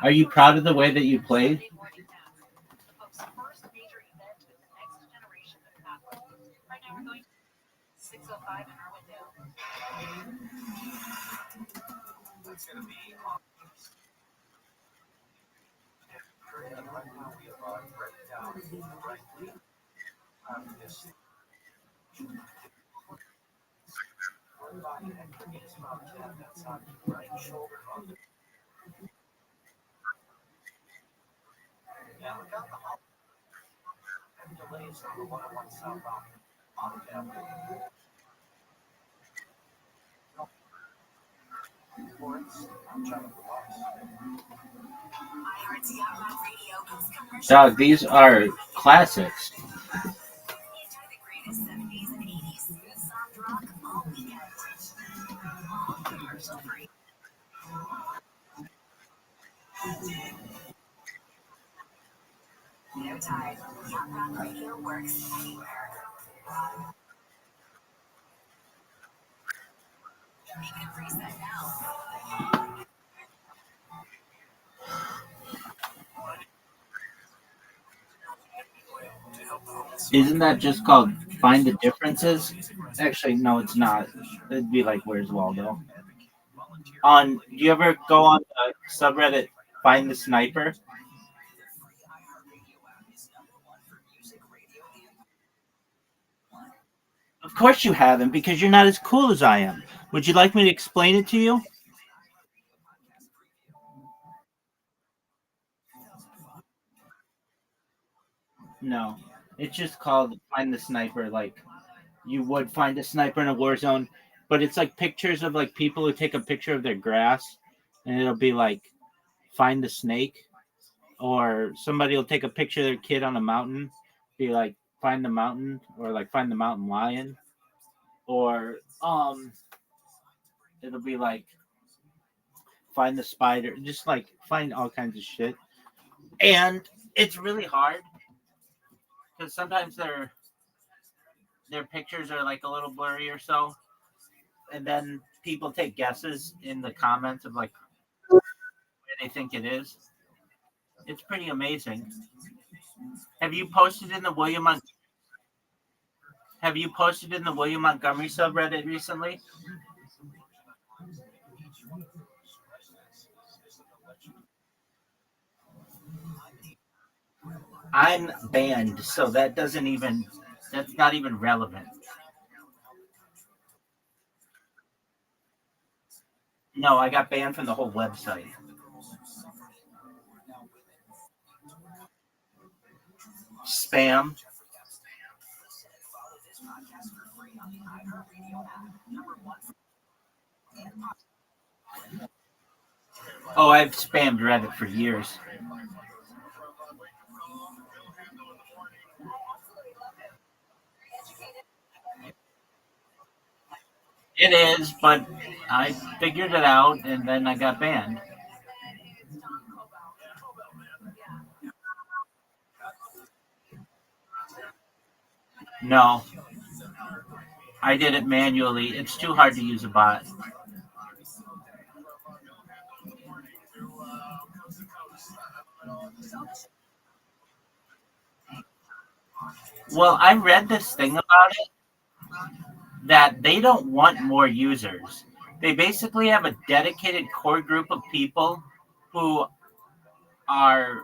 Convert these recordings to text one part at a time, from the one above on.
Are you proud of the way that you played? Dog, these are classics. Isn't that just called Find the Differences? Actually, no, it's not. It'd be like Where's Waldo? Do you ever go on the subreddit Find the Sniper? Of course you haven't, because you're not as cool as I am. Would you like me to explain it to you? No. It's just called Find the Sniper. Like, you would find a sniper in a war zone, but it's like pictures of like people who take a picture of their grass, and it'll be like Find the Snake, or somebody will take a picture of their kid on a mountain, be like Find the Mountain, or like Find the Mountain Lion, or it'll be like Find the Spider, just like find all kinds of shit. And it's really hard because sometimes their pictures are like a little blurry or so, and then people take guesses in the comments of like where they think it is. It's pretty amazing. Have you posted in the William Mon- Have you posted in the William Montgomery subreddit recently? I'm banned, so that's not even relevant. No, I got banned from the whole website. Spam. Oh, I've spammed Reddit for years. It is, but I figured it out and then I got banned. No, I did it manually. It's too hard to use a bot. Well, I read this thing about it that they don't want more users. They basically have a dedicated core group of people who are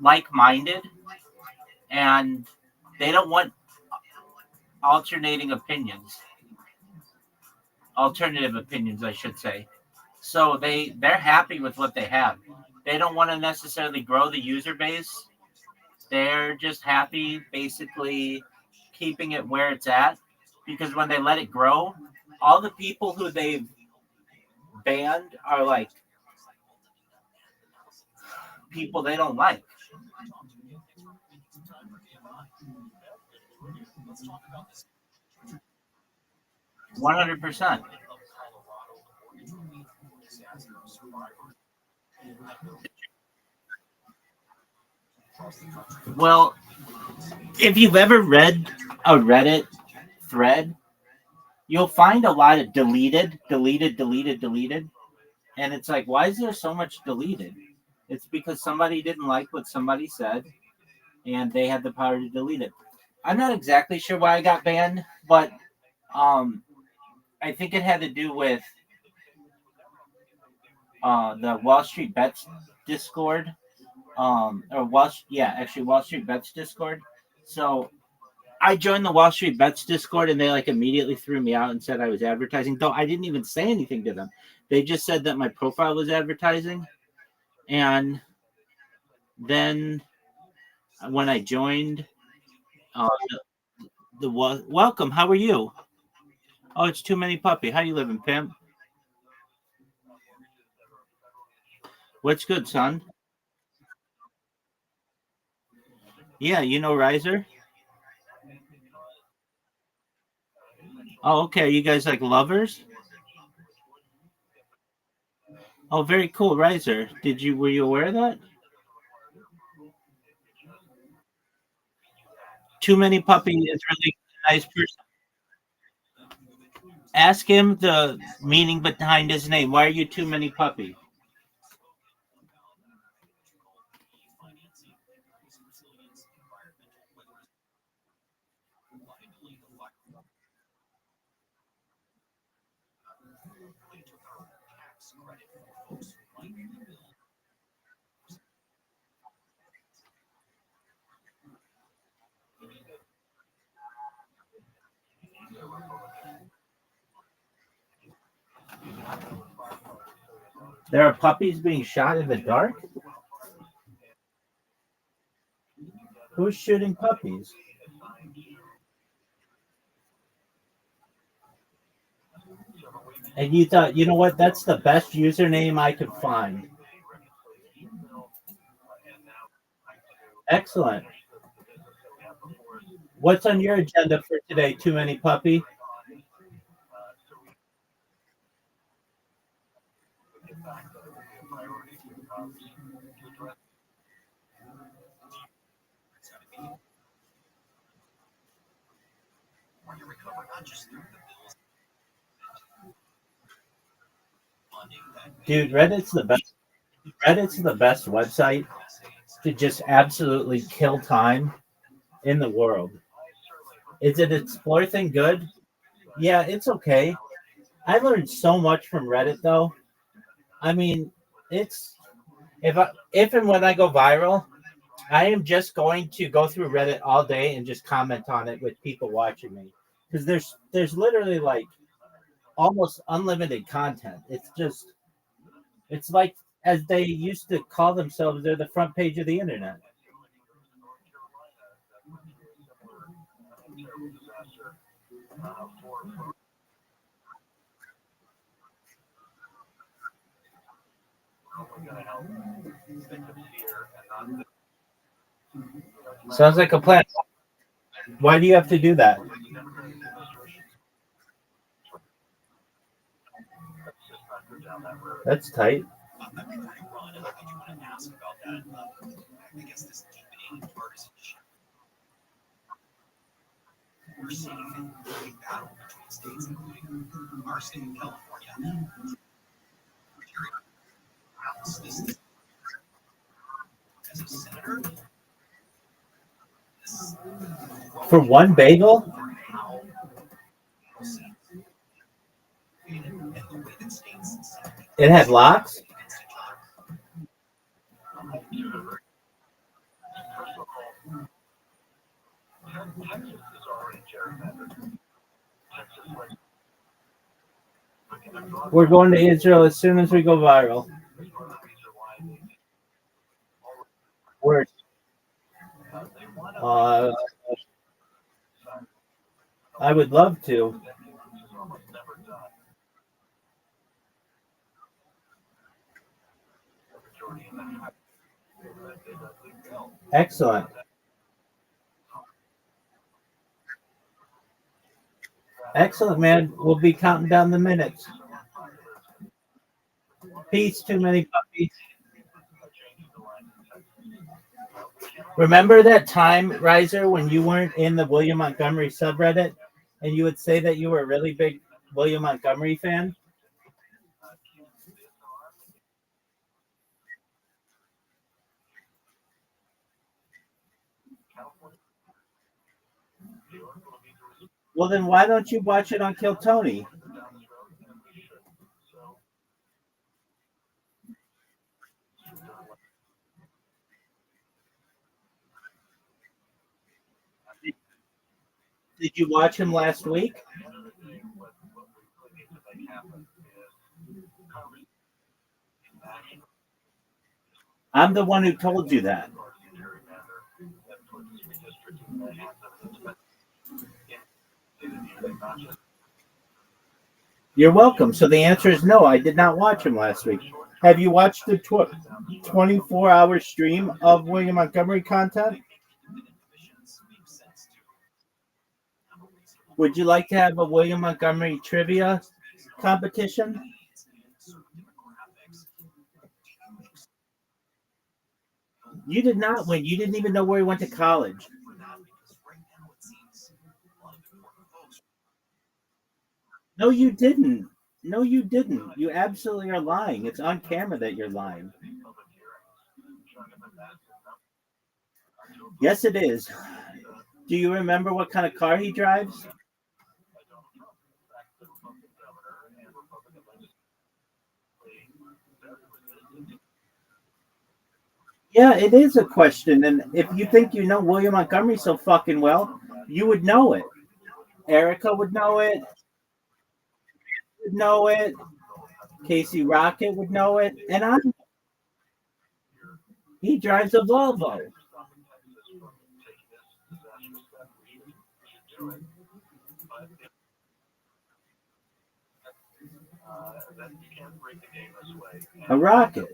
like minded and they don't want alternating opinions, alternative opinions, I should say. So they're happy with what they have. They don't want to necessarily grow the user base. They're just happy basically keeping it where it's at because when they let it grow, all the people who they've banned are like people they don't like. 100%. Well, if you've ever read a Reddit thread, you'll find a lot of deleted. And it's like, why is there so much deleted? It's because somebody didn't like what somebody said and they had the power to delete it. I'm not exactly sure why I got banned, but I think it had to do with the Wall Street Bets Discord. Actually Wall Street Bets Discord. So I joined the Wall Street Bets Discord and they like immediately threw me out and said I was advertising, though I didn't even say anything to them. They just said that my profile was advertising. And then when I joined, welcome, how are you? Oh, it's too many puppy. How you living, pimp? What's good, son? Yeah, you know Riser? Oh, okay. You guys like lovers? Oh, very cool, Riser. Were you aware of that? Too many puppy is really a nice person. Ask him the meaning behind his name. Why are you too many puppy? There are puppies being shot in the dark? Who's shooting puppies? And you thought, you know what? That's the best username I could find. Excellent. What's on your agenda for today, Too Many Puppy? Dude, Reddit's the best website to just absolutely kill time in the world. Is it explore thing good? Yeah, it's okay. I learned so much from Reddit though. I mean, it's if and when I go viral, I am just going to go through Reddit all day and just comment on it with people watching me because there's literally like almost unlimited content. It's like as they used to call themselves, they're the front page of the internet. Sounds like a plan. Why do you have to do that? That's tight. For one bagel? It had locks? We're going to Israel as soon as we go viral. We're uh, I would love to. Excellent. Excellent, man. We'll be counting down the minutes. Peace, too many puppies. Remember that time, Riser, when you weren't in the William Montgomery subreddit And you would say that you were a really big William Montgomery fan? Well, then why don't you watch it on Kill Tony? Did you watch him last week? I'm the one who told you that. You're welcome. So the answer is no, I did not watch him last week. Have you watched the 24-hour stream of William Montgomery content? Would you like to have a William Montgomery trivia competition? You did not win. You didn't even know where he went to college. No, you didn't. No, you didn't. You absolutely are lying. It's on camera that you're lying. Yes, it is. Do you remember what kind of car he drives? Yeah, it is a question. And if you think you know William Montgomery so fucking well, you would know it. Erica would know it. Would know it. Casey Rocket would know it. And he drives a Volvo. A rocket.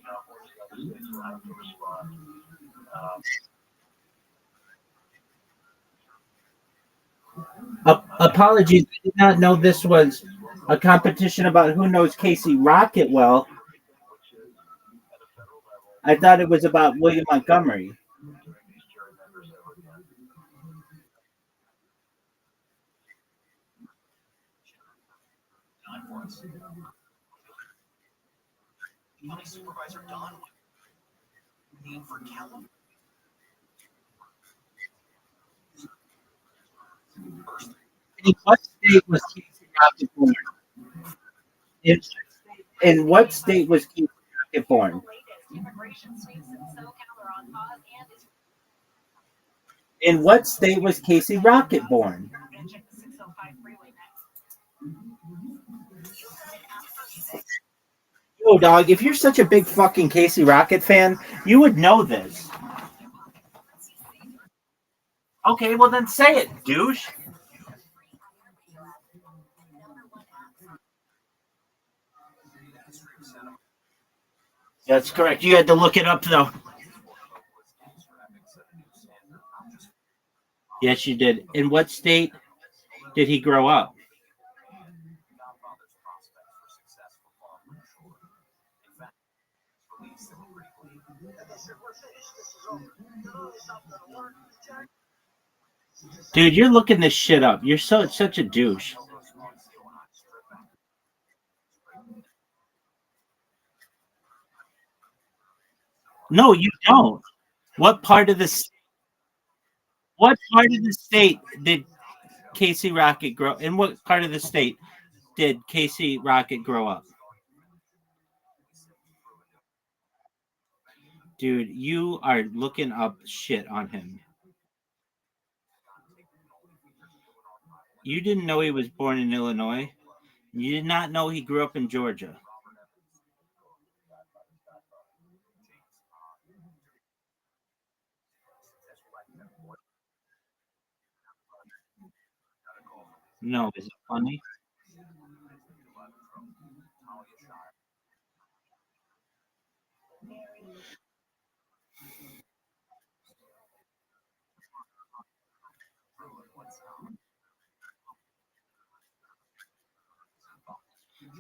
Apologies, I did not know this was a competition about who knows Casey Rocket well. I thought it was about William Montgomery. In what state was Casey Rocket born? In, in what state was Casey Rocket born? In what state was Casey Rocket born? Yo, dog, if you're such a big fucking Casey Rocket fan, you would know this. Okay, well then say it, douche. That's correct. You had to look it up though. Yes, you did. In what state did he grow up? Dude, you're looking this shit up. You're such a douche. No, you don't. What part of the what part of the state did Casey Rocket grow? In what part of the state did Casey Rocket grow up? Dude, you are looking up shit on him. You didn't know he was born in Illinois. You did not know he grew up in Georgia. No, is it funny?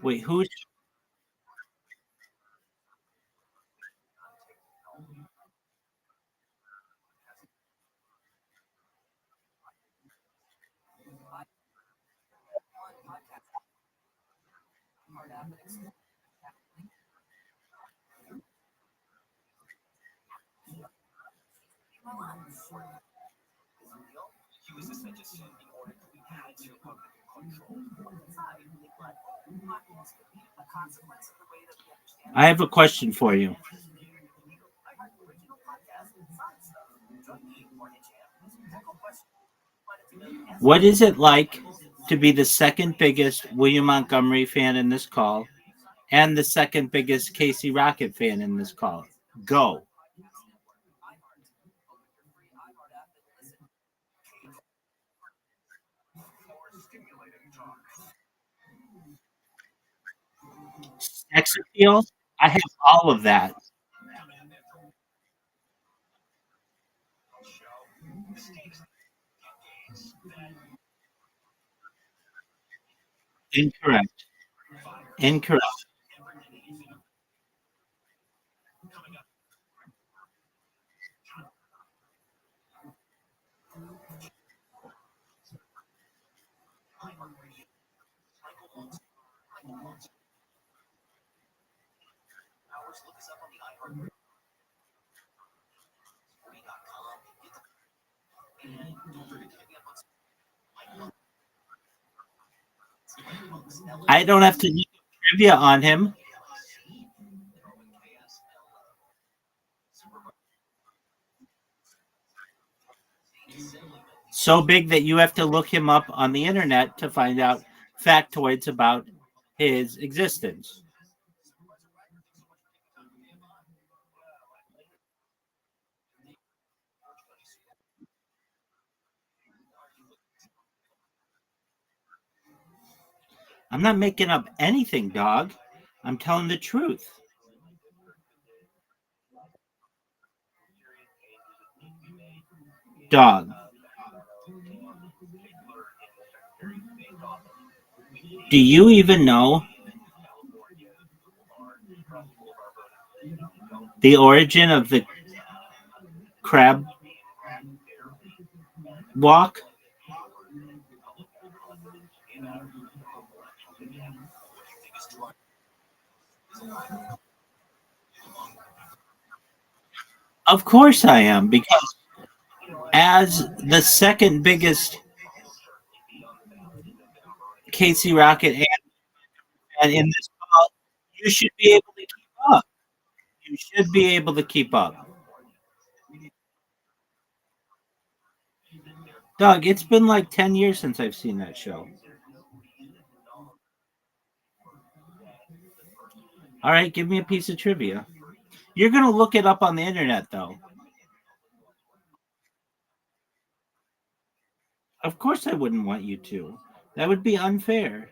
Wait, who's I have a question for you. What is it like to be the second biggest William Montgomery fan in this call and the second biggest Casey Rocket fan in this call? Go. Sex appeal? I have all of that. Incorrect. Incorrect. I don't have to do trivia on him. So big that you have to look him up on the internet to find out factoids about his existence. I'm not making up anything, dog. I'm telling the truth. Dog, do you even know the origin of the crab walk? Of course I am, because as the second biggest Casey Rocket fan in this call, you should be able to keep up. You should be able to keep up. Doug, it's been like 10 years since I've seen that show. All right, give me a piece of trivia. You're going to look it up on the internet, though. Of course, I wouldn't want you to. That would be unfair.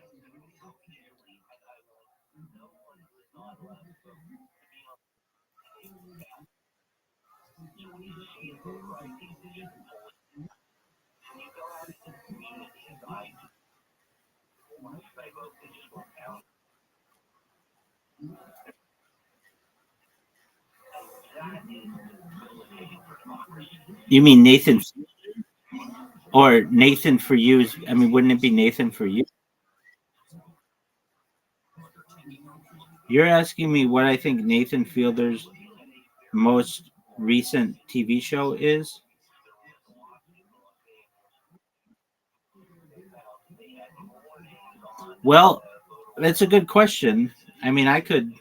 You mean Nathan or Nathan for you? I mean, wouldn't it be Nathan for you? You're asking me what I think Nathan Fielder's most recent TV show is? Well, that's a good question. I mean, I could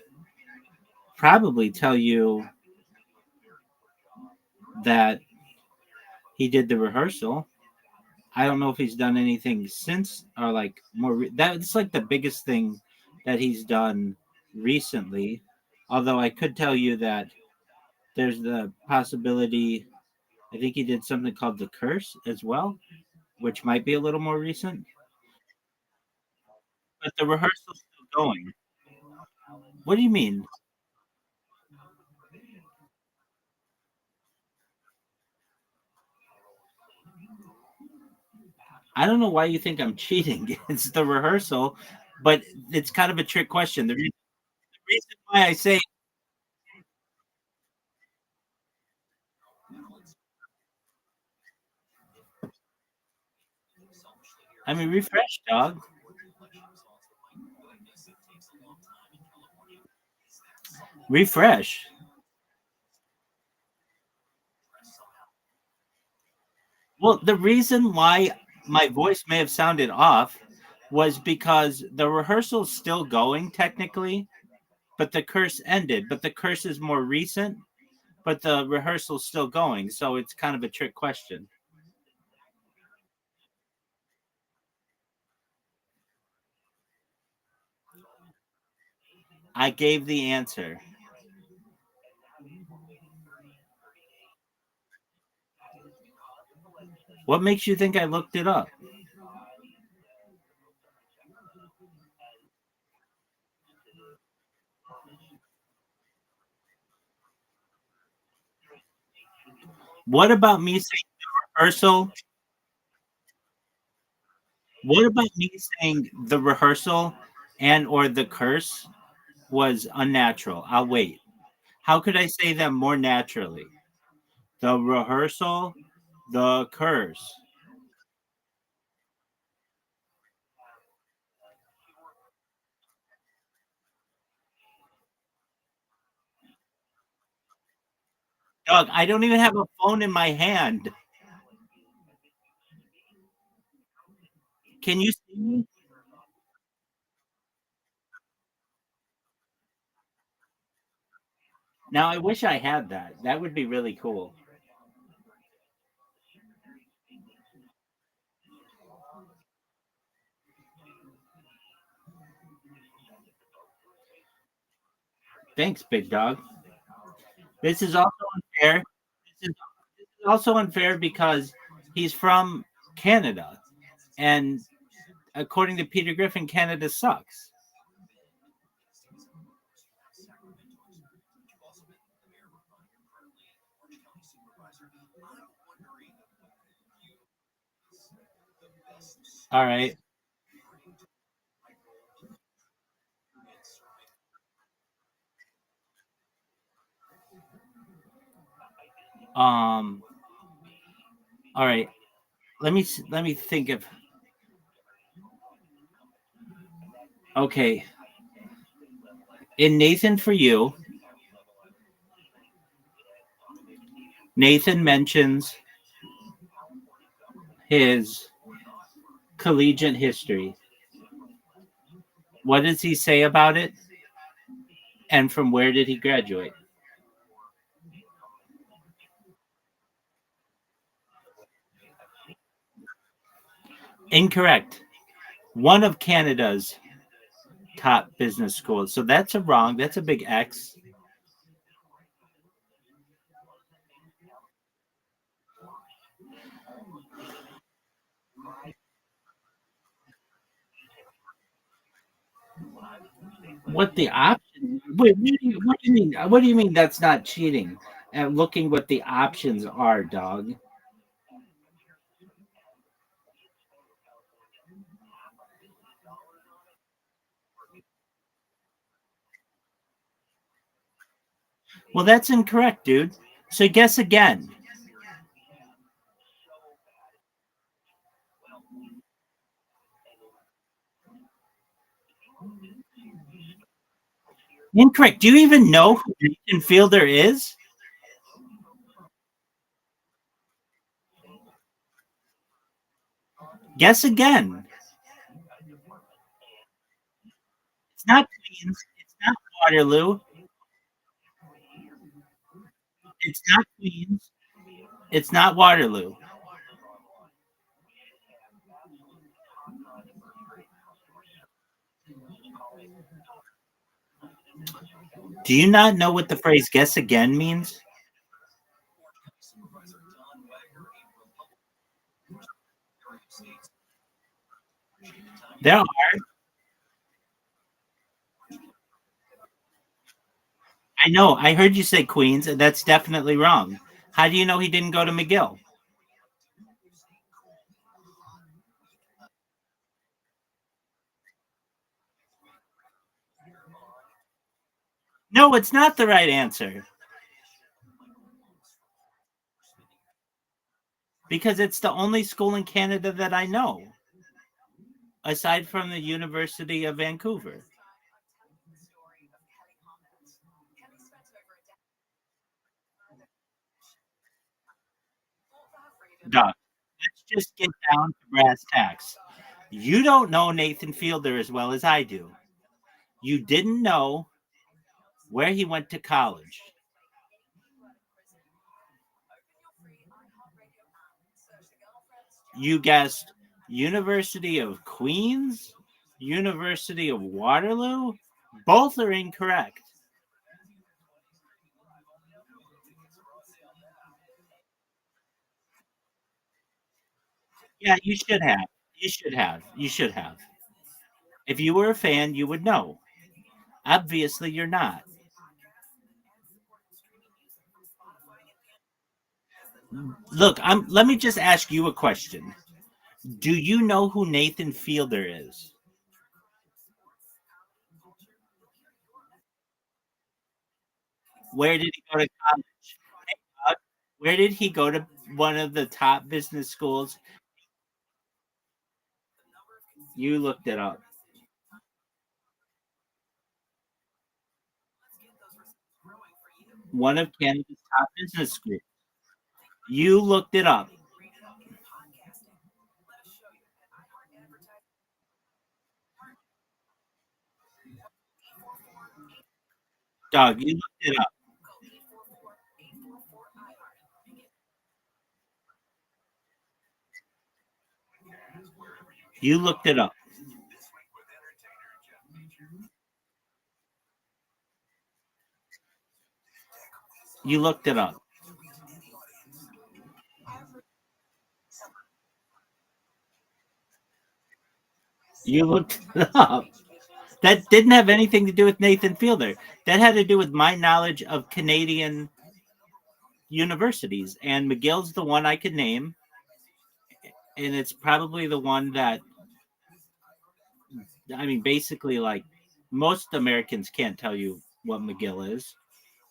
probably tell you that he did the rehearsal. I don't know if he's done anything since or like that's like the biggest thing that he's done recently. Although I could tell you that there's the possibility. I think he did something called The Curse as well, which might be a little more recent. But the rehearsal's still going. What do you mean? I don't know why you think I'm cheating. It's the rehearsal, but it's kind of a trick question. The reason why I say, I mean, refresh, dog. Refresh. Well, the reason why my voice may have sounded off was because the rehearsal's still going technically, but the curse ended. But the curse is more recent, but the rehearsal's still going. So it's kind of a trick question. I gave the answer. What makes you think I looked it up? What about me saying rehearsal? What about me saying the rehearsal and or the curse was unnatural? I'll wait. How could I say them more naturally? The rehearsal, the curse. Dog, I don't even have a phone in my hand. Can you see me? Now I wish I had that. That would be really cool. Thanks, big dog. This is also unfair. This is also unfair because he's from Canada, and according to Peter Griffin, Canada sucks. All right. Um. All right. Let me think of. Okay. In Nathan for you, Nathan mentions his collegiate history. What does he say about it? And from where did he graduate? Incorrect. One of Canada's top business schools. So that's a wrong. That's a big X. What the option? Wait, what do you mean? What do you mean that's not cheating? And looking what the options are, dog. Well, that's incorrect, dude. So guess again. Incorrect. Do you even know who Nathan Fielder is? Guess again. It's not Queens. It's not Waterloo. It's not Queens. It's not Waterloo. Do you not know what the phrase guess again means? There are. I know. I heard you say Queens, and that's definitely wrong. How do you know he didn't go to McGill? No, it's not the right answer because it's the only school in Canada that I know, aside from the University of Vancouver. Duh. just get down to brass tacks. You don't know Nathan Fielder as well as I do. You didn't know where he went to college. You guessed University of Queens, University of Waterloo. Both are incorrect. Yeah, you should have. You should have. You should have. If you were a fan, you would know. Obviously, you're not. Look, let me just ask you a question. Do you know who Nathan Fielder is? Where did he go to college? Where did he go to one of the top business schools? You looked it up. One of Canada's top business schools. You looked it up. Dog, you looked it up. You looked it up. You looked it up. You looked it up. That didn't have anything to do with Nathan Fielder. That had to do with my knowledge of Canadian universities. And McGill's the one I could name. And it's probably the one that, I mean, basically, like most Americans can't tell you what McGill is,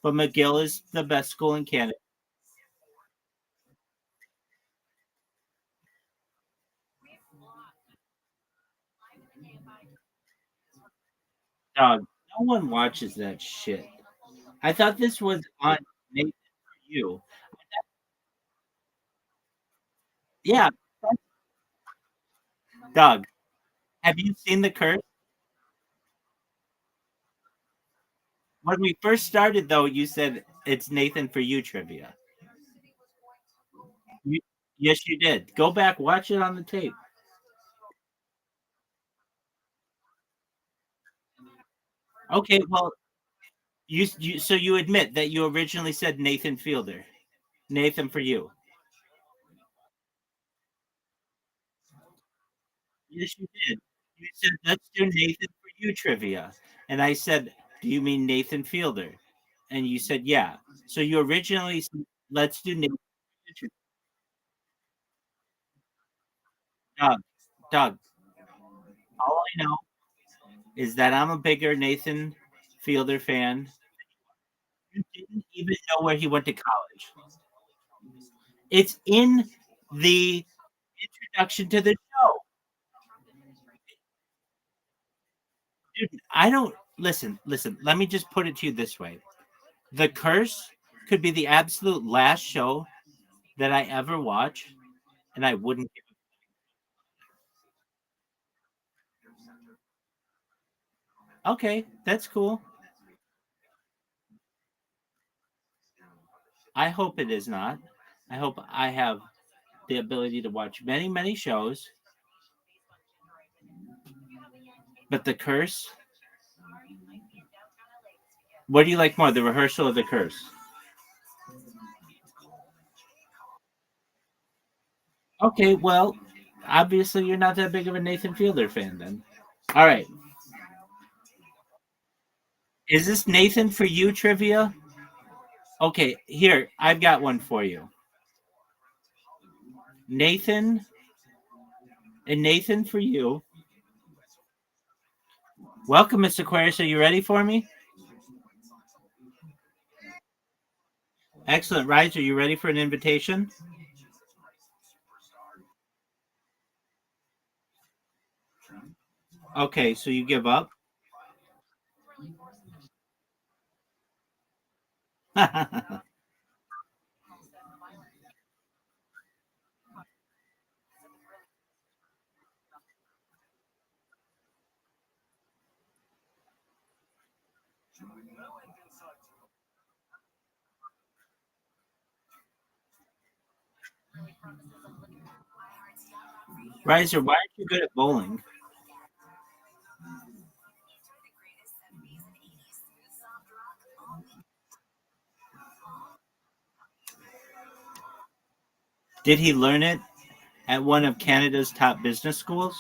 but McGill is the best school in Canada. Dog, no one watches that shit. I thought this was on Nathan for you. Yeah, Doug, have you seen the curse? When we first started, though, you said it's Nathan for you trivia. You, yes, you did. Go back, watch it on the tape. Okay, well, you so you admit that you originally said Nathan Fielder, Nathan for you. Yes, you did. You said let's do Nathan for you trivia, and I said, do you mean Nathan Fielder? And you said yeah. So you originally said, let's do Nathan. For you trivia. Doug, Doug, all I know is that I'm a bigger Nathan Fielder fan. You didn't even know where he went to college. It's in the introduction to the show. Dude, I don't listen. Let me just put it to you this way. The Curse could be the absolute last show that I ever watch, and I wouldn't give okay, that's cool. I hope it is not. I hope I have the ability to watch many, many shows, but The Curse, what do you like more, the rehearsal or The Curse? Okay, well, obviously you're not that big of a Nathan Fielder fan then. All right. Is this Nathan for you trivia? Okay, here, I've got one for you. Nathan and Nathan for you. Welcome, Mr. Aquarius. Are you ready for me? Excellent. Rise, are you ready for an invitation? Okay, so you give up? Riser, why aren't you good at bowling? Did he learn it at one of Canada's top business schools?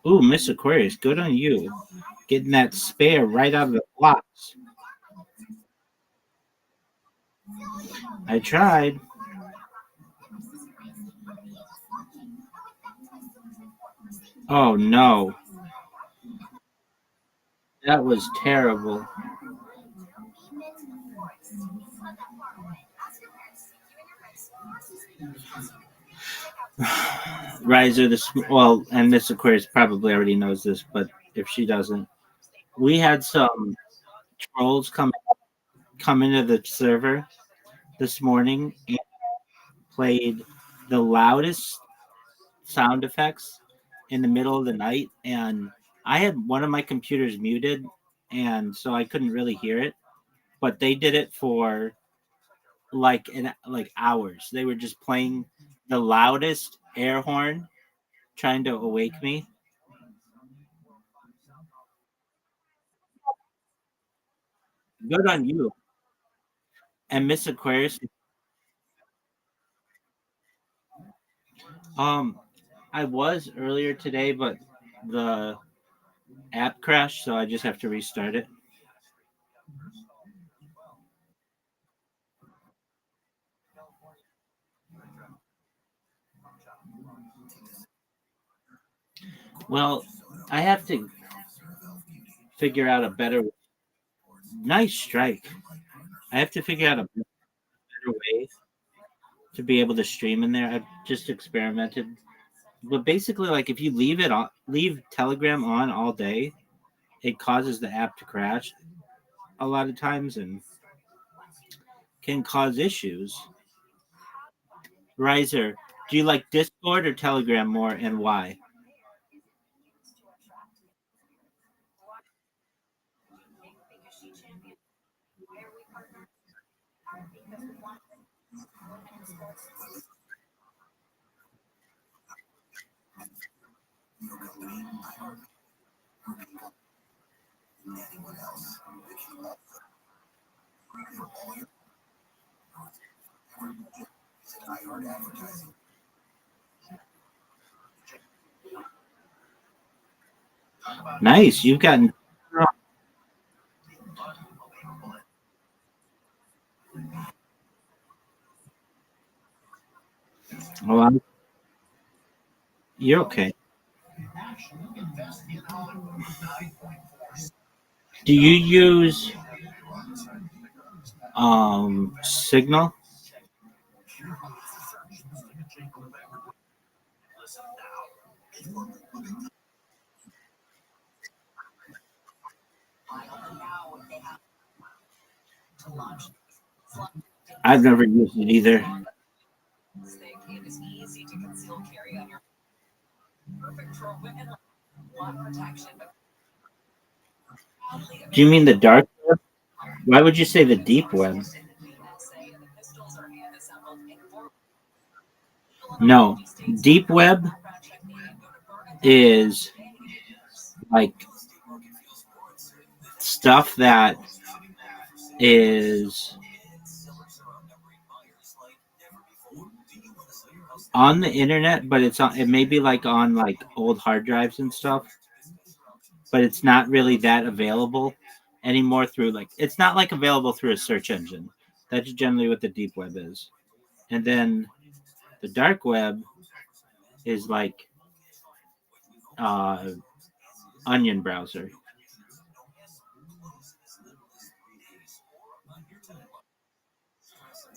Ooh, Miss Aquarius, good on you. Getting that spare right out of the blocks. I tried. Oh no, that was terrible. Riser, well, and Miss Aquarius probably already knows this, but if she doesn't, we had some trolls come into the server this morning and played the loudest sound effects in the middle of the night, and I had one of my computers muted, and so I couldn't really hear it. But they did it for like hours. They were just playing the loudest air horn, trying to awake me. Good on you. And Miss Aquarius, um, I was earlier today, but the app crashed, so I just have to restart it. Well, I have to figure out a better. Nice strike. I have to figure out a better way to be able to stream in there. I've just experimented, but basically, like if you leave Telegram on all day, it causes the app to crash a lot of times and can cause issues. Riser, do you like Discord or Telegram more, and why? Nice, you've gotten. Well, you're okay. Do you use Signal? I've never used it either. Do you mean the dark web? Why would you say the deep web? No, deep web is like stuff that is on the internet, but it may be like on like old hard drives and stuff, but it's not really that available anymore through like it's not like available through a search engine. That's generally what the deep web is. And then the dark web is like uh onion browser.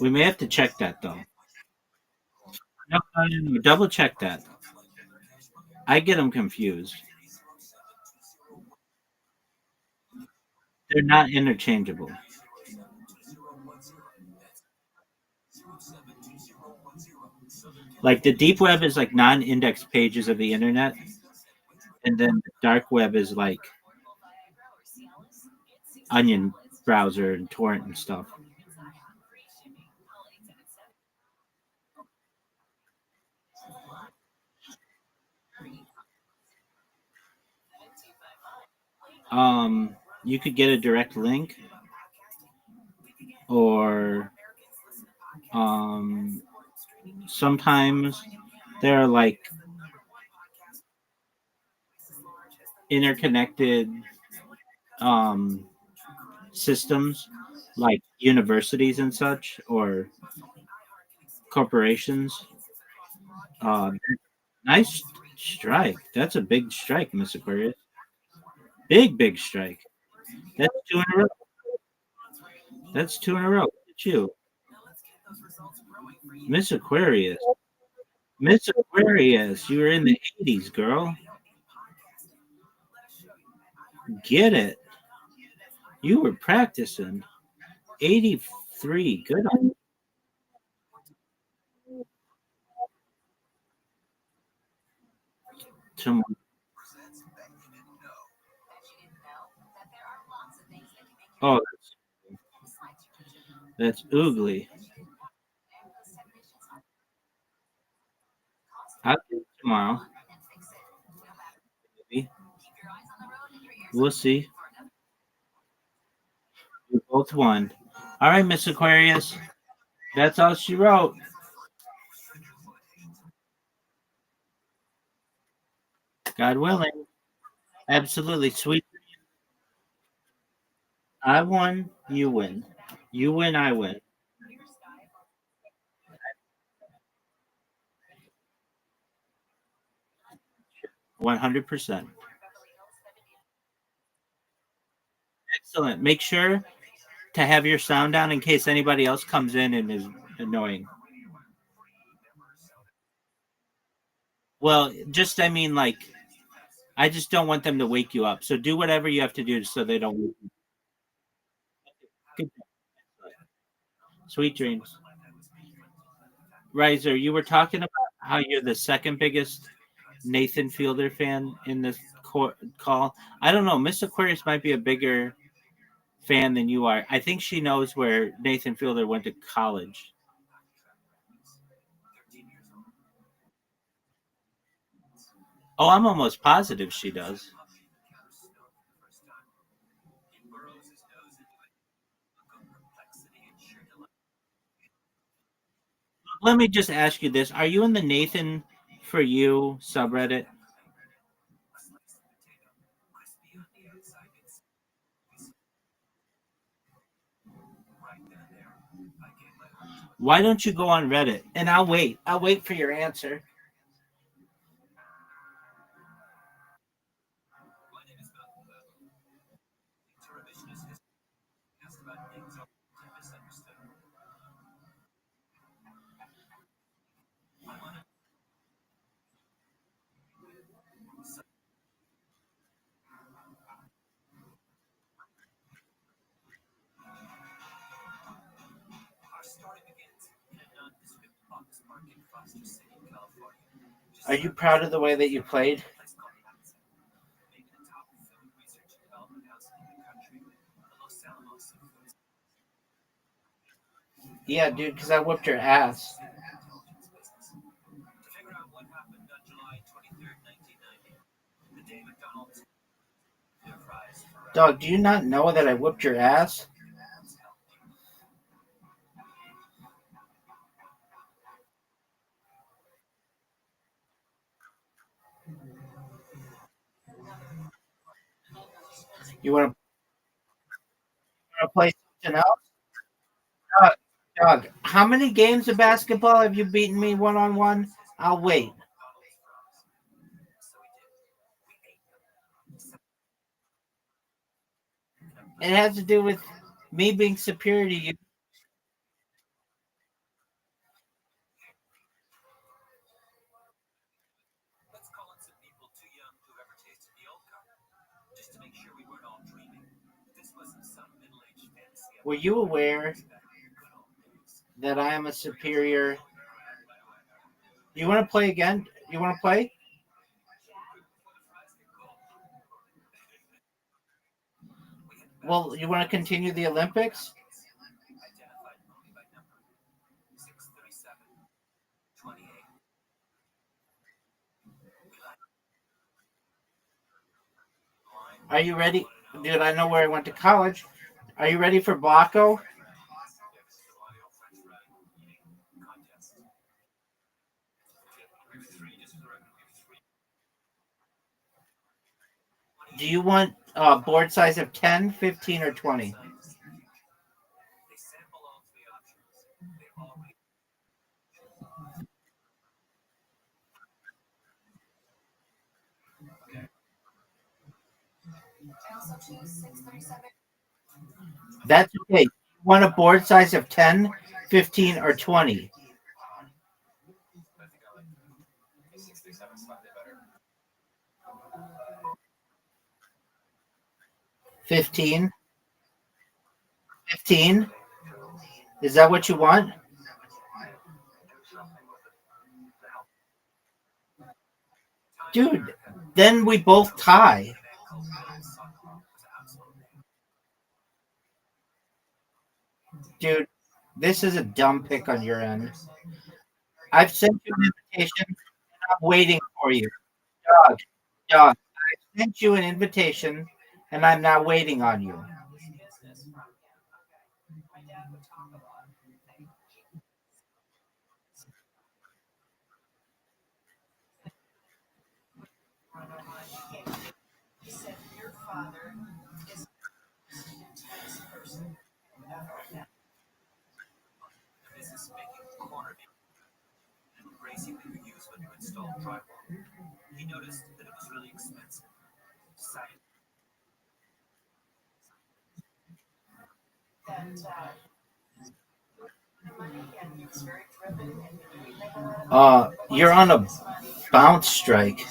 We may have to check that though. No, no, no, no. Double check that. I get them confused. They're not interchangeable. Like the deep web is like non-index pages of the internet, and then the dark web is like Onion browser and torrent and stuff. You could get a direct link, or um, sometimes there are like interconnected um, systems, like universities and such, or corporations. Uh, nice strike. That's a big strike, Miss Aquarius. Big strike. That's two in a row. That's two in a row. Look at you, Miss Aquarius. Miss Aquarius, you were in the 80s, girl. Get it. You were practicing. 83. Good on you. Oh, that's oogly. I'll do it tomorrow. Maybe. We'll see. We both won. All right, Miss Aquarius. That's all she wrote. God willing. Absolutely. Sweet. I won. You win. You win. I win. 100%. Excellent. Make sure to have your sound down in case anybody else comes in and is annoying. Well, just, I mean, like, I just don't want them to wake you up. So do whatever you have to do so they don't wake you up. Good. Sweet dreams. Riser, you were talking about how you're the second biggest Nathan Fielder fan in this call. I don't know. Miss Aquarius might be a bigger fan than you are. I think she knows where Nathan Fielder went to college. Oh, I'm almost positive she does. Let me just ask you this. Are you in the Nathan for You subreddit? Why don't you go on Reddit? And I'll wait. I'll wait for your answer. Are you proud of the way that you played? Yeah, dude, because I whooped your ass. Dog, do you not know that I whooped your ass? You want to play something else? Dog, dog, how many games of basketball have you beaten me one on one? I'll wait. It has to do with me being superior to you. Were you aware that I am a superior? You want to play again? You want to play? Well, you want to continue the Olympics? Are you ready? Dude, I know where I went to college. Are you ready for Blocko? Do you want board size of 10, 15, or 20? 637. That's okay. You want a board size of 10, 15, or 20? 15? 15? Is that what you want? Dude, then we both tie. Dude, this is a dumb pick on your end. I've sent you an invitation. I'm waiting for you. Dog, dog. I sent you an invitation and I'm now waiting on you. You're on a bounce strike.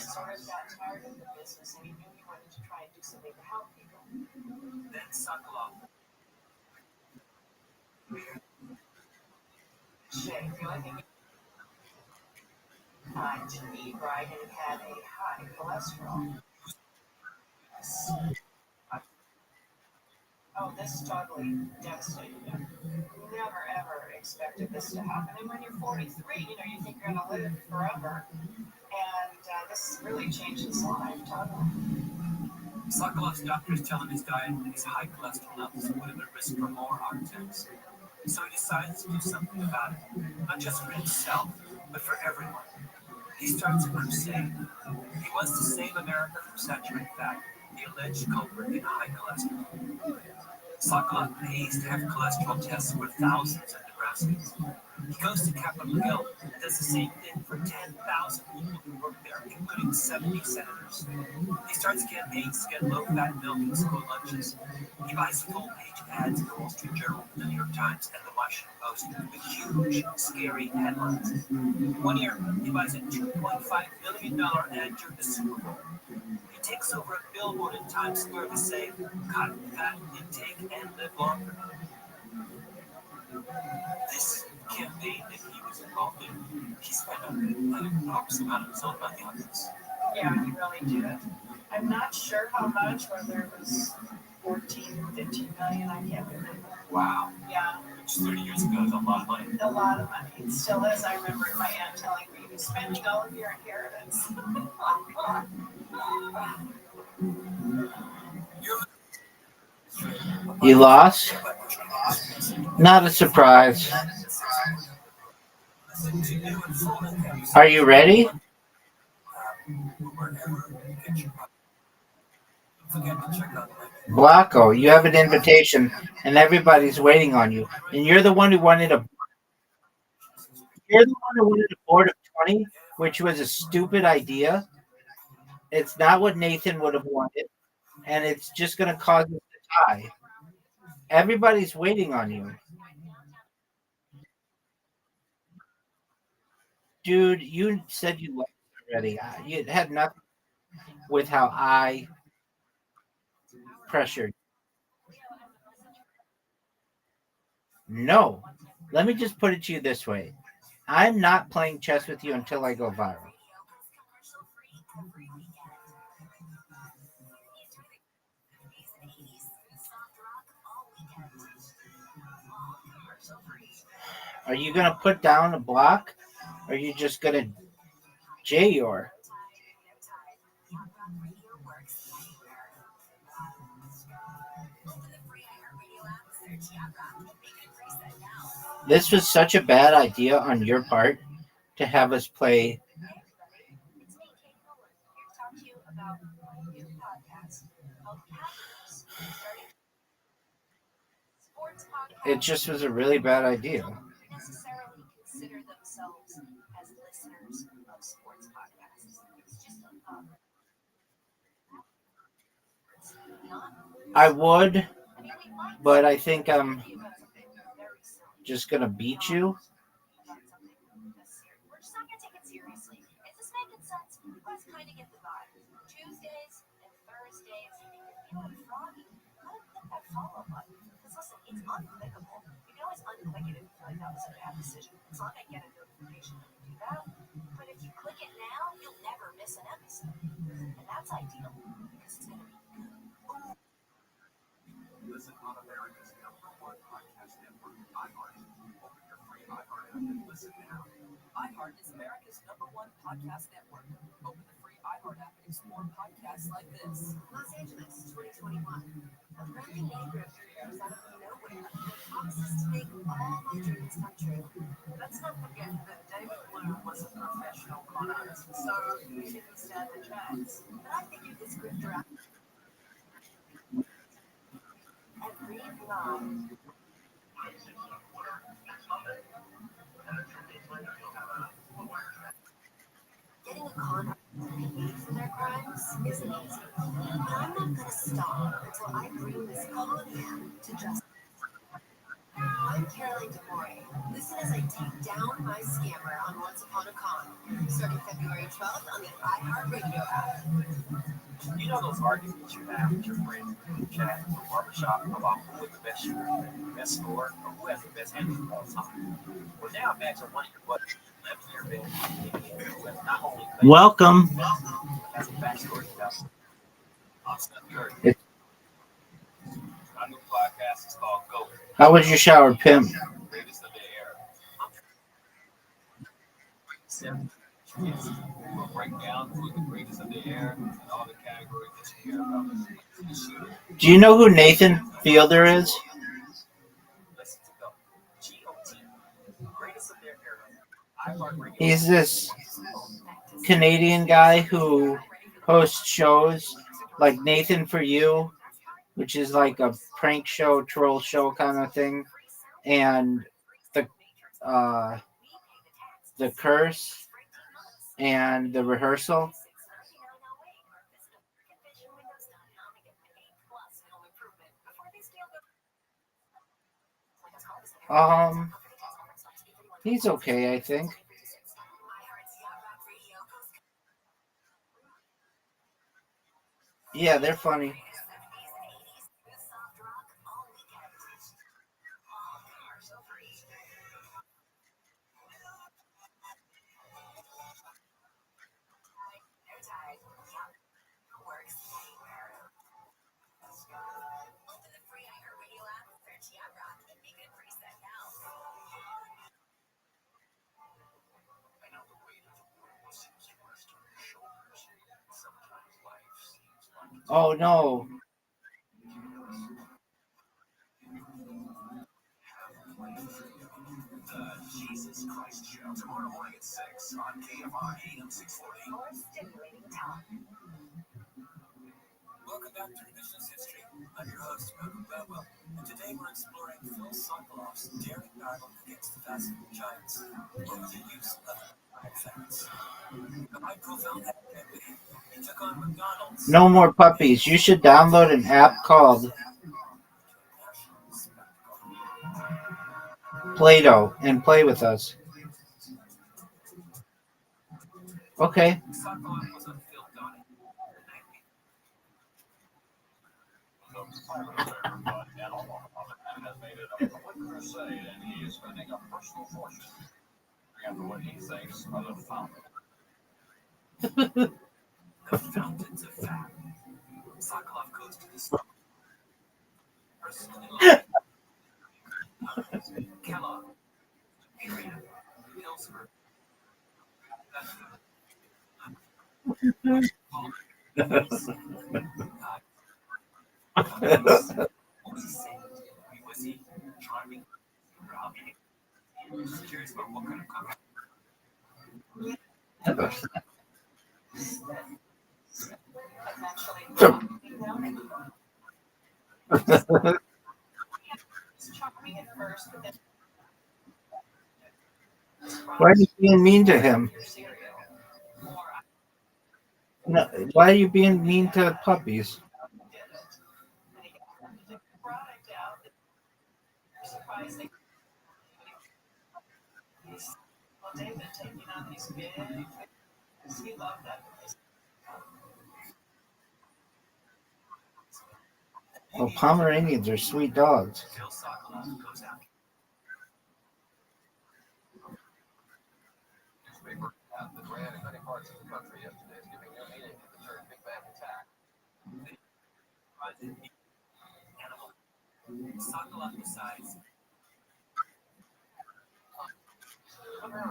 You lost? Not a surprise. Are you ready? Blocko, you have an invitation and everybody's waiting on you. And you're the one who wanted a board of 20, which was a stupid idea. It's not what Nathan would have wanted, and it's just gonna cause us to tie. Everybody's waiting on you. Dude, you said you left already. You had nothing with how I pressured. No. Let me just put it to you this way. I'm not playing chess with you until I go viral. Are you gonna put down a block? Or are you just gonna J your? This was such a bad idea on your part to have us play. It just was a really bad idea. I would, but I think I'm just gonna beat you. Welcome. How was your shower, pimp? Do you know who Nathan Fielder is? He's this Canadian guy who hosts shows like Nathan for You, which is like a prank show, troll show kind of thing, and the uh, the curse and the rehearsal. Um, he's okay, I think. Yeah, they're funny. Oh no. No more puppies. You should download an app called Play-Doh and play with us. Okay. Why are you being mean to him? No, why are you being mean to puppies? Well, Pomeranians are sweet dogs.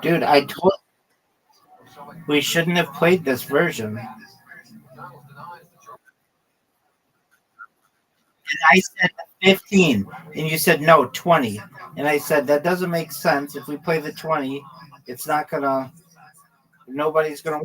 Dude, I told we shouldn't have played this version. And I said 15, and you said no, 20. And I said that doesn't make sense. If we play the 20, it's not gonna. Nobody's gonna.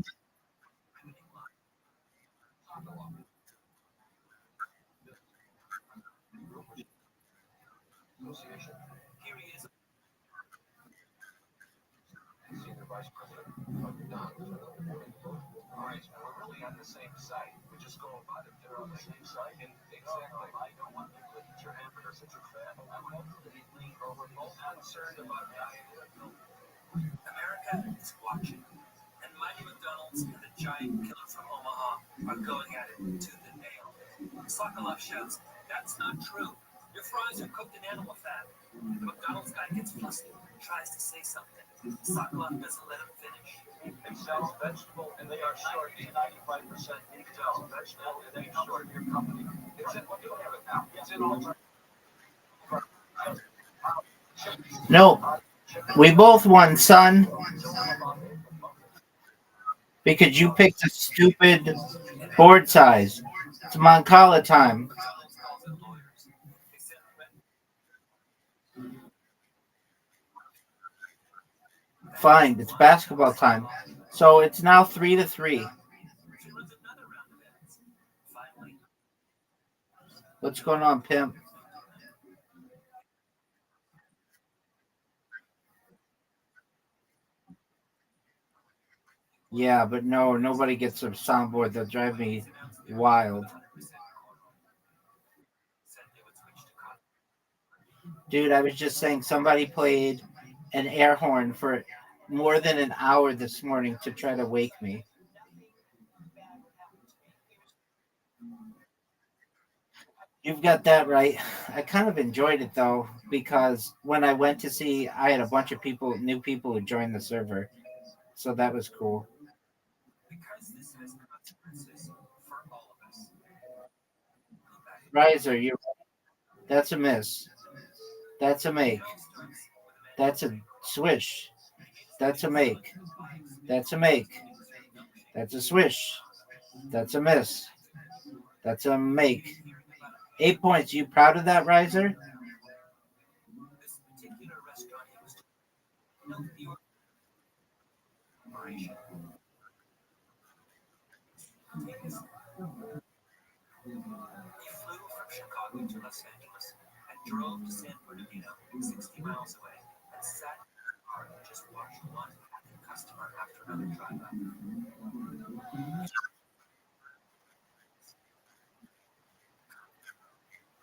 No, we both won, son, because you picked a stupid board size. It's Moncala time. Fine, it's basketball time. So it's now 3-3. What's going on, pimp? Yeah, but no, nobody gets a soundboard. They'll drive me wild. Dude, I was just saying somebody played an air horn for more than an hour this morning to try to wake me. You've got that right. I kind of enjoyed it though, because when I went to see, I had a bunch of people, new people who joined the server. So that was cool. Riser, you that's a miss. That's a make. That's a swish. That's a make. That's a make. That's a swish. That's a miss. That's a make. 8 points. You proud of that, Riser?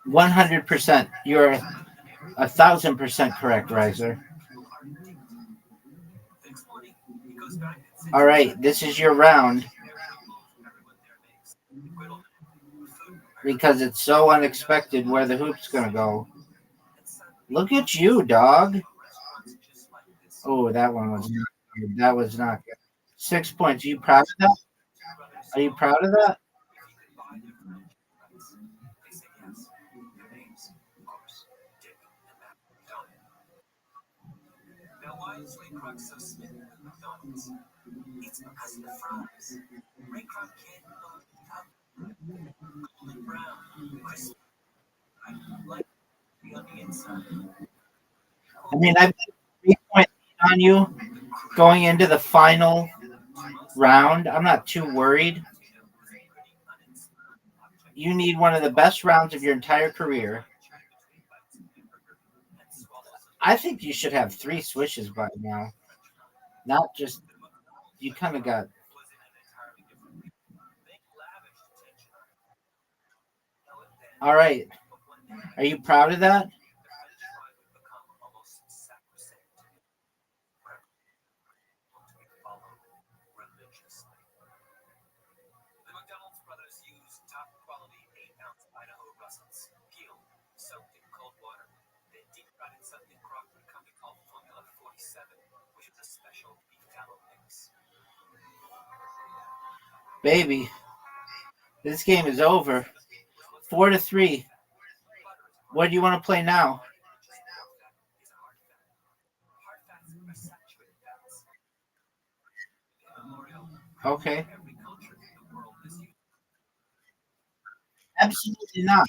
%. You're 1,000% correct, Riser. All right, this is your round because it's so unexpected where the hoop's gonna go. Look at you, dog. Oh, that was not good. 6 points. Are you proud of that? Are you proud of that? I mean, I've got a 3 point lead on you going into the final round. I'm not too worried. You need one of the best rounds of your entire career. I think you should have 3 swishes by now. Not just you kind of got. All right. Are you proud of that? Baby, this game is over. 4-3. What do you want to play now? Okay. Absolutely not.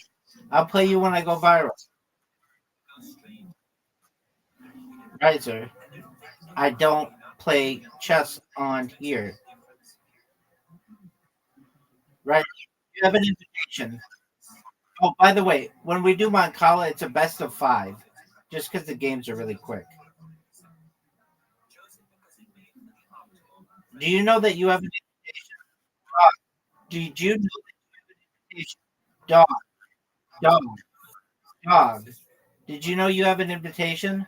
I'll play you when I go viral. Right, sir. I don't play chess on here. Right. You have an invitation. Oh, by the way, when we do Moncala, it's a best of 5, just because the games are really quick. Do you know that you have an invitation? Did you know that invitation? Dog, dog, dog. Did you know you have an invitation?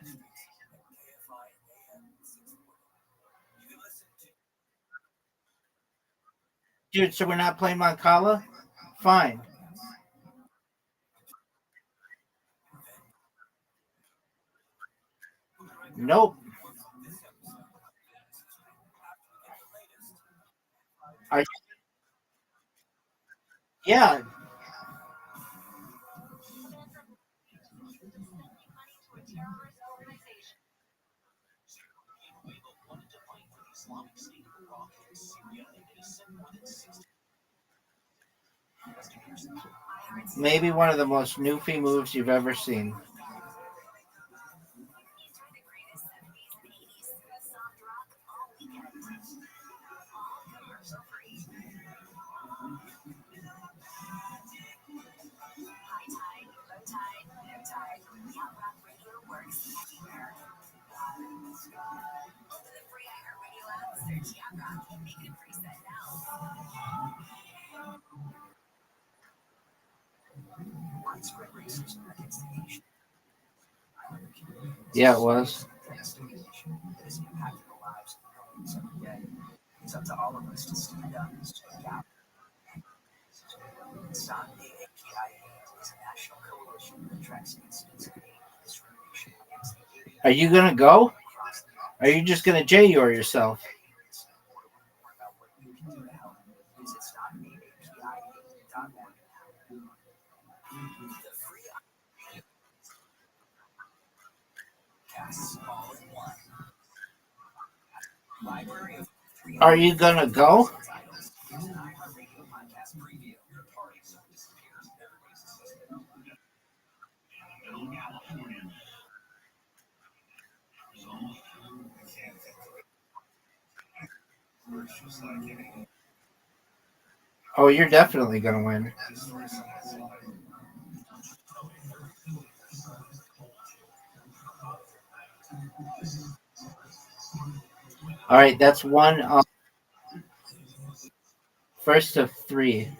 Dude, so we're not playing Moncala? Fine. Nope. Are, yeah. Maybe one of the most newfie moves you've ever seen. Yeah, it was. Are you gonna go? Are you just gonna JUR yourself? Are you gonna go? Oh, you're definitely gonna win. All right, that's one first of 3.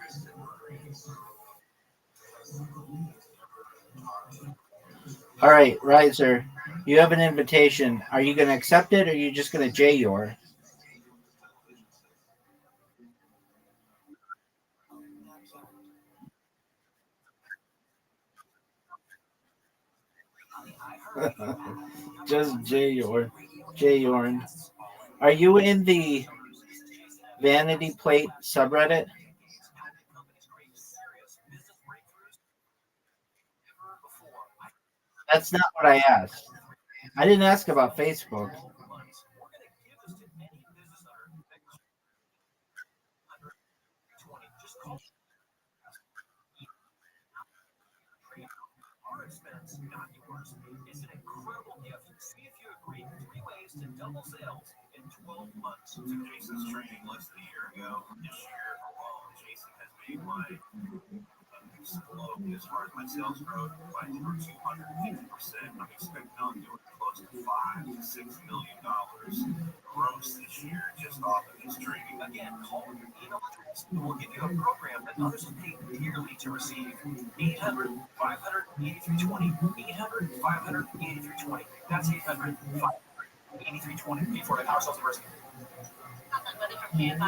All right, Riser, you have an invitation. Are you gonna accept it, or are you just gonna JUR? Just JUR. JUR. Are you in the Vanity Plate subreddit? That's not what I asked. I didn't ask about Facebook.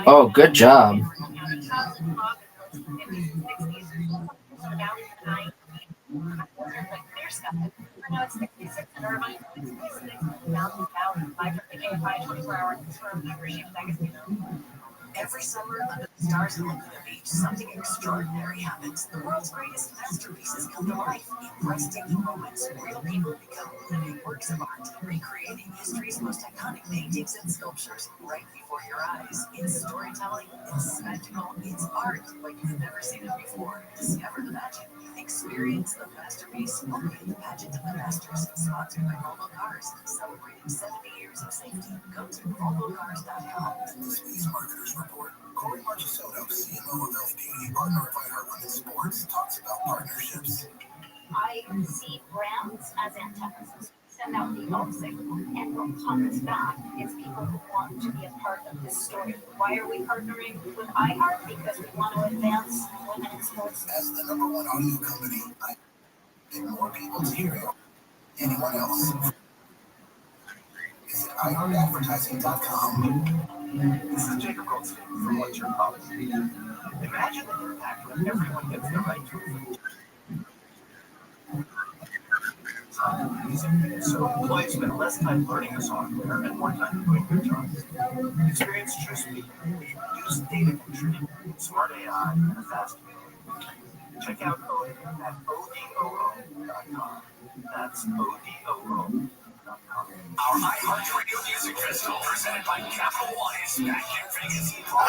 Oh, good job.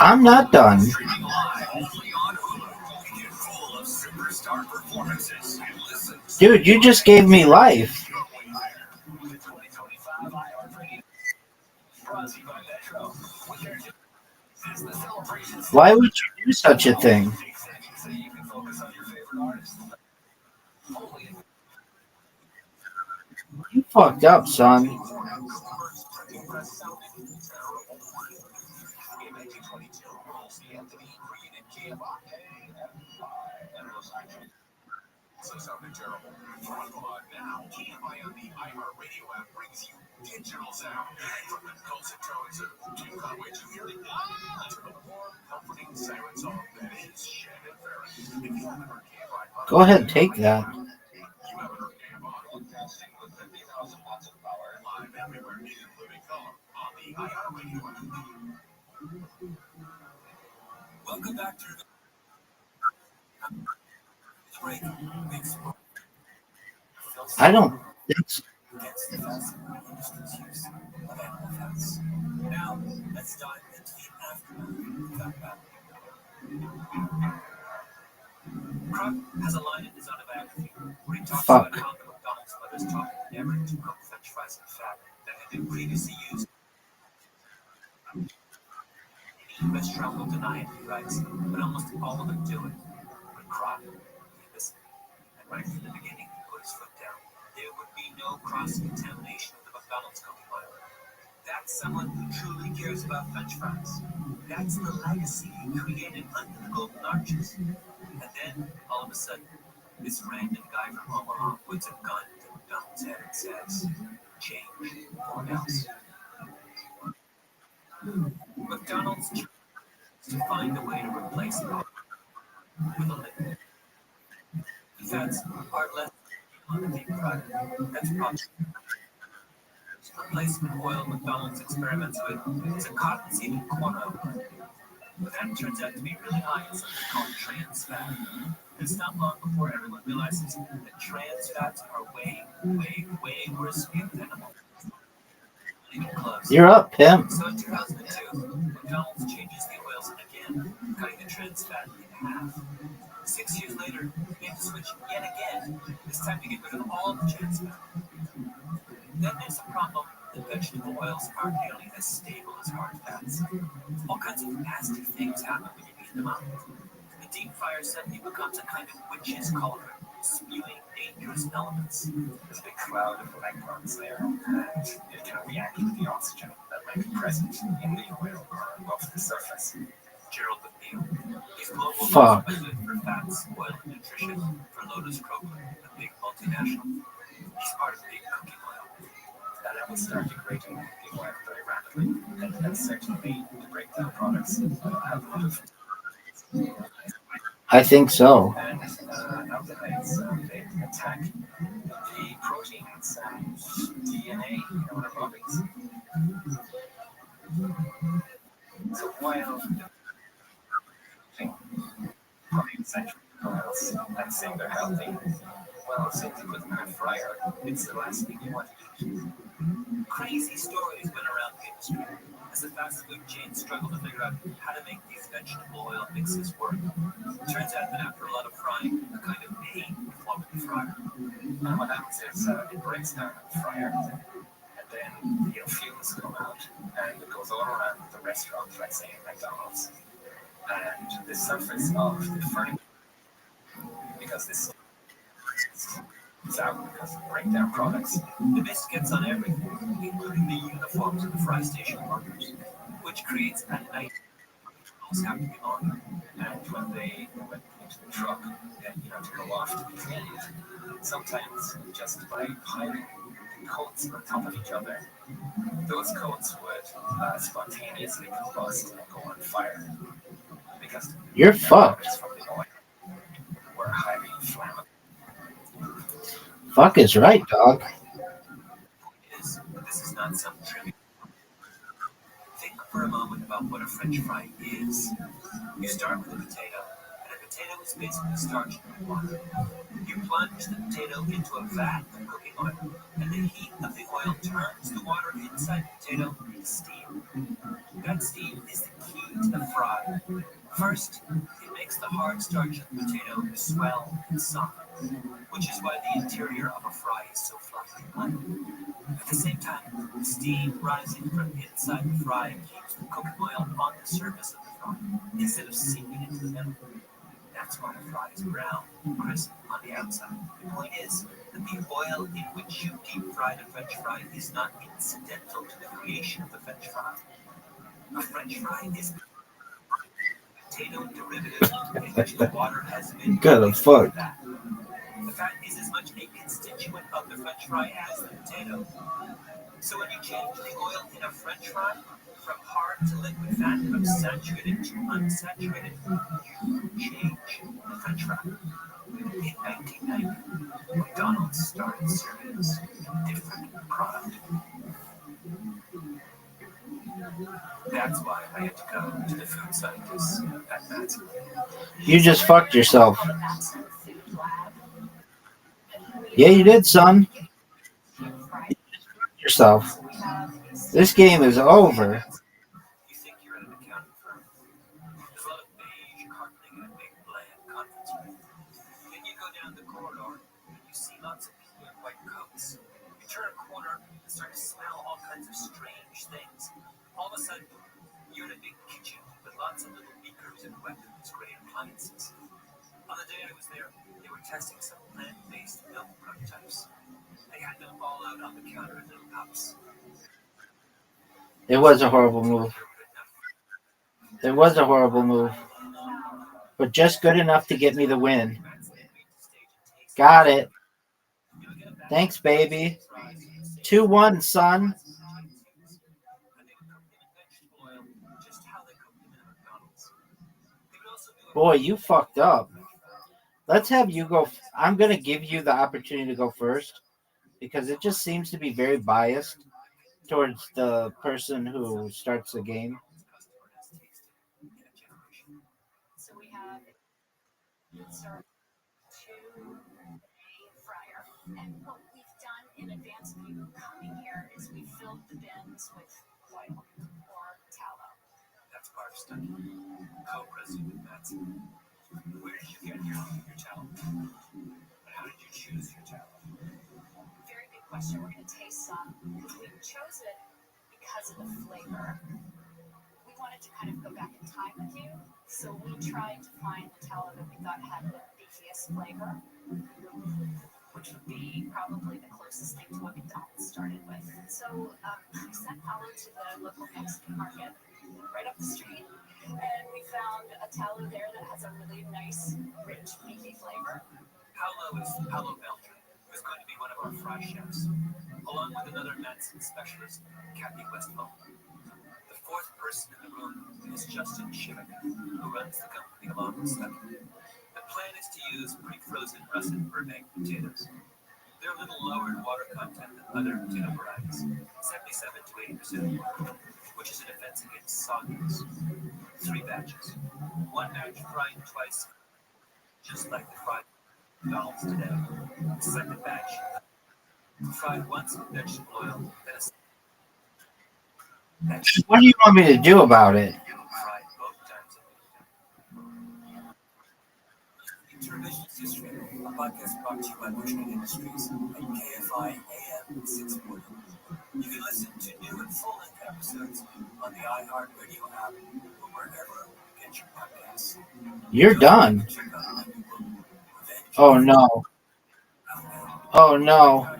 I'm not done. Dude, you just gave me life. Why would you do such a thing? You fucked up, son. Go ahead, take that. I don't think so. Fuck. You're up, pimp. The vegetable oils are nearly as stable as hard fats. All kinds of nasty things happen when you heat them up. The deep fryer suddenly becomes a kind of witch's cauldron, spewing dangerous elements. There's a big cloud of electrons there, and it can react with the oxygen that might be present in the oil or above the surface. Gerald McNeil. He's global vice president for fats, oil, and nutrition for Lotus Kroger, a big multinational. He's part of big cooking oil. And it will start degrading the oil very rapidly, and certainly the breakdown products will have a lot of. I think so. And aldehydes, they attack the proteins and DNA in our bodies. So while the essential oils and saying they're healthy, well, since it was in a fryer, it's the last thing you want to eat. Crazy stories went around the industry as the fast food chains struggle to figure out how to make these vegetable oil mixes work. Turns out that after a lot of frying, a kind of pain will form in the fryer. And what happens is it breaks down in the fryer, and then fumes come out, and it goes all around the restaurant, let's say in McDonald's, and the surface of the furniture, because this is out because of breakdown products. The mist gets on everything, including the uniforms of the fry station workers, which creates a night have to be on. And when they went into the truck, to go off to be cleaned, sometimes just by piling the coats on top of each other, those coats would spontaneously combust and go on fire because You're the fucked. aromas from the oil were highly flammable. Fuck is right, dog. This is not some trivial. Think for a moment about what a French fry is. You start with a potato, and a potato is basically starch and water. You plunge the potato into a vat of cooking oil, and the heat of the oil turns the water inside the potato into steam. That steam is the key to the fry. First, it makes the hard starch of the potato swell and soften, which is why the interior of a fry is so fluffy and light. At the same time, the steam rising from inside the fry keeps the cooking oil on the surface of the fry instead of seeping into the middle. That's why the fry is brown and crisp on the outside. The point is that the oil in which you deep fry the French fry is not incidental to the creation of the French fry. A French fry is a potato derivative in which the water has been Good fuck. the fat is as much a constituent of the French fry as the potato. So when you change the oil in a French fry from hard to liquid fat, from saturated to unsaturated, you change the French fry. In 1990, McDonald's started serving us a different product. That's why I had to go to the food scientists at Matson. You just fucked yourself. Yeah, you did, son. Yourself. This game is over. You think you're at an accounting firm. There's a lot of beige carpeting and a big bland conference room. Then you go down the corridor and you see lots of people in white coats. You turn a corner and start to smell all kinds of strange things. All of a sudden, you're in a big kitchen with lots of little beakers and weapons grade appliances. On the day I was there, they were testing some plant-based milk prototypes. They had them all out on the counter in little cups. It was a horrible move. It was a horrible move. But just good enough to get me the win. Got it. Thanks, baby. 2-1, son. Boy, you fucked up. Let's have you go. I'm going to give you the opportunity to go first because it just seems to be very biased towards the person who starts the game. That's Barb Stuckey, co-president of Matson. Where did you get your talent? And how did you choose your talent? because of the flavor. We wanted to kind of go back in time with you, so we tried to find the tallow that we thought had the beefiest flavor, which would be probably the closest thing to what McDonald's started with. So we sent tallow to the local Mexican market right up the street, and we found a tallow there that has a really nice, rich, beefy flavor. Paolo Belcher, who's going to be one of our fry chefs, along with another medicine specialist, Kathy Westphal. The fourth person in the room is Justin Chivik, who runs the company along with Stucky. The plan is to use pre-frozen russet Burbank potatoes. They're a little lower in water content than other potato varieties, 77 to 80%, which is a defense against sogginess. 3 batches. One batch fried twice, just like the fried McDonald's today. The second batch fried once with vegetable oil, then a batch What do you want me to do about it? fried both times. Intervisions History, a podcast brought to you by Bushman Industries and KFI AM 640. You can listen to new and full-length episodes on the iHeartRadio app or wherever you get your podcasts. You're done. Oh no. Oh no.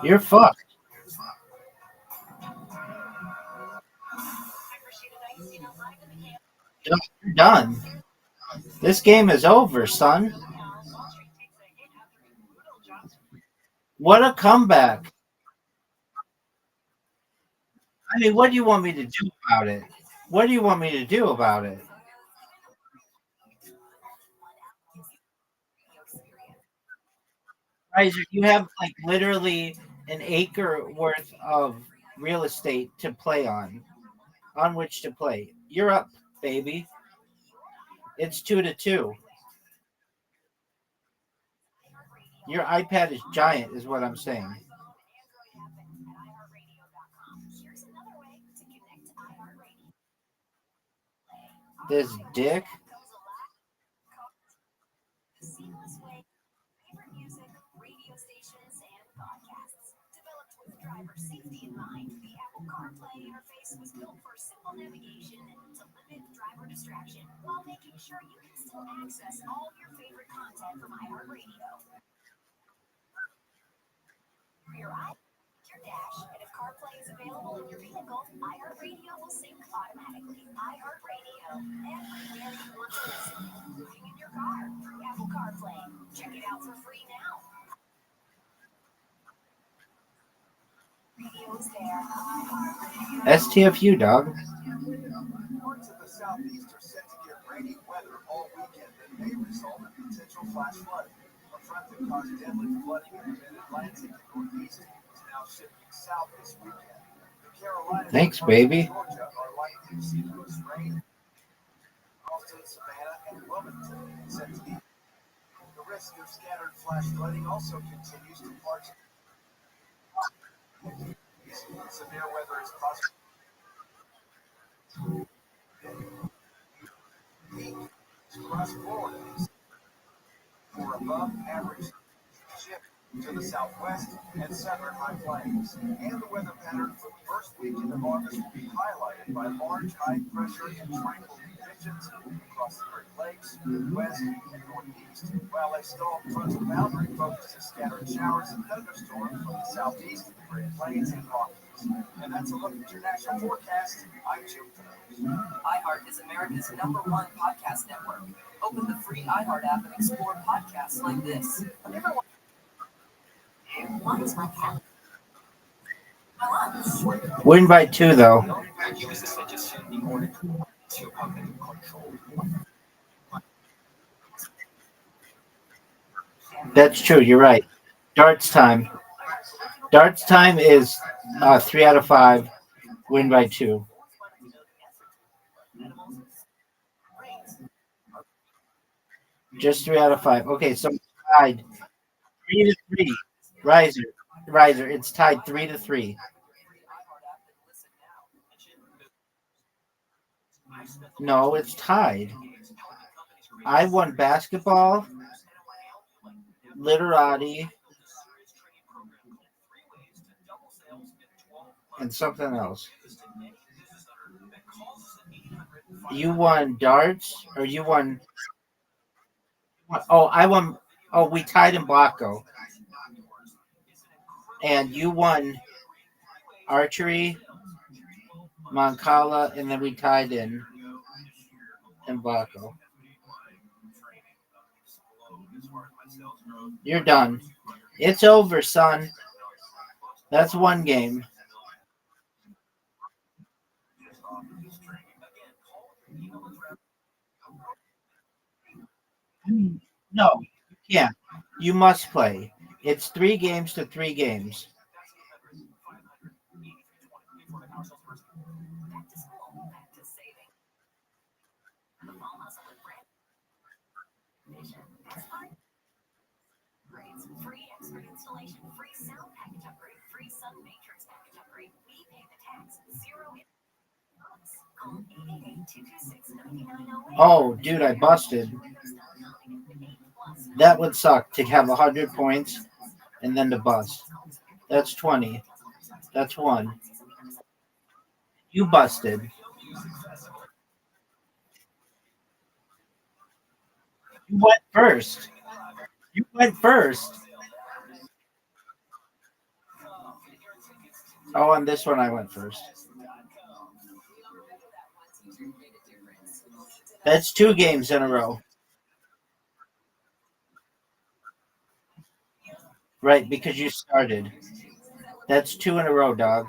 You're fucked. You're done. This game is over, son. What a comeback. I mean, what do you want me to do about it? What do you want me to do about it? Riser, you have like literally an acre worth of real estate to play on which to play. You're up, baby. It's 2-2. Your iPad is giant, is what I'm saying. This dick. Driver safety in mind, the Apple CarPlay interface was built for simple navigation to limit driver distraction while making sure you can still access all of your favorite content from iHeartRadio. Your dash, and if CarPlay is available in your vehicle, iHeartRadio will sync automatically. iHeartRadio, everywhere you want to listen, including in your car through Apple CarPlay. Check it out for free now. STFU, dog. Parts of the southeast are set to get rainy weather all weekend that may result in potential flash flooding. A front that caused deadly flooding in the mid-Atlantic and Northeast is now shifting south this weekend. The Carolinas Thanks, baby. and Georgia are likely to see the most rain. Charleston, Savannah, and Wilmington set to be. The risk of scattered flash flooding also continues to parts. Severe weather is possible. Across Florida for above average shift to the southwest and southern high plains. And the weather pattern for the first weekend of August will be highlighted by large high pressure and tranquil conditions across the Great Lakes, west, and northeast, while a storm frontal boundary focuses scattered showers and thunderstorms from the southeast, Great Plains, and Rockies. And that's a look at your national forecast. I'm Jim Phillips. iHeart is America's #1 podcast network. Open the free iHeart app and explore podcasts like this. Why is my cat? Win by 2, though. That's true. You're right. Darts time. Darts time is 3 out of 5. Win by 2. Just 3 out of 5. Okay, so tied 3-3. Riser. It's tied 3-3. No, it's tied. I won basketball, literati, and something else. You won darts, or you won? Oh, I won. Oh, we tied in Blocko, and you won archery, Moncala, and then we tied in Blocko. You're done. It's over, son. That's one game. No, you can't. You must play. It's 3 games to 3 games. Oh, dude, I busted. That would suck to have 100 points and then to bust. That's 20. That's one. You busted. You went first. You went first. Oh, on this one, I went first. That's 2 games in a row. Right, because you started. That's 2 in a row, dog.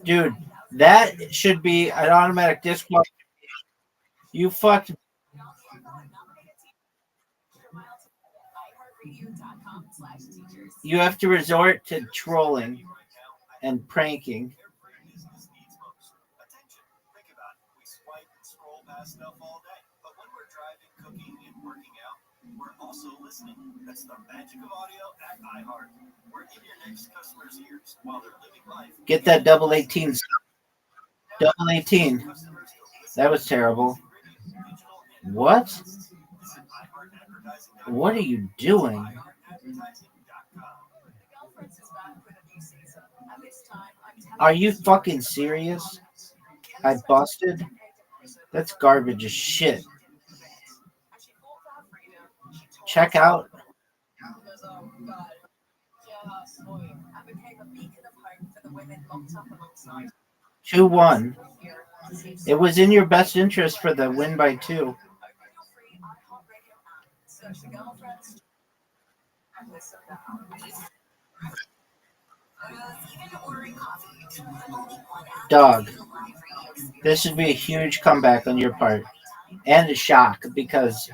Dude, that should be an automatic disqualification. You fucked. You have to resort to trolling and pranking. We're also listening. That's the magic of audio at iHeart. We're in your next customer's ears while they're living life. Get that double 18. Double 18. That was terrible. What? What are you doing? Are you fucking serious? I busted? That's garbage as shit. Check out. 2-1. It was in your best interest for the win by 2. Dog. This would be a huge comeback on your part. And a shock because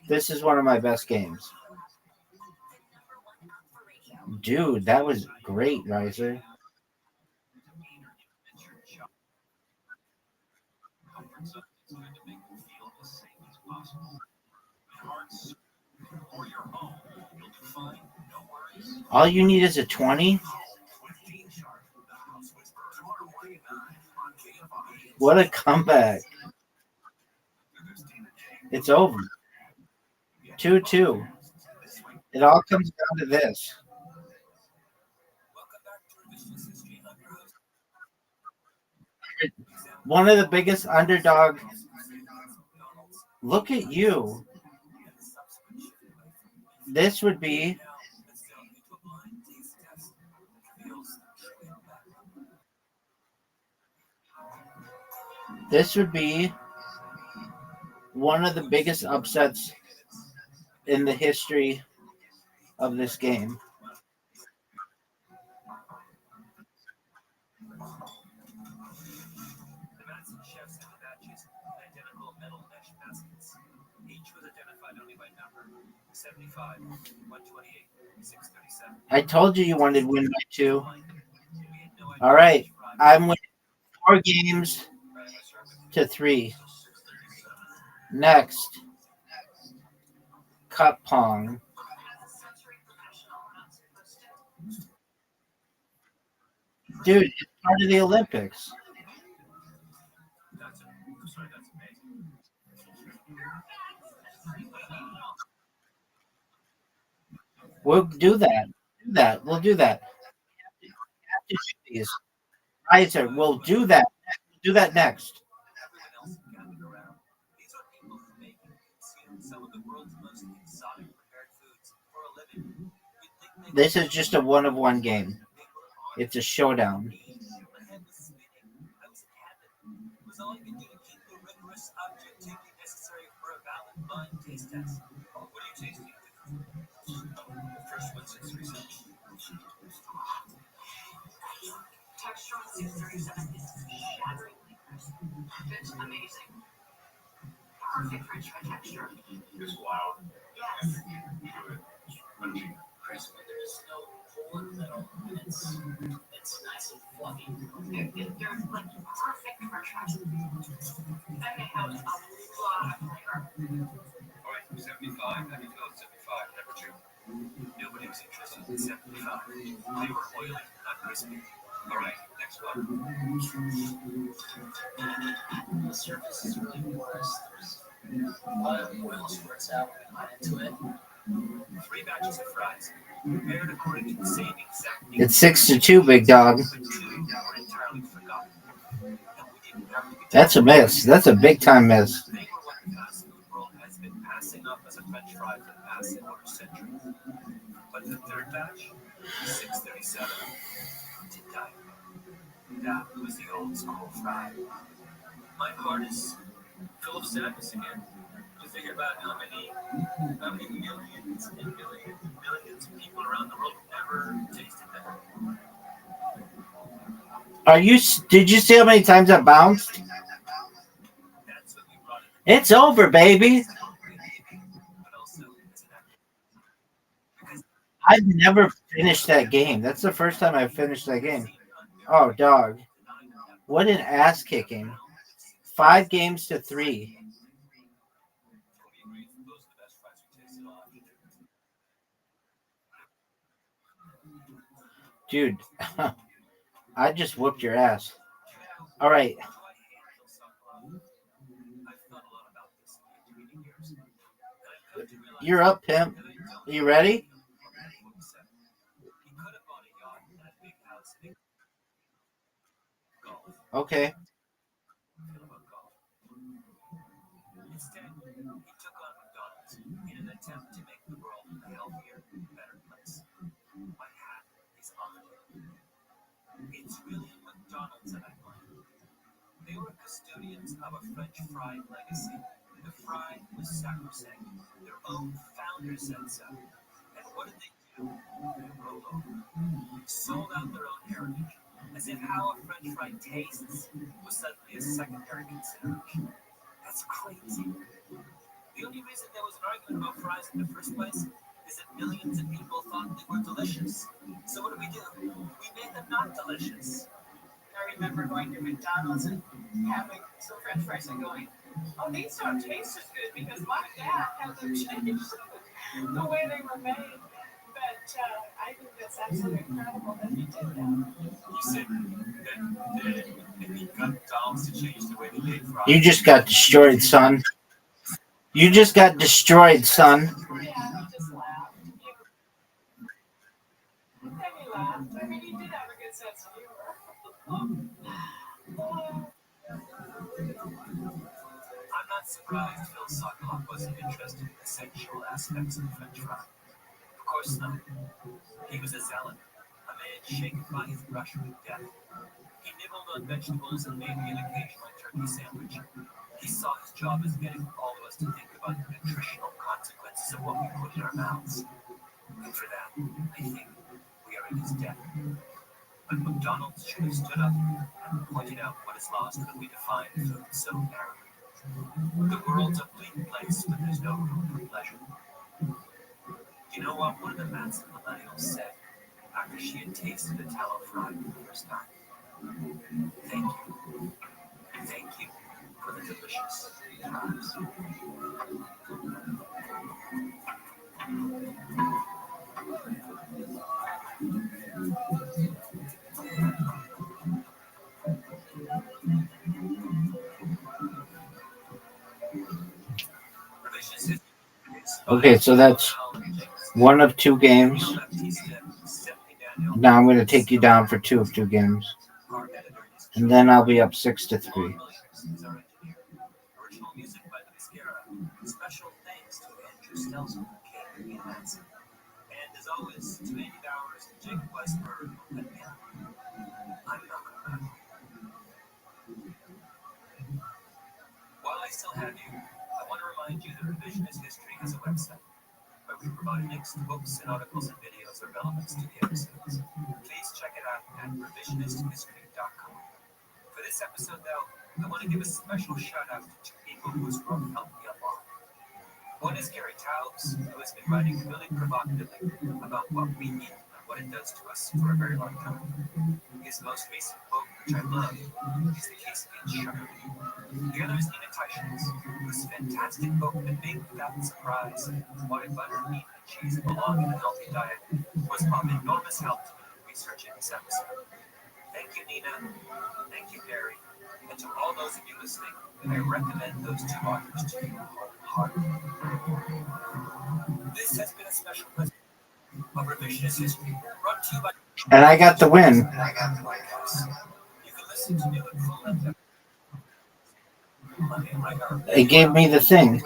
this is one of my best games. Dude, that was great, Riser. All you need is a 20? What a comeback. It's over. 2-2. It all comes down to this. One of the biggest underdog. Look at you. This would be one of the biggest upsets in the history of this game. I told you wanted win by 2. All right. I'm winning 4 games to 3. Next, cup pong. Dude, it's part of the Olympics. We'll do that. Do that. We'll do that. Have to do these. Riser, we'll do that. We'll do that next. Everyone else gathered around. These are people who make and consume some of the world's most exotic prepared foods for a living. You'd think they would This is just a one of one game. they were on It's a showdown. me. My head was spinning. I was in heaven. It was all I could do to keep the rigorous objectivity necessary for a valid blind taste test. What are you tasting? The first one since research. Texture on 637 is shatteringly crisp. It's amazing. Perfect French fry texture. It's wild. Yes. Good. Crunchy. Crisp, but there's no hole in the middle. And it's nice and fluffy. There's like perfect French fries. And they have a lot of flavor. All right, 75. How do you feel at 75? Number two. Nobody was interested in 75. They were oily, not crispy. All right, next one. The surface is really porous. There's a lot of oil squirts out when you bite into it. 3 batches of fries, prepared according to the same exact It's 6-2, big dog. but 2 were entirely forgotten. And we didn't have to be That's a miss. That's a big time miss. They were what the fast food world has been passing up as a French fry for the past quarter century. But the third batch, 637, to die. That was the old school fry. My heart is full of sadness again. To think about how many millions and millions of people around the world never tasted that. Are you? Did you see how many times I bounced? That's what we brought it. It's over, baby. But also, it's an act because I've never finished that game. That's the first time I've finished that game. Oh, dog. What an ass kicking. 5 games to 3. those are the best fries we tasted all afternoon. Dude, I just whooped your ass. All right. Do I hate Phil Sokoloff? I've thought a lot about this in the intervening years. And I've come to realize You're up, pimp. that I don't Are you ready? remember what he said. He could have bought a yacht and a big house and golf. Okay. Feel about golf. Instead, he took on McDonald's in an attempt to make the world a healthier, better place. My hat is on. It's really McDonald's that I blame. They were custodians of a French fry legacy. The fry was sacrosanct. Their own founder said so. And what did they do? They rolled over. Sold out their own heritage, as if how a French fry tastes was suddenly a secondary consideration. That's crazy. The only reason there was an argument about fries in the first place is that millions of people thought they were delicious. So what did? We made them not delicious. I remember going to McDonald's and having some French fries and going, oh, these don't taste as good because my dad had them changed the way they were made. But I think that's absolutely incredible that he did that. You said that he got McDonald's to change the way they made fries. You just got destroyed, son. You just got destroyed, son. Yeah, he just laughed. And he laughed. I mean, he did have a good sense of humor. I'm not surprised Phil Sokoloff wasn't interested in the sexual aspects of the French fry. Of course not. He was a zealot, a man shaken by his brush with death. He nibbled on vegetables and maybe an occasional turkey sandwich. He saw his job as getting all of us to think about the nutritional consequences of what we put in our mouths. And for that, I think we are in his debt. But McDonald's should have stood up and pointed out what is lost when we define food so narrowly. The world's a bleak place, but there's no room for pleasure. You know what one of the massive millennials said after she had tasted a tallow fry for the first time? Thank you. Thank you for the delicious fries. Okay, so that's One of two games. Now I'm going to take you down for two of two games. And then I'll be up 6-3. Original music by the Mascara. Special thanks to Andrew Stelzner, Kate Hansen. And as always, to Andy Bowers and Jake Weisberg. I'm Malcolm. While I still have you, I want to remind you that Revisionist History has a website where we provide links to books and articles and videos relevant to the episodes. Please check it out at revisionisthistory.com. For this episode, though, I want to give a special shout out to two people whose work helped me a lot. One is Gary Taubes, who has been writing really provocatively about what we eat and what it does to us for a very long time. His most recent book, which I love, is The Case Against Sugar. The other is Nina Teichels, whose fantastic book, The Big Fat Surprise: Why Butter, Meat, and Cheese Belong in a Healthy Diet, was of enormous help to me in researching this episode. Thank you, Nina. Thank you, Gary. And to all those of you listening, I recommend those two authors to you wholeheartedly. This has been a special presentation of Revisionist History, brought to you by. And I got the win. You can listen to new and full length. It gave me the thing.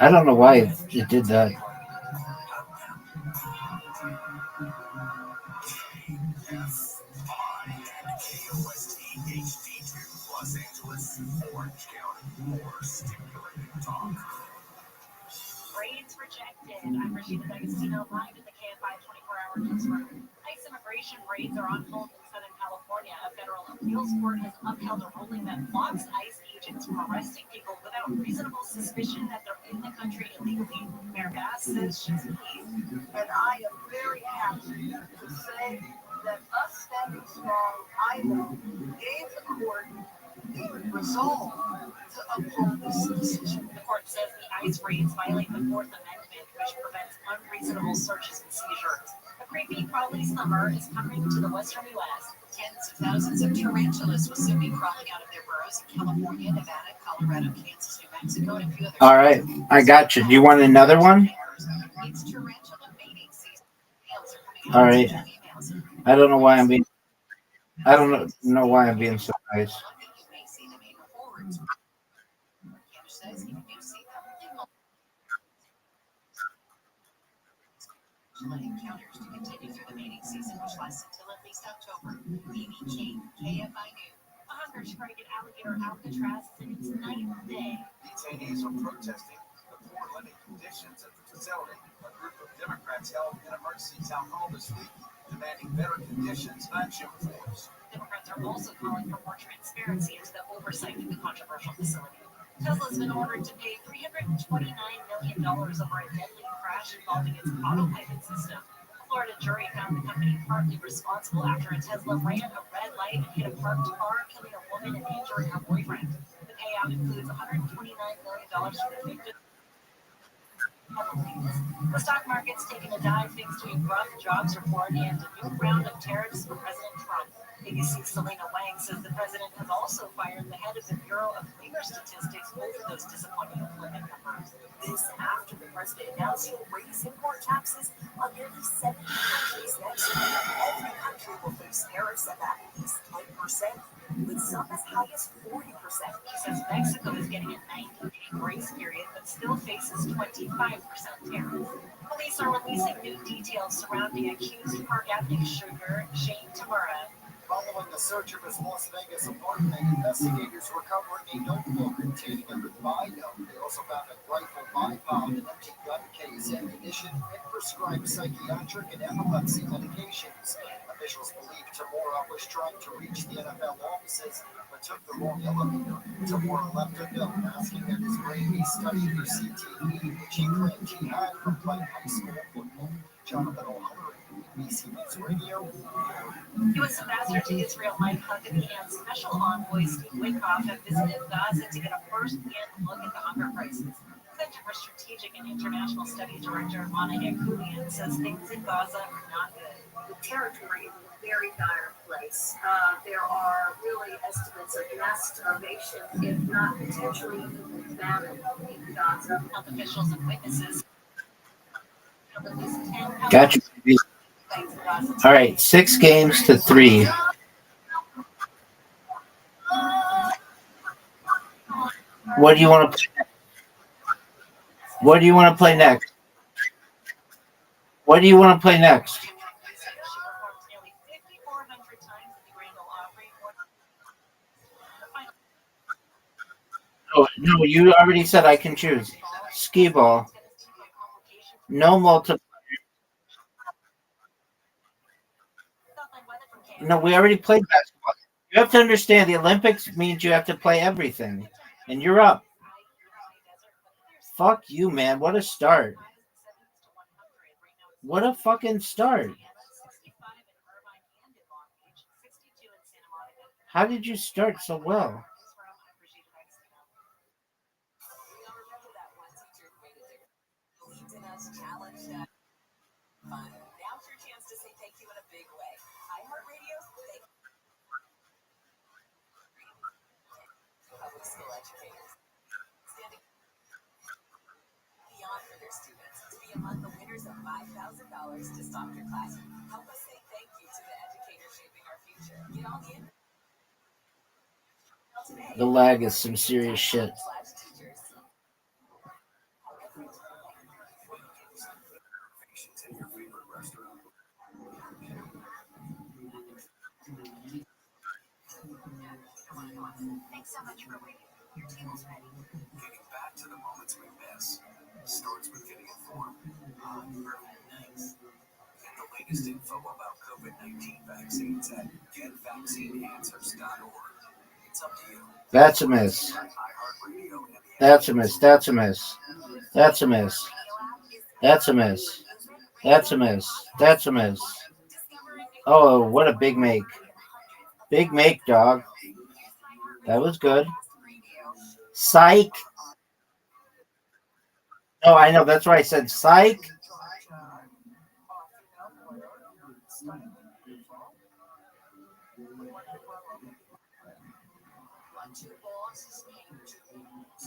I don't know why it did that. Los Angeles, Orange County, more stimulating talk. Raids rejected. I'm Rashida D'Agostino, live in the KFI 24-hour newsroom. ICE immigration raids are on hold in Southern California. A federal appeals court has upheld a ruling that blocks ICE agents from arresting people without reasonable suspicion that they're in the country illegally. Mayor Bass says she's pleased. And I am very happy to say that us standing strong, Iowa, gave the court the resolve to uphold this decision. The court says the ICE raids violate the Fourth Amendment, which prevents unreasonable searches and seizures. A creepy crawly summer is coming to the western U.S. Tens of thousands of tarantulas will soon be crawling out of their burrows in California, Nevada, Colorado, Kansas, New Mexico, and a few other. All right, I got you. Do you want another one? It's tarantula mating season. Males are coming out All right. with females. I don't know why I'm being. I don't know why I'm being so nice. You may see them in hordes. Kim says if you do see them, encounters to continue through the mating season, which lasts until at least October. BB King, KFI News. A hunger strike at Alligator Alcatraz is in its ninth day. Detainees are protesting the poor living conditions at the facility. A group of Democrats held an emergency town hall this week, demanding better conditions and action reforms. Democrats are also calling for more transparency into the oversight of the controversial facility. Tesla's been ordered to pay $329 million over a deadly crash involving its autopilot system. A Florida jury found the company partly responsible after a Tesla ran a red light and hit a parked car, killing a woman and injuring her boyfriend. The payout includes $129 million from the victim. The stock market's taken a dive thanks to a rough jobs report and a new round of tariffs for President Trump. ABC's Selena Wang says the president has also fired the head of the Bureau of Labor Statistics over those disappointing employment numbers. This after the president announced he'll raise import taxes on nearly 70 countries next year. Every country will face tariffs at least 10%, with some as high as 40%. She says Mexico is getting a 90-day grace period, but still faces 25% tariffs. Police are releasing new details surrounding accused Park Avenue shooter Shane Tamura. Following the search of his Las Vegas apartment, investigators recovered a notebook containing a goodbye note. They also found a rifle bipod, an empty gun case, ammunition, and prescribed psychiatric and epilepsy medications. Officials believe Tamura was trying to reach the NFL offices, but took the wrong elevator. Tamura left a note asking that his brain be studied for CTE, which he claimed he had from playing high school football. Jonathan O'Halloran, ABC News Radio. U.S. Ambassador to Israel Mike Huckabee and Special Envoy Steve Witkoff have visited Gaza to get a first-hand look at the hunger crisis. Center for Strategic and International Studies Director Mana Yakubian says things in Gaza are not good. The territory is a very dire place. There are really estimates of mass starvation, if not potentially famine. Health officials and witnesses released 10 Gotcha. All right, 6 games to 3. What do you want to play? What do you want to play next? What do you want to play next? She performed nearly 5,400 times at the Grand Ole Opry. Oh, no, you already said I can choose. Skee ball. No multiple. No, we already played basketball. You have to understand the Olympics means you have to play everything. And you're up. Fuck you, man. What a start. What a fucking start. How did you start so well? Now's your chance to say thank you in a big way. iHeartRadio, thank public school educators. Standing beyond for their students to be among the winners of $5,000 to stock your class. Help us say thank you to the educators shaping our future. Get all the info today. The lag is some serious shit. Teachers. Thanks so much for waiting. Your table's ready. Getting back to the moments we miss starts with getting informed. Nice. Get the latest info about COVID-19 vaccines at getvaccineanswers.org. It's up to you. That's a miss. iHeartRadio and the That's a miss. That's a miss. That's a miss. That's a miss. That's a miss. That's a miss. Oh, what a big make. Big make, dog. That was good. Psych. No, I know. That's why I said psych.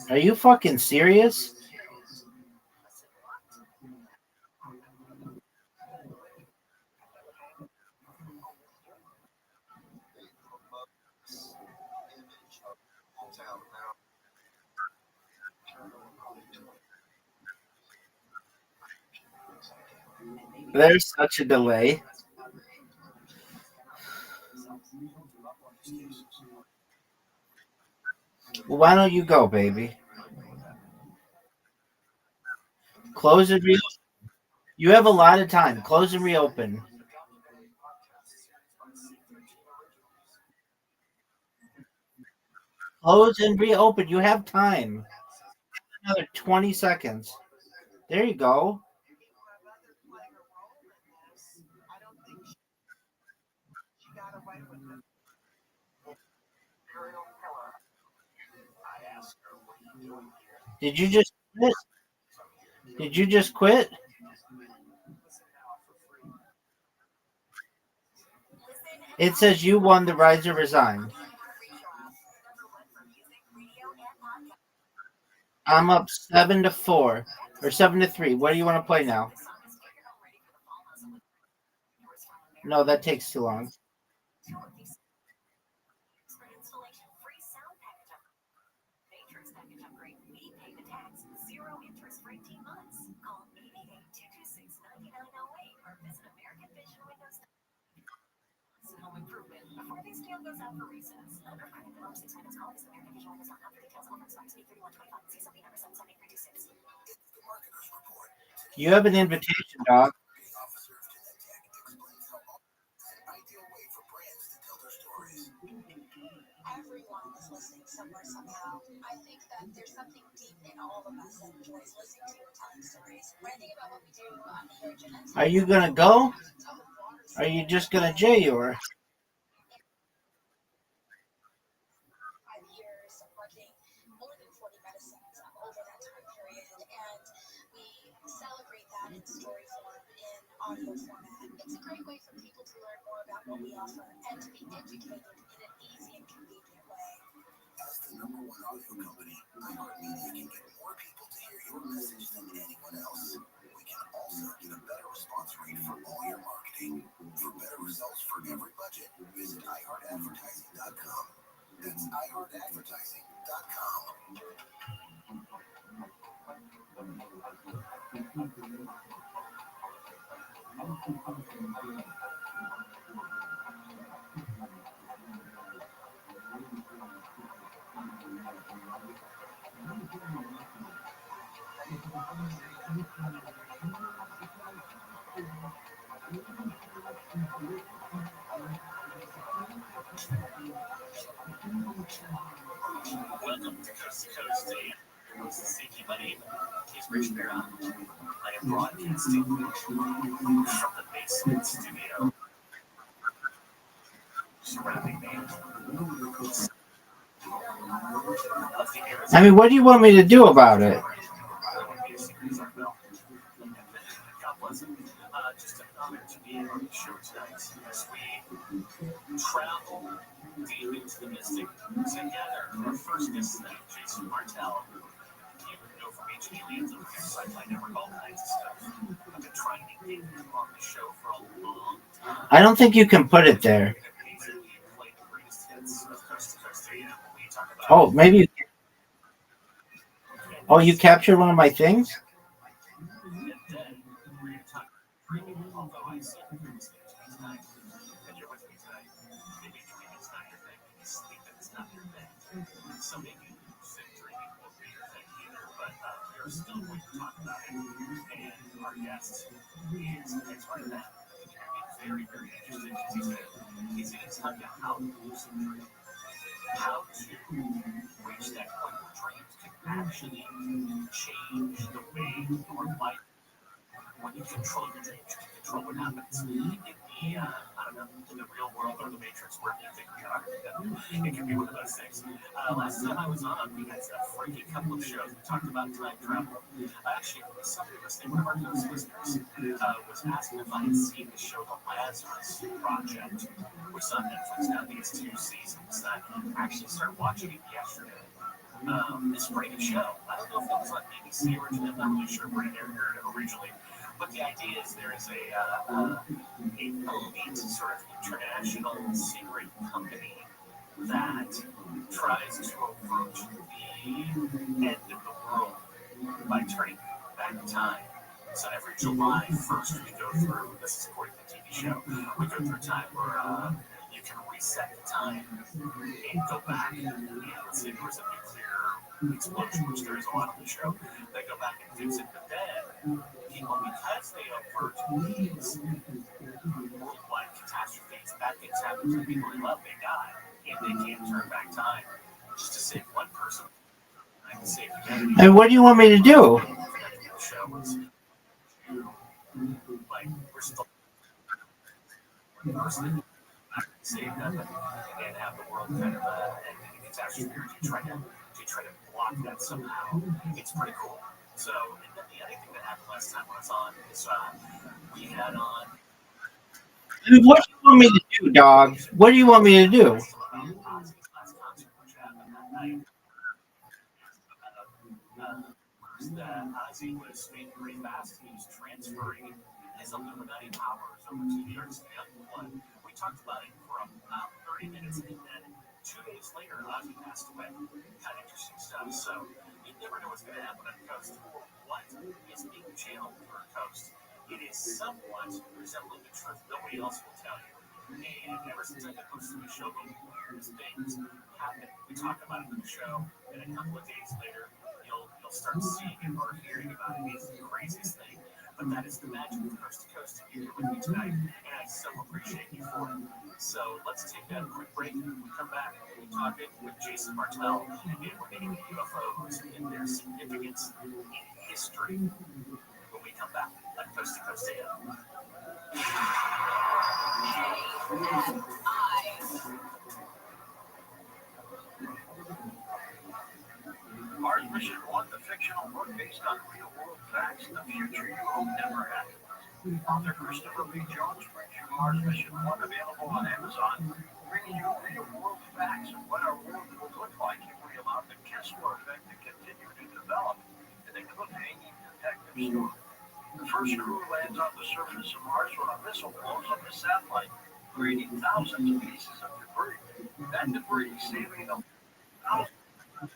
Are you fucking serious? There's such a delay. Well, why don't you go, baby? Close and reopen. You have a lot of time. Close and reopen. Close and reopen. You have time. Another 20 seconds. There you go. Did you just quit? Did you just quit? It says you won the Rise or Resign. I'm up 7-4 or 7-3. What do you want to play now? No, that takes too long. Before this deal goes out for recess. Under credit below 6 minutes, call this American Vision Windows.com for details. Offer expires May 31, 25. See something number 77836. You have an invitation, dog. Everyone is listening somewhere somehow. I think that there's something deep in all of us that enjoys listening to and telling stories. When I think about what we do on the internet, Are you gonna go? Are you just gonna J or? 5 years of working more than 40 medicines over that time period, and we celebrate that in story form, in audio format. It's a great way for people to learn more about what we offer and to be educated in an easy and convenient way. As the #1 audio company, iHeartMedia can get more people to your message than anyone else. We can also get a better response rate for all your marketing. For better results for every budget, visit iHeartAdvertising.com. That's iHeartAdvertising.com. Welcome to Coast AM. Thank you. My name is Rich Barra. I am broadcasting from the basement studio surrounding me. I mean, what do you want me to do about it? God bless him. Just an honor to be on the show tonight as we travel deep into the mystic together. Our first guest tonight, Jason Martell. You know from ancient aliens and sci-fi network, all kinds of stuff. I've been trying to get him on the show for a long time. I don't think you can put it there. Oh, maybe you. Oh, you captured one of my things? Some of you said dreaming will be your thing either, but we are still going to talk about it. And our guest is an expert in that. Very, very interesting because he's going to tell you how to lucid dream, how to reach that point where dreams can actually change the way your life. When you control your dreams, you can control what happens in the, I don't know, in the real world or the matrix, wherever you think we are. It can be one of those things. Last time I was on, we had a freaky couple of shows. We talked about time travel. Actually, somebody listening, one of our newest listeners, was asking if I had seen the show The Lazarus Project, which is on Netflix now. I think it's 2 seasons. I actually started watching it yesterday. It's a pretty good show. I don't know if it was on BBC originally. I'm not really sure where it aired originally. But the idea is there is a elite sort of international secret company that tries to avert the end of the world by turning back time. So every July 1st we go through, this is according to the TV show, we go through time where you can reset the time and go back. And let's say there was a nuclear explosion, which there is a lot on the show, they go back and fix it. But then people, because they avert these worldwide catastrophes, bad things happen to the people they love, they die. And they can't turn back time just to save one person. I can save humanity. And what do you want me to do? The show was, like, we're still person save them and have the world kind of end in a catastrophe. You try to block that somehow. It's pretty cool. So, and then the other thing that happened last time I was on is we had on. I mean, what do you want me to do, dog? What do you want me to do? That Ozzy was made pretty fast. He was transferring his Illuminati powers over to the Ernst Young one. We talked about it for about 30 minutes, and then 2 days later, Ozzy passed away. Kind of interesting stuff. So you never know what's going to happen on Coast or what is being channeled for Coast. It is somewhat resembling the truth. Nobody else will tell you. And ever since I got hosted the show, the weirdest things happen. We talk about it in the show, and a couple of days later, you'll start seeing it or hearing about it. It's the craziest thing. But that is the magic of Coast to Coast. You're here with me tonight, and I so appreciate you for it. So let's take that quick break. When we come back, we'll talk it with Jason Martell, and we're getting UFOs and their significance in history when we come back on Coast to Coast AM. Mars Mission 1, the fictional book based on real-world facts, the future you hope never happened. Author Christopher B. Jones brings you Mars Mission 1, available on Amazon, bringing you real-world facts of what our world would look like if we allowed the Kessler effect to continue to develop. And the cliffhanger store. The first crew lands on the surface of Mars when a missile blows up a satellite, creating thousands of pieces of debris. That debris saving the thousands,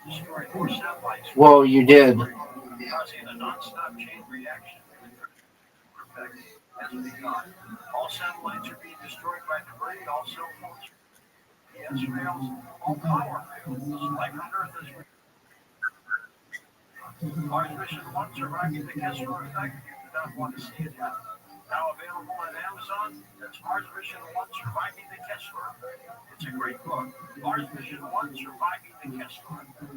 destroying more satellites. Whoa, you did. Causing a non-stop chain reaction with effect has begun. All satellites are being destroyed by debris. All cell phones, GPS fails, all power fails, like on Earth as we. Mars Mission 1 surviving the Kessler effect. You do not want to see it happen. Now available on Amazon, that's Mars Mission 1 Surviving the Kessler effect. It's a great book. Mars Mission 1 Surviving the Kessler effect.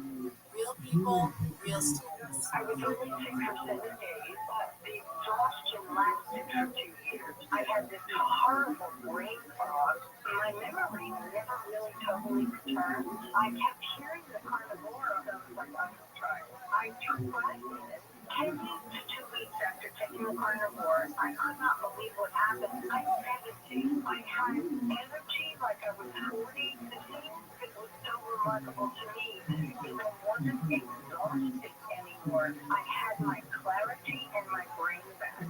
Real people, real stories. I was only sick for 7 days, but the exhaustion lasted for 2 years. I had this horrible brain fog. My memory never really totally returned. I kept hearing the carnivore sounds like I was trying. I took 5 minutes. 10 to 2 weeks after taking the carnivore, I could not believe what happened. I had a taste. I had energy like I was 40. The thing that was so remarkable to me is I wasn't exhausted anymore. I had my clarity and my brain back.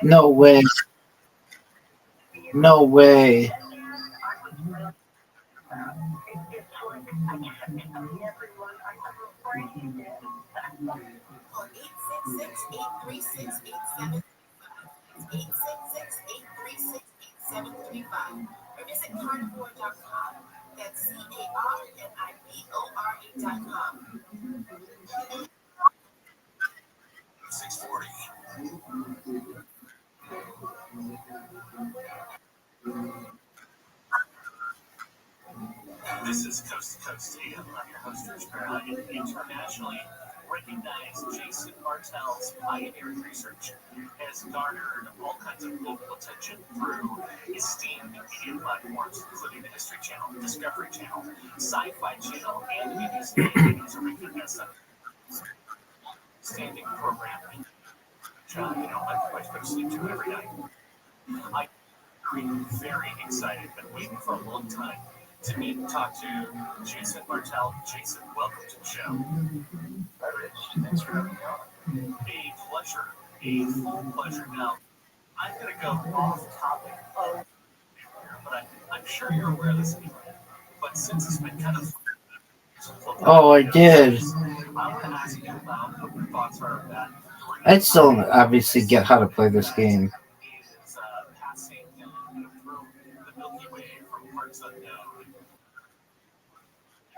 No way. No way. I was really it's like I kept telling everyone I'm afraid dead. Call 866-836-8735. 866-836-8735. Or visit carnivore.com. That's carnivore.com. 640. This is Coast to Coast AM. I'm your host, Rich Barrett. Internationally recognized Jason Martell's pioneering research has garnered all kinds of global attention through esteemed media platforms, including the History Channel, Discovery Channel, Sci-Fi Channel, and BBC. He's a regular guest on standing program. My wife goes to sleep to every night. I'm very excited. Been waiting for a long time to meet and talk to Jason Martell. Jason, welcome to the show. Hi, Rich. Thanks for having me on. A pleasure. A full pleasure. Now, I'm going to go off topic but I'm sure you're aware of this anyway. But since it's been kind of Oh, I did. I want to ask you about what your thoughts are of that. I still obviously get how to play this game. Is passing through the Milky Way from parts unknown.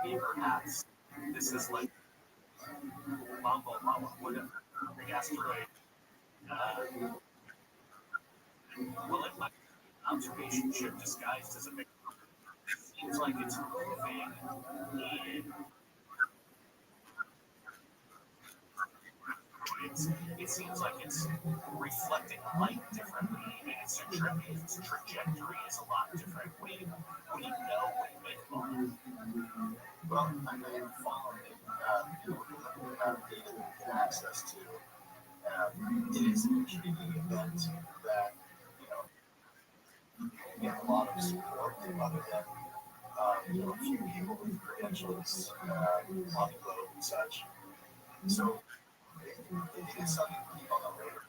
Maybe perhaps this is like Mambo Mama, whatever, big asteroid. Well, it might be an observation ship disguised as a big. It seems like it's moving in. It seems like it's reflecting light differently, and its trajectory is a lot different. We know what went on. Well, I haven't followed it. The amount of data that we can access to. It is an intriguing event that, get a lot of support other than, a few people with credentials on the globe and such. So it is something to keep on the radar.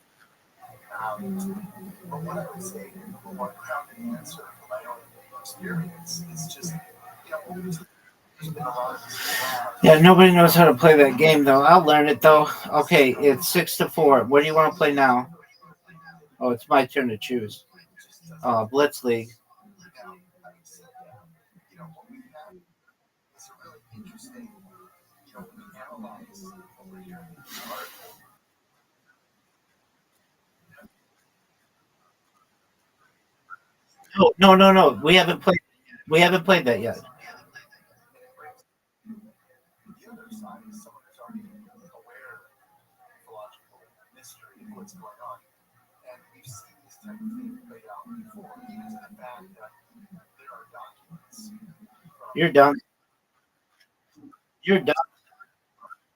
But what I would say, one grounded answer from my own experience is just, there's been a lot of Yeah, nobody knows how to play that game though. I'll learn it though. Okay, it's 6-4. What do you want to play now? Oh, it's my turn to choose. Blitz League. what we have is a really interesting, when we analyze over here in this article. Oh, no. We haven't played. We haven't played that yet. The other side is someone who's already aware of ecological mystery and what's going on. And we've seen this type of thing played out before, even to the fact that there are documents from You're done. You're done.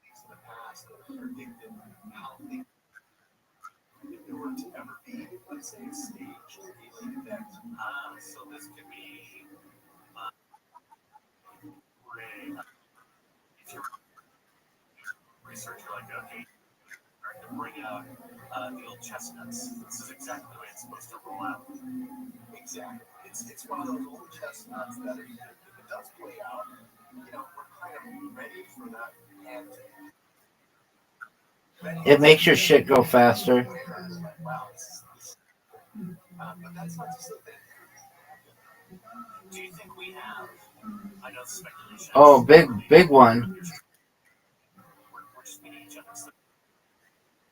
things in the past that have predicted how things, if there were to ever be, let's say, a staged alien event. So this could be if you're a researcher like, okay, bring out the old chestnuts. This is exactly the way it's supposed to roll out. Exactly. It's one of those old chestnuts that if it does play out, we're kind of ready for that. And It makes your shit go faster. wow, but that's not to say that. Do you think we have? I know speculation. Oh, big one. We're just meeting each other. So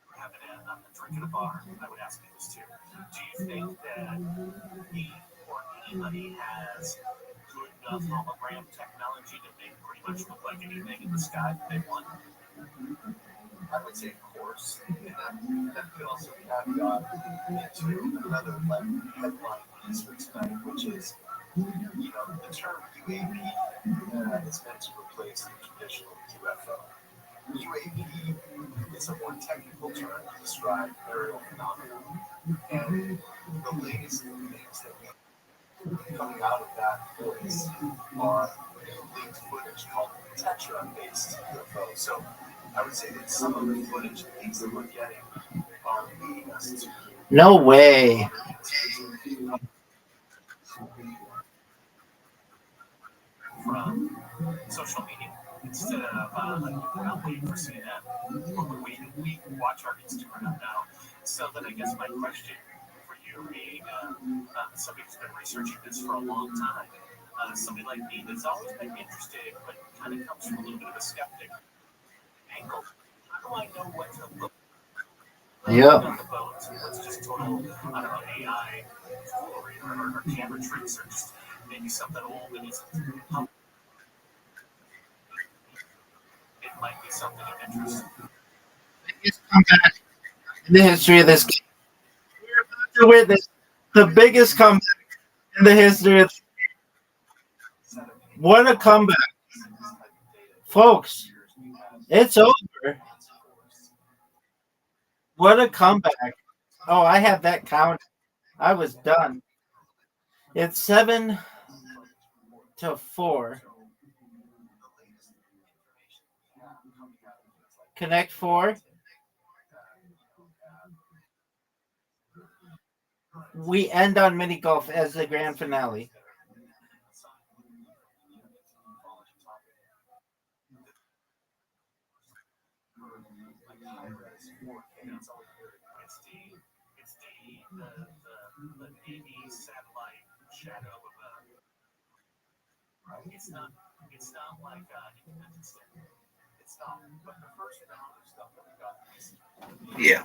we're having a drink at a bar. I would ask you this too. Do you think that he or anybody has good enough hologram technology to make pretty much look like anything in the sky that they want? I would say, of course, and that could also caveat into another headline this week's night, which is, the term UAP is meant to replace the traditional UFO. UAP is a more technical term to describe aerial phenomena, and the latest things that we coming out of that voice are leaked footage called Tetra-based UFO. So I would say that some of the footage leaks that we're getting are leading us to No way. from social media instead of we're not waiting for CNN. We watch our Instagram now. So then I guess my question for you, being somebody who's been researching this for a long time, somebody like me that's always been interested, but kind of comes from a little bit of a skeptic angle. How do I know what to look? Yep. On the bones, what's just total, I don't know, AI foolery or camera tricks or just maybe something old that isn't. It might be something of interest. Biggest comeback in the history of this game. We're about to witness the biggest comeback in the history of. What a comeback, folks! It's over. What a comeback! Oh, I had that count. I was done. It's 7-4. Connect 4. We end on mini golf as the grand finale. The Navy satellite shadow of it's not like Independence Day. It's not. But the first round of stuff that we got. Yeah.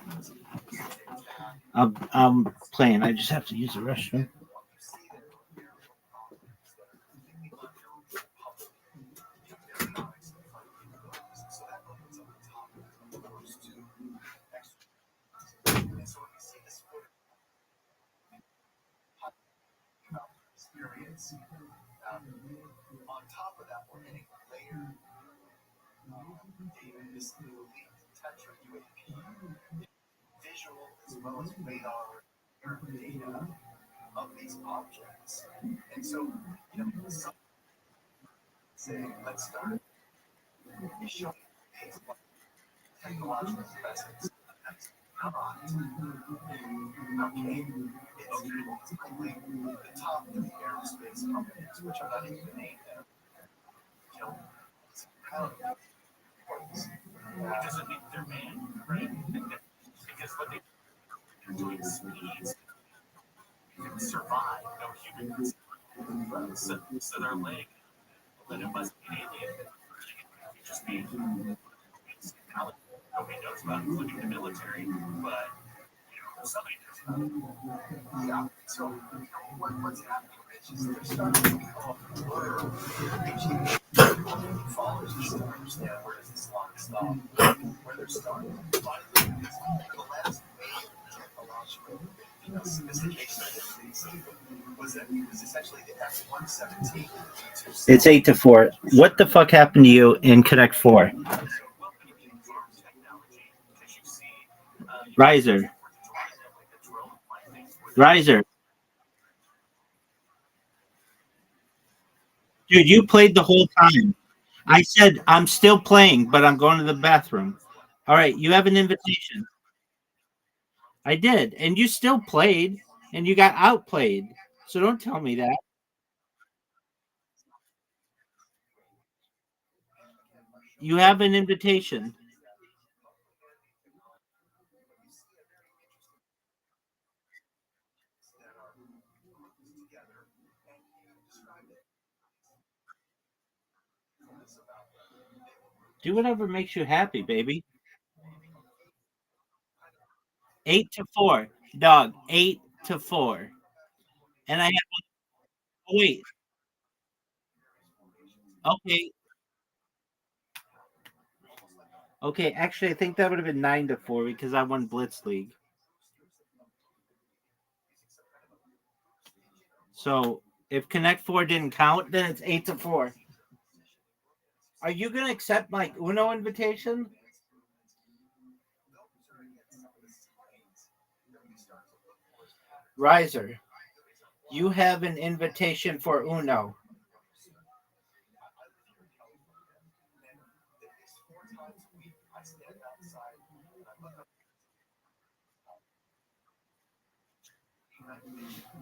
I'm playing. I just have to use the restroom. Experience. On top of that, we're getting layered data. This new leaked Tetra UAP visual as well as radar data of these objects. And so, some say, let's start showing technological investments. Come on. Okay. It's probably the top 3 aerospace companies, which are not even named there. It doesn't mean they're banned, right? Because what they're doing speeds can survive, no human can survive. So they're laying, but it must be an alien. It just be nobody knows about, including the military, but somebody knows about it. Yeah. So what's happening, Rich, is they're starting to become a blur. Followers just don't understand where does this line stop, where they're starting. Finally, the last major technological sophistication of these was that it was essentially the F-117. It's 8-4. What the fuck happened to you in Connect 4? Riser. Riser. Dude, you played the whole time. I said I'm still playing, but I'm going to the bathroom. All right, you have an invitation. I did, and you still played, and you got outplayed. So don't tell me that. You have an invitation. Do whatever makes you happy, baby. 8 to 4, dog. 8 to 4, and I have. Oh, wait. Okay, okay. Actually, I think that would have been 9 to 4 because I won Blitz League. So if Connect Four didn't count, then it's 8 to 4. Are you gonna accept my Uno invitation, Riser? You have an invitation for Uno.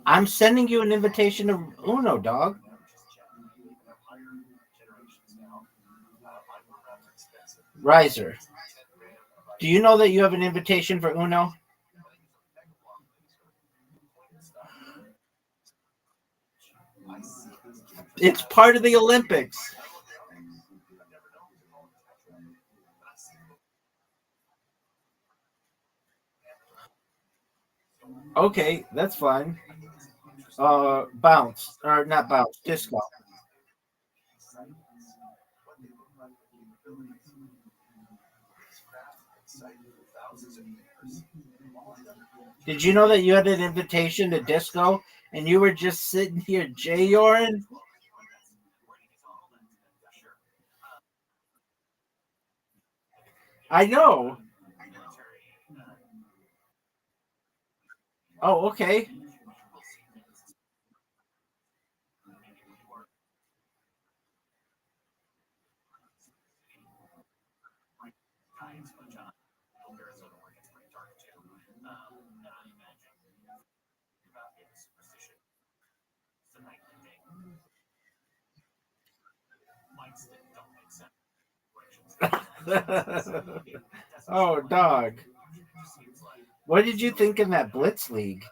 I'm sending you an invitation to Uno, dog. Riser, do you know that you have an invitation for Uno? It's part of the Olympics. Okay, that's fine. Bounce or not bounce, disco. Did you know that you had an invitation to disco and you were just sitting here jayoring? I know. Oh, okay. Oh, dog. What did you think in that Blitz League?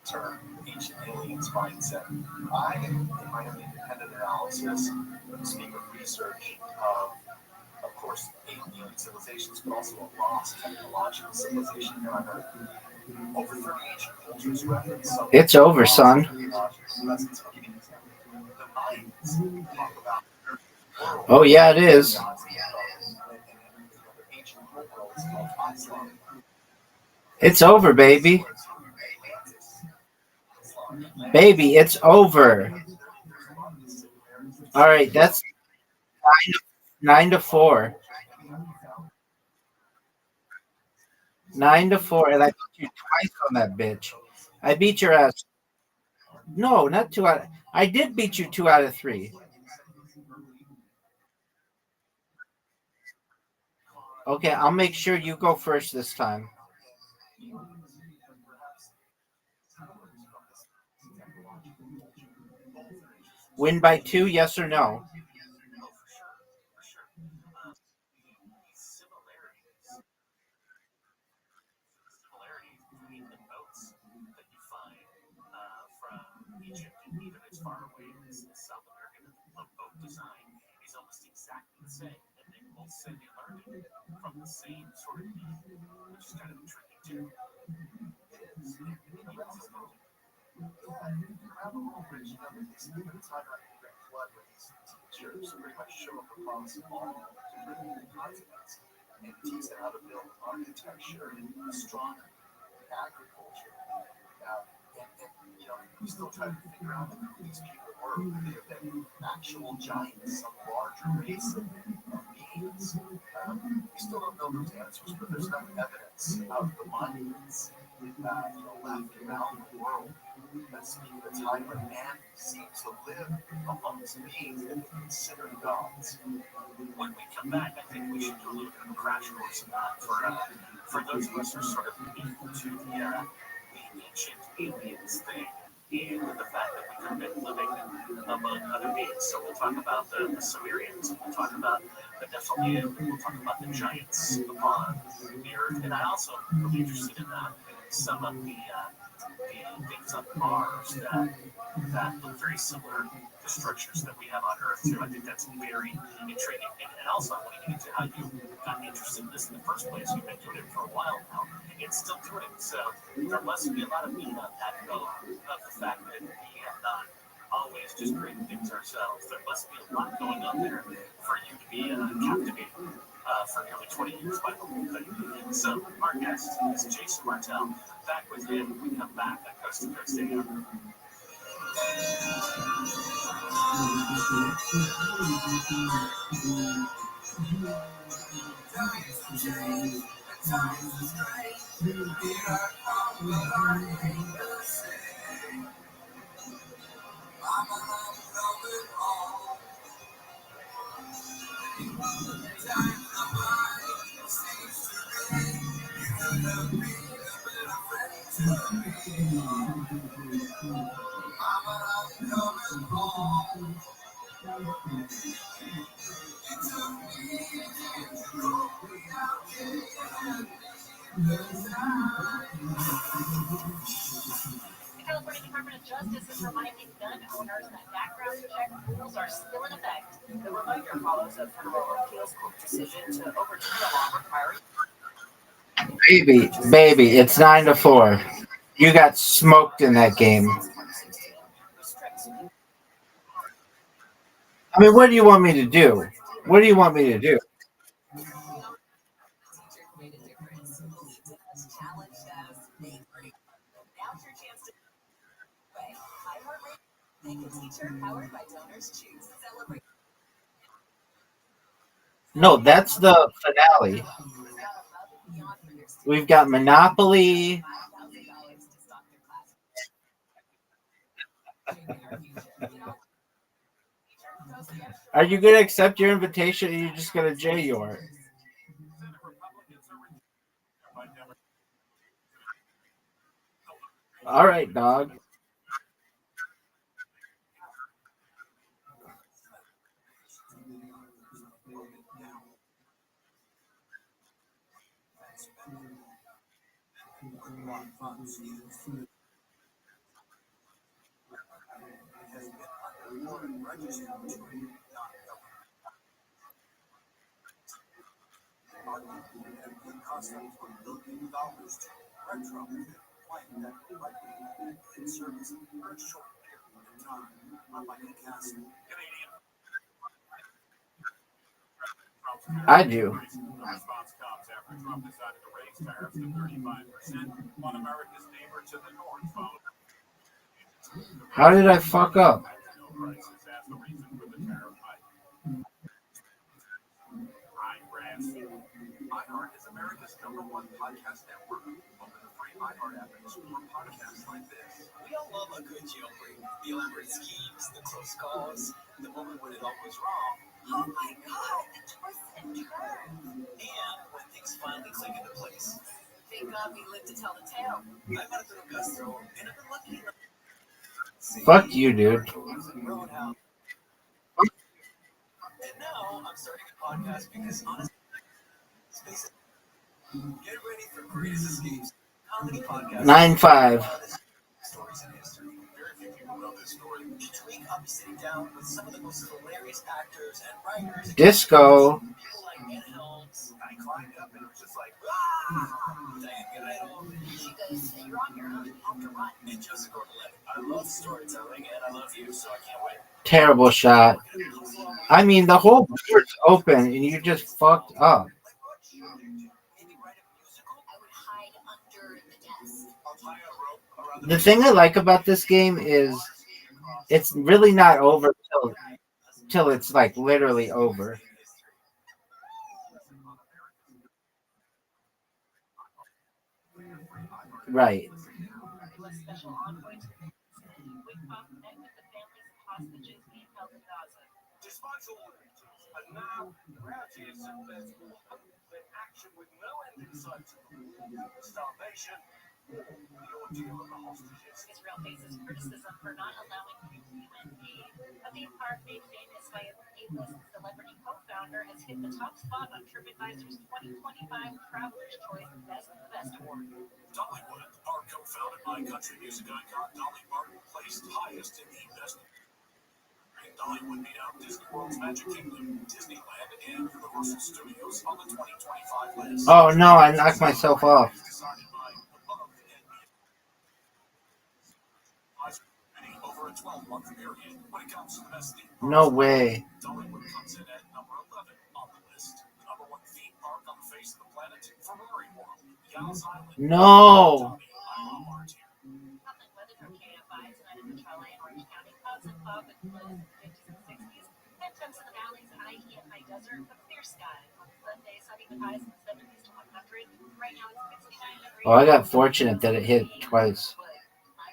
term, ancient aliens mindset. I, in my own independent analysis, speak of research of course, alien civilizations, but also a lost technological civilization here on Earth. Over 30 ancient cultures reference some. It's over, son. Presence of humans. The Mayans talk about Oh, yeah, it is. ancient homeworlds called Islam. It's over, baby. Baby, it's over. All right, that's 9 to 4. 9 to 4, and I beat you twice on that bitch. I beat your ass. No, not 2 out. I did beat you 2 out of 3. Okay, I'll make sure you go first this time. Win by 2, yes or no? Similarities between the boats that you find from Egypt and even as far away as South American boat design is almost exactly the same. And they both say they learned it from the same sort of people, which is kind of tricky too. It is. Around the world, Rich, it's been a time like the Great Flood where these teachers pretty much show up across all different continents and teach them how to build architecture and astronomy, agriculture. We still try to figure out who these people were. Who they have been actual giants, some larger race of beings. We still don't know those answers, but there's enough evidence of the monuments left around the world that speak of a time when man seemed to live amongst beings that they considered gods. When we come back, I think we should do a little bit of a crash course on that for those of us who are sort of new to the ancient aliens thing and the fact that we could have been living among other beings. So we'll talk about the Sumerians, we'll talk about the Nephilim, we'll talk about the giants upon the earth, and I also would be interested in some of the things on Mars that look very similar to structures that we have on Earth too. I think that's very intriguing. And also, I want to get into how you got interested in this in the first place. You've been doing it for a while now, and still doing it. So there must be a lot of meat on that bone of the fact that we have not always just created things ourselves. There must be a lot going on there for you to be captivated. For nearly 20 years by the whole thing. So, our guest is Jason Martell. Back with him when we come back at Coast to Coast AM. The California Department of Justice is reminding gun owners that background check rules are still in effect. The reminder follows a federal appeals court decision to overturn a law requiring. Baby, it's 9 to 4. You got smoked in that game. I mean, what do you want me to do? What do you want me to do? No, that's the finale. We've got Monopoly. Are you going to accept your invitation, or are you just going to J your? All right, dog. registered trained non-government and it costs them $1 billion to retrofit a plane that likely in service for a short period of time, unlike a castle. I do. The response comes after Trump decided to raise tariffs to 35% on America's neighbor to the north, following How did I fuck up? no prices as the reason for the tariff hike. I'm Restream. iHeart is America's #1 podcast network. Open the free iHeart app and explore podcasts like this. We all love a good jailbreak. The elaborate schemes, the close calls, the moment when it all goes wrong. Oh my God, the twists and turns. And when things finally click into place. Thank God we lived to tell the tale. I'm Arthur Castro, and I've been lucky enough to see Fuck you, dude. Roadhouse. And now I'm starting a podcast because honestly, space get ready for greatest escapes. Comedy podcast. 9-5. Stories in history. Very few people know this story. Each week I'll be sitting down with some of the most hilarious actors and writers. Disco. People like Anna Helms. I climbed up and it was just like, ah! Diane Idol. She goes, you're on your own, you have to run. And Joseph Gordon-Levitt. I love storytelling and I love you, so I can't wait. Terrible shot. I mean, the whole board's open and you just fucked up. I would hide under the desk. The thing I like about this game is it's really not over till it's like literally over. Right. Special envoy to the Witkoff met with the families of hostages being held in Gaza. Despite all the and now the reality is that there's more hope than action with no end in sight. Starvation, the ordeal of the hostages. Israel faces criticism for not allowing UN aid. Habib Park, made famous by a A-list celebrity co-founder, has hit the top spot on TripAdvisor's 2025 Traveler's Choice Best of the Best award. Dollywood, our co-founded by country music icon Dolly Parton, placed highest in the best. Dollywood beat out Disney World's Magic Kingdom, Disneyland, and Universal Studios on the 2025 list. Oh no, I knocked myself off. Decided by above and over a 12-month period. When it comes to the best theme parks, No way. Dollywood comes in at number 11 on the list. The #1 theme park on the face of the planet, Ferrari World, Yas Island. No. Public weather from KFI tonight in the Tri-Lane, Orange County. Clouds and fog with lows in the 50s and 60s. And temps in the valleys, IE and high desert, but clear sky. On Sunday, sunny with highs in the 70s to 100. Right now it's 69 degrees. Oh, I got fortunate that it hit twice. Live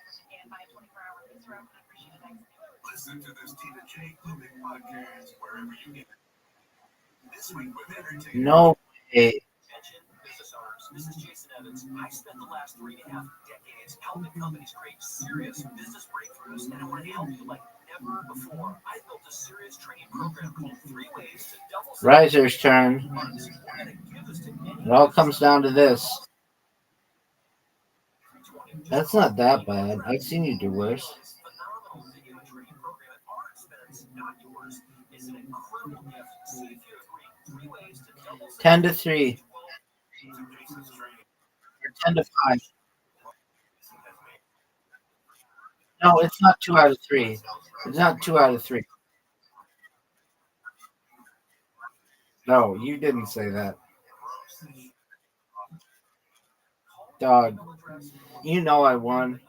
from the KFI 24-hour newsroom, I'm Rashida Dykes. Listen to this Tina J. Living podcast wherever you get it. This week with entertainment. No way. Attention, business owners. This is Jason Evans. I've spent the last 3.5 decades helping companies create serious business breakthroughs, and I want to help you like never before. I built a serious training program called 3 Ways to Double. Riser's turn. It all comes down to this. That's not that bad. I've seen you do worse. Phenomenal video training program at our expense, not yours, is an incredible gift. See if you agree. 3 Ways to Double. 10 to 3. Or 10 to 5. No, it's not 2 out of 3. It's not 2 out of 3. No, you didn't say that. Dog, you know I won.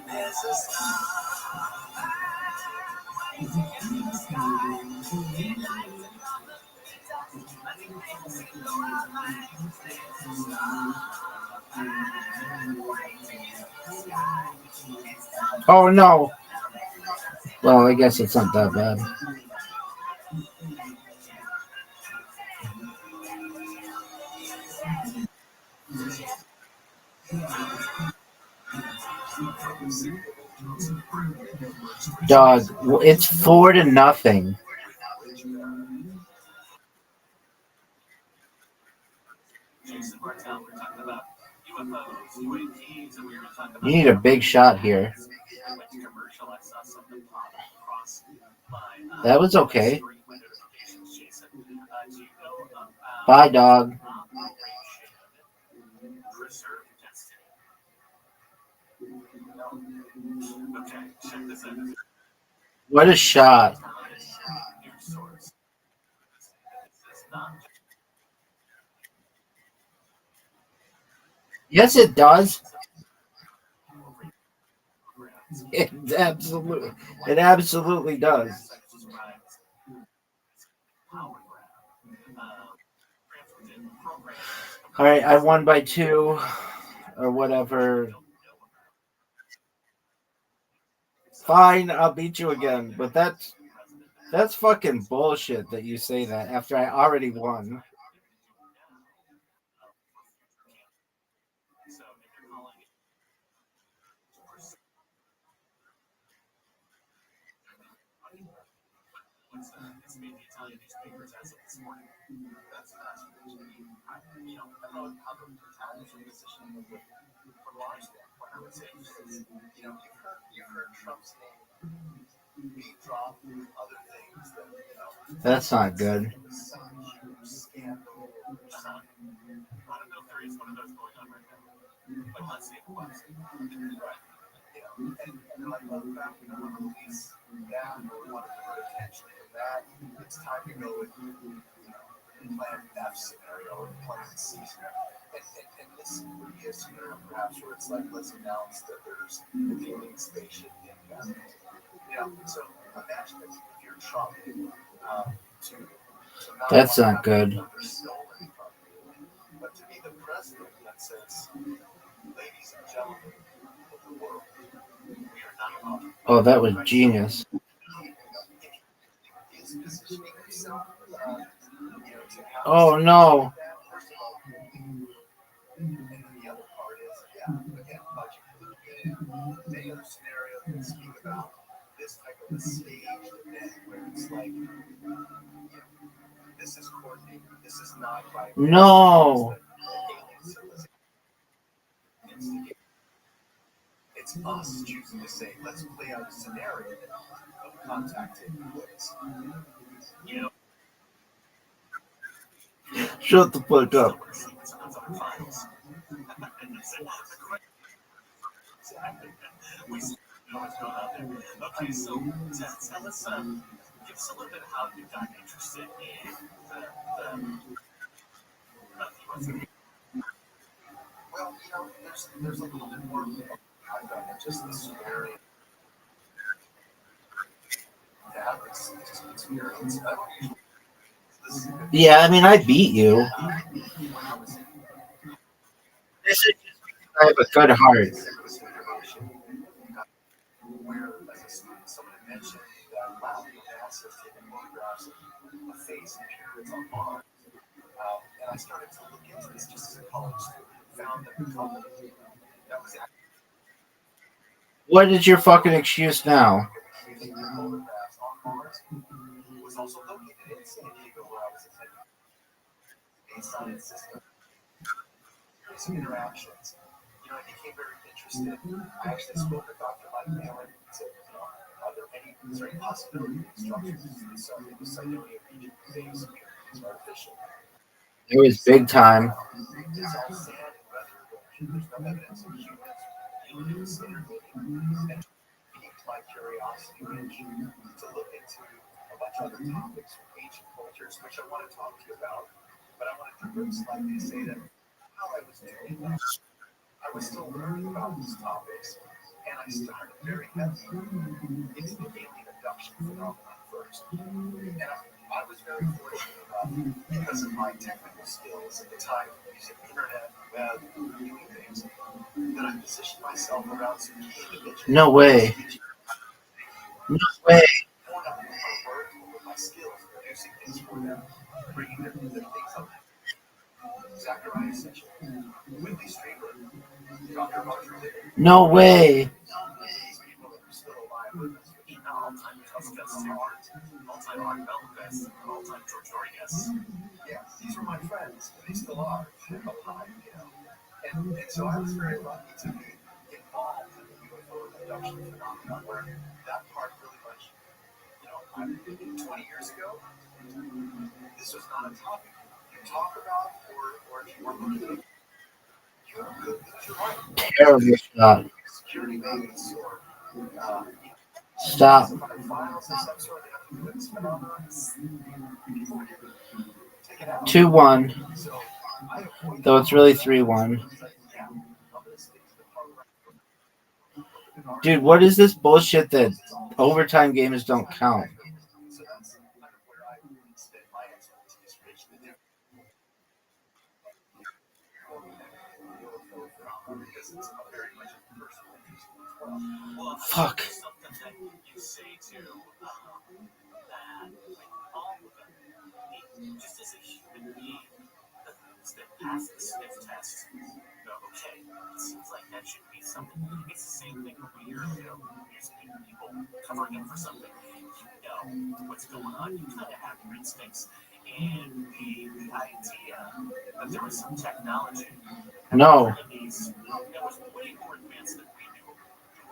There's a star waiting in the sky. He lights it on the dust, but he makes it go out like there's a star waiting in the sky. Oh no. Well, I guess it's not that bad. Dog, it's 4-0. Jason Martell, we're talking about UFOs, UAPs, and we were talking about. You need a big shot here. I went to commercial. I saw something pop across my. That was okay. My notifications, Jason. Do you know about Bye, dog. Operation Preserve Destiny? No. Okay, check this out. What a shot. News source. This is not Yes, it does. It absolutely does. All right, I won by 2 or whatever. Fine, I'll beat you again, but that's fucking bullshit that you say that after I already won. It's made the Italian newspapers as of this morning. That's you know, I don't know how the Italians are positioning it from our standpoint. I would say, you know, you've heard Trump's name being dropped and other things that, you know. That's not good. Some huge scandal. I don't know if there is one of those going on right now, but let's say it was. Right. You know, and like, well, the fact we don't want to release that or we want to divert attention from that, it's time to go with, you know, plan F scenario or plan C scenario. And this would be a scenario perhaps where it's like, let's announce that there's an alien spaceship inbound. You know, so imagine if you're Trump to not That's not good. stolen from you, but to be the president that says, ladies and gentlemen of the world, we are not allowed. Oh, that was genius. Is positioning himself, you know, to have. Oh no. First of all, and then the other part is, yeah, again, budget. Many other scenarios that speak about this type of a staged event where it's like, you know, this is coordinated. This is not by. No. It's us choosing to say, let's play out a scenario of contact taking place. You know, Shut the fuck up. We know what's going on there. Okay, so tell us, give us a little bit of how you got interested in the well, you know, there's a little bit more I've done than just this area. To have this experience. Yeah, I mean, I beat you. This is just because I have a good heart. Where, as a student, someone had mentioned that wow, NASA has taken photographs of a face and pyramids on Mars. And I started to look into this just as a college student. Found that the company that was actually What is your fucking excuse now? taking photographs on Mars was also located in San Diego, where I was attending a science system. Some interactions. You know, I became very interested. I actually spoke with Dr. Mike Malin and said, you know, is there any possibility of structures in the Cydonia region face is artificial? It was big time. It's all sand and weather. There's no evidence of humans, aliens intervening. And piqued my curiosity, Rich, to look into a bunch of other topics from ancient cultures, which I want to talk to you about. But I want to very slightly say that was doing that. I was still learning about these topics, and I started very heavy into the alien abduction phenomenon first. And I was very fortunate enough, because of my technical skills at the time, using the internet, web, doing things, that I positioned myself around some key individuals. No way. No way. I worked with my skills producing things for them, bringing their things up. Zachariah Sitchin, Whitley Streamer, Dr. Rothschild. No way. These people that are still alive with us, which are now all-time Cubs guests, all-time Art Bell guests, all-time George Dory guests. Yeah, these were my friends, and they still are. They're alive, you know. And so I was very lucky to be involved in the UFO abduction phenomenon, where that part really much, you know, 20 years ago, this was not a topic you talk about, or if you were looking at you could lose your life. Terrible shot. Security babies or Stop. files of some sort that have to do with this phenomenon. People would take it out. 2-1. So I avoid Though it's really 3-1. Dude, what is this bullshit that overtime games don't count? So that's kind of where I spent my expertise reaching the different because it's very much a personal interest as well. Well, Fuck. something that you say to that all of them, just as a human being that passed the sniff test, go, okay, it seems like that should be something. It's the same thing when we hear, people covering up for something. You know what's going on. You kind of have your instincts. And the idea that there was some technology No. that was way more advanced than we knew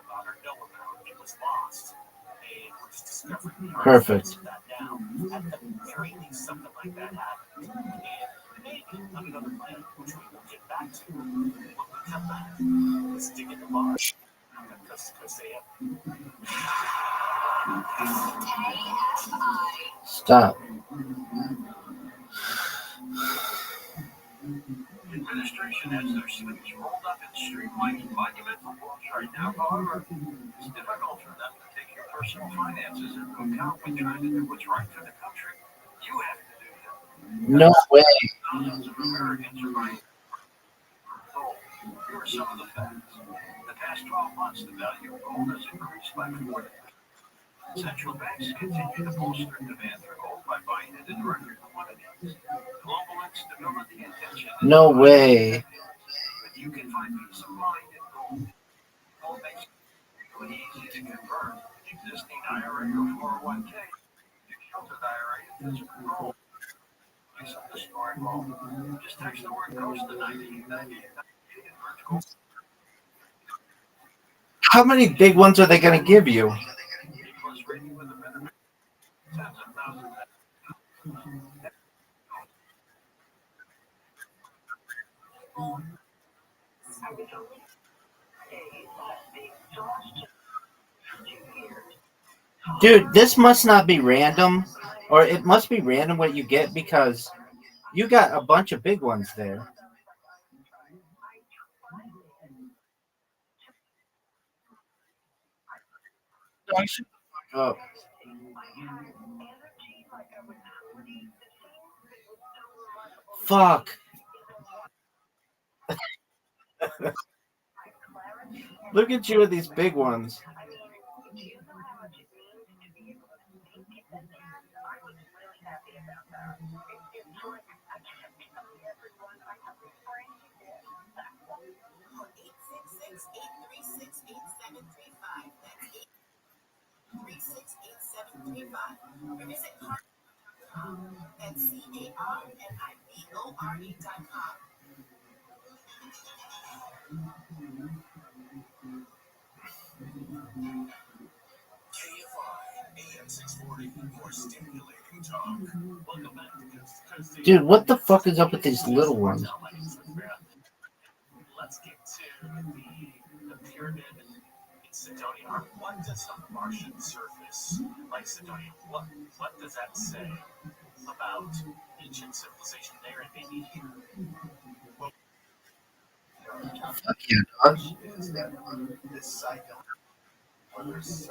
about or know about. It was lost. And we're just discovering the Perfect. of that now. At the very least, something like that happened. And maybe on another planet, which we will get back to when we come back. Let's dig into Mars. Because they have. Stop. The administration has their sleeves rolled up in streamlining monumental rules right now. However, it's difficult for them to take your personal finances into account when trying to do what's right for the country. You have to do that. No way. Thousands of Americans are buying gold. Here are some of the facts. In the past 12 months, the value of gold has increased by 40%. Central banks continue to bolster demand for gold by buying it in record quantities. Global instability and tension. No way. But you can find peace of mind in gold. Gold makes it really easy to convert existing IRA or 401k to sheltered IRA and physical gold. Use of the stored gold. Just text the word "ghost" to 9898 and merge gold. How many big ones are they going to give you? Plus rating with a better tens of thousands. Dude, this must not be random. Or it must be random what you get because you got a bunch of big ones there. Oh, shut the fuck up. Fuck. Look at you with these big ones. Or visit carnivore.com. That's CARNIVORE.com. KFI AM 640, more stimulating talk. Welcome back to Dude, what the fuck is up with these little ones? Let's get to the pyramid in Sidonia. What does the Martian surface like Sidonia? What does that say about ancient civilization there and maybe here? Fuck you, dog.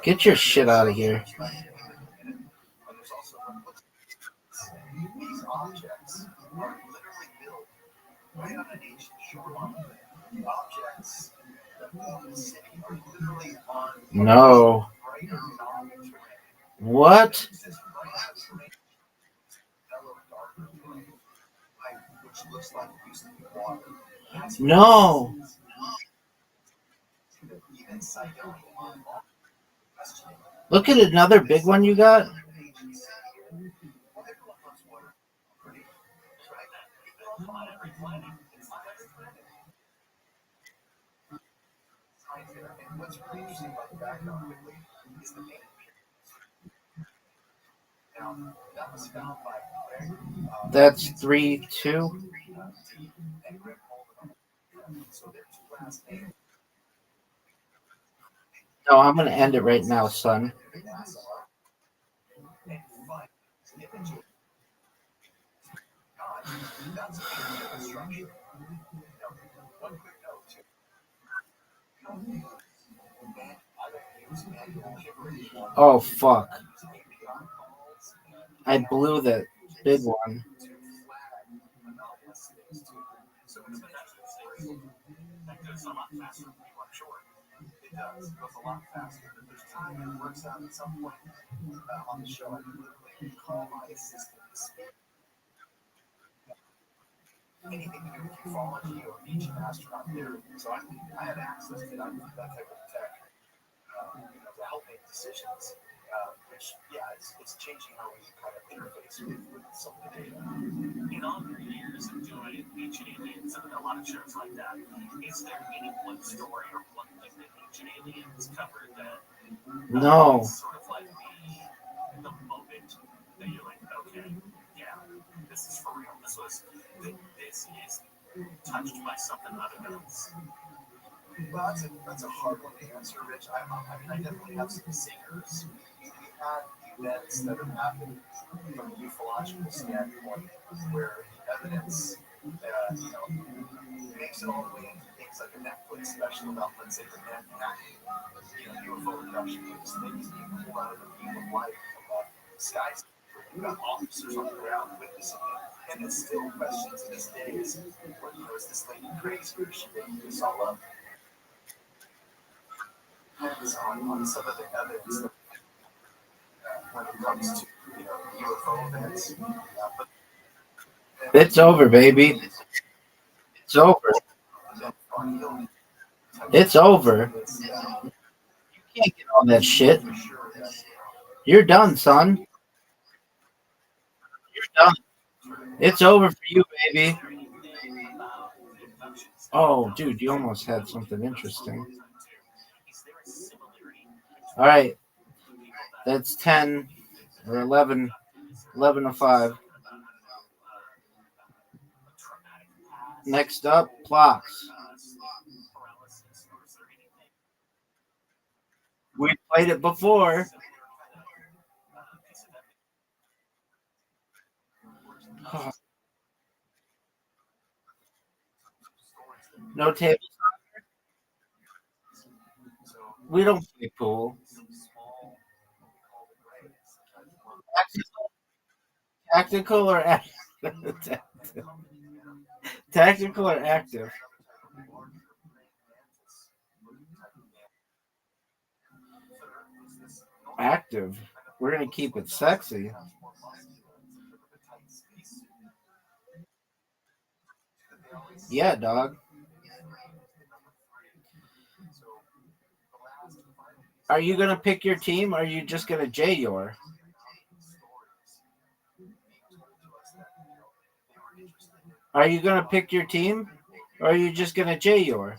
Get your shit out of here. These objects are literally built right on an ancient shoreline. Objects that form the city are literally on No. brighter mountain terrain. What? This brighter terrain, mellow darker terrain, which looks like it used to be water. That's No. even Sidonia. Look at another big one you got. And what's really interesting about the background is the main now that was found by Greg. That's 3-2. And Greg Coleman. So their two last names. No, I'm gonna end it right now, son. And find images. That's a construction. One quick note too. Oh fuck! I blew the big one. So it's a natural story. That goes a lot faster than people are sure. It does. It goes a lot faster. If there's time and it works out at some point on the show, I can literally call my assistant to speak. Anything to do with ufology or ancient astronaut theory. So I had access to that type of tech to help make decisions. Which, yeah, it's changing how we kind of interface with some of the data. In all your years of doing ancient aliens and a lot of shows like that, is there any one story or one thing that ancient aliens covered that No. sort of like the moment that you're like, okay, yeah, this is for real. This is touched by something other than us. Well, that's a hard one to answer, Rich. I mean, I definitely have some singers. We had events that have happened from a ufological standpoint where the evidence, makes it all the way into things like a Netflix special about, let's say, the UFO abduction, these things being pulled out of the beam of light from the skies. You've got officers on the ground witnessing it, and it's still questions to this day is this lady crazy or is she making this all up? On some of the evidence when it comes to UFO events. It's over, baby. It's over. It's over. You can't get all that shit. You're done, son. You're done. It's over for you, baby. Oh, dude, you almost had something interesting. All right. That's 10 or 11 to 5. Next up, Plox. We played it before. No table. We don't play pool. Tactical or active? Tactical or active? Active. We're gonna keep it sexy. Yeah, dog. Are you gonna pick your team, or are you just gonna J your? Are you gonna pick your team, or are you just gonna J your?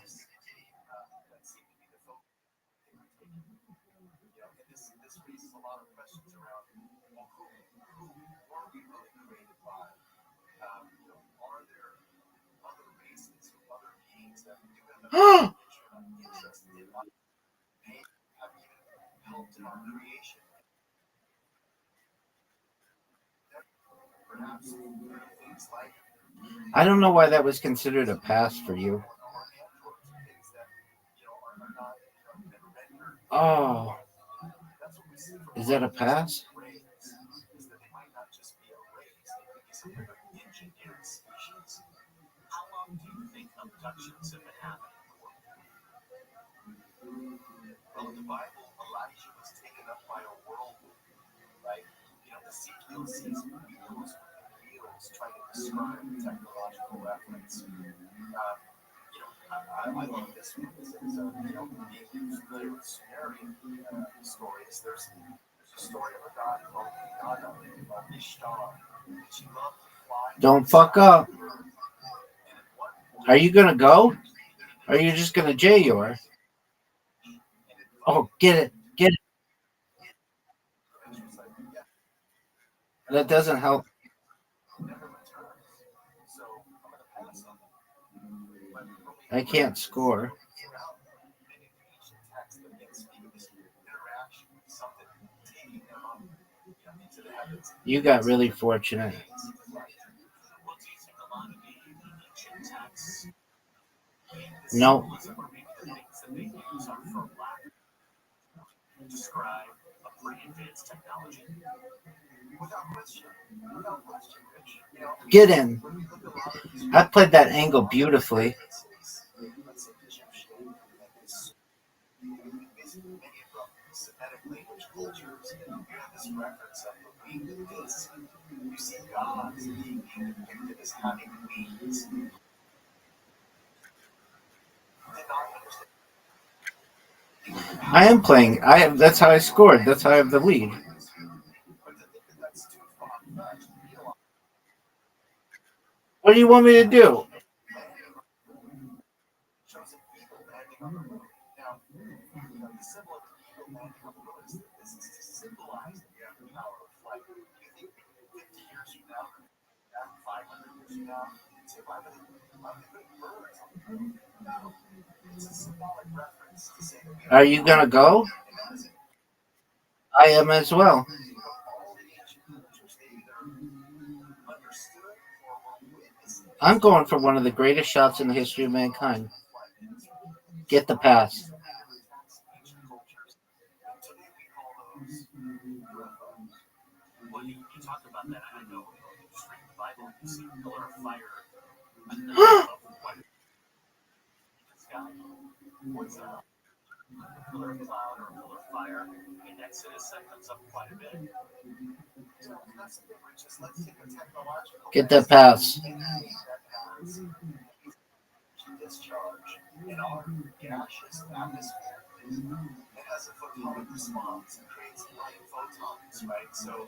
I don't know why that was considered a pass for you. Oh, That's what we see from is that a pass? rays, is that they might not just be a race, they could be some kind of engineered species. How long do you think abductions have been happening in the world? Well, in the Bible, Elijah was taken up by a whirlwind, right? You know, Ezekiel sees wheels within wheels trying to describe the technological reference. You know, I love this one. This is, being familiar with Sumerian stories. There's a story of a god called Inanna, Ishtar. She loved to fly. Don't fuck up. And at one point, Are you gonna go? Or are you just gonna J your? Oh, get it. and she was like, yeah, That doesn't help. never returns. So I'm going to pass on that. But when I can't score. throughout many of the ancient texts, that again speak of this interaction with something taking them up, into the heavens. You got really fortunate. Well, do you think a lot of the ancient texts, the No. symbolism or maybe the things that they use are for lack to describe a pretty advanced technology? Without question. Without question, Rich. You know, Get in. when we look at a lot of these I played that angle beautifully. let's say Egyptian and this basically many of the Semitic language cultures, you have this reference of the winged disc. You see gods being depicted as having wings. Did not understand. I am playing. That's how I scored. That's how I have the lead. But to think that that's too far-fetched, realize What do you want me to do? shows an eagle landing on the moon. Now, the symbol of the eagle landing on the moon is that this is to symbolize the power of flight. Do you think 50 years from now, 500 years from now, you'd say, why would they put birds on the moon? No. It's a symbolic reference to say that we Are you gonna go? and that is I am as well. all the ancient cultures, they either understood or were witnessing I'm going for one of the greatest shots in the history of mankind. Get the pass. ancient cultures. And today we call those UFOs. Well, you talk about that. I know you just read the Bible, you see a pillar of fire above what the sky. What's that? A pillar of cloud or a pillar of fire. In Exodus, that comes up quite a bit. So that's the thing, Rich, is let's take a technological Get that pass. that has discharge in our gaseous atmosphere. It has a photonic response and creates light photons, right? So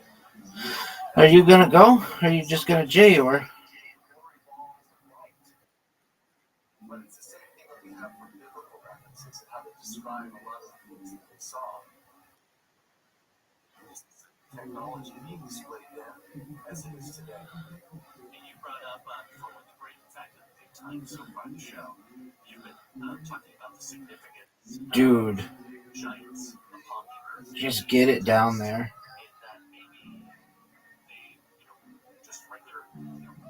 Are you gonna go? Or are you just gonna J or? but it's the same thing that we have for biblical references and how they describe a lot of the things that they saw. This technology being displayed then as it is today. And you brought up before with the great fact of the big time so far in the show. You've been talking about the significance Dude, giants upon the earth. just get it down there. And that maybe they, just regular,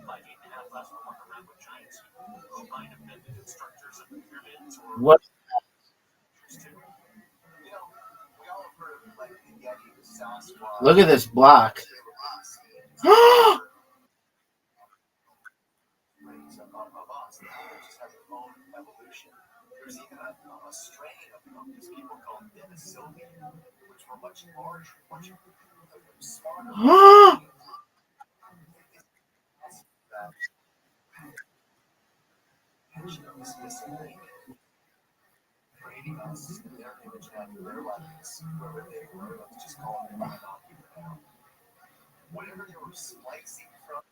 5'8.5" last one walk around with giants who might have been the constructors of the pyramids or What? too. We all have heard of like the Yeti, the Sasquatch. Look at this block. Of us, the animals just have their own evolution. There's even a strain of these people called Denisovia, which were much larger, much smarter. That mention of this missing link, creating us in their image and after their likeness, whoever they were, let's just call them Anunnaki for now. Whatever they were splicing from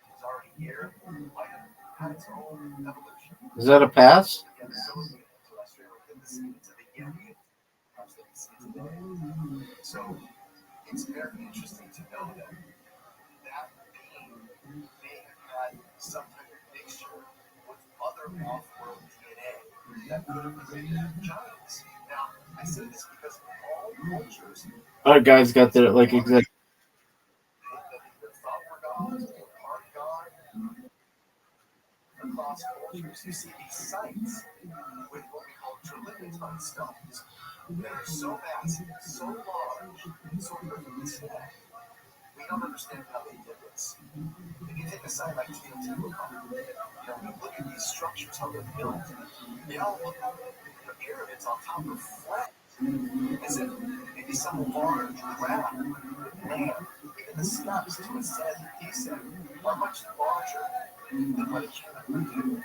was already here, might have had its own evolution. Is that a pass? Again, so is the terrestrial within the scene to the Yeti, perhaps they can see today. So it's very interesting to know that that being may have had some type of mixture with other off-world DNA that could have created giants. Now, I say this because all cultures Our guys got there like exact. that either thought were gods or part God across cultures. You see these sites with what we call trillion-ton stones that are so massive, so large, so perfectly small. We don't understand how they did this. If you take a site like Teotihuacan, you look at these structures, how they're built, they all look like the pyramids on top of flat, as if maybe some large graph with land. Even the steps to ascend and descend are much larger than what a human would do.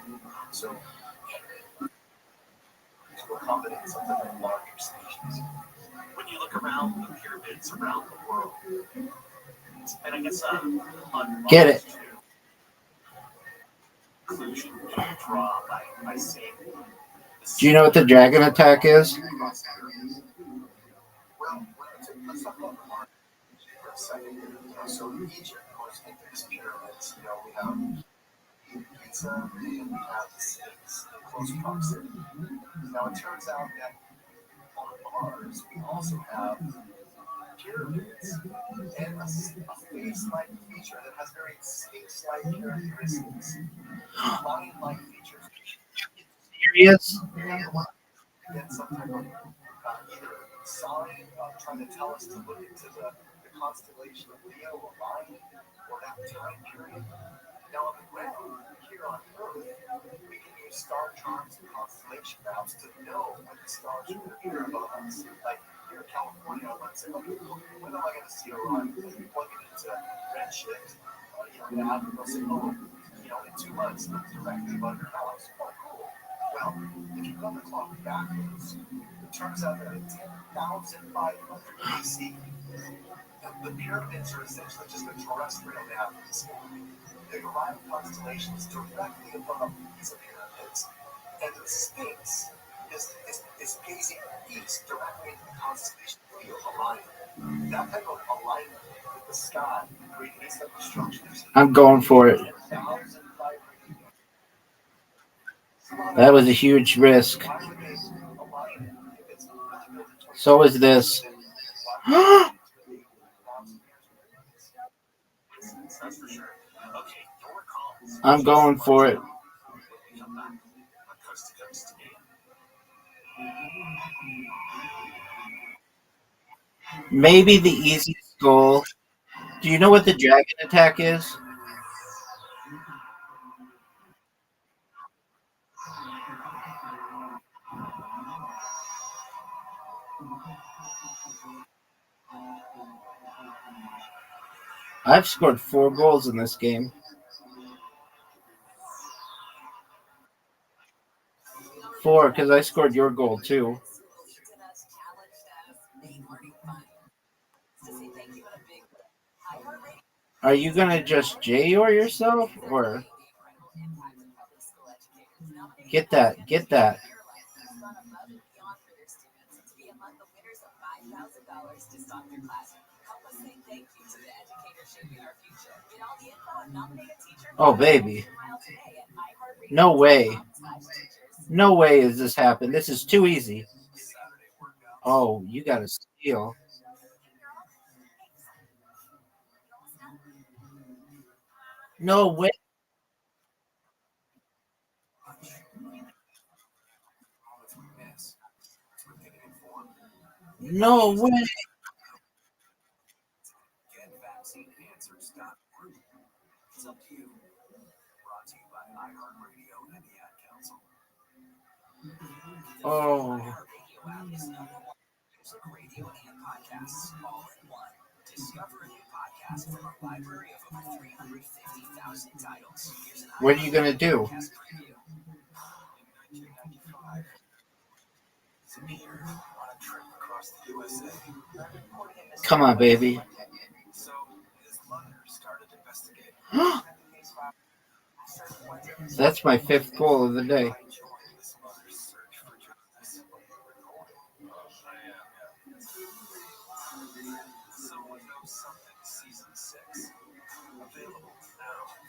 So, to accommodate something like larger stations. When you look around the pyramids around the world, and I guess on Get it. conclusion to draw by saying, Do you know what the dragon attack is? well, let's talk about the market for a second. So in Egypt, of course, in these pyramids, we have Giza and we have the Sphinx in close proximity. Now it turns out that on Mars, we also have pyramids and a face-like feature that has very Sphinx-like characteristics, lion-like features. Serious? Get some type of either sign trying to tell us to look into the constellation of Leo or Lion or that time period. Now, on the ground, here on Earth, we can use star charts and constellation maps to know when the stars are going to appear above us. Like here in California, let's say, okay, when am I going to see Orion? We plug it into Redshift, the app, and they'll say, oh, in 2 months, it's directly above your house. Oh, cool. Well, if you run the clock backwards, it turns out that in 10,500 BC, the pyramids are essentially just a terrestrial map of the sky. The Orion constellation is directly above these pyramids, and the Sphinx is gazing east directly into the constellation of Orion. That type of alignment with the sky, creating these type of structures. I'm going for it. That was a huge risk. So is this. I'm going for it. Maybe the easiest goal. Do you know what the dragon attack is? I've scored 4 goals in this game. 4, because I scored your goal too. Are you gonna just J-or yourself, or get that? Get that. Oh baby. No way. No way is this happen. This is too easy. Oh, you gotta steal. No way. No way. It's up to you. Brought to you by iHeartRadio and the Ad Council. Oh. iHeartRadio app is number one music, radio, and podcasts all in one. Discover a new podcast from a library of over 350,000 titles. What are you gonna do? Podcast preview. In 1995, disappeared on a trip across the USA. Come on, baby. So his mother started investigating. That's my 5th goal of the day.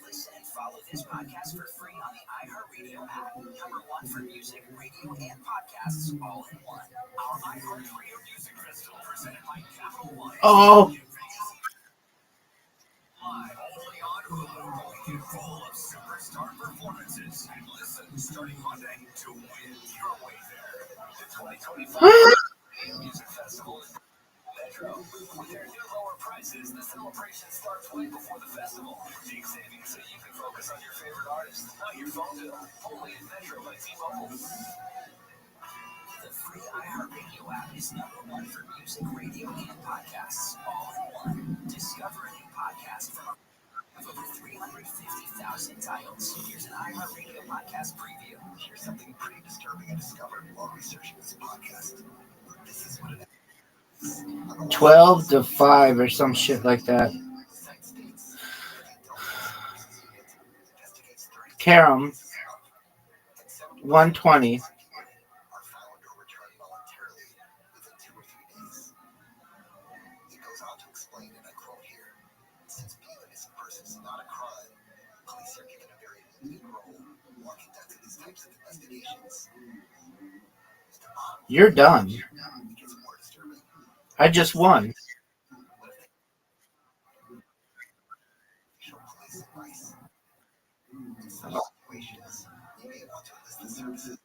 Listen and follow this podcast for free on the iHeartRadio app. Number one for music, radio, and podcasts all in one. Our iHeartRadio Music Festival presented by Capital One. Oh. Live only on Hulu. Weekend full of superstar performances. And listen starting Monday to win your way there. 2025 Music Festival is Metro. With their new lower prices, the celebration starts way before the festival. Big savings so you can focus on your favorite artist, not your phone bill. Only at Metro by T-Mobile. The free iHeartRadio app is #1 for music, radio, and podcasts, all in one. Discover a new podcast from over 350,000 titles. Here's an iHeartRadio podcast preview. Here's something pretty disturbing I discovered while researching this podcast. This is what it 12 to 5 or some shit like that. Karam 120. It goes on to explain, and I quote here, since being a missing person is not a crime, police are given a very limited role while conducting these types of investigations. You're done. It gets more disturbing. I just won. Official police advice. In such situations, you may want to enlist the services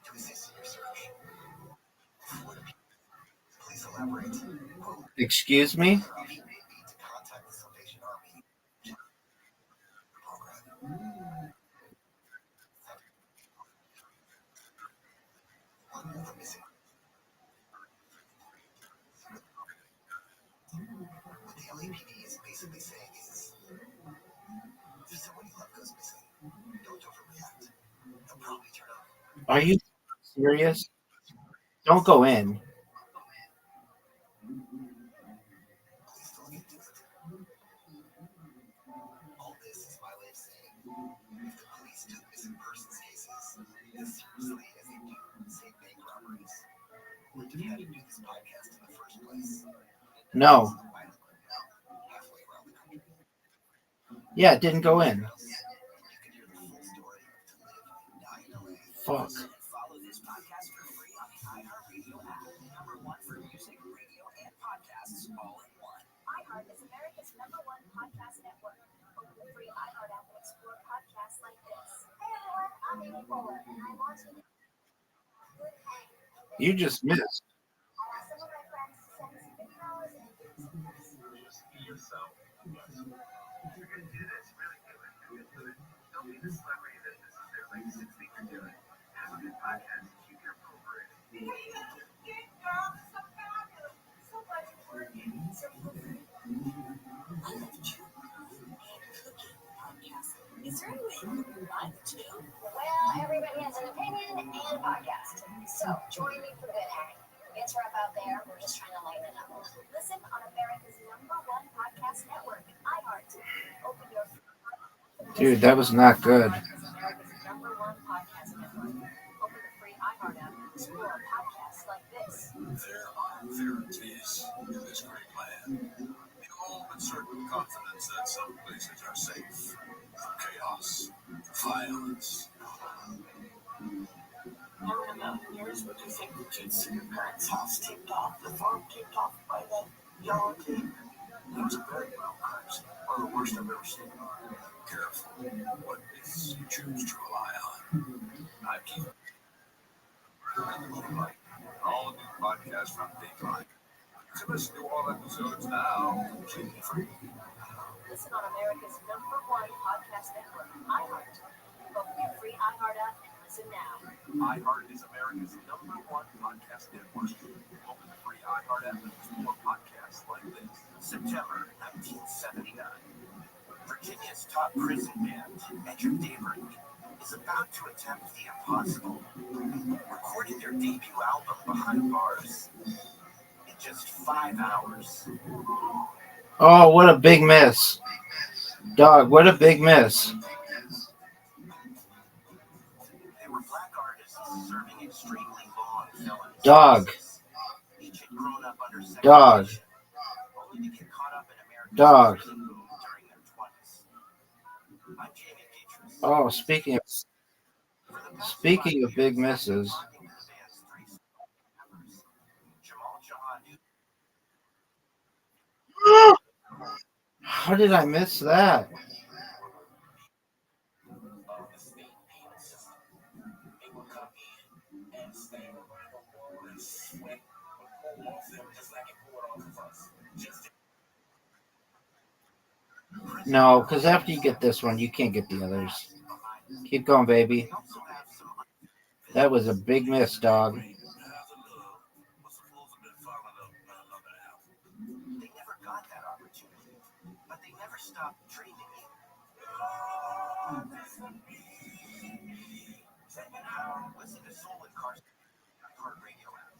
to assist in your search. Please elaborate. Quote, Excuse me? another option may be to contact the Salvation Army program. One of the missing. What the LAPD is basically saying is, if someone you love goes missing, don't overreact. They'll probably turn up. Are you serious? Don't go in. Please don't get into it. All this is my way of saying, if the police took missing persons cases as seriously as they do, say, bank robberies, wouldn't have had to do this podcast in the first place. No. Halfway around the country. Yeah, it didn't go in. You can hear the full story to live and die in LA. Fuck. Follow this podcast for free on the iHeartRadio app. #1 for music, radio, and podcasts, all in one. iHeart is America's #1 podcast network. Open the free iHeart app and explore podcasts like this. Hey everyone, I'm Amy Poehler, and I want you to good hang. You just missed. I asked some of my friends to send me some $50 and give me some tips. Just be yourself. Yes. If you're going to do this, really do it. Commit to it. Don't be the celebrity that this is their latest thing you're doing. Have a good podcast and keep your appropriate. So much work and so good. I love true crime and cooking podcasts. Is there any way you can combine the two? Well, everybody has an opinion and a podcast. So join me for good hang. It's rough out there. We're just trying to lighten it up. Listen on America's #1 podcast network, iHeart. Open your Dude, that was not good. America's #1 podcast network. Open the free iHeart app and explore podcasts like this. There are verities in this great land. We all with certain confidence that some places are safe from chaos, violence. Now in a million years, would you think that you'd see your parents' house taped off, the farm taped off by that yellow tape? It was a very well cursed. One of the worst I've ever seen. Careful what myths you choose to rely on. I keep all new podcasts from Dateline. You can listen to all episodes now, completely free. Listen on America's #1 podcast network, iHeart. Open your free iHeart app and listen now. iHeart is America's #1 podcast network. Open the free iHeart app and explore podcasts like this. September 1979. Virginia's top prison band, Edge of Daybreak, is about to attempt the impossible, recording their debut album behind bars in just 5 hours. Oh, what a big miss. Dog, what a big miss. They were black artists serving extremely long felony Dog. sentences. Each had grown up under Dog. segregation, only to get caught up in American Dog. prison boom during their 20s. I'm Jamie Dietrich. Oh, speaking of For the past Speaking 5 of big years, I've been misses. talking to the band's 3 members, Jamal Jahan, How did I miss that? of the state payment system. It will come in and stand around the wall and sweat would pour off them just like it poured off of us. Just No, because after you get this one, you can't get the others. Keep going, baby. That was a big miss, dog. they never got that opportunity, but they never stopped dreaming it. Listen to Soul and Carson iHeart Radio app.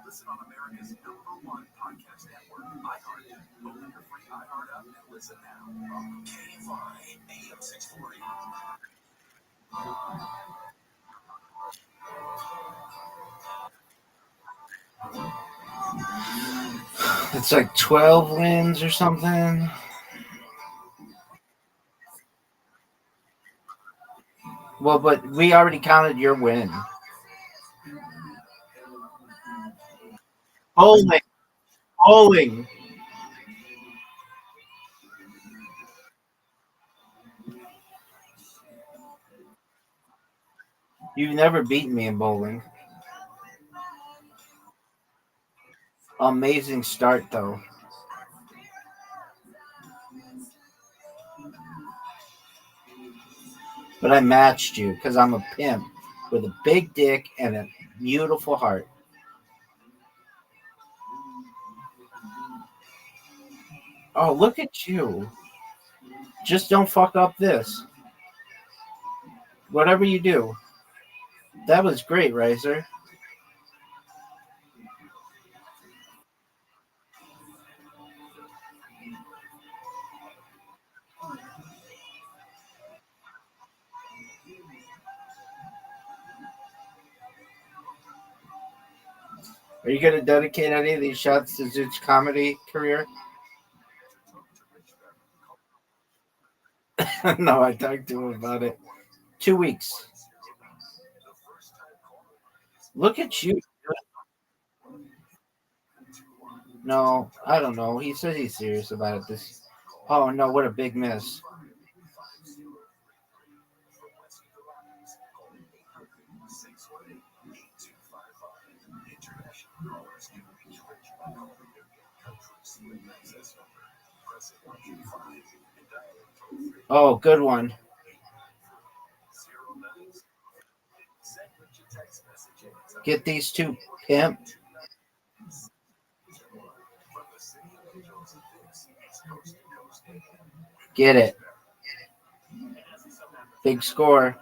Listen on America's #1 podcast network, iHeart. Open your free iHeart app and listen now. KFI AM 640. It's like 12 wins or something. Well, but we already counted your win. Bowling. Bowling. You've never beaten me in bowling. Amazing start, though. But I matched you because I'm a pimp with a big dick and a beautiful heart. Oh, look at you. Just don't fuck up this. Whatever you do. That was great, Riser. Are you going to dedicate any of these shots to Zoot's comedy career? No, I talked to him about it. 2 weeks. Look at you. No, I don't know. He says he's serious about it. This. Oh no! What a big miss. Oh, good one. Get these two, pimp. Get it. Big score.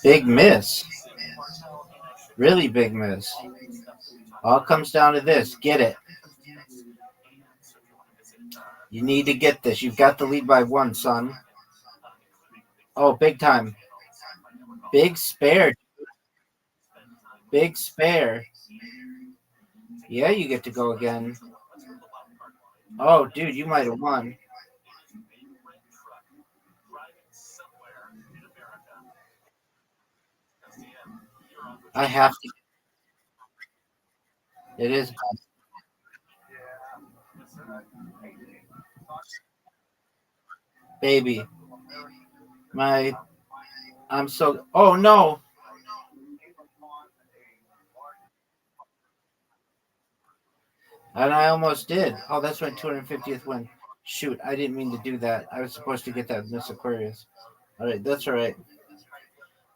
Big miss. Really big miss. All comes down to this. Get it. You need to get this. You've got the lead by one, son. Oh, big time. Big spare. Big spare. Yeah, you get to go again. Oh, dude, you might have won. I have to. It is. Baby. I'm so. Oh, no. And I almost did. Oh, that's my 250th win. Shoot, I didn't mean to do that. I was supposed to get that Miss Aquarius. All right, that's all right.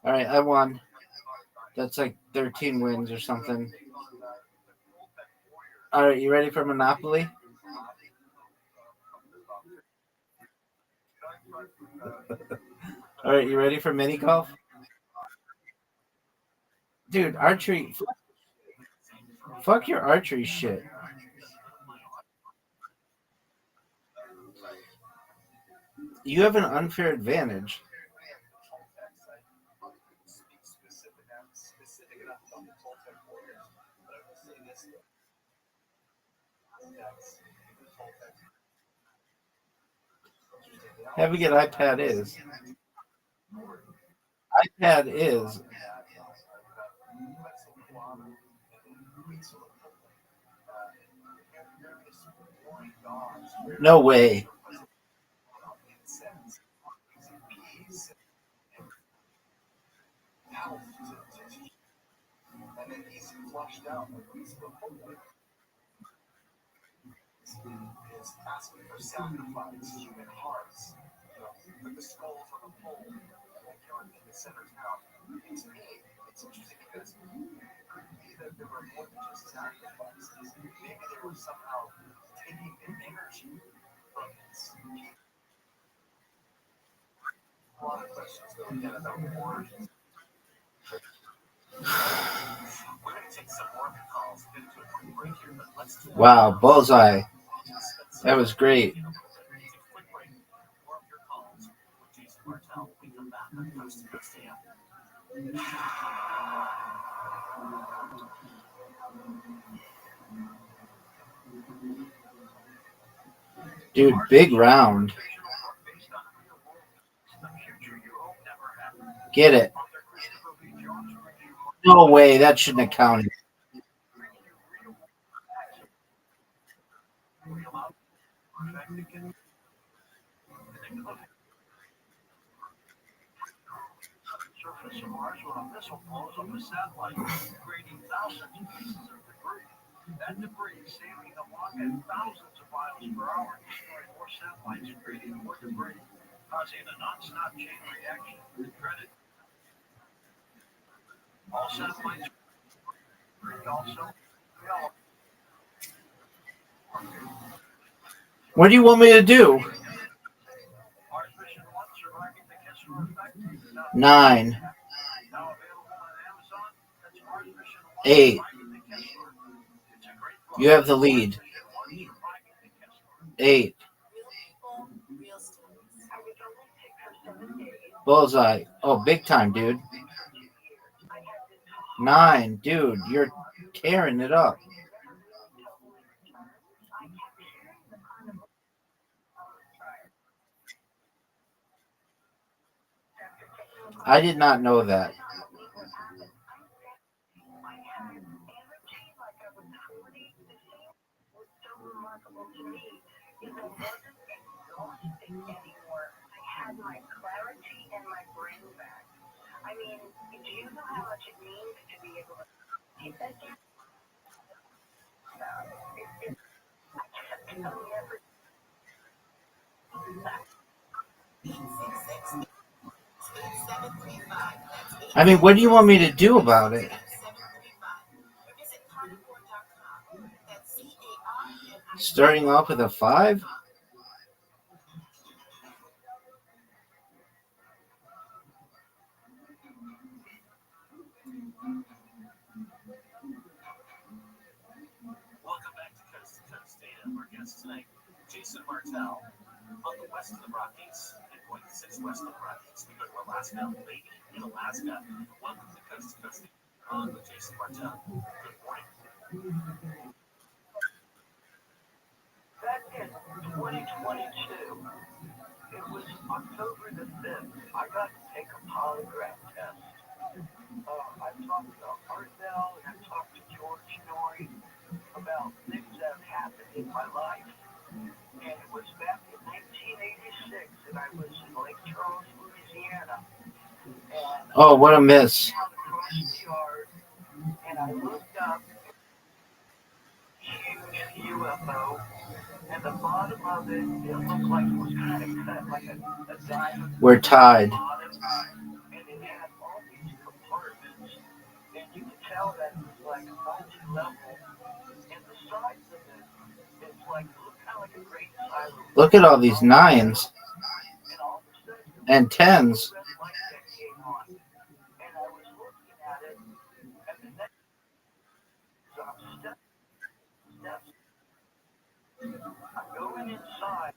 All right, I won. That's like 13 wins or something. All right, you ready for Monopoly? All right, you ready for mini golf? Dude, archery. Fuck your archery shit. You have an unfair advantage. Having an iPad is. iPad is. No way. is asking for sacrifice, human hearts, put the skulls on the pole, and in the center town. To me, it's interesting because it could be that there were more than just sacrifices. Maybe they were somehow taking the energy from this. A lot of questions though again about origins. We're going to take some more calls. Get into a quick break here, but let's do Wow, bullseye. That was great. Dude, big round. Get it. No way, that shouldn't have counted. Surface of Mars when a missile blows up a satellite, creating thousands of pieces of debris. That debris sailing along at thousands of miles per hour, destroying more satellites, creating more debris, causing a non-stop chain reaction. Credit. All satellites also. What do you want me to do? Mars mission 1 surviving the Kessler effect. 9. Now available on Amazon. That's Mars mission 1 8. surviving the Kessler. It's a great book. You have the lead. 8. Bullseye. Oh, big time, dude. 9. Dude, you're tearing it up. I did not know that. Had my clarity and my brain back. I mean, do you know how much it means to be able to keep that down? I mean, what do you want me to do about it? Starting off with a 5? Welcome back to Coast Data. Our guest tonight, Jason Martell, on the west of the Rockies, and point 6 west of the Rockies. We go to Alaska, late in Alaska. Welcome to Coast Data. On with Jason Martell. Good morning. Back in 2022, it was October the 5th. I got to take a polygraph test. I talked to Artell and I talked to George Norrie about things that have happened in my life. And it was back in 1986 and I was in Lake Charles, Louisiana. And Oh, what a miss. across the yard and I looked up huge UFO and the bottom of it, it looked like it was kind of cut like a diamond. We're tied. And it had all these compartments, and you could tell that it was like multi-level. And the sides of it, it's like it looked kind of like a great silo. Look at all these 9s And all of a sudden, and 10s. red light that came on, and I was looking at it, and the next steps. I'm going inside,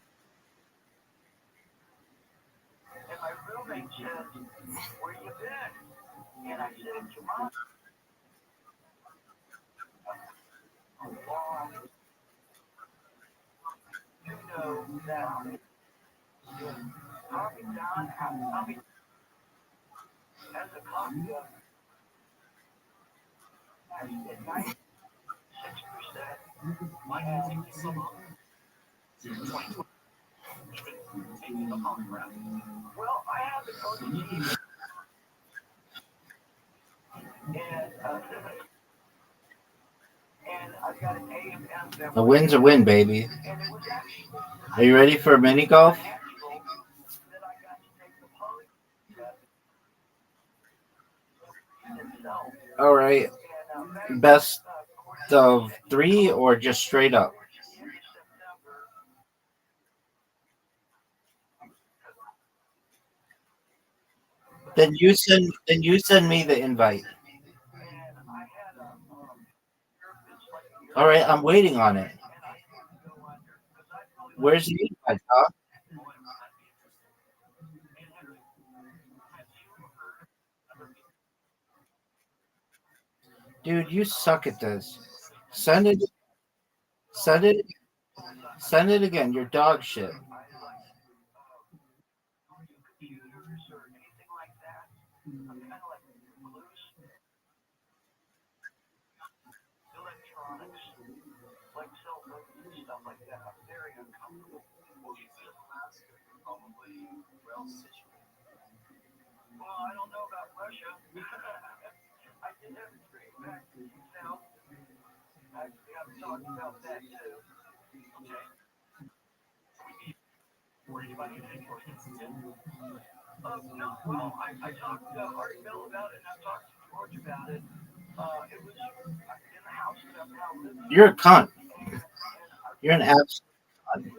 and my roommate said, "Where you been?" And I said, "Come on." You know that Tommy John, Tommy has a copy of at 96%. Why do you think you so long? 2020. Even taking the polygraph. Well, I have an OT, and A win's a win, baby. Are you ready for mini golf? All right. Best of three or just straight up? Then you send me the invite. All right, I'm waiting on it. Where's the invite, dog? Dude, you suck at this. Send it. Send it. Send it again. You're dog shit. You're a cunt. You're an absolute cunt.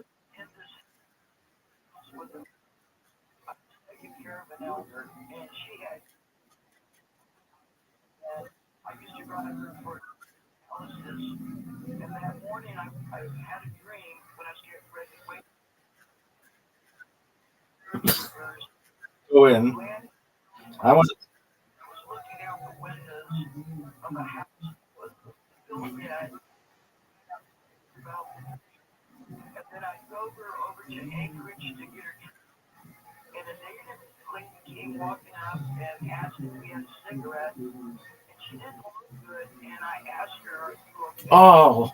Go in. I want. Oh,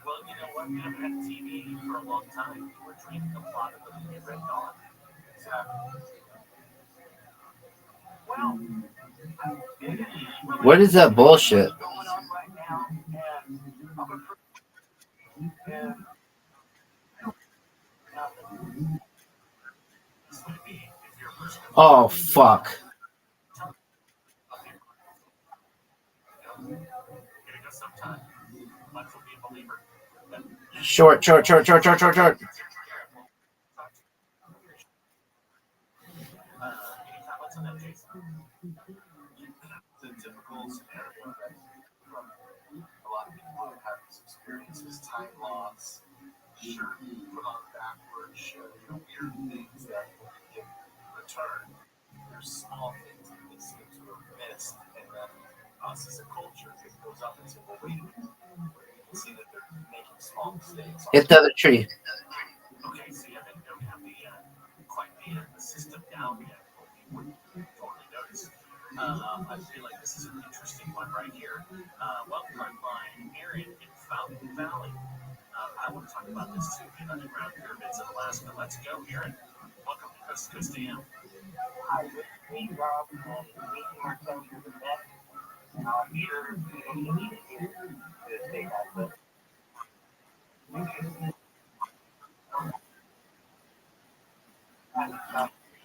Well, you know what? We haven't had TV for a long time. We're drinking a lot of the Red Dawn. what is that bullshit? Oh fuck. Short, short, short, short, short, short, short. The typical scenario that a lot of people are having this experience is time loss, shirt put on backwards, weird things that get returned. There's small things that they seem to have missed, and then us as a culture, it goes up and says, well, wait a minute. You can see that they're making small mistakes. Hit the other tree. Okay, so yeah, they don't have quite the system down yet, but we wouldn't totally notice. I feel like this is an interesting one right here. Wildcard line, Aaron in Fountain Valley. I want to talk about this too, the underground pyramids in Alaska. Let's go, Aaron. Welcome to Coast to Coast AM. Hi, this is me, Rob, and meeting our center the best. And I'm sure you need to hear to say that, but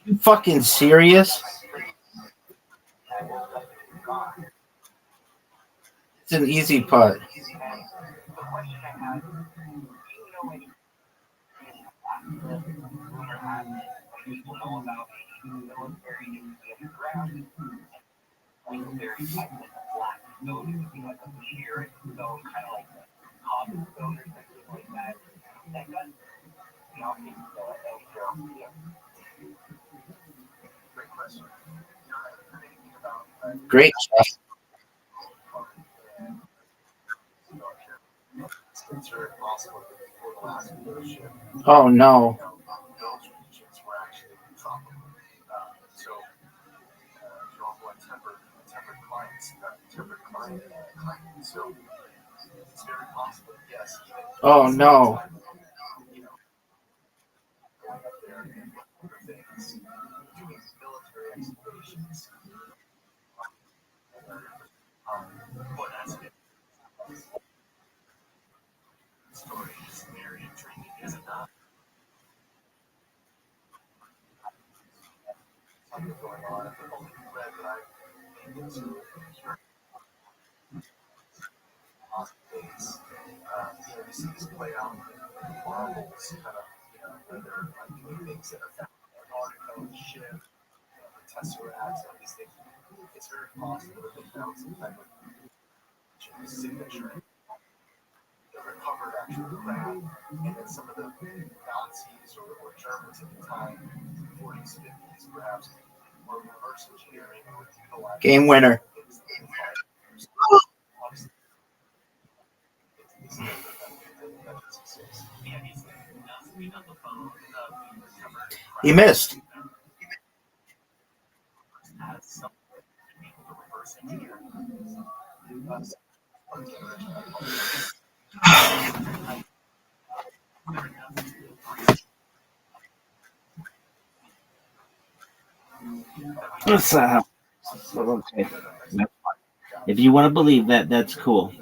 You fucking serious? It's an easy putt. the question I have is, do you know any rumor has it, what people know about the military to be underground, military type of black stone, it would be like a sheer stone, kind of like a common stone or something like that. That got, Great question. I haven't heard anything about Great shot. it's very possible that before the last leadership, Oh no. those regions were actually tropical. So, you're all going tempered climates, tempered climate. So, It's very possible, yes. Oh no. Going up there and other things, doing military explorations. But that's it. The story is very intriguing, is it not? Something going on at the only thread that I've been able to hear days. You see this play out in marbles, kind of, where there are like things that are found in Antarctica, ship, the tesseracts, all these things. It's very possible that they found some type of signature that recovered actual craft, and then some of the Nazis or Germans at the time, 40s, 50s, perhaps, were reverse engineering or utilizing Game winner. things that they find. Obviously, it's He missed. as some people to reverse engineer. What's that? Okay. If you want to believe that, that's cool.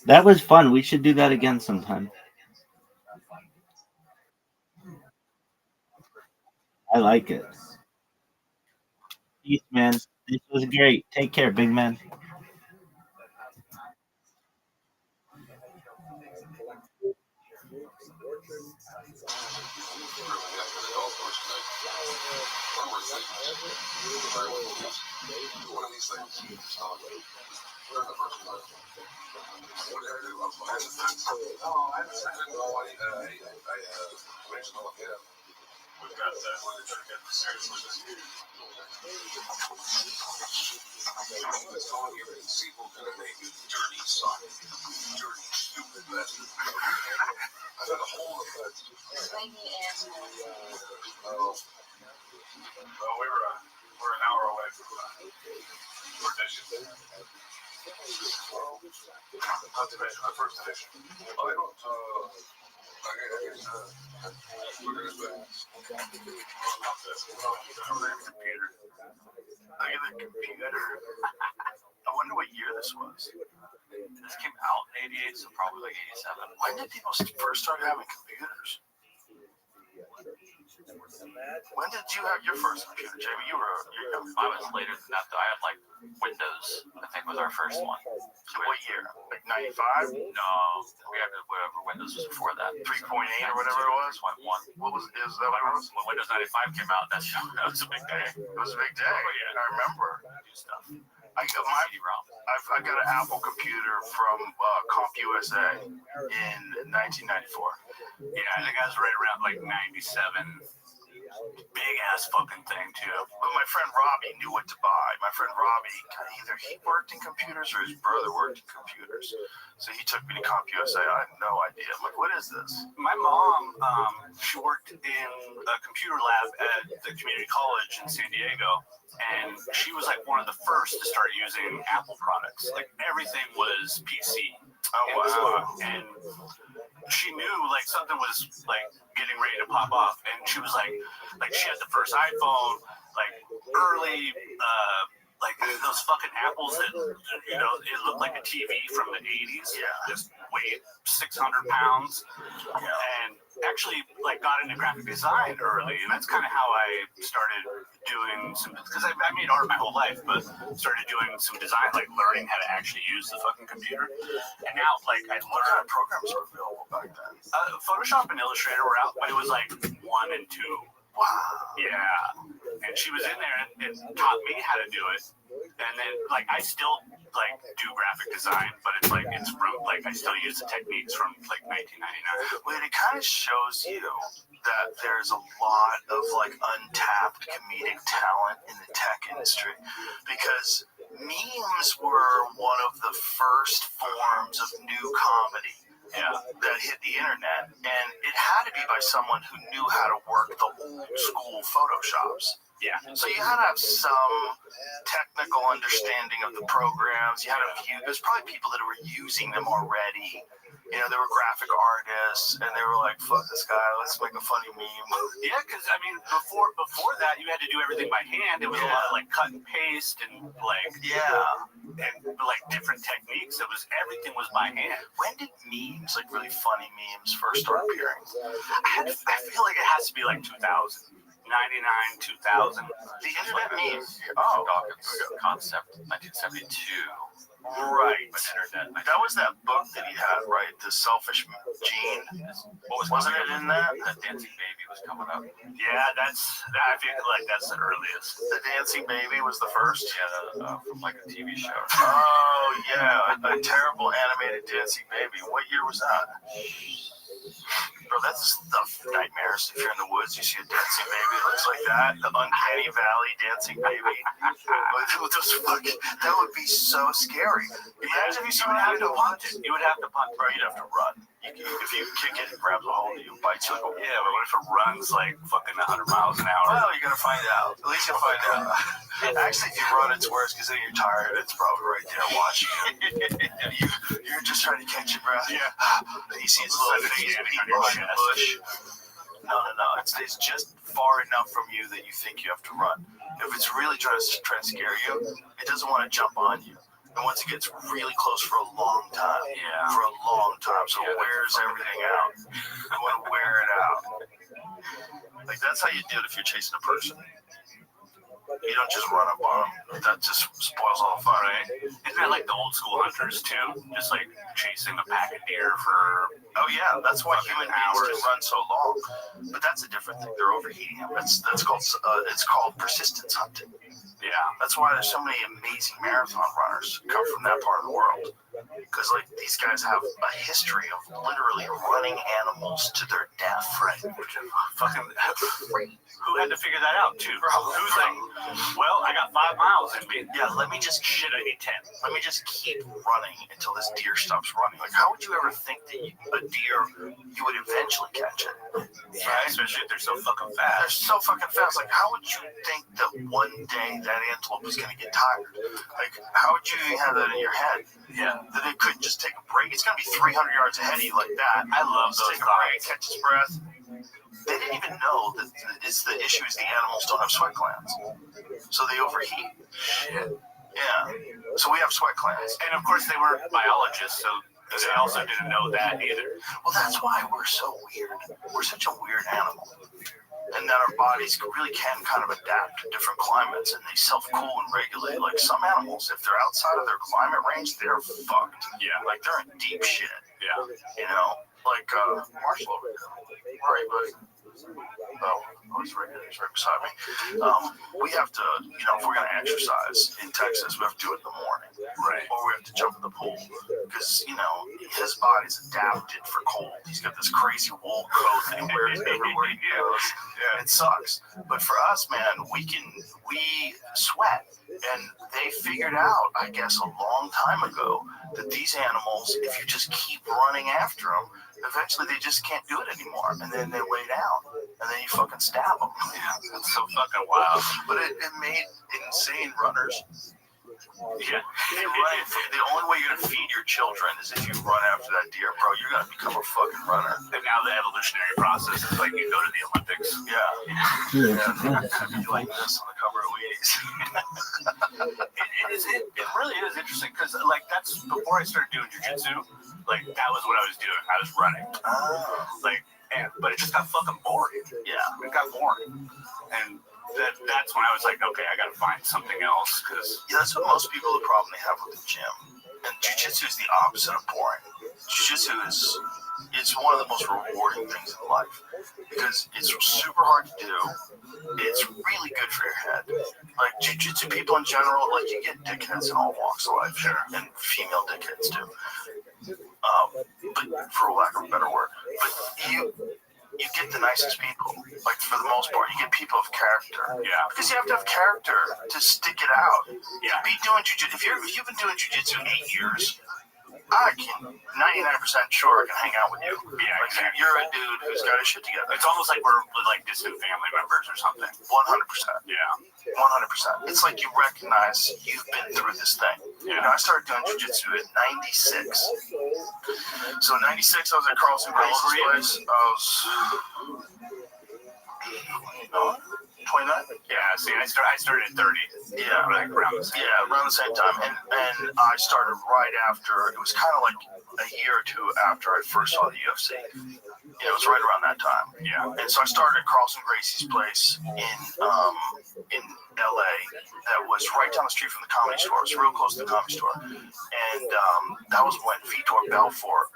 That was fun. We should do that again sometime. I like it. Peace, man. This was great. Take care, big man. We're an hour away from not to mention the first edition. I don't, I get a computer. I wonder what year this was. This came out in 88, so probably like 87. When did people first start having computers? When did you have your first computer, Jamie? I was later than that, though. I had like Windows, I think was our first one. What year? Like 95? No, we had whatever Windows was before that. 3.8 or whatever it was? 1.1. What was is that? When Windows 95 came out, that was a big day. It was a big day. Oh, yeah. I remember. New stuff. I got my CD-ROM. I got an Apple computer from CompUSA in 1994. Yeah, I think I was right around like 97. Big ass fucking thing too. But my friend Robbie knew what to buy. My friend Robbie, either he worked in computers or his brother worked in computers. So he took me to CompUSA. I had no idea. I'm like, what is this? My mom, she worked in a computer lab at the community college in San Diego, and she was like one of the first to start using Apple products. Like everything was PC. Oh wow! And she knew like something was like getting ready to pop off, and she was like she had the first iPhone, like early, like those fucking apples that it looked like a TV from the 80s. Yeah, just weighed 600 pounds. Yeah. And actually like got into graphic design early, and that's kind of how I started doing some, because I made art my whole life, but started doing some design, like learning how to actually use the fucking computer. And now like I What kind learned of programs were available back then? Photoshop and Illustrator were out, but it was like 1 and 2. Wow. Yeah. And she was in there and taught me how to do it. And then like I still like do graphic design, but it's from like I still use the techniques from like 1999. Well, it kind of shows you that there's a lot of like untapped comedic talent in the tech industry, because memes were one of the first forms of new comedy that hit the internet, and it had to be by someone who knew how to work the old school Photoshops. Yeah. So you had to have some technical understanding of the programs. You had to view. There's probably people that were using them already. You know, they were graphic artists, and they were like, "Fuck this guy, let's make a funny meme." Yeah, because I mean, before that, you had to do everything by hand. It was a lot of like cut and paste and like different techniques. Everything was by hand. When did memes, like really funny memes, first start appearing? I feel like it has to be like 2000, 99, 2000. The internet meme. Dawkins concept, 1972. Right. But internet. That was that book that he had, right? The Selfish Gene. Wasn't it in that? The Dancing Baby was coming up. Yeah, I feel like that's the earliest. The Dancing Baby was the first? Yeah, from like a TV show. Oh, yeah. A terrible animated Dancing Baby. What year was that? Bro, that's stuff nightmares. If you're in the woods, you see a dancing baby that looks like that. The Uncanny Valley dancing baby. That would be so scary. Imagine if you would have to punch it. You would have to punch. Bro, you'd have to run. If you kick it, it grabs a hold of you and bites you like a wolf. Yeah, but what if it runs like fucking 100 miles an hour? Well, you're going to find out. At least you'll find out. Actually, if you run, it's worse because then you're tired. It's probably right there watching you. You're just trying to catch your breath. Yeah. And you see its little face behind the bush. No. It's just far enough from you that you think you have to run. If it's really trying to scare you, it doesn't want to jump on you. And once it gets really close for a long time, so it wears everything out. You want to wear it out. Like, that's how you do it if you're chasing a person. You don't just run up on them. That just spoils all the fun, right? Isn't that like the old school hunters too? Just like chasing a pack of deer for that's why human beings can run so long. But that's a different thing. They're overheating them. That's called it's called persistence hunting. Yeah, that's why there's so many amazing marathon runners come from that part of the world. Because like these guys have a history of literally running animals to their death, right? Fucking who had to figure that out too? Who's like, well, I got 5 miles in me. Yeah, let me just I need 10. Let me just keep running until this deer stops running. Like, how would you ever think that a deer, you would eventually catch it? Yeah, right? Especially if they're so fucking fast. They're so fucking fast. Like, how would you think that one day that antelope was going to get tired? Like, how would you have that in your head? Yeah. That it couldn't just take a break. It's going to be 300 yards ahead of you like that. I love those take a break, catch his breath. They didn't even know that it's the issue is the animals don't have sweat glands. So they overheat. Shit. Yeah. So we have sweat glands. And of course they were biologists, so they also didn't know that either. Well, that's why we're so weird. We're such a weird animal. And that our bodies really can kind of adapt to different climates, and they self-cool and regulate. Like some animals, if they're outside of their climate range, they're fucked. Yeah. Like they're in deep shit. Yeah. You know? Like Marshall over here. All right, buddy. Oh, he's right here. He's right beside me. We have to, if we're going to exercise in Texas, we have to do it in the morning. Right. Or we have to jump in the pool. Because, his body's adapted for cold. He's got this crazy wool coat that he wears everywhere he goes. Yeah. It sucks. But for us, man, we sweat. And they figured out, I guess, a long time ago that these animals, if you just keep running after them, eventually they just can't do it anymore. And then they lay down. And then you fucking stab them. Yeah, that's so fucking wild. But it made insane runners. Yeah. The only way you're going to feed your children is if you run after that deer, bro. You're going to become a fucking runner. And now the evolutionary process is like you go to the Olympics. Yeah. You like this on the cover of Wheaties. It really is interesting because like that's before I started doing jiu-jitsu, like that was what I was doing. I was running. But it just got fucking boring. Yeah. It got boring. And that's when I was like, okay, I got to find something else. That's what most people, the problem they have with the gym. And jiu-jitsu is the opposite of boring. Jiu-jitsu it's one of the most rewarding things in life because it's super hard to do. It's really good for your head. Like jiu-jitsu people in general, like you get dickheads in all walks of life, sure, and female dickheads too. But for lack of a better word, but you get the nicest people. Like for the most part, you get people of character. Yeah. Because you have to have character to stick it out. Yeah. Be doing jiu-jitsu. If you've been doing jiu-jitsu 8 years, I can 99% sure I can hang out with you. Yeah, Like, exactly. you're a dude who's got his shit together. It's almost like we're like distant family members or something. 100%. Yeah. 100%. It's like you recognize you've been through this thing. Yeah. You know, I started doing jiu-jitsu in 96. So in 96, I was at Carlson Gracie's place. I was 29? Yeah, see, I started at 30. Yeah. Like around the same. Yeah, around the same time. And I started right after, it was kind of like a year or two after I first saw the UFC. Yeah, it was right around that time. Yeah. And so I started at Carlson Gracie's place in LA that was right down the street from the Comedy Store. It was real close to the Comedy Store. And that was when Vitor Belfort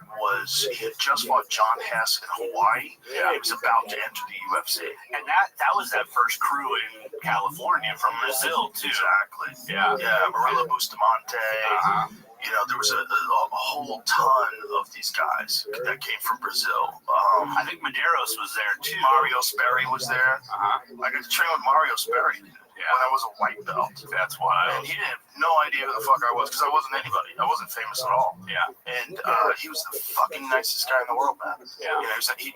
he had just fought John Hess in Hawaii. Yeah. He was about to enter the UFC. And that was that first crew in California from Brazil too. Exactly. Yeah. Yeah, Murillo Bustamante. Uh-huh. You know, there was a whole ton of these guys that came from Brazil. I think Medeiros was there too. Mario Sperry was there. Uh-huh. I got to train with Mario Sperry when I was a white belt. That's And wild. he didn't have no idea who the fuck I was because I wasn't anybody. I wasn't famous at all. Yeah. And he was the fucking nicest guy in the world, man. Yeah. You know, he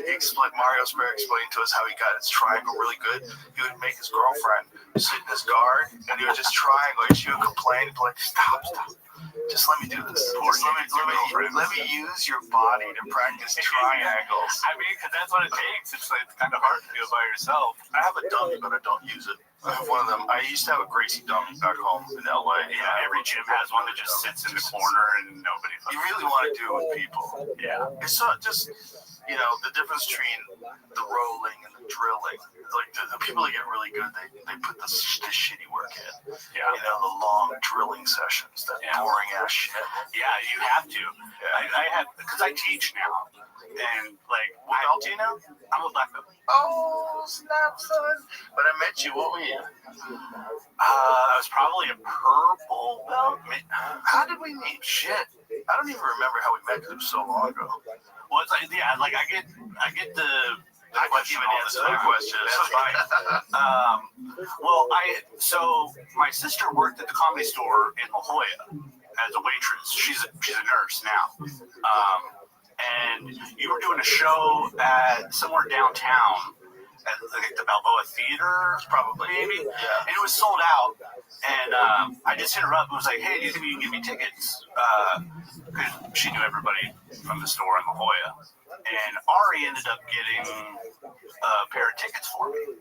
explained, Mario Sperry explained to us how he got his triangle really good. He would make his girlfriend sit in his guard, and he would just triangle. And she would complain, be like, stop. Just let me do this. Just let me use your body to practice triangles. I mean, because that's what it takes. It's like kind of hard to do it by yourself. I have a dummy, but I don't use it. I have one of them. I used to have a Gracie dummy back home in LA. Yeah, every gym has one that just sits in the corner and nobody. You really want to do it with people. Yeah. It's not just, you know, the difference between the rolling and the drilling. Like the people that get really good, they put the shitty work in. Yeah. You know, the long drilling sessions, that boring ass shit. Yeah, you have to. Yeah. I have, because I teach now, and like, What belt do you know? I'm a black belt. Oh, snap, son. When I met you, what were you? I was probably a purple belt. How did we meet? Shit. I don't even remember how we met because it was so long ago. Well, it's like, yeah, like I get the I can't even answer that question. That's fine. So my sister worked at the Comedy Store in La Jolla as a waitress. She's a nurse now. And you were doing a show at somewhere downtown at like the Balboa Theater, probably, maybe. Yeah. And it was sold out. And I just hit her up and was like, hey, do you think you can give me tickets? Because she knew everybody from the store in La Jolla. And Ari ended up getting a pair of tickets for me.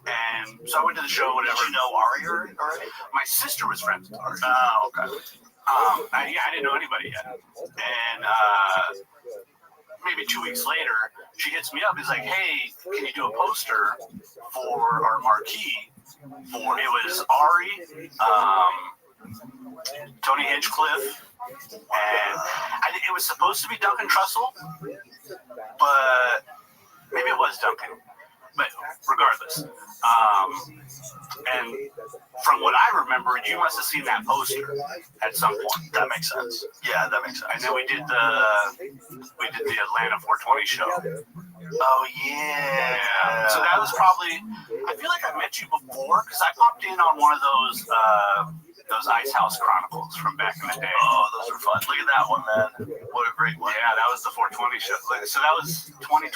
And so I went to the show, whatever. Did you know Ari already? My sister was friends with Ari. Oh, okay. I didn't know anybody yet. And maybe 2 weeks later, she hits me up. It's like, hey, can you do a poster for our marquee? It was Ari, Tony Hinchcliffe, and it was supposed to be Duncan Trussell, but maybe it was Duncan. But regardless, and from what I remember, you must have seen that poster at some point. That makes sense. Yeah, that makes sense. And then we did the Atlanta 420 show. Oh, yeah. So that was probably, I feel like I met you before because I popped in on one of those Ice House Chronicles from back in the day. Oh, those were fun. Look at that one, man. What a great one. Yeah, that was the 420 show. So that was 2012.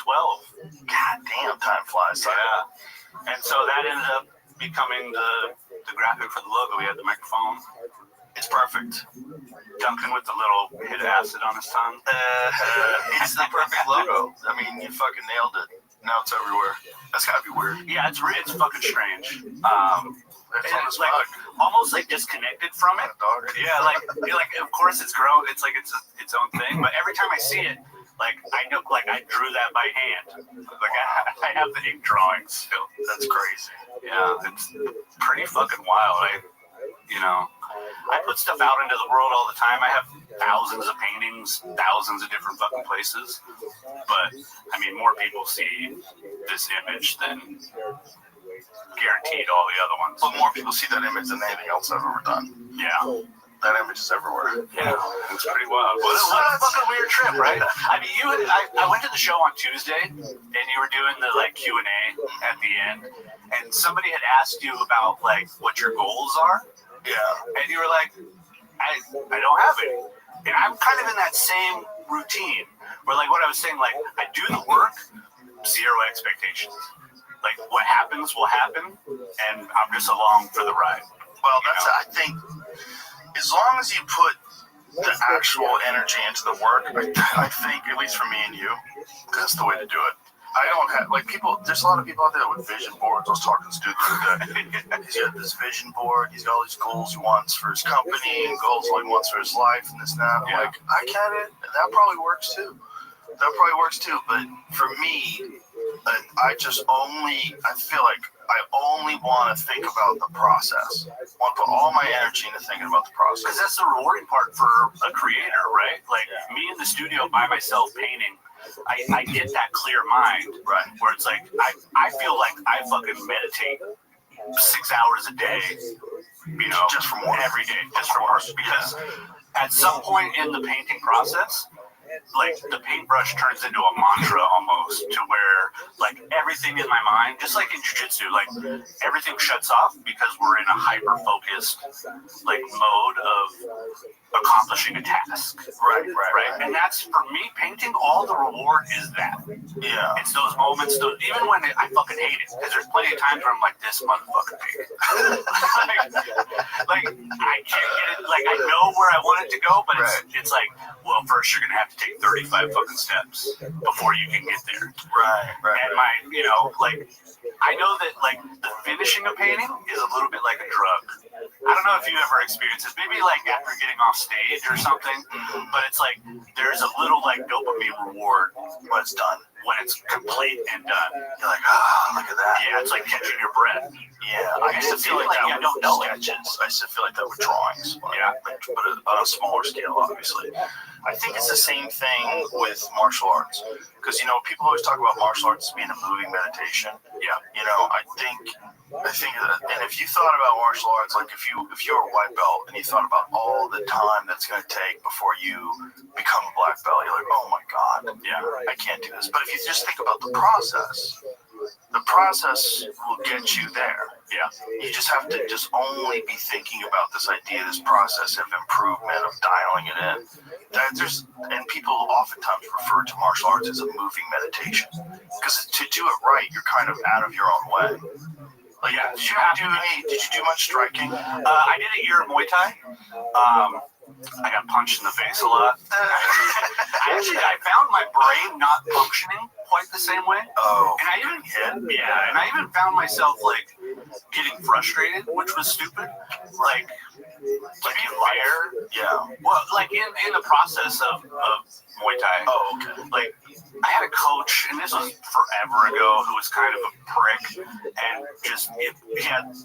God damn, time flies. Yeah. And so that ended up becoming the graphic for the logo. We had the microphone. It's perfect. Duncan with the little hit of acid on his tongue. It's the perfect logo. I mean, you fucking nailed it. Now it's everywhere. That's gotta be weird. Yeah, it's fucking strange. It's Like almost like disconnected from it. Yeah, like of course it's grown. It's like it's its own thing. But every time I see it, like I know, like I drew that by hand. Like I have the ink drawings still. That's crazy. Yeah, it's pretty fucking wild. I put stuff out into the world all the time. I have thousands of paintings, thousands of different fucking places. But I mean, more people see this image than guaranteed all the other ones. But more people see that image than anything else I've ever done. Yeah. That image is everywhere. Yeah, it's pretty wild. What a fucking weird trip, right? I mean, I went to the show on Tuesday, and you were doing the like Q&A at the end, and somebody had asked you about like what your goals are. Yeah. And you were like, I don't have any. And I'm kind of in that same routine where, like, what I was saying, like, I do the work, zero expectations. Like, what happens will happen, and I'm just along for the ride. Well, that's, I think, as long as you put the actual energy into the work, I think, at least for me and you, that's the way to do it. I don't have, like, people, there's a lot of people out there with vision boards. I was talking to Stu the other day. He's got this vision board. He's got all these goals he wants for his company and goals he wants for his life and this and that. I'm like, I get it. That probably works too. But for me, I feel like I only want to think about the process. I want to put all my energy into thinking about the process. Because that's the rewarding part for a creator, right? Like, me in the studio by myself painting, I get that clear mind, right? Where it's like, I feel like I fucking meditate 6 hours a day, you know, just from work. Every day, just from work. Because at some point in the painting process, like, the paintbrush turns into a mantra almost, to where, like, everything in my mind, just like in jiu-jitsu, like, everything shuts off because we're in a hyper-focused, like, mode of accomplishing a task. Right. And that's, for me, painting, all the reward is that. Yeah. It's those moments, even when I fucking hate it, because there's plenty of times where I'm like, this motherfucker painted. like, I can't get it, like, I know where I want it to go, but it's like, well, first you're going to have to take 35 fucking steps before you can get there. Right. And my, you know, like, I know that, like, the finishing of painting is a little bit like a drug. I don't know if you ever experienced this, maybe like after getting off stage or something, but it's like, there's a little, like, dopamine reward when it's done, when it's complete and done. You're like, look at that. Yeah, it's like catching your breath. Yeah, I used to feel like that with sketches. I used to feel like that with drawings. Yeah. But on a smaller scale, obviously. I think it's the same thing with martial arts. Because, you know, people always talk about martial arts as being a moving meditation. Yeah. You know, I think that, and if you thought about martial arts, like if you were a white belt and you thought about all the time that's going to take before you become a black belt, you're like, oh my God, yeah, I can't do this. But if you just think about the process will get you there. Yeah. You just have to just only be thinking about this idea, this process of improvement, of dialing it in. And people oftentimes refer to martial arts as a moving meditation. Because to do it right, you're kind of out of your own way. Like, yeah, did you do much striking? I did a year of Muay Thai. I got punched in the face a lot. I found my brain not functioning quite the same way. Oh, and I even found myself, like, getting frustrated, which was stupid. Like in life. Yeah. Well, like in the process of Muay Thai. Oh, okay. Like, I had a coach, and this was forever ago, who was kind of a prick, and he had 8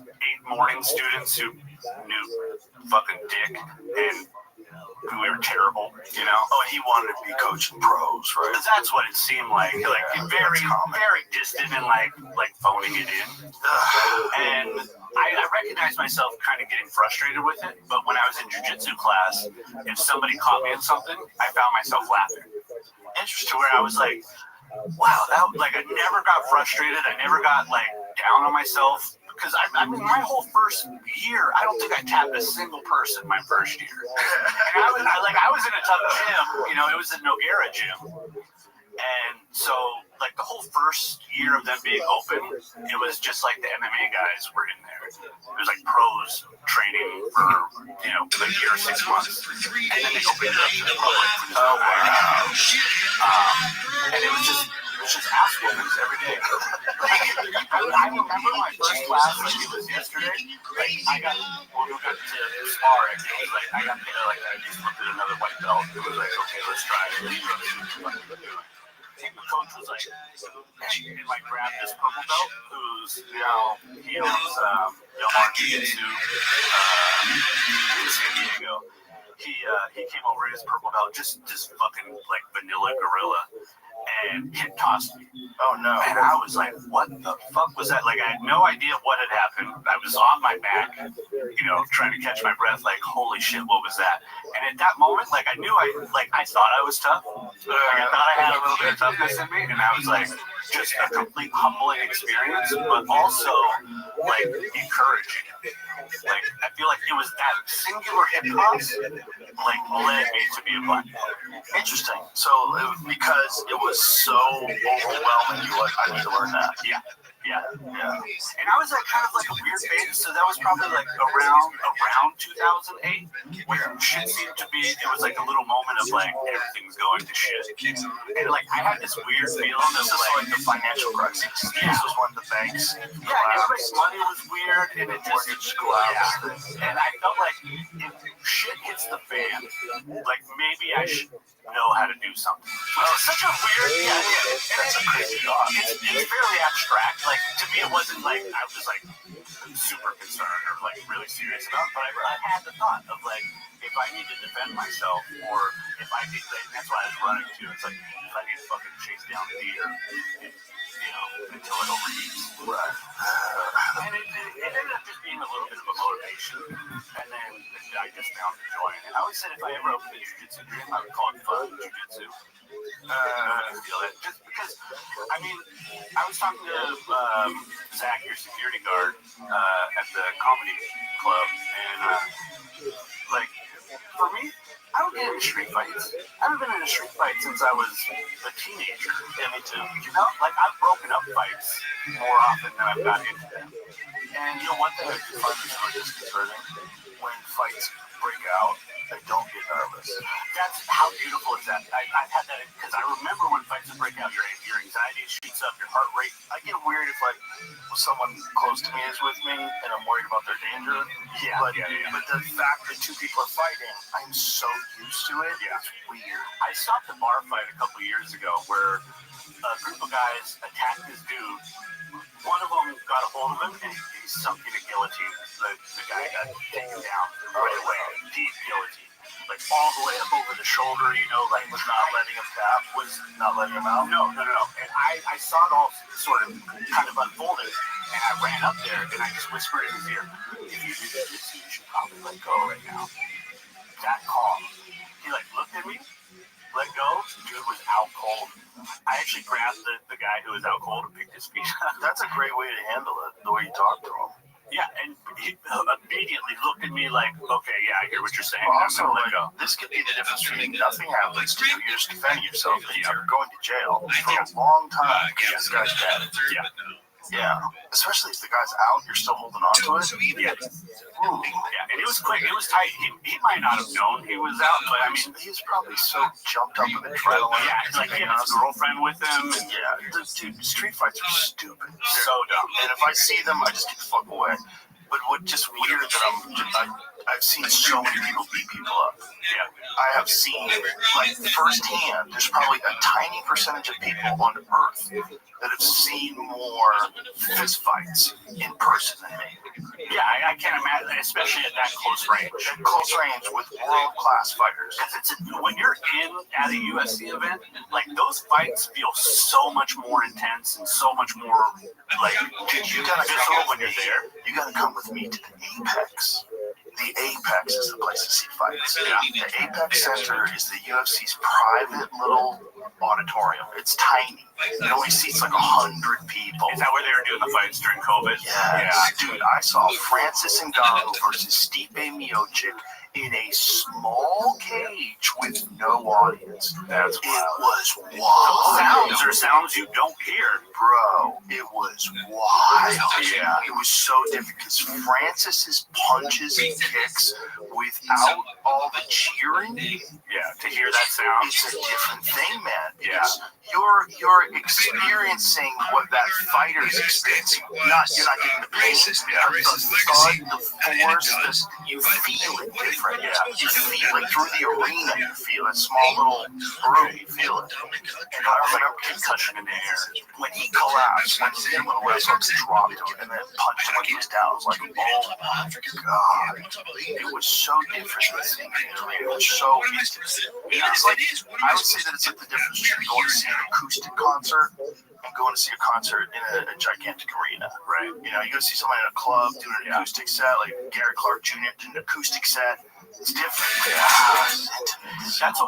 morning students who knew fucking dick, and we were terrible, you know? Oh, and he wanted to be coaching pros, right? That's what it seemed like. Like, very distant and like phoning it in. And I recognized myself kind of getting frustrated with it, but when I was in jiu-jitsu class, if somebody caught me in something, I found myself laughing. Interesting, to where I was like, wow, I never got frustrated. I never got, like, down on myself. Because I mean, my whole first year, I don't think I tapped a single person my first year. And I was in a tough gym, you know, it was a Noguera gym. And so, like, the whole first year of them being open, it was just like the MMA guys were in there. It was like pros training for, you know, a year or 6 months. And then they opened it up to the public. Oh, wow. And it was just ass whoopings every day. I remember my first class, like it was yesterday. Like, when we got to sparring, it was like, I got there, like, I just looked at another white belt. It was like, okay, let's try it. The coach was like, and like grabbed this purple belt, who's, you know, he owns Yamaha Jiu-Jitsu in San Diego. He came over his purple belt, just fucking like vanilla gorilla, and hip tossed me. Oh no! And I was like, what the fuck was that? Like, I had no idea what had happened. I was on my back, you know, trying to catch my breath. Like, holy shit, what was that? And at that moment, I knew I thought I was tough. Like, I thought I had a little bit of toughness in me, and I was like, just a complete humbling experience, but also like encouraging. Like I feel like it was that singular hip toss like led me to be a button. Interesting. So because it was so overwhelming, you were like, I need to learn that. Yeah. And I was like kind of like a weird phase, so that was probably like around 2008, where shit seemed to be. It was like a little moment of like everything's going to shit, and like I had this weird feeling This of is like the financial crisis. Yeah. This was when the banks everybody's money was weird, and it just mortgage collapsed. And I felt like if shit hits the fan, like maybe I should know how to do something. Well, it's such a weird, That's a crazy thought. It's fairly abstract. Like to me, it wasn't like I was like super concerned or like really serious about it, but I had the thought of like if I need to defend myself or if I need, like, that's why I was running to. It's like if I need to fucking chase down deer, until it overheats. Right. And it ended up just being a little bit of a motivation, and then I just found the joy in it. I always said if I ever opened a jiu-jitsu gym, I would call it fun jiu-jitsu. Just because, I mean, I was talking to Zach, your security guard, at the comedy club, and like for me, I don't get into street fights. I haven't been in a street fight since I was a teenager. Yeah, me too. You know, like I've broken up fights more often than I've gotten into them. And you know, one thing I do find is really disconcerting when fights break out, I don't get nervous. That's how beautiful is that. I've had that because I remember when fights would break out, your anxiety shoots up, your heart rate. I get weird if like someone close to me is with me and I'm worried about their danger. But the fact that two people are fighting, I'm so used to it. Yeah. It's weird. I stopped a bar fight a couple years ago where a group of guys attacked this dude. One of them got a hold of him and he sunk in a guillotine. The guy got taken down right away, deep guillotine, like all the way up over the shoulder. You know, like Was not letting him tap, was not letting him out. No. And I saw it all sort of kind of unfolding, and I ran up there and I just whispered in his ear, "If you do this, you should probably let go right now." That calm. He like looked at me, let go. Dude was out cold. I actually grabbed the guy who was out cold and picked his feet up. That's a great way to handle it, the way you talk to him. Yeah, and he immediately looked at me like, okay, yeah, I hear what you're saying. Well, I'm also, gonna let like, go. this could be the difference between nothing happens to you, you're just defending yourself, and you're going to jail for a long time because this guy's dead. Yeah, especially if the guy's out, you're still holding on to it. Yeah, and it was quick. It was tight. He might not have known he was out, but I mean, He's probably so jumped up with adrenaline. yeah, it's like he had his girlfriend with him. And Dude, street fights are stupid. so dumb. And if I see them, I just get the fuck away. But what just weird that I've seen so many people beat people up. Yeah. I have seen, like, firsthand, there's probably a tiny percentage of people on Earth that have seen more fist fights in person than me. Yeah, I can't imagine, especially at that close range. At close range with world-class fighters. Because when you're at a UFC event, like those fights feel so much more intense and so much more like You gotta visceral come when you're there. You gotta come with me to the Apex. The Apex is the place to see fights. The Apex Center is the UFC's private little auditorium. It's tiny. It only seats like 100 people. Is that where they were doing the fights during COVID? Yeah. Dude, I saw Francis Ngannou versus Stipe Miocic in a small cage with no audience. That's It wild. was Those wild. sounds are sounds you don't hear. Bro, it was wild. Yeah. It was so different because Francis's punches and kicks without all the cheering, Yeah, to hear that sound. it's a different thing, man. Yeah. Because you're experiencing what that fighter's experiencing. You're not getting the pain, the thud, the force, you feel it different. Yeah. You feel it through the arena, you feel it. Small little room, you feel it. And I remember concussion in the air. When he collapsed, when the wrestlers dropped him and then punched him when he was down, I was like, oh my God. It was so different than seeing it in the arena. It was so instant. It's like, I would say that it's like the difference between going to see an acoustic concert and going to see a concert in a gigantic arena, right? You know, you go see someone in a club doing an acoustic set, like Gary Clark Jr. did an acoustic set. It's different. Yeah. That's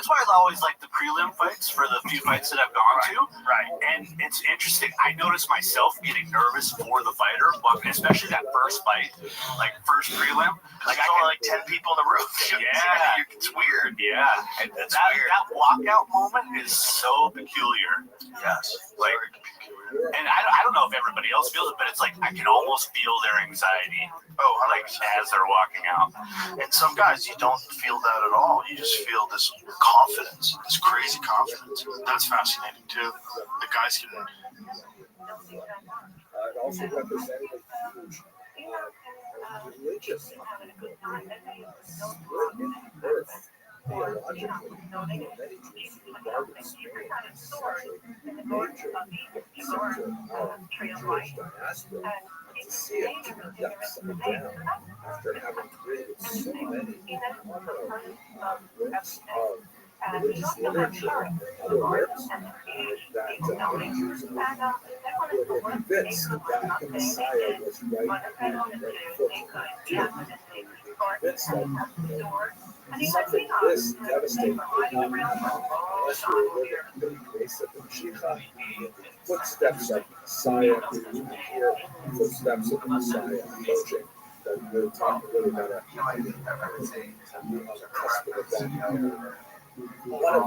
why I always like the prelim fights for the few fights that I've gone to. Right. And it's interesting. I noticed myself getting nervous for the fighter, especially that first fight, like first prelim. Like there's only like 10 people in the room. Yeah. It's weird. Yeah. And that's That weird. walkout moment is so peculiar. Yes. Like, and I don't know if everybody else feels it, but it's like I can almost feel their anxiety. Oh, Like as they're walking out. and some guys, you don't feel that at all. You just feel this confidence, this crazy confidence. That's fascinating too. The guys can. It also represented a huge religious birth. Theologically, many Jews regarded Spain as such a major center of Jewish diaspora. To see it upside down after having created so many works of religious literature and other works that Jews were convinced that the Messiah was right convinced that something this devastating could not happen unless we were living in the grace of the Mashiach, in the footsteps of the Messiah. We hear footsteps of the Messiah approaching. That we're talking really about on the cusp of that. One of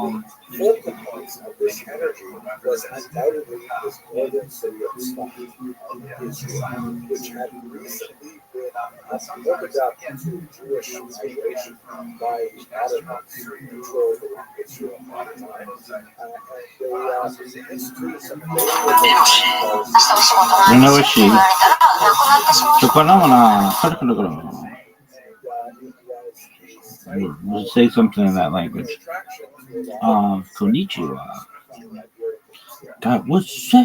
the focal points of this energy was undoubtedly this northern city of Tzfat of Israel, which had recently been opened up to Jewish migration by the Ottomans who controlled Israel at the time. And the institutes of Say something in that language. Konnichiwa. God, what's that? I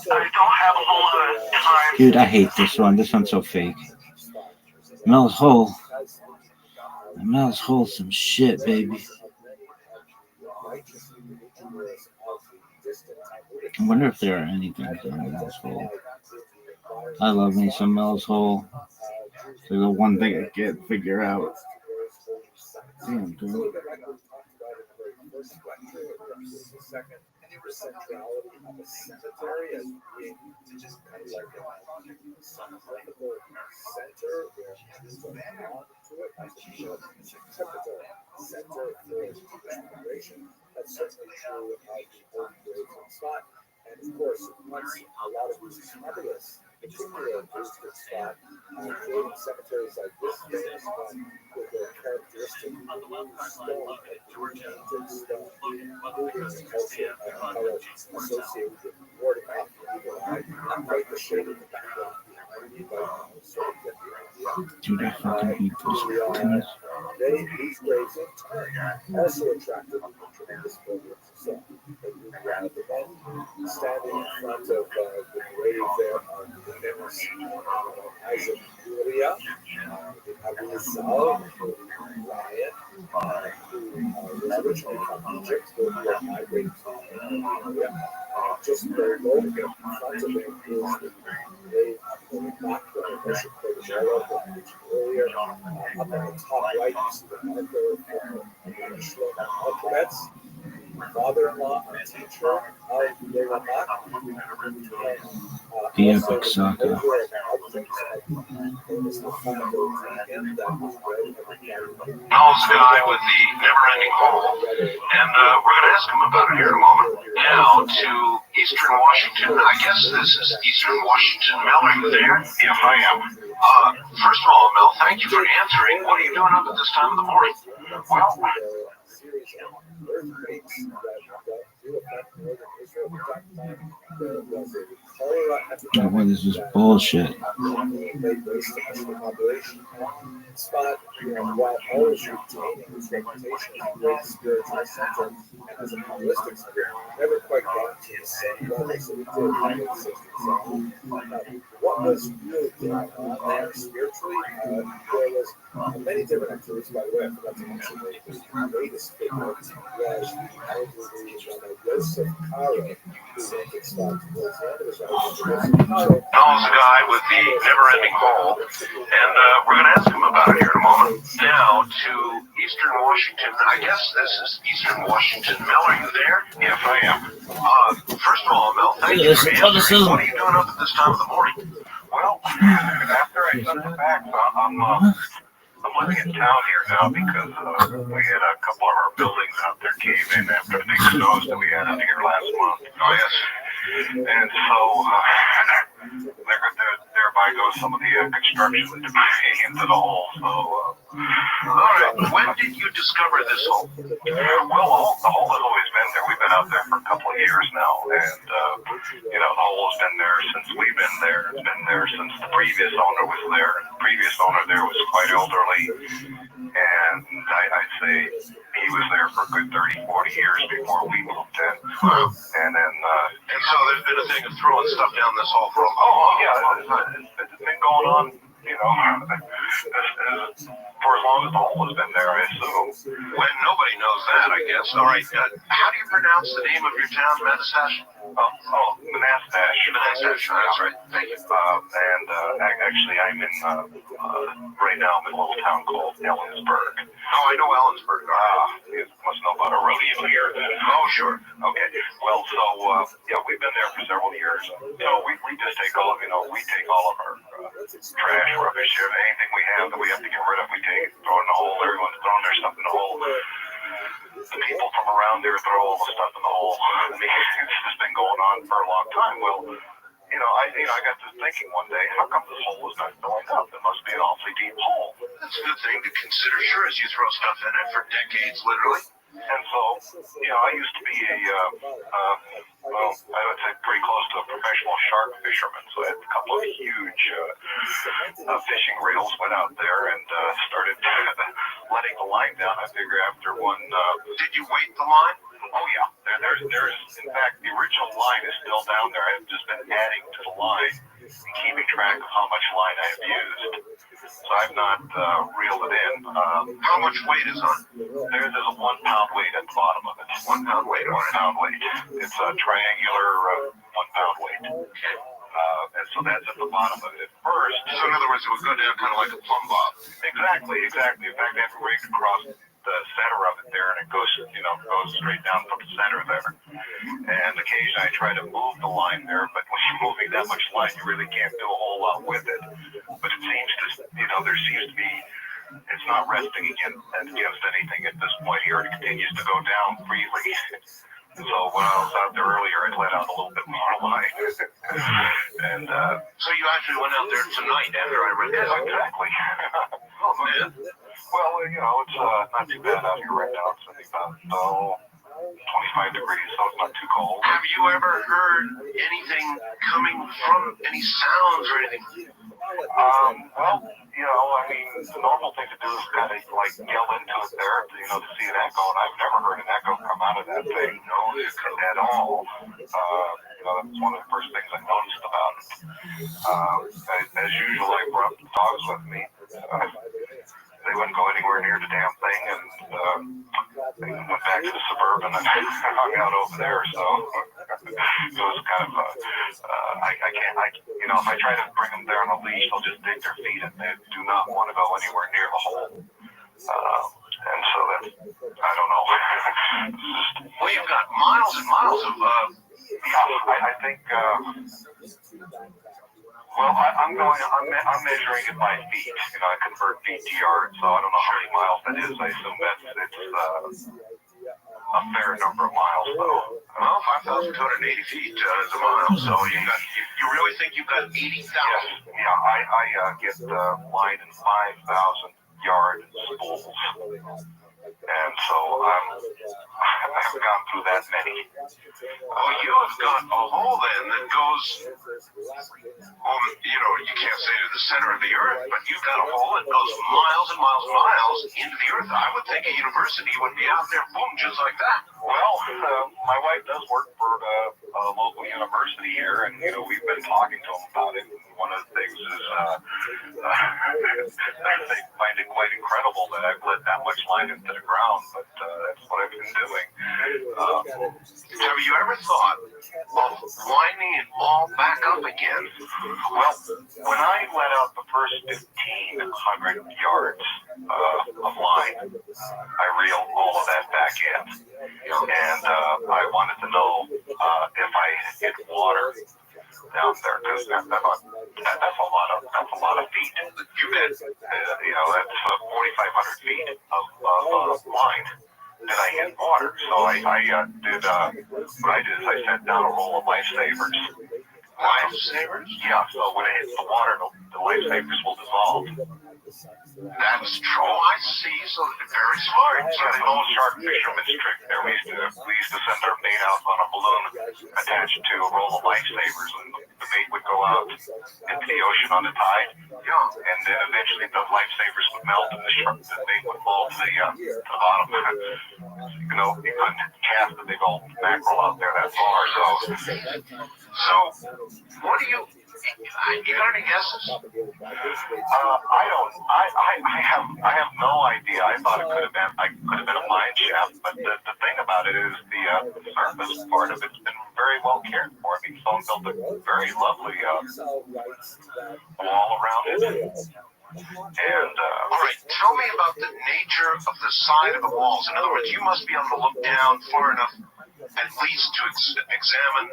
don't have a whole lot of time. Dude, I hate this one. This one's so fake. Mel's whole. Mel's wholesome shit, baby. I wonder if there are anything in Mel's Hole. I love me some Mel's Hole. It's the one thing I can't figure out. Damn, dude. Centrality of a cemetery as being just kind of like a symmetrical center where Jews are drawn to it as a typical center for Jewish migration. That's certainly true of the old graves of Tzfat. And of course, once a lot of these capitalists, particularly moved to Tzfat, creating cemeteries like this famous one with their characteristic blue stone, painted stone, moving the culture of color associated with warding off the evil eye. Not quite the shade in the background behind me, but sort of get the idea. Dude, I fucking hate this. These graves in turn also attracted tremendous millions of souls. The men standing in front of the grave there are the famous Isaac Uriah, the Abu Zal, Ryan, who was originally from Egypt, who had migrated to Uriah. Just below him, in front of him, is the grave of the background worship for the Pharaoh that I mentioned earlier. Up on the top right, you see the marker for Shlomo Alphabets, father-in-law and teacher of the Ramat. The epic saga. Mel's guy with the never-ending hole, and we're going to ask him about it here in a moment. Now to Eastern Washington. I guess this is Eastern Washington. Mel, are you there? Yes, I am. First of all, Mel, thank you for answering. What are you doing up at this time of the morning? Well, God, what is this bullshit? Spot, while always retaining its reputation as a great spiritual center, And as a Kabbalistic spirit, never quite got to the same levels that we did in the 60s. What was really going on there spiritually, there was many different activities. By the way, I forgot to mention that the latest figure was Yosef Karo, who wanted to stop towards the end of his life. Alan's the guy with the never-ending hole, and we're going to ask him about it here in a moment. Now to Eastern Washington. I guess this is Eastern Washington. Mel, are you there? Yes, I am. First of all, Mel, thank you for answering. What are you doing up at this time of the morning? Well, after I sent the facts, I'm living in town here now because we had a couple of our buildings out there cave in after the big snows that we had out here last month. Oh, yes. And so thereby goes some of the construction into the hole. So, all right. When did you discover this hole? Well, the hole has always been there. We've been out there for a couple of years now, and the hole has been there since we've been there. It's been there since the previous owner was there. The previous owner there was quite elderly, and I'd say he was there for a good 30, 40 years before we moved in. Wow. And then, and so there's been a thing of throwing stuff down this hole for a while. Oh, yeah, it's been going on, for as long as the hole has been there, I assume. When nobody knows that, I guess. All right, how do you pronounce the name of your town, Manassas? Manassas. That's right. Thank you. Actually, I'm in, right now, I'm in a little town called Ellensburg. Oh, I know Ellensburg. You must know about a rodeo here. Oh, sure. Okay. Well, so, we've been there for several years. We just take all of, we take all of our trash, rubbish, anything we have that we have to get rid of, we take it, throw it in the hole. Everyone's throwing their stuff in the hole. The people from around there throw all the stuff in the hole. I mean, it's just been going on for a long time. Well, I got to thinking one day, how come this hole is not filling up? It must be an awfully deep hole. That's a good thing to consider, sure, as you throw stuff in it for decades, literally. And so, I used to be I would say pretty close to a professional shark fisherman. So I had a couple of huge fishing reels, went out there and started letting the line down. I figure after one... Did you weight the line? Oh, yeah. There's, in fact, the original line is still down there. I've just been adding to the line and keeping track of how much line I have used. So I've not reeled it in. How much weight is on? There's a 1 pound weight at the bottom of it. 1 pound weight, 1 pound weight. It's a triangular 1 pound weight. And so that's at the bottom of it at first. So in other words, it would go down kind of like a plumb bob. Exactly. In fact, I have to break across the center of it there, and it goes straight down from the center there. And occasionally I try to move the line there, but when you're moving that much line, you really can't do a whole lot with it. But it seems to, there seems to be, it's not resting against anything at this point here. It continues to go down freely. So when I was out there earlier, I let out a little bit more line. And so you actually went out there tonight after I read that? Exactly. Oh, man. Well, it's not too bad out here right now. It's about 25 degrees, so it's not too cold. Have you ever heard anything coming from any sounds or anything? Well, the normal thing to do is kind of like yell into it there, to see an echo, and I've never heard an echo come out of that thing, at all. That's one of the first things I noticed about it. As usual, I brought the dogs with me. They wouldn't go anywhere near the damn thing, and they went back to the Suburban and hung out over there. So it was kind of if I try to bring them there on a leash, they'll just dig their feet, and they do not want to go anywhere near the hole. And so that, I don't know. Well, you've got miles and miles of I think. Well, I'm measuring it by feet. I convert feet to yards, so I don't know how many miles that is. I assume it's a fair number of miles, though. Well, 5,280 feet is a mile. So you really think you've got 80,000? Yeah, I get line in 5,000 yard spools. And so I've gone through that many. Oh, you have got a hole then that goes, you can't say to the center of the earth, but you've got a hole that goes miles and miles and miles into the earth. I would think a university would be out there, boom, just like that. Well, my wife does work for a local university here, and we've been talking to them about it. And one of the things is they find it quite incredible that I've let that much line into the ground, but that's what I've been doing. Have you ever thought of lining it all back up again? Well, when I let out the first 1,500 yards of line, I reeled all of that back in, and I wanted to know if I hit water down there, because that's a lot of feet. You bet. That's 4,500 feet of line that I hit water. So I did what I did is I set down a roll of lifesavers. Lifesavers? Yeah. So when it hits the water, the lifesavers will dissolve. That's true. I see. So very smart. So the old shark fisherman's trick there. We used to send our bait out on a balloon attached to a roll of lifesavers, and the bait would go out into the ocean on the tide. Yeah. And then eventually the lifesavers would melt, and the bait would fall to the bottom. You couldn't cast a big old mackerel out there that far. So what do you? You got any guesses? I don't. I have no idea. I thought it could have been a mine shaft, but the thing about it is the surface part of it's been very well cared for. I mean, someone built a very lovely wall around it. And all right, tell me about the nature of the side of the walls. In other words, you must be able to look down far enough, at least to examine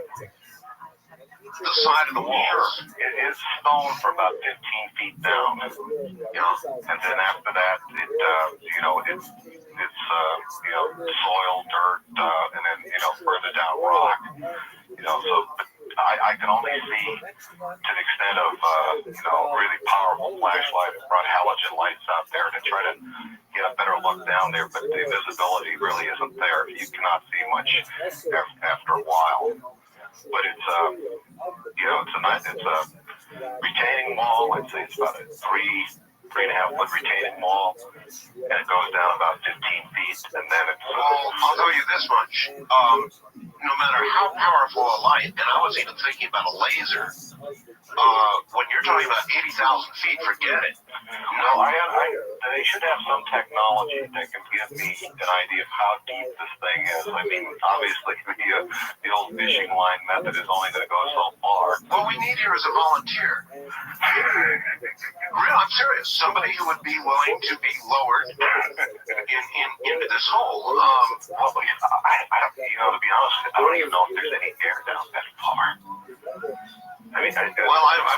the side of the walls. It is stone for about 15 feet down. And then after that, it's soil, dirt, and then further down rock. So I can only see to the extent of really powerful flashlight and brought halogen lights out there to try to get a better look down there, but the visibility really isn't there. You cannot see much after a while. But it's a retaining wall. I'd say it's about a 3.5 foot retaining wall, and it goes down about 15 feet, and then it's. I'll tell you this much: no matter how powerful a light, and I was even thinking about a laser. When you're talking about 80,000 feet, forget it. No, they should have some technology that can give me an idea of how deep this thing is. I mean, obviously, the old fishing line method is only going to go so far. What we need here is a volunteer. Real, I'm serious. Somebody who would be willing to be lowered into this hole. To be honest, I don't even know if there's any air down that far. I mean, I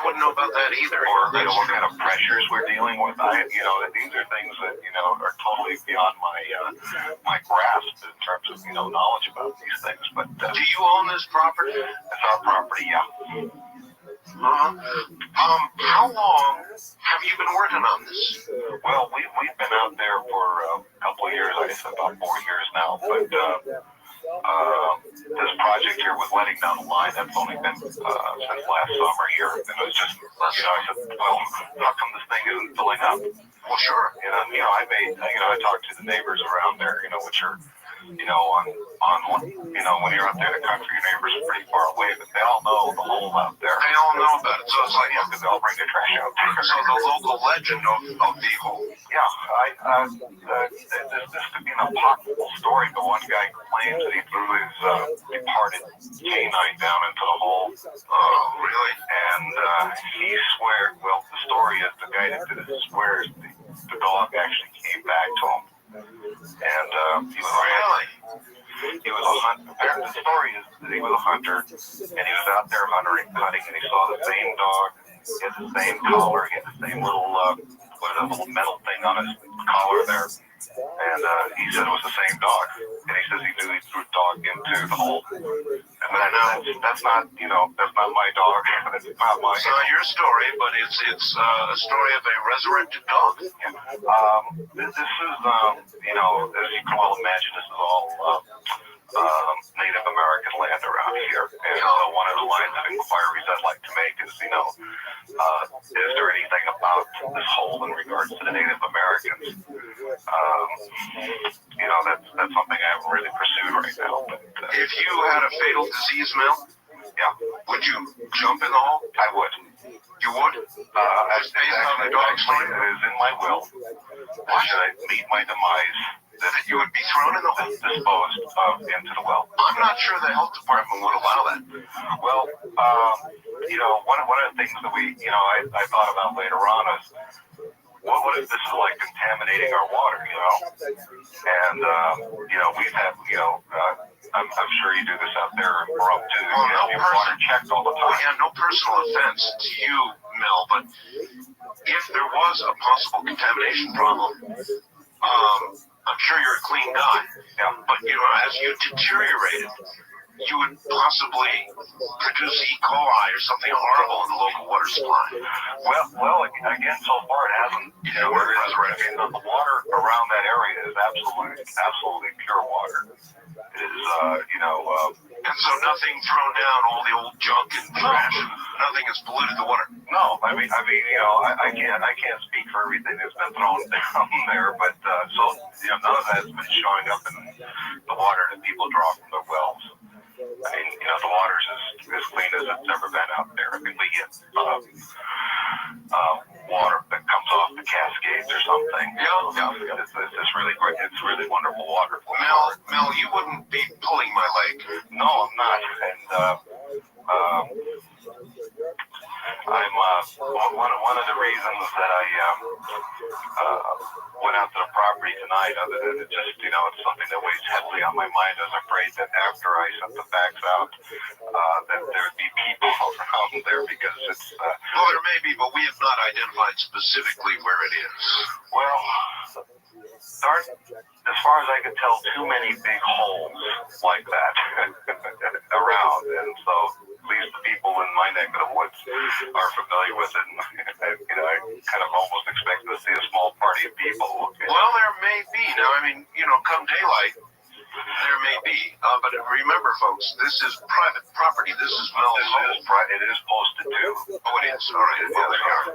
wouldn't know about that either. Or what kind of pressures we're dealing with. These are things that are totally beyond my grasp in terms of knowledge about these things. But do you own this property? It's our property, yeah. How long have you been working on this? Well, we've been out there for a couple of years. I guess about 4 years now. But this project here with letting down the line, that's only been since last summer here. And it was just, I said, well, how come this thing isn't filling up? Well, sure. I talked to the neighbors around there, which are, when you're out there in the country, your neighbors are pretty far away, but they all know the hole out there. They all know about it. So it's like, because they all bring their trash out there. So the local legend of the hole. Yeah, this could be an apocryphal story, but one guy claims that he threw his departed canine down into the hole. Oh, really? And he swears, well, the story is the guy that did it swears the dog actually came back to him. And he was he was a hunter. The story is that he was a hunter, and he was out there hunting, and he saw the same dog. He had the same collar. He had the same little metal thing on his collar there. And he said it was the same dog. And he says he knew he threw the dog into the hole. And that's not my dog. That's not my. It's not your story, but it's a story of a resurrected dog. This is, as you can well imagine, this is all Native American land around here. And so one of the lines of inquiries I'd like to make is, is there anything about this hole in regards to the Native Americans? That's something I haven't really pursued right now. But, if you had a fatal disease, Mel, would you jump in the hole? I would. You would? As based on the dog story, it is in my will. Should I meet my demise, that you would be thrown in the hole, disposed of into the well. I'm not sure the health department would allow that. Well, one of the things that I thought about later on is, what if this is like contaminating our water, And, we've had, I'm sure you do this out there in Baroque too. Your water checked all the time. Yeah, no personal offense to you, Mel, but if there was a possible contamination problem, I'm sure you're a clean guy. Yeah. But, as you deteriorated, you would possibly produce E. coli or something horrible in the local water supply. Well, again, so far it hasn't. The water around that area is absolutely pure water. It is, and so nothing thrown down, all the old junk and trash, nothing has polluted the water. No, I can't speak for everything that's been thrown down there, but none of that has been showing up in the water that people draw from their wells. The water's as clean as it's ever been out there. We get water that comes off the Cascades or something. Yeah. It's really great. It's really wonderful water. Mel, you wouldn't be pulling my leg. No, I'm not. And I'm one of the reasons that I went out to the property tonight, other than it just, it's something that weighs heavily on my mind. I was afraid that after I sent the facts out, that there would be people around there because it's... well, there may be, but we have not identified specifically where it is. Well, there aren't, as far as I can tell, too many big holes like that around, and so at least the people in my neck of the woods are familiar with it. And, I kind of almost expected to see a small party of people. Well, there may be. Now, come daylight, there may be. But remember, folks, this is private property. This is Mel's home. It is posted too. Oh, it is. All right. Well, there you are.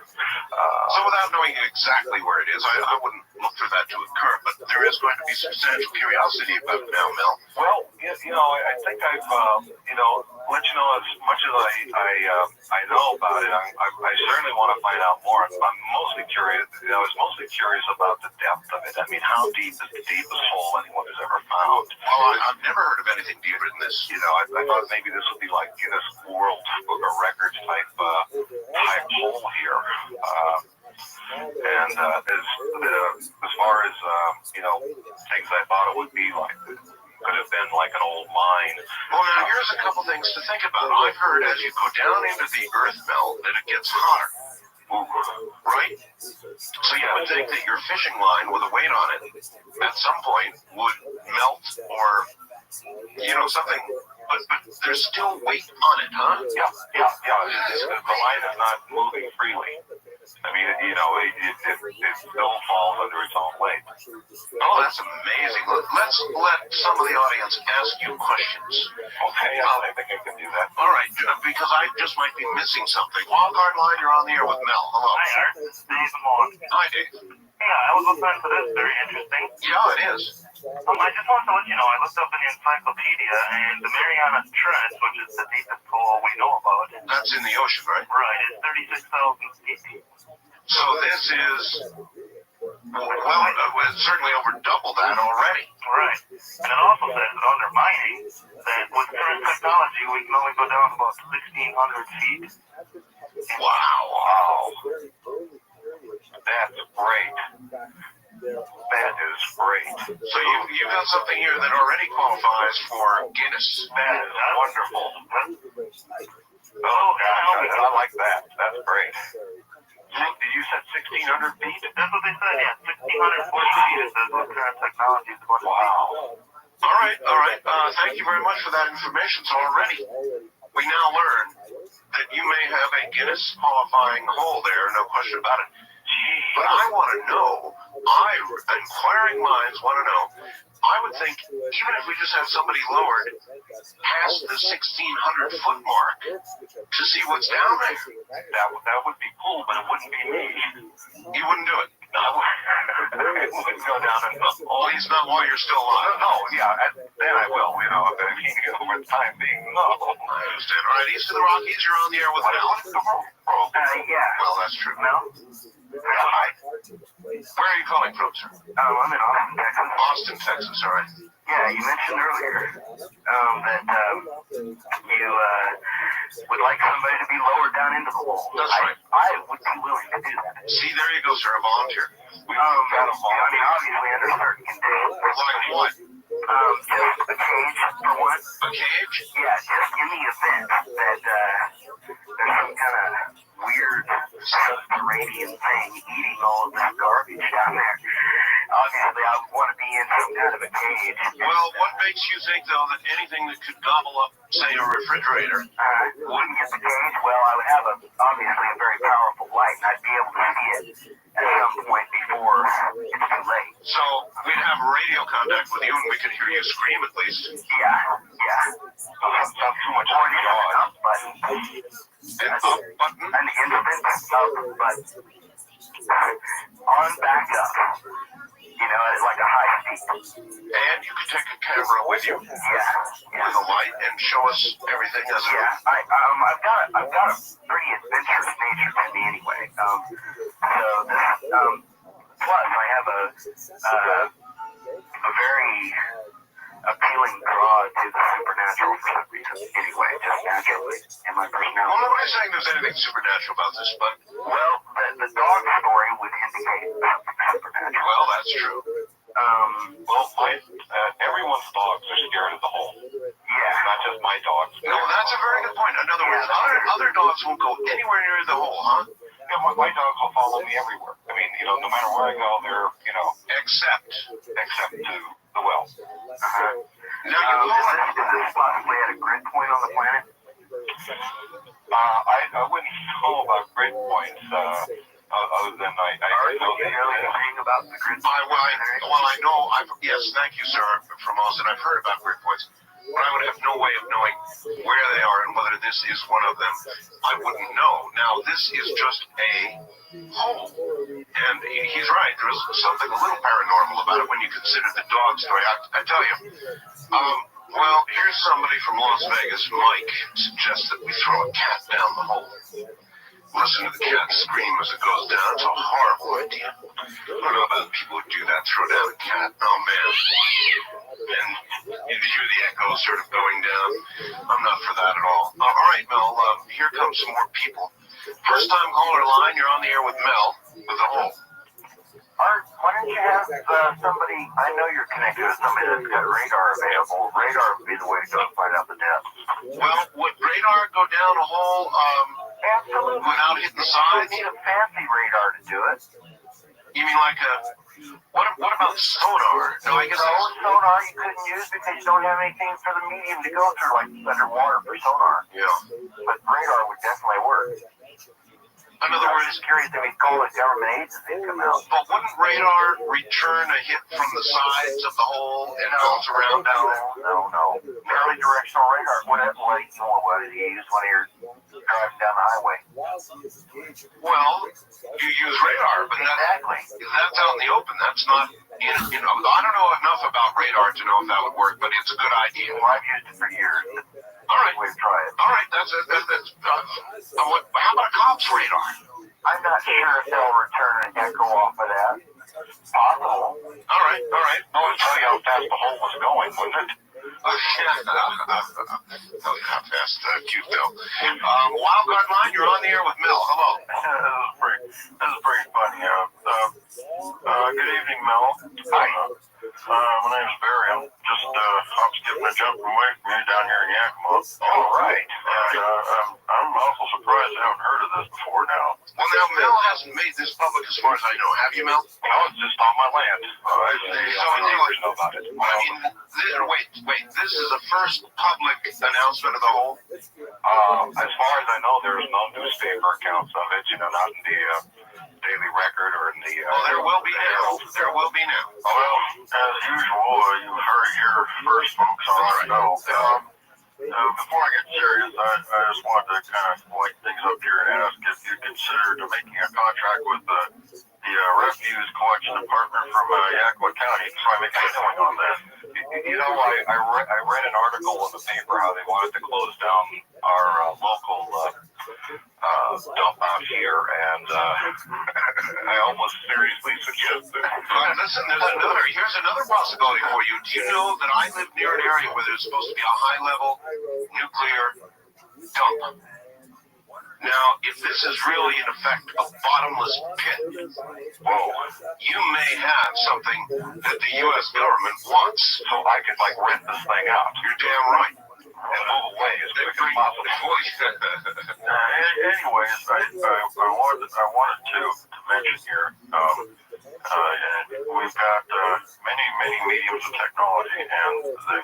So without knowing exactly where it is, I wouldn't look for that to occur. But there is going to be substantial curiosity about it now, Mel. Well, I think I've, let you know as much as I know about it. I certainly want to find out more. I'm mostly curious. I was mostly curious about the depth of it. How deep is the deepest hole anyone has ever found? Well, I've never heard of anything deeper than this. I thought maybe this would be like Guinness World Book of Records type hole here. And as far as things I thought it would be like. Could have been like an old mine. Well, now here's a couple things to think about. I've heard as you go down into the earth melt that it gets hotter. Right? So you would think that your fishing line with a weight on it at some point would melt or, something. But there's still weight on it, huh? Yeah. The line is not moving freely. It still falls under its own weight. Oh, that's amazing. Let's let some of the audience ask you questions. Okay, I think I can do that. All right, because I just might be missing something. Wildcard line, you're on the air with Mel. Hello. Hi, Art. It's Dave Long. Hi, Dave. Yeah, I was listening to this. Very interesting. Yeah, it is. I just wanted to let you know, I looked up in the encyclopedia, and the Mariana Trench, which is the deepest hole we know about. That's in the ocean, right? Right, it's 36,000 feet. So this is, it's certainly over double that already. Right. And it also says that under mining, that with current technology, we can only go down about 1,600 feet. Wow. That's great. That is great. So you've got something here that already qualifies for Guinness. That is wonderful. Oh, gosh, I like that. That's great. You said 1,600 feet? That's what they said, yeah. 1,640 feet is the current technology. Wow. All right. Thank you very much for that information. So already, we now learn that you may have a Guinness qualifying hole there, no question about it. But I want to know inquiring minds want to know. I would think even if we just had somebody lowered past the 1,600 foot mark to see what's down there. That would be cool, but it wouldn't be me. You wouldn't do it. No, I wouldn't go down and At least not while you're still alive. No, yeah, then I will. You know, over the time being, no. I understand. All right, east of the Rockies, you're on the air with Mel. What's the role? Yeah. Well, that's true. Mel? Hi. Where are you calling from, sir? I'm in Austin, Texas. Austin, Texas. All right. Yeah, you mentioned earlier that you would like somebody to be lowered down into the hole. That's right. I would be willing to do that. See, there you go, sir. A volunteer. Obviously under certain conditions. Like what? Just a cage for one. A cage? Yeah, just in the event that there's some kind of weird subterranean thing eating all of that garbage down there. Obviously, I would want to be in some kind of a cage. Well, what makes you think, though, that anything that could gobble up, say, a refrigerator wouldn't get the cage? Well, I would have obviously a very powerful light, and I'd be able to see it at some point before it's too late. So we'd have radio contact with you, and we could hear you scream at least. Yeah. That's too much on the up button. An up button? An instant up button. On back up. You know, it's like a high speed. And you could take a camera with you. Yeah. With a light and show us everything as it is. I've got a pretty adventurous nature to me anyway. So this, plus I have a very appealing draw to the supernatural for some reason. Anyway, just naturally in my personality. Well, nobody's saying there's anything supernatural about this, but... Well, the dog story would indicate supernatural. Well, that's true. Everyone's dogs are scared of the hole. Yeah. Not just my dogs. No, that's a very good point. In other words, other dogs won't go anywhere near the hole, huh? Yeah, my dogs will follow me everywhere. I mean, you know, no matter where I go, they're, you know... Except to the well. Now, is this possibly at a grid point on the planet? I wouldn't know about grid points, other than I know anything about the grid points. Yes, thank you, sir, from Austin. I've heard about grid points, but I would have no way of knowing where they are and whether this is one of them. I wouldn't know. Now, this is just a hole. And he's right. There is something a little paranormal about it when you consider the dog story. I tell you. Well, here's somebody from Las Vegas. Mike suggests that we throw a cat down the hole. Listen to the cat scream as it goes down. It's a horrible idea. I don't know about people who do that, throw down a cat. Oh, man. And you hear the echoes sort of going down. I'm not for that at all. All right, Mel, here comes some more people. First time caller line, you're on the air with Mel with the hole. Art, why don't you have somebody, I know you're connected with somebody that's got radar available. Radar would be the way to go to find out the depth. Well, would radar go down a hole Absolutely. without hitting the sides? You need a fancy radar to do it. You mean like a... What about sonar? No, I guess sonar you couldn't use because you don't have anything for the medium to go through, like underwater for sonar. Yeah. But radar would definitely work. In other words, curious if we call it government agency come out. But wouldn't radar return a hit from the sides of the hole and bounce around down there? No. Merely directional radar. What do you use when you're driving down the highway? Well, you use radar, but that's out in the open. That's not, I don't know enough about radar to know if that would work, but it's a good idea. Well, I've used it for years. All right. We've tried it. All right, how about a cop's radar? I'm not sure if they'll return an echo off of that. Possible. All right. I would tell you how fast the hole was going, wouldn't it? Tell you how fast, cute Bill. Wildcard line, you're on the air with Mel. Hello. This is pretty funny. Good evening, Mel. Hi. My name's Barry. I'm just hop, skipping, and jumping away from you down here in Yakima. All right. I'm also surprised I haven't heard of this before now. Well, now, Mel hasn't made this public as far as I know. Have you, Mel? No, it's just on my land. Know about it. I mean, wait. This is the first public announcement of the hole? As far as I know, there's no newspaper accounts of it. Not in the Daily Record or in the. Well, there will be now. There will be now. Well, as usual, you've heard it here first, folks. All right. Before I get serious, I just want to kind of light things up here and ask if you considered making a contract with the refuse collection department from Yakima County to try and make a killing on that. You know, I read an article in the paper how they wanted to close down our local dump out here, and I almost seriously suggested. Listen, here's another possibility for you. Do you know that I live near an area where there's supposed to be a high-level nuclear dump? Now, if this is really, in effect, a bottomless pit, you may have something that the U.S. government wants. So I could, rent this thing out. You're damn right. And move away as quick as possible. Anyways, I wanted to mention here, we've got many mediums of technology, and the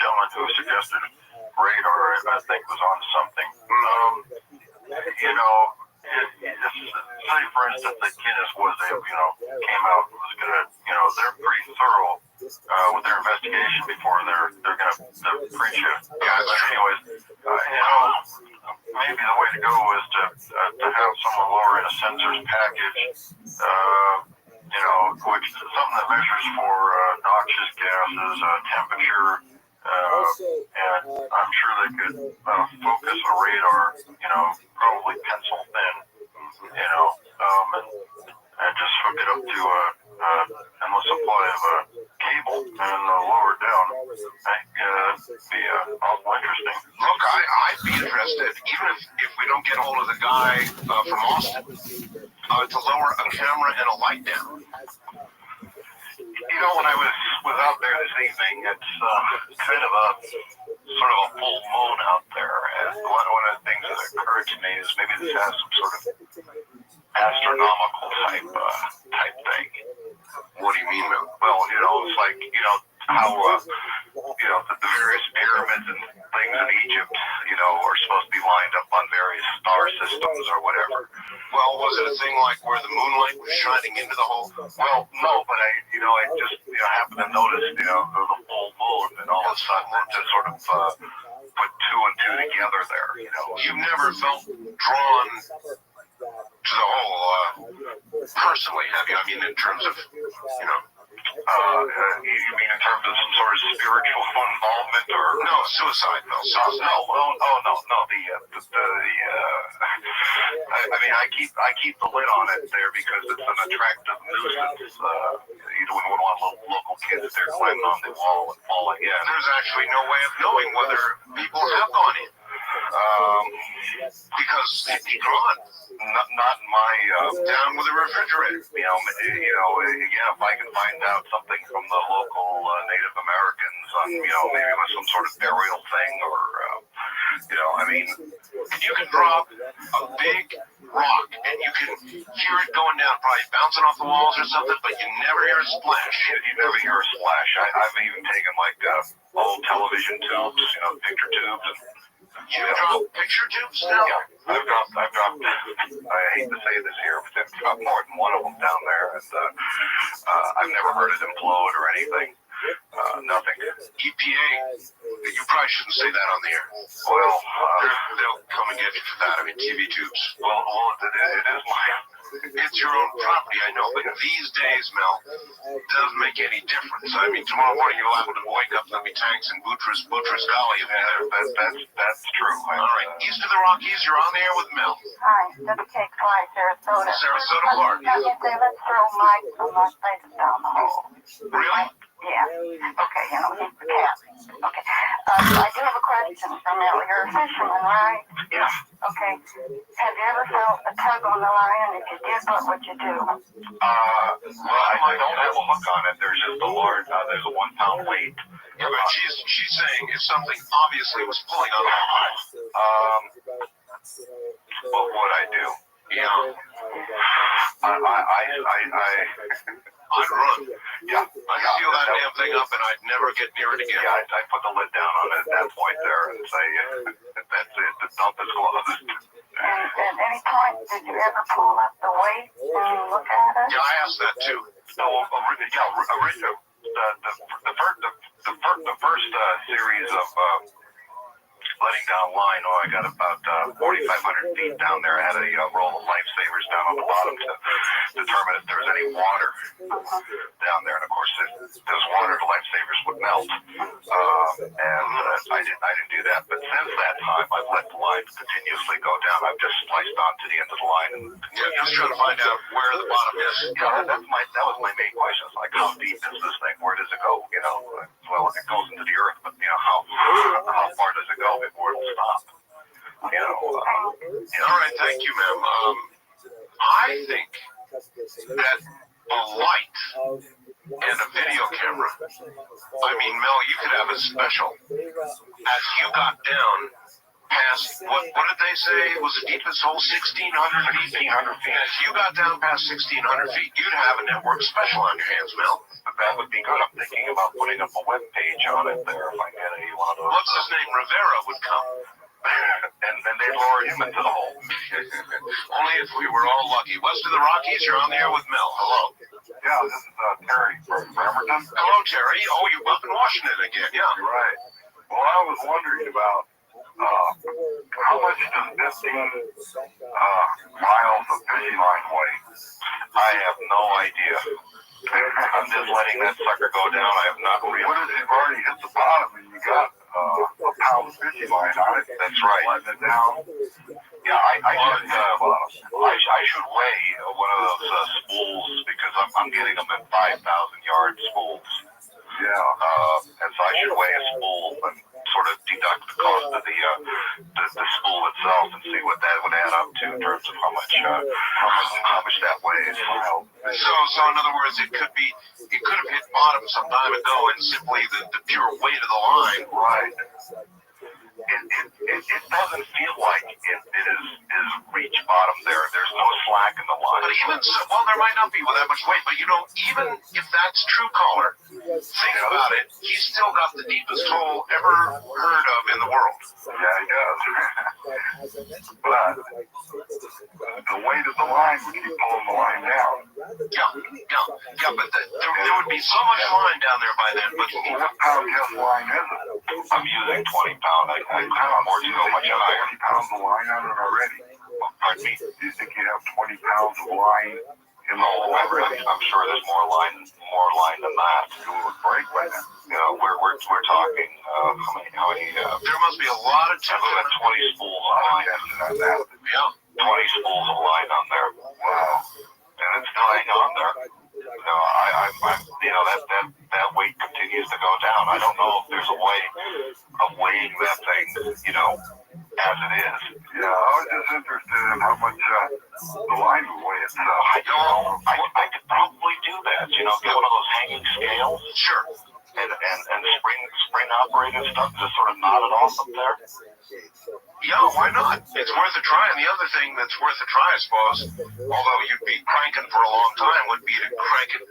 gentleman who suggested radar, I think, was on something. You know, say for instance that Guinness came out and was gonna, they're pretty thorough with their investigation before they're gonna preach it. Yeah, but anyways, maybe the way to go is to have someone lower in a sensors package, which is something that measures for noxious gases, temperature, and I'm sure they could focus a radar, probably pencil thin, and just hook it up to endless supply of cable and lower it down. I think it'd be awful interesting. Look, I'd be interested, even if we don't get hold of the guy from Austin, to lower a camera and a light down. When I was out there this evening, it's kind of a sort of a full moon out there, and one of the things that occurred to me is maybe this has some sort of astronomical type thing. What do you mean, man? Well, it's like how the various pyramids and things in Egypt, are supposed to be lined up on various star systems or whatever. Well, was it a thing like where the moonlight was shining into the hole? Well, no, but I just happened to notice, the full moon, and all of a sudden it just sort of put two and two together there. You've never felt drawn to the hole personally, have you? I mean, in terms of, you mean in terms of some sort of spiritual involvement or no suicide? No, I keep the lid on it there because it's an attractive nuisance. You don't want local kids there climbing on the wall and falling in. There's actually no way of knowing whether people have gone in because they're gone. Not in my down with the refrigerator. Again, if I can find out something from the local Native Americans on, maybe with some sort of burial thing or, you can drop a big rock and you can hear it going down, probably bouncing off the walls or something, but you never hear a splash. You never hear a splash. I've even taken old television tubes, picture tubes, and you drop picture tubes now? Yeah, I've dropped, I hate to say this here, but I've dropped more than one of them down there, and I've never heard it implode or anything. Nothing. EPA, you probably shouldn't say that on the air. Well, they'll come and get you for that. I mean, TV tubes. Well, it is mine. It's your own property, I know, but these days, Mel, it doesn't make any difference. I mean, tomorrow morning you'll have to wake up, there'll be tanks in Boutros Valley. That's true. All right, east of the Rockies, you're on the air with Mel. Hi, WKXY, Sarasota. Sarasota, Florida. Now you say, let's throw Mike from Las Vegas down the hole. Really? Yeah. Okay, he's the cat. Okay. I do have a question for Mel. You're a fisherman, right? Yeah. Okay. Have you ever felt a tug on the line? If you did, what would you do? Well, I don't have a hook on it. There's just there's a 1 pound weight. Yeah, but she's saying if something obviously was pulling on the line. What would I do? Yeah. I'd run. Yeah. I'd seal that damn thing up and I'd never get near it again. Yeah, I'd put the lid down on it at that point there and say, that's it, the dump is closed. And at any point, did you ever pull up the weight and look at it? Yeah, I asked that too. No, the first series of letting down line. Oh, I got about 4,500 feet down there. I had a roll of lifesavers down on the bottom to determine if there was any water down there. And of course, if there's water, the lifesavers would melt. I didn't do that. But since that time, I've let the line continuously go down. I've just spliced onto the end of the line and just trying to find out where the bottom is. Yeah, that was my main question. It's like, how deep is this thing? Where does it go? You know, well, it goes into the earth, but you know, how far does it go before it'll stop? You know. All right, thank you, ma'am. I think that a light and a video camera. I mean, Mel, you could have a special as you got down past what did they say was the deepest hole? 1,600 feet. As you got down past 1,600 feet, you'd have a network special on your hands, Mel. That would be good. I'm thinking about putting up a web page on it there if I get any one of those. What's his name? Rivera would come. And then they'd lower him into the hole. Only if we were all lucky. West of the Rockies, you're on the air with Mel. Hello. Yeah, this is Terry from Bremerton. Hello, Terry. Oh, you're up in Washington again. Yeah. You're right. Well, I was wondering about how much does 15 miles of fishing line weigh? I have no idea. I'm just letting that sucker go down. I have not realized. What if you've already hit the bottom and you got a pound of fishing line on it? That's right. Letting it down. Yeah, I should weigh one of those spools because I'm getting them at 5,000 yard spools. Yeah. And so I should weigh a spool and sort of deduct the cost of the spool itself and see what that would add up to in terms of how much that weighs. So in other words, it could have hit bottom some time ago, and simply the pure weight of the line. Right. It doesn't feel like it is reach bottom there. There's no slack in the line. But even so, well, there might not be with that much weight, but you know, even if that's true, caller, think about it. He's still got the deepest hole ever heard of in the world. Yeah, he does. But the weight of the line would keep pulling the line down. Yeah, but there would be so much line down there by then. But what pound test line is it? I'm using 20 pound. I can't afford to go much higher. 20 pounds of line on it already. Pardon me? Do you think you have 20 pounds of line in the hole? I'm sure there's more line than that. It would break by then. You know, we're talking how many there must be a lot of 20 spools of line on that. Yeah, 20 spools of line on there. Wow. And it's still hanging on there. No, I'm you know, that weight continues to go down. I don't know if there's a way of weighing that thing, you know, as it is. Yeah, I was just interested in how much the line would weigh itself. I could probably do that, you know, get one of those hanging scales. Sure. And spring operated stuff, just sort of knot it off up there. Yeah, why not? It's worth a try. And the other thing that's worth a try, I suppose, although you'd be cranking for a long time, would be to crank it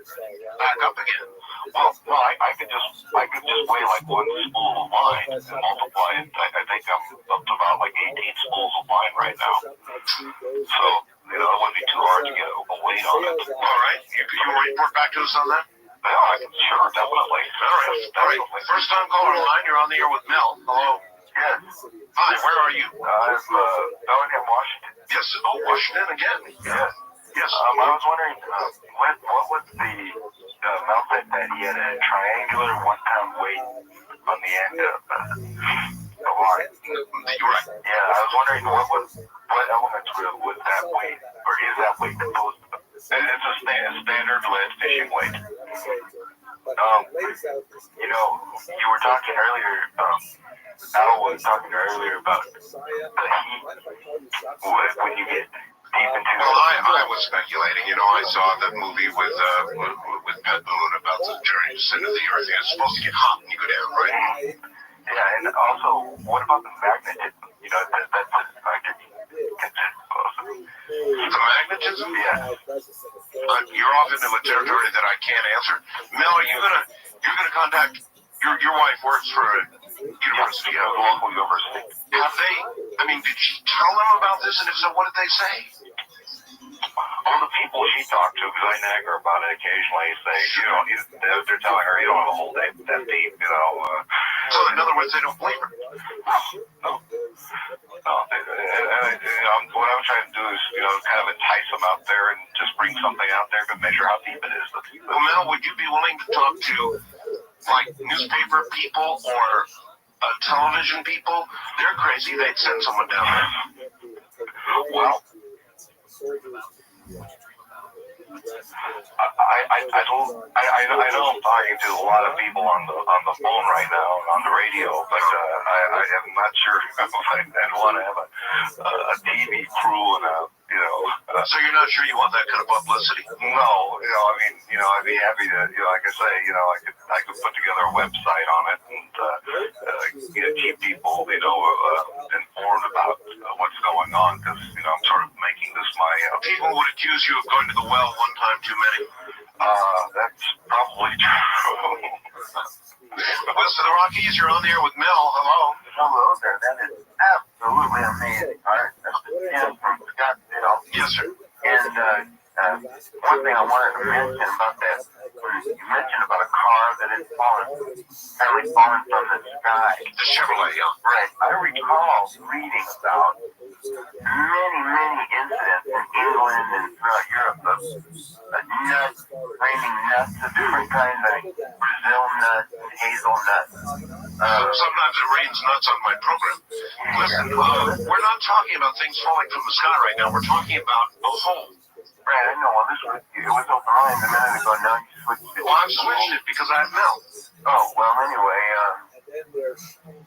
back up again. Well, I could just weigh like one spool of line and multiply it. I think I'm up to about like 18 spools of line right now. So, you know, it wouldn't be too hard to get a weight on it. All right. You will report back to us on that? Yeah, sure, definitely. All right. First time caller line, you're on the air with Mel. Hello. Yes. Hi, where are you? I'm down in Washington. Yes. Oh, Washington again. Yes. Yes. I was wondering, what was the amount that he had a triangular 1 pound weight on the end of the line? You're right. Yeah, I was wondering what elements would that weight, or is that weight composed of? It's a standard lead fishing weight. You know, you were talking earlier, Al was talking earlier about the heat when you get deep into. Well, I was speculating. You know, I saw the movie with Pat Boone about the journey to center of the earth. It's supposed to get hot when you go down, right? Yeah, and also, what about the magnetism? You know, that's a factor. The magnetism? Yeah. You're off into a territory that I can't answer. Mel, are you're gonna contact your wife works for a university, a local university. Have I mean, did she tell them about this? And if so, what did they say? All the people she talked to, because I nag her about it occasionally, say, they're telling her you don't have a whole day that deep, So in other words, they don't blame her. No. What I'm trying to do is, kind of entice them out there and just bring something out there to measure how deep it is. Well, Mel, would you be willing to talk to, like, newspaper people or television people? They're crazy. They'd send someone down there. Well, I know I'm talking to a lot of people on the phone right now and on the radio, but I am not sure if I'd want to have a TV crew and So you're not sure you want that kind of publicity? No, I'd be happy to, like I say, I could put together a website on it and keep people, informed about what's going on, because I'm sort of making this my. People would accuse you of going to the well one time too many. That's probably true. West of the Rockies, you're on the air with Mel. Hello. Hello there. That is absolutely amazing. All right, that's Tim from Scottsdale. Yes, sir. And one thing I wanted to mention about that was you mentioned about a car that had apparently fallen from the sky. The Chevrolet, yeah. Right. I recall reading about many incidents in England and throughout Europe of nuts, raining nuts of different kinds, like Brazil nuts and hazelnuts. Sometimes it rains nuts on my program. Listen, we're not talking about things falling from the sky right now. We're talking about a hole. Right, I know. It was open line a minute ago. Now you switched it. Well, I've switched it because I have Mel. Oh, well, anyway, as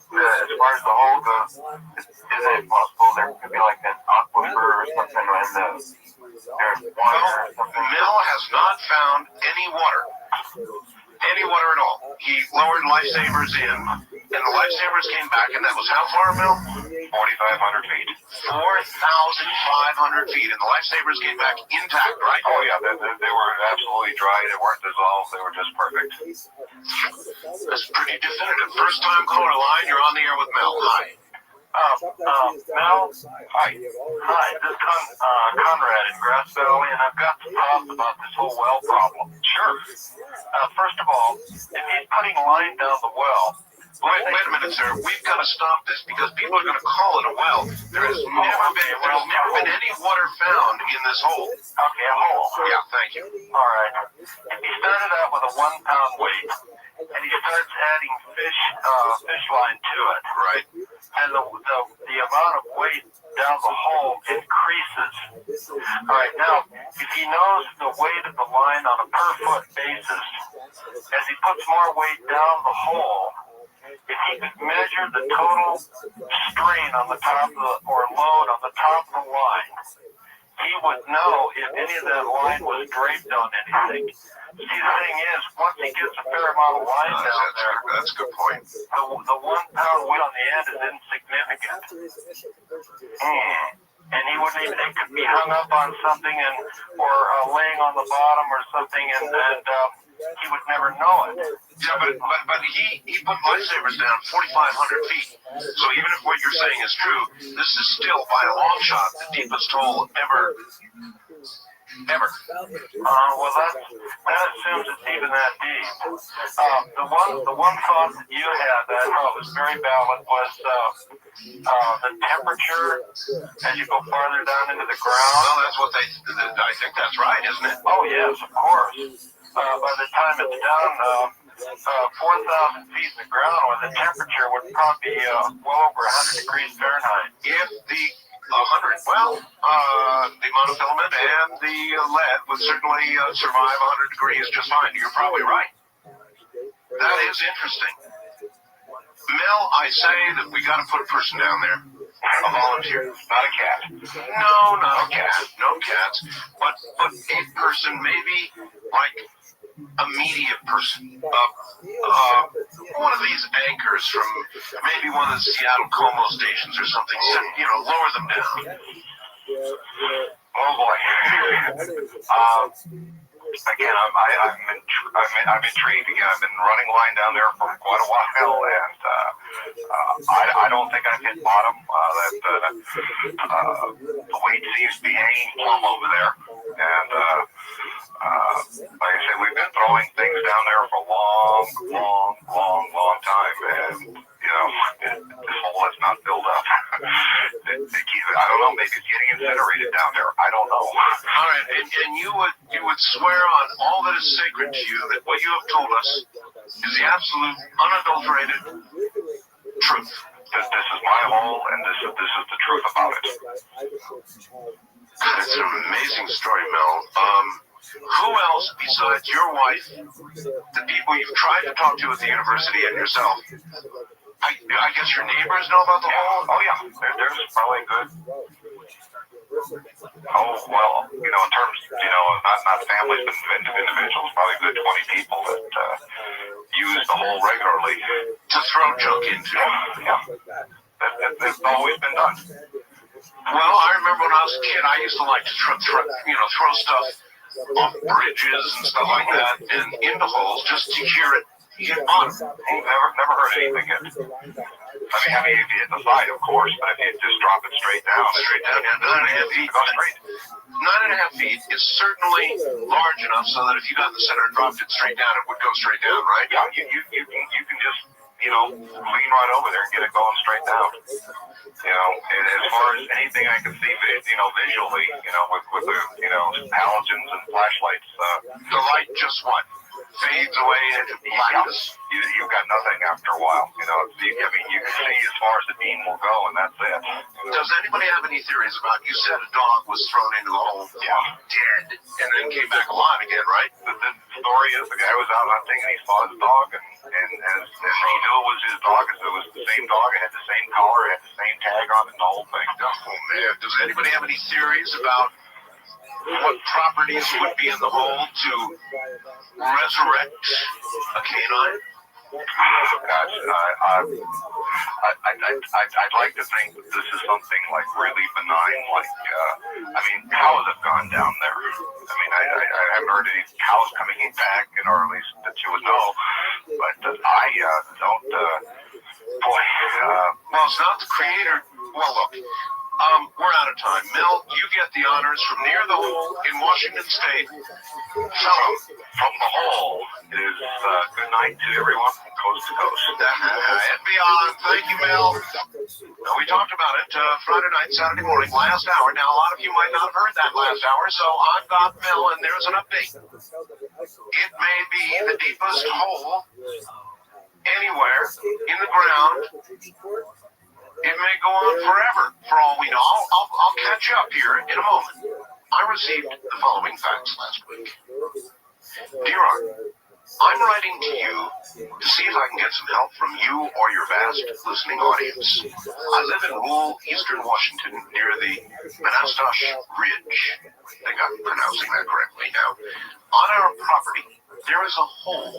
far as the hole goes, isn't it possible there could be like an aquifer or something when there's water or something? Mel has not found any water. Any water at all. He lowered lifesavers in, and the lifesavers came back, and that was how far, Mel? 4,500 feet. 4,500 feet, and the lifesavers came back intact, right? Oh, yeah, they were absolutely dry. They weren't dissolved. They were just perfect. That's pretty definitive. First time caller line, you're on the air with Mel. Hi. Mel, hi. Hi, this is Conrad in Grass Valley, and I've got some thoughts about this whole well problem. Sure. First of all, if he's putting line down the well, Wait a minute, sir. We've got to stop this because people are going to call it a well. There's never been any water found in this hole. Okay, a hole. Yeah, thank you. All right. If he started out with a 1 pound weight, and he starts adding fish line to it, right, and the amount of weight down the hole increases. All right, now, if he knows the weight of the line on a per foot basis, as he puts more weight down the hole, if he could measure the total strain on the top of or load on the top of the line, he would know if any of that line was draped on anything. See, the thing is, once he gets a fair amount of line down there, that's a good point. The 1 pound weight on the end is insignificant. And he wouldn't even, it could be hung up on something or laying on the bottom or something, and he would never know it. Yeah, but he put lifesavers down 4,500 feet. So even if what you're saying is true, this is still by a long shot the deepest hole ever. Well, that assumes it's even that deep. The one thought that you had that I thought was very valid was the temperature as you go farther down into the ground. Well, that's what I think that's right, isn't it? Oh, yes, of course. By the time it's down 4,000 feet in the ground, where the temperature would probably be well over 100 degrees Fahrenheit. If the 100, well, the monofilament and the lead would certainly survive 100 degrees just fine. You're probably right. That is interesting. Mel, I say that we got to put a person down there. A volunteer, not a cat. No, not a cat. No cats. But a person, maybe like a media person. One of these anchors from maybe one of the Seattle Como stations or something. Lower them down. Oh boy. again, I'm intrigued. Again, I've been running line down there for quite a while, and I don't think I've hit bottom. The weight seems to be hanging plumb over there, and like I said, we've been throwing things down there for a long time, and this hole has not filled up. I don't know. Maybe it's getting incinerated down there. I don't know. All right, and you would swear on all that is sacred to you that what you have told us is the absolute, unadulterated truth. This is my hole, and this is the truth about it. It's an amazing story, Mel. Who else besides your wife, the people you've tried to talk to at the university, and yourself? I guess your neighbors know about the hole? Oh, yeah. There's probably good. Oh, well, in terms, not families, but individuals, probably a good 20 people that use the hole regularly. To throw junk into. Yeah. That's always been done. Well, I remember when I was a kid, I used to like to throw stuff off bridges and stuff like that, and into holes just to hear it hit bottom. Never heard anything yet. I mean, if you hit the side, of course, but if you just drop it straight down, yeah, 9.5 feet. Go straight. 9.5 feet is certainly large enough so that if you got in the center and dropped it straight down, it would go straight down, right? Yeah, you can just lean right over there and get it going straight down. And as far as anything I can see, visually, with the halogens and flashlights, the light just fades away into blackness. You've got nothing after a while. You can see as far as the beam will go, and that's it. Does anybody have any theories about? You said a dog was thrown into the hole, dead, and then came back alive again, right? The story is the guy was out hunting and he saw his dog, and he knew it was his dog, because it was the same dog. It had the same collar, it had the same tag on it, and the whole thing. Oh man! Does anybody have any theories about what properties would be in the hole to resurrect a canine? Gosh, I'd like to think that this is something like really benign, how has it gone down there? I mean, I haven't heard any cows coming back, or at least that you would know, but I don't, well, it's not the creator. Well, look, we're out of time. Mel, you get the honors from near the hole in Washington State. From the hole is good night to everyone from coast to coast. And beyond. Thank you, Mel. Now, we talked about it Friday night, Saturday morning, last hour. Now, a lot of you might not have heard that last hour, so I've got Mel, and there's an update. It may be the deepest hole anywhere in the ground. It may go on forever, for all we know. I'll catch you up here in a moment. I received the following facts last week. Dear Art, I'm writing to you to see if I can get some help from you or your vast listening audience. I live in rural eastern Washington near the Manastash Ridge. I think I'm pronouncing that correctly now. On our property, there is a hole.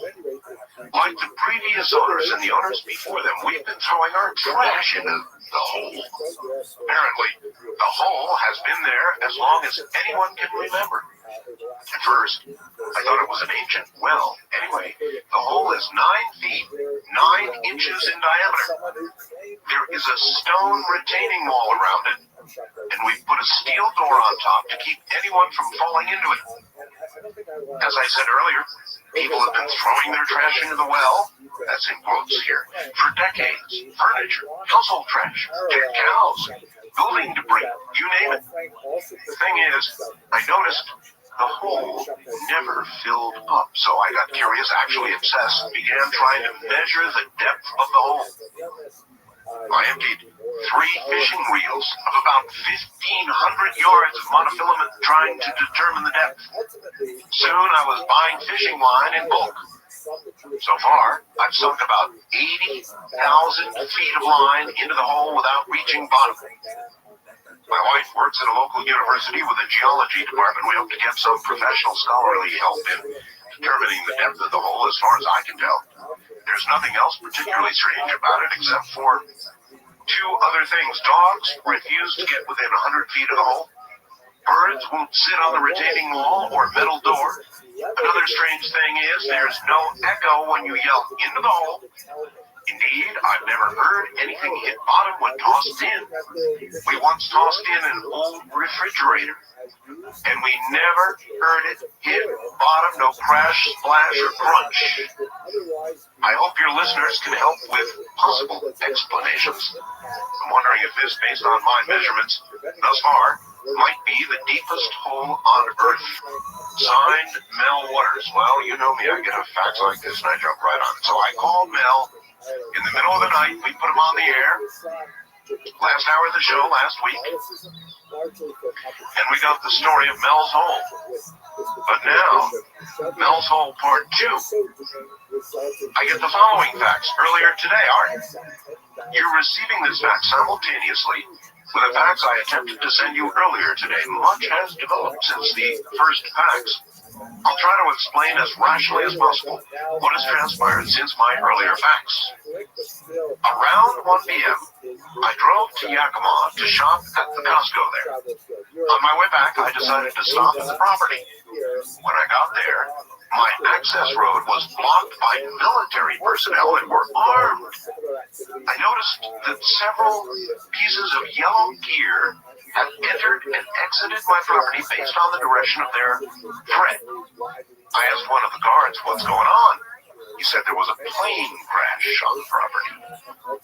Like the previous owners and the owners before them, we've been throwing our trash into the hole. Apparently, the hole has been there as long as anyone can remember. At first, I thought it was an ancient well. Anyway, the hole is 9 feet, 9 inches in diameter. There is a stone retaining wall around it, and we've put a steel door on top to keep anyone from falling into it. As I said earlier, people have been throwing their trash into the well, that's in quotes here, for decades. Furniture, household trash, dead cows, building debris, you name it. The thing is, I noticed the hole never filled up, so I got curious, actually obsessed, and began trying to measure the depth of the hole. I emptied 3 fishing reels of about 1,500 yards of monofilament trying to determine the depth. Soon I was buying fishing line in bulk. So far, I've sunk about 80,000 feet of line into the hole without reaching bottom. My wife works at a local university with a geology department. We hope to get some professional scholarly help in determining the depth of the hole as far as I can tell. There's nothing else particularly strange about it except for 2 other things. Dogs refuse to get within 100 feet of the hole, Birds won't sit on the retaining wall or metal door. Another strange thing is there's no echo when you yell into the hole. Indeed, I've never heard anything hit bottom when tossed in. We once tossed in an old refrigerator, and we never heard it hit bottom, no crash, splash, or crunch. I hope your listeners can help with possible explanations. I'm wondering if this, based on my measurements thus far, might be the deepest hole on Earth. Signed, Mel Waters. Well, you know me, I get a fax like this and I jump right on it. So I called Mel in the middle of the night. We put him on the air. Last hour of the show last week. And we got the story of Mel's Hole. But now, Mel's Hole Part 2. I get the following fax earlier today, Art. You're receiving this fax simultaneously with a fax I attempted to send you earlier today. Much has developed since the first fax. I'll try to explain as rationally as possible what has transpired since my earlier fax. Around 1 p.m., I drove to Yakima to shop at the Costco there. On my way back, I decided to stop at the property. When I got there, my access road was blocked by military personnel and were armed. I noticed that several pieces of yellow gear had entered and exited my property based on the direction of their threat. I asked one of the guards what's going on. He said there was a plane crash on the property.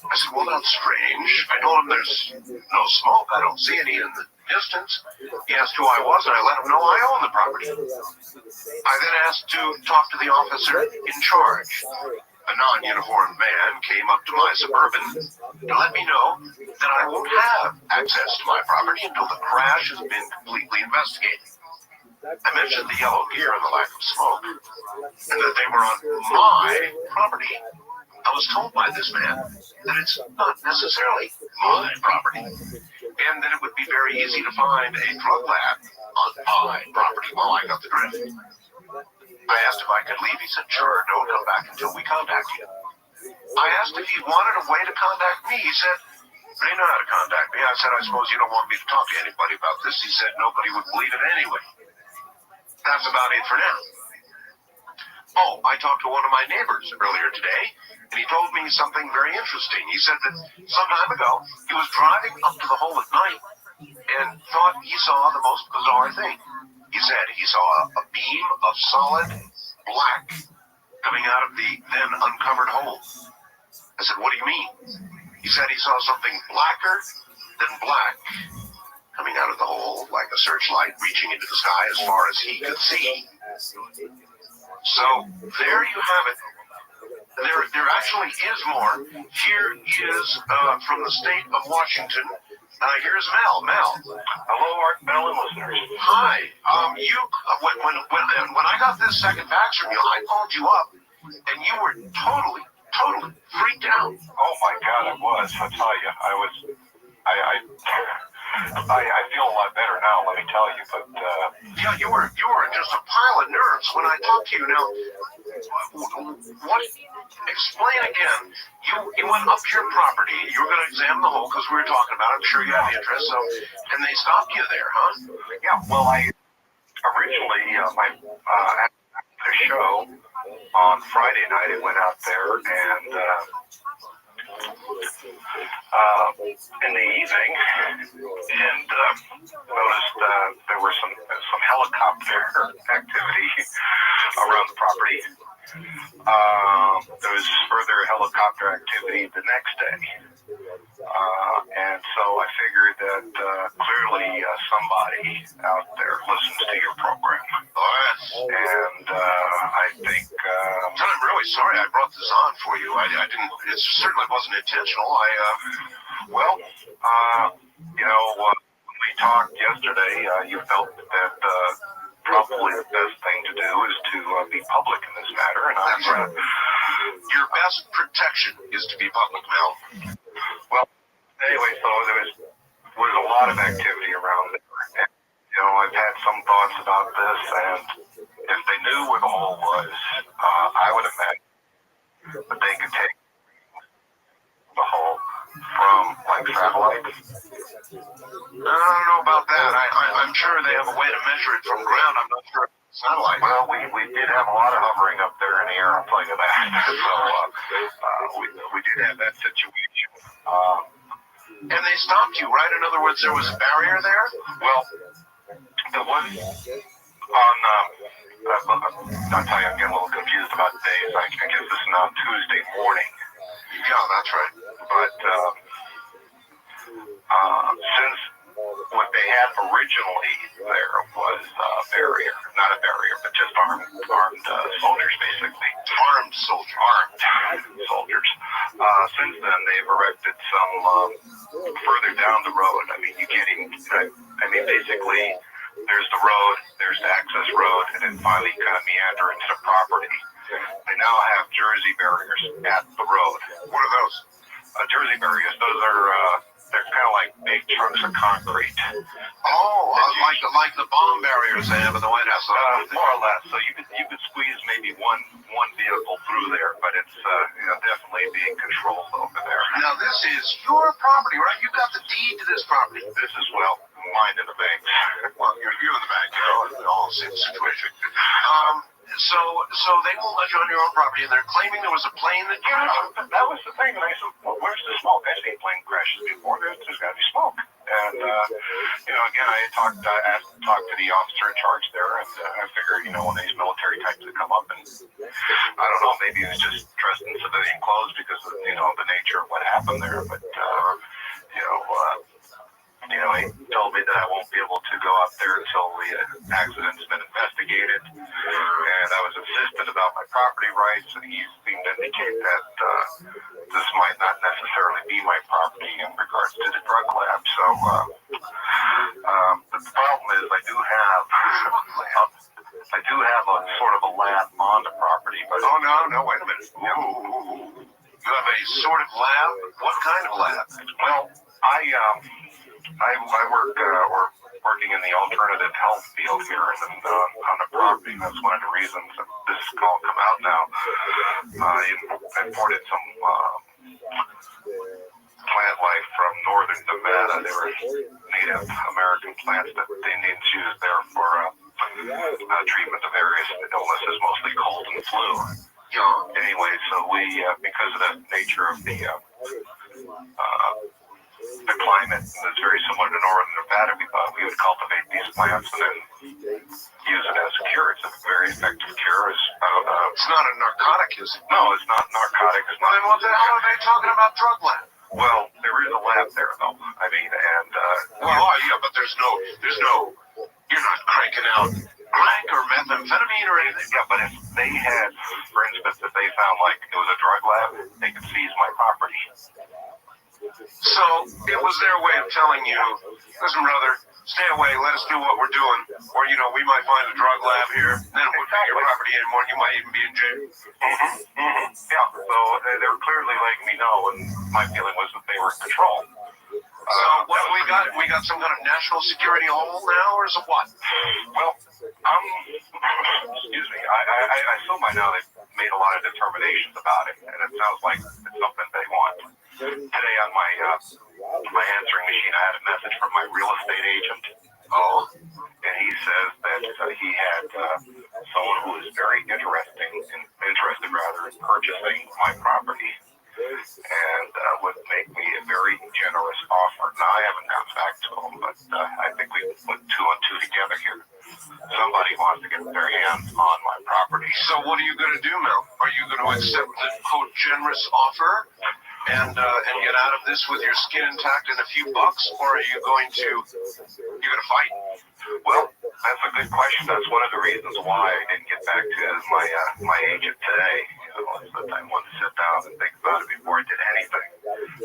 I said, well, that's strange. I told him there's no smoke. I don't see any in the distance. He asked who I was, and I let him know I own the property. I then asked to talk to the officer in charge. A non-uniformed man came up to my Suburban to let me know that I won't have access to my property until the crash has been completely investigated. I mentioned the yellow gear and the lack of smoke, and that they were on my property. I was told by this man that it's not necessarily my property, and that it would be very easy to find a drug lab on my property. Well, I got the drift. I asked if I could leave. He said, sure, don't come back until we contact you. I asked if he wanted a way to contact me. He said, they know how to contact me. I said, I suppose you don't want me to talk to anybody about this. He said, nobody would believe it anyway. That's about it for now. Oh, I talked to one of my neighbors earlier today, and he told me something very interesting. He said that some time ago, he was driving up to the hole at night and thought he saw the most bizarre thing. He said he saw a beam of solid black coming out of the then uncovered hole. I said, what do you mean? He said he saw something blacker than black coming out of the hole, like a searchlight reaching into the sky as far as he could see. So there you have it. There actually is more. Here is from the state of Washington. Here's Mel. Mel. Hello, Art Bell and listeners. Hi. When I got this second fax from you, I called you up, and you were totally freaked out. Oh my God, I was. I tell you, I feel a lot better now. Let me tell you, but yeah, you were just a pile of nerves when I talked to you. Now, what? Explain again. You went up to your property. You were going to examine the hole because we were talking about it. I'm sure you have interest. So, and they stopped you there, huh? yeah. Well, I originally after the show on Friday night, I went out there and in the evening and noticed there was some helicopter activity around the property. There was further helicopter activity the next day. And so I figured that clearly somebody out there listens to your program. And I think... I'm really sorry I brought this on for you. I didn't... It certainly wasn't intentional. When we talked yesterday, you felt that probably the best thing to do is to be public in this matter. And that's right. Your best protection is to be public, Mel. Well, anyway, so there was a lot of activity around there. And, I've had some thoughts about this, and if they knew where the hole was, I would imagine that they could take the hole from like satellites? I don't know about that. I'm sure they have a way to measure it from ground. I'm not sure it's satellite. Well, we did have a lot of hovering up there in the air, I'll tell you that. So we did have that situation. And they stopped you, right? In other words, there was a barrier there? Well, it was on, I'll tell you, I'm getting a little confused about days. I guess this is now Tuesday morning. Yeah, that's right. But since what they had originally there was a barrier, not a barrier, but just armed soldiers, basically. Armed soldiers. Since then, they've erected some further down the road. I mean, you can't even, basically, there's the road, there's the access road, and then finally you kind of meander into the property. They now have Jersey barriers at the road. What are those? Jersey barriers, those are, they're kind of like big chunks of concrete. Oh, like the bomb barriers they have in the White House. More or less. So you could squeeze maybe one vehicle through there, but it's definitely being controlled over there. Now this is your property, right? You got the deed to this property. This is mine in the bank. Well, you're in the bank. You know, all the same situation. So they won't let you on your own property, and they're claiming there was a plane that. Yeah, that was the thing. And I said, well, where's the smoke? I've seen plane crashes before. There's got to be smoke. And again, I talked to the officer in charge there, and I figured, when these military types would come up, and I don't know, maybe it was just dressed in civilian clothes because of the nature of what happened there. But he told me that I won't be able to go up there until the accident's been investigated. And I was insistent about my property rights, and he seemed to indicate that this might not necessarily be my property in regards to the drug lab. So but the problem is I do have a sort of a lab on the property. But no, wait a minute. You have a sort of lab? What kind of lab? Well, I working in the alternative health field here and on the property. That's one of the reasons that this is all come out now. I imported some plant life from northern Nevada. They were Native American plants that they need to use there for treatment of various illnesses, mostly cold and flu. Anyway, so we, because of the nature of the climate is very similar to northern Nevada, we thought we would cultivate these plants and then use it as a cure. It's a very effective cure. It's not a narcotic, is it? No, it's not narcotic. It's not. Then what the hell are they talking about drug lab? Well, there is a lab there, though. I mean, and but there's no. You're not cranking out crack or methamphetamine or anything. Yeah, but if they had, for instance, if they found like it was a drug lab, they could seize my property. So it was their way of telling you, listen, brother, stay away, let us do what we're doing. Or, we might find a drug lab here, then it wouldn't be your property anymore, you might even be in jail. Yeah, so they were clearly letting me know, and my feeling was that they were in control. So what we got some kind of national security hole now, or is it what? Well, excuse me, I assume by now they've made a lot of determinations about it, and it sounds like it's something they want. Today on my answering machine, I had a message from my real estate agent. And he says that he had someone who is very interested in purchasing my property and would make me a very generous offer. Now, I haven't gotten back to him, but I think we put two and two together here. Somebody wants to get their hands on my property. So what are you going to do, Mel? Are you going to accept the quote generous offer and get out of this with your skin intact and a few bucks, or are you going to fight? Well, that's a good question. That's one of the reasons why I didn't get back to my agent today. I wanted to sit down and think about it before I did anything.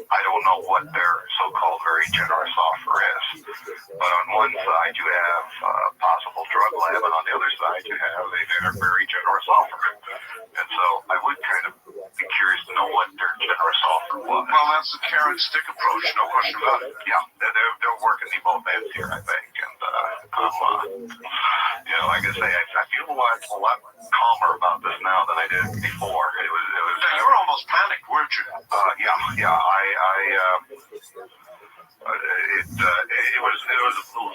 I don't know what their so-called very generous offer is, but on one side you have a possible drug lab, and on the other side you have a very generous offer. And so I would kind of be curious to know what their generous offer was. Well, that's the carrot stick approach, no question about it. Yeah, they're working the both ends here, I think. And like I say, I feel a lot calmer about this now than I did before. It was. You were almost panicked, weren't you? Yeah. It was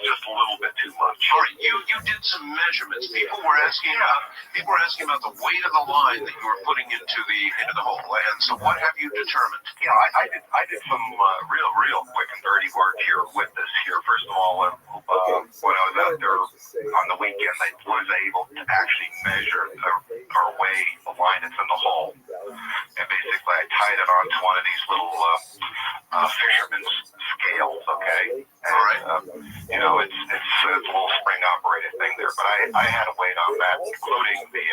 just a little bit too much. All right, you did some measurements. People were asking about the weight of the line that you were putting into the hole. And so, what have you determined? Yeah, I did some real quick and dirty work here with this. Here, first of all, when I was out there on the weekend, I was able to actually measure or weigh the line that's in the hole, and basically I tied it onto one of these little fisherman's scales. Okay, all right. It's a little spring operated thing there, but I had a weight on that, including the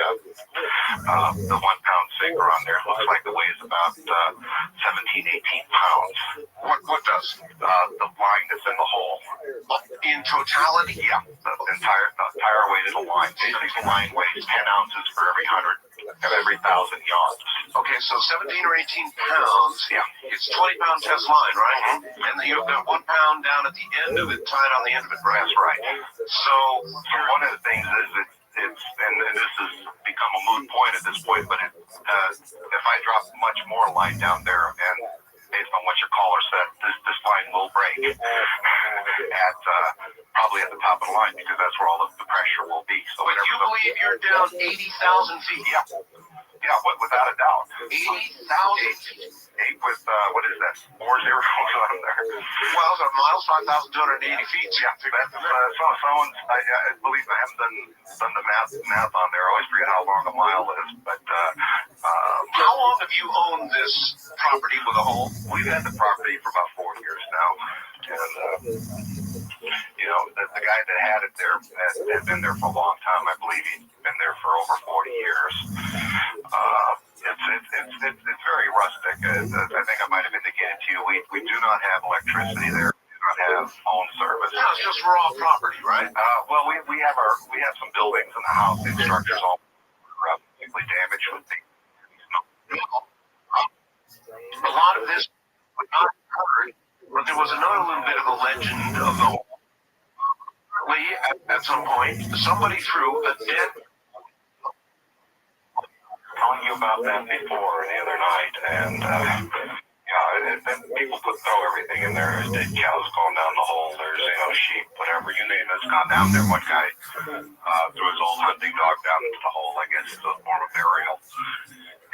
1 pound sinker on there. It looks like the weight is about 17, 18 pounds. What does? The line that's in the hole. In totality? Yeah, the entire weight of the line. Basically, the line weighs 10 ounces for every 1,000 yards. Okay, so 17 or 18 pounds. Yeah. It's 20-pound test line, right? And then you've got 1 pound down at the end of it, tied on the end of it, right? That's right. So one of the things is and this has become a moot point at this point, but if I drop much more line down there, and based on what your caller said, this line will break at probably at the top of the line, because that's where all of the pressure will be. So but you believe you're down 80,000 feet? Yeah, without a doubt. 80,000 feet. With what is that? 4 zeros on there. Well, the miles, 5,280 feet. Yeah, that's someone. I believe I haven't done the math on there. I always forget how long a mile is. But how long have you owned this property with a hole? We've had the property for about 4 years now, and the guy that had it there had been there for a long time. I believe he'd been there for over 40 years. It's very rustic. I think I might have indicated to you, we do not have electricity there. We do not have phone service. No, it's just raw property, right? Well, we have some buildings in the house. The structures all deeply damaged with the a lot of this was not heard, but there was another little bit of a legend of the hole. At some point, somebody threw a dead. Telling you about that before the other night, and then people throw everything in there. There's dead cows going down the hole. There's sheep, whatever you name it's gone down there. One guy threw his old hunting dog down into the hole. I guess it's a form of burial.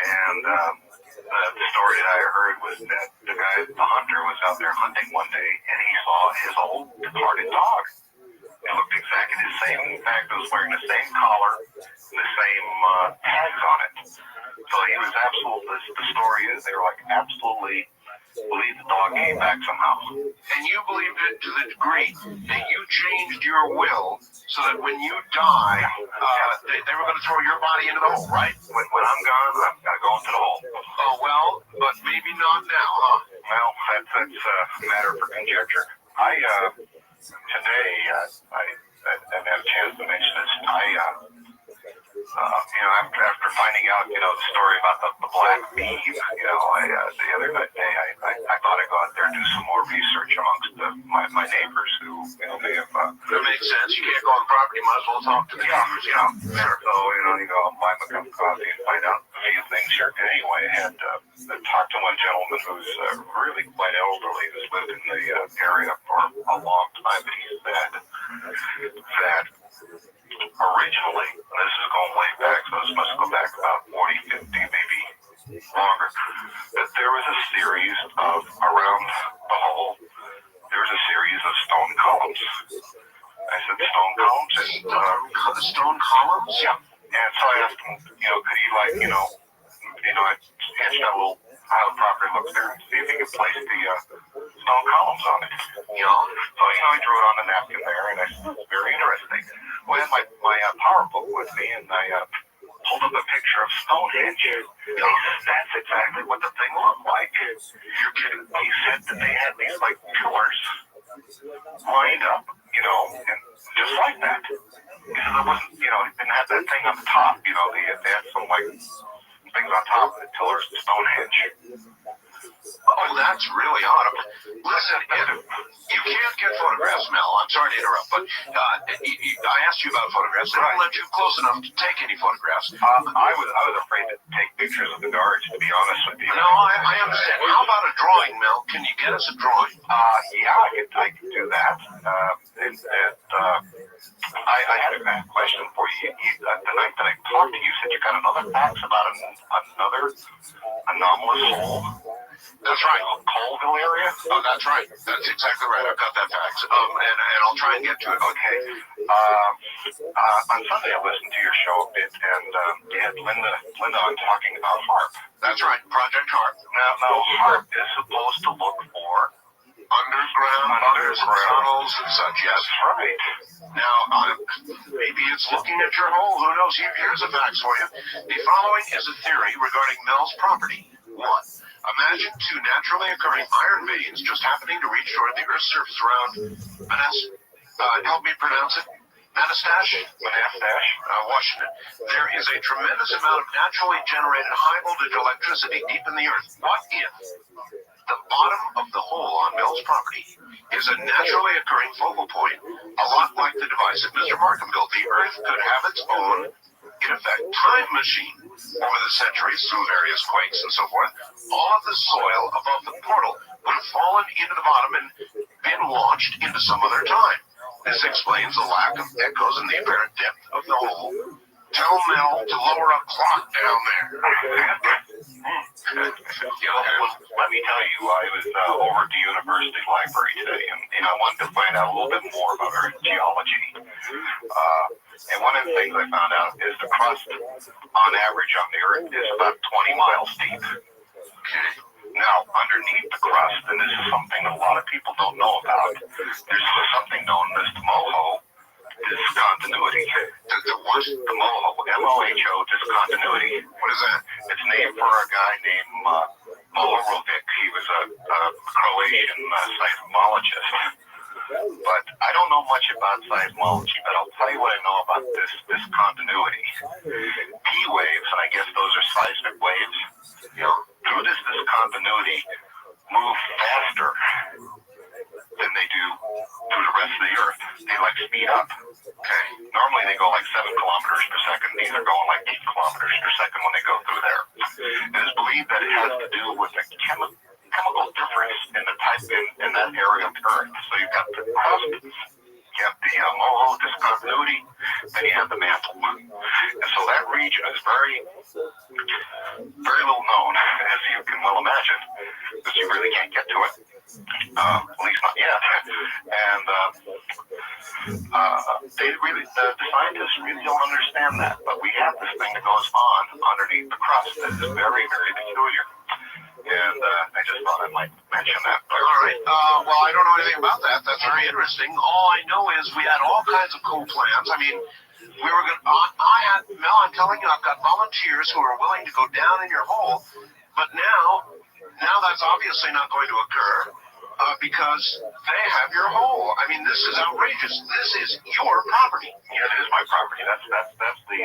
And the story that I heard was that the hunter was out there hunting one day, and he saw his old departed dog. It looked exactly the same. In fact, it was wearing the same collar, the same tags on it. So he was the story is they were like absolutely believe the dog came back somehow. And you believed it to the degree that you changed your will so that when you die, they were going to throw your body into the hole, right? When I'm gone, I'm going to go into the hole. Oh, well, but maybe not now, huh? Well, that's a matter for conjecture. Today, I didn't have a chance to mention this. After finding out, the story about the black beam, the other day, I thought I'd go out there and do some more research amongst my neighbors who, may have. That makes sense. You can't go on property, might as well talk to the neighbors. Sure. So, you go and buy them a cup of coffee and find out a few things here. Anyway, I had talked to one gentleman who's really quite elderly, who's lived in the area for a long time, and he said that originally, this is going way back, so this must go back about 40, 50, maybe longer, that there was a series of, around the hole, there was a series of stone columns. I said, stone columns? And stone columns? Yeah. And so I asked him, could he I sketched out a little how the property looks there and see if he could place the stone columns on it. So, I drew it on the napkin there, and I said, it's very interesting. Well, I had my PowerBook with me, and I pulled up a picture of Stonehenge. He said, that's exactly what the thing looked like. You're kidding. He said that they had these, pillars lined up, and just like that. He said it wasn't, it didn't have that thing on the top, they had some, things on top of the pillars of Stonehenge. Oh, that's really odd. Listen, you can't get photographs, Mel. I'm sorry to interrupt, but I asked you about photographs. They don't let you close enough to take any photographs. I was afraid to take pictures of the guards, to be honest with you. No, I understand. How about a drawing, Mel? Can you get us a drawing? Yeah, I could do that. I had a question for you. The night that I talked to you, said you got another fax about another anomalous hole. That's right. Colville area? Oh, that's right. That's exactly right. I've got that fax. And I'll try and get to it. Okay. On Sunday, I listened to your show a bit, and you had Linda on talking about HARP. That's right. Project HARP. Now HARP is supposed to look for underground tunnels and such. Yes. That's right. Now, maybe it's looking at your hole. Who knows? Here's a fax for you. The following is a theory regarding Mel's property. 1. Imagine 2 naturally occurring iron veins just happening to reach toward the Earth's surface around help me pronounce it. Manastash, Washington. There is a tremendous amount of naturally generated high voltage electricity deep in the Earth. What if the bottom of the hole on Mel's property is a naturally occurring focal point, a lot like the device that Mr. Markham built? The Earth could have its own, in effect, time machine over the centuries through various quakes and so forth. All of the soil above the portal would have fallen into the bottom and been launched into some other time. This explains the lack of echoes and the apparent depth of the hole. Tell Mel to lower a clock down there. Let me tell you, I was over at the university library today, and I wanted to find out a little bit more about Earth geology. And one of the things I found out is the crust, on average on the Earth, is about 20 miles deep. Now, underneath the crust, and this is something a lot of people don't know about, there's something known as the MOHO discontinuity. The what? The MOHO, M-O-H-O discontinuity. What is that? It's named for a guy named Mohorovic. He was a Croatian seismologist. But I don't know much about seismology, but I'll tell you what I know about this continuity. P waves, and I guess those are seismic waves, through this discontinuity move faster than they do through the rest of the Earth. They speed up. Okay. Normally they go 7 kilometers per second. These are going 8 kilometers per second when they go through there. It is believed that it has to do with the chemical difference in the type in that area of the Earth. So you've got the crust, you have the MOHO discontinuity, then you have the mantle. And so that region is very, very little known, as you can well imagine, because you really can't get to it. At least not yet. And the scientists really don't understand that. But we have this thing that goes on underneath the crust that is very, very peculiar. And I just thought I might mention that. All right. Well, I don't know anything about that. That's very interesting. All I know is we had all kinds of cool plans. I mean, we were going to, Mel, I'm telling you, I've got volunteers who are willing to go down in your hole. But now that's obviously not going to occur because they have your hole. I mean, this is outrageous. This is your property. Yes, it is my property. That's the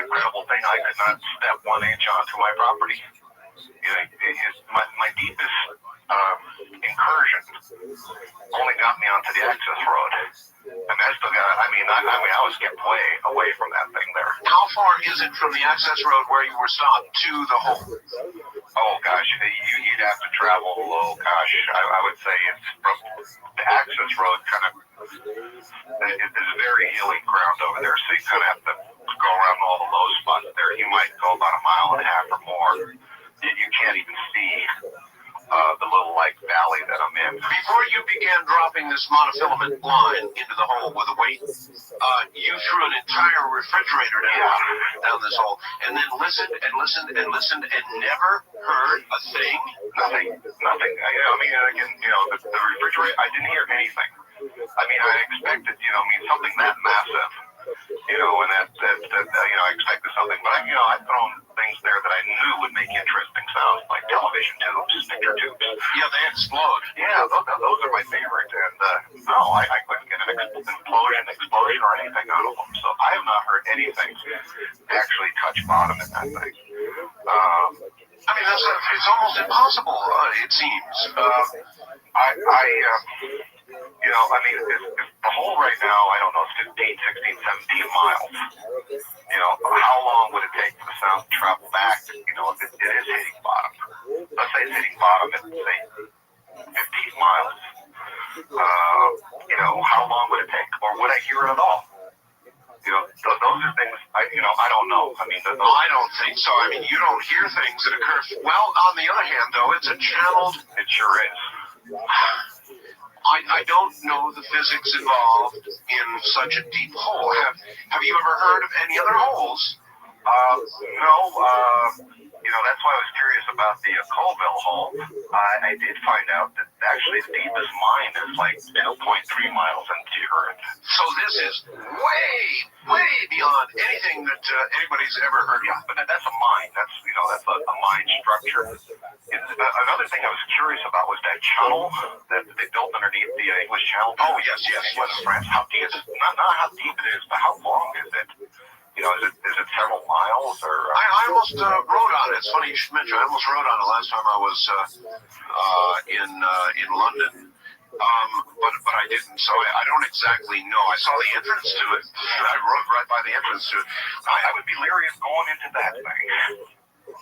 incredible thing. I could not step 1 inch onto my property. My deepest incursion only got me onto the access road. And I still got, I was getting way away from that thing there. How far is it from the access road where you were stopped to the hole? Oh, gosh, you'd have to travel, I would say it's from the access road it's a very hilly ground over there, so you kind of have to go around all the low spots there. You might go about 1.5 miles or more. You can't even see the little valley that I'm in. Before you began dropping this monofilament line into the hole with a weight, you threw an entire refrigerator down this hole, and then listened and listened and listened and never heard a thing. Nothing. The refrigerator. I didn't hear anything. I expected, something that massive. And I expected something, but I've thrown things there that I knew would make interesting sounds, like television tubes, picture tubes. Yeah, they explode. Yeah, those are my favorite, and I couldn't get an explosion or anything out of them, so I have not heard anything actually touch bottom in that thing. I mean, it's almost impossible, it seems. If the hole right now, I don't know, 15, 16, 17 miles. How long would it take for the sound to travel back, if it is hitting bottom? Let's say it's hitting bottom at, say, 15 miles. How long would it take? Or would I hear it at all? Those are things, I don't know. I mean, I don't think so. I mean, you don't hear things that occur. Well, on the other hand, though, it's a channeled. It sure is. I don't know the physics involved in such a deep hole. Have you ever heard of any other holes? No. That's why I was curious about the Colville hole. I did find out that actually the deepest mine is like 2.3 miles into the earth. So this is way beyond anything that anybody's ever heard of. Yeah, but that's a mine. That's a mine structure. Another thing I was curious about was that tunnel that they built underneath the English Channel. Oh, yes. West France. How deep is it? Not how deep it is, but how long is it? Is it several miles or? I almost wrote on it. It's funny you should mention. I almost wrote on it last time I was in London, but I didn't. So I don't exactly know. I saw the entrance to it. I wrote right by the entrance to it. I would be leery of going into that thing.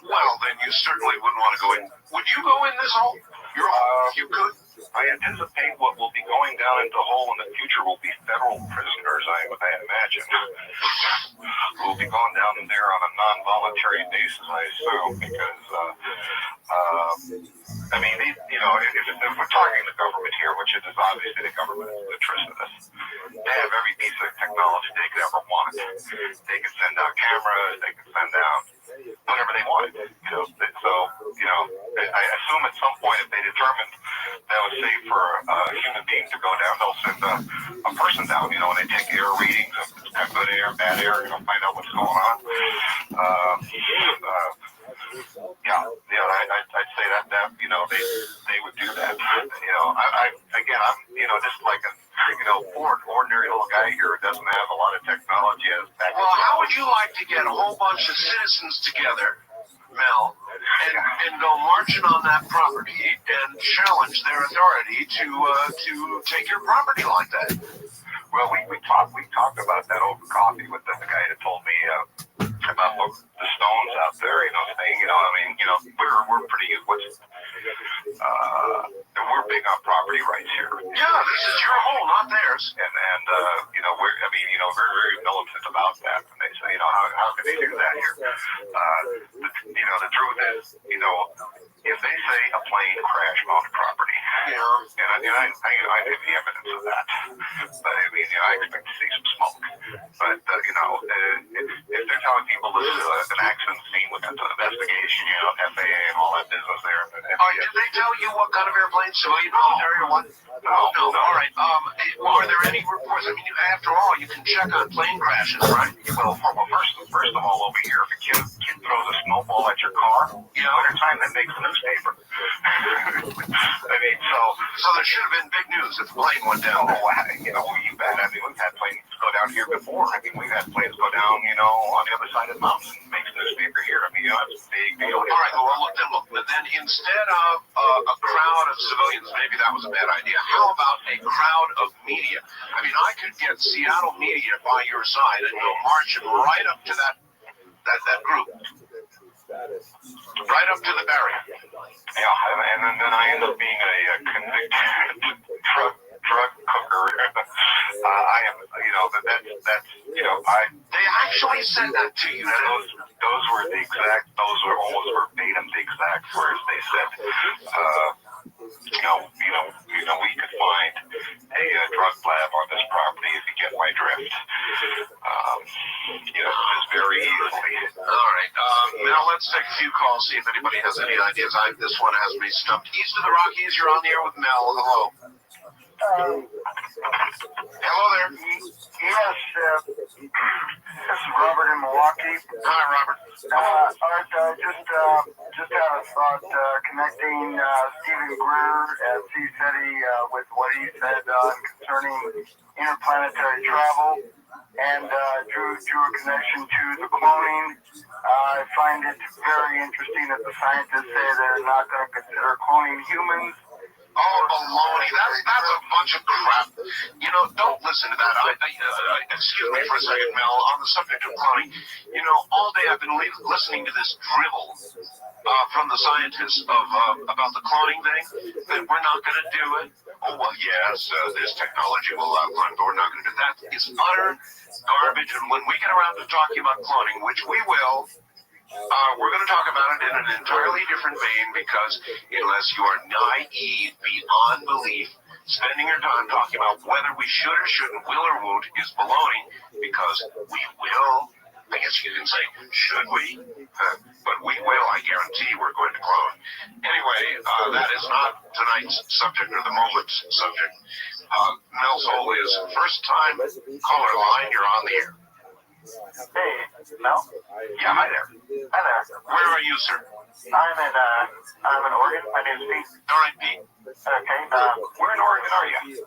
Well, then you certainly wouldn't want to go in. Would you go in this hole? If you could. I anticipate what will be going down into the hole in the future will be federal prisoners, I imagine, who will be going down in there on a non-voluntary basis, I assume, because, if we're talking the government here, which is obviously the government is interested in this, they have every piece of technology they could ever want. They could send out cameras, they could send out whatever they wanted. I assume at some point if they determined that was safe for a human being to go down, they'll send a person down, and they take air readings, if it's got good air, bad air, find out what's going on. I'd say that they would do that. I'm just like a ordinary little guy here who doesn't have a lot of technology. Well, how would you like to get a whole bunch of citizens together, Mel, and go marching on that property and challenge their authority to take your property like that? Well, we talked about that over coffee with the guy that told me about the stones out there, saying, we're pretty, we're big on property rights here. Yeah, this is your hole, not theirs. And we're very militant about that. And they say, how can they do that here? The truth is, if they say a plane crashed on the property, and I have the evidence of that, but I expect to see some smoke. But if they're telling people this is an accident scene with an investigation, FAA and all that business there. Did they tell you what kind of airplane, civilian, military, or what? No. All right. Are there any reports? I mean, after all, you can check on plane crashes, right? Well, first of all, over here, if a kid throws a snowball at your car, every time that makes the newspaper. So there should have been big news if the plane went down. You bet. We've had planes go down here before. We've had planes go down, on the other side of the mountain. It makes the newspaper here. It's a big deal. All right. Well, look. But then instead of a crowd of civilians, maybe that was a bad idea. How about a crowd of media? I could get Seattle media by your side and go marching right up to that group. Right up to the barrier. Yeah, and then I end up being a convicted drug cooker. I am, They actually said that to you. Those were almost verbatim the exact words they said. We could find a drug lab on this property if you get my drift. It's very easily. All right. Now let's take a few calls, see if anybody has any ideas. This one has me stumped. East of the Rockies, you're on the air with Mel. Hello. Hello there. Yes, this is Robert in Milwaukee. Hi, Robert. Art, just had a thought connecting Stephen Greer at C-City with what he said concerning interplanetary travel. and drew a connection to the cloning. I find it very interesting that the scientists say they're not going to consider cloning humans. Oh, baloney. That's a bunch of crap. You know, don't listen to that. Excuse me for a second, Mel. On the subject of cloning, you know, all day I've been listening to this drivel from the scientists about the cloning thing, that we're not going to do it. Oh, well, yes, this technology will allow cloning, but we're not going to do that. It's utter garbage. And when we get around to talking about cloning, which we will, we're going to talk about it in an entirely different vein, because unless you are naive beyond belief, spending your time talking about whether we should or shouldn't, will or won't, is baloney, because we will. I guess you can say, should we? But we will, I guarantee we're going to clone. Anyway, that is not tonight's subject or the moment's subject. Mel Soul is first time caller line. You're on the air. Hey, Mel? Yeah, hi there. Hi there. Where are you, sir? I'm in Oregon. My name's Pete. All right, Pete. Okay, Where in Oregon are you?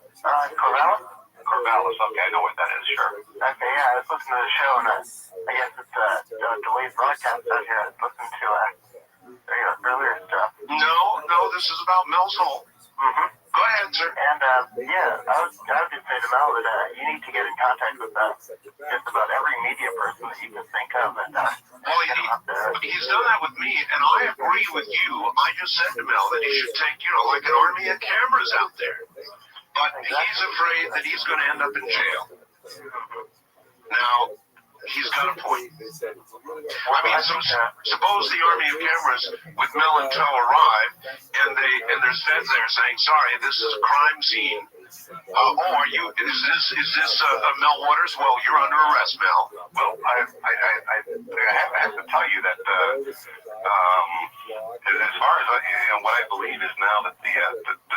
Corvallis? Corvallis, okay, I know what that is, sure. Okay, yeah, I was listening to the show, and I guess it's a delayed broadcast out here. I was listening to earlier stuff. No, this is about Mel Soul. Mm-hmm. Go ahead, sir. And, yeah, I was just saying to Mel that you need to get in contact with just about every media person that you can think of. And, well, he's done that with me, and I agree with you. I just said to Mel that he should take, like an army of cameras out there. But he's afraid that he's going to end up in jail. Now, he's got a point. I mean, suppose the army of cameras with Mel and tow arrive, and there's feds there saying, "Sorry, this is a crime scene." Are you? Is this Mel Waters? Well, you're under arrest, Mel. Well, I have to tell you that as far as what I believe is now that the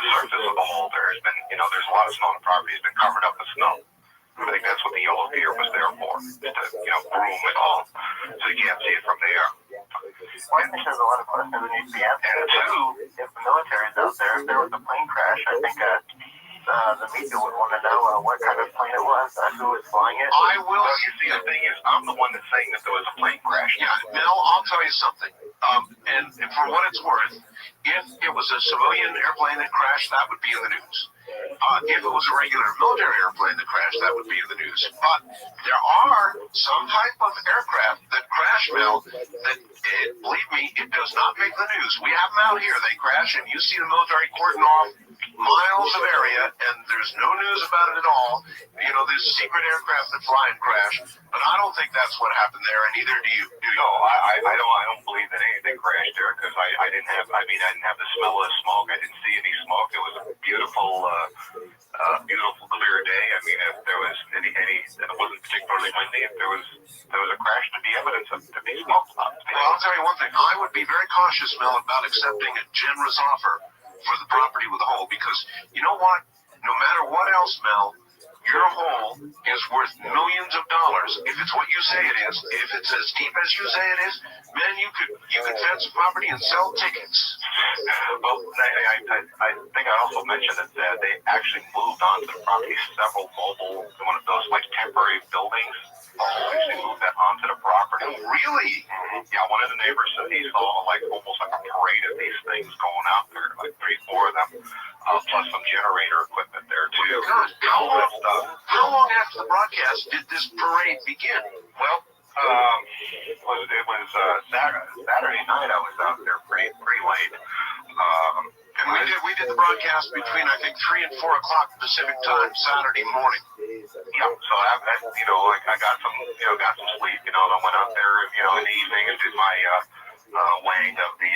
surface of the hole there has been, there's a lot of snow on the property has been covered up with snow. I think that's what the yellow deer was there for, to broom it all, so you can't see it from the air. Well, I think there's a lot of questions that need to be answered. And two, if the military's out there, if there was a plane crash, I think the media would want to know what kind of plane it was, who was flying it. I will. Well, you see, the thing is, I'm the one that's saying that there was a plane crash. Yeah, Mel, I'll tell you something. And for what it's worth, if it was a civilian airplane that crashed, that would be in the news. If it was a regular military airplane that crashed, that would be in the news. But there are some type of aircraft that crash, Mel, that, believe me, it does not make the news. We have them out here. They crash, and you see the military cordon off miles of area, and there's no news about it at all. There's secret aircraft that fly and crash, but I don't think that's what happened there, and neither do you. No, I don't believe that anything crashed there, because I didn't have the smell of smoke. I didn't see any smoke. It was a beautiful clear day. I mean, if there was any, it wasn't particularly windy. If there was a crash to be evidence of to be smoked about. Well, I'll tell you one thing. I would be very cautious, Mel, about accepting a generous offer for the property with a hole, because you know what? No matter what else, Mel, your hole is worth millions of dollars. If it's what you say it is, if it's as deep as you say it is, man, you could fence the property and sell tickets. Well, I think I also mentioned that they actually moved onto the property several mobile, one of those like temporary buildings. Actually moved that onto the property. Really? Yeah, one of the neighbors said he saw almost like a parade of these things going out there, like 3-4 of them, plus some generator equipment there too. God, how long after the broadcast did this parade begin? Well, it was Saturday night. I was out there pretty late. And we did the broadcast between, I think, 3 and 4 o'clock Pacific time Saturday morning. Yeah, so I got some sleep. I went out there, in the evening and did my weighing of the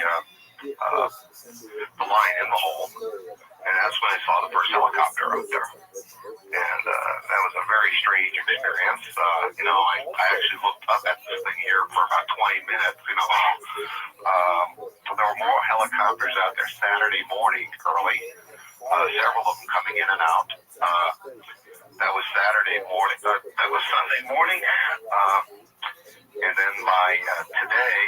line in the hole, and that's when I saw the first helicopter out there. And that was a very strange experience. I actually looked up at this thing here for about 20 minutes. There were more helicopters out there Saturday morning early, several of them coming in and out. That was Saturday morning. That was Sunday morning. And then by today,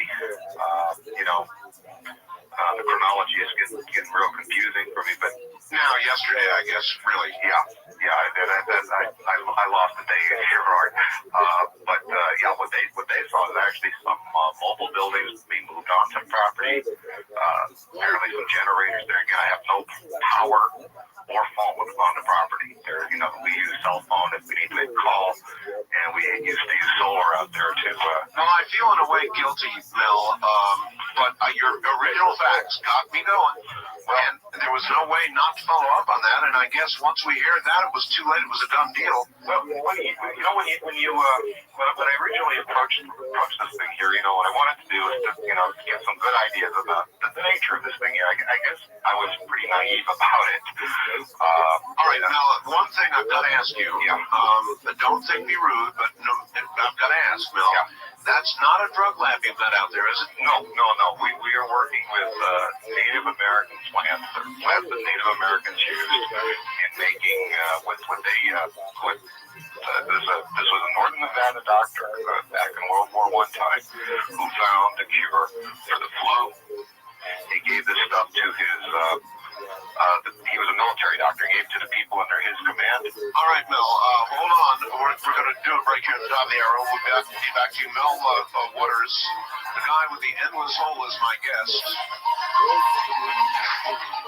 the chronology is getting real confusing for me. But now, yesterday, I guess, really. Yeah. Yeah, I lost the day in Gerard. But yeah, what they saw is actually some mobile buildings being moved onto property. Apparently some generators. They're going to have no power or phone on the property. We use cell phone if we need to make calls, and we used to use solar out there too. Well, I feel in a way guilty, Mel, but your original facts got me going. And there was no way not to follow up on that, and I guess once we aired that, it was too late. It was a done deal. Well, when I originally approached this thing here, what I wanted to do is to get some good ideas about the nature of this thing here. I guess I was pretty naive about it. All right, now one thing I've got to ask you. Don't think me rude, but no, I've got to ask, Mel. Yeah. That's not a drug lab you've got out there, is it? No. We are working with Native American plants. They're plants that Native Americans use in making this was a Northern Nevada doctor back in World War I time who found a cure for the flu. He gave this stuff to his. He was a military doctor. He gave it to the people under his command. All right, Mel. Hold on. We're going to do a break here at the top of the hour. We'll be back to you, Mel Waters, the guy with the endless hole, is my guest.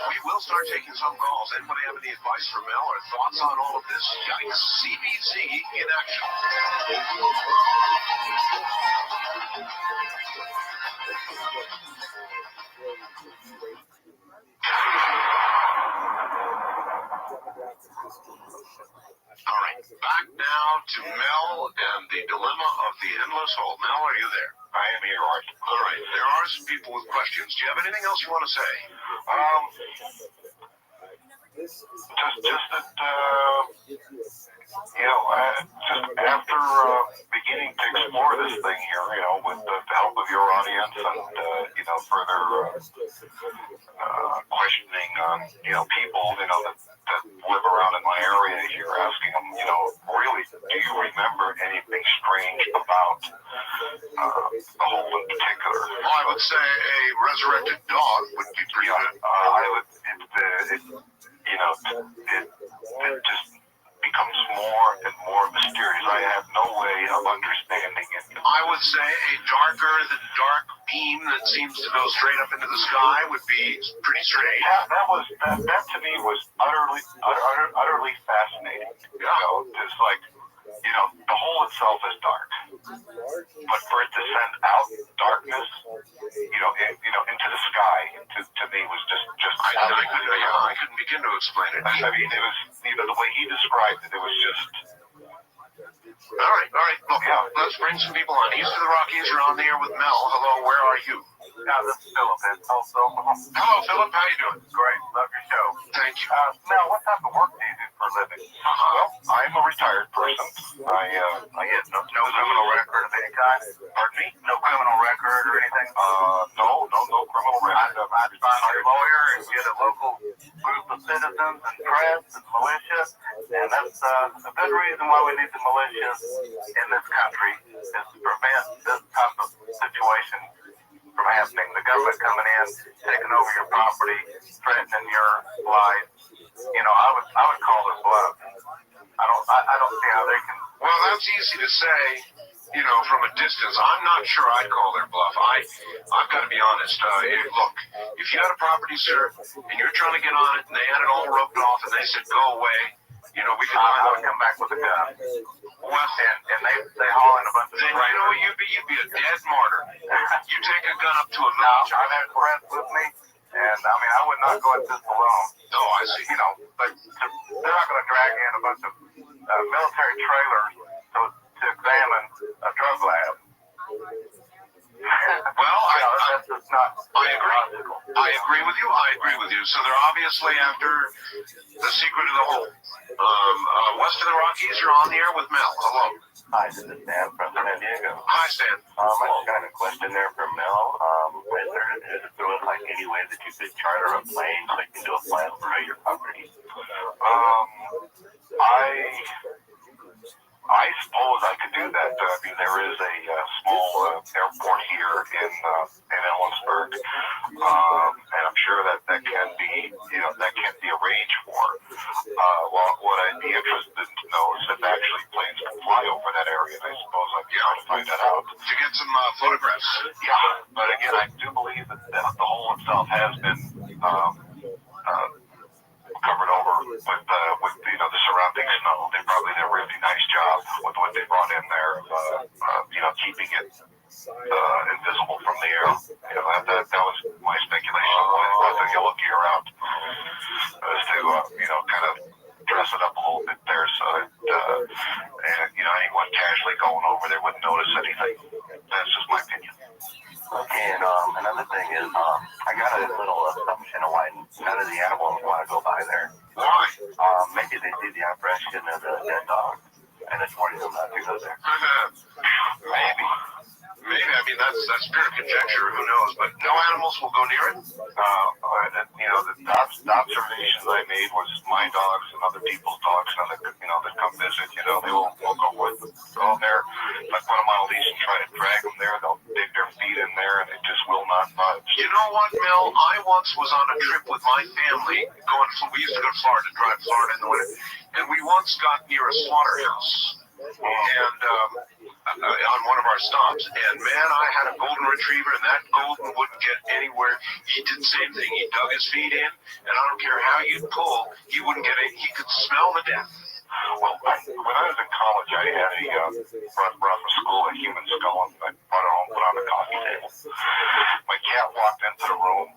We will start taking some calls. Anybody have any advice for Mel or thoughts on all of this? Yikes, CBC in action. All right, back now to Mel and the dilemma of the endless hole. Mel, are you there? I am here, Art. All right, there are some people with questions. Do you have anything else you want to say? Just that, just after beginning to explore this thing here, with the help of your audience and, further questioning on, people, that live around in my area here, asking them, really, do you remember anything strange about the hole in particular? Well, I would say a resurrected dog would be pretty good. It just becomes more and more mysterious. I have no way of understanding it. I would say a darker than dark beam that seems to go straight up into the sky would be pretty strange. That to me was utterly fascinating. It's like, the hole itself is dark, but for it to send out darkness, into the sky, to me was just. I couldn't begin to explain it. I mean, it was, the way he described it, it was just. All right. Look, let's bring some people on. East of the Rockies, you're on the air with Mel. Hello, where are you? This is Philip. Hello, Philip. How you doing? Great. Love your show. Thank you. Mel, what type of work do you do for a living? Well, I'm a retired person. I had no criminal record of any kind. Pardon me? No criminal record or anything? No criminal record. I'm a lawyer and get a local group of citizens and press and militia, and that's a good reason why we need the militias in this country, is to prevent this type of situation from happening. The government coming in, taking over your property, threatening your life. I would call it bluff. I don't see how they can. Well, that's easy to say, from a distance. I'm not sure I'd call their bluff. I've got to be honest. Look, if you had a property, sir, and you're trying to get on it, and they had it all roped off, and they said, go away, we can. I would come back with a gun. Well, and they haul in a bunch of. Then you'd be a dead martyr. You take a gun up to a No, I've had friends with me, and I would not go at this alone. No, I see. But they're not going to drag in a bunch of military trailers to examine a drug lab. Well, that's just not. I agree. I agree with you. So they're obviously after the secret of the hole. West of the Rockies, you're on the air with Mel. Hello. Hi, this is Stan from San Diego. Hi, Stan. I just got a question there for Mel. Is there like any way that you could charter a plane so you can do a flight over your property? I suppose I could do that. There is a small airport here in Ellensburg, and I'm sure that can be arranged for. What I'd be interested how to find that out. To get some photographs. Yeah, but again, I do believe that the hole itself has been covered over with the surrounding snow. They probably did a really nice job with what they brought in there, keeping it invisible from the air. That was my speculation. Was a yellow gear out as to kind of dress it up a little bit there, so that anyone casually going over there wouldn't notice anything. That's just my opinion. And another thing is, I got a little assumption of why none of the animals want to go by there. Why? Maybe they see the apparition of the dead dog, and it's warning them not to go there. Maybe. I mean, that's pure conjecture. Who knows? But no animals will go near it. The observations I made was my dogs and other people's dogs, that come visit. They will go there. If I put them on a leash and try to drag them there, they'll dig their feet in there, and it just will not budge. You know what, Mel? I once was on a trip with my family. We used to go to Florida, drive Florida in the winter, and we once got near a slaughterhouse. And on one of our stops, and man, I had a golden retriever, and that golden wouldn't get anywhere. He did the same thing. He dug his feet in, and I don't care how you pull, he wouldn't get it. He could smell the death. Well, when I was in college, I had brought from school a human skull, and I brought it home, put it on the coffee table. My cat walked into the room,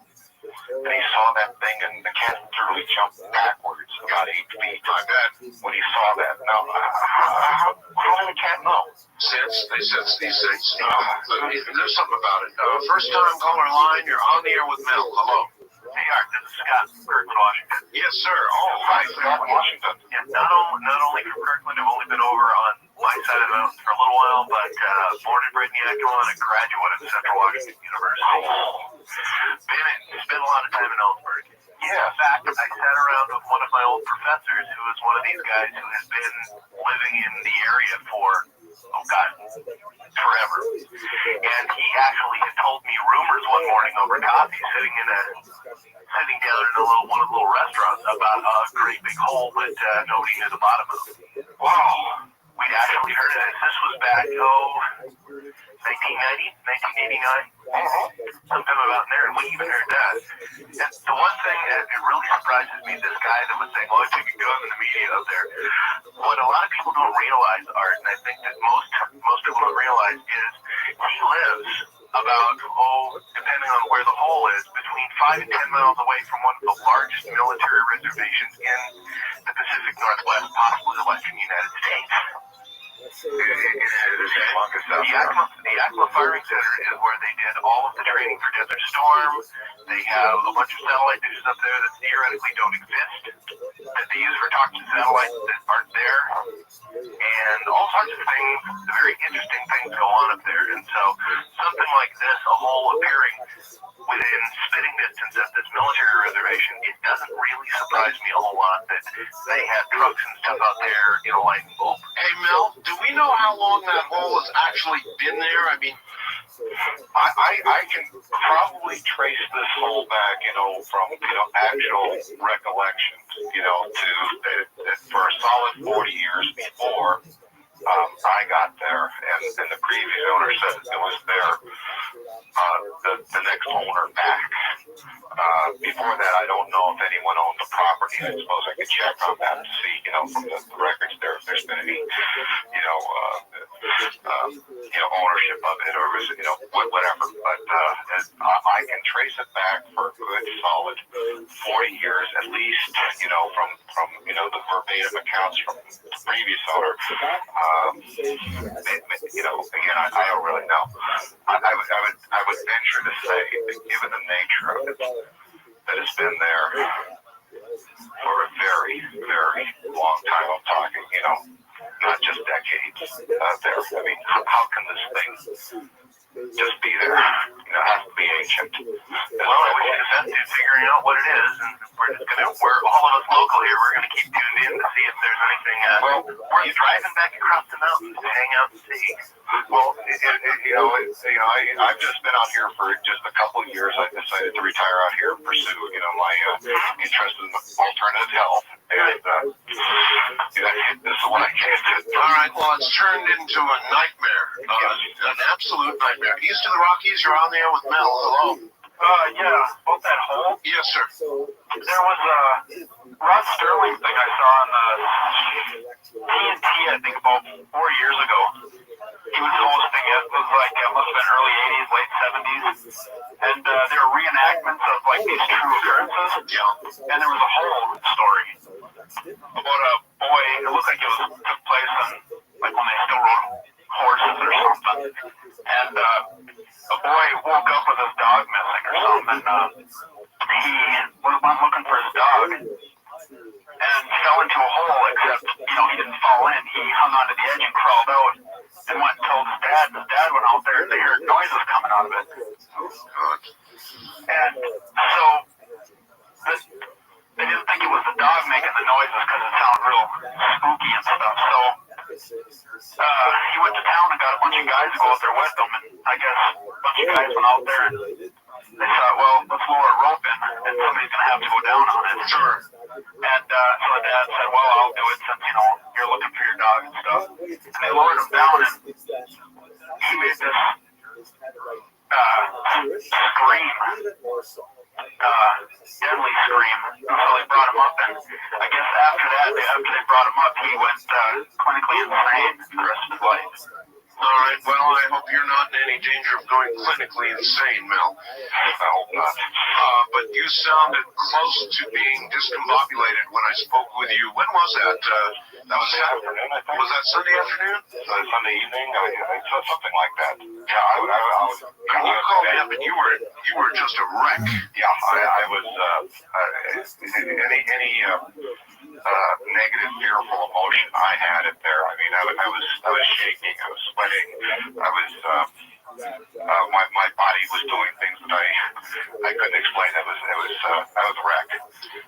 and he saw that thing, and the cat literally jumped backwards about 8 feet. I bet. When he saw that. Now, how did the cat know? They sense these things. There's something about it. First time caller line, you're on the air with Mel. Hello. Hey, Art, this is Scott from Kirkland, Washington. Yes, sir. Oh, hi, Scott, Washington. Yeah, not only from Kirkland, I've only been over on my side of the mountain for a little while, but born and bred in Yakima and a graduate of Central Washington University. Spent a lot of time in Ellsberg. Yeah, in fact, I sat around with one of my old professors who is one of these guys who has been living in the area for, forever. And he actually had told me rumors one morning over coffee, sitting down in one of the little restaurants, about a great big hole that nobody knew the bottom of. Wow. We'd actually heard it. This was back, 1990, 1989. Sometime about in there, and we even heard that. And the one thing that it really surprises me, this guy that was saying, I took a gun in the media up there. What a lot of people don't realize, Art, and I think that most people don't realize, is he lives about, depending on where the hole is, between 5 and 10 miles away from one of the largest military reservations in the Pacific Northwest, possibly the Western United States. The Yakima Firing Center is where they did all of the training for Desert Storm. They have a bunch of satellite dishes up there that theoretically don't exist, that they use for talking to satellites that aren't there, and all sorts of things, very interesting things go on up there. And so something like this, a hole appearing within spitting distance of this military reservation, it doesn't really surprise me a whole lot that they have trucks and stuff out there in a lightning bolt. Hey, Mel, do we know how long that hole has actually been there? I mean, I can probably trace this hole back, from, actual recollections, to for a solid 40 years before I got there, and the previous owner said it was there. The next owner back. Before that, I don't know if anyone owned the property. I suppose I could check on that to see, from the records there, if there's been any, ownership of it, or was it, whatever. But I can trace it back for a good solid 40 years at least, from the verbatim accounts from the previous owner. Again, I don't really know. I would venture to say that given the nature of it, that it's been there for a very, very long time. I'm talking, not just decades there. I mean, how can this thing just be there. It has to be ancient. Well, I wish you the best in figuring out what it is, and we're all of us local here. We're gonna keep tuned in to see if there's anything. Well, were you driving back across the mountains to hang out and see? Well, I've just been out here for just a couple of years. I decided to retire out here and pursue, my interest in alternative health. And this is what I came to. All right, well, it's turned into a nightmare, an absolute nightmare. East of the Rockies, you're on there with Mel. Hello. Yeah, about that hole. Yes, sir. There was a Rod Sterling thing I saw on the TNT, I think about 4 years ago. He was hosting it. It was like, it must have been early 80s, late 70s. And there were reenactments of like these true occurrences. Yeah. And there was a whole story about a boy. It looked like it took place on, like when they still rode horses or something. And a boy woke up with his dog missing or something. He went looking for his dog and fell into a hole, except, he didn't fall in. He hung onto the edge and crawled out and went and told his dad. His dad went out there and they heard noises coming out of it. And so they didn't think it was the dog making the noises because it sounded real spooky and stuff. So he went to town and got a bunch of guys to go out there with him. And I guess a bunch of guys went out there and they thought, well, let's lower a rope in and somebody's going to have to go down on it. Sure. And so the dad said, well, I'll do it since, you're looking for your dog and stuff. And they lowered him down and he made this scream. Deadly scream. So they brought him up, and I guess after they brought him up, he went clinically insane for the rest of his life. All right, well, I hope you're not in any danger of going clinically insane, Mel. I hope not. But you sounded close to being discombobulated when I spoke with you. When was that? That was afternoon, I think. Was that Sunday afternoon? Sunday evening, I saw something like that. Yeah, I was. You called me up and you were just a wreck. Yeah, I was. Any negative, fearful emotion, I had it there. I mean, I was shaking. I was sweating. I was. My body was doing things that I couldn't explain. I was wrecked.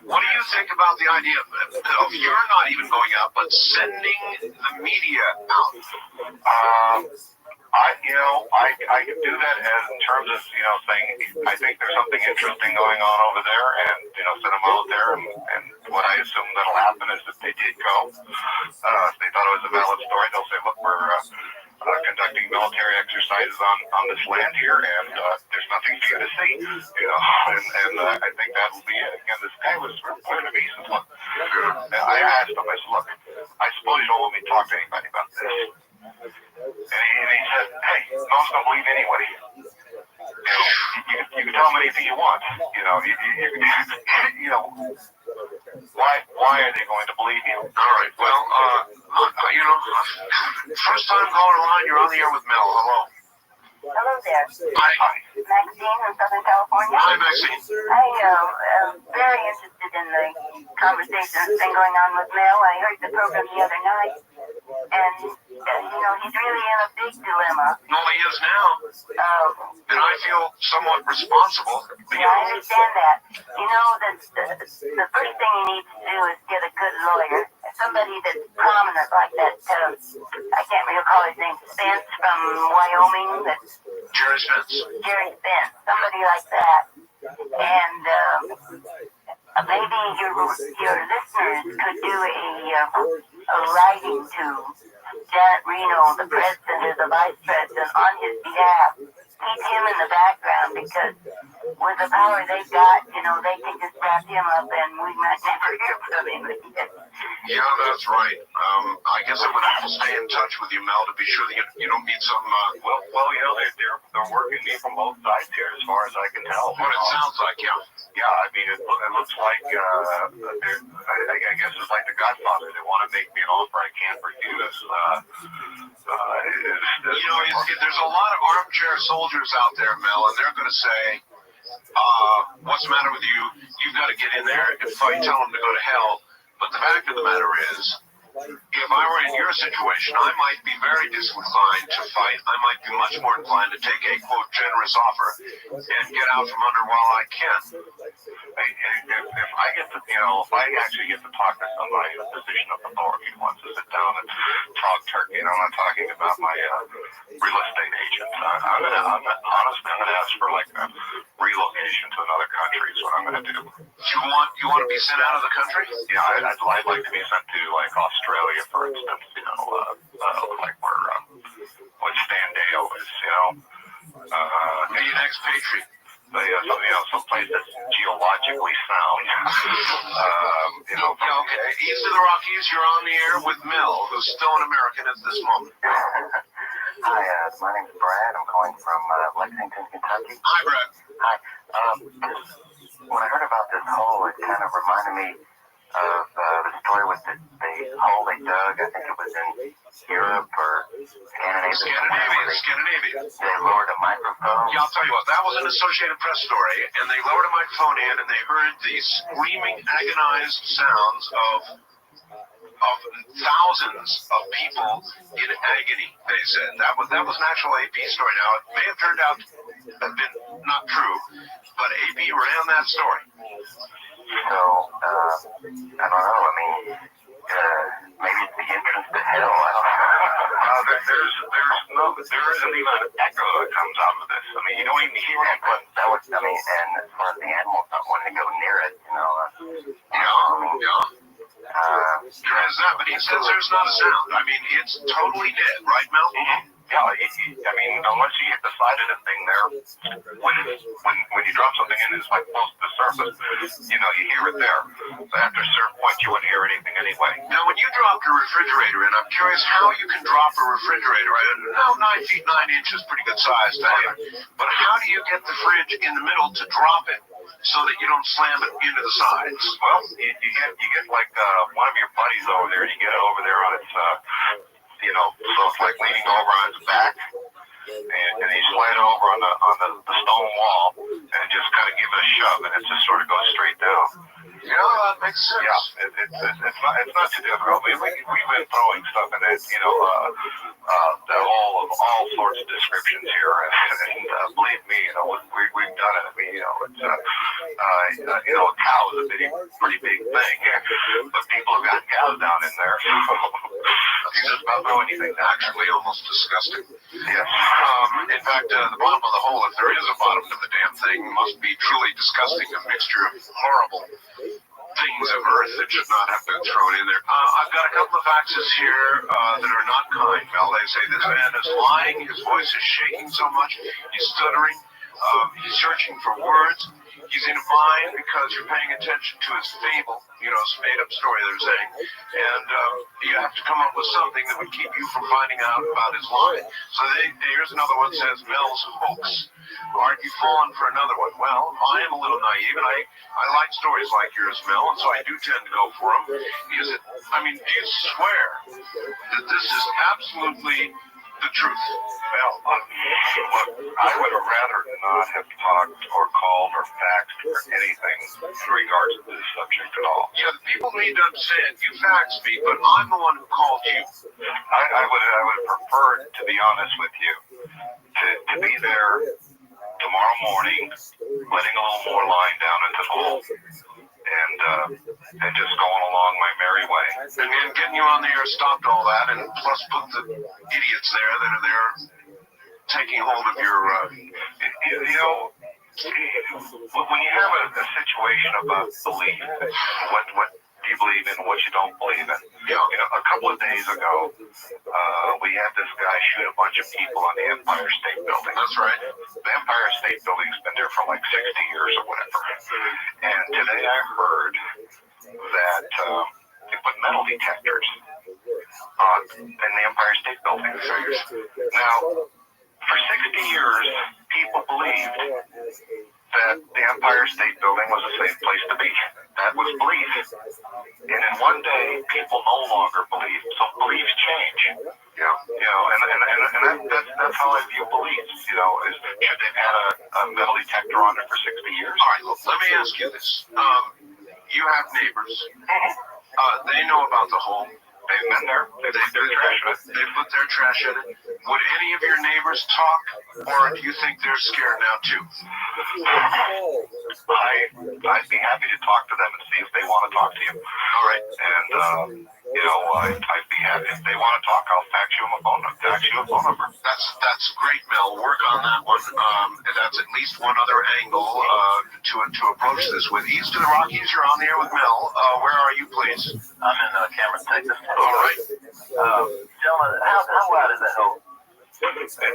What do you think about the idea of you're not even going out, but sending the media out? I could do that as in terms of, saying, I think there's something interesting going on over there, and, send them out there, and what I assume that'll happen is that they did go. If they thought it was a valid story, they'll say, look, we're conducting military exercises on this land here, and there's nothing for you to see, and I think that will be it. Again, this guy was clear to me. He says, look, I asked him, I said, look, I suppose you don't want me to talk to anybody about this. And he said, hey, most don't believe anybody. You can tell them anything you want. Why are they going to believe you? All right, well, first time caller line, you're on the air with Mel. Hello. Hello there. Hi. Maxine in Southern California. Hi, Maxine. I am very interested in the conversation that's been going on with Mel. I heard the program the other night, and he's really in a big dilemma. Well, he is now. And I feel somewhat responsible. Yeah, I understand that. The first thing he needs to do is get a good lawyer, somebody that's prominent like that. I can't recall his name. Spence from Wyoming. Jerry Spence. Jerry Spence. Somebody like that. And maybe your listeners could do a writing to Janet Reno, the president or the vice president, on his behalf. Keep him in the background, because with the power they've got, they can just wrap him up and we might never hear from him again. Yeah, that's right. I guess I'm going to have to stay in touch with you, Mel, to be sure that you don't need some... They're working me from both sides here, as far as I can tell. What it sounds like, yeah. Yeah, I mean, it looks like, I guess it's like the Godfather. They want to make me an offer I can't refuse. There's a lot of armchair soldiers out there, Mel, and they're going to say, what's the matter with you? You've got to get in there and fight, tell them to go to hell. But the fact of the matter is, if I were in your situation, I might be very disinclined to fight. I might be much more inclined to take a, quote, generous offer and get out from under while I can. If I get to, if I actually get to talk to somebody in a position of authority who wants to sit down and talk turkey, and I'm not talking about my real estate agent, I'm gonna ask for like a relocation to another country is what I'm gonna do. You want to be sent out of the country? Yeah, I'd like to be sent to like Australia, for instance. Like where what Standale is. Be an expatriate. Some place that's geologically sound. Okay. East of the Rockies, you're on the air with Mel, who's still an American at this moment. Hi, my name's Brad. I'm calling from Lexington, Kentucky. Hi, Brad. Hi. When I heard about this hole, it kind of reminded me of the story with the hole they dug. I think it was in Europe or Scandinavia. They lowered a microphone. Yeah, I'll tell you what, that was an Associated Press story, and they lowered a microphone in, and they heard these screaming, agonized sounds of thousands of people in agony, they said. That was an actual AP story. Now, it may have turned out to have been not true, but AP ran that story. So, I don't know. I mean, maybe it's the entrance to hell. I don't know. There isn't even an echo that comes out of this. I mean, you don't even hear it. But that was, and as far as the animals not wanting to go near it, There is that, but he says there's not a sound. I mean, it's totally dead, right, Mel? Mm-hmm. Yeah, I mean, unless you hit the side of the thing there, when you drop something in, it's like close to the surface. You hear it there. But after a certain point, you wouldn't hear anything anyway. Now, when you dropped a refrigerator in, I'm curious how you can drop a refrigerator. Now, 9 feet 9 inches, pretty good size to have. But how do you get the fridge in the middle to drop it so that you don't slam it into the sides? Well, you get like one of your buddies over there, and you get it over there on its, so it's like leaning over on its back, and you slide over on the stone wall, and just kind of give it a shove, and it just sort of goes straight down. Yeah, that makes sense. Yeah, it's not too difficult. We've been throwing stuff in it, all sorts of descriptions here, and believe me, we've done it. I mean, a cow is a pretty big thing, but people have got cows down in there. You just about throw anything. Actually, almost disgusting. Yes. In fact, the bottom of the hole, if there is a bottom to the damn thing, must be truly disgusting. A mixture of horrible things of earth that should not have been thrown in there. I've got a couple of faxes here that are not kind, Mel. They say this man is lying. His voice is shaking so much. He's stuttering. He's searching for words. He's in a bind because you're paying attention to his fable, his made-up story they're saying. And you have to come up with something that would keep you from finding out about his lie. So here's another one that says, Mel's hoax. Aren't you falling for another one? Well, I am a little naive, and I like stories like yours, Mel, and so I do tend to go for them. Do you swear that this is absolutely the truth? Well, look, I would have rather not have talked or called or faxed or anything in regards to this subject at all. Yeah, the people need to understand. You faxed me, but I'm the one who called you. I would prefer, to be honest with you, to be there tomorrow morning, letting a little more line down into the hole, and just going along my merry way. And then getting you on the air stopped all that, and plus put the idiots there that are there taking hold of your... when you have a situation about belief, what you believe in, what you don't believe in. A couple of days ago, we had this guy shoot a bunch of people on the Empire State Building. That's right. The Empire State Building's been there for like 60 years or whatever. And today I heard that they put metal detectors in the Empire State Building. Now, for 60 years, people believed that the Empire State Building was a safe place to be. That was belief. And in one day, people no longer believe. So beliefs change. And that's how I view beliefs. Should they've had a metal detector on it for 60 years? All right, look, let me ask you this. You have neighbors. They know about the hole. They've been there. They put their trash in it. They put their trash in it. Would any of your neighbors talk, or do you think they're scared now too? I'd be happy to talk to them and see if they want to talk to you. All right. And I'd be happy if they want to talk. I'll fax you a phone number. That's great, Mel. Work on that one. And that's at least one other angle to approach this with. East of the Rockies, you're on the air with Mel. Where are you, please? I'm in Cameron, Texas. All right. Gentlemen, how wide is that hole? It's 9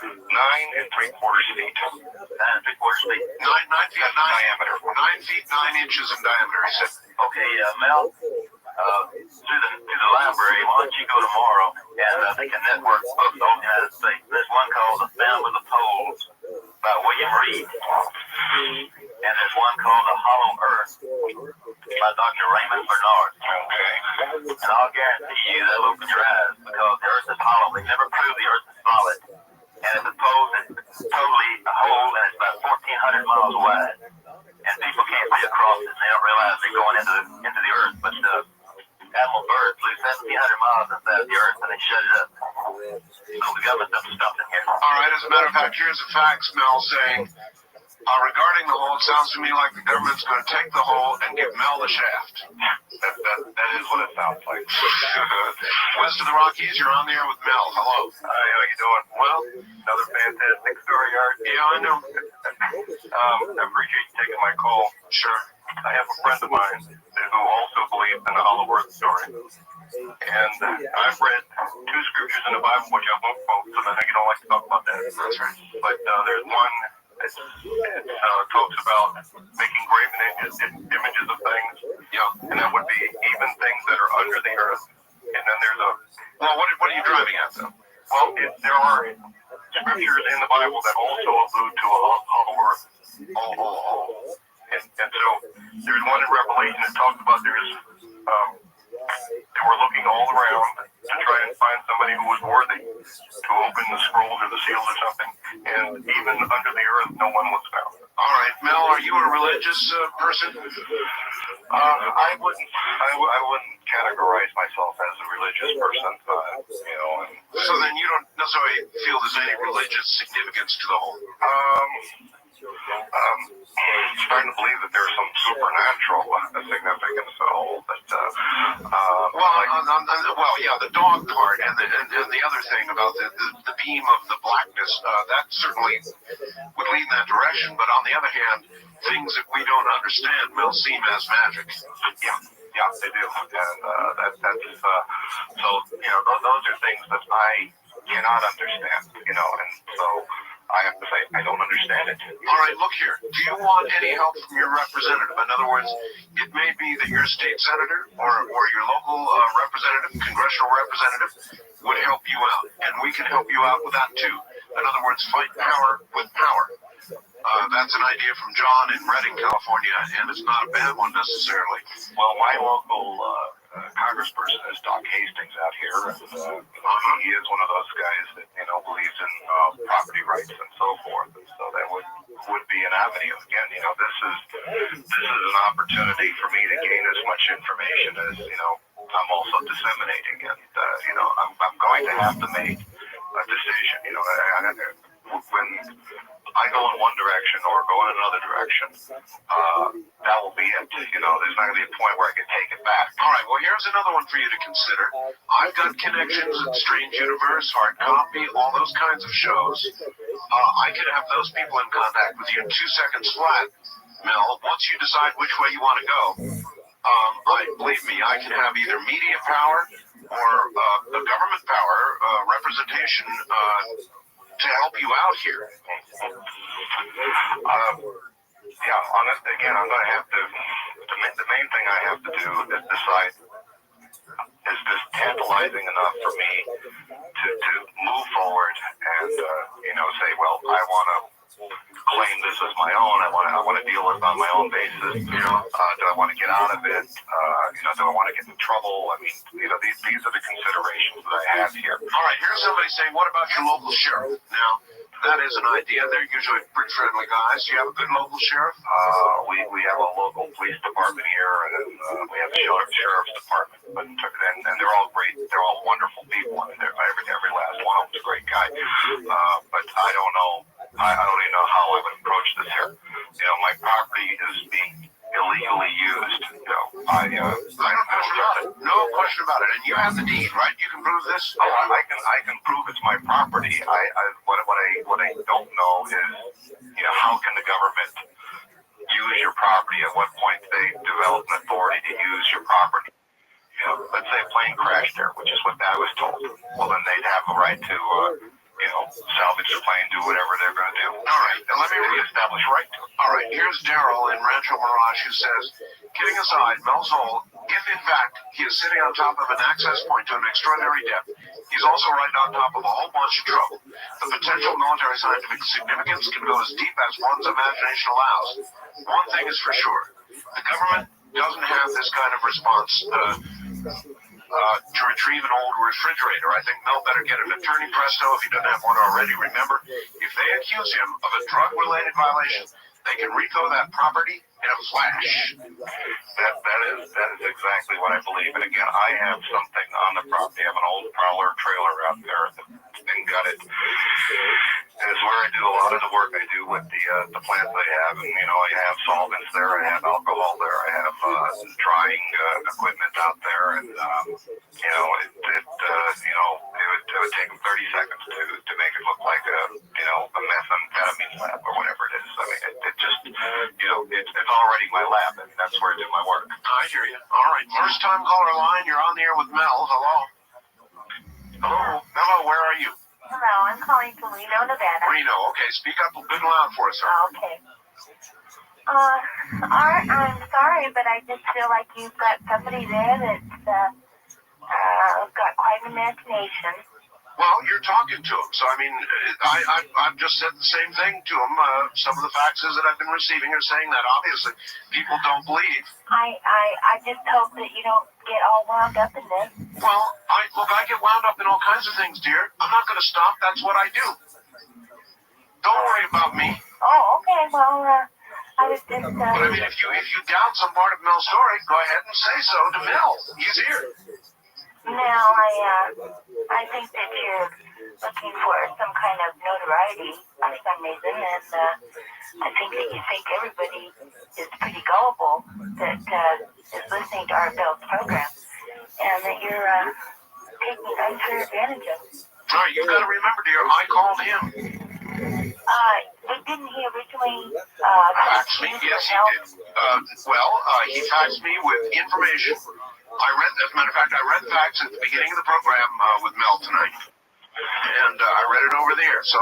3/4 feet. 9 3/4 feet. 9 feet diameter. 9 feet 9 inches in diameter. He said. Okay, Mel. To the library. Why don't you go tomorrow and they can network books all the United States. There's one called The Sound of the Poles by William Reed, and there's one called The Hollow Earth by Dr. Raymond Bernard. Okay. And I'll guarantee you that'll open your eyes because the Earth is hollow. They never proved the Earth is solid, and it's totally a hole, and it's about 1,400 miles wide. And people can't see across it, and they don't realize they're going into the Earth. But Admiral Byrd flew 1,700 miles inside the Earth, and they shut it up. So the government done something here. All right. As a matter of fact, here's a fax, Mel, saying regarding the hole, it sounds to me like the government's going to take the hole and give Mel the shaft. That is what it sounds like. West of the Rockies, you're on the air with Mel. Hello. Hi, how you doing? Well, another fantastic story, Art. Yeah, I know. I appreciate you taking my call. Sure. I have a friend of mine who also believes in the Hollow Earth story. And I've read 2 scriptures in the Bible, which I won't quote, so I know you don't like to talk about that. That's right. But there's one that talks about making graven images of things. Yeah. And that would be even things that are under the earth. And then there's a... Well, what are you driving at, though? Well, there are scriptures in the Bible that also allude to a hollow earth. And so there's one in Revelation that talks about they were looking all around to try and find somebody who was worthy to open the scrolls or the seals or something. And even under the earth, no one was found. All right, Mel, are you a religious person? I wouldn't categorize myself as a religious person, So then you don't necessarily feel there's any religious significance to the whole. Starting to believe that there's some supernatural significance to the whole, but yeah, the dog part and the other thing about the beam of the blackness, that certainly would lead in that direction. But on the other hand, things that we don't understand will seem as magic. Yeah, they do, and so those are things that I cannot understand, and so I have to say I don't understand it. All right, look here. Do you want any help from your representative? In other words, it may be that your state senator or your local representative, congressional representative, would help you out, and we can help you out with that too. In other words, fight power with power. That's an idea from John in Redding, California, and it's not a bad one necessarily. Well, my local congressperson is Doc Hastings out here, and he is one of those guys that believes in property rights and so forth, and so that would be an avenue. Again, this is an opportunity for me to gain as much information as I'm also disseminating, and I'm going to have to make a decision. When I go in one direction or go in another direction, that will be it. There's not going to be a point where I can take it back. All right, well, here's another one for you to consider. I've got connections at Strange Universe, Hard Copy, all those kinds of shows. I can have those people in contact with you in 2 seconds flat, Mel. Once you decide which way you want to go, believe me, I can have either media power or the government power representation to help you out here. Again, I'm going to have to, the main thing I have to do is decide, is this tantalizing enough for me to move forward and, say, well, I want to claim this as my own. I want to deal with it on my own basis. Do I want to get out of it? Do I want to get in trouble? I mean, these are the considerations that I have here. All right, here's somebody saying, what about your local sheriff? Now, that is an idea. They're usually pretty friendly guys. Do you have a good local sheriff? We have a local police department here, and we have a sheriff's department, and they're all great. They're all wonderful people. I mean, every last one of them's a great guy. But I don't know. I don't even know how I would approach this here. My property is being illegally used. I don't question about it. No question about it. And you have the deed, right? You can prove this? Oh, I can prove it's my property. What I don't know is, how can the government use your property? At what point do they develop an authority to use your property? Let's say a plane crashed there, which is what I was told. Well, then they'd have a right to, salvage the plane, do whatever they're going to do. All right, and let me reestablish right to it. All right, here's Daryl in Rancho Mirage who says, kidding aside, Mel's Hole, if in fact he is sitting on top of an access point to an extraordinary depth, he's also right on top of a whole bunch of trouble. The potential military scientific significance can go as deep as one's imagination allows. One thing is for sure, the government doesn't have this kind of response to retrieve an old refrigerator. I think Mel better get an attorney presto if he doesn't have one already. Remember, if they accuse him of a drug-related violation, they can RICO that property in a flash. That is exactly what I believe. And again, I have something on the property. I have an old prowler trailer out there that's been gutted. And it's where I do a lot of the work I do with the plants I have. And, I have solvents there. I have alcohol there. I have drying equipment out there. And, it would take them 30 seconds to make it look like a methamphetamine lab or whatever it is. I mean, it just, it's already my lab, and that's where I do my work. I hear you. All right, first time caller line. You're on the air with Mel. Hello. Hello, where are you? Hello, I'm calling from Reno, Nevada. Reno, okay. Speak up a bit loud for us, sir. Okay. I'm sorry, but I just feel like you've got somebody there that's got quite an imagination. Well, you're talking to him, so I mean, I've just said the same thing to him. Some of the faxes that I've been receiving are saying that obviously people don't believe. I just hope that you don't get all wound up in this. Well, I get wound up in all kinds of things, dear. I'm not going to stop. That's what I do. Don't worry about me. Oh, okay. Well, I was just. But I mean, if you doubt some part of Mel's story, go ahead and say so to Mel. He's here. Now, I think that you're looking for some kind of notoriety for some reason, and I think that you think everybody is pretty gullible that is listening to our Bell's program, and that you're taking unfair advantage of. All right, you've got to remember, dear, I called him. Didn't he originally fax me? Yes, he did. He faxed me with information. As a matter of fact, I read the fax at the beginning of the program with Mel tonight. And I read it over there. So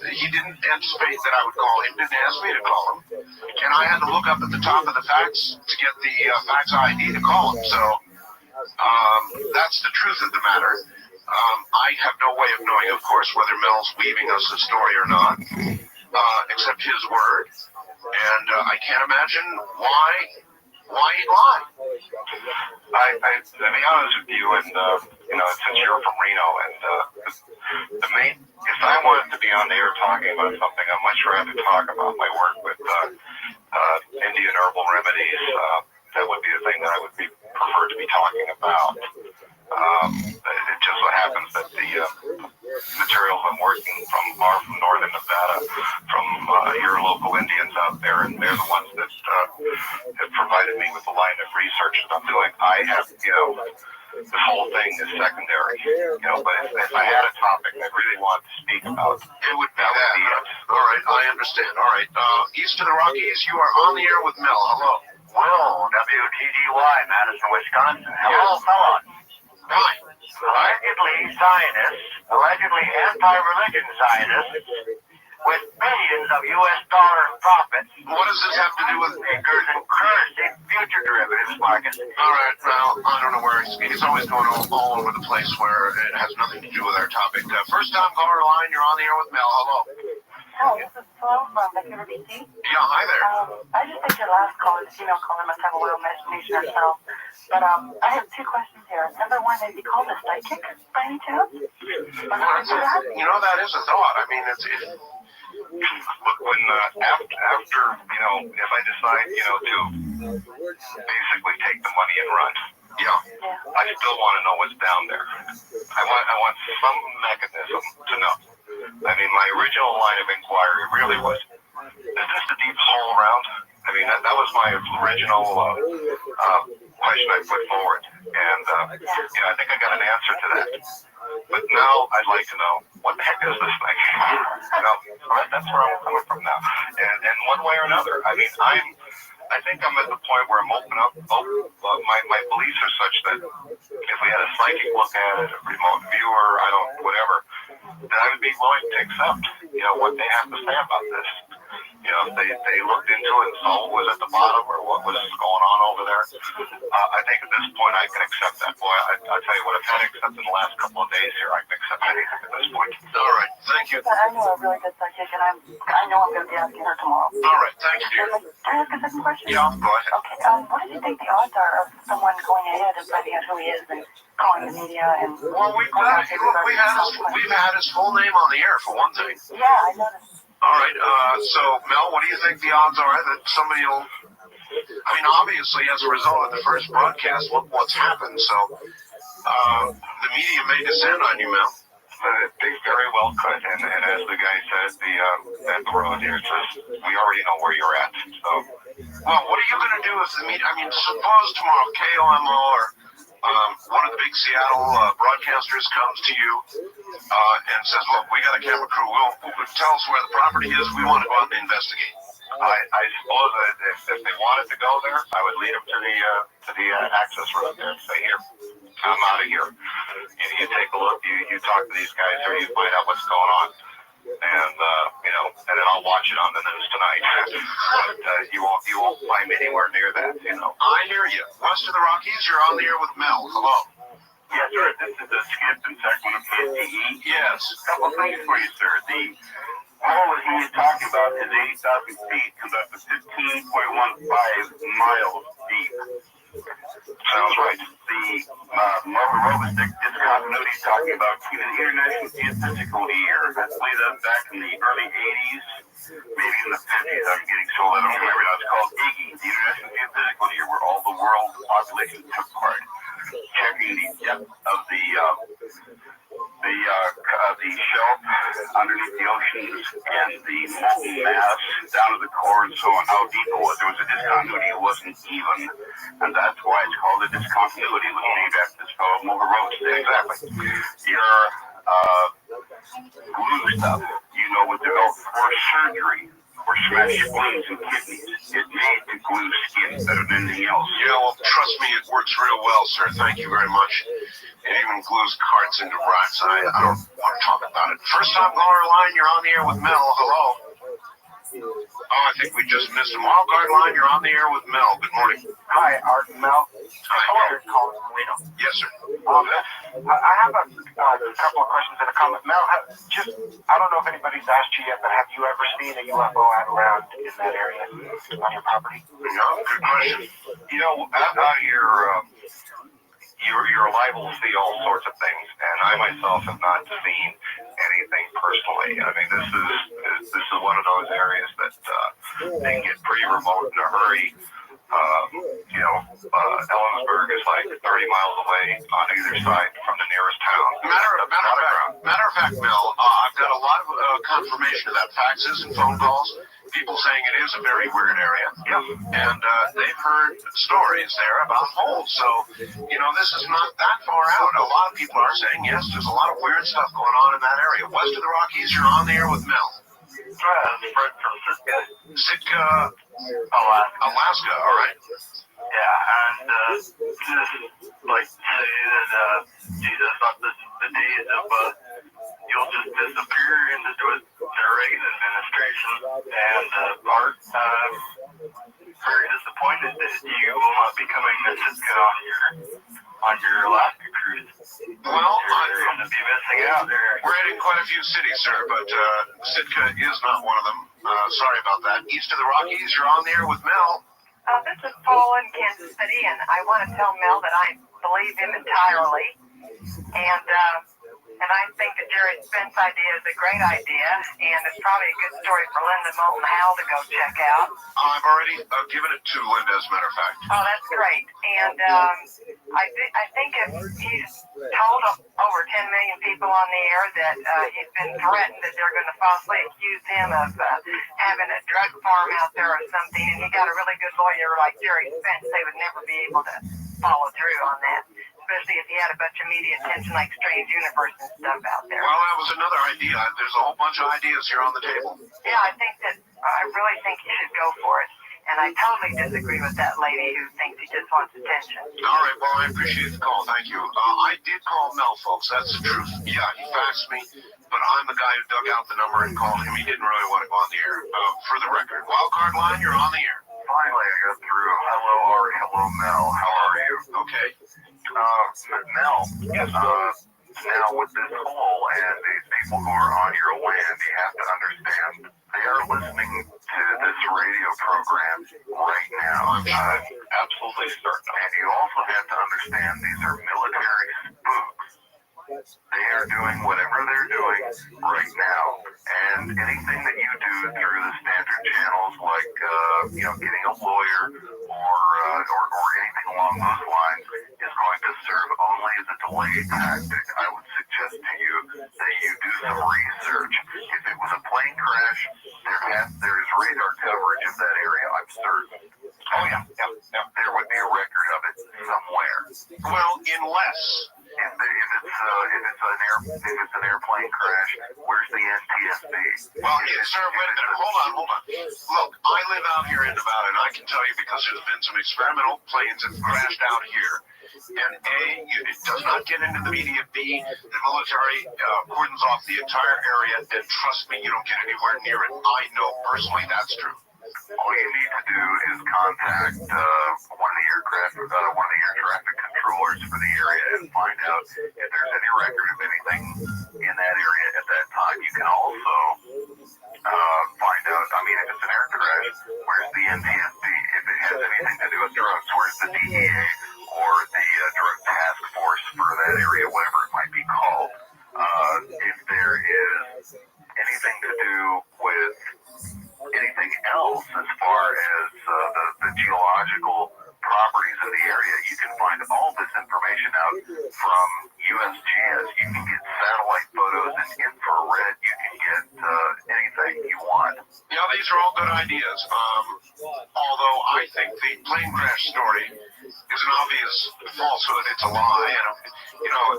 he didn't anticipate that I would call him, didn't ask me to call him. And I had to look up at the top of the fax to get the fax ID to call him. So that's the truth of the matter. I have no way of knowing, of course, whether Mel's weaving us a story or not, except his word. And I can't imagine why he'd lie. To be honest with you, and since you're from Reno, and if I wanted to be on the air talking about something, I'd much rather talk about my work with Indian herbal remedies. That would be the thing that I would prefer to be talking about. It just so happens that the materials I'm working from are from northern Nevada, from your local Indians out there, and they're the ones that have provided me with the line of research that I'm doing. I have, this whole thing is secondary, but if I had a topic I really wanted to speak about, it would be that. All right, I understand. All right, east of the Rockies, you are on the air with Mel. Hello. Will, WTDY, Madison, Wisconsin. Hello, fellas. Hi. Allegedly Zionists, allegedly anti-religion Zionists, with billions of U.S. dollar profits. What does this have to do with makers and currency future derivatives markets? All right, well, I don't know where he's always going all over the place where it has nothing to do with our topic. First time caller line, you're on the air with Mel. Hello. Oh, this is Flo from Vancouver, BC. Yeah, hi there. I just think your last caller, the female caller, must have a little imagination herself. But I have two questions here. Number one, is he called a psychic by any chance? That is a thought. I mean, look, when after if I decide to basically take the money and run, I still want to know what's down there. I want some mechanism to know. I mean, my original line of inquiry really was, is this the deep hole around? I mean, that was my original question I put forward, and I think I got an answer to that. But now I'd like to know, what the heck is this thing? That's where I'm coming from now. And one way or another, I mean, I think I'm at the point where I'm open up. My beliefs are such that if we had a psychic look at it, a remote viewer, whatever, then I would be willing to accept, what they have to say about this. If they looked into it and saw what was at the bottom or what was going on over there, I think at this point I can accept that. Boy, I'll tell you what, I've had to accept in the last couple of days here. I can accept anything at this point. All right, thank you. I know a really good psychic, and I know I'm going to be asking her tomorrow. All right, thank you, dear. Can I ask a second question? Yeah, go ahead. Okay, what do you think the odds are of someone going ahead and finding out who he is and calling the media and... Well, we've had his full name on the air, for one thing. Yeah, I noticed. All right, so, Mel, what do you think the odds are that somebody will... I mean, obviously, as a result of the first broadcast, look what's happened, so the media may descend on you, Mel. They very well could, and as the guy said, at the road here says, we already know where you're at, so... Well, what are you going to do if the media... I mean, suppose tomorrow KOMO or one of the big Seattle broadcasters comes to you and says, look, we got a camera crew, tell us where the property is, we want to go out and investigate. I suppose that if they wanted to go there, I would lead them to the access road there and say, here, I'm out of here. You take a look, you talk to these guys here, you find out what's going on. And and then I'll watch it on the news tonight. But you won't find me anywhere near that, I hear you. West of the Rockies, you're on the air with Mel. Hello. Yes, sir. This is the Skipped segment of KTE. Yes. A couple of things for you, sir. The hole that he is talking about is 80,000 feet, comes up to 15.15 miles deep. Sounds right. The Multistream discontinuity is talking about the International Geophysical Year. I believe that back in the early 80s, maybe in the 50s. I'm getting so old, I don't remember now. It's called IGGY, the International Geophysical Year, where all the world population took part, checking the depth of the shelf underneath the oceans and the molten mass down to the core and so on, how deep it was. There was a discontinuity, it wasn't even, and that's why it's called a discontinuity. It was named after this fellow Multistream. Exactly. Your glue stuff, was developed for surgery, for smashed spleens and kidneys. It made the glue skin better than anything else. Yeah, well, trust me, it works real well, sir. Thank you very much. It even glues carts into rocks. I don't want to talk about it. First time caller line, you're on the air with Mel. Hello. Oh, I think we just missed him. Wild card line, you're on the air with Mel. Good morning. Hi, Art and Mel. Hi. Yes, sir. I have a couple of questions and a comment. Mel, I don't know if anybody's asked you yet, but have you ever seen a UFO out around in that area on your property? No, good question. Out here, you're liable to see all sorts of things, and I myself have not seen anything personally. I mean, this is one of those areas that they can get pretty remote in a hurry. Ellensburg is like 30 miles away on either side from the nearest town. Matter of fact, Mel, I've got a lot of confirmation of that, faxes and phone calls. People saying it is a very weird area. Yeah. And they've heard stories there about holes. So, this is not that far out. A lot of people are saying, yes, there's a lot of weird stuff going on in that area. West of the Rockies, you're on the air with Mel. Fred from Sitka, Alaska, all right. Yeah, and just like say that Jesus on the days of you'll just disappear into the Reagan administration, and Art, very disappointed that you will not be coming to Sitka on your Alaska cruise. Well, you're going to be missing out there. We're hitting quite a few cities, sir, but Sitka is not one of them. Sorry about that. East of the Rockies, you're on the air with Mel. This is Paul in Kansas City, and I want to tell Mel that I believe him entirely. And I think the Jerry Spence idea is a great idea, and it's probably a good story for Linda Moulton Howe to go check out. I've already given it to Linda, as a matter of fact. Oh, that's great. And I think if he's told over 10 million people on the air that he's been threatened that they're going to falsely accuse him of having a drug farm out there or something, and he got a really good lawyer like Jerry Spence, they would never be able to follow through on that. Especially if he had a bunch of media attention like Strange Universe and stuff out there. Well, that was another idea. There's a whole bunch of ideas here on the table. Yeah, I really think he should go for it. And I totally disagree with that lady who thinks he just wants attention. All right, well, I appreciate the call. Thank you. I did call Mel, folks. That's the truth. Yeah, he faxed me, but I'm the guy who dug out the number and called him. He didn't really want to go on the air. For the record, Wildcard Line, you're on the air. Finally, I got through. Hello, Ari. Hello, Mel. How are you? Okay. Mel, now with this hole and these people who are on your land, you have to understand they are listening to this radio program right now. I'm absolutely certain. And you also have to understand these are military spooks. They are doing whatever they're doing right now, and anything that you do through the standard channels, like getting a lawyer or anything along those lines, is going to serve only as a delay tactic. I would suggest to you that you do some research. If it was a plane crash, there is radar coverage of that area, I'm certain. Oh yeah, there would be a record of it somewhere. Well, unless if it's an airplane crash, where's the NTSB? Well, sir, wait a minute. Hold on. Look, I live out here in Nevada, and I can tell you because there's been some experimental planes that crashed out here. And A, it does not get into the media. B, the military cordons off the entire area. And trust me, you don't get anywhere near it. I know personally that's true. All you need to do is contact one of the air traffic controllers for the area and find out if there's any record of anything in that area at that time. You can also find out, if it's an air crash, where's the NTSB? If it has anything to do with drugs, where's the DEA or the drug task force for that area, whatever it might be called? If there is anything to do with anything else as far as the geological properties of the area, you can find all this information out from USGS. You can get satellite photos in infrared. You can get anything you want. Yeah, these are all good ideas. Although I think the plane crash story is an obvious falsehood. It's a lie. And,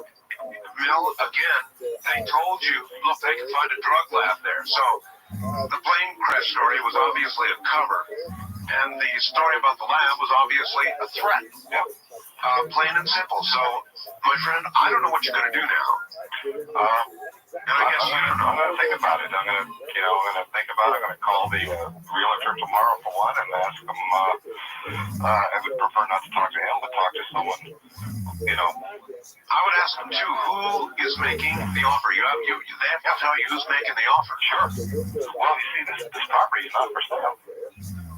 Mel, again, they told you, look, they can find a drug lab there. So the plane crash story was obviously a cover. And the story about the lab was obviously a threat. Yeah. Plain and simple. So, my friend, I don't know what you're going to do now. And I guess I'm going to think about it. I'm going to think about it. I'm going to call the realtor tomorrow for one and ask him. I would prefer not to talk to him, but talk to someone. I would ask him too. Who is making the offer? They have to tell you who's making the offer. Sure. Well, you see, this property is not for sale.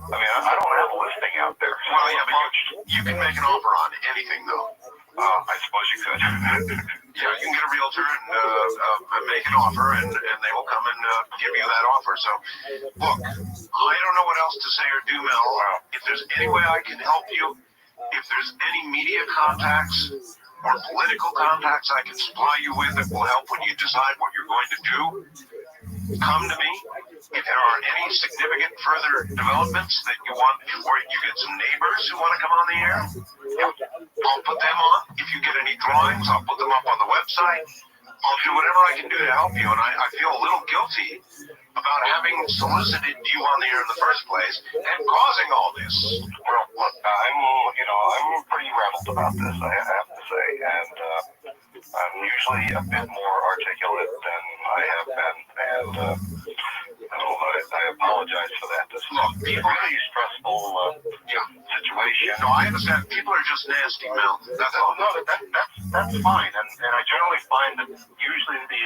I don't have a listing out there. Well, yeah, but you can make an offer on anything, though. I suppose you could. Yeah, you can get a realtor and make an offer, and they will come and give you that offer. So, look, I don't know what else to say or do, Mel. If there's any way I can help you, if there's any media contacts or political contacts I can supply you with that will help when you decide what you're going to do, come to me. If there are any significant further developments that you want, or you get some neighbors who want to come on the air, I'll put them on. If you get any drawings, I'll put them up on the website. I'll do whatever I can do to help you, and I feel a little guilty about having solicited you on the air in the first place and causing all this. Well, look, I'm pretty rattled about this, I have to say, and I'm usually a bit more articulate than I have been, and I apologize for that. This is a really stressful situation. No, I understand. People are just nasty, Mel. That's all. No, that's fine, and I generally find that usually the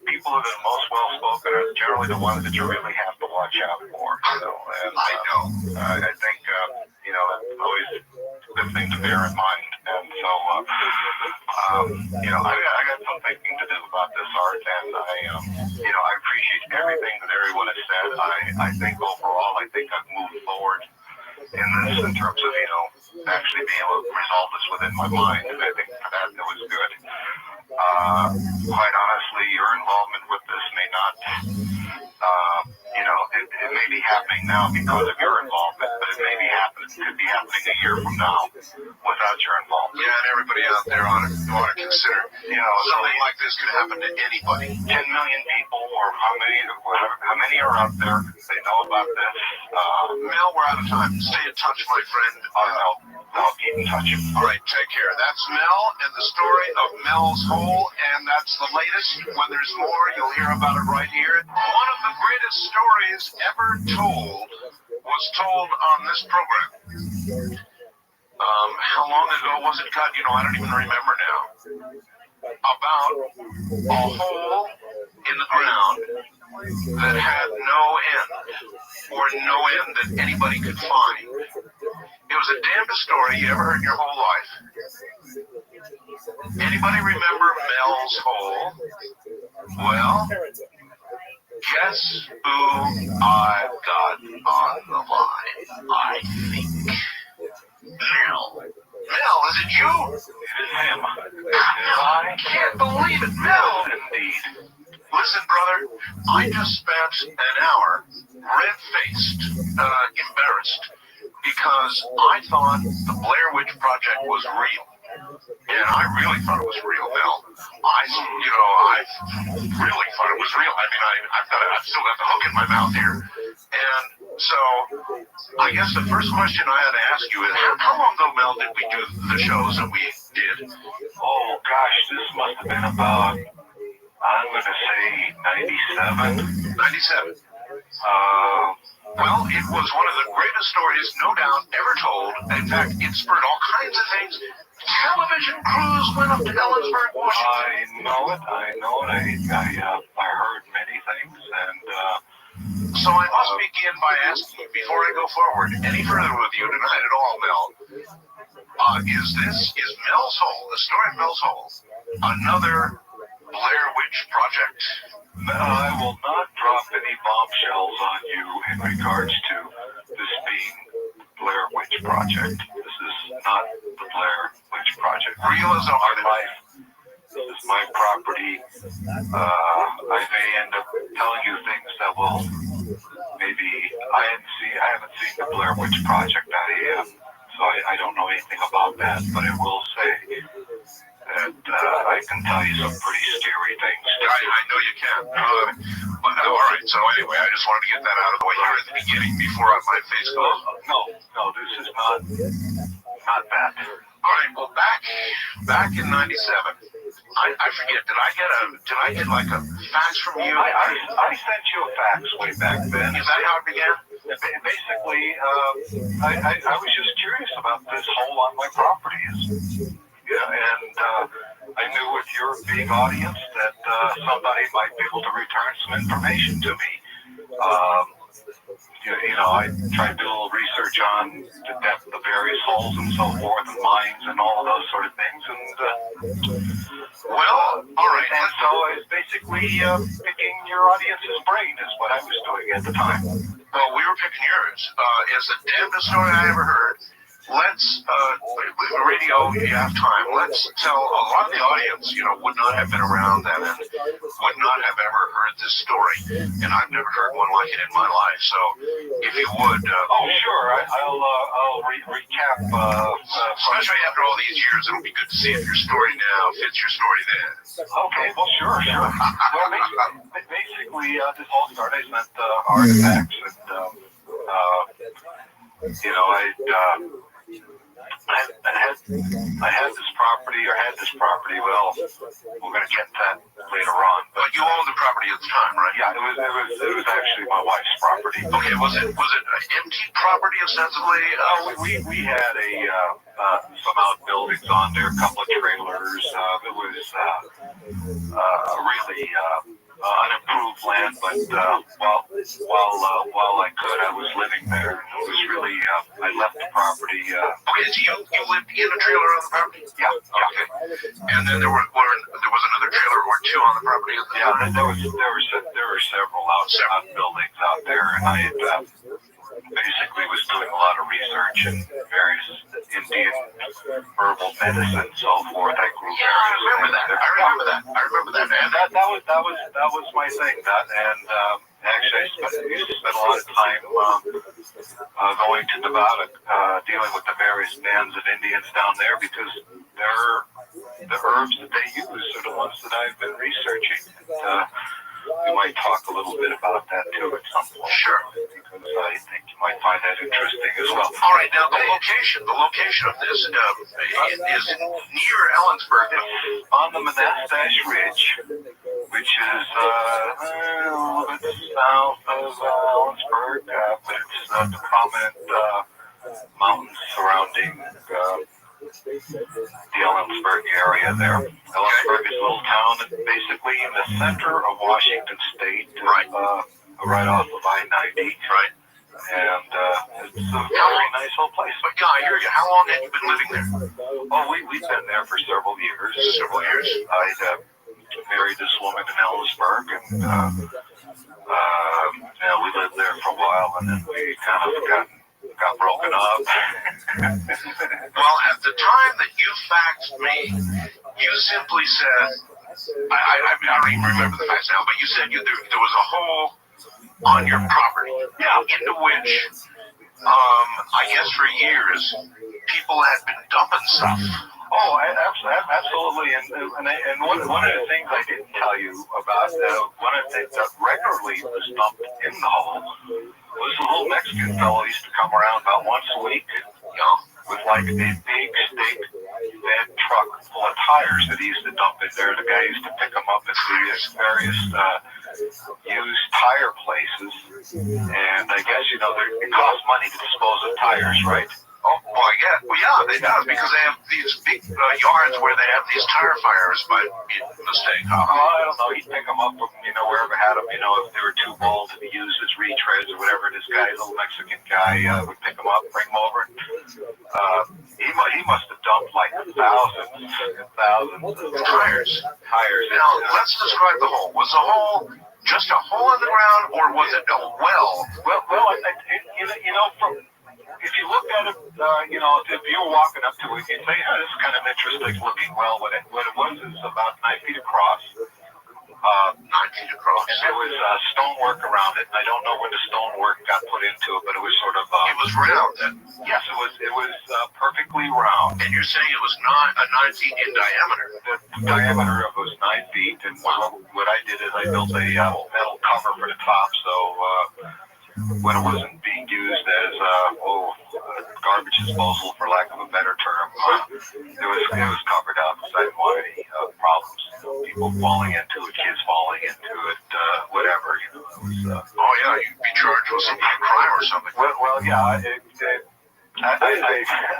people that are most well-spoken are generally the ones that you really have to watch out for. So, and, I know. I think, you know, it's always a good thing to bear in mind. And so, you know, I got some thinking to do about this, Art, and you know, I appreciate everything that everyone has said. I think overall, I think I've moved forward in this in terms of, you know, actually being able to resolve this within my mind, and I think for that it was good. Quite honestly, your involvement with this may not, you know, it may be happening now because of your involvement, but it may be could be happening a year from now without your involvement. Yeah, and everybody out there ought to consider, you know, something like this could happen to anybody. 10 million people, or how many are out there? They know about this. Mel, we're out of time. Stay in touch, my friend. I'll keep in touch. All right, take care. That's Mel and the story of Mel's Hole, and that's the latest. When there's more, you'll hear about it right here. One of the greatest stories ever told was told on this program. How long ago was it cut? You know, I don't even remember now. About a hole in the ground that had no end, or no end that anybody could find. It was the damnedest story you ever heard in your whole life. Anybody remember Mel's Hole? Well, guess who I've got on the line? I think Mel. Mel, is it you? It is him. I can't believe it, Mel. Indeed. Listen, brother, I just spent an hour red-faced, embarrassed, because I thought the Blair Witch Project was real. And I really thought it was real, Mel. I really thought it was real. I mean, I've still got the hook in my mouth here. And so, I guess the first question I had to ask you is, how long ago, Mel, did we do the shows that we did? Oh, gosh, this must have been about, I'm going to say 97. 97. Well, it was one of the greatest stories, no doubt, ever told. In fact, it spurred all kinds of things. Television crews went up to Ellensburg, Washington. I know it. I heard many things, and so I must begin by asking you, before I go forward any further with you tonight at all, Mel, is Mel's Hole, the story of Mel's Hole, another Blair Witch Project? I will not drop any bombshells on you in regards to this being Blair Witch Project. This is not the Blair Witch Project. Real as a heart of life. This is my property. I may end up telling you things that will maybe I haven't seen the Blair Witch Project yet, so I don't know anything about that. But I will say that I can tell you some pretty scary things. I know you can. But all right. So anyway, I just wanted to get that out of the way here at the beginning before my face goes. No, this is not that. All right. Well, back in '97, I forget. Did I get like a fax from you? I sent you a fax way back then. Is that how it began? Basically, I was just curious about this hole on my property. Yeah, and I knew with your big audience that somebody might be able to return some information to me. You know, I tried to do a little research on the depth of various holes and so forth, and mines and all of those sort of things. And well, all right. And so I was basically picking your audience's brain is what I was doing at the time. Well, we were picking yours. It's the damnedest story I ever heard. Let's, radio, you have time. Let's tell a lot of the audience, you know, would not have been around then and would not have ever heard this story. And I've never heard one like it in my life. So if you would. Oh, sure. I'll recap. Especially after all these years, it'll be good to see if your story now fits your story then. Okay, well, sure. Well, basically, this all started. I sent artifacts and, you know, I had this property, or had this property. Well, we're going to get to that later on. But you owned the property at the time, right? Yeah, it was actually my wife's property. Okay, was it an empty property ostensibly? We had some outbuildings on there, a couple of trailers. It was really unimproved land, but while I could, I was living there. It was really, I left the property. Okay, so you lived in a trailer on the property? Yeah. Okay. And then there was another trailer or two on the property? Yeah, there were several outbuildings out there, and I basically was doing a lot of research in various Indian herbal medicine and so forth. I grew various. I remember that. And that was my thing. Actually, I used to spend a lot of time going to Nevada, dealing with the various bands of Indians down there, because the herbs that they use are the ones that I've been researching. We might talk a little bit about that too at some point. Sure. Because I think you might find that interesting as well. All right, now the location of this is near Ellensburg. On the Monastash Ridge, which is a little bit south of Ellensburg, but it's the prominent mountains surrounding the Ellensburg area there. Ellensburg is a little town basically in the center of Washington State, right off of I-90. Right. And it's a very nice little place. But yeah, I hear you. How long have you been living there? Oh, we've been there for several years. I married this woman in Ellensburg, and we lived there for a while, and then we kind of got broken up. Well, at the time that you faxed me, you simply said, I don't even remember the facts now, but you said there was a hole on your property, into which, I guess for years, people had been dumping stuff. Oh, absolutely. And one of the things I didn't tell you about, one of the things that regularly was dumped in the hole was a little Mexican fellow used to come around about once a week, with like a big stick fed truck full of tires that he used to dump in there. The guy used to pick them up at the various used tire places, and I guess it costs money to dispose of tires, right? Oh, well, yeah, they does, because they have these big yards where they have these tire fires by mistake. I don't know. He'd pick them up from, wherever had them, if they were too old to be used as retreads or whatever. This guy, little Mexican guy, would pick them up, bring them over. He must have dumped like thousands and thousands of tires. Now, let's describe the hole. Was the hole just a hole in the ground, or was it a well? Well, if you looked at it, if you were walking up to it, you'd say, this is kind of interesting looking well. What it was is about 9 feet across. 9 feet across. And there was stonework around it. And I don't know where the stonework got put into it, but it was sort of... it was round then? Yes, it was perfectly round. And you're saying it was not 9 feet in diameter? The diameter of it was 9 feet. And what I did is I built a metal cover for the top, so... when it wasn't being used as garbage disposal, for lack of a better term, it was covered up because I didn't want any problems. People falling into it, kids falling into it, whatever. It was, you'd be charged with some crime or something. Well, yeah. I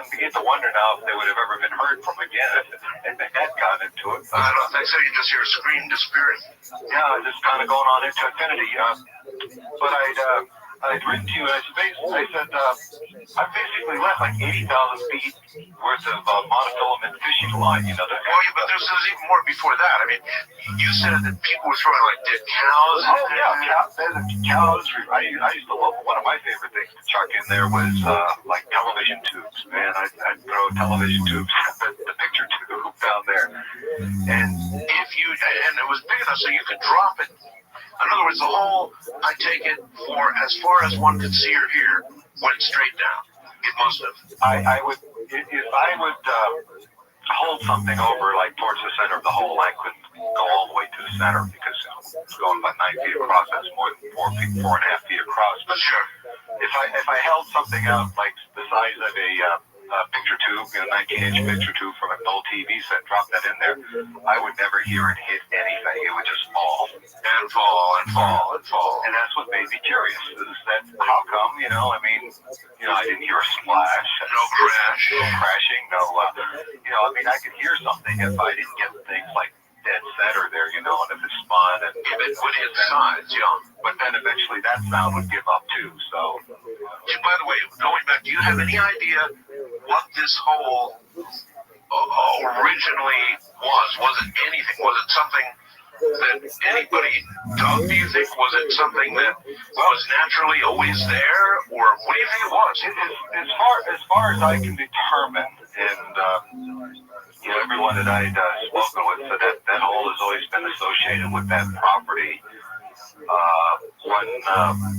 begin to wonder now if they would have ever been heard from again if they had gotten into it. I don't think so. You just hear a scream disappearing. Yeah, just kind of going on into infinity. But I'd written to you, and I said, I basically left like 80,000 feet worth of monofilament fishing line, but there's even more before that. I mean, you said that people were throwing like dead cows. Cows. I used to love, one of my favorite things to chuck in there was like television tubes. Man, I'd throw television tubes, the picture tube down there. And and it was big enough so you could drop it. In other words, the hole, I take it, for as far as one could see or hear, went straight down. It must have. I would hold something over like towards the center of the hole, I couldn't go all the way to the center because it's going about 9 feet across. That's more than 4.5 feet across. But sure, if I held something out like the size of a picture tube, 19-inch picture tube from an old TV set, drop that in there, I would never hear it hit anything. It would just fall and fall and fall and fall. And that's what made me curious. Is that how come? I didn't hear a splash, no crash, no crashing, no. I could hear something if I didn't get things like dead center there, and if it spun and If it would hit sides, but then eventually that sound would give up too. So, And by the way, going back, do you have any idea what this hole originally was? Was it anything? Was it something that anybody dug, do you think? Was it something that was naturally always there? Or what do you think it was? as far as I can determine, and everyone that I'd spoken with said that hole has always been associated with that property.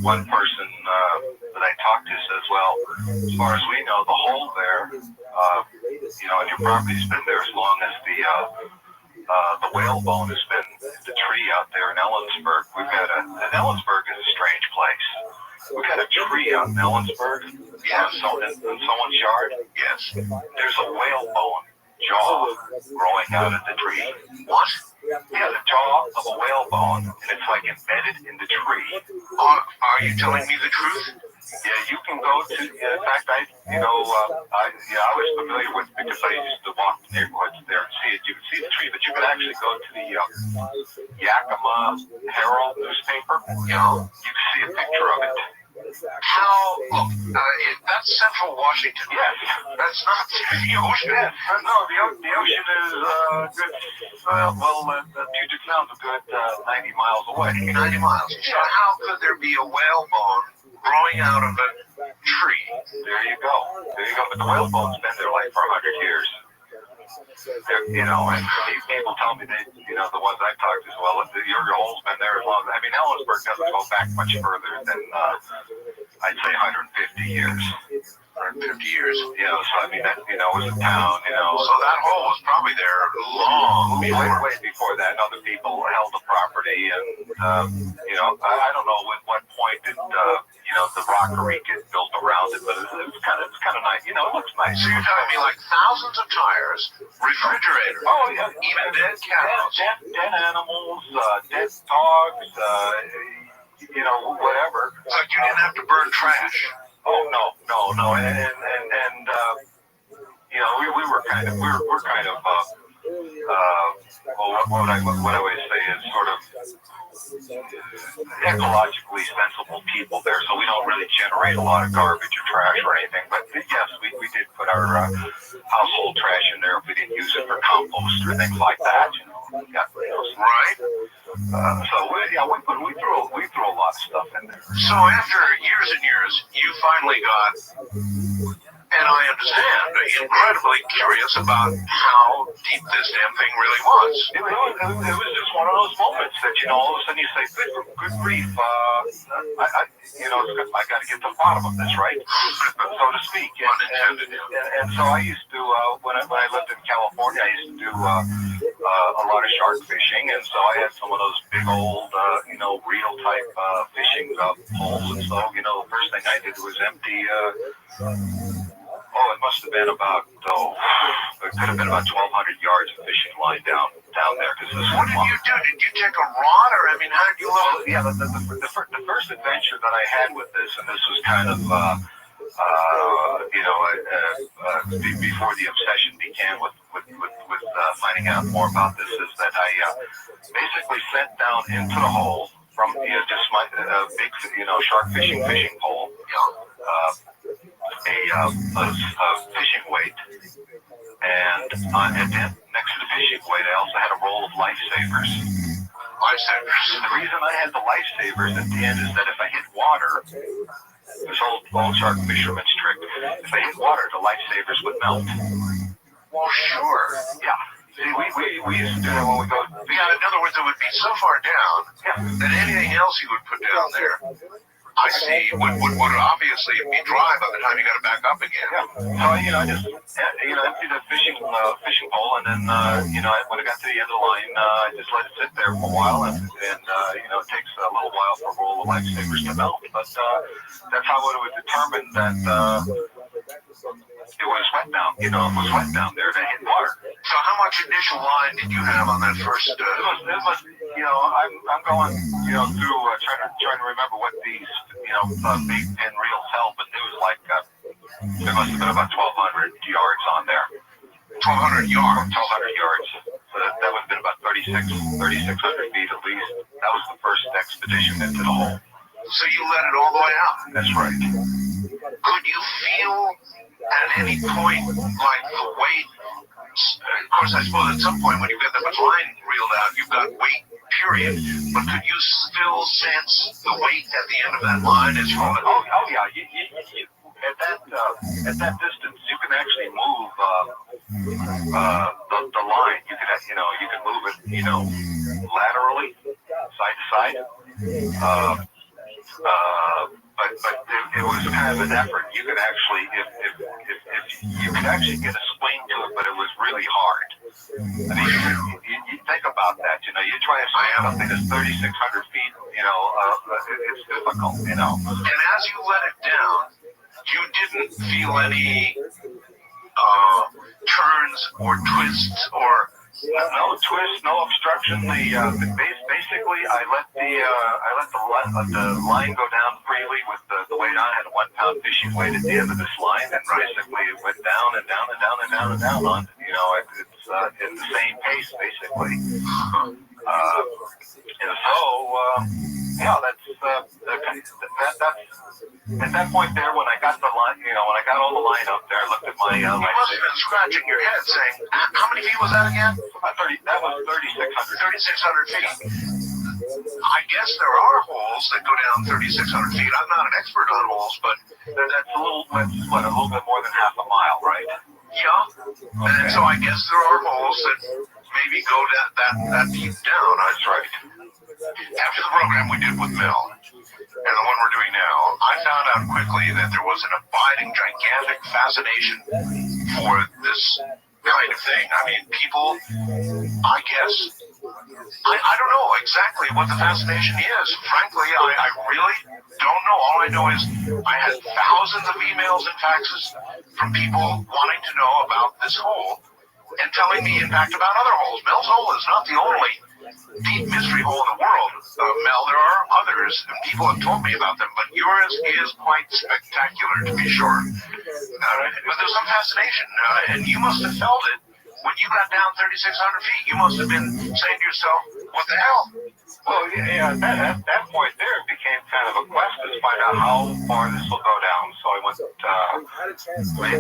One person that I talked to says, well, as far as we know, the hole there, and your property's been there as long as the whalebone has been the tree out there in Ellensburg. And Ellensburg is a strange place. We've got a tree out in Ellensburg, in someone's yard. Yes. There's a whalebone jaw growing out of the tree. What? Yeah, the jaw of a whalebone, and it's like embedded in the tree. Are you telling me the truth? Yeah, you can go to. In fact, I was familiar with it because I used to walk the neighborhoods there and see it. You can see the tree, but you can actually go to the Yakima Herald newspaper. You can see a picture of it. Look, that's Central Washington. Yes. That's not the ocean. Yes. No, the ocean is good. Puget Sound's a good 90 miles away. 90 miles. So how could there be a whalebone growing out of a tree? There you go. But the whalebone's been there like for 100 years. And people tell me the ones I've talked to as well, your hole's been there as long as, Ellensburg doesn't go back much further than, I'd say 150 years. 150 years. So that, was a town, So that hole was probably there long before. Way before that. Other people held the property, and, I don't know at what point did, the rockery get built around it, but it's kind of nice. It looks nice. So you're telling me like thousands of tires, refrigerators, even dead cows, dead animals, dead dogs, whatever. It's like you didn't have to burn trash. Oh no, and we were kind of what I always say is sort of ecologically sensible people there, so we don't really generate a lot of garbage or trash or anything. But yes, we did put our household trash in there if we didn't use it for compost or things like that. Right. We threw a lot of stuff in there. So after years and years, you finally got, and I understand, incredibly curious about how deep this damn thing really was. It was just one of those moments that, all of a sudden you say, good grief, I got to get to the bottom of this, right? So to speak. And so I used to, when I lived in California, I used to do a lot of shark fishing, and so I had some of those big old, reel type fishing poles, and so, the first thing I did was empty, it must have been about, it could have been about 1,200 yards of fishing line down there. What did you do? Did you take a rod, or, how did you load it? Yeah, the first adventure that I had with this, and this was kind of, before the obsession began with finding out more about this, is that I basically sent down into the hole from just my big, shark fishing pole, a fishing weight, and then next to the fishing weight, I also had a roll of lifesavers. The reason I had the lifesavers at the end is that if I hit water, this old shark fisherman's trick, if I hit water, the lifesavers would melt. Well, sure. Yeah. See, we used to do that when we go. Yeah, in other words, it would be so far down that anything else you would put down there, I see, would obviously be dry by the time you got it back up again. Yeah. So, I just, emptied the fishing pole, and then, when I got to the end of the line, I just let it sit there for a while, and it takes a little while for a roll of lifesavers to melt. But that's how it was determined that it was wet down. It was wet down there to hit water. So how much initial line did you have on that first? It was I'm going, through trying to remember what these, big pin reels held, but it was like there must have been about 1,200 yards on there. 1,200 yards. 1,200 yards. So that would have been about 36 3,600 feet at least. That was the first expedition into the hole. So you let it all the way out. That's right. Could you feel at any point like the weight? Of course, I suppose at some point when you get the line reeled out, you've got weight, period. But could you still sense the weight at the end of that line as you hold it? Oh yeah. You, at that distance, you can actually move the line. You can move it, laterally, side to side. But it was kind of an effort. You could actually, if you could actually get a swing to it, but it was really hard. I mean, you think about that. You try to swing something that's 3,600 feet. It's difficult. And as you let it down, you didn't feel any turns or twists or. No twists, no obstruction. Basically, I let the line go down freely with the weight on. I had a 1 pound fishing weight at the end of this line, and basically it went down and down and down and down and down on. It's at the same pace basically. At that point there, when I got the line, when I got all the line up there, I looked at my. You must have been scratching your head, saying, "How many feet was that again?" That was 3,600. 3,600 feet. I guess there are holes that go down 3,600 feet. I'm not an expert on holes, but that's a little bit more than half a mile, right? Yeah. And so I guess there are holes that maybe go that deep down. That's right. After the program we did with Mel, and the one we're doing now, I found out quickly that there was an abiding, gigantic fascination for this kind of thing. I mean, people, I guess, I don't know exactly what the fascination is. Frankly, I really don't know. All I know is I had thousands of emails and faxes from people wanting to know about this hole and telling me, in fact, about other holes. Mel's hole is not the only deep mystery hole in the world. Mel, there are others, and people have told me about them, but yours is quite spectacular, to be sure. But there's some fascination, and you must have felt it when you got down 3,600 feet. You must have been saying to yourself, what the hell? Well, yeah, at that point there, it became kind of a quest to find out how far this will go down. So I went,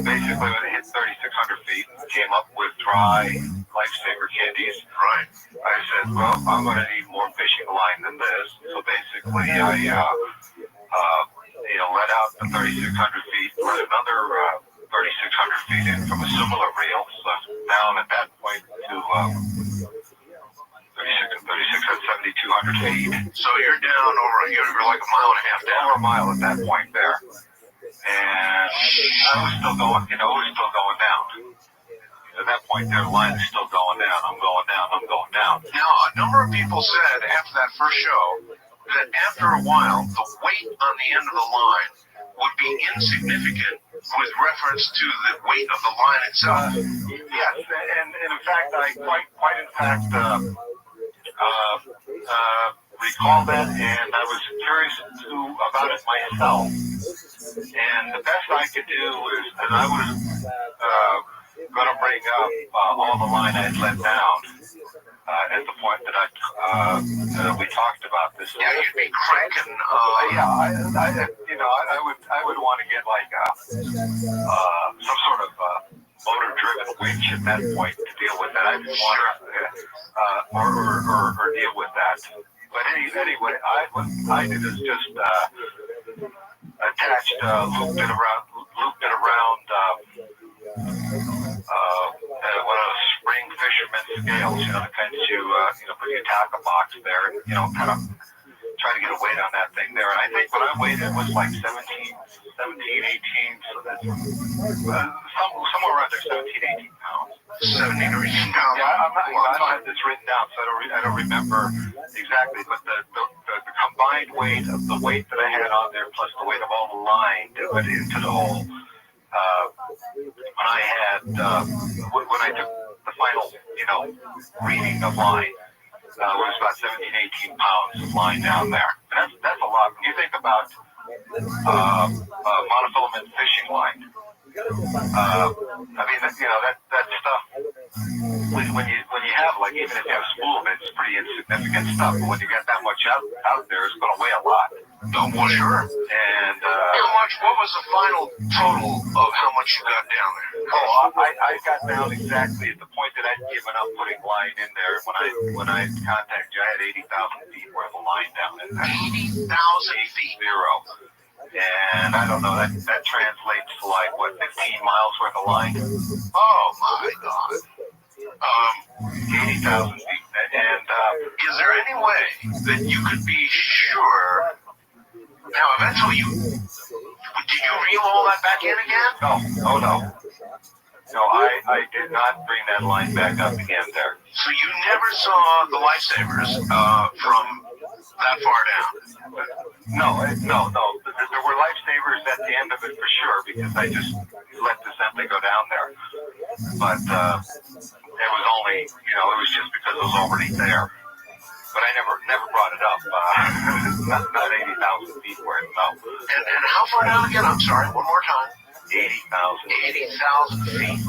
basically when I hit 3,600 feet, came up with dry lifesaver candies. Right. I said, well, I'm going to need more fishing line than this. So basically, I, let out the 3,600 feet, put another 3,600 feet in from a similar reel. So down at that point to 7,200 feet. So you're down you're like a mile and a half down. Over a mile at that point there. And I was still going, it was still going down. At that point there, the line is still going down. I'm going down. Now, a number of people said after that first show that after a while, the weight on the end of the line would be insignificant with reference to the weight of the line itself. Yes, and in fact, I quite in fact recall that, and I was curious about it myself. And the best I could do is that I was going to bring up all the line I had let down at the point that we talked about this. Yeah, you'd be cranking. I would want to get like some sort of motor-driven winch at that point to deal with that. I didn't want to, or deal with that. But anyway, what I did is just attached, looped it around one of those spring fisherman scales, the kinds you put your tackle box there, and, kind of try to get a weight on that thing there. And I think what I weighed it was like 17, 18, so that's somewhere around there, 17, 18 pounds. 17 or 18 pounds. Yeah, I don't have this written down, so I don't remember exactly, but the combined weight of the weight that I had on there plus the weight of all the line that went into the hole, when I had, when I took the final, reading of line, it was about 17, 18 pounds of line down there. And that's a lot. When you think about monofilament fishing line, I mean, that stuff when you have, like, even if you have spool of it, it's pretty insignificant stuff. But when you get that much out there, it's going to weigh a lot. Oh, well, sure. And what was the final total of how much you got down there? I got down exactly at the point that I'd given up putting line in there. When I contacted you, I had 80,000 feet worth of line down there. 80,000 feet. Zero. And I don't know, that translates to like, what, 15 miles worth of line? Oh, my God. 80,000 feet. And is there any way that you could be sure? Now, eventually, did you reel all that back in again? No. No, I did not bring that line back up again there. So you never saw the lifesavers from that far down? No. There were lifesavers at the end of it for sure, because I just let the Simply go down there. But it was only, it was just because it was already there. But I never brought it up. Not 80,000 feet worth, no. And how far down again? I'm sorry, one more time. 80,000. 80,000 feet.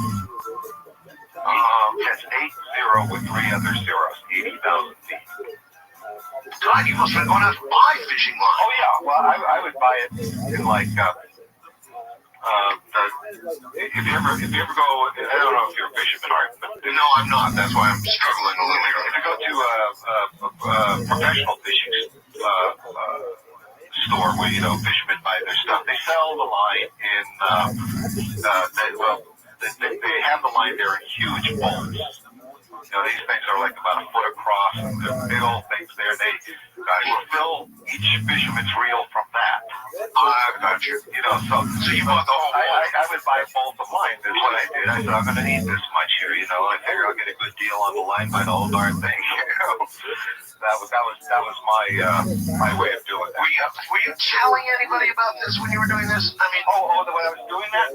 That's 80 with 3 other zeros. 80,000 feet. God, you must have been going out to buy fishing line. Oh yeah, well I would buy it in like if you ever go, I don't know if you're a fisherman, but no, I'm not. That's why I'm struggling a little here. If you go to a professional fishing store where fishermen buy their stuff, they sell the line in they have the line there in huge bolts. These things are like about a foot across. They're big old things there. They will fill each fisherman's reel from that. I've got you. So you bought the whole line. I would buy both of mine. That's what I did. I said, I'm going to need this much here. I figure I'll get a good deal on the line by the whole darn thing. That was my way of doing that. Were you telling anybody about this when you were doing this? I mean, when I was doing that,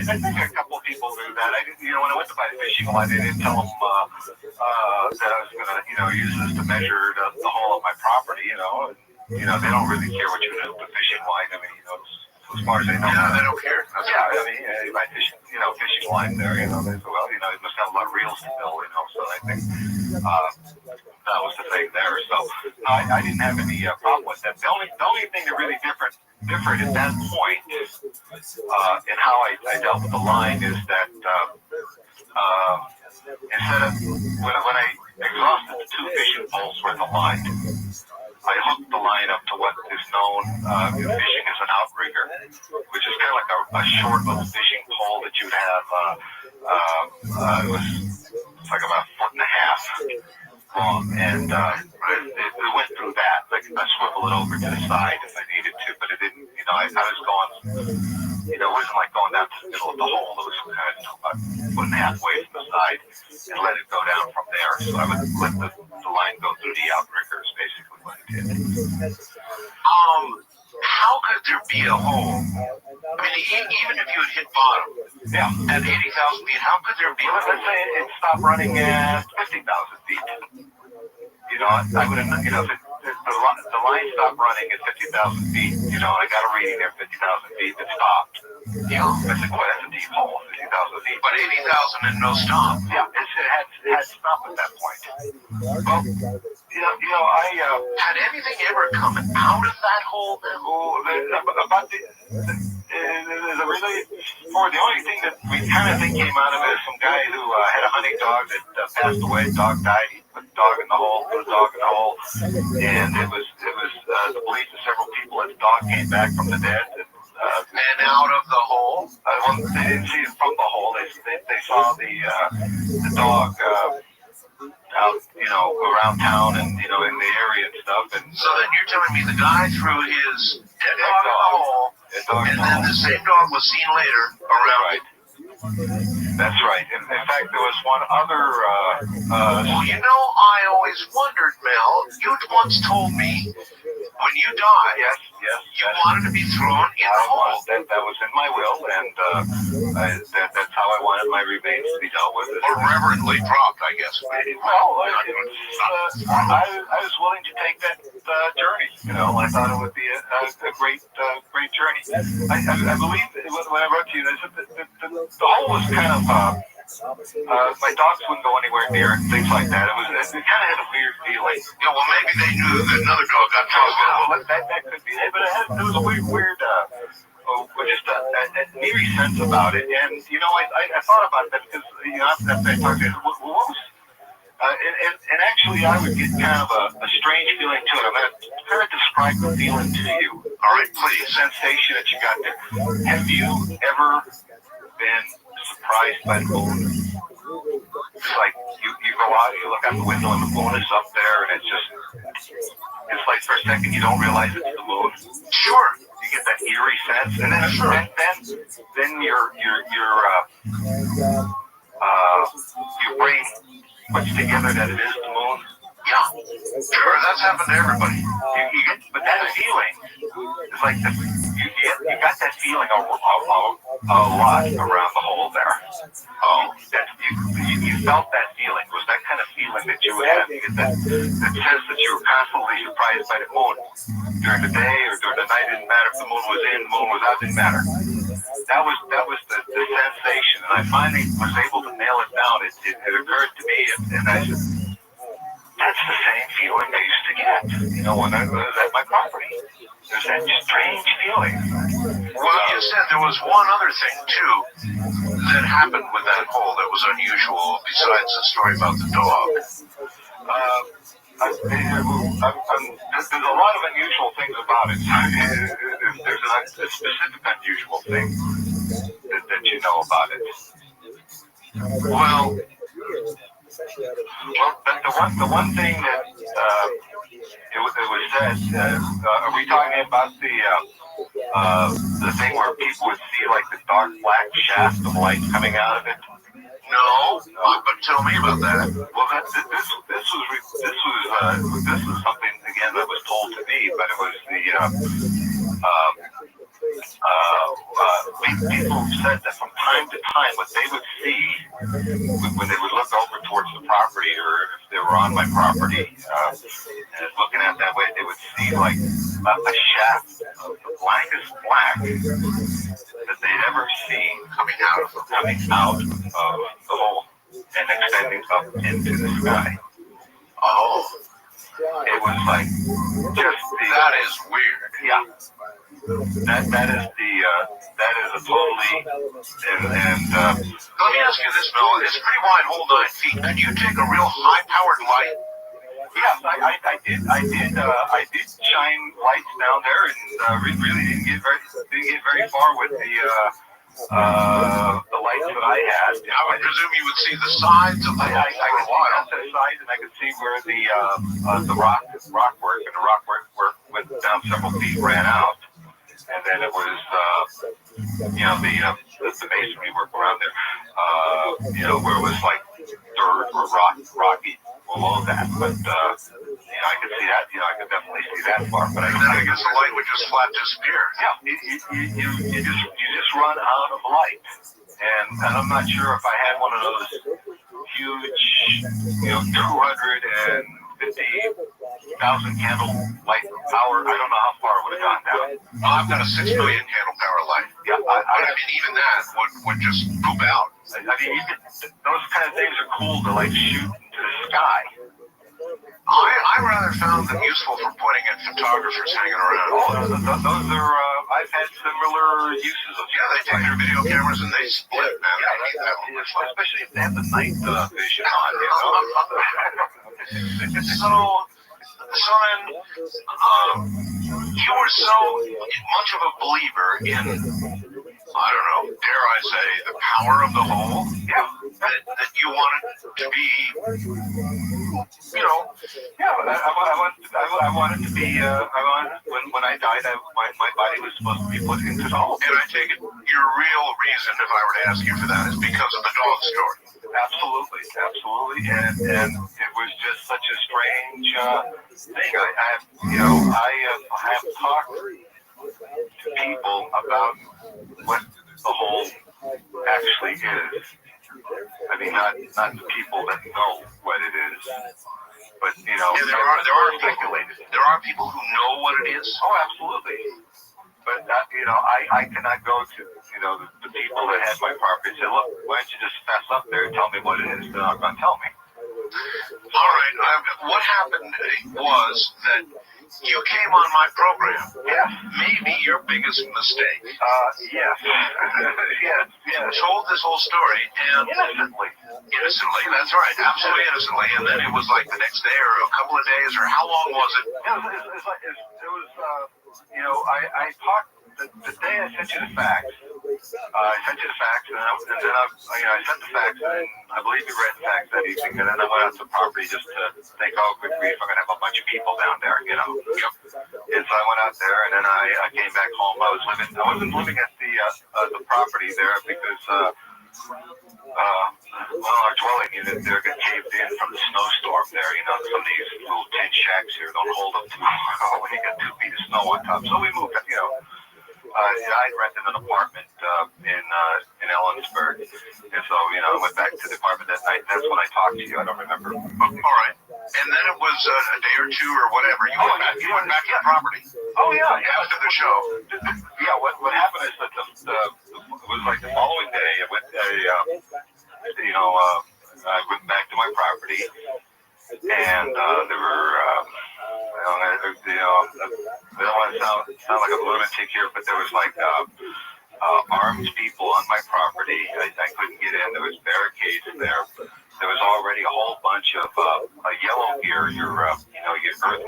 I think a couple of people knew that. I didn't, when I went to buy the fishing line, I didn't tell them that I was going to, use this to measure the whole of my property. They don't really care what you do with the fishing line. I mean, as far as I know. Yeah, they don't care. You buy fishing line there. They say, well, you must have a lot of reels to fill. So I think that was the thing there. So I didn't have any problem with that. The only thing that really different at that point in how I dealt with the line is that instead of when I exhausted the 2 fishing poles worth of line, I hooked the line up to what is known in fishing as an outrigger, which is kind of like a short little fishing pole that you'd have. It was like about a foot and a half long, and it went through that. I could swivel it over to the side if I needed to, but it didn't. I was going. It wasn't like going down to the middle of the hole. It was kind of about a foot and a half away from the side and let it go down from there. So I would let the line go through the outriggers, basically what I did. How could there be a hole? I mean, even if you had hit bottom at 80,000 feet, how could there be a hole? Let's say it stopped running at 50,000 feet. I would have, if the line stopped running at 50,000 feet, and I got a reading there, 50,000 feet, it stopped. I said, boy, that's a deep hole, 50,000 feet. But 80,000 and no stop. Yeah, it had stopped at that point. Well, had anything ever come out of that hole then? About the only thing that we kind of think came out of it is some guy who had a hunting dog that passed away. Dog died. He put the dog in the hole. And it was the belief of several people that the dog came back from the dead. And out of the hole? They didn't see it from the hole. They saw the dog out, around town and, in the area and stuff. And so then you're telling me the guy threw his dead dog in the hole, and then the same dog was seen later around. Right. That's right. In fact, there was one other. Well, I always wondered, Mel. You once told me when you died, yes, you wanted to be thrown in the hole. That was in my will, and that's how I wanted my remains to be dealt with. Or reverently dropped, I guess. Well, I was willing to take that journey. I thought it would be a great journey. I believe when I wrote to you, the hole was kind of My dogs wouldn't go anywhere near it, things like that. It kind of had a weird feeling. Yeah, well, maybe they knew that another dog got drugged. Well, that could be it, but there was a weird just an eerie sense about it. And, you know, I thought about that because, you know, after I talked to you, what was and actually, I would get kind of a strange feeling to it. I'm going to kind of describe the feeling to you. All right, please. The sensation that you got there. Have you ever been surprised by the moon? It's like you go out, you look out the window, and the moon is up there, and it's like for a second you don't realize it's the moon. Sure. You get that eerie sense, and then your brain puts together that it is the moon. Yeah, sure, that's happened to everybody. You get, but that feeling, it's like you got that feeling a lot around the hole there. Oh, you felt that feeling. Was that kind of feeling that you would have? You get that sense that you were constantly surprised by the moon during the day or during the night. It didn't matter if the moon was in, the moon was out. Didn't matter. That was the sensation, and I finally was able to nail it down. It occurred to me, and I said, that's the same feeling I used to get, you know, when I was at my property. There's that strange feeling. Well, you said there was one other thing, too, that happened with that hole that was unusual, besides the story about the dog. There's a lot of unusual things about it. There's a specific unusual thing that you know about it. Well, the one thing that it was said, are we talking about the thing where people would see like the dark black shaft of light coming out of it? No, but tell me about that. Well, this was something again that was told to me, but it was people said that from time to time, what they would see when they would look over towards the property, or if they were on my property, and looking at that way, they would see like a shaft of the blackest black that they'd ever seen coming out of the hole and extending up into the sky. Oh, it was like just that is weird. Yeah. That is a totally and let me ask you this, Mel. It's a pretty wide hole, 9 feet. Could you take a real high-powered light? Yes, I did shine lights down there, and really didn't get very far with the lights that I had. I would presume you would see the sides of the hole for a while. I could see the sides, and I could see where the rockwork went down several feet, ran out. And then it was, the masonry work around there, where it was like dirt or rocky below that. But, I could see that, I could definitely see that far. But then I guess the light would just flat disappear. Yeah, you just run out of light. And I'm not sure if I had one of those huge, 250,000 candle light power. I don't know how far it would have gone down. Well, I've got a 6 million candle power light. Yeah, but I mean, even that would just poop out. I mean, those kind of things are cool to like shoot into the sky. I rather found them useful for pointing at photographers hanging around. Those are, I've had similar uses of. Yeah, they take their video cameras and they split, man. Especially if they have the night vision on. So then, you were so much of a believer in, I don't know, dare I say, the power of the whole, that you wanted to be, I wanted to be, when I died, my body was supposed to be put into the hole. And I take it, your real reason, if I were to ask you for that, is because of the dog story. Absolutely, and it was just such a strange thing. I have talked to people about what the whole actually is. I mean, not the people that know what it is, but there are speculators. There are people who know what it is. Oh, absolutely. but I cannot go to the people that had my property and say, look, why don't you just fess up there and tell me what it is? They're not going to tell me. All right. What happened was that you came on my program. Yes. Maybe your biggest mistake. Yes. Yes. You told this whole story and innocently. That's right. Absolutely innocently. And then it was like the next day or a couple of days, or how long was it? It was I talked the day I sent you the fax. I sent you the fax, and then I sent the fax, and I believe you read the fax that evening, and then I went out to the property just to think, oh, good grief, I'm going to have a bunch of people down there, Yep. And so I went out there, and then I came back home. I wasn't living at the property there because, our dwelling unit there got caved in from the snowstorm there. Some of these little tin shacks here don't hold up to when you get 2 feet of snow on top. So we moved, I'd rented an apartment in Ellensburg, and so I went back to the apartment that night. That's when I talked to you. I don't remember. All right, and then it was a day or two or whatever. You went back to the property. Oh yeah, after the show. Yeah, what happened is that it was like the following day. I went I went back to my property, and there were. I don't want to sound like a lunatic here, but there was like armed people on my property. I couldn't get in. There was barricades there. There was already a whole bunch of yellow gear. Your earth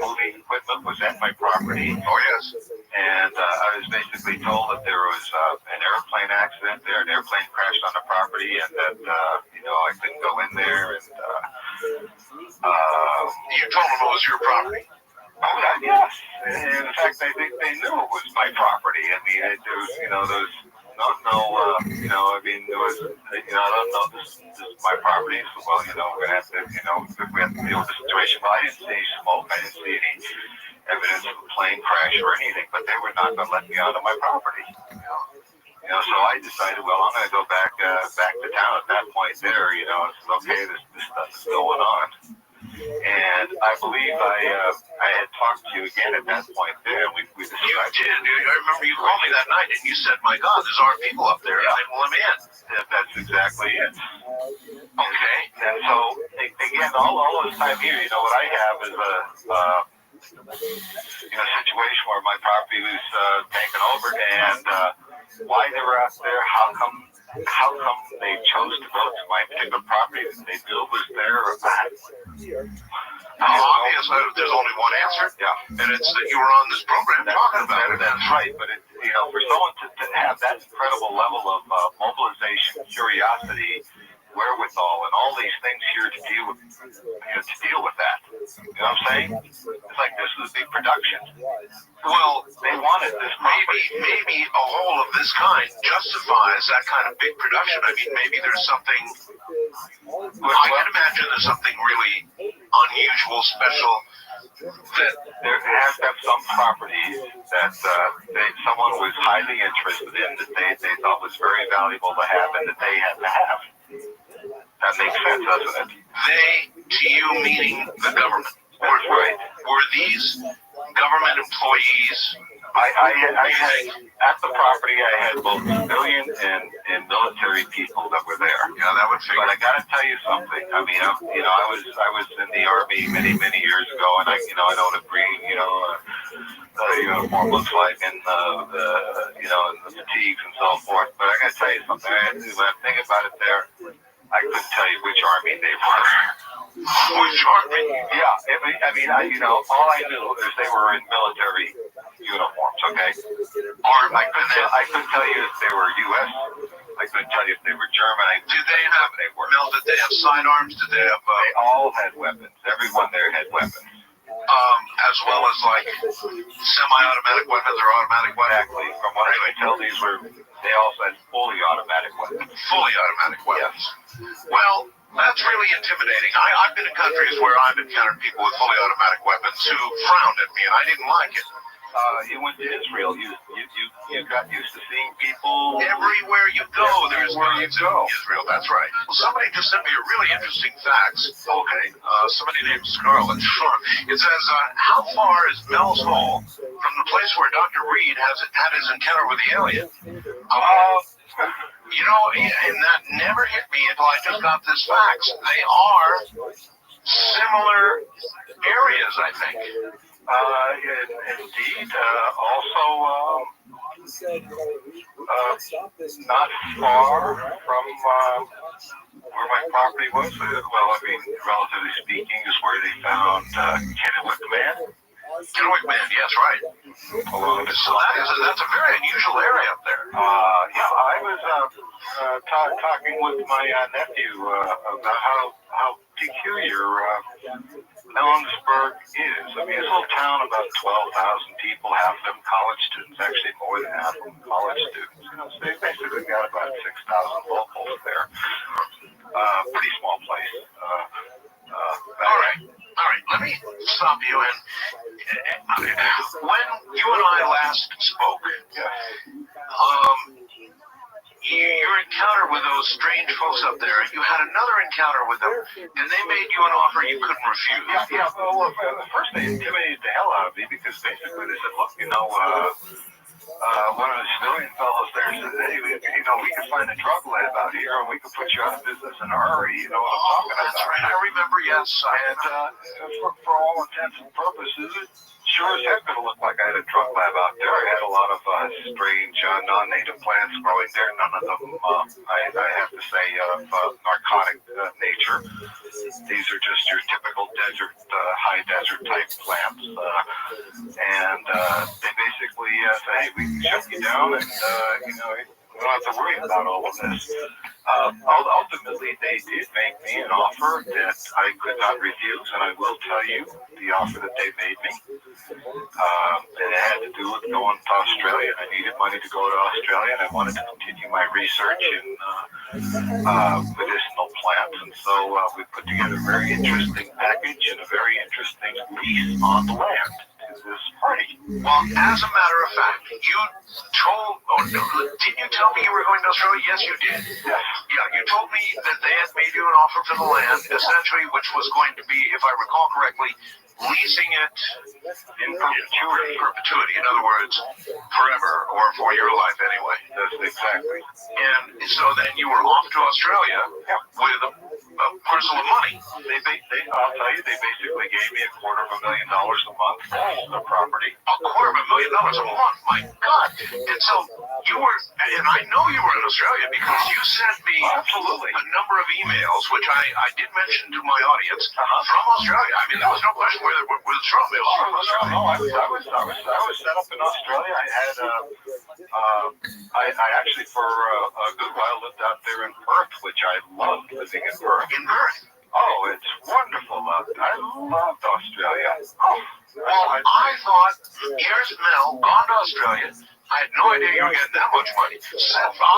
moving equipment was at my property. Oh yes. And I was basically told that there was an airplane accident there. An airplane crashed on the property, and that I couldn't go in there. And you told them it was your property. Oh, yes. And in fact, I think they knew it was my property. I mean, there was, there was, there was, I don't know, this is my property. So, well, we're going to have to, we have to deal with the situation. But I didn't see any smoke. I didn't see any evidence of a plane crash or anything. But they were not going to let me onto my property. So I decided, well, I'm going to go back to town at that point there. It's okay. This stuff is going on. And I believe I had talked to you again at that point there. We did. I remember you called me that night and you said, my God, there's armed people up there. Yeah. They won't let me in. That's exactly it. Okay. And so, again, all this time here, what I have is a situation where my property was taken over, and why they were out there, how come they chose to go to my particular property that they knew was there or not. Obviously, there's only one answer. Yeah. And it's that you were on this program talking about it. That's right. But, for someone to have that incredible level of mobilization, curiosity, wherewithal, and all these things here to deal with that. You know what I'm saying? It's like this is a big production. Well, they wanted this. Maybe a hole of this kind justifies that kind of big production. I mean, maybe there's something. I can imagine there's something really unusual, special. That there has to have some properties that someone was highly interested in, that they thought was very valuable to have, and that they had to have. That makes sense, doesn't it? They, to you, meaning the government. That's right. Were these government employees? I had at the property. I had both civilian and military people that were there. Yeah, that would figure. But I got to tell you something. I mean, I was in the Army many years ago, and I don't agree. Uniform looks like, and the fatigues and so forth. But I got to tell you something. When I'm thinking about it, I couldn't tell you which Army they were. Which Army? Yeah, all I knew is they were in military uniforms. Okay. Army. I couldn't tell you if they were U.S. I couldn't tell you if they were German. Did they have sidearms? Did they have? They all had weapons. Everyone there had weapons. As well as like semi-automatic weapons or automatic weapons. Exactly. From what I can tell, they also had fully automatic weapons. Fully automatic weapons. Yes. Well, that's really intimidating. I've been in countries where I've encountered people with fully automatic weapons who frowned at me, and I didn't like it. You went to Israel. You got used to seeing people everywhere you go. There's where you go. Israel, that's right. Well, somebody just sent me a really interesting fact. Okay, somebody named Scarlett. Sure. It says, how far is Mel's Hole from the place where Dr. Reed had his encounter with the alien? You know, and that never hit me until I just got this fact. They are similar areas, I think. Indeed. Also, not far from where my property was. Well, I mean, relatively speaking, is where they found Kennewick Man. Kennewick Man, yes, right. So that's a very unusual area up there. Yeah, I was talking with my nephew about how peculiar Ellensburg is. I mean, it's a little town, about 12,000 people, half of them college students, actually more than half of them college students. You know, so they basically got about 6,000 locals there. Pretty small place. All right. Let me stop you. And when you and I last spoke, your encounter with those strange folks up there, you had another encounter with them, and they made you an offer you couldn't refuse. Yeah. Well, first they intimidated the hell out of me because basically they said, look, you know, one of the civilian fellows there said, hey, you know, we can find a drug lab out here and we can put you out of business in a hurry. You know what I'm talking about? That's right. I remember, yes. And for all intents and purposes, it sure as heck gonna look like I had a drug lab out there. I had a lot of strange non-native plants growing there. None of them, I have to say, of narcotic nature. These are just your typical desert, high desert type plants. And they basically say, hey, we can shut you down and, you know, we don't have to worry about all of this. Ultimately, they did make me an offer that I could not refuse, and I will tell you the offer that they made me. And it had to do with going to Australia. I needed money to go to Australia, and I wanted to continue my research in medicinal plants. And so we put together a very interesting package and a very interesting lease on the land to this party. Well, as a matter of fact, you told, didn't you tell me you were going to Australia? Yes, you did. Yes. Yeah, you told me that they had made you an offer for the land, essentially, which was going to be, if I recall correctly, leasing it in perpetuity. In other words, forever, or for your life anyway. That's exactly. And so then you were off to Australia with a parcel of money. I'll tell you, they basically gave me $250,000 a month for the property. $250,000 a month, my God. And so you were, and I know you were in Australia because you sent me a number of emails, which I did mention to my audience, from Australia. I mean, there was no question where it was from. It was from Australia. No, I was set up in Australia. I had, I actually for a good while lived out there in Perth, which I loved living in Perth. In Perth? Oh, it's wonderful. I loved Australia. Well, I thought, here's Mel, gone to Australia. I had no idea you were getting that much money.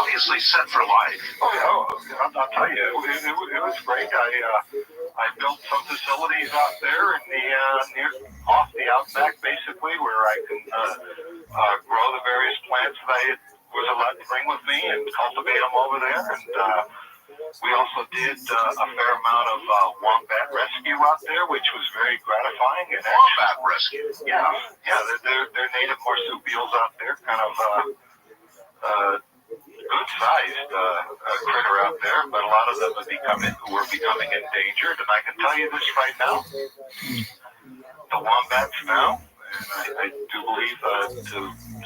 Obviously set for life. Oh, I'll tell you, it was great. I built some facilities out there in the off the outback, basically, where I can grow the various plants that I was allowed to bring with me and cultivate them over there. And we also did a fair amount of wombat rescue out there, which was very gratifying. And wombat rescue? Yeah, they're native marsupials out there, kind of good-sized critter out there, but a lot of them were becoming endangered. And I can tell you this right now: the wombats now, and I do believe to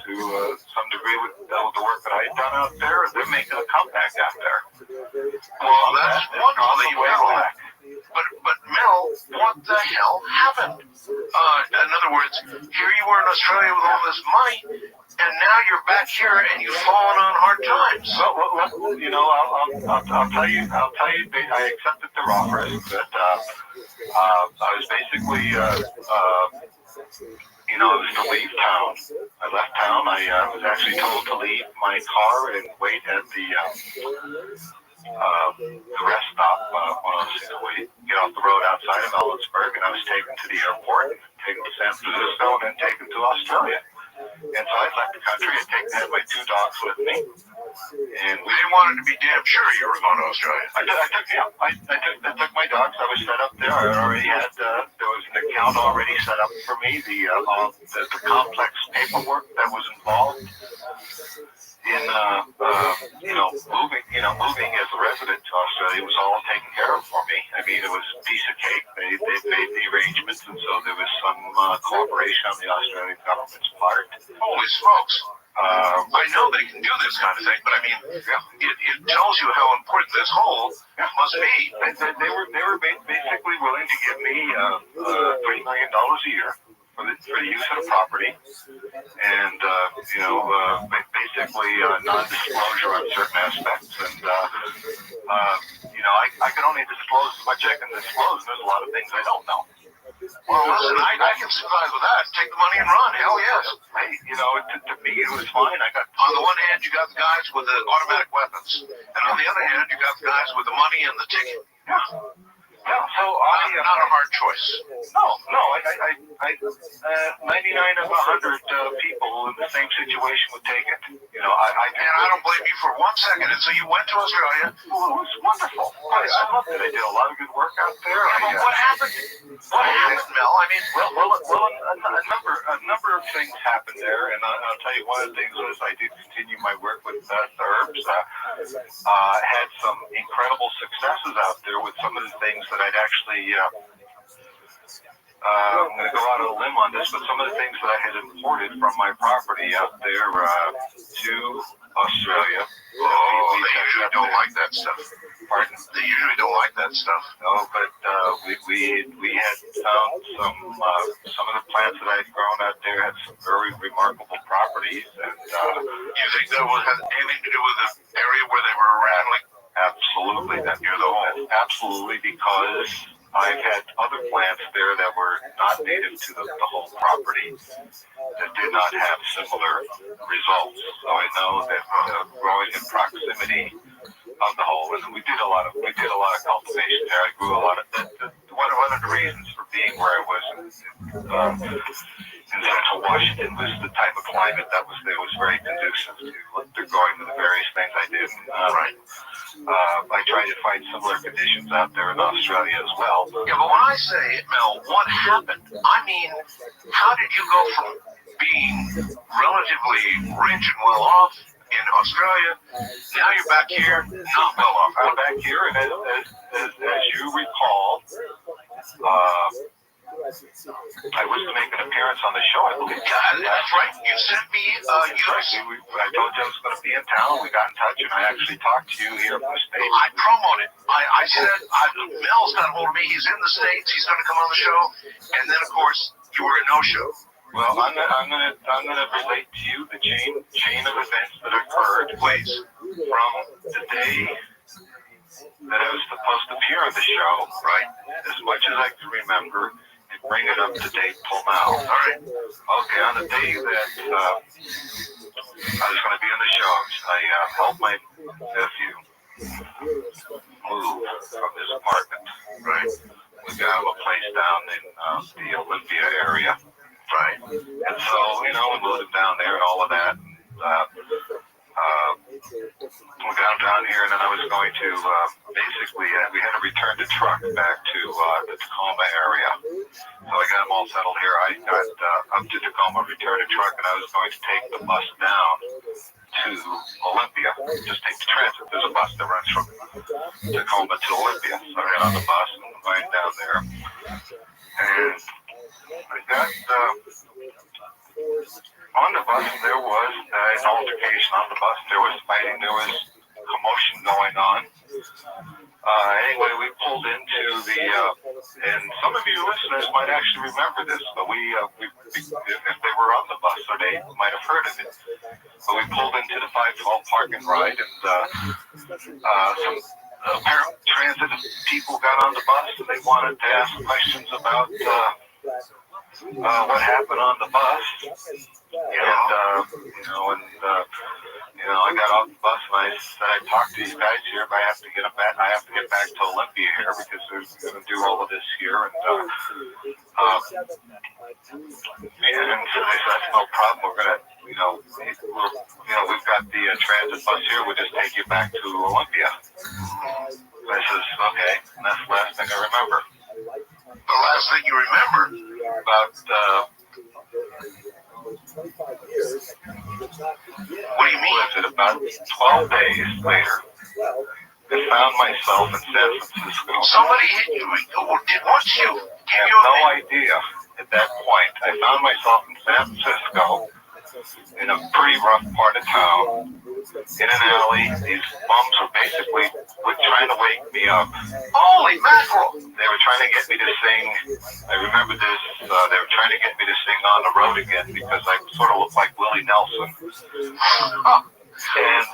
some degree with the work that I had done out there, they're making a comeback out there. Well, that's wonderful that you have that. But Mel, what the hell happened? In other words, here you were in Australia with all this money, and now you're back here and you've fallen on hard times. Well, you know, I'll tell you, I accepted their offers, but I was basically, you know, it was to leave town. I left town. I was actually told to leave my car and wait at the rest stop when I was, you know, get off the road outside of Ellensburg, and I was taken to the airport, taken to San Francisco, and then taken to Australia. And so I left the country. Had my 2 dogs with me. And We didn't want it to be damn sure you were going to Australia. I took my dogs. I was set up there. I already had, there was an account already set up for me. The complex paperwork that was involved in, moving as a resident to Australia was all taken care of for me. I mean, it was a piece of cake. They made the arrangements, and so there was some cooperation on the Australian government's part. Holy smokes. I know they can do this kind of thing, but I mean, it tells you how important this hole must be. They were basically willing to give me $3 million a year for the use of the property, and basically non-disclosure on certain aspects. And I can only disclose as much I can disclose. There's a lot of things I don't know. Well, listen, I can sympathize with that. Take the money and run. Hell yes. Hey, to me it was fine. I got on the one hand, you got the guys with the automatic weapons, and on the other hand, you got the guys with the money and the ticket. Yeah, so not a hard choice. No, I 99 of 100 people in the same situation would take it. And I don't blame you for 1 second. And so you went to Australia. Oh, it was wonderful. I loved it. I did a lot of good work out there. But what happened? What happened, Mel? I mean, a number of things happened there, and I'll tell you one of the things was I did continue my work with herbs. Had some incredible successes out there with some of the things that I'd actually, I'm going to go out on a limb on this, but some of the things that I had imported from my property out there to Australia. Oh, they usually don't like that stuff. Pardon? They usually don't like that stuff. No, but we had found some of the plants that I had grown out there had some very remarkable properties. And you think that had anything to do with the area where they were rattling? Absolutely, that near the hole. Absolutely, because I've had other plants there that were not native to the whole property that did not have similar results. So I know that growing in proximity of the hole, and we did a lot of cultivation there. I grew a lot of. One of the reasons for being where I was in central Washington was the type of climate that was there was very conducive to growing the various things I did. Right. I tried to find similar conditions out there in Australia as well. Yeah, but when I say, Mel, what happened? I mean, how did you go from being relatively rich and well off in Australia, now you're back here, not well off? I'm back here, and as you recall, I was to make an appearance on the show, I believe. Yeah, that's right. You sent me I told you I was going to be in town. We got in touch, and I actually talked to you here from the States. I promoted. I said, Mel's got hold of me. He's in the States. He's going to come on the show. And then, of course, you were a no-show. Well, I'm gonna relate to you the chain of events that occurred. Please. From the day that I was supposed to appear on the show, right? As much as I can remember, and bring it up to date till now. All right. Okay, on the day that I was going to be on the show, I helped my nephew move from his apartment. Right. We got him a place down in the Olympia area. Right. And so, we moved him down there and all of that. We got him down here, and then I was going to basically, we had to return the truck back to the Tacoma area. So I got him all settled here. I got up to Tacoma, returned the truck, and I was going to take the bus down to Olympia. Just take the transit. There's a bus that runs from Tacoma to Olympia. So I got on the bus and went down there. And I got on the bus, there was an altercation on the bus. There was fighting. There was commotion going on. Anyway, we pulled into the, and some of you listeners might actually remember this, but if they were on the bus, or they might have heard of it. But we pulled into the 512 Park and Ride, and some apparent transit people got on the bus, and they wanted to ask questions about what happened on the bus. I got off the bus and I said I talked to these guys here, but I have to get back. I have to get back to Olympia here because they're going to do all of this here. And so they said that's no problem. We're going to a transit bus here. We'll just take you back to Olympia. I says, okay. And that's the last thing I remember. The last thing you remember? About, what do you mean? Was it about 12 days later? I found myself in San Francisco. Somebody hit you. Did what you? I have no idea at that point. I found myself in San Francisco in a pretty rough part of town, in an alley. These bums were basically trying to wake me up. Holy mackerel! They were trying to get me to sing. I remember this. They were trying to get me to sing On the Road Again because I sort of looked like Willie Nelson. And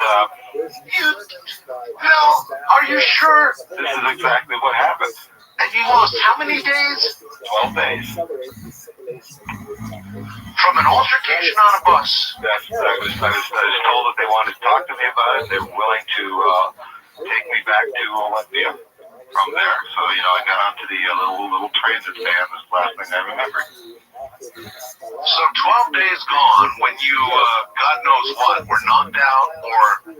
are you sure? This is exactly what happened. And you lost how many days? 12 days. From an altercation on a bus. Yes, I was told that they wanted to talk to me about it. They were willing to take me back to Olympia from there. So, I got onto the little transit van. That's the last thing I remember. So 12 days gone when you, God knows what, were knocked out or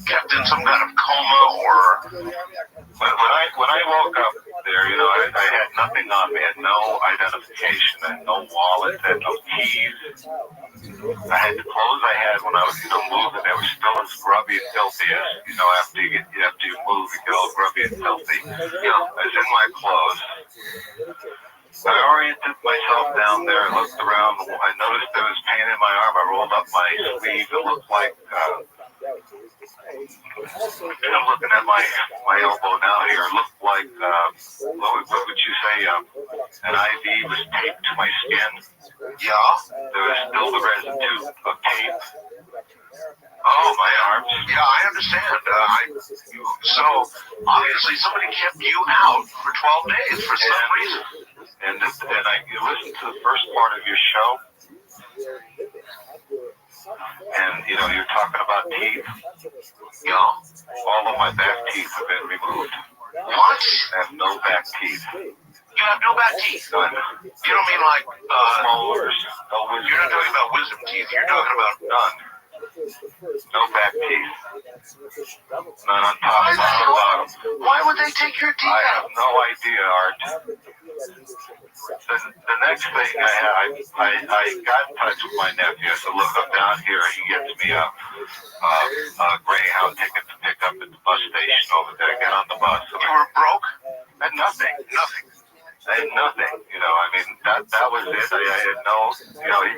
kept in some kind of coma or... When I woke up there, I had nothing on me. I had no identification. I had no wallet. I had no keys. I had the clothes I had when I was still moving. They were still as grubby and filthy as, after you move, you get all grubby and filthy. I was in my clothes. I oriented myself down there. I looked around. I noticed there was pain in my arm. I rolled up my sleeve. It looked like... I'm looking at my elbow now here. It looked like, what would you say, an IV was taped to my skin. Yeah? There was still the residue of tape. Oh, my arms. Yeah, I understand. So, obviously somebody kept you out for 12 days for some reason. And you listened to the first part of your show. And, you're talking about teeth. Yeah. All of my back teeth have been removed. What? I have no back teeth. You have no back teeth? None. You don't mean like, molars. No wisdom. You're not talking about wisdom teeth. You're talking about... None. No back teeth. None on top, none on bottom. Why would they take your teeth I out? have no idea, Art. The next thing I got in touch with my nephew. I said, look, I'm down here. He gets me a Greyhound ticket to pick up at the bus station over there. Get on the bus. You were broke? I had nothing. Nothing. I had nothing. That was it. I had no,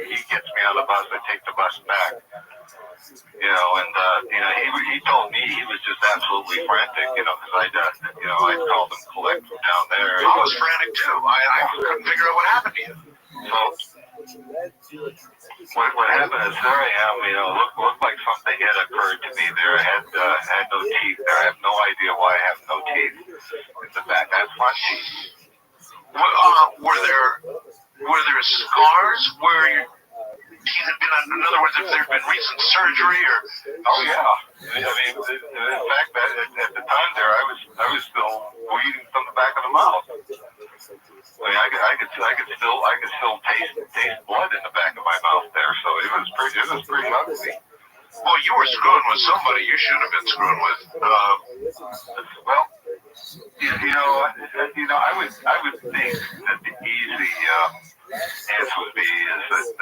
he gets me on the bus. I take the bus back. He told me he was just absolutely frantic, because I called him collect from down there. I was frantic too. I couldn't figure out what happened to you. So, what happened is there I am, looked like something had occurred to me there. I had no teeth there. I have no idea why I have no teeth in the back. I have front teeth. Were there scars where your teeth had been, in other words, if there had been recent surgery or... Oh, yeah. In fact, at the time there, I was still bleeding from the back of the mouth. I could still taste blood in the back of my mouth there, so it was pretty ugly. Well, you were screwing with somebody you should have been screwing with. Well, I would think that the easy answer would be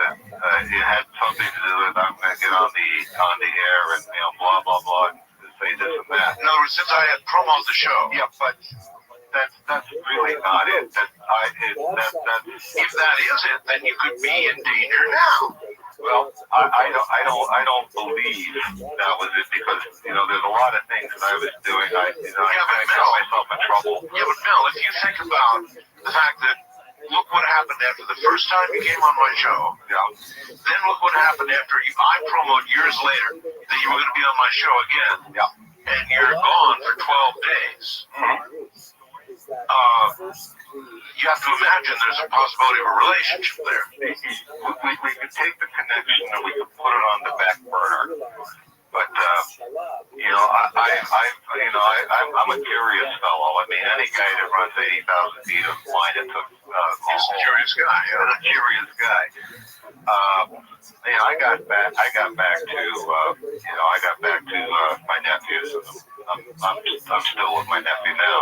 that it had something to do with I'm going to get on the air and blah blah blah and say this and that. In other words, since I had promoted the show. Yeah, but that's really not it. If that is it, then you could be in danger now. Well, I don't believe that was it because there's a lot of things that I was doing. I got myself in trouble. Yeah, but Mel, if you think about the fact that look what happened after the first time you came on my show. Yeah. Then look what happened after I promoted years later that you were going to be on my show again. Yeah. And you're gone for 12 days. Mm-hmm. You have to imagine there's a possibility of a relationship there. We could take the connection and we could put it on the back burner. But I'm a curious fellow. I mean, any guy that runs 80,000 feet of line, it's he's a curious guy. Yeah, a curious guy. I got back to my nephews. I'm still with my nephew now,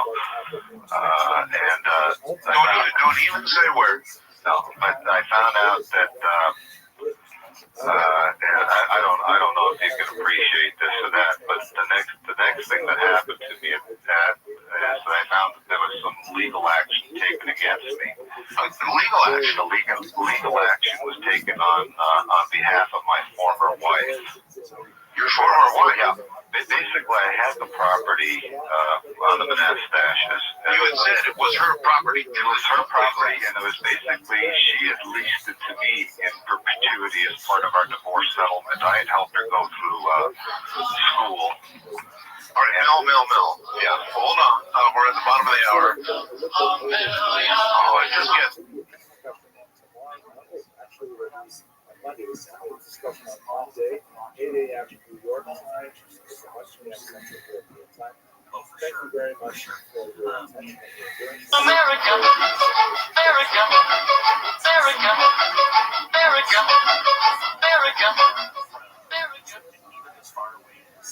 and Don't even say where. no, but I found out that I don't know if you can appreciate this or that, but the next thing that happened to me is that I found that there was some legal action taken against me. Legal action. Legal action was taken on behalf of my former wife. Your former wife? Yeah. Basically, I had the property on the Monastaches. You had said it was her property. It was her property, and it was basically she had leased it to me in perpetuity as part of our divorce settlement. I had helped her go through school. All right, Mel. Yeah. Hold on. We're at the bottom of the hour. Oh, it just gets. Monday is discussion on Monday, 8 a.m. New York time, 6 p.m. Central European time. Thank you very much for your attention. America.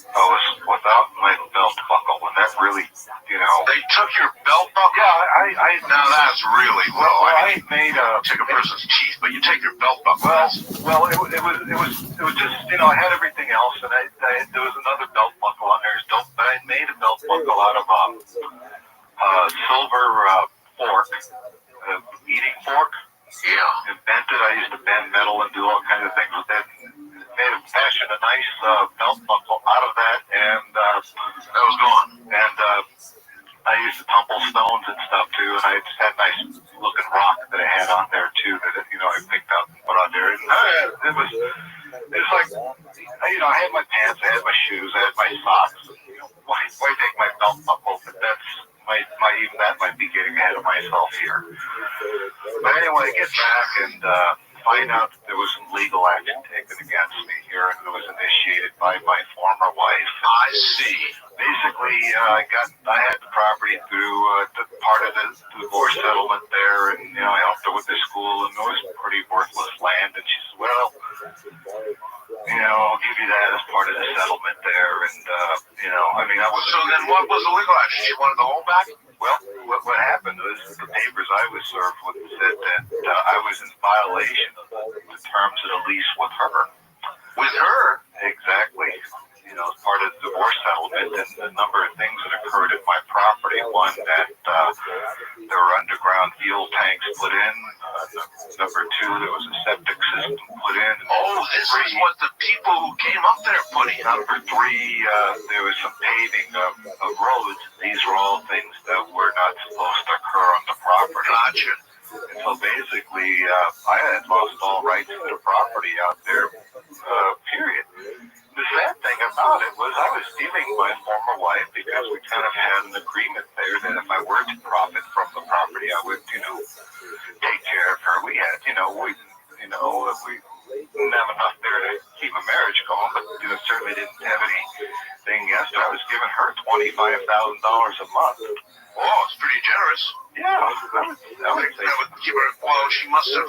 I was without my belt buckle, and that really, They took your belt buckle? Yeah, now that's really low. I made take a person's teeth, but you take your belt buckle. Well, it was just, I had everything else, and there was another belt buckle on there. But I made a belt buckle out of silver fork, eating fork. Yeah. And bent it. I used to bend metal and do all kinds of things with that. Fashioned a nice belt buckle out of that, and that was gone. And I used to tumble stones and stuff too, and I just had a nice looking rock that I had on there too that I picked up and put on there. And it was like I had my pants, I had my shoes, I had my socks. Why take my belt buckle? But that's even that might be getting ahead of myself here. But anyway, I get back and find out that there was some legal action taken against me here, and it was initiated by my former wife. I see. Basically, I had the property through part of the divorce settlement there, and I helped her with the school, and it was pretty worthless land. And she said, "Well, I'll give you that as part of the settlement there." And I was. So then, what was the legal action? She wanted the whole back? Well, what happened was the papers I was served with said that I was in violation of the terms of the lease with her. With her? Exactly. As part of the divorce settlement, and a number of things that occurred at my property. One, that there were underground fuel tanks put in. Number two, there was a septic system put in. Oh, this is what the people who came up there put in. Number three, there was some paving of roads. These were all things that were not supposed to occur on the property. Gotcha. And so basically, I had lost all rights to the property out there, period. The sad thing about it was I was stealing my former wife because we kind of had an agreement there that if I were to profit from the property, I would, take care of her. We had, we didn't have enough there to keep a marriage going, but certainly didn't have anything against her. I was giving her $25,000 a month. Oh, it's pretty generous. Yeah, that would keep her. Well, she must have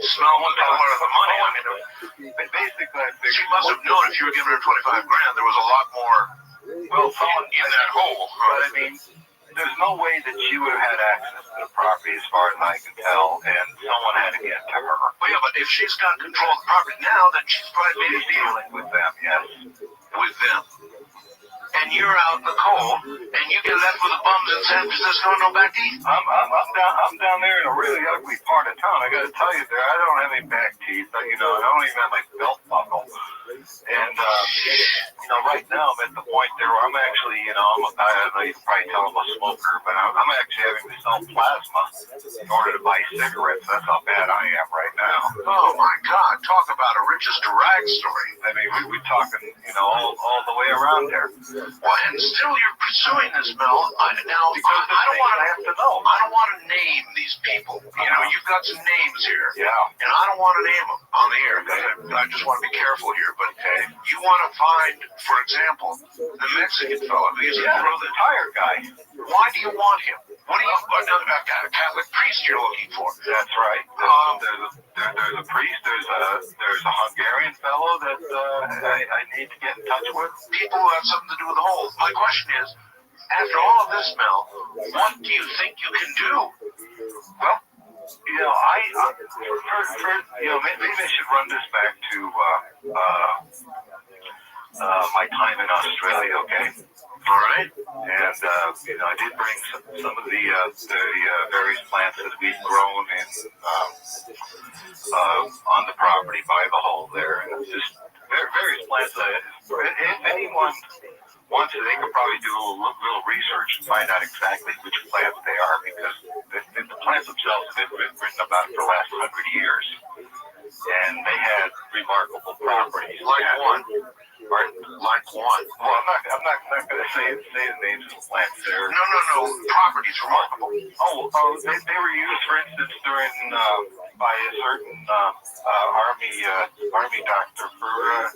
smelled one color of the money. I mean, basically, I figured she must have known if you were giving her $25,000, there was a lot more. Well, someone in that hole. But I mean, there's no way that she would have had access to the property, as far as I can tell, and someone had to get to her. Well, yeah, but if she's got control of the property now, then she's probably made a deal dealing with them. Yes, with them. And you're out in the cold, and you get left with the bums in San Francisco, no back teeth. I'm down there in a really ugly part of town. I got to tell you, I don't have any back teeth. I don't even have my belt buckle. And right now I'm at the point there where I'm actually, I don't know, you can probably tell I'm a smoker, but I'm actually having to sell plasma in order to buy cigarettes. That's how bad I am right now. Oh my God! Talk about a riches to rags story. I mean, we're talking, all the way around there. Well, and still you're pursuing this, Mel. I don't want to name these people. You've got some names here. Yeah. And I don't want to name them on the air because I just want to be careful here. But you want to find, for example, the Mexican fellow who used to throw the tire guy. Why do you want him? What are you, a Catholic priest you're looking for? That's right. There's a priest. There's a Hungarian fellow that I need to get in touch with. People who have something to do with the whole. My question is, after all of this, Mel, what do you think you can do? Well, maybe I should run this back to my time in Australia. Okay. All right. And I did bring some of the various plants that we've grown in on the property by the hole there, and it's just various plants. If anyone wants it, they could probably do a little research and find out exactly which plants they are, because the plants themselves have been written about for the last 100 years, and they had remarkable properties. Like one. Like one. Well, I'm not going to say the names of the plants there. No. Properties remarkable. They were used, for instance, during by a certain army doctor for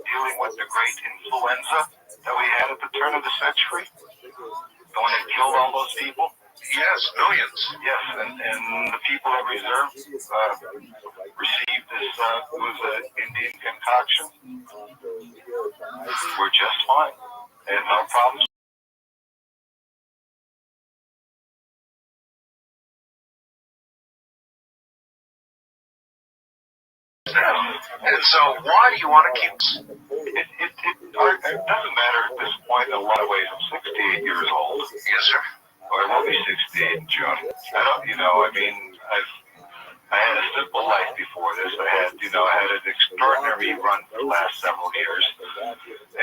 dealing with the great influenza that we had at the turn of the century, the one that killed all those people. Yes, millions. Yes, and the people that received this was an Indian concoction. We're just fine. They had no problems. And so, why do you want to keep? It doesn't matter at this point. In a lot of ways, I'm 68 years old. Yes, sir. Or I will be 68 in June. I had a simple life before this. I had an extraordinary run for the last several years,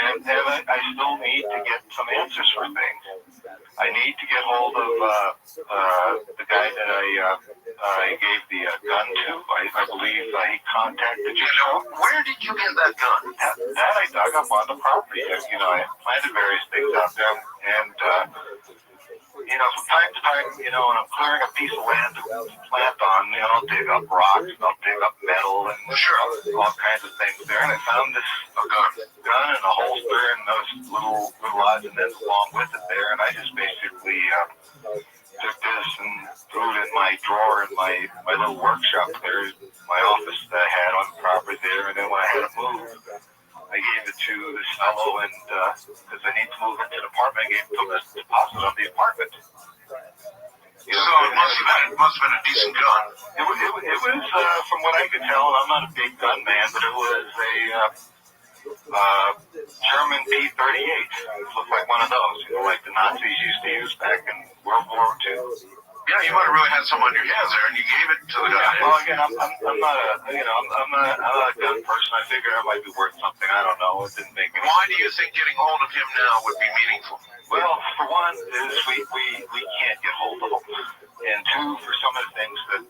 and I still need to get some answers for things. I need to get hold of the guy that I gave the gun to. I believe he contacted you. Where did you get that gun? That I dug up on the property. I planted various things out there, and from time to time, when I'm clearing a piece of land to plant on, I'll dig up rocks, I'll dig up metal, and all kinds of things there. And I found this gun and a holster and those little odds and ends along with it there. And I just basically took this and threw it in my drawer in my little workshop there, my office that I had on the property there. And then when I had to move, I gave it to this fellow, and because I need to move into an apartment, I gave him a deposit on the apartment. So it must have been a decent gun. It was, from what I could tell, and I'm not a big gun man, but it was a German P-38. It looked like one of those, like the Nazis used to use back in World War II. Yeah, you might have really had some on your hands there, and you gave it to the guy. Well, again, I'm not a gun person. I figured it might be worth something. I don't know. It didn't make any sense. Why do you think getting hold of him now would be meaningful? Well, for one, is we can't get hold of him, and two, for some of the things that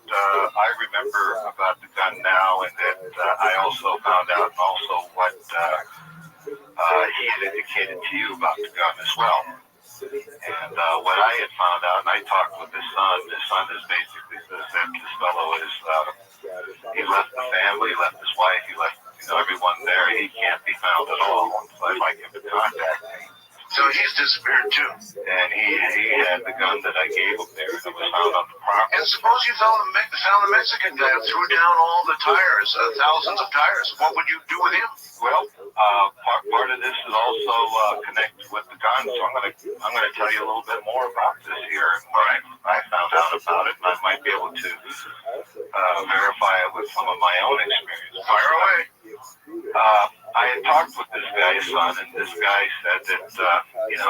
I remember about the gun now, and that I also found out, and also what he had indicated to you about the gun as well. And what I had found out, and I talked with his son is basically says that this fellow is, he left the family, he left his wife, he left everyone there. He can't be found at all. So I'd like him to contact me. So he's disappeared too. And he had the gun that I gave him there, and it was found on the property. And suppose you found the Mexican guy who threw down all the tires, thousands of tires. What would you do with him? Well, part of this is also connected with the gun, so I'm gonna tell you a little bit more about this here. All right, I found out about it, and I might be able to verify it with some of my own experience. Fire away. I had talked with this guy's son, and this guy said that his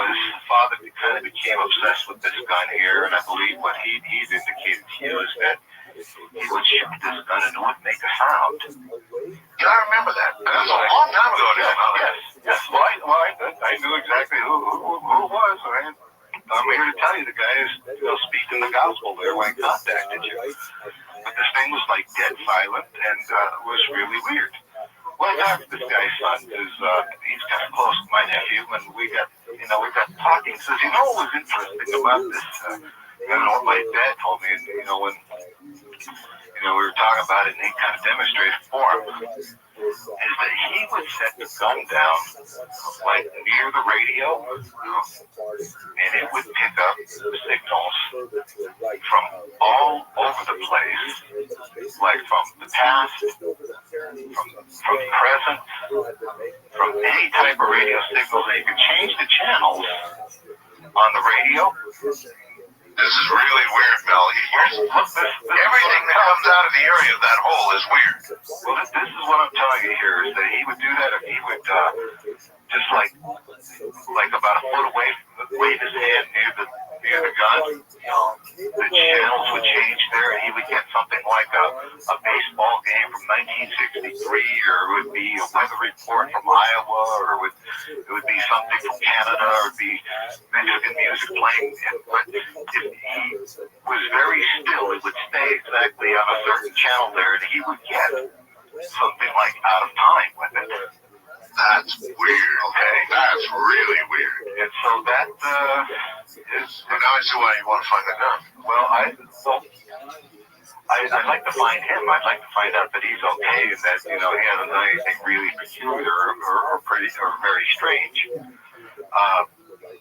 father kind of became obsessed with this gun here, and I believe what he'd indicated to you is that he would shoot this gun and it would make a sound. Yeah, I remember that. That was a long time ago. Yes. Well, I knew exactly who it was. I'm here to tell you the guy is speaking the gospel there when I contacted you. But this thing was like dead silent, and it was really weird. Well, I talked to this guy's son, who's he's kind of close to my nephew, and we got talking. Says, what was interesting about this? What my dad told me, when we were talking about it, and he kind of demonstrated for him, is that he would set the gun down like near the radio, and it would pick up signals from all over the place, like from the past, from the present, from any type of radio signal. And you can change the channels on the radio. This is really weird, Mel. Everything that comes out of the area of that hole is weird. Well, this is what I'm telling you here, is that he would do that if he would just like about a foot away, wave his hand near the gun. The channels would change there, and he would get something like a baseball game from 1963, or it would be a weather report from Iowa, or it would be something from Canada, or it would be Mexican music playing. But if he was very still, it would stay exactly on a certain channel there, and he would get something like out of time with it. That's weird. Okay, that's really weird. And so that is. Well, now I see why you want to find the gun. Well, I'd like to find him. I'd like to find out that he's okay, and that he hasn't done anything really peculiar or very strange.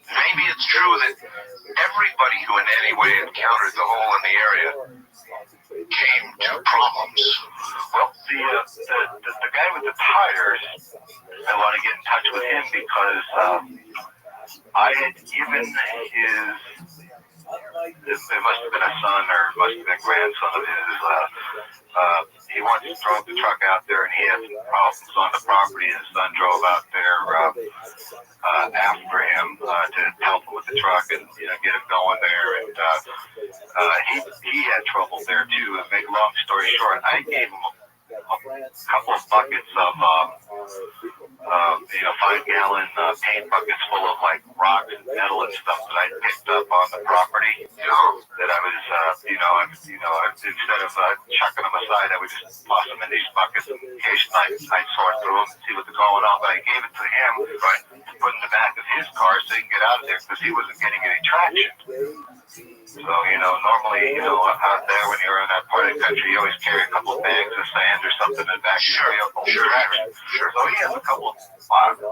Maybe it's true that everybody who in any way encountered the hole in the area came to problems. Well, the guy with the tires, I want to get in touch with him because I had given it must have been a son or it must have been a grandson of his. He once drove the truck out there and he had some problems on the property, and his son drove out there after him to help him with the truck and get it going there. And he had trouble there too. And make a long story short, I gave him a couple of buckets of 5-gallon paint buckets full of like rocks and metal and stuff that I picked up on the property. That I was, instead of chucking them aside, I would just toss them in these buckets. And occasionally I'd sort through them and see what's going on. But I gave it to him, right, to put in the back of his car so he can get out of there because he wasn't getting any traction. So, normally, out there when you're in that part of the country, you always carry a couple of bags of sand or something in the back of your vehicle. Sure. So he has a couple of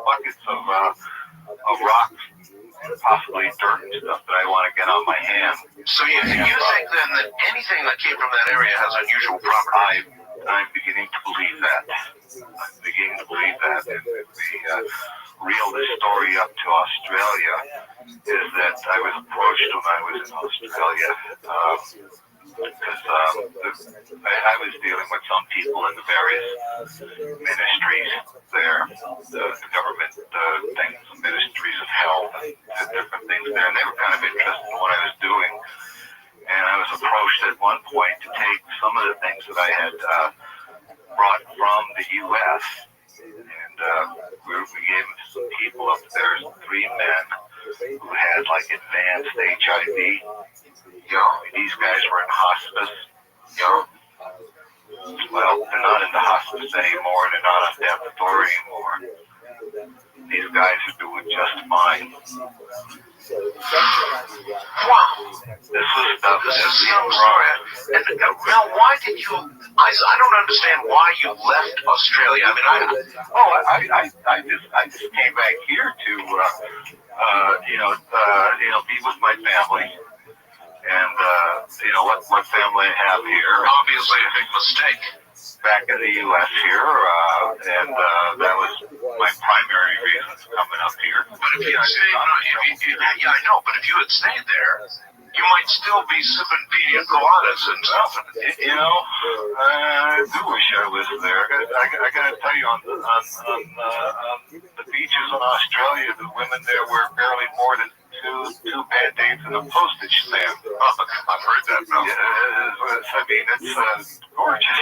buckets of rocks, possibly dirt and stuff that I want to get on my hand. So you think then that anything that came from that area has unusual properties? I'm beginning to believe that. And the reel this story up to Australia is that I was approached when I was in Australia because I was dealing with some people in the various ministries there, the government things, ministries of health, and different things there, and they were kind of interested in what I was doing. And I was approached at one point to take some of the things that I had brought from the U.S. And we gave some people up there, 3 men who had like advanced HIV. These guys were in hospice. Well, they're not in the hospice anymore. They're not on death authority anymore. These guys are doing just fine. Wow. This is stuff. This is some story. And Mel, why did you? I don't understand why you left Australia. I mean, I just came back here to be with my family. And, what family I have here. Obviously a big mistake. Back in the U.S. here, and that was my primary reason for coming up here. But if you had stayed, I know, but if you had stayed there, you might still be sipping pina coladas and stuff. I do wish I was there. I gotta tell you, on the beaches in Australia, the women there wear barely more than two bad days in a postage stamp. I've heard that, Mel. I mean, it's gorgeous.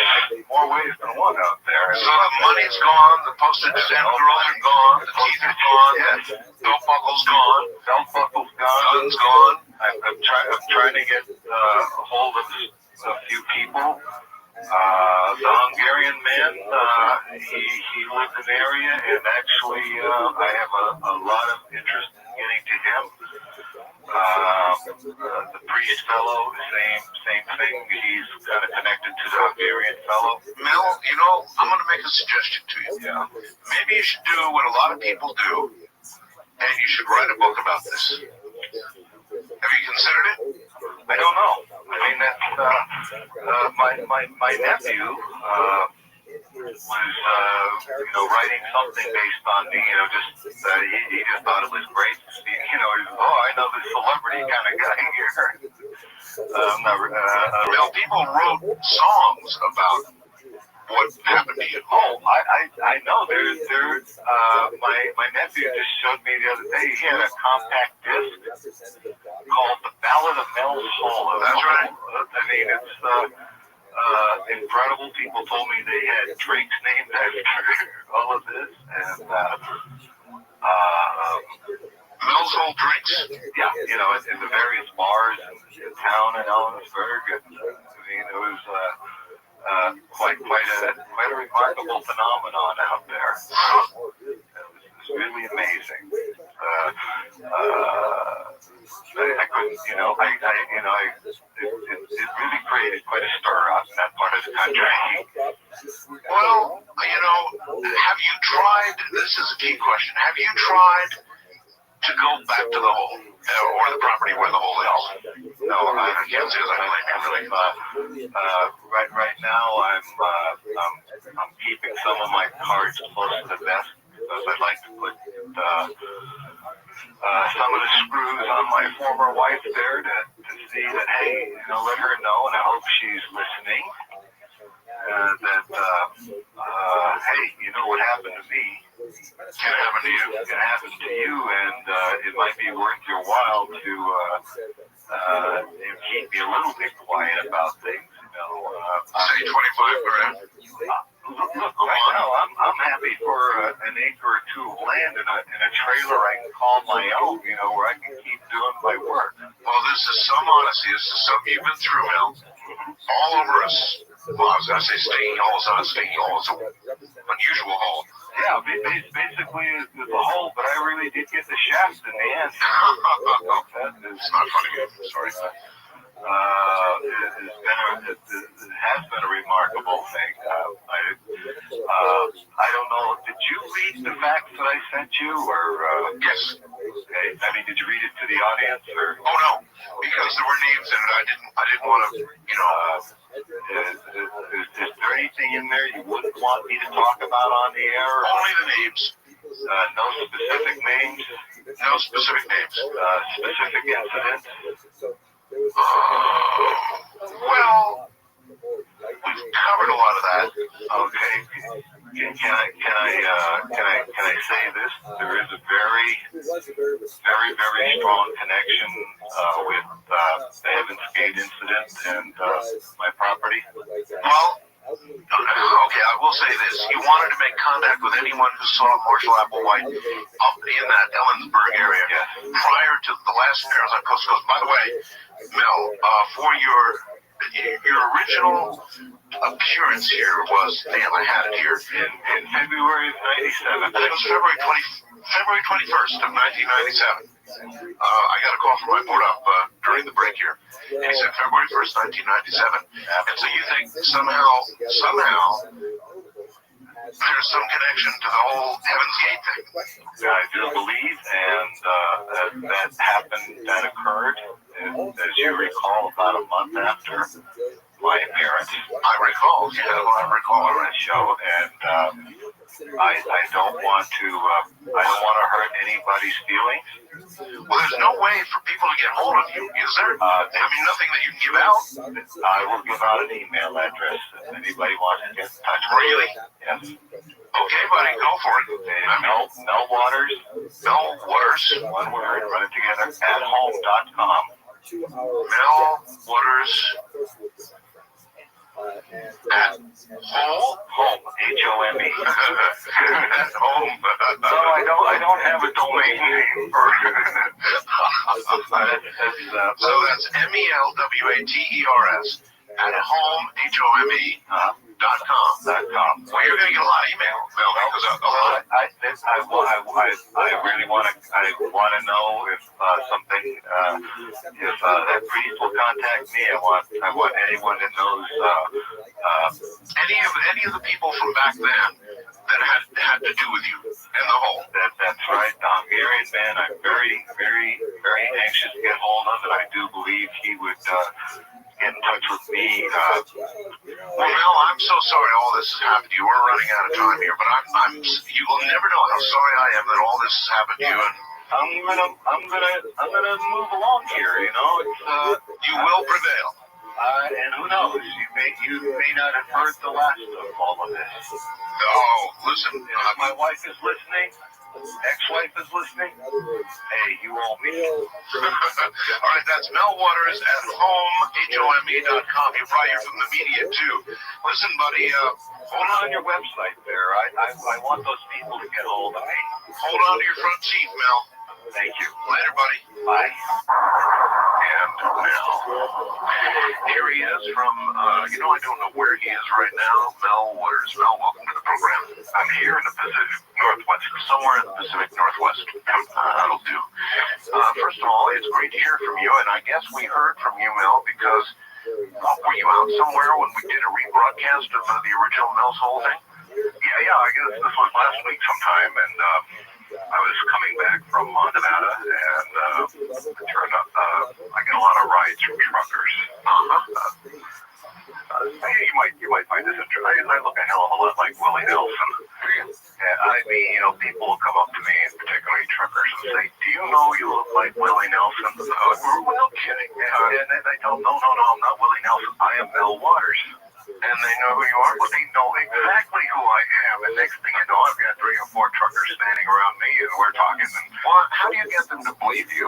More ways than one out there. So the money's gone, the postage stamp girls are gone, the teeth are gone, belt buckle's gone, gun's gone. I'm trying to get a hold of a few people. The Hungarian man, he lives in the area, and actually I have a lot of interest in getting to him. The Priest fellow, same thing. He's kind of connected to the Hungarian fellow. Mel, you know, I'm going to make a suggestion to you. Yeah. Maybe you should do what a lot of people do, and you should write a book about this. Have you considered it? I don't know. I mean, that's my nephew was writing something based on me. He just thought it was great. I know this celebrity kind of guy here. People wrote songs about what happened to you. Oh, I know. My nephew just showed me the other day. He had a compact disc called "The Ballad of Mel's Hall." That's right. I mean, it's incredible. People told me they had drinks named after all of this, and Mel's Hall drinks. Yeah, in the various bars in town in Ellensburg. And, I mean, it was quite a remarkable phenomenon out there. It was really amazing. It really created quite a stir out in that part of the country. Well, have you tried? This is a key question. Have you tried to go back to the hole or the property where the hole is? No, I can't say that. Right now, I'm keeping some of my cards close to the vest because I'd like to put some of the screws on my former wife there to see that, hey, let her know, and I hope she's listening. Hey, what happened to me can happen to you. Can happen to you, and it might be worth your while to keep me a little bit quiet about things. Say 25 grand. Look, right now I'm happy for an acre or two of land in a trailer I can call my own. Where I can keep doing my work. Well, this is some honesty. This is something you've been through, Mel. All over us. Well, I was going to say stinking hole. It's not a stinking hole. It's an unusual hole. Yeah, basically it's a hole, but I really did get the shaft in the end. It's not funny. Sorry. It has been a remarkable thing. I don't know. Did you read the facts that I sent you, or yes? Okay. I mean, did you read it to the audience, or? Oh no, because there were names in it. I didn't want to. Is there anything in there you wouldn't want me to talk about on the air? Only the names. No specific names. No specific names. Specific incidents. Well, we've covered a lot of that. Okay. Can I say this? There is a very, very strong connection with the Heaven's Gate incident and my property. Well, okay, I will say this. You wanted to make contact with anyone who saw Marshall Applewhite up in that Ellensburg area prior to the last appearance on Coast to Coast. By the way, Mel, for your original appearance here was, damn, I had it here, in February of 97. I think it was February 21st of 1997. I got a call from my board op during the break here, and he said February 1st, 1997. And so you think somehow there's some connection to the whole Heaven's Gate thing? I do believe, and that happened, that occurred, as you recall, about a month after my appearance. I recall on that show, and I don't want to hurt anybody's feelings. Well, there's no way for people to get hold of you, is there? Nothing that you can give out? I will give out an email address if anybody wants to get in touch. Really? Yes. Okay, buddy, go for it. Mel Waters. Mel Waters. One word, run it together, at home.com. Mel Waters. At home, H-O-M-E. At home. So I don't have a domain name for so that's MELWATERS at home, HOME, Well, you're going to get a lot of email, because I really want to know if something, if that priest will contact me. I want anyone that knows any of the people from back then that had to do with you in the hole. That's right. The Hungarian man, I'm very, very, very anxious to get hold of, and I do believe he would get in touch with me. Well, Mel, I'm so sorry all this has happened to you. We're running out of time here, but you will never know how sorry I am that all this has happened to you. And I'm gonna move along here. You know, you will prevail. And who knows? You may not have heard the last of all of this. Oh, listen, my wife is listening. Ex-wife is listening. Hey, you owe me. All right, that's Mel Waters at home.com. You're probably from the media too. Listen, buddy, hold on your website there. I want those people to get hold of me. Hold on to your front teeth, Mel. Thank you. Later, buddy. Bye. And Mel. Here he is from, I don't know where he is right now. Mel Waters. Mel, welcome to the program. I'm here in the Pacific Northwest, somewhere in the Pacific Northwest. That'll do. First of all, it's great to hear from you, and I guess we heard from you, Mel, because were you out somewhere when we did a rebroadcast of the original Mel's Hole thing? Yeah, I guess this was last week sometime, and I was coming back from Nevada, and it turned out I get a lot of rides from truckers. You might find this interesting. I look a hell of a lot like Willie Nelson. And I mean, people will come up to me, and particularly truckers, and say, "Do you know you look like Willie Nelson?" No kidding. And they tell them, no, I'm not Willie Nelson. I am Mel Waters. And they know who you are? Well, they know exactly who I am. And next thing you know, I've got 3 or 4 truckers standing around me, and we're talking. And well, how do you get them to believe you?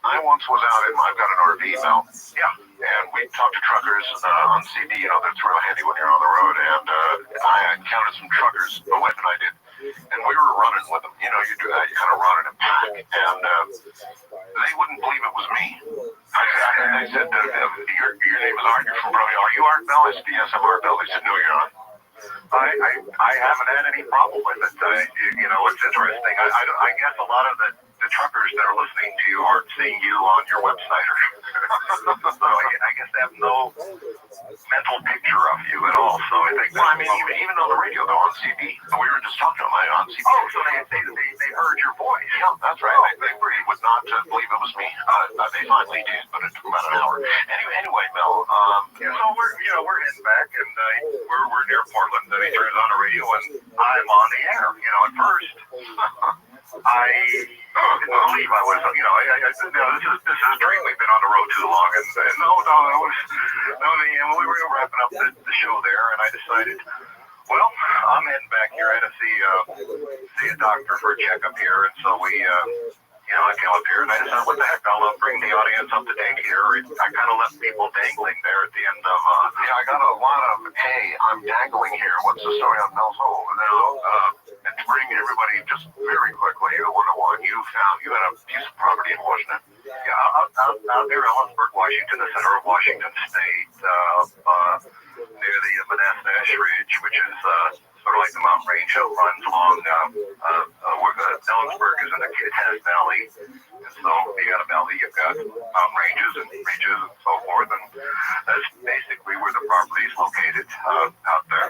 I once was out, and I've got an RV now. Yeah. And we talked to truckers on CD. That's real handy when you're on the road. And I encountered some truckers, my wife and I did, and we were running with them. You do that. You kind of run in a pack. And they wouldn't believe it was me. I said, your name is Art. You're from Brody. Are you Art Bell? I said, yes, I'm Art Bell. They said, no, you're not. I haven't had any problem with it. It's interesting. I guess a lot of the truckers that are listening to you aren't seeing you on your website, so I guess they have no mental picture of you at all. So I think. Well, I mean, even on the radio, though, on CD, we were just talking to them on CD. Oh, so they heard your voice. Yeah, that's right. They really would not believe it was me. They finally did, but it took about an hour. Anyway, Mel. So we're heading back, and we're near Portland. Then he turns on the radio, and I'm on the air. At first, I didn't believe I was. This is a dream. We've been on the road too long, and we were wrapping up the show there, and I decided, well, I'm heading back here. I had to see a doctor for a checkup here, and so we. I came up here and I decided, what the heck, I'll bring the audience up to date here. I kind of left people dangling there at the end of, I got a lot of, hey, I'm dangling here. What's the story on Mel's Hole? And to bring everybody just very quickly to what you found. You had a piece of property in Washington. Yeah, out near Ellensburg, Washington, the center of Washington State, near the Manassas Ridge, which is sort of like the mountain range that runs along where Ellensburg is in the Kittitas Valley. And so you got a valley, you've got mountain ranges and ridges and so forth, and that's basically where the property is located out there.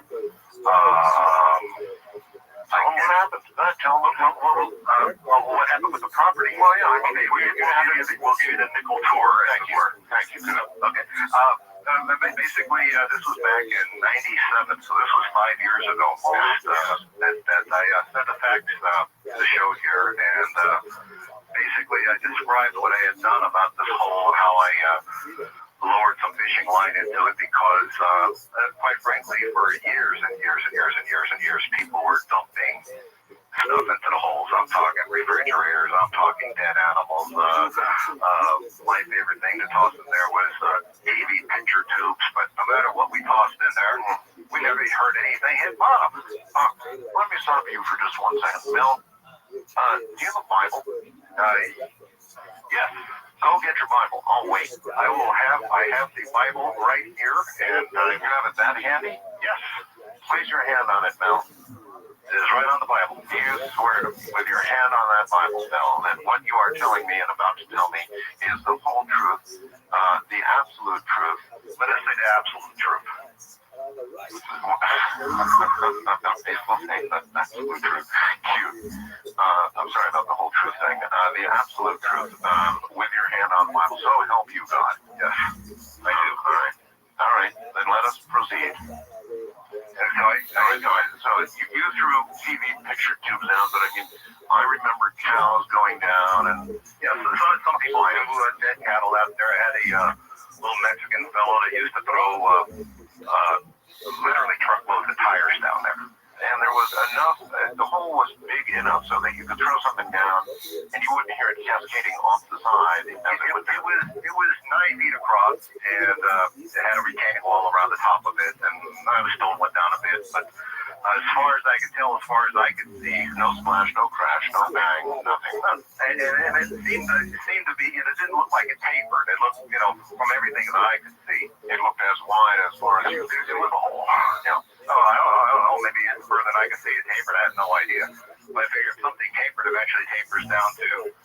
What happened? Tell them what happened with the property. Well, yeah, I mean, we'll give you the nickel tour. Thank you. Okay. Basically, this was back in '97, so this was 5 years ago. I sent a fax to the show here, and basically I described what I had done about this hole, how I lowered some fishing line into it because, quite frankly, for years and years, people were dumping stuff into the holes. I'm talking refrigerators, I'm talking dead animals. My favorite thing to toss in there was TV picture tubes, but no matter what we tossed in there, we never heard anything hit bottom. Let me stop you for just 1 second. Mel, do you have a Bible? Yes. Go get your Bible. I'll wait. I have the Bible right here, and if you have it that handy, yes. Place your hand on it, Mel. It is right on the Bible. You swear with your hand on that Bible, Mel, that what you are telling me and about to tell me is the whole truth, the absolute truth. Let us say the absolute truth. Absolute truth. Cute. I'm sorry about the whole truth thing. The absolute truth with your hand on the Bible. So help you, God. Yes, I do. All right. Then let us proceed. So you threw TV picture tubes down, but I mean, I remember cows going down, and some people who had dead cattle out there. I had a little Mexican fellow that used to throw literally truckloads of tires down there. And there was enough, the hole was big enough so that you could throw something down and you wouldn't hear it cascading off the side. It was 9 feet across, and it had a retaining wall around the top of it, and the stone went down a bit, but as far as I could tell, as far as I could see, no splash, no crash, no bang, nothing. And it seemed to be, it didn't look like it tapered. It looked, from everything that I could see, it looked as wide as far as you could see. It was a hole. I don't know, maybe it's further than I could see it tapered. I have no idea. But I figured if something tapered, eventually tapers down to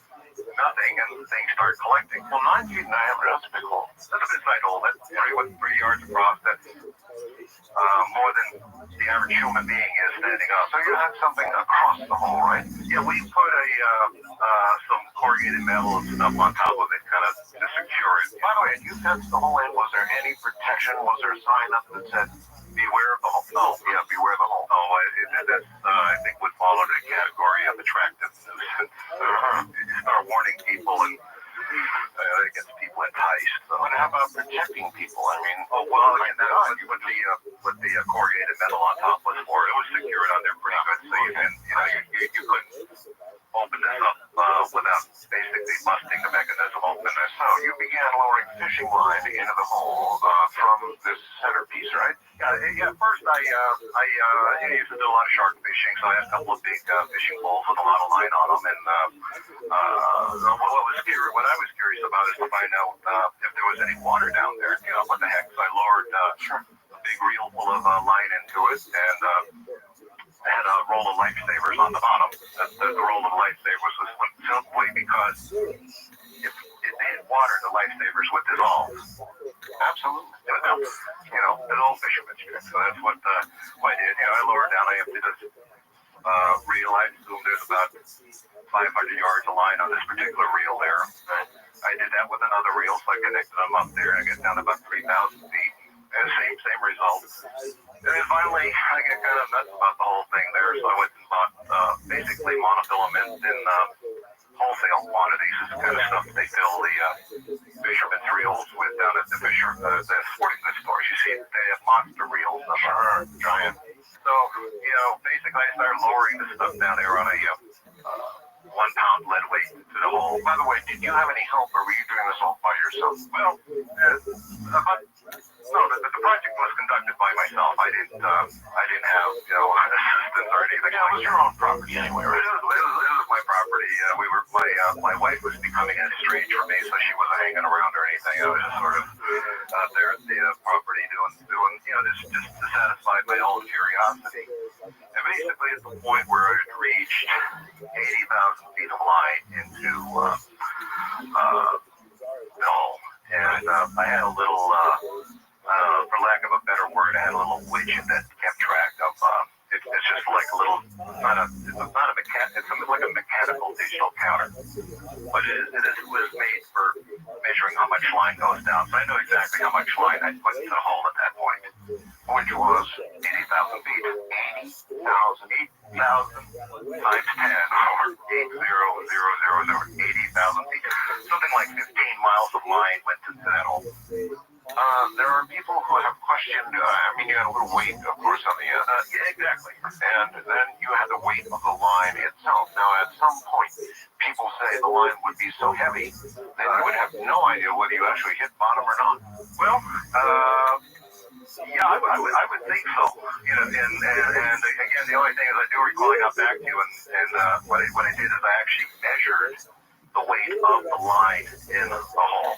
nothing, and things start collecting. Well, 9 feet in diameter, that's a big hole. That's a big hole. That's 3 yards across. That's more than the average human being is standing up. So you had something across the hole, right? Yeah, we put some corrugated metal and stuff on top of it, kind of to secure it. By the way, you fenced the hole in. Was there any protection? Was there a sign up that said, beware of the hole? No, yeah, beware of the hole. No, that's, I think, would fall under the category of attractive nuisance. You start warning people and gets people enticed. So, and how about protecting people? I mean, and that's what the corrugated metal on top was for. It was secured on there pretty good, so you couldn't open this up without basically busting the mechanism open. So you began lowering fishing line into the hole from this centerpiece, right? Yeah. First, I used to do a lot of shark fishing, so I had a couple of big fishing poles with a lot of line on them. And what I was curious about is to find out if there was any water down there. What the heck? So I lowered a big reel full of line into it, and had a roll of lifesavers on the bottom. The roll of lifesavers was simply because if it hit water, the lifesavers would dissolve. Absolutely. An old fisherman's trick. So that's what I did. I lowered down. I emptied this reel. I assume there's about 500 yards of line on this particular reel there. I did that with another reel, so I connected them up there, and I get down to about 3,000 feet. And same result. And then finally, I get kind of nuts about the whole thing there, so I went and bought basically monofilament in wholesale quantities. This kind of stuff they fill the fisherman's reels with down at the sporting goods stores. You see, they have monster reels that are giant. So, basically I started lowering the stuff down there on a 1 pound lead weight to the hole. By the way, did you have any help, or were you doing this all by yourself? Well, no, the project was conducted by myself. I didn't have, assistance or anything. Yeah, it was your own property anyway, right? It was my property. My wife was becoming estranged from me, so she wasn't hanging around or anything. I was just sort of out there at the property doing, just to satisfy my own curiosity. And basically, at the point where I had reached 80,000 feet of light into the hole, and I had a little, for lack of a better word, I had a little widget that kept track of. It's just like a little, it's like a mechanical digital counter, but it was made for measuring how much line goes down. So I know exactly how much line I put in the hole at that point, which was 80,000 feet. 80,000 times 10, or 80,000 feet. Something like 15 miles of line went to that hole. There are people who have questioned, you had a little weight, of course, on the, yeah, exactly. And then you had the weight of the line itself. Now, at some point, people say the line would be so heavy that you would have no idea whether you actually hit bottom or not. Well, yeah, I would think so. And again, the only thing is I do recall I got back to you, and what I did is I actually measured the weight of the line in the hole.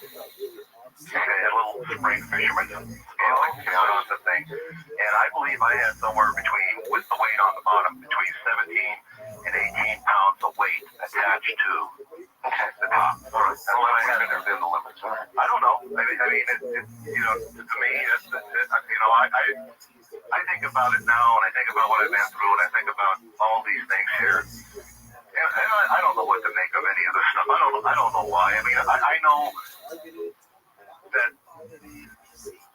Okay, a little spring fisherman scaling on the thing. And I believe I had somewhere between, with the weight on the bottom, between 17 and 18 pounds of weight attached to the top. That's what I had within the limits. I don't know. I mean, to me, I think about it now, and I think about what I've been through, and I think about all these things here. And I don't know what to make of any of this stuff. I don't know why. I mean, I know that.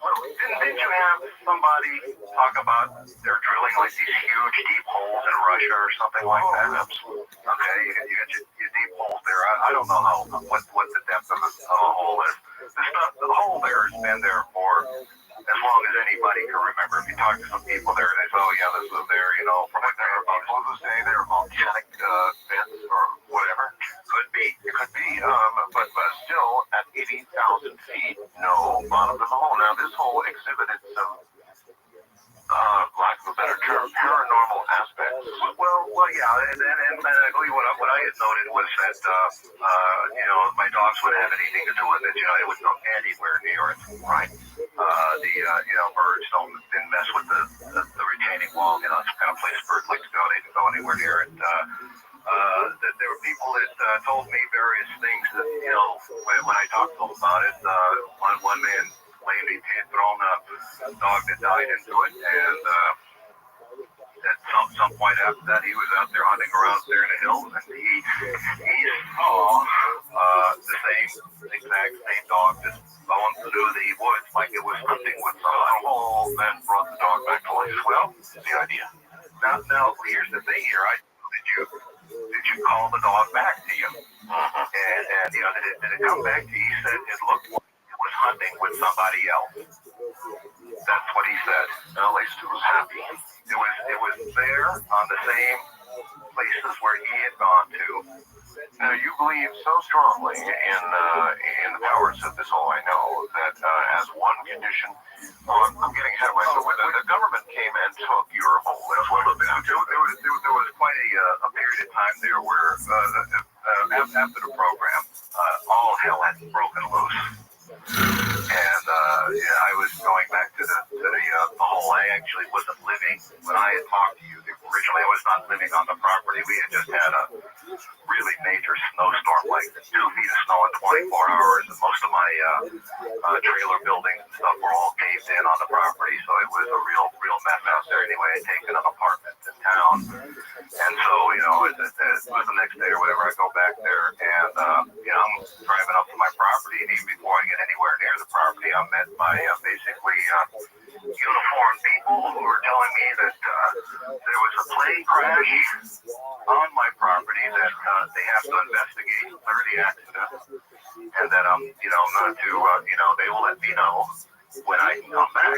Well, didn't you have somebody talk about they're drilling like these huge deep holes in Russia or something like that? Absolutely. Okay, you got your deep holes there. I don't know what the depth of the hole is. The hole there has been there for as long as anybody can remember. If you talk to some people there, they say, "Oh yeah, this was there," from what there are people who say they're volcanic vents or whatever. Could be. It could be. But still, at 80,000 feet, no bottom to the hole. Now, this hole exhibited some, lack of a better term, paranormal aspects. Well, yeah, and I believe what I had noted was that, my dogs wouldn't have anything to do with it. It would go anywhere near it. Right. Birds didn't mess with the retaining wall. It's the kind of place birds like to go. They didn't go anywhere near it. That there were people that told me various things that, when I talked to them about it, one man claimed he had thrown a dog that died into it, and at some point after that, he was out there hunting around there in the hills, and he saw the exact same dog just going through the woods like it was hunting with some hole, then brought the dog back to life. Well, the idea. Now, here's the thing here. Did you call the dog back to you? And did it come back to you? He said it looked like it was hunting with somebody else. That's what he said. At least it was happy. It was there on the same places where he had gone to. Now, you believe so strongly in the powers of this hole, I know, that as one condition, I'm getting ahead of myself. The government came and took your hole. That's what there was quite a period of time there where after the program, all hell had broken loose. And I was going back to the hole. I actually wasn't living when I had talked to you. Originally, I was not living on the property. We had just had a really major snowstorm, like 2 feet of snow in 24 hours, and most of my trailer buildings and stuff were all caved in on the property. So it was a real mess out there. Anyway, I had taken an apartment in town, and so it was the next day or whatever. I go back there, and I'm driving up to my property, and even before I get anywhere near the property, I'm met by basically uniformed people who were telling me that there was a plane crash on my property that they have to investigate, clear the accident, and that not to they will let me know when I can come back.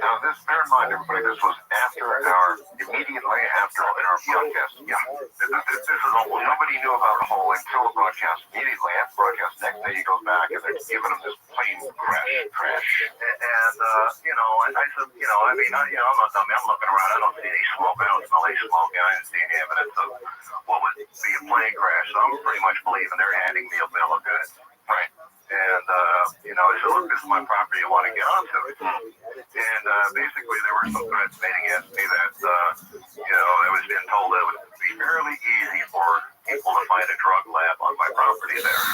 Now, bear in mind, everybody, this was immediately after our broadcast. Yeah, this is almost, nobody knew about the hole until the broadcast. Immediately after broadcast, next day he goes back and they're giving him this plane crash. And I said, I'm not dumb. I'm looking around. I don't see any smoke. I don't smell any smoke. And I didn't see any evidence of what would be a plane crash. So I'm pretty much believing they're handing me a bill of goods. Right. And, I said, look, this is my property. I want to get onto it. And basically, there were some threats made against me that, I was being told that it would be fairly easy for people to find a drug lab on my property there.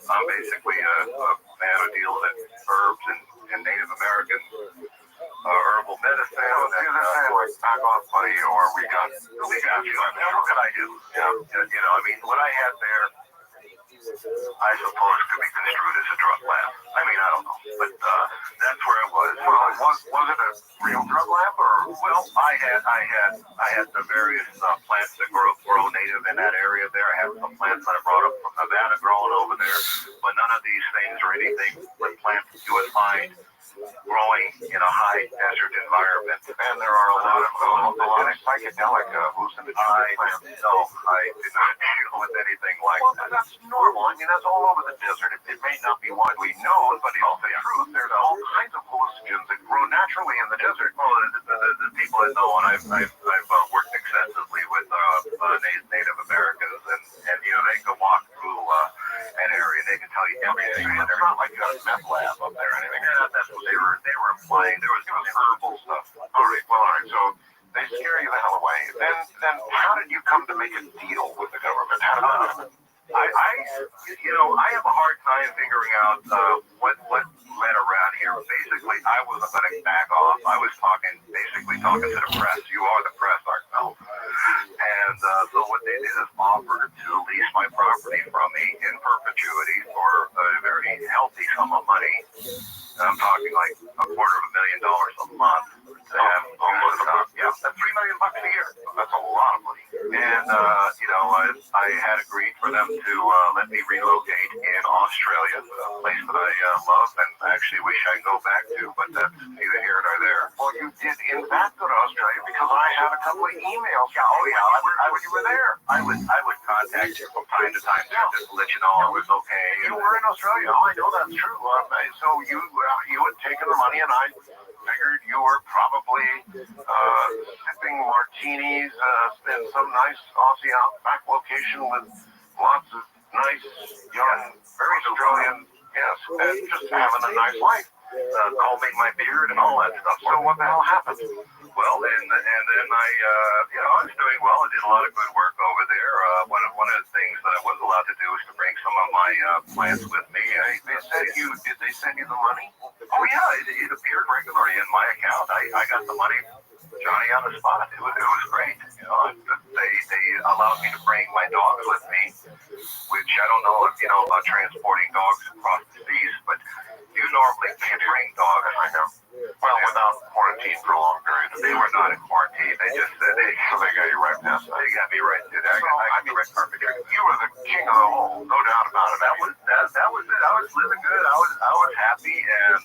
I'm basically a man who deals in herbs and Native American herbal medicine. Like back off, buddy, or we got you. What can I do? What I had there, I suppose, could be construed as a drug lab. I don't know, but that's where it was. Well, was it a real drug lab, or? Well, I had the various plants that grow native in that area there. I had some plants that I brought up from Nevada growing over there, but none of these things or anything with plants that you would find growing in a high desert environment. And there are a lot of psychedelic hallucinogenic plants. No, I did not deal with anything like that. That's normal. That's all over the desert. It may not be widely known, but in all the truth, there's all kinds of hallucinogens that grow naturally in the desert. Well, the people that know, and I've worked extensively with Native Americans, and they can walk through they can tell you everything. It's not like a meth lab up there or anything. Yeah, that's what they were implying. There was herbal stuff. All right. So they scare you the hell away. Then how did you come to make a deal with the government? How did that happen? I have a hard time figuring out what led around here. Basically, I wasn't going to back off. I was talking to the press. You are the press, Art Mel. And so what they did is offer to lease my property from me in perpetuity for a very healthy sum of money. And I'm talking like $250,000 a month. And that's $3 million a year. That's a lot of money. And I had agreed for them to let me relocate in Australia, a place that I love and actually wish I'd go back to, but that's neither here nor there. Well, you did in fact go to Australia because I had a couple of emails. You were there. I would contact you from time to time just to let you know I was okay. You were in Australia. Oh, I know that's true. So you had taken the money, and I figured you were probably sipping martinis in some nice Aussie outback location with lots of nice, young, very Australian, and just having a nice life, combing my beard and all that stuff. So what the hell happened? Well, and then I was doing well. I did a lot of good work over there. One of the things that I was allowed to do was to bring some of my plants with me. Did they send you the money? Oh yeah, it appeared regularly in my account. I got the money, Johnny, on the spot. It was great. They allowed me to bring my dogs with me, which I don't know if you know about transporting dogs across the seas, but you normally can't bring dogs. I know. Well, without quarantine for a long period. They were not in quarantine. They just said they got you right past that. They got me right there. I got the red carpet. You were the king of the hole, no doubt about it. That was it. I was living good. I was happy, and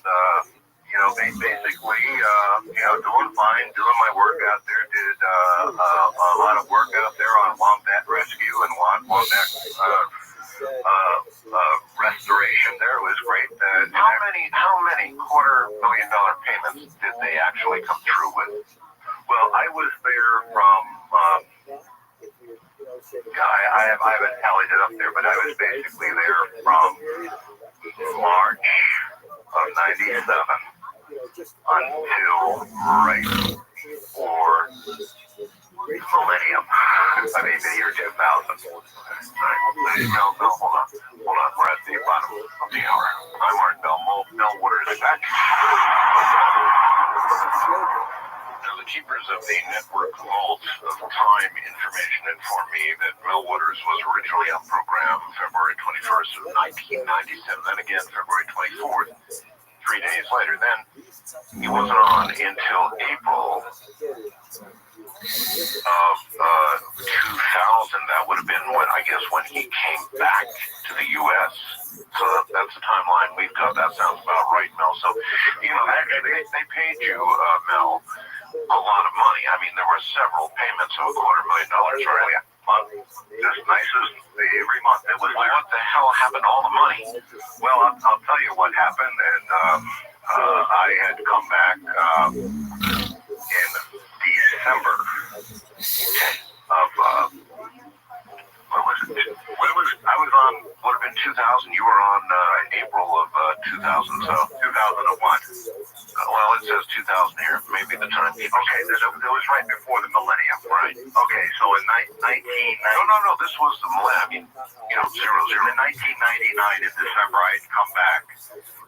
basically, doing fine, doing my work out there. Did a lot of work out there on wombat rescue and wombat restoration. There it was great. How many $250,000 payments did they actually come through with? Well, I was there from. I haven't tallied it up there, but I was basically there from March of '97 until right for millennium. I mean, the year 2000. No, hold on. We're at the bottom of the hour. I'm Art Mel Wooders back. Now, the keepers of the network vault of time information informed me that Mel Wooders was originally on program February 21st of 1997, then again February 24th. 3 days later, then he wasn't on until April of 2000. That would have been when he came back to the U.S. So that's the timeline we've got. That sounds about right, Mel. So, actually, they paid you, Mel, a lot of money. I mean, there were several payments of $250,000 for a month. Just nice as every month. It was like, what the hell happened to all the money? Well, I'll tell you what happened. And I had come back in December of what was it? I was on, would have been 2000. You were on April of 2000. So 2001. Well, it says 2000 here. Maybe the time. Okay, it was right before the millennium, right? Okay, so in 1990. No. This was the millennium. 00. In 1999 in December, I had come back,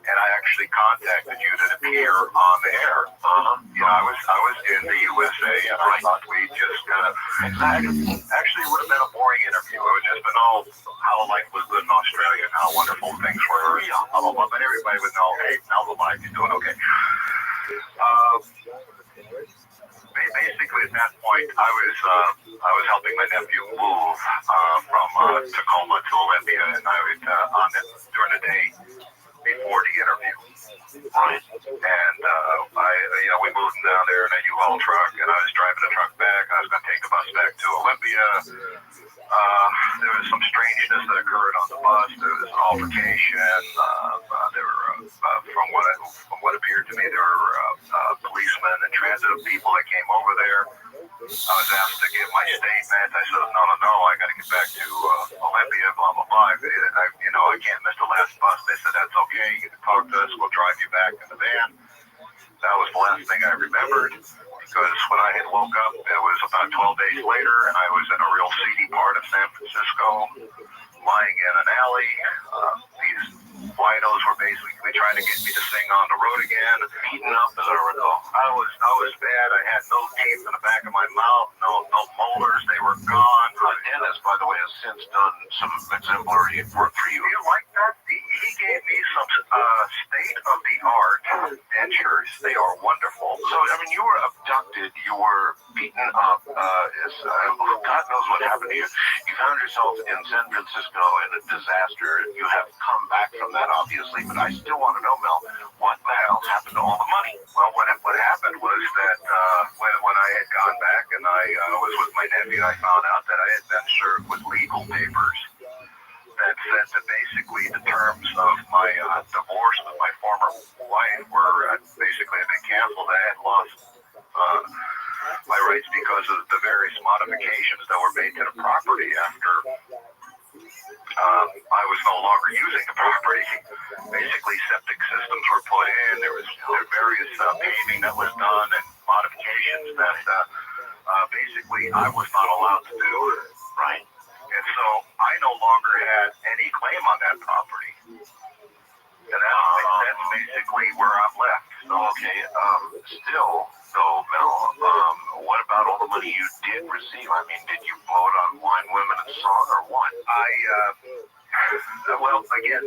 and I actually contacted you to appear on the air. I was in the USA, and I thought we just actually would have been a boring interview. It would just been all how life was good in Australia and how wonderful things were. But everybody would know, hey, now the life is doing okay. Basically, at that point, I was helping my nephew move from Tacoma to Olympia, and I was on it during the day before the interview. Right. And we moved him down there in a U-Haul truck, and I was driving the truck back. I was going to take the bus back to Olympia. There was some strangeness that occurred on the bus. There was an altercation. From what appeared to me, there were policemen and transit people that came over there. I was asked to give my statement. I said, no, I got to get back to Olympia, blah, blah, blah. I can't miss the last bus. They said, that's okay. You can talk to us. We'll drive you back in the van. That was the last thing I remembered, because when I had woke up, it was about 12 days later, and I was in a real seedy part of San Francisco, lying in an alley. These winos were basically trying to get me to sing on the road again, beaten up, as I recall. I was bad. I had no teeth in the back of my mouth, no molars. They were gone. Dennis, by the way, has since done some exemplary work for you. Do you like that? He gave me some state-of-the-art dentures. They are wonderful. So, I mean, you were abducted, you were beaten up, God knows what happened to you. You found yourself in San Francisco in a disaster. You have come back from that, obviously, but I still want to know, Mel, what the hell happened to all the money? Well, what happened was that when I had gone back and I was with my nephew, I found out that I had been served with legal papers that said that basically the terms of my divorce with my former wife were basically been canceled. I had lost my rights because of the various modifications that were made to the property after I was no longer using the property. Basically, septic systems were put in. There were various paving that was done and modifications that basically I was not allowed to do. Right. And so I no longer had any claim on that property. And that's basically where I'm left. So, okay, still, though, Mel, what about all the money you did receive? I mean, did you blow it on wine, women, and song, or what? Well, again,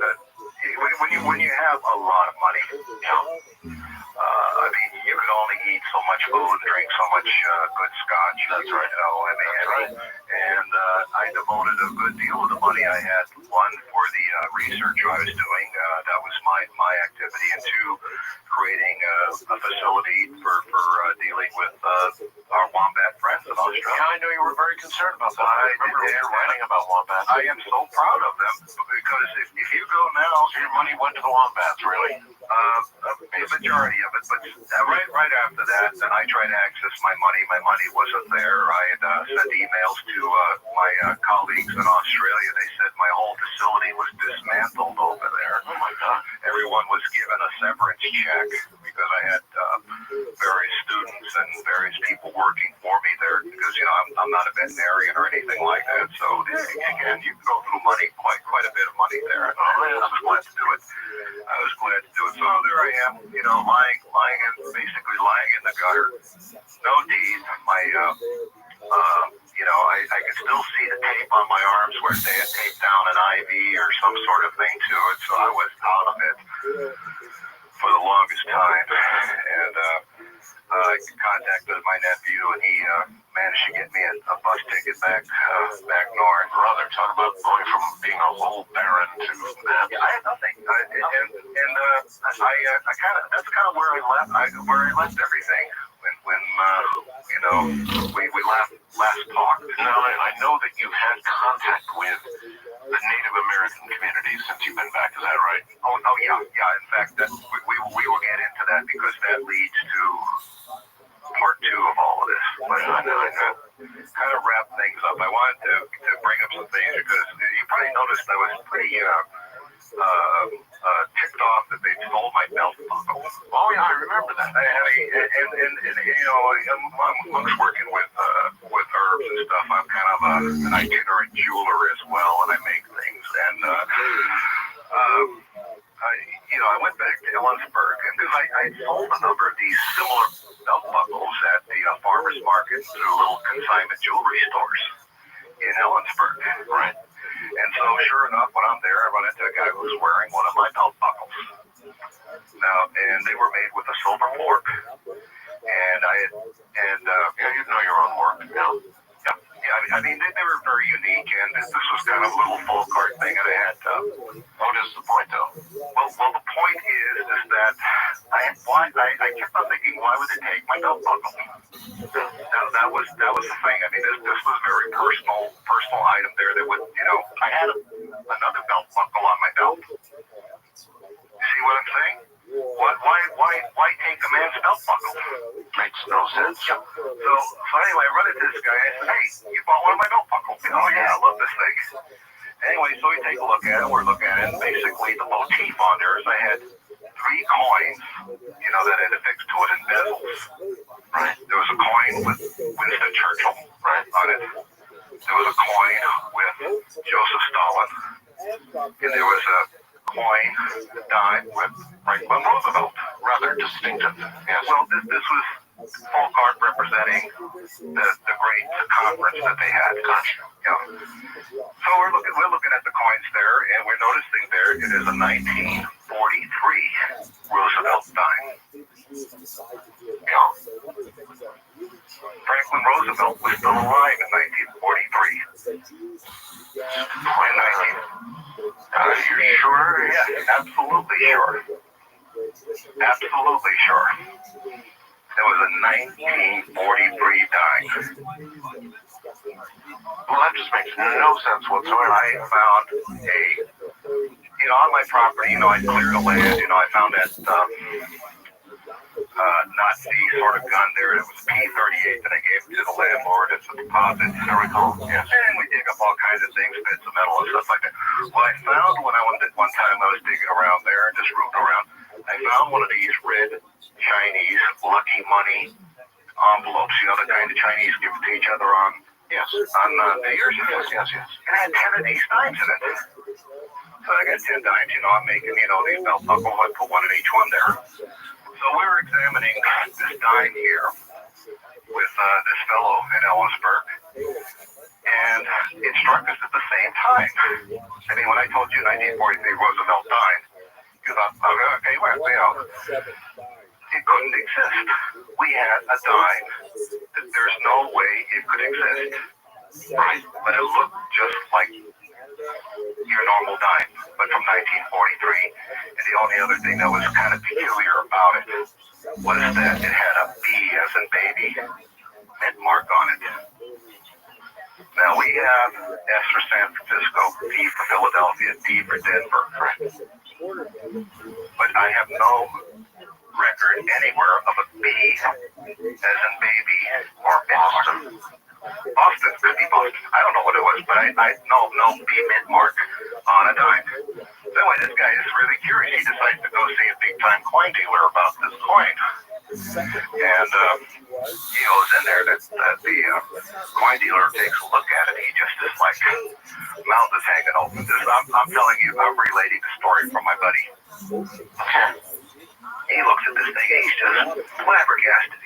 when you have a lot of money, I mean, you can only eat so much food, drink so much good scotch. That's right. And I devoted a good deal of the money I had, one, for the research I was doing. That was my activity, and two, creating a facility for dealing with our wombat friends in Australia. Yeah, I know you were very concerned about that. I remember you writing about wombats. I am so proud of them, because if you go now, your money went to the wombats, really? The majority of it, but right after that, then I tried to access my money. My money wasn't there. I had sent emails to my colleagues in Australia. They said my whole facility was dismantled over there. Oh my God! Everyone was given a severance check because I had various students and various people working for me there. Because I'm not a veterinarian or anything like that. So again, you can go through money, quite a bit of money there. And I was glad to do it. So there I am, lying in the gutter, no teeth. I could still see the tape on my arms where they had taped down an IV or some sort of thing to it. So I was out of it for the longest time, and I contacted my nephew, and he managed to get me a bus ticket back north. Brother, talk about going from being a whole baron to that. Yeah, I had nothing, that's kind of where I left everything when we last talked. Now, I know that you've had contact with the Native American community since you've been back. Is that right? Oh yeah. In fact, we will get into that, because that leads to part two of all of this. But I kind of wrap things up. I wanted to bring up some things, because you probably noticed I was pretty ticked off that they stole my belt buckle. Oh yeah, I remember that. Amongst working with herbs and stuff, I'm kind of an itinerant jeweler as well, and I make things. And I went back to Ellensburg, and because I sold a number of these similar belt buckles at the farmers market through little consignment jewelry stores in Ellensburg, right? And so, sure enough, when I'm there, I run into a guy who's wearing one of my belt buckles. Now, and they were made with a silver fork. And you know your own work. I mean, they were very unique, and this was kind of a little full card thing that I had. What is the point, though? Well, the point is that I kept on thinking, why would they take my belt buckle? Now, that was the thing. I mean, this was a very personal item there that would, I had another belt buckle on my belt. See what I'm saying? Why take a man's belt buckle? Makes no sense. Yeah. So anyway, I run into this guy. I said, hey, you bought one of my belt buckles? Oh yeah, I love this thing. Anyway, so we take a look at it. We're looking at it. Basically, the motif on there is I had 3 coins, that had affixed to it in bezels. Right. There was a coin with Winston Churchill, right, on it. There was a coin with Joseph Stalin, and there was a coin dime with Franklin Roosevelt. Rather distinctive. Yes. Well, this was folk art representing the great conference that they had. Gotcha. Yeah. So we're looking at the coins there, and we're noticing there it is a 1943 Roosevelt dime. Yeah. Franklin Roosevelt was still alive in 1943. Are you sure? Yeah, absolutely sure. Absolutely sure. It was a 1943 dime. Well, that just makes no sense whatsoever. I found on my property, I cleared the land, I found that Nazi sort of gun there. It was P-38 that I gave to the landlord as a deposit. I recall. Yes. And we dig up all kinds of things, bits of metal and stuff like that. Well, I found one time I was digging around there and just rooting around, I found one of these red Chinese lucky money envelopes, the kind the Chinese give to each other on New Year's. Yes. It had 10 of these dimes in it. So I got 10 dimes, I'm making, these belt buckles, I put one in each one there. So we were examining this dime here with this fellow in Ellisburg, and it struck us at the same time. I mean, when I told you 1943 Roosevelt dime, you thought, okay, it couldn't exist. We had a dime that there's no way it could exist. Right? But it looked just like your normal dime, but from 1943. And the only other thing that was kind of peculiar about it was that it had a B as in baby mint mark on it. Now we have S for San Francisco, P for Philadelphia, D for Denver, but I have no record anywhere of a B as in baby or Boston. Boston, could be Boston. I don't know what it was, but I know no B mint mark on a dime. So anyway, this guy is really curious. He decides to go see a big time coin dealer about this coin. And he goes in there, the coin dealer takes a look at it. He just is like, mouth is hanging open. I'm telling you, I'm relating the story from my buddy. He looks at this thing and he's just flabbergasted.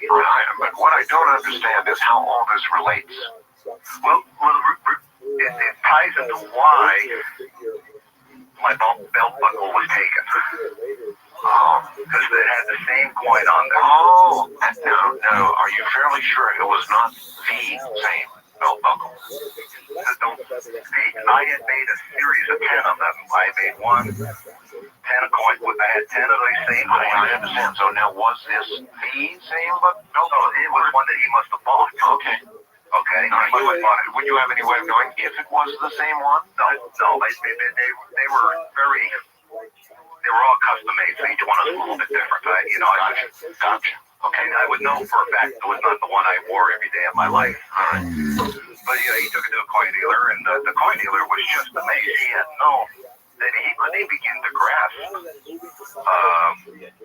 But what I don't understand is how all this relates. Well, it ties into why my belt buckle was taken. Because it had the same coin on there. Now, are you fairly sure it was not the same belt buckle? I had made a series of 10 of them. I made 10 coins. I had 10 of these same coins. I understand. So now, was this the same buckle? No, it was one that he must have bought. Okay. Okay. Would you have any way of knowing if it was the same one? No. They were very. They were all custom made, so each one was a little bit different. Gotcha. Okay, I would know for a fact it was not the one I wore every day of my life. All right. But he took it to a coin dealer, and the coin dealer was just amazed. He had that he couldn't even begin to grasp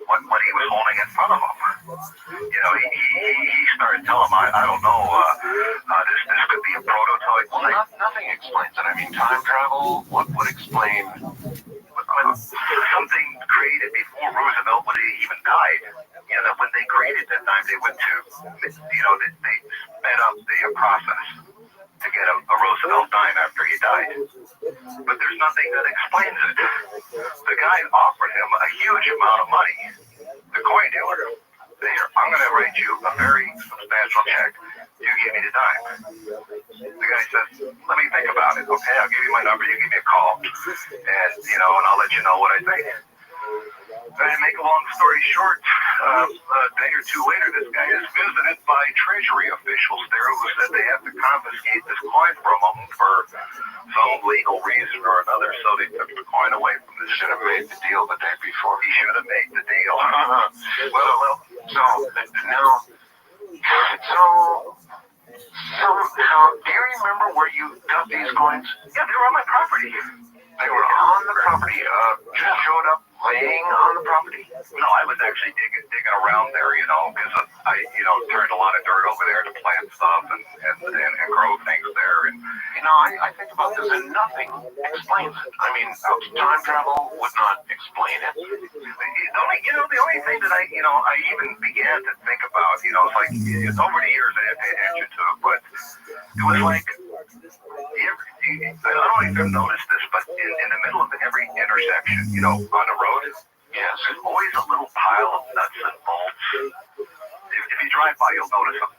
what he was holding in front of him. He started telling him, I don't know, this could be a prototype. Well, nothing explains it. I mean, time travel, what would explain? Something created before Roosevelt would have even died. That when they created that time, they went to, they sped up the process to get a Roosevelt dime after he died. But there's nothing that explains it. The guy offered him a huge amount of money. The coin dealer. I'm going to write you a very substantial check. You give me the dime. The guy says, let me think about it. Okay, I'll give you my number. You give me a call. And, and I'll let you know what I think. To make a long story short, a day or two later, this guy is visited by Treasury officials there who said they have to confiscate this coin from him for some legal reason or another, so they took the coin away from him. Should have made the deal the day before. He should have made the deal. So somehow, do you remember where you got these coins? Yeah, they were on my property. They were on the property. Just showed up laying on the property. No, I was actually digging around there, because I, turned a lot of dirt over there to plant stuff and grow things there. And I think about this and nothing explains it. I mean, time travel would not explain it. the only thing that I even began to think about, it's like, it's over the years I had paid attention to it, but it was like, I don't know if you've noticed this, but in the middle of every intersection, on the road, Yes. there's always a little pile of nuts and bolts. If you drive by, you'll notice them.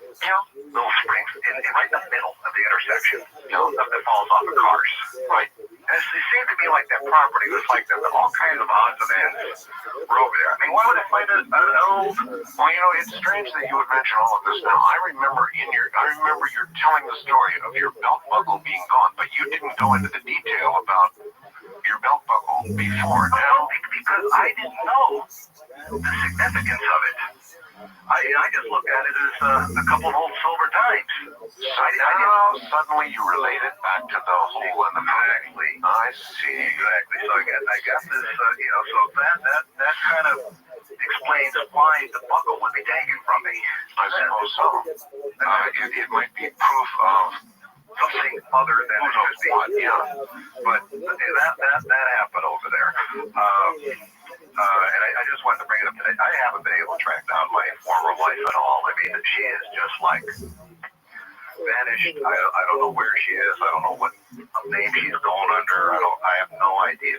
Little springs right in the middle of the intersection, that falls off of cars. Right. And it seemed to me like that property was like there were all kinds of odds and ends were over there. I mean, why would I find an old? Well, it's strange that you would mention all of this now. I remember you're telling the story of your belt buckle being gone, but you didn't go into the detail about your belt buckle before. No, because I didn't know the significance of it. I just looked at it as a couple of old silver dimes. Suddenly you relate it back to the hole in the Exactly. I see. Exactly. So I got this, so that kind of explains why the buckle would be taken from me. I suppose so. It might be proof of something other than it should be. Yeah. But that happened over there. And I just wanted to bring it up today. I haven't been able to track down my former wife at all. I mean, she is just like vanished. I don't know where she is. I don't know what name she's going under. I have no idea.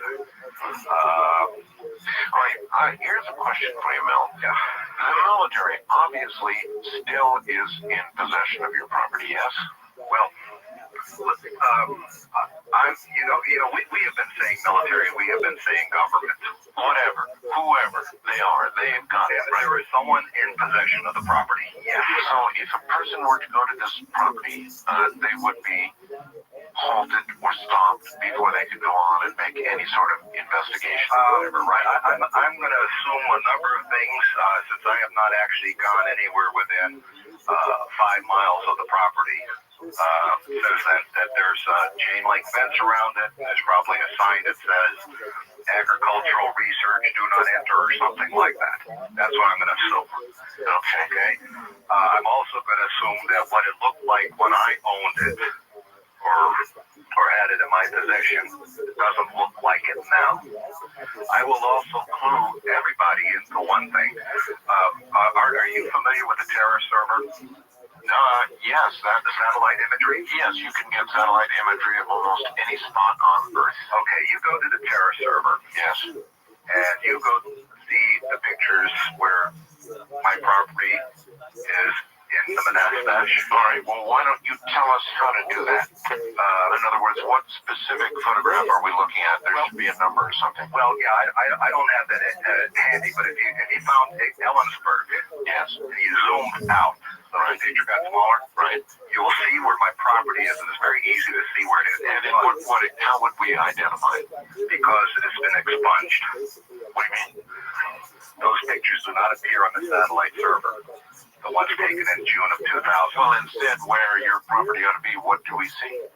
Right. Here's a question for you, Mel. Yeah. The military obviously still is in possession of your property, yes? Well, we have been saying military, we have been saying government, whatever, whoever they are, they've got it. Right? There is someone in possession of the property. Yeah. So if a person were to go to this property, they would be halted or stopped before they could go on and make any sort of investigation or whatever, right? I'm going to assume a number of things, since I have not actually gone anywhere within 5 miles of the property. Says that there's a chain link fence around it. There's probably a sign that says agricultural research do not enter or something like that. That's what I'm going to assume. Okay. I'm also going to assume that what it looked like when I owned it or had it in my possession doesn't look like it now. I will also clue everybody into one thing. Are you familiar with the Terra server? Yes, the satellite imagery. Yes, you can get satellite imagery of almost any spot on Earth. Okay, you go to the Terra server. Yes. And you go see the pictures where my property is in the Manastash. All right, well, why don't you tell us how to do that? In other words, what specific photograph are we looking at? There should be a number or something. Well, yeah, I don't have that handy, but if you found Ellensburg, yes, and you zoomed out, so the picture got smaller, right, you will see where my property is, and it's very easy to see where it is. And how would we identify it? Because it has been expunged. What do you mean? Those pictures do not appear on the satellite server. The ones taken in June of 2000. Well, instead, where your property ought to be, what do we see?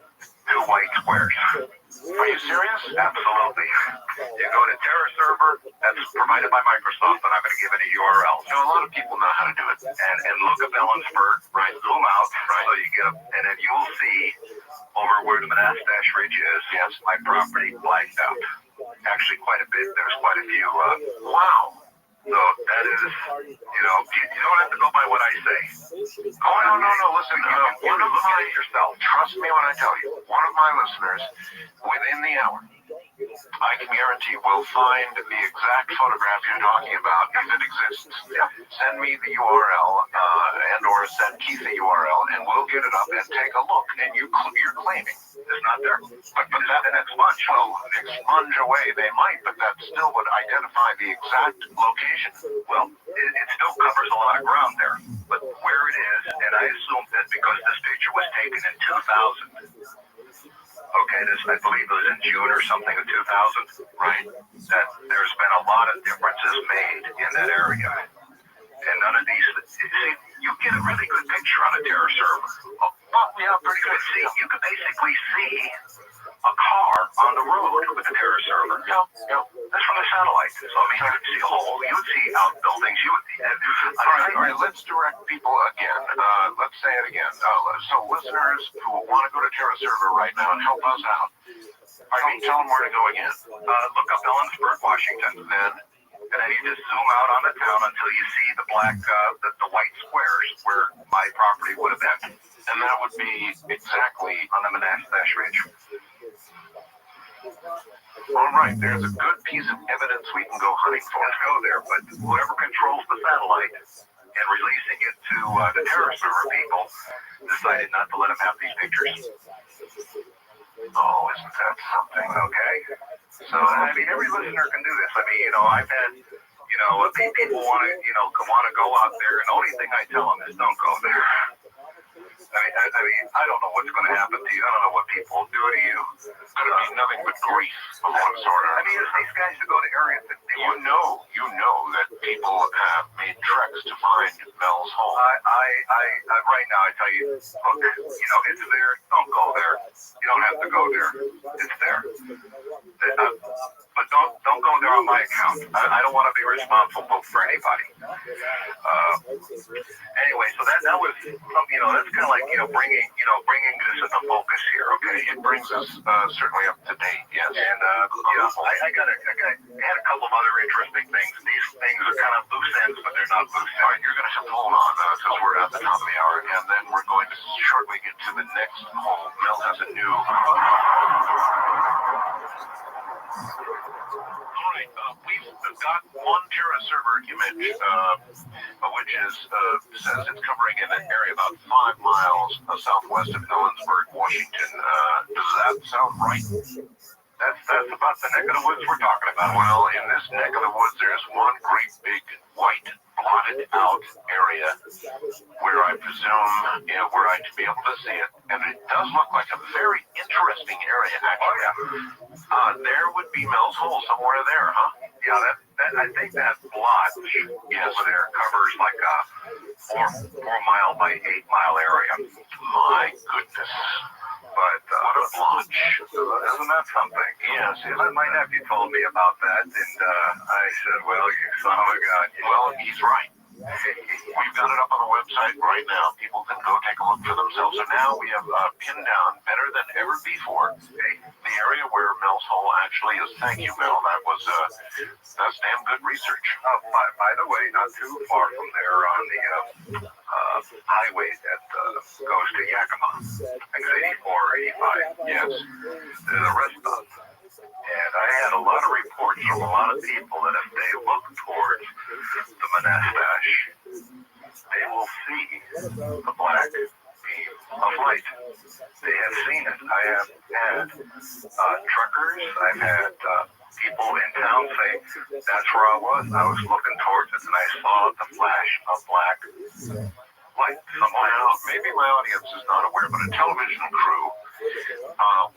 2 white squares. Are you serious? Absolutely. You go to Terra server, that's provided by Microsoft, and I'm going to give it a URL. So a lot of people know how to do it. And look up Ellensburg, right? Zoom out, right? So you get up, and then you'll see over where the Manastash Ridge is, yes, my property blacked out. Actually, quite a bit. There's quite a few. Wow. So that is, you don't have to go by what I say. Oh, no. Listen, you can look at it yourself. Trust me when I tell you, one of my listeners, within the hour, I can guarantee will find the exact photograph you're talking about if it exists. Send me the URL and or send Keith the URL, and we'll get it up and take a look. And you're claiming it's not there. But that an expunge. Well, expunge away they might, but that still would identify the exact location. Well, it still covers a lot of ground there. But where it is, and I assume that because this picture was taken in 2000. Okay, I believe it was in June or something of 2000, right? That there's been a lot of differences made in that area. And none of these, see, you get a really good picture on a terror server. Well, yeah, pretty good. See, you can basically see a car on the road with the terror server. Yeah. That's from the satellite. So, I mean, you would see a hole, you would see outbuildings, you would see... All right, let's direct people again. Let's say it again. So listeners who want to go to Terra Server right now and help us out, tell them where to go again. Look up Ellensburg, Washington, and then you just zoom out on the town until you see the black, the white squares where my property would have been. And that would be exactly on the Manassas Ridge. All right, there's a good piece of evidence we can go hunting for. Let's go there, but whoever controls the satellite and releasing it to the terror server people decided not to let them have these pictures. Oh, isn't that something? Okay. So, I mean, every listener can do this. I mean, I've had, people want to go out there, and the only thing I tell them is don't go there. I don't know what's going to happen to you. I don't know what people will do to you. It's going to be nothing but grief of one sort. I mean, it's these guys who go to areas that they you know that people have made treks to find Mel's home. Right now, I tell you, look, it's there. Don't go there. You don't have to go there. It's there. But don't go there on my account. I don't want to be responsible for anybody. Anyway, so that was, that's kind of like, bringing this into focus here. Okay, it brings us certainly up to date. Yes, and I had a couple of other interesting things. These things are kind of loose ends, but they're not loose ends. All right, you're going to have to hold on because we're at the top of the hour, and then we're going to shortly get to the next home. Mel has a new. All right, we've got one Terra server image, which says it's covering an area about 5 miles southwest of Ellensburg, Washington. Does that sound right? That's about the neck of the woods we're talking about. Well, in this neck of the woods, there's one great big white blotted out area where I presume, where I to be able to see it, and it does look like a very interesting area, actually. Oh, yeah. There would be Mel's hole somewhere there, huh? Yeah, I think that blot over there covers like a 4 mile by 8 mile area. My goodness. But what a blotch. Isn't that something? Yes. My nephew told me about that, and I said, well, you son of a gun. Well, he's right. We've got it up on the website right now. People can go take a look for themselves. So now we have pinned down better than ever before the area where Mel's hole actually is. Thank you, Mel. That's damn good research. By the way, not too far from there on the highway that goes to Yakima, I think 84 or 85. Yes. There's a rest stop. And I had a lot of reports from a lot of people that if they look towards the Manassas, they will see the black beam of light. They have seen it. I have had truckers, I've had people in town say, that's where I was. I was looking towards it and I saw the flash of black light. Well, maybe my audience is not aware, but a television crew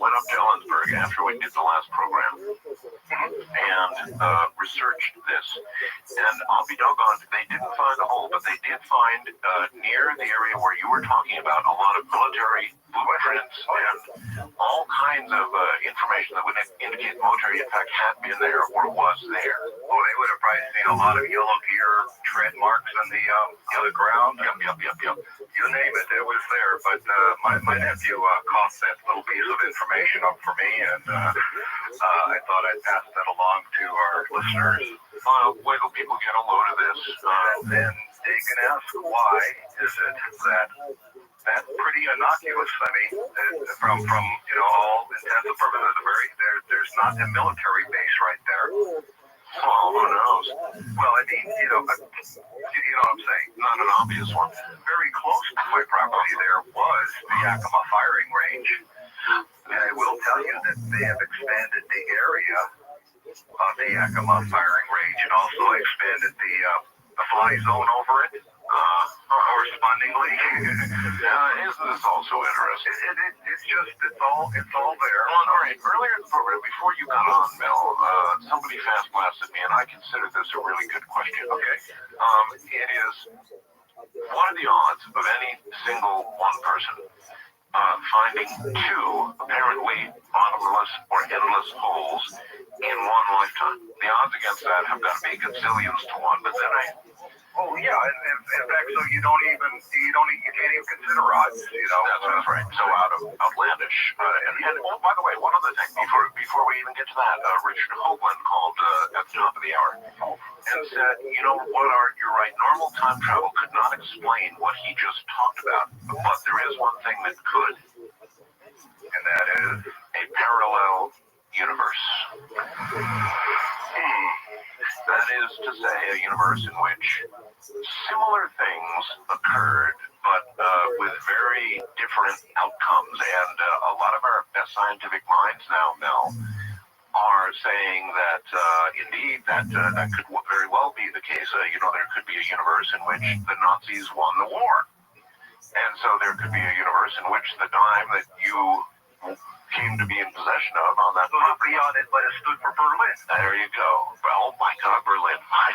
went up to Ellensburg after we did the last program and researched this. And I'll be doggone, they didn't find the hole, but they did find near the area where you were talking about a lot of military blueprints and all kinds of information that would indicate military, in fact, had been there or was there. Oh, they would have probably seen a lot of yellow gear tread marks on the ground. Yep. You name it, it was there. But my nephew caught that little piece of information up for me, and I thought I'd pass that along to our listeners. Wait till people get a load of this. Then they can ask, why is it that that's pretty innocuous? I mean, from all intents and purposes, there's not a military base right there. Oh, who knows? Well, I mean, you know what I'm saying? Not an obvious one. Very close to my property there was the Yakima firing range. And I will tell you that they have expanded the area of the Yakima firing range and also expanded the fly zone over it. Correspondingly. Isn't this also interesting? It's all there. Well, all right. Earlier in the program, before you got on, Mel, somebody fast blasted me, and I consider this a really good question. Okay. It is, what are the odds of any single one person finding two apparently bottomless or endless holes in one lifetime? The odds against that have got to be gazillions to one. But then Oh yeah, in fact, so you can't even consider odds. You know, that's right. So outlandish. And oh, by the way, one other thing before we even get to that, Richard Hoagland called at the top of the hour and said, you know what, Art, you're right. Normal time travel could not explain what he just talked about, but there is one thing that could, and that is a parallel universe. That is to say, a universe in which similar things occurred, but with very different outcomes. And a lot of our best scientific minds now, Mel, are saying that indeed that could very well be the case. There could be a universe in which the Nazis won the war. And so there could be a universe in which the dime that you came to be in possession of on that property on it, but it stood for Berlin. There you go. Well, oh my God, Berlin. I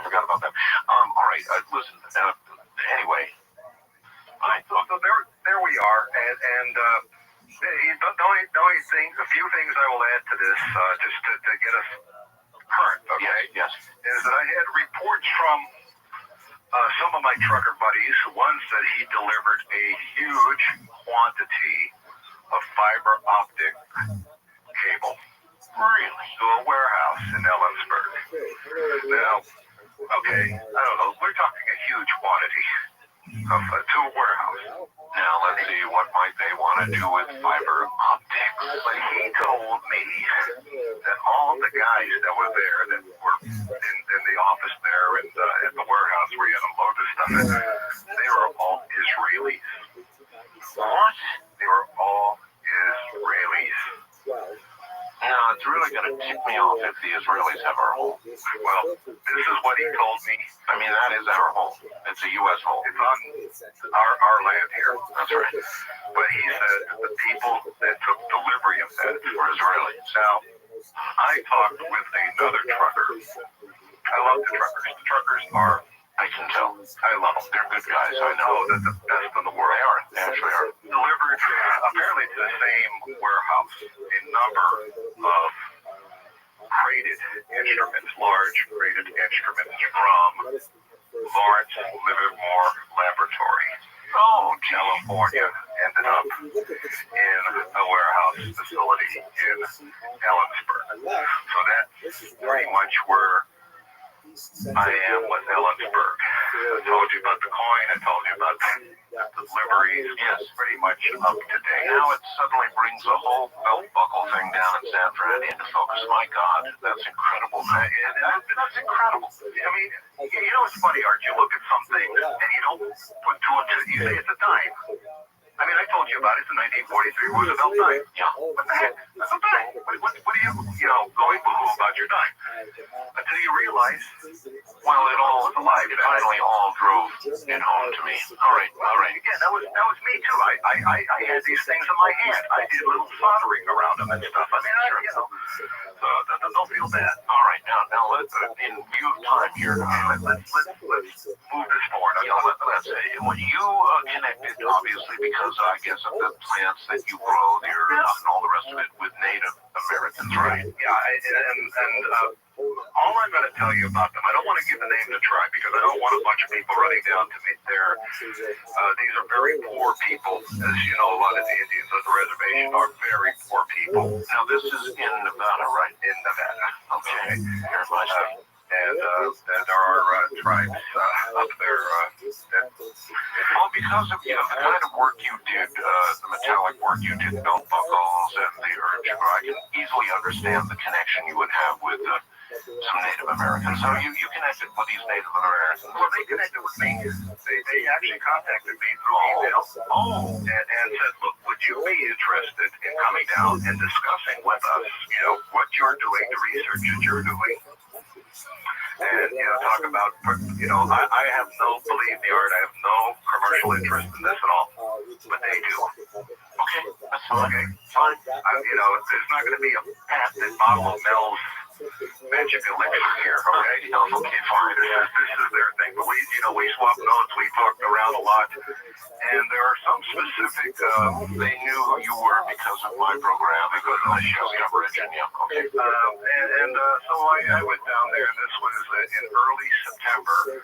forgot about that. All right, listen. Anyway, so there we are, and the only thing, a few things I will add to this, just to get us current. Okay. Yes. Is that I had reports from some of my trucker buddies. One said he delivered a huge quantity of fiber optic cable to a warehouse in Ellensburg. Now, okay, I don't know, we're talking a huge quantity to a warehouse. Now, let's see, what might they want to do with fiber optics? But he told me that all the guys that were there, that were in the office there and at the warehouse where he had unloaded stuff, they were all Israelis. What? They were all Israelis. Now, it's really going to tick me off if the Israelis have our home. Well, this is what he told me. I mean, that is our home. It's a U.S. home. It's on our land here. That's right. But he said the people that took delivery of that were Israelis. Now, I talked with another trucker. I love the truckers. The truckers are, I can tell. I love them. They're good guys. I know that the best in the world. They are. They actually are. Delivered apparently to the same warehouse a number of crated instruments, large crated instruments from Lawrence Livermore Laboratory. Oh, California. Ended up in a warehouse facility in Ellensburg. So that's pretty much where I am with Ellensburg. I told you about the coin. I told you about the deliveries. Yes, pretty much up to date. Now it suddenly brings the whole belt buckle thing down in San Fran into focus. My God, that's incredible. That's incredible. I mean, you know what's funny, Art? You look at something and you don't put two and two. You say it's a dime. I mean, I told you about it. It's a 1943 Roosevelt dime. Yeah. What the heck? That's a dime. What are you going boo-hoo about your dime? Until you realize, well, it finally all drove it home to me. All right. Again, that was me too. I had these things in my hand. I did little soldering around them and stuff. I mean, don't feel bad. All right, now let's, in view of time here, let's move this forward. Let's say, when you connected, obviously, because I guess of the plants that you grow, the herbs and all the rest of it, with Native Americans, right? Yeah, and all I'm going to tell you about them, I don't want to give the name of the tribe because I don't want a bunch of people running down to me. These are very poor people. As you know, a lot of the Indians on the reservation are very poor people. Now, this is in Nevada, right? In Nevada. Okay. Here's my state. And there are tribes up there. Well, because of the kind of work you did, the metallic work you did, belt buckles and the herbs, I can easily understand the connection you would have with some Native Americans. So you connected with these Native Americans. Well, they connected with me. They actually contacted me through email. And said, look, would you be interested in coming down and discussing with us, what you're doing, the research that you're doing? And, talk about, I have no, believe me, Art, I have no commercial interest in this at all. But they do. Okay, that's fine. Okay, fine. There's not going to be a patented bottle of Mel's magic elixir here, okay? Okay, fine. This is their thing. But we swapped notes. We talked around a lot. And there are some specific, They knew who you were because of my program, because of the show coverage, and yeah, okay. So I went down there, and this was in early September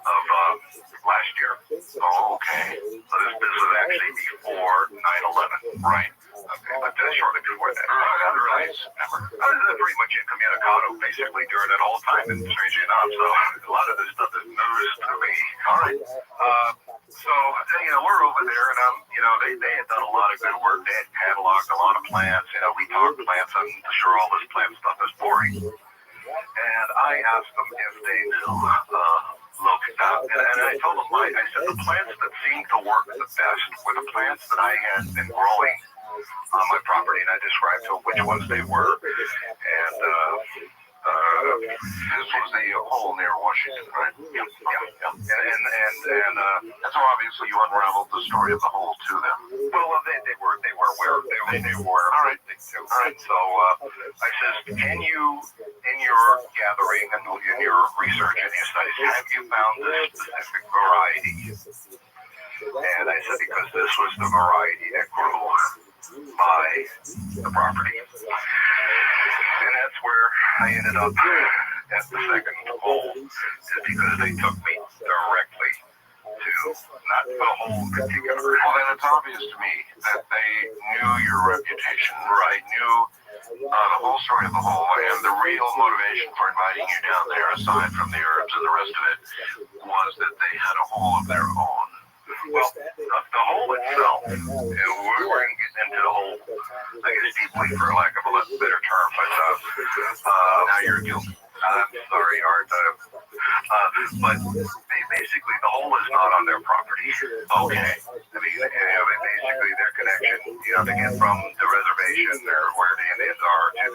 of last year. Oh, okay. So this was actually before 9/11. Right. Okay, but shortly before that. Early September. I was pretty much incommunicado, basically, during that whole time, and strangely enough, so a lot of this stuff is news to me. All right. So, we're over there, and, they had done a lot of good work. They had cataloged a lot of plants. We talked plants. I'm sure all this plant stuff is boring. And I asked them if they knew, look, and I told them, I said the plants that seemed to work the best were the plants that I had been growing on my property, and I described to them which ones they were. And, this was the hole near Washington, right? Yeah. And so obviously you unraveled the story of the hole to them. well, they were aware. They were all right. All right. So I says, can you, in your gathering and in your research and your studies, have you found this specific variety? And I said, because this was the variety that grew by the property. And that's where I ended up at the second hole, is because they took me directly to not the hole in particular. Well, then it's obvious to me that they knew your reputation, right? Knew the whole story of the hole, and the real motivation for inviting you down there, aside from the herbs and the rest of it, was that they had a hole of their own. Well, the hole itself, and we're going to get into the hole, I guess, deeply, for lack of a better term, but Now you're guilty. I'm sorry, Art, but basically the hole is not on their property. Okay. I mean, basically their connection, to get from the reservation or where the Indians are to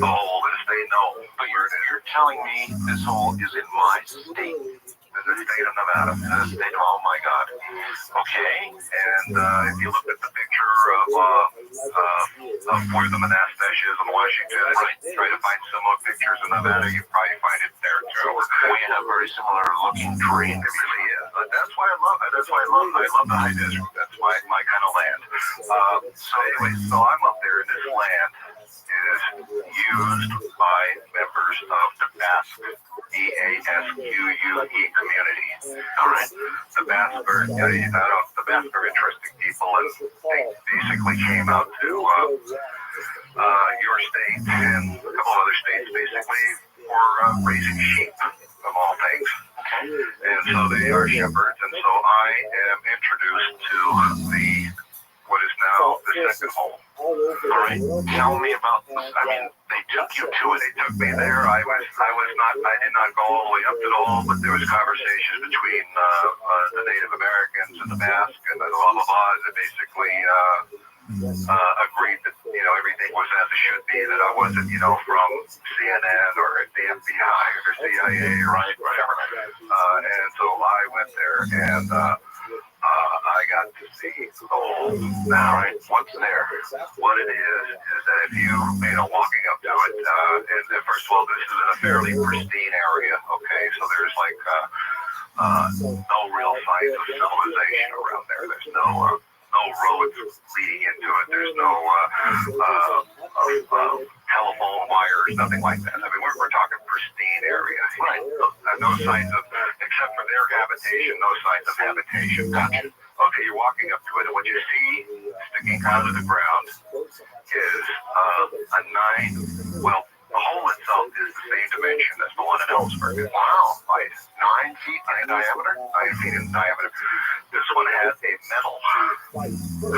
the hole is they know. But you're telling me this hole is in my state? In the state of Nevada. Oh my God. Okay. And if you look at the picture of where the Monastesh is in Washington, try to find similar pictures in Nevada, you probably find it there too. We have very similar looking terrain. It really is. But that's why I love it. That's why I love the high desert. That's my kind of land. So anyway, so I'm up there in this land is used by members of the Basque, BASQUE community. All right. The Basque are, the Basque are interesting people, and they basically came out to your state and a couple other states basically for raising sheep, of all things. And so they are shepherds, and so I am introduced to what is now the second hole. All right. Tell me about this. I mean, they took you to it. They took me there. I did not go all the way up to the hole, but there was conversations between the Native Americans and the Basque and the blah blah blah that basically agreed that everything was as it should be. That I wasn't from CNN or the FBI or CIA or whatever. And so I went there and I got to see the hole. Now, what's there? What it is that if you walking up to it, and first of all, this is in a fairly pristine area. Okay, so there's no real signs of civilization around there. There's no roads leading into it. There's no telephone wires, nothing like that. I mean, we're talking pristine area. Right. No signs of, except for their habitation, no signs of habitation. Gotcha. Okay, you're walking up to it, and what you see sticking out of the ground is the hole itself is the same dimension as the one in Ellsberg. Wow, 9 feet in diameter. 9 feet in diameter. This one has a metal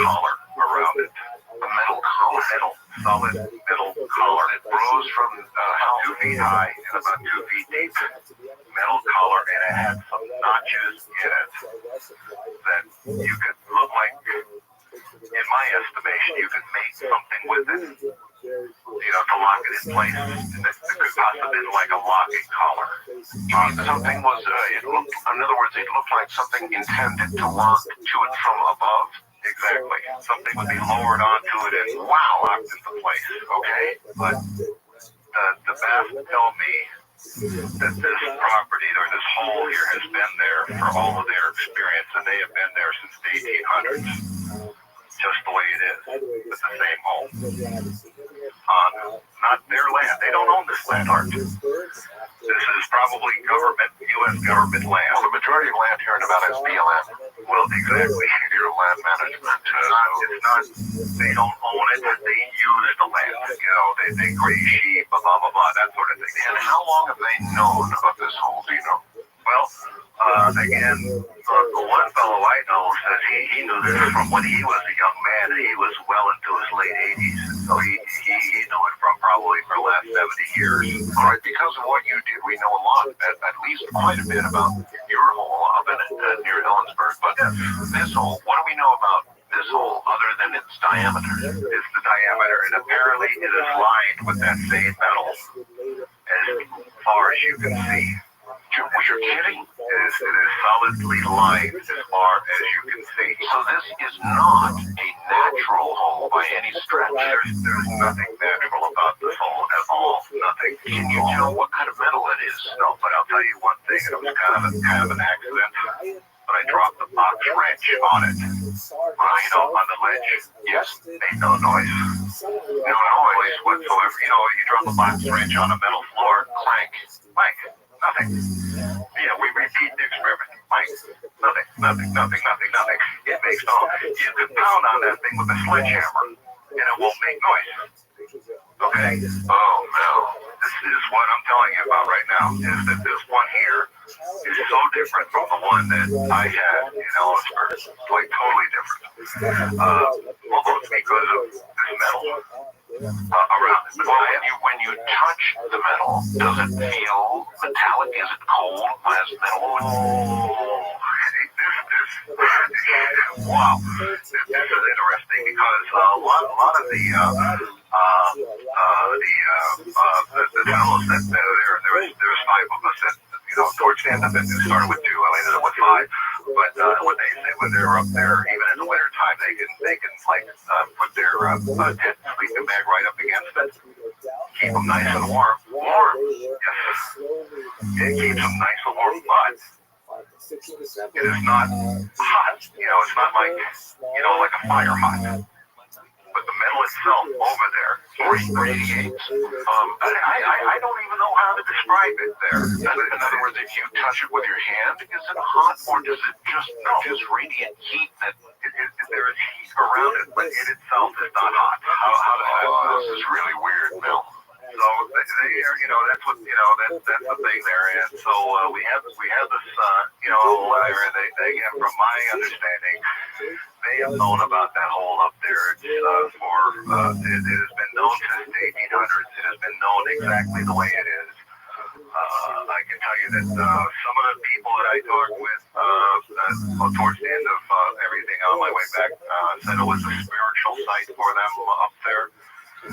collar around it. A metal collar? Solid metal collar. It grows from 2 feet high and about 2 feet deep. Metal collar, and it had some notches in it that you could look like, in my estimation, you could make something with it. To lock it in place. And it could possibly have been like a locking collar. Something was, in other words, it looked like something intended to lock to it from above. Exactly. Something would be lowered onto it and locked into place. Okay? But the Bass told me that this property or this hole here has been there for all of their experience, and they have been there since the 1800s. Just the way it is. It's the same hole. On not their land. They don't own this land, Art. This is probably government, U.S. government land. Well, the majority of land here in Nevada is BLM. Well, exactly. Bureau of Land Management. It's not, they don't own it, they use the land. You know, they graze sheep, blah, blah, blah, that sort of thing. And how long have they known about this hole, do you know? Well, again, the one fellow I know says he knew this from when he was a young man, and he was well into his late 80s. So he knew it from probably for the last 70 years. All right, because of what you did, we know a lot, at least quite a bit about your hole up in near Ellensburg. But this hole, what do we know about this hole other than its diameter? It's the diameter, and apparently it is lined with that same metal as far as you can see. You're kidding? It is solidly lined as far as you can see. So this is not a natural hole by any stretch. There's nothing natural about this hole at all. Nothing. Can you tell what kind of metal it is? No, but I'll tell you one thing, and it was kind of an accident. But I dropped the box wrench on it. You know, on the ledge. Yes. Made no noise. No noise whatsoever. You know, you drop a box wrench on a metal floor, clank, clank. Nothing. Yeah, we repeat the experiment. Mike, nothing. It makes no. You can pound on that thing with a sledgehammer, and it won't make noise. Okay? Oh, no. This is what I'm telling you about right now, is that this one here is so different from the one that I had in Ellensburg. It's like totally different. Although it's because of this metal around it. Well, when you touch the metal, does it feel metallic? Is it cold? Has metal? Wow. This is interesting because a lot of the fellows that there's 5 of us that, you know, towards the end of it, it started with 2, I ended up with 5. But when they say when they're up there, even in the winter time, they can like put their tent sleeping bag right up against it, keep them nice and warm. Yes, it keeps them nice and warm, but it is not hot. You know, it's not like, you know, like a fire hot. But the metal itself over there radiates. I don't even know how to describe it there. In other words, if you touch it with your hand, is it hot, or does it just radiate heat that there is heat around it, but it itself is not hot. This is really weird, Bill. So they are, you know, that's what, you know, that's the thing there. And so we have this, you know, whatever they again, from my understanding, they have known about that hole up there it has been known since the 1800s. It has been known exactly the way it is. I can tell you that some of the people that I talked with towards the end of everything on my way back said it was a spiritual site for them up there. I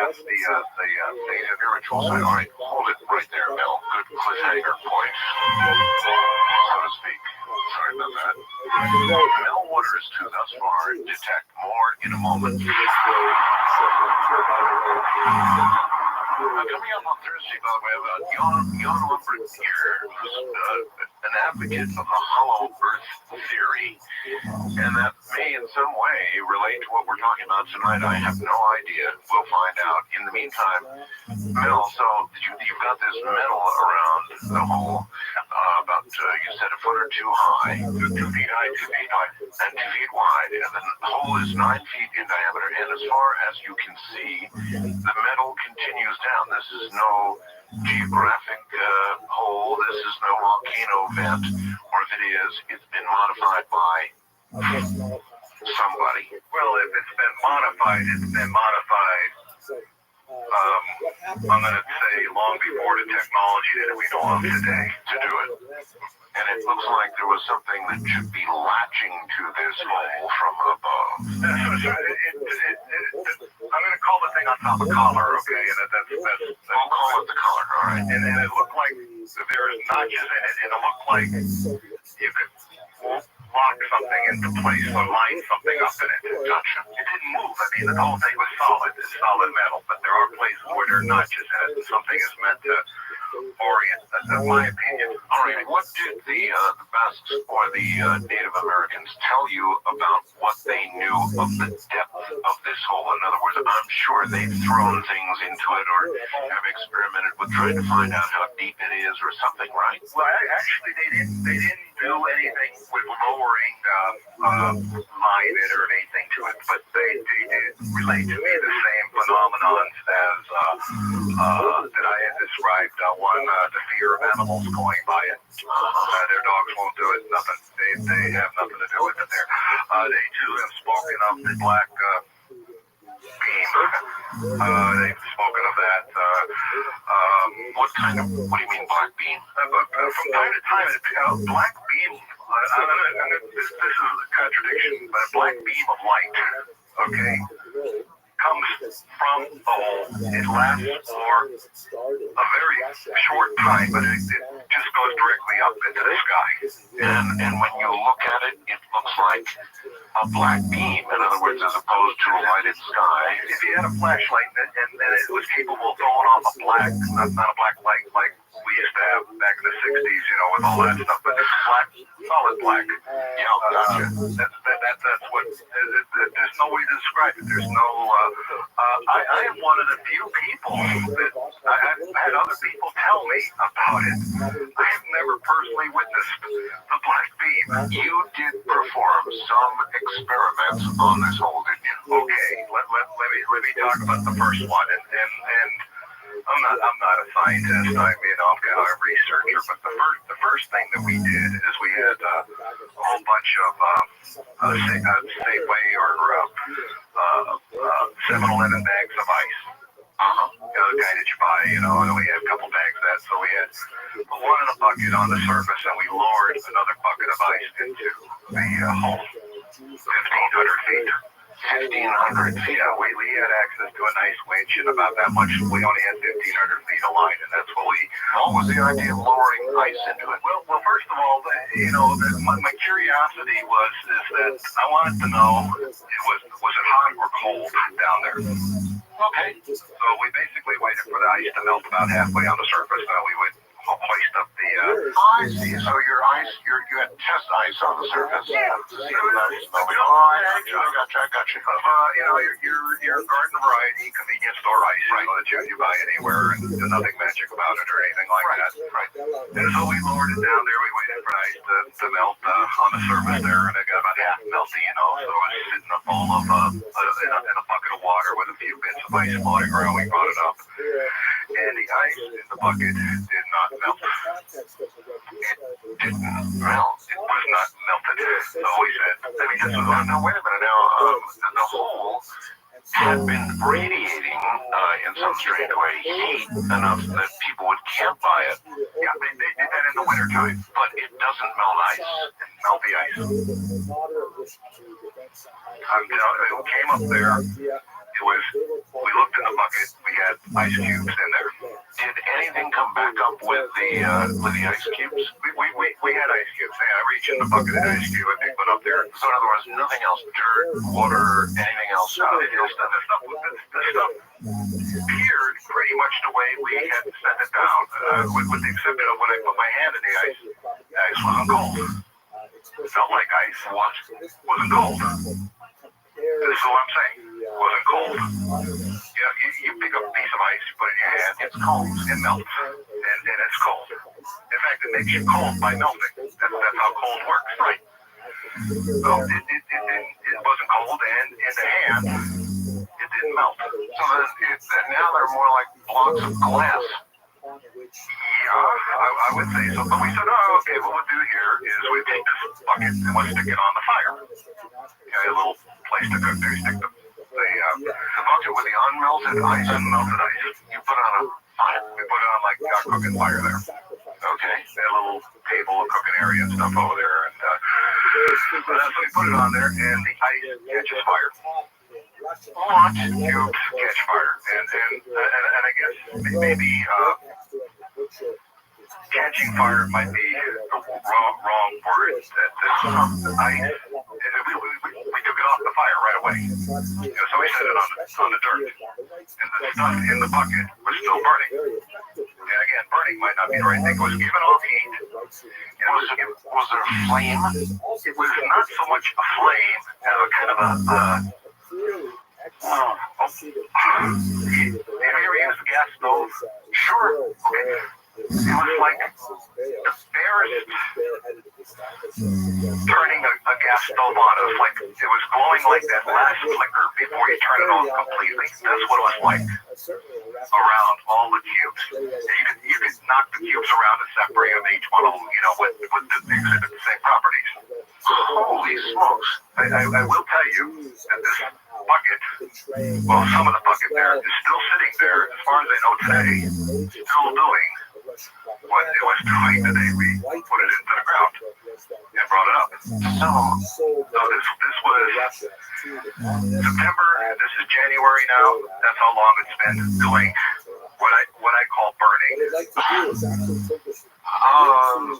asked the spiritual site. All right, hold it right there, Bill. Good cliffhanger point, so to speak. Sorry about that. Mel Waters to thus far detect more in a moment. Coming up on Thursday, by the way, about Jan Lambert here, an advocate of the hollow earth theory, and that may in some way relate to what we're talking about tonight. I have no idea. We'll find out. In the meantime, Mel, so you've got this metal around the hole, about, you said a foot or 2 high, 2 feet high, 2 feet high, and 2 feet wide, and the hole is 9 feet in diameter, and as far as you can see, the metal continues down. This is no geographic hole. This is no volcano vent, or if it is, it's been modified by somebody. Well, if it's been modified, it's been modified. I'm going to say long before the technology that we know of today to do it. And it looks like there was something that should be latching to this hole from above. I'm going to call the thing on top of collar, okay? And We'll call it the collar, all right. And it looked like there was notches in it, and it looked like you could lock something into place or line something up in it. Gotcha. It didn't move. I mean, the whole thing was solid. solid metal, but there are places where there are notches in it, and something is meant to orient. That's my opinion. All right, what did the Basques or the Native Americans tell you about what they knew of the depth of this hole? In other words, I'm sure they've thrown things into it or have experimented with trying to find out how deep it is or something, right? Well, actually, they didn't do anything with lowering line it or anything to it, but they did relate to me the same phenomenons as that I had described. One, the fear of animals going by it. Their dogs won't do it. Nothing. They have nothing to do with it there. They too have spoken of the black beam. They've spoken of that. What do you mean black beam? From time to time, black beam. This is a contradiction, but a black beam of light. Okay. Comes from the hole. It lasts for a very short time, but it just goes directly up into the sky. And when you look at it, it looks like a black beam. In other words, as opposed to a lighted sky. If you had a flashlight and it was capable of throwing off a black, not a black light like we used to have back in the 60s, with all that stuff, but black, solid black. Gotcha. That's what. There's no way to describe it. There's no. I am one of the few people that I've had other people tell me about it. I have never personally witnessed the black beam. You did perform some experiments on this hole, didn't you? Okay, let me talk about the first one, and I'm not a scientist. I'm kind of a researcher. But the first thing that we did is we had a whole bunch of Safeway or 7-Eleven bags of ice. The kind that you buy, and we had a couple bags of that. So we had one in a bucket on the surface, and we lowered another bucket of ice into the hole, 1,500 feet. 1,500 feet. Yeah, we had access to a nice winch and about that much. We only had 1,500 feet of line, and that's what we. What was the idea of lowering ice into it? Well, first of all, my curiosity is that I wanted to know was it hot or cold down there. Okay. So we basically waited for the ice to melt about halfway on the surface, and we would hoist up the. I see. So your ice, you had test ice on the surface. Yeah. I got you. Your garden variety convenience store ice, that you buy anywhere, and there's nothing magic about it or anything like that. Right. And so we lowered it down there. We waited for ice to melt on the surface there, and it got about half melty, So it was sitting in a bowl of in a bucket of water with a few bits of ice floating around. We brought it up, and the ice in the bucket did not melt. It didn't melt. It was not melted. So we said, now wait a minute. Now the hole had been radiating in some strange way heat enough that people would camp by it. Yeah, they did that in the wintertime. But it doesn't melt ice. It melt the ice. It came up there. We looked in the bucket. We had ice cubes in there. Did anything come back up with the ice cubes? We had ice cubes. I reached in the bucket and ice cube and they put up there. So in other words, nothing else, dirt, water, anything else. The stuff appeared pretty much the way we had set it down, with the exception of when I put my hand in the ice wasn't cold. It felt like ice wasn't cold. This is what I'm saying. It wasn't cold. You pick up a piece of ice, you put it in your hand, it's cold, it melts, and it's cold. In fact, it makes you cold by melting. That's how cold works, right? So it wasn't cold, and in the hand, it didn't melt. So now they're more like blocks of glass. Yeah, I would say so. But we said, okay, what we'll do here is we take this bucket and we'll stick it on the fire. A little place to cook there. Stick the bucket with the unmelted ice. Unmelted ice. You put it on a fire. We put it on like a cooking fire there. Okay. A little table, a cooking area and stuff over there. And so that's when we put it on there, and the ice catches fire. What? Cubes catch fire, and I guess maybe catching fire might be the wrong word. We took it off the the fire right away. So we set it on the dirt, and the stuff in the bucket was still burning. And again, burning might not be the right thing. It was giving off heat. Was it a flame? It was not so much a flame as a kind of have you ever used a gas stove? Sure. Okay. It was like the barest turning a gas stove on. It was like it was glowing like that last flicker before you turn it on completely. That's what it was like around all the cubes. You could knock the cubes around and separate them, each one of them, with the exhibit the same properties. Holy smokes. I will tell you that this bucket, well, some of the bucket there is still sitting there, as far as I know today, still doing what it was doing the day we put it into the ground and brought it up. So this was September, this is January now. That's how long it's been doing what I call burning.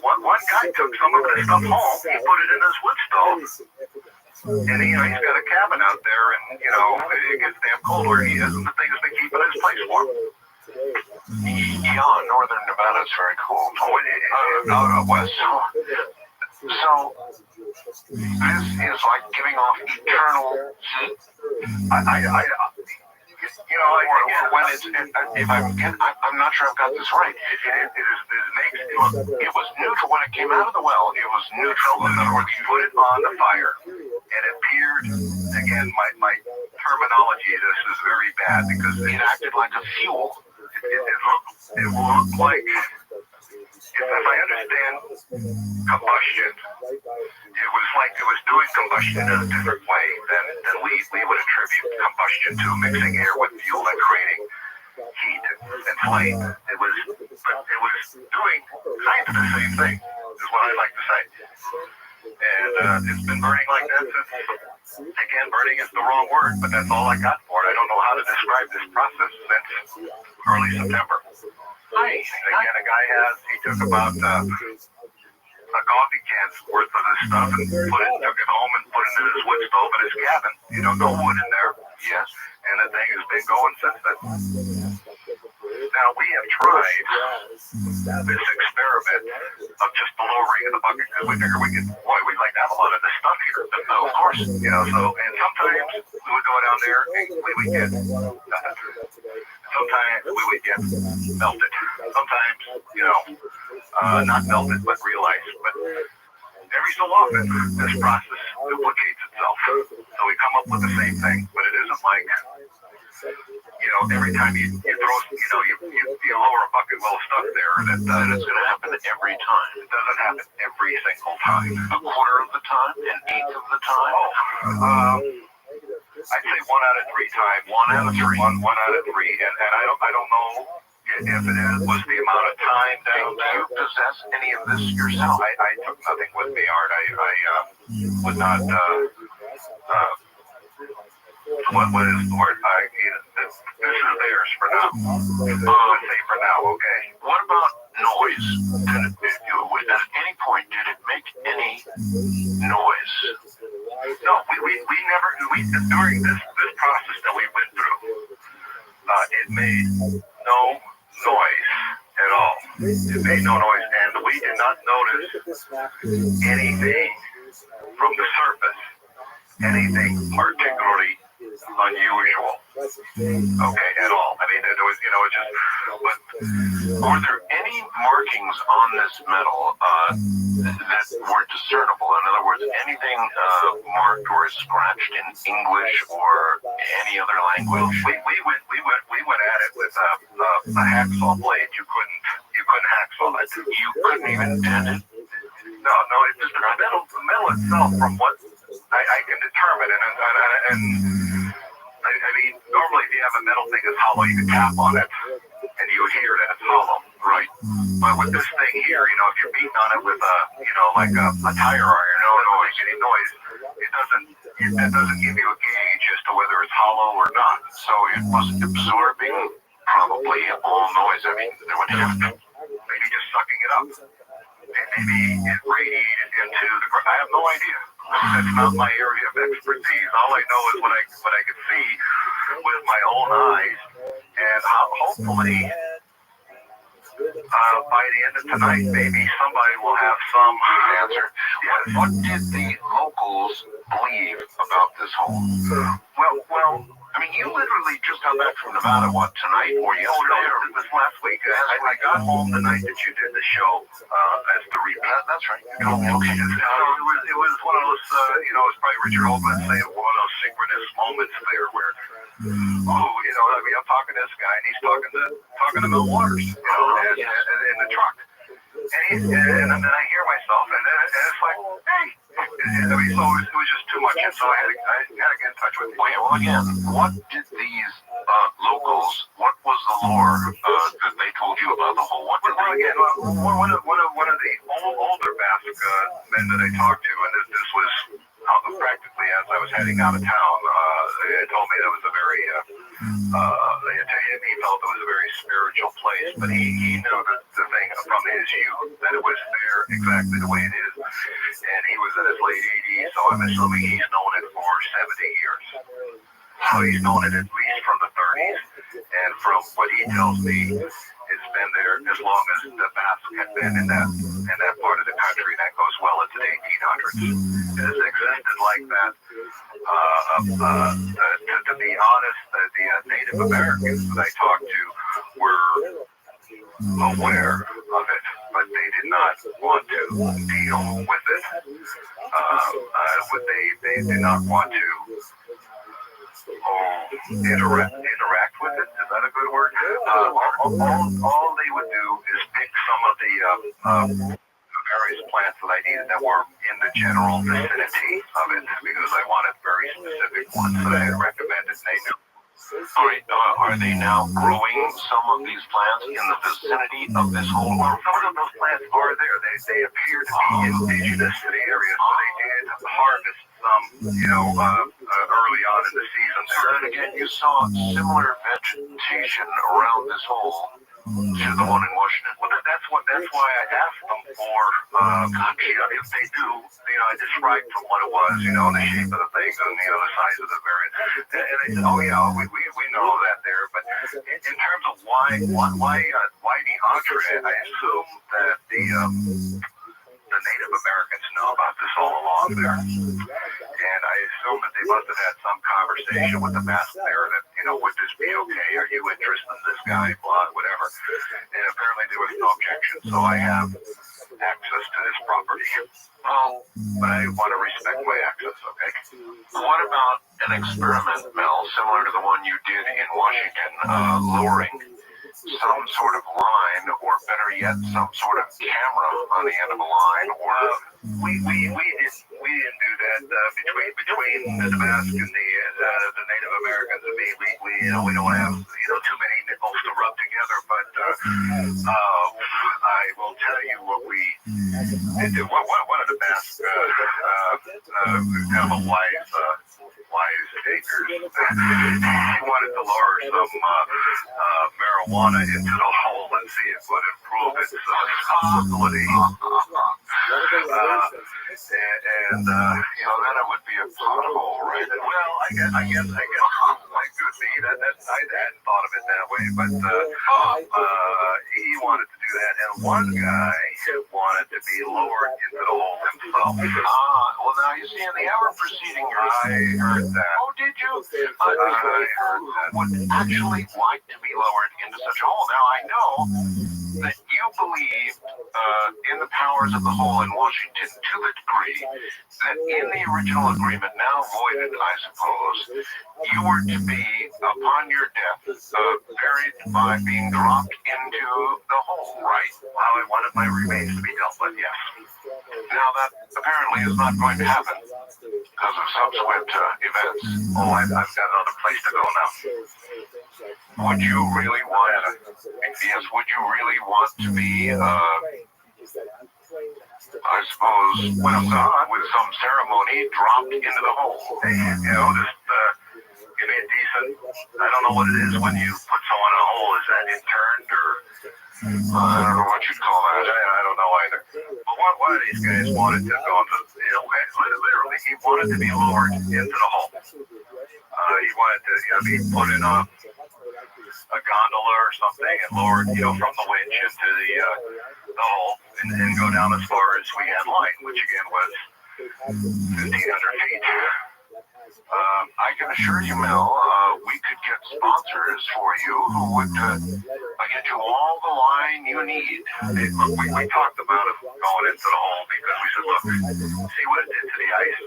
One guy took some of this stuff home, he put it in his wood stove, and he's got a cabin out there, and it gets damn cold where he is, and the thing has been keeping his place warm. Yeah, northern Nevada is very cold. Out west. So this is like giving off eternal heat. When it's, if I'm not sure I've got this right. It was neutral when it came out of the well. It was neutral. In other words, you put it on the fire, and it appeared. Again, my terminology. This is very bad because it acted like a fuel. It looked like, if I understand combustion, it was like it was doing combustion in a different way than we would attribute combustion to, mixing air with fuel and creating heat and flame. It was doing kind of the same thing, is what I like to say. And it's been burning like that since, again, burning is the wrong word, but that's all I got for it. I don't know how to describe this process since early September. Again, a guy he took about a coffee can's worth of this stuff and took it home and put it in his wood stove in his cabin. No wood in there. Yes. And the thing has been going since then. Now, we have tried this experiment of just the lowering of the bucket because we figure we'd like to have a lot of this stuff here. So, of course, and sometimes we would go down there and we would get sometimes we would get melted. Sometimes, not melted, but real ice. But every so often, this process duplicates itself. So we come up with the same thing, but it isn't like, every time you throw, you lower a bucket full of stuff there, that it's going to happen every time. It doesn't happen every single time. A quarter of the time? An eighth of the time? I'd say 1 out of 3 times. 1 out of 3. 1 out of 3. And I don't know if it was the amount of time down there. Do you possess any of this yourself? I took nothing with me, Art. I would not. What is the word? This is theirs for now. Let's say for now, okay. What about noise? At any point, did it make any noise? No, we never. During this process that we went through, it made no noise at all. It made no noise, and we did not notice anything from the surface, anything particularly unusual. Okay, at all. I mean, it was, Were there any markings on this metal that were discernible? In other words, anything marked or scratched in English or any other language? We went at it with a hacksaw blade. You couldn't hacksaw it. You couldn't even dent it? No, it's just the metal itself, from what I can determine, and I mean, normally if you have a metal thing that's hollow, you can tap on it, and you hear that it's hollow, right? But with this thing here, if you're beating on it with like a tire iron, any noise, it doesn't give you a gauge as to whether it's hollow or not. So it was absorbing probably all noise. I mean, there would have to. Maybe just sucking it up. Maybe it radiated into the ground. I have no idea. That's not my area of expertise. All I know is what I can see with my own eyes, and hopefully by the end of tonight, maybe somebody will have some answer. What did the locals believe about this hole? Well, I mean, you literally just got back from Nevada, what, tonight or yesterday or this last week? I got home the night that you did the show as the repeat. That's right. Okay. It was one of those, it's probably Richard Oldman saying one of those synchronous moments there where, I mean, I'm talking to this guy and he's talking to Mel Waters, and in the truck. And then I hear myself, and it's like, hey. I mean, so it was just too much, and so I had to get in touch with him. Okay, well, again, what did these locals, what was the lore that they told you about the hole? What did they again, one of the older Basque men that I talked to, and this was practically as I was heading out of town, they told me that it was a very, to him, he felt it was a very spiritual place, but he knew the thing from his youth, that it was there exactly the way it is, and he was in his late 80s, so I'm assuming he's known it for 70 years. So he's known it at least from the 30s, and from what he tells me, it's been there as long as the Basque had been in that part of the country. That goes well into the 1800s. It has existed like that. To be honest, the Native Americans that I talked to were aware of it, but they did not want to deal with it. They did not want to interact with it. Is that a good word? All they would do is pick some of the various plants that I needed that were in the general vicinity of it, because I wanted very specific ones that I had recommended, and they knew. All right, are they now growing some of these plants in the vicinity of this hole? Well, some of those plants are there. They appear to be indigenous to the area, so they did harvest some, early on in the season. So then again, you saw similar vegetation around this hole to the one in Washington. Well, that's why I asked them for, if they do, I described from what it was, the shape of the thing and, the size of the variant. And they said, oh yeah, we know that there. But in terms of why the entree, I assume that the Native Americans know about this all along there. And I assume that they must have had some conversation with the Basque there that, would this be okay? Are you interested in this guy? Blah, whatever. And apparently there was no objection, so I have access to this property. Well, but I want to respect my access, okay? What about an experiment, Mel, similar to the one you did in Washington, lowering some sort of line, or better yet, some sort of camera on the end of a line, or we didn't do that between the Basque and the Native Americans and me. We don't have too many nickels to rub together, but I will tell you what we did. One of the Basque kind of a wise takers, he wanted to lower some marijuana into the hole and see if it would improve its stability. And then it would be a pothole, right? Well, I guess like could be. I hadn't thought of it that way, but he wanted to do that, and one guy wanted to be lowered into the hole himself. Well, now you see, in the hour preceding, I heard that. Oh, did you? I heard that. Would actually like to be lowered into such a hole. Now I know that you believed in the powers of the hole in Washington to the degree that in the original agreement, now voided, I suppose, you were to be, upon your death, buried by being dropped into the hole, right? Well, I wanted my remains to be dealt with, yes. Now that apparently is not going to happen because of subsequent events. Oh, I've got another place to go now. Would you really want to be, I suppose, when I'm gone, with some ceremony dropped into the hole? Hey, just give me a decent, I don't know what it is when you put someone in a hole. Is that interned or? I don't know what you'd call that. I don't know either. But one of these guys wanted to go into, literally he wanted to be lowered into the hole. He wanted to, be put in a gondola or something and lowered, from the winch into the hole and go down as far as we had line, which again was 1,500 feet. I can assure you, Mel, we could get sponsors for you who would get you all the line you need. We talked about it going into the hole because we said, look, see what it did to the ice.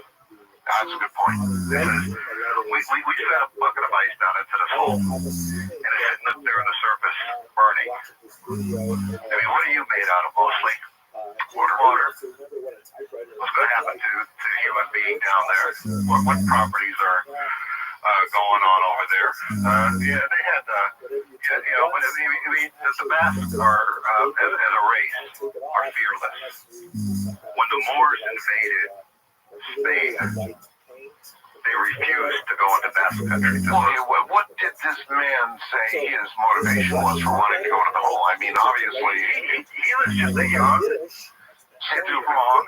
That's a good point. We set a bucket of ice down into this hole, and it's sitting up there on the surface, burning. I mean, what are you made out of mostly? Water. What's going to happen to a human being down there? What properties are going on over there? They had, but the Basques are, as a race, are fearless. When the Moors invaded Spain, they refused to go into Basque country. What did this man say his motivation was for wanting to go to the hole? I mean, obviously, he was just a young, super long,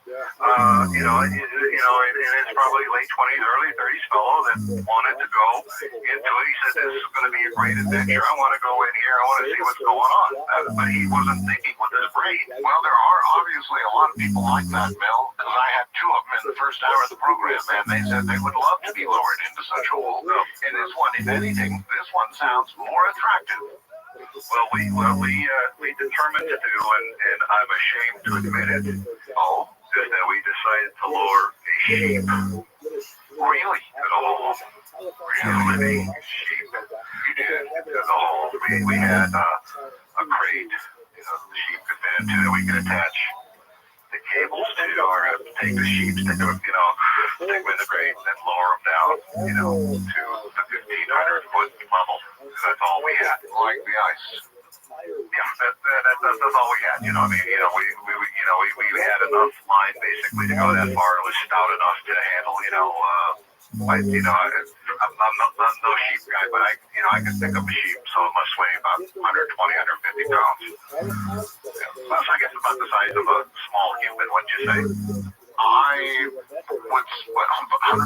and it's probably late 20s, early 30s fellow that wanted to go into it. He said, this is going to be a great adventure. I want to go in here. I want to see what's going on. But he wasn't thinking with his brain. Well, there are obviously a lot of people like that, Mel, because I had two of them in the first hour of the program, and they said they would love to be lowered into such a hole. And this one, if anything, this one sounds more attractive. Well, we determined to do, and I'm ashamed to admit it, is that we decided to lower a sheep. Really? To the hole. Living sheep. We did. To the hole. We had a crate, the sheep could fit into that we could attach the cables to, or take the sheep, stick them in the crate, and then lower them down, to the 1,500-foot level. That's all we had. Like the ice. Yeah, that's all we had. We had enough line basically to go that far. It was stout enough to handle. I'm not no sheep guy, but I can pick up a sheep, so it must weigh about 120, 150 pounds. Plus, I guess about the size of a small human. What'd you say? I would,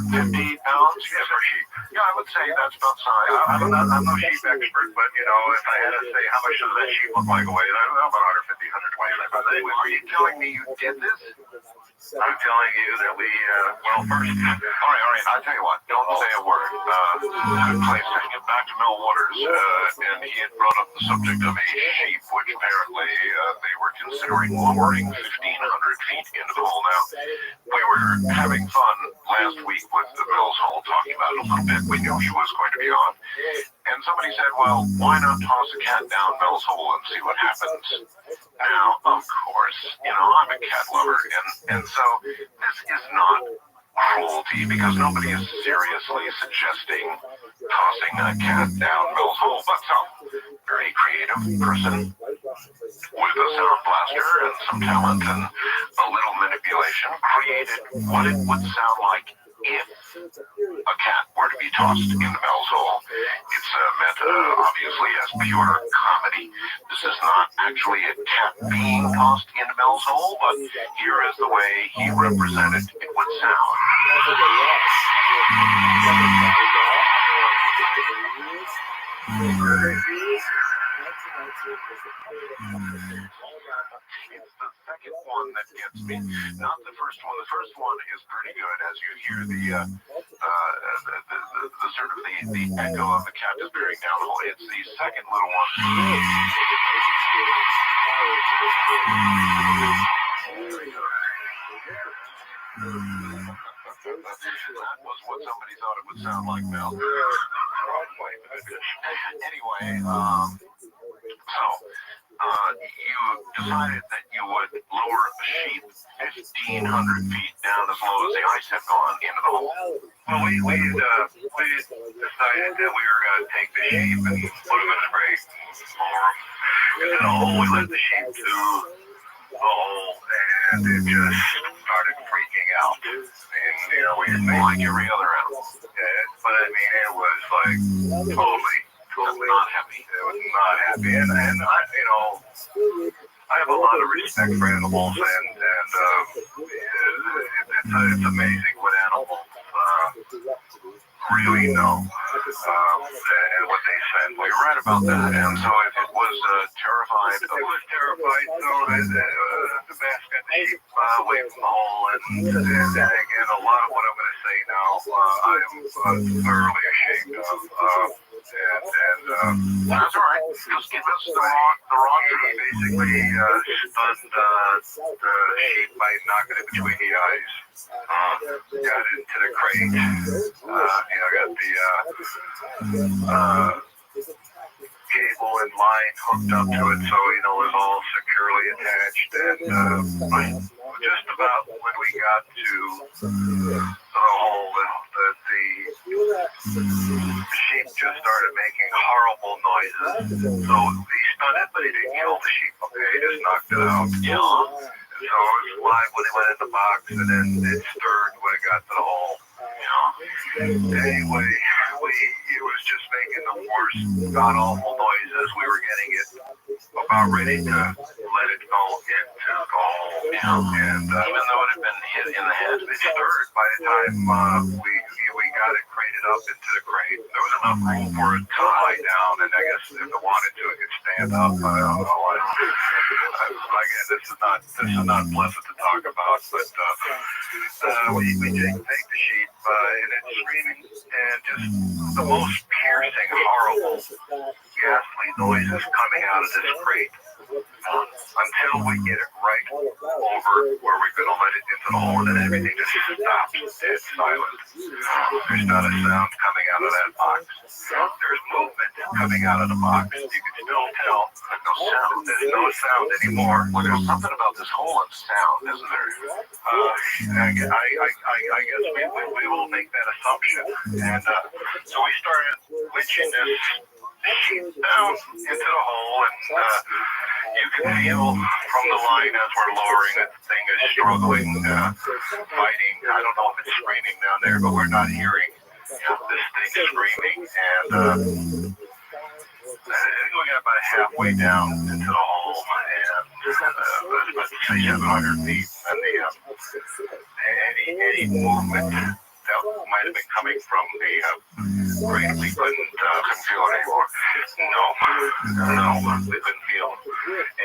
150 pounds? Yes, for sheep. Yeah, I would say that's about size. I'm no sheep expert, but if I had to say how much does that sheep look like a weight, I don't know, about 150, 120 pounds. Anyway, Are you telling me you did this? I'm telling you that we, first. All right, I'll tell you what, don't say a word. Good place to get back to Mel Waters, and he had brought up the subject of a sheep, which apparently they were considering lowering 1,500 feet into the hole. Now, we were having fun last week with the Bell's Hole, talking about it a little bit. We knew he was going to be on. And somebody said, well, why not toss a cat down Bell's Hole and see what happens? Now, of course, I'm a cat lover, and so this is not cruelty, because nobody is seriously suggesting tossing a cat down Bell's Hole, but some very creative person with a sound blaster and some talent and a little manipulation created what it would sound like if a cat were to be tossed in the Bell's Hole. It's meant, obviously, as pure comedy. This is not actually a cat being tossed in the Bell's Hole, but here is the way he represented it would sound. It's the second one that gets me, not the first one. The first one is pretty good, as you hear the sort of the echo of the cat disappearing down the hole. It's the second little one. That was what somebody thought it would sound like, Mel. Anyway, so you decided that you would lower a sheep 1,500 feet down as low as the ice had gone into the hole. Well, we decided that we were going to take the sheep and put them in the grave, lower them into the hole. We let the sheep do the hole, and it just started freaking out. And, we didn't like every other animal. But, I mean, it was like totally not happy. It was not happy. And I have a lot of respect for animals, and it's amazing what animals really know and what they sense. Well, you're right about that. And so it was terrified. It was terrified. So the bass got the sheep away from the hole. And again, a lot of what I'm going to say now, I am thoroughly ashamed of. And that's all right. Just give us the wrong tree. Basically, stunned the sheep by knocking it between the eyes. Got into the crate. Got the cable and line hooked up to it, so it was all securely attached. And just about when we got to the hole, the sheep just started making horrible noises. So he stunned it, but he didn't kill the sheep. Okay, he just knocked it out. Yeah. So it was live when it went in the box, and then it stirred when it got to the hole. Anyway, it was just making the worst god-awful noises. We were getting it about ready to let it go into the hole. And even though it had been hit in the head, it stirred by the time we got it crated up into the crate. There was enough room for it to lie down, and I guess if it wanted to, it could stand up. I don't know. Again, this is not pleasant to talk about, but we take the sheep, and it's screaming, and just the most piercing, horrible, ghastly noises coming out of this crate. Until we get it right over where we're going to let it into the hole, and then everything just stops. It's silent. There's not a sound coming out of that box. There's movement coming out of the box. You can still tell. No sound. There's no sound anymore. Well, there's something about this hole of sound, isn't there? I guess we will make that assumption. And so we started winching this sheep down into the hole, and you can feel from the line as we're lowering it, the thing is struggling, fighting. I don't know if it's screaming down there, but we're not hearing this thing screaming. And we got about halfway down into the hole, and let's say 700 feet, and any movement that might have been coming from the crate, we couldn't feel it anymore. No, we couldn't feel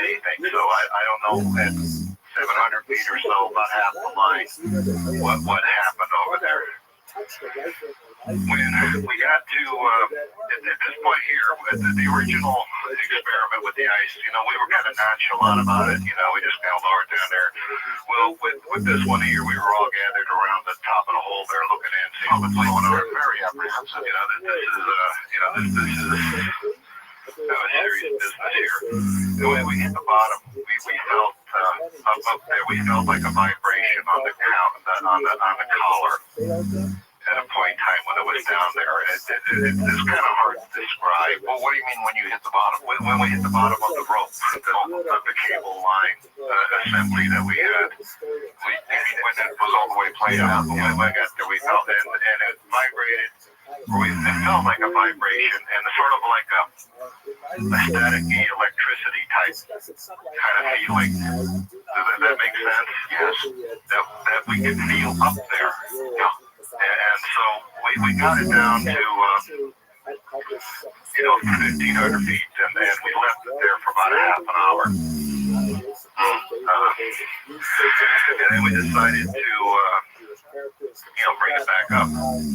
anything. So I don't know, at 700 feet or so, about half the line, what happened over there. When we got to, at this point here, the original experiment with the ice, we were kind of nonchalant about it. We just kind of lowered down there. Well, with this one here, we were all gathered around the top of the hole there looking in, seeing what's going on. Very apprehensive. This is serious business here. The way we hit the bottom, we felt up there, we felt like a vibration on the collar. At a point in time when it was down there, it's kind of hard to describe. Well, what do you mean when you hit the bottom? When we hit the bottom of the rope, the cable line assembly that we had, when that was all the way played out, when we got there, we felt it, and it vibrated. It felt like a vibration, and sort of like a staticky electricity type kind of feeling. Does that make sense? Yes. That we could feel up there. Yeah. And so we got it down to 1,500 feet, and we left it there for about a half an hour. And then we decided to bring it back up.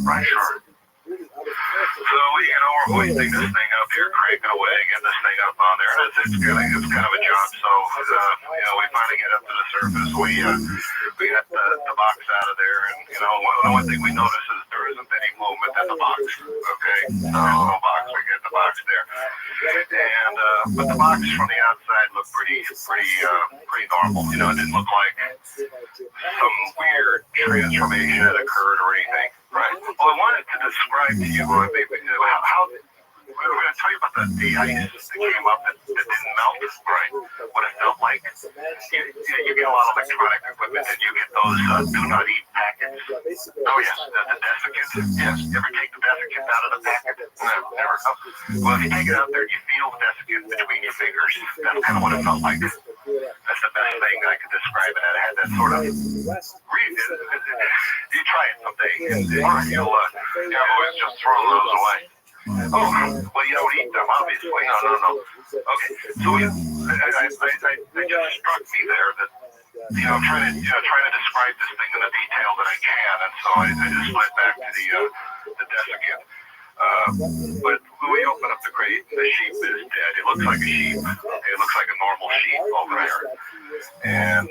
Right, sure. So we're hoisting this thing up here, cranking away, getting this thing up on there, and it's kind of a job. So we finally get up to the surface. We got the box out of there, and one thing we noticed is there isn't any movement in the box. Okay, no box. We get the box there, and but the box from the outside looked pretty normal. It didn't look like some weird transformation had occurred or anything. Right. Well, I wanted to describe to you how we were going to tell you about the ice that came up that didn't melt. Right. What it felt like. You get a lot of electronic equipment, and you get those do not eat packets. Oh yes, the desiccants. Yes. You ever take the desiccant out of the packet? No, never. Well, if you take it out there, you feel the desiccant between your fingers. That's kind of what it felt like. That's the best thing I could describe it. It had that sort of. It try it someday. And you'll always just throw those away. Oh, well, you don't eat them, obviously. No. Okay, so it just struck me there that, I'm trying to describe this thing in the detail that I can, and so I just went back to the desk again. But when we open up the crate, the sheep is dead. It looks like a sheep. It looks like a normal sheep over there, and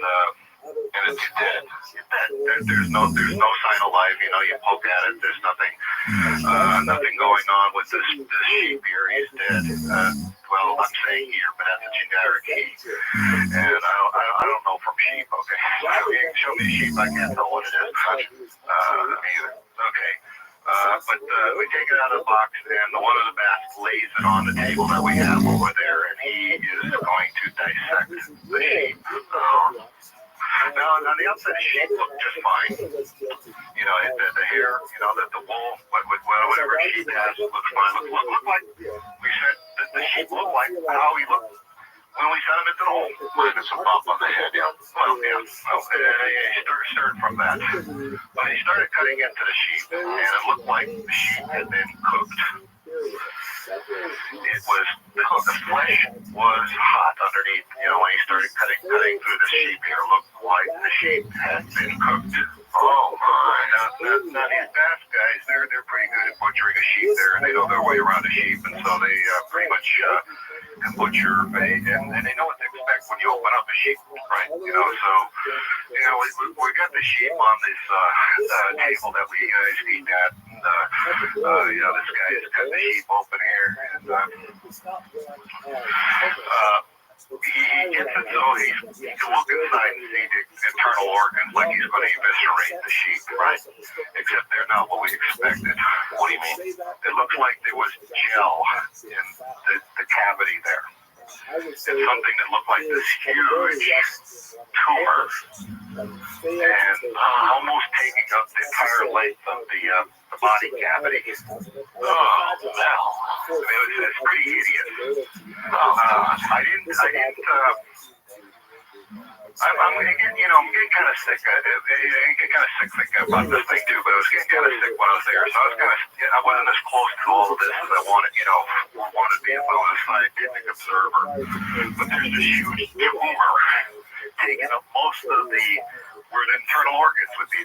it's dead. There's no sign of life. You poke at it. There's nothing going on with this sheep here. He's dead. Well, I'm saying here, but that's a generic he. And I don't know from sheep. Okay, show me the sheep. I can't tell what it is. Either. Okay. But we take it out of the box, and one of the bats lays it on the table that we have over there, and he is going to dissect the sheep. Now, on the outside, the sheep looked just fine. The hair, the wool, whatever sheep has looks fine. Look like we said that the sheep looked like how he looked when we sent him into the hole. Minus a bump on the head, yeah. Well, yeah. He started from that. But he started cutting into the sheep, and it looked like the sheep had been cooked. It was cooked. The flesh was hot underneath. When he started cutting through the sheep here, looked like the sheep had been cooked. Oh my! Now these bass guys, they're pretty good at butchering a sheep. They know their way around a sheep, and so they pretty much can butcher and they know what to expect when you open up a sheep, right? So we got the sheep on this table that we feed at. This guy has cut the sheep open here, and he gets it so he can look inside and see the internal organs like he's going to eviscerate the sheep, right? Except they're not what we expected. What do you mean? It looks like there was gel in the cavity there. It's something that looked like this huge tumor, and almost taking up the entire length of the body cavity. Oh, wow. It's pretty hideous. I'm getting kind of sick. I get kind of sick thinking about this thing too, but I was getting kind of sick when I was there. So I wasn't as close to all of this as I wanted to be if I was a scientific observer. But there's this huge tumor taking up most of where the internal organs would be,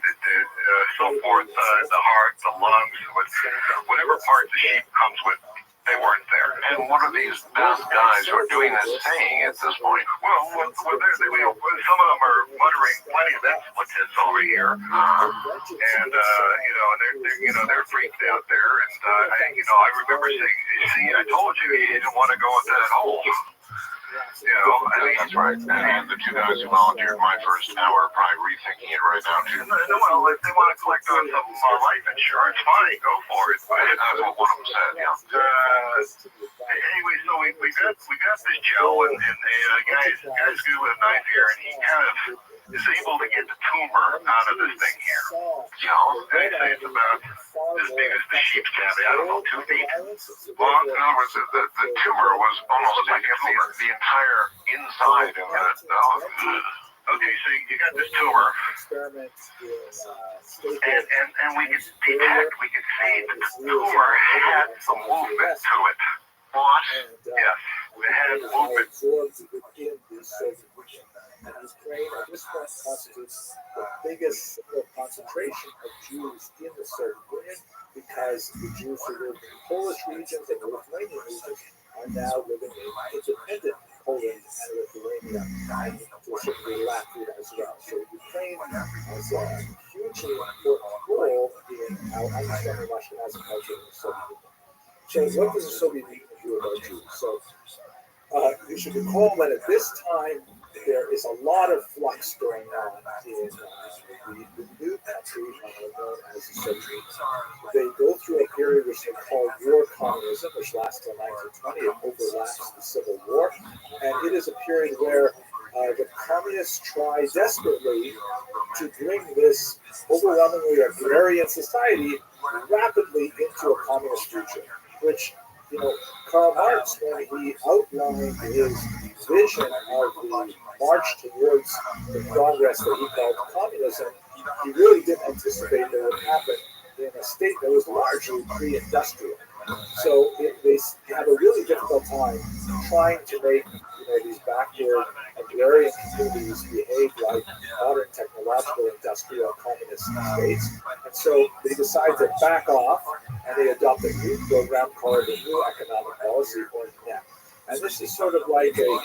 so forth, the heart, the lungs, whatever part the sheep comes with. They weren't there. And what are these bass guys who are doing this saying at this point? Well, some of them are muttering plenty of expletives over here, and they're freaked out there. And I remember saying, "See, I told you didn't want to go into that hole." That's right. And the two guys who volunteered my first hour are probably rethinking it right now too. Well, if they want to collect on some life insurance, fine, go for it. That's what one of them said. Yeah. Anyway, so we got this gel, and guy's good with a knife here, and he kind of is able to get the tumor out of this thing here. And they say it's about as big as the sheep's cavity. I don't know, 2 feet. Well, in other words, the tumor was almost like the entire inside of it. Okay, so you got this tumor, and we could detect, we could see that the tumor had some movement to it. What? Yes, it had movement. And Ukraine at this point constitutes the biggest single concentration of Jews in the Soviet Union, because the Jews who live in the Polish regions and the Lithuanian regions are now living in independent Poland and Lithuania, and to a certain degree Latvia as well. So Ukraine has a hugely important role in our understanding of Ashkenazi culture in the Soviet Union. So what does the Soviet Union do about Jews? So you should recall that at this time there is a lot of flux going on in the new country known as the Soviet Union. They go through a period which they call war communism, which lasts until 1920. It overlaps the Civil War, and it is a period where the communists try desperately to bring this overwhelmingly agrarian society rapidly into a communist future, which Karl Marx, when he outlined his vision of the march towards the progress that he called communism, he really didn't anticipate that would happen in a state that was largely pre-industrial. So they have a really difficult time trying to make these backward agrarian communities behave like modern technological industrial communist states. And so they decide to back off and they adopt a new program called the New Economic Policy, or NEP. And this is sort of like a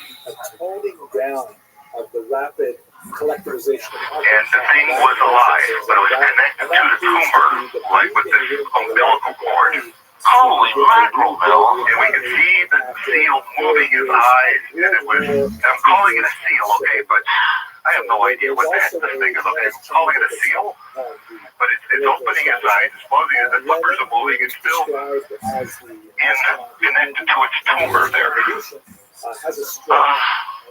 toning down of the rapid collectivization of market. And the thing was alive, but it was connected to the tumor, like with this umbilical cord. Holy mackerel, Mel. And we could see the seal moving his eyes, and it was, I'm calling it a seal, okay, but I have no idea what the heck this thing is. Okay, I'm calling it a seal, but it's opening his eyes, it's closing it, the flippers are moving, it's still connected to its tumor there.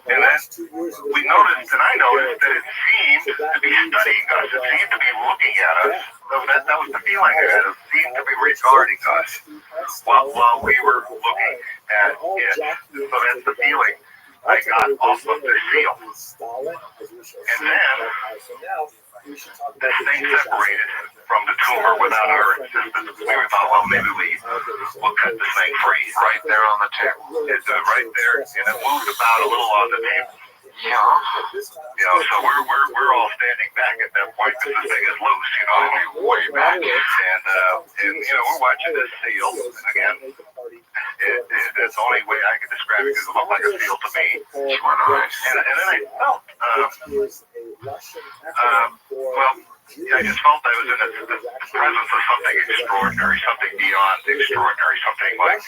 And then we noticed, and I noticed, that it seemed to be studying us. It seemed to be looking at us. So that was the feeling I had. It seemed to be regarding us while we were looking at it. So that's the feeling I got off of the seal. And then this thing separated from the tumor without our assistance. We thought, well, maybe we'll cut this thing free right there on the table. It's right there, and it moved about a little on the table. Yeah. So we're all standing back at that point because the thing is loose, way back. And we're watching this seal. And again, it's the only way I can describe it because it looked like a seal to me. And then I felt, I just felt I was in the presence of something extraordinary, something beyond extraordinary, something like,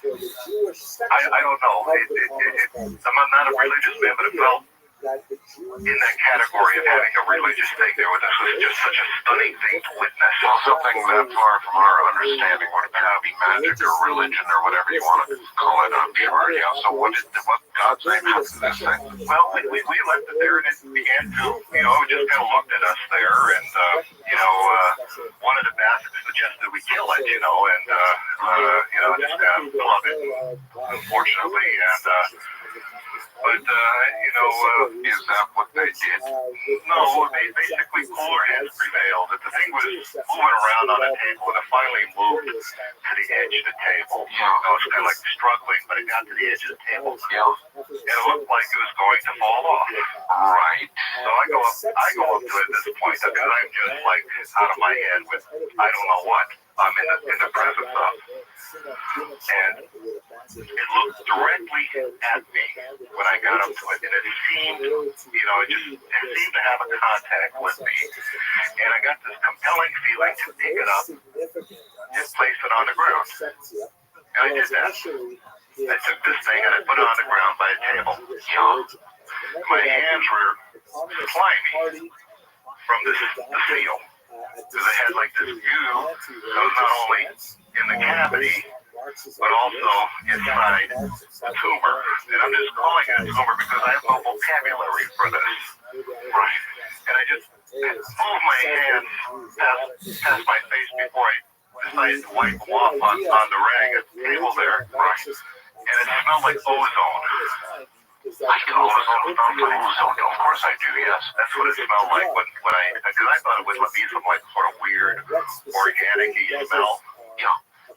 I don't know. I'm not a religious man, but it felt in that category of having a religious thing. This was just such a stunning thing to witness. Well, something that far from our understanding would be magic or religion or whatever you want to call it, I'm sure. Yeah. So what God's name happened to this thing? Well, we left it there and it began to, just kind of looked at us there and, one of the bastards suggested we kill it, and, just love it, unfortunately, and, but, is that what they did? No, they basically cooler heads prevailed. The thing was moving around on the table, and it finally moved to the edge of the table. It was kind of like struggling, but it got to the edge of the table. And it looked like it was going to fall off. Right. So I go up to it at this point, because I'm just like out of my head with I don't know what I'm in the presence of. And it looked directly at me when I got up to it, and it seemed, it seemed to have a contact with me. And I got this compelling feeling to pick it up and place it on the ground. And I did that. I took this thing and I put it on the ground by a table. My hands were slimy from the seal, because I had like this view of not only in the cavity, but also inside the tumor. And I'm just calling it a tumor because I have no vocabulary for this. Right. And I just moved my hand past my face before I decided to wipe them off on the rag at the table there. Right. And it smelled like ozone. I can always ozone. Of course I do, yes. That's what it smelled like when because I thought it would be some like sort of weird organic-y smell.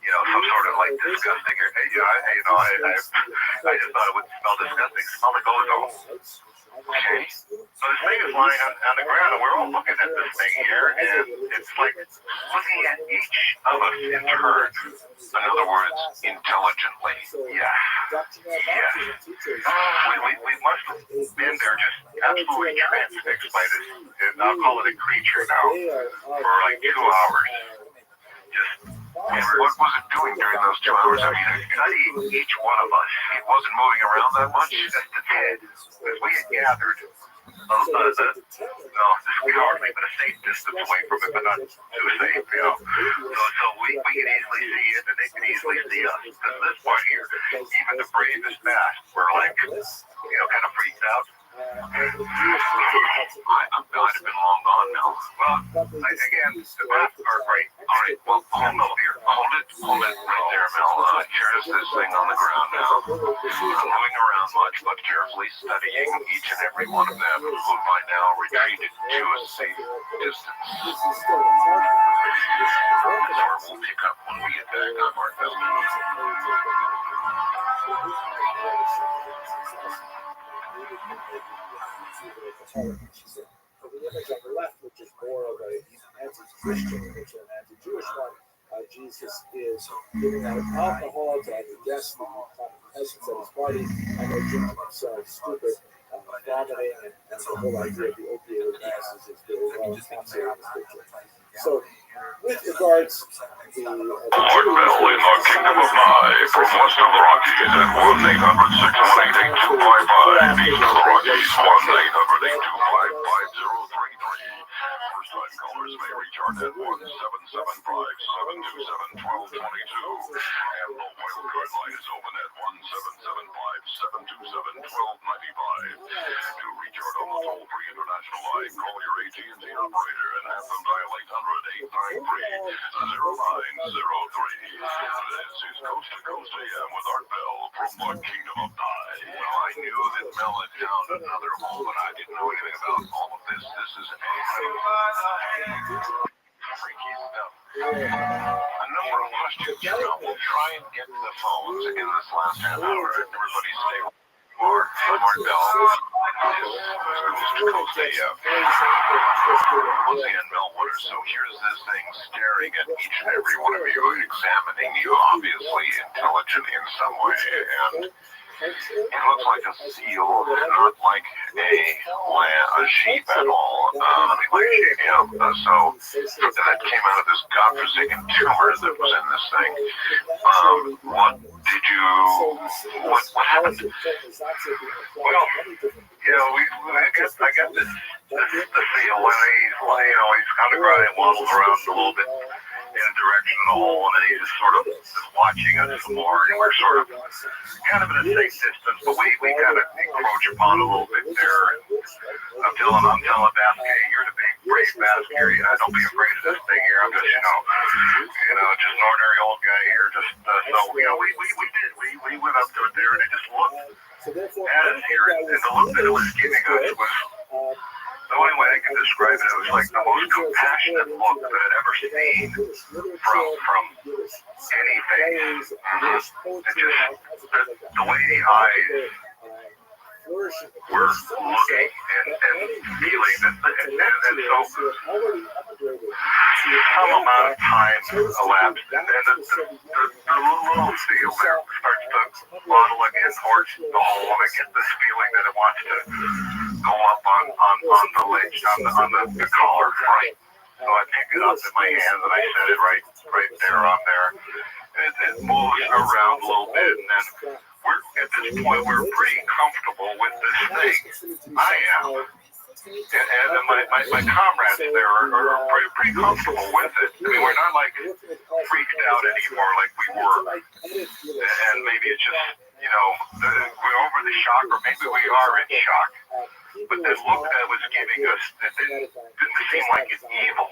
Some sort of like disgusting. I just thought it would smell disgusting. It smelled like ozone. Okay. So this thing is lying on the ground, and we're all looking at this thing here, and it's like looking at each of us in turn. In other words, intelligently. Yeah. We must have been there just absolutely transfixed by this, and I'll call it a creature now, for like 2 hours. And what was it doing during those 2 hours? I mean, Studying each one of us. It wasn't moving around that much? Just a tad. Because we had gathered this is cowardly, but a safe distance away from it, but not too safe, So we can easily see it, and they can easily see us. Because this one here, even the bravest bats were like, kind of freaked out. I've been long gone now. Well, again, the bats are great. All right, well, hold it right there, Mel. Here's this thing on on the ground now, not moving around much, but carefully studying each and every one of them, who by now retreated to a safe distance. Or we'll pick up when we get back on our belt. The image on the left, which is more of an anti-Christian image than an anti-Jewish one, Jesus is giving out alcohol to the guests, the peasants at his party, and they're drinking themselves stupid, vomiting, and the whole idea of the opiate masses is very well encapsulated in this picture. So, with regards to the Art Bell in the Kingdom of Nye, from west of the Rockies at 1-800-618-8255, east of the Rockies, 1-800-825-5033. First-time callers may reach our net 1-775-727-1222, and the wildcard line is open at 1-775-727-1295. To reach out on the toll-free international line, call your AT&T operator and have them dial 800-893-0903. This is Coast to Coast AM with Art Bell from the Kingdom of Nye. Well, I knew that Mel had found another hole, and I didn't know anything about all of this. This is freaky stuff. A number of questions now. We'll try and get to the phones in this last half hour. Everybody stay warm. I'm Art Bell. This is Coast to Coast AM. Once again, Mel Waters. So here's this thing staring at each and every one of you, examining you, obviously intelligent in some way, and it looks like a seal, not like a sheep at all. So that came out of this godforsaken tumor that was in this thing. What happened? Well, I got this the seal, and he's kind of waddles around a little bit in the direction of the hole, and then he's just sort of watching us some more, and we're sort of kind of at a safe distance, but we kind of encroach upon a little bit there. I'm telling Basket, hey, you're the big brave Basket here, don't be afraid of this thing here. I'm just, just an ordinary old guy here. We went up to it there, and it just looked at us here, and the look that it was giving us was, the only way I can describe it, it was like the most compassionate look that I'd ever seen from any face. It just, the way the eyes were looking and feeling, and so some amount of time elapsed, and then the little seal there starts to waddle again towards the hole, and I get this feeling that it wants to go up on the ledge, on the collar, right? So I pick it up in my hand, and I set it right there on there, and it moves around a little bit, and then at this point, we're pretty comfortable with this thing. I am. And my comrades there are pretty comfortable with it. I mean, we're not like freaked out anymore like we were. And maybe it's just, we're over the shock, or maybe we are in shock. But that look that was giving us, it didn't seem like an evil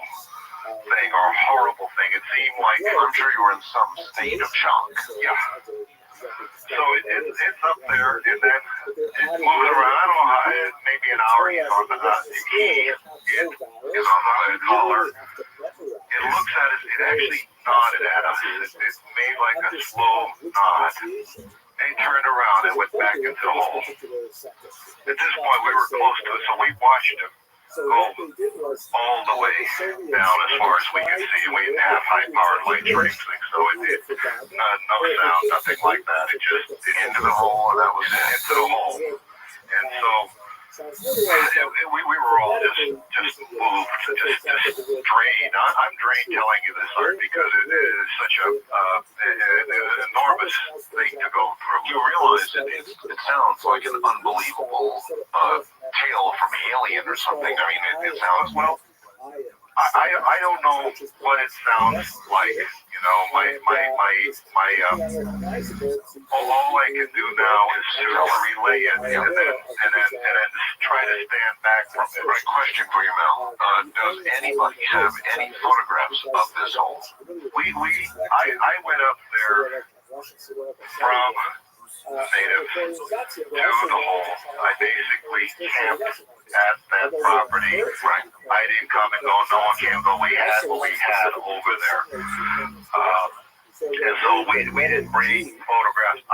thing or a horrible thing. It seemed like, I'm sure you were in some state of shock. Yeah. So it's up there, and then it's moving around. I don't know how, maybe an hour he's on the he is on the collar. It looks at us, it actually nodded at us. It made like a slow nod. And he turned around and went back into the hole. At this point, we were close to it, so we watched him go all the way down as far as we could see. We didn't have high-powered light tracing, so it no sound, nothing like that. It just into the hole, and that was it, into the hole. And so we were all just moved, just drained. I'm drained telling you this, Art, because it is such an enormous thing to go through. You realize it sounds like an unbelievable tale from Alien or something. I mean, it sounds, well, I don't know what it sounds like. All I can do now is to relay it and then try to stand back from it. My question for you, Mel, does anybody have any photographs of this hole? I went up there from native to the hole. I basically camped at that property. Right? I didn't come and go. No one came and go. We had what we had over there. And so we didn't bring photographs.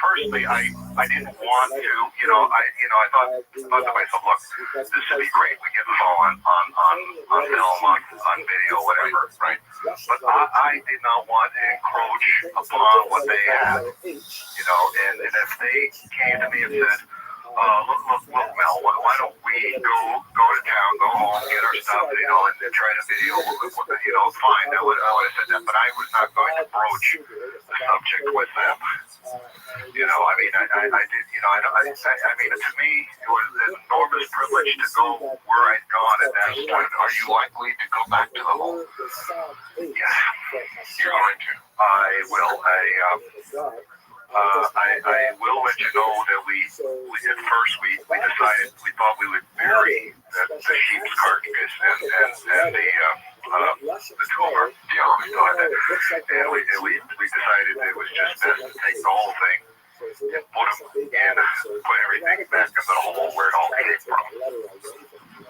Personally, I didn't want to, I thought to myself, look, this would be great. We get this all on film, on video, whatever, right? But I did not want to encroach upon what they had, and if they came to me and said, look, Mel, why don't we go to town, go home, get our stuff, and try to video, fine, I would have said that, but I was not going to broach the subject with them. I mean, I did, I mean, to me, it was an enormous privilege to go where I'd gone at that point. Are you likely to go back to the hole? Yes. You're going to? I will. I will let you know that we at first we decided we thought we would bury the sheep's carcass and the tumor, and we decided it was just best to take the whole thing and put everything back in the hole where it all came from.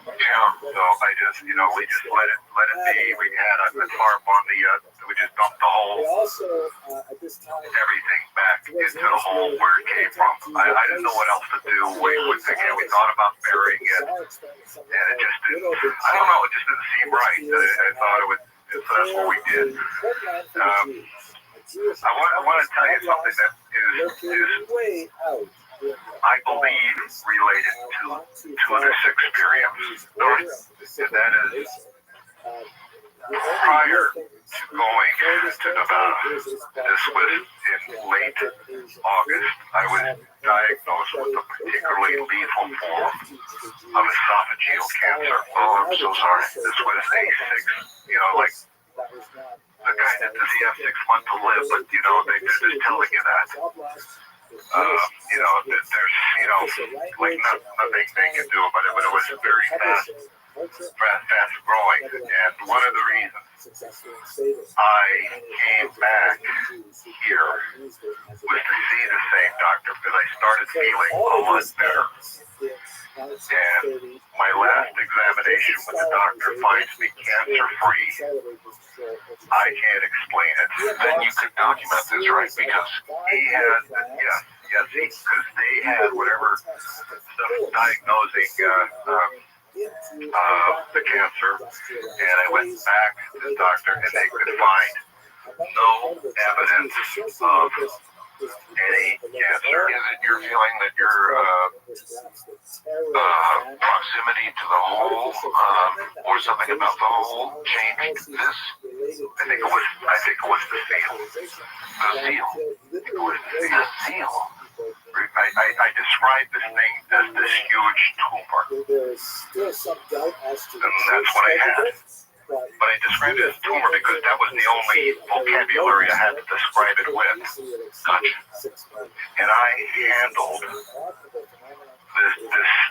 Yeah, so I just, we just let it be. We had a tarp on we just dumped the whole, everything back into the hole where it came from. I didn't know what else to do. We thought about burying it, and it just didn't, I don't know, it just didn't seem right. I thought it would, so that's what we did. I want to tell you something that is I believe related to this experience, and that is prior to going to Nevada. This was in late August. I was diagnosed with a particularly lethal form of esophageal cancer. Oh, I'm so sorry. This was a the kind that does he have 6 months to live, but they're just telling you that. There's nothing they can do about it, but it was very fast growing. And one of the reasons I came back here was to see the same doctor because I started feeling a lot better. And my last examination with the doctor finds me cancer-free. I can't explain it. Then you could document this, right? Because he had, because they had whatever stuff diagnosing the cancer, and I went back to the doctor, and they could find no evidence of any cancer. Is it your feeling that your proximity to the hole or something about the hole changed this? I think it was the seal. The seal. It was The seal. I described this thing as this huge tumor. And that's what I had. But I described it as a tumor because that was the only vocabulary I had to describe it with. Gotcha. And I handled this.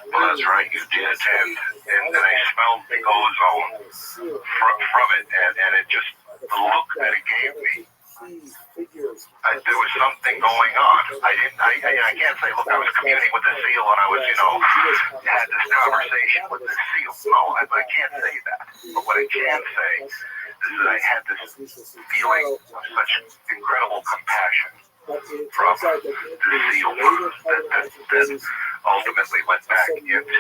Well, that's right, you did. And I smelled the ozone from it, and it just, the look that it gave me, there was something going on. I can't say, look, I was communing with the seal and I was, had this conversation with the seal. No, I can't say that. But what I can say is that I had this feeling of such incredible compassion from the seal that ultimately went back into the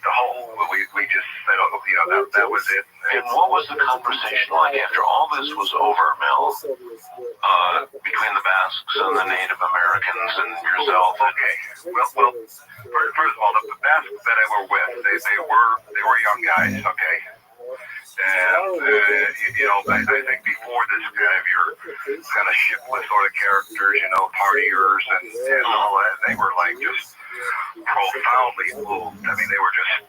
hole. We just said, that was it. And what was the conversation like after all this was over, Mel, between the Basques and the Native Americans and yourself? Okay. Well, first of all, the Basques that I were with, they were young guys, okay? And, I think before this your kind of shiftless sort of characters, partiers and all that, they were like just profoundly moved. I mean, they were just,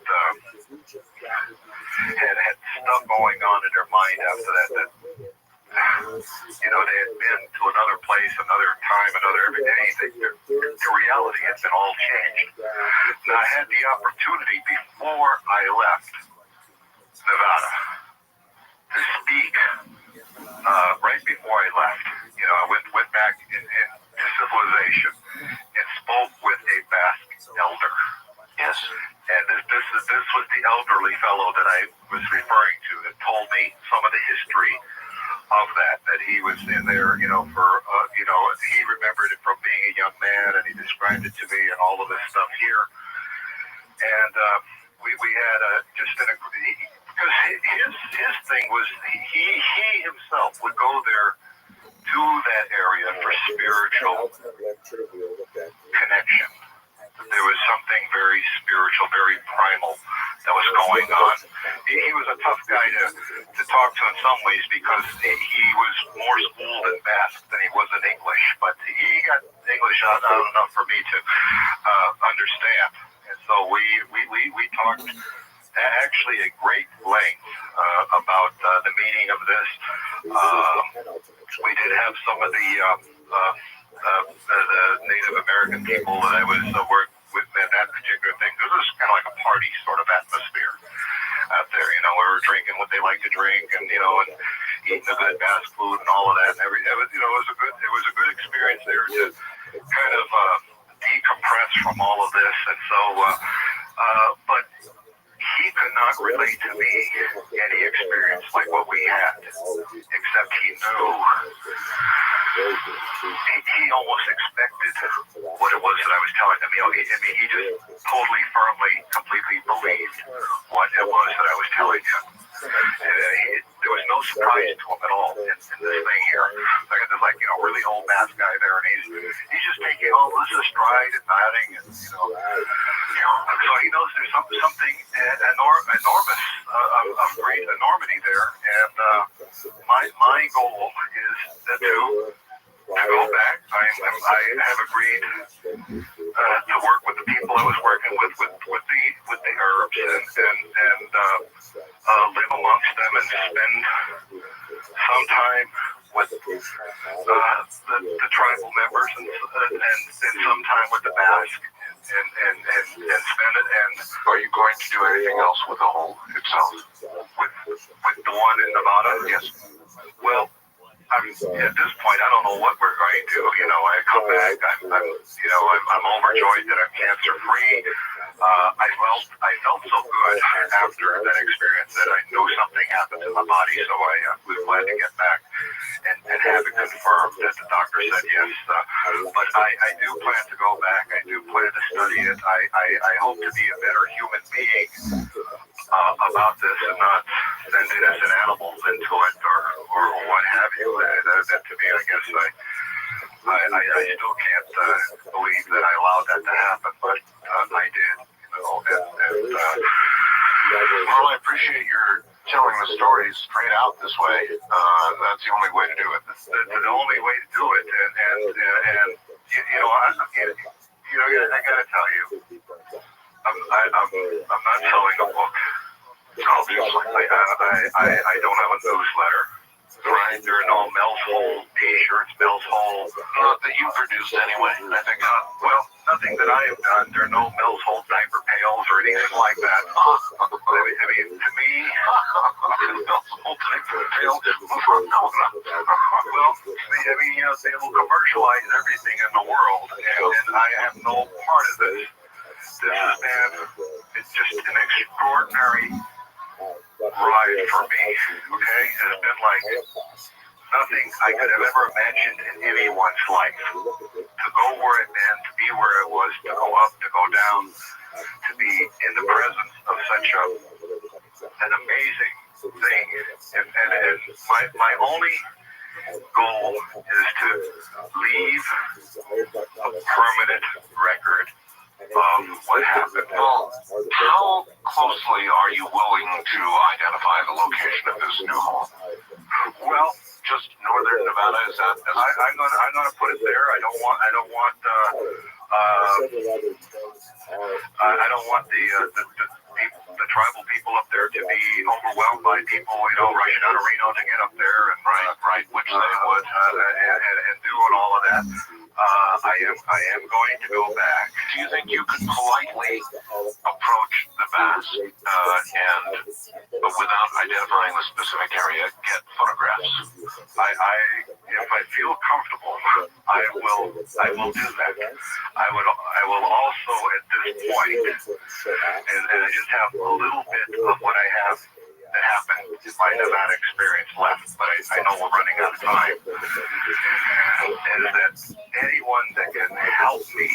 had stuff going on in their mind after that they had been to another place, another time, another everything. Their reality had been all changed. And I had the opportunity before I left Nevada to speak right before I left I went back into civilization and spoke with a Basque elder. Yes. And this was the elderly fellow that I was referring to that told me some of the history of that he was in there, he remembered it from being a young man, and he described it to me and all of this stuff here. And we had because his thing was he himself would go there to that area for spiritual connection. There was something very spiritual, very primal that was going on. He was a tough guy to talk to in some ways because he was more schooled in Basque than he was in English, but he got English out enough for me to understand. And so we talked actually at great length about the meaning of this. We did have some of the Native American people that I was working with in that particular thing. This was kind of like a party sort of atmosphere out there. We were drinking what they like to drink, and and eating the good Basque food and all of that. And everything. It was a good experience there to kind of decompress from all of this. And so, but he could not relate to me any experience like what we had, except he knew. He almost expected what it was that I was telling him. He just totally, firmly, completely believed what it was that I was telling him. There was no surprise to him at all in this thing here. There's really old Basque guy there, and he's just taking all this astride and nodding, and so he knows there's something enormous of great enormity there. And my goal is to go back. I have agreed to work with the people I was working with the herbs and live amongst them and spend some time with the tribal members and some time with the Basque and spend it. And are you going to do anything else with the home itself? With the one in Nevada? Yes. Well, at this point, I don't know what we're going to do. I come back. I'm overjoyed that I'm cancer free. I felt so good after that experience that I knew something happened in my body, so I was glad to get back and have it confirmed that the doctor said yes. But I do plan to go back. I do plan to study it. I hope to be a better human being about this and not send it as an animal into it or what have you. That to me, I guess I still can't believe that I allowed that to happen, but I did. Well, I appreciate your telling the story straight out this way. That's the only way to do it. That's the only way to do it, and I gotta tell you, I'm not selling a book. Obviously, I don't have a newsletter. Right? There are no Mel's Hole t-shirts, Mel's Hole that you produced anyway. I think. Nothing that I have done. There are no Mel's Hole diaper pails or anything like that. To me, Mel's Hole diaper pails. They will commercialize everything in the world, and I have no part of this. It's just an extraordinary ride for me. Okay, it's been like nothing I could have ever imagined in anyone's life. To go where I've been, to be where I was, to go up, to go down, to be in the presence of such an amazing thing. And my only goal is to leave a permanent record of what happened. Well, how closely are you willing to identify the location of this new home? Well, just northern Nevada, is that? I'm gonna put it there. I don't want the tribal people up there to be overwhelmed by people, rushing out of Reno to get up there and right, which they would, and doing all of that. I am going to go back. Do you think you could politely approach the vast and, without identifying the specific area, get photographs? If I feel comfortable, I will do that. I will also at this point, and I just have a little bit of what I have that happened in my Nevada experience left, but I know we're running out of time. And that anyone that can help me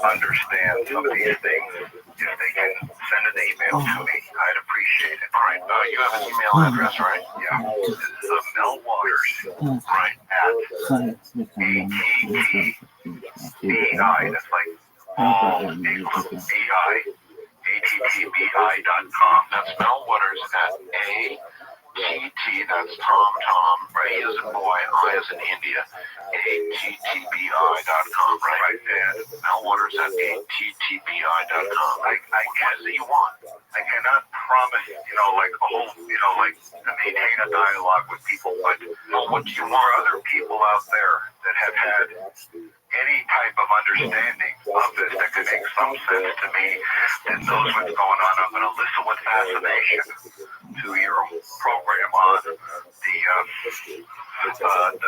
understand some of these things, if they can send an email to me, I'd appreciate it. All right, you have an email address, right? Yeah. It's Mel Waters, right, at ATTBI, that's like all ATTBI.com. That's Mel Waters at ATT, that's Tom, right, as in boy, I as in India, ATTBI.com, right? And Mel Waters at ATTBI.com. I guess that you want. I cannot promise, like a whole, like to maintain a dialogue with people, but what do you want? Other people out there that have had any type of understanding of this that can make some sense to me and knows what's going on. I'm going to listen with fascination to your program on the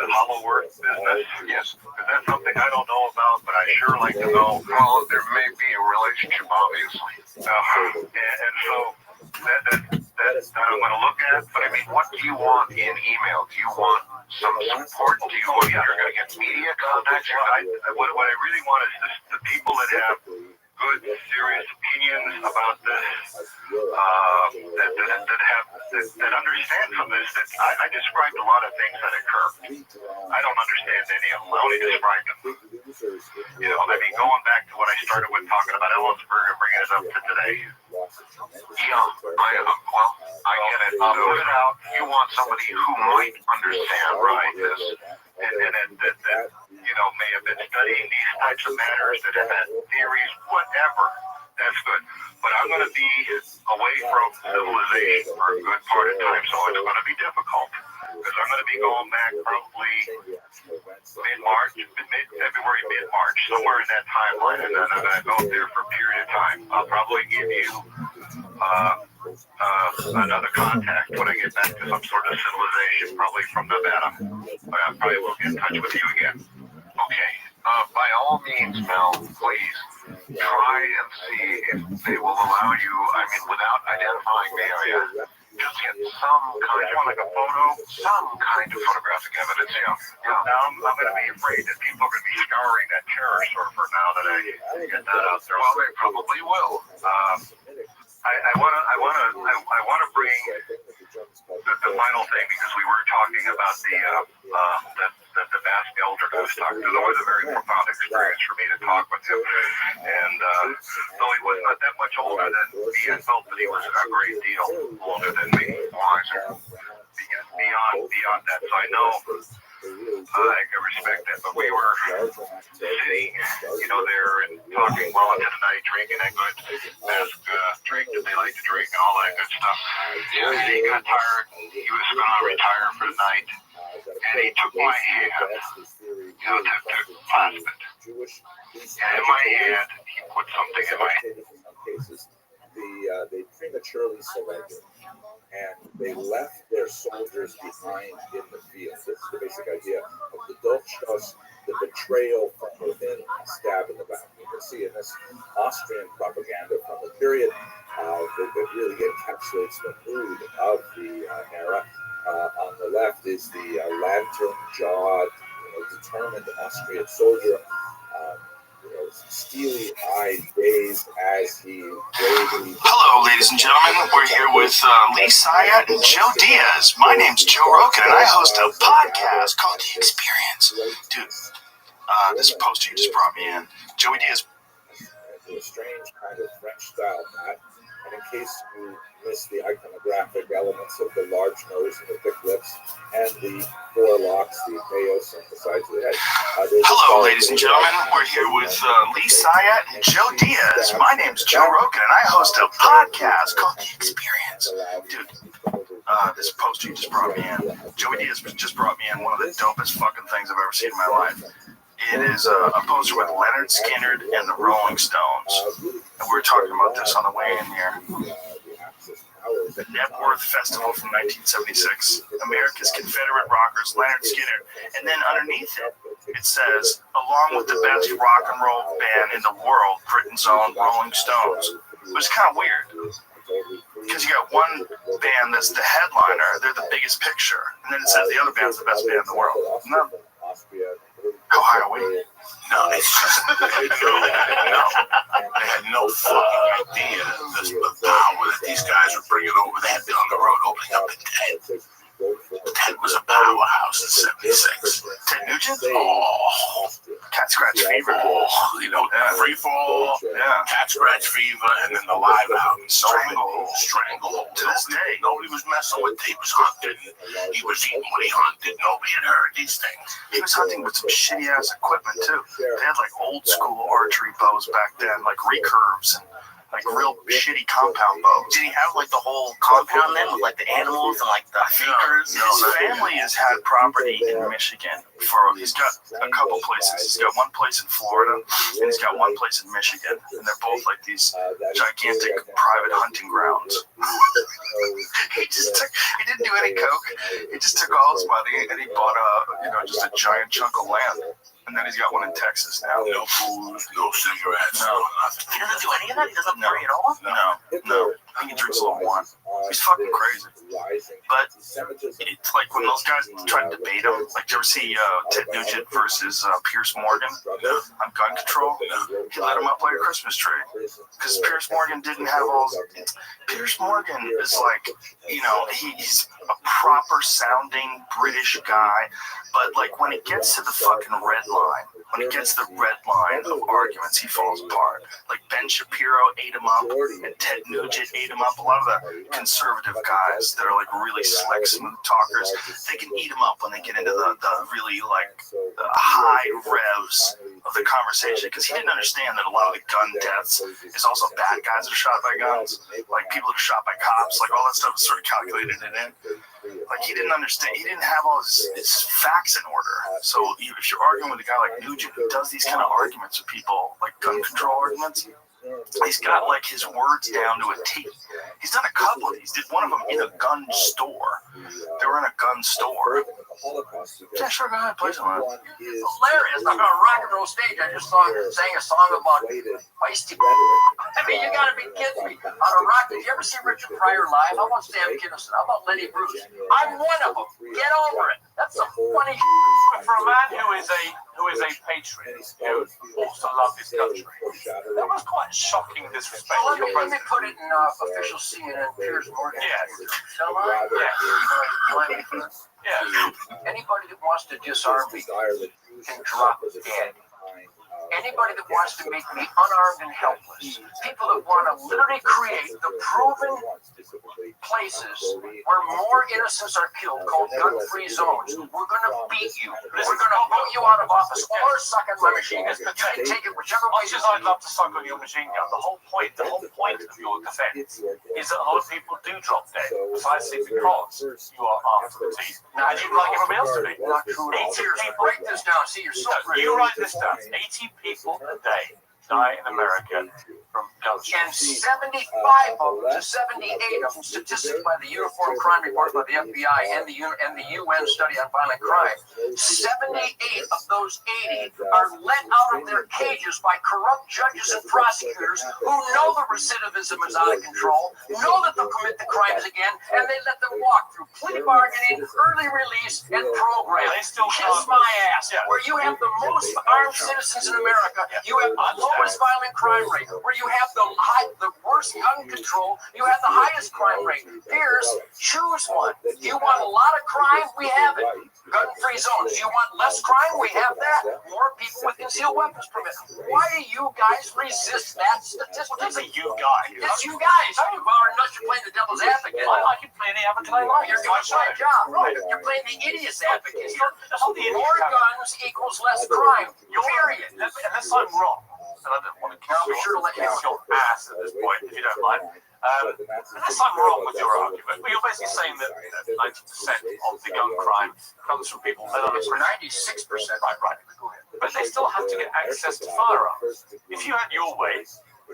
hollow earth business. Yes, because that's something I don't know about, but I sure like to know. Well, there may be a relationship, obviously. And so that I'm going to look at. But I mean, what do you want in email? Do you want some support? Do you want you're going to get media contacts? What I really want is the people that have good, serious opinions about this, that understand from this. That I described a lot of things that occur. I don't understand any of them. I only described them. I mean, going back to what I started with talking about Ellensburg and bringing it up to today. Yeah, I get it. Put it out. You want somebody who might understand, right? This, and that may have been studying these types of matters, that have had theories, whatever. That's good. But I'm going to be away from civilization for a good part of time, so it's going to be difficult. Because I'm going to be going back probably mid-March, mid-February, mid-March, somewhere in that timeline, and then I'm going to go there for a period of time. I'll probably give you another contact when I get back to some sort of civilization, probably from Nevada. But I probably will get in touch with you again. Okay. By all means, Mel, please try and see if they will allow you, I mean, without identifying the area, just get some kind of, like a photo, some kind of photographic evidence. Yeah. Now I'm going to be afraid that people are going to be scouring that terror surfer now that I get that out there. Well, they probably will. I want to bring the final thing, because we were talking about the Basque elder who was talking to. That was a very profound experience for me to talk with him. And though he was not that much older than me, I felt that he was a great deal older than me, wiser, beyond that. So I know I can respect that, but we were sitting, there and talking well into the night, drinking that good Basque drink that they like to drink and all that good stuff. Yeah, and he got tired. He was going to retire for the night, and he took my hand, to clasp it. And in my hand, he put something in my hand. They prematurely surrendered, and they left their soldiers behind in the field. This is the basic idea of the Dolchstoß, the betrayal from within, stab in the back. You can see in this Austrian propaganda from the period that really encapsulates the mood of the era. On the left is the lantern-jawed, determined Austrian soldier. Steely-eyed gaze as he bravely... Hello, ladies and gentlemen. We're here with Lee Syatt and Joe Diaz. My name's Joe Roken, and I host a podcast called The Experience. Dude, this poster you just brought me in. Joey Diaz. A strange kind of French-style hat. And in case you missed the iconographic elements of the large nose and the thick lips and the four locks, the Bayos on the sides of the head. Hello, ladies and gentlemen. We're here with Lee Syatt and Joe Diaz. My name's Joe Roken, and I host a podcast called The Experience. Dude, this poster you just brought me in. Joey Diaz just brought me in one of the dopest fucking things I've ever seen in my life. It is a poster with Leonard Skinner and the Rolling Stones. And we were talking about this on the way in here. The Networth Festival from 1976. America's Confederate Rockers, Leonard Skinner. And then underneath it, it says, along with the best rock and roll band in the world, Britain's own Rolling Stones. It was kind of weird. Because you got one band that's the headliner, they're the biggest picture. And then it says the other band's the best band in the world. No. How high are we? No, they had no fucking idea the power that these guys were bringing over. They had been on the road opening up at 10. Ted was a powerhouse in 76. Ted Nugent? Oh, Cat Scratch Fever. oh, you know, Free Fall, Cat Scratch Fever, and then the live album, Stranglehold. To this day. Nobody was messing with. He was hunting. He was eating what he hunted. Nobody had heard these things. He was hunting with some shitty ass equipment too. They had like old school archery bows back then, like recurves and like real shitty compound bows. Did he have like the whole compound then with like the animals and like the fakers? His family has had property in Michigan. He's got a couple places. He's got one place in Florida and he's got one place in Michigan, and they're both like these gigantic private hunting grounds. He didn't do any coke. He just took all his money and he bought just a giant chunk of land. And then he's got one in Texas now. No food, no cigarettes, No. no nothing. He doesn't do any of that? He doesn't party at all? No. I think he drinks a little wine. He's fucking crazy. But it's like when those guys try to debate him. Like, did you ever see Ted Nugent versus Pierce Morgan on gun control? He lit him up like a Christmas tree. Because Pierce Morgan didn't have all... Pierce Morgan is like, he's a proper sounding British guy. But like when it gets to the fucking red line, when it gets to the red line of arguments, he falls apart. Like Ben Shapiro ate him up, and Ted Nugent ate him up. A lot of the conservative guys that are like really slick, smooth talkers, they can eat him up when they get into the really like the high revs of the conversation. Because he didn't understand that a lot of the gun deaths is also bad guys that are shot by guns, like people that are shot by cops, like all that stuff is sort of calculated in. Like he didn't understand. He didn't have all his facts in order. So if you're arguing with a guy like Nugent who does these kind of arguments with people, like gun control arguments, he's got like his words down to a T. He's done a couple of these. Did one of them in a gun store. They were in a gun store. Yeah, sure, go ahead, play some of it. Hilarious. I'm on a rock and roll stage. I just sang a song about feisty. I mean, you gotta be kidding me. On a rock, did you ever see Richard Pryor live? How about Sam Kinison? How about Lenny Bruce? I'm one of them. Get over it. That's some funny. But for a man who is a patriot, who also loves his country, that was quite shocking disrespect. Well, let me put it in official CNN Piers Morgan. Yes. Shall I? Yes. Yeah. Anybody that wants to disarm me can drop dead. Anybody that wants to make me unarmed and helpless, people that want to literally create the proven places where more innocents are killed, called gun-free zones, we're going to beat you. We're going to vote you out of office or suck on my machine gun. You can take it whichever way you I'd love to suck on your machine gun. The whole point of your defense is that a lot of people do drop dead, precisely because you are after the teeth. Now, And you'd like everybody else to be. not true. 80 people, write this down. See, you're so brilliant. You write this down. 80 people a day die in America from And gunshots. 75 of them to 78 of them, statistics by the Uniform Crime Report by the FBI and the UN study on violent crime, 78 of those 80 are let out of their cages by corrupt judges and prosecutors who know the recidivism is out of control, know that they'll commit the crimes again, and they let them walk through plea bargaining, early release, and program. They still Kiss my ass. Where you have the most armed citizens in America, you have the lowest violent crime rate. Where you have the worst gun control, you have the highest crime rate. Pierce, choose one. You want a lot of crime? We have it. Gun-free zones. You want less crime? We have that. More people with concealed weapons permit. Why do you guys resist that statistic? It's a you guys. It's you guys. Well, unless you're playing the devil's advocate. I can play any advocate I like. You're doing my job. Right. You're playing the idiot's advocate. More guns equals less crime. Period. Unless I'm wrong, and I don't want to kiss your ass at this point, if you don't mind. Unless I'm wrong with your argument, but you're basically saying that 90% of the gun crime comes from people. 96%. Right. Go ahead. but they still have to get access to firearms. If you had your way,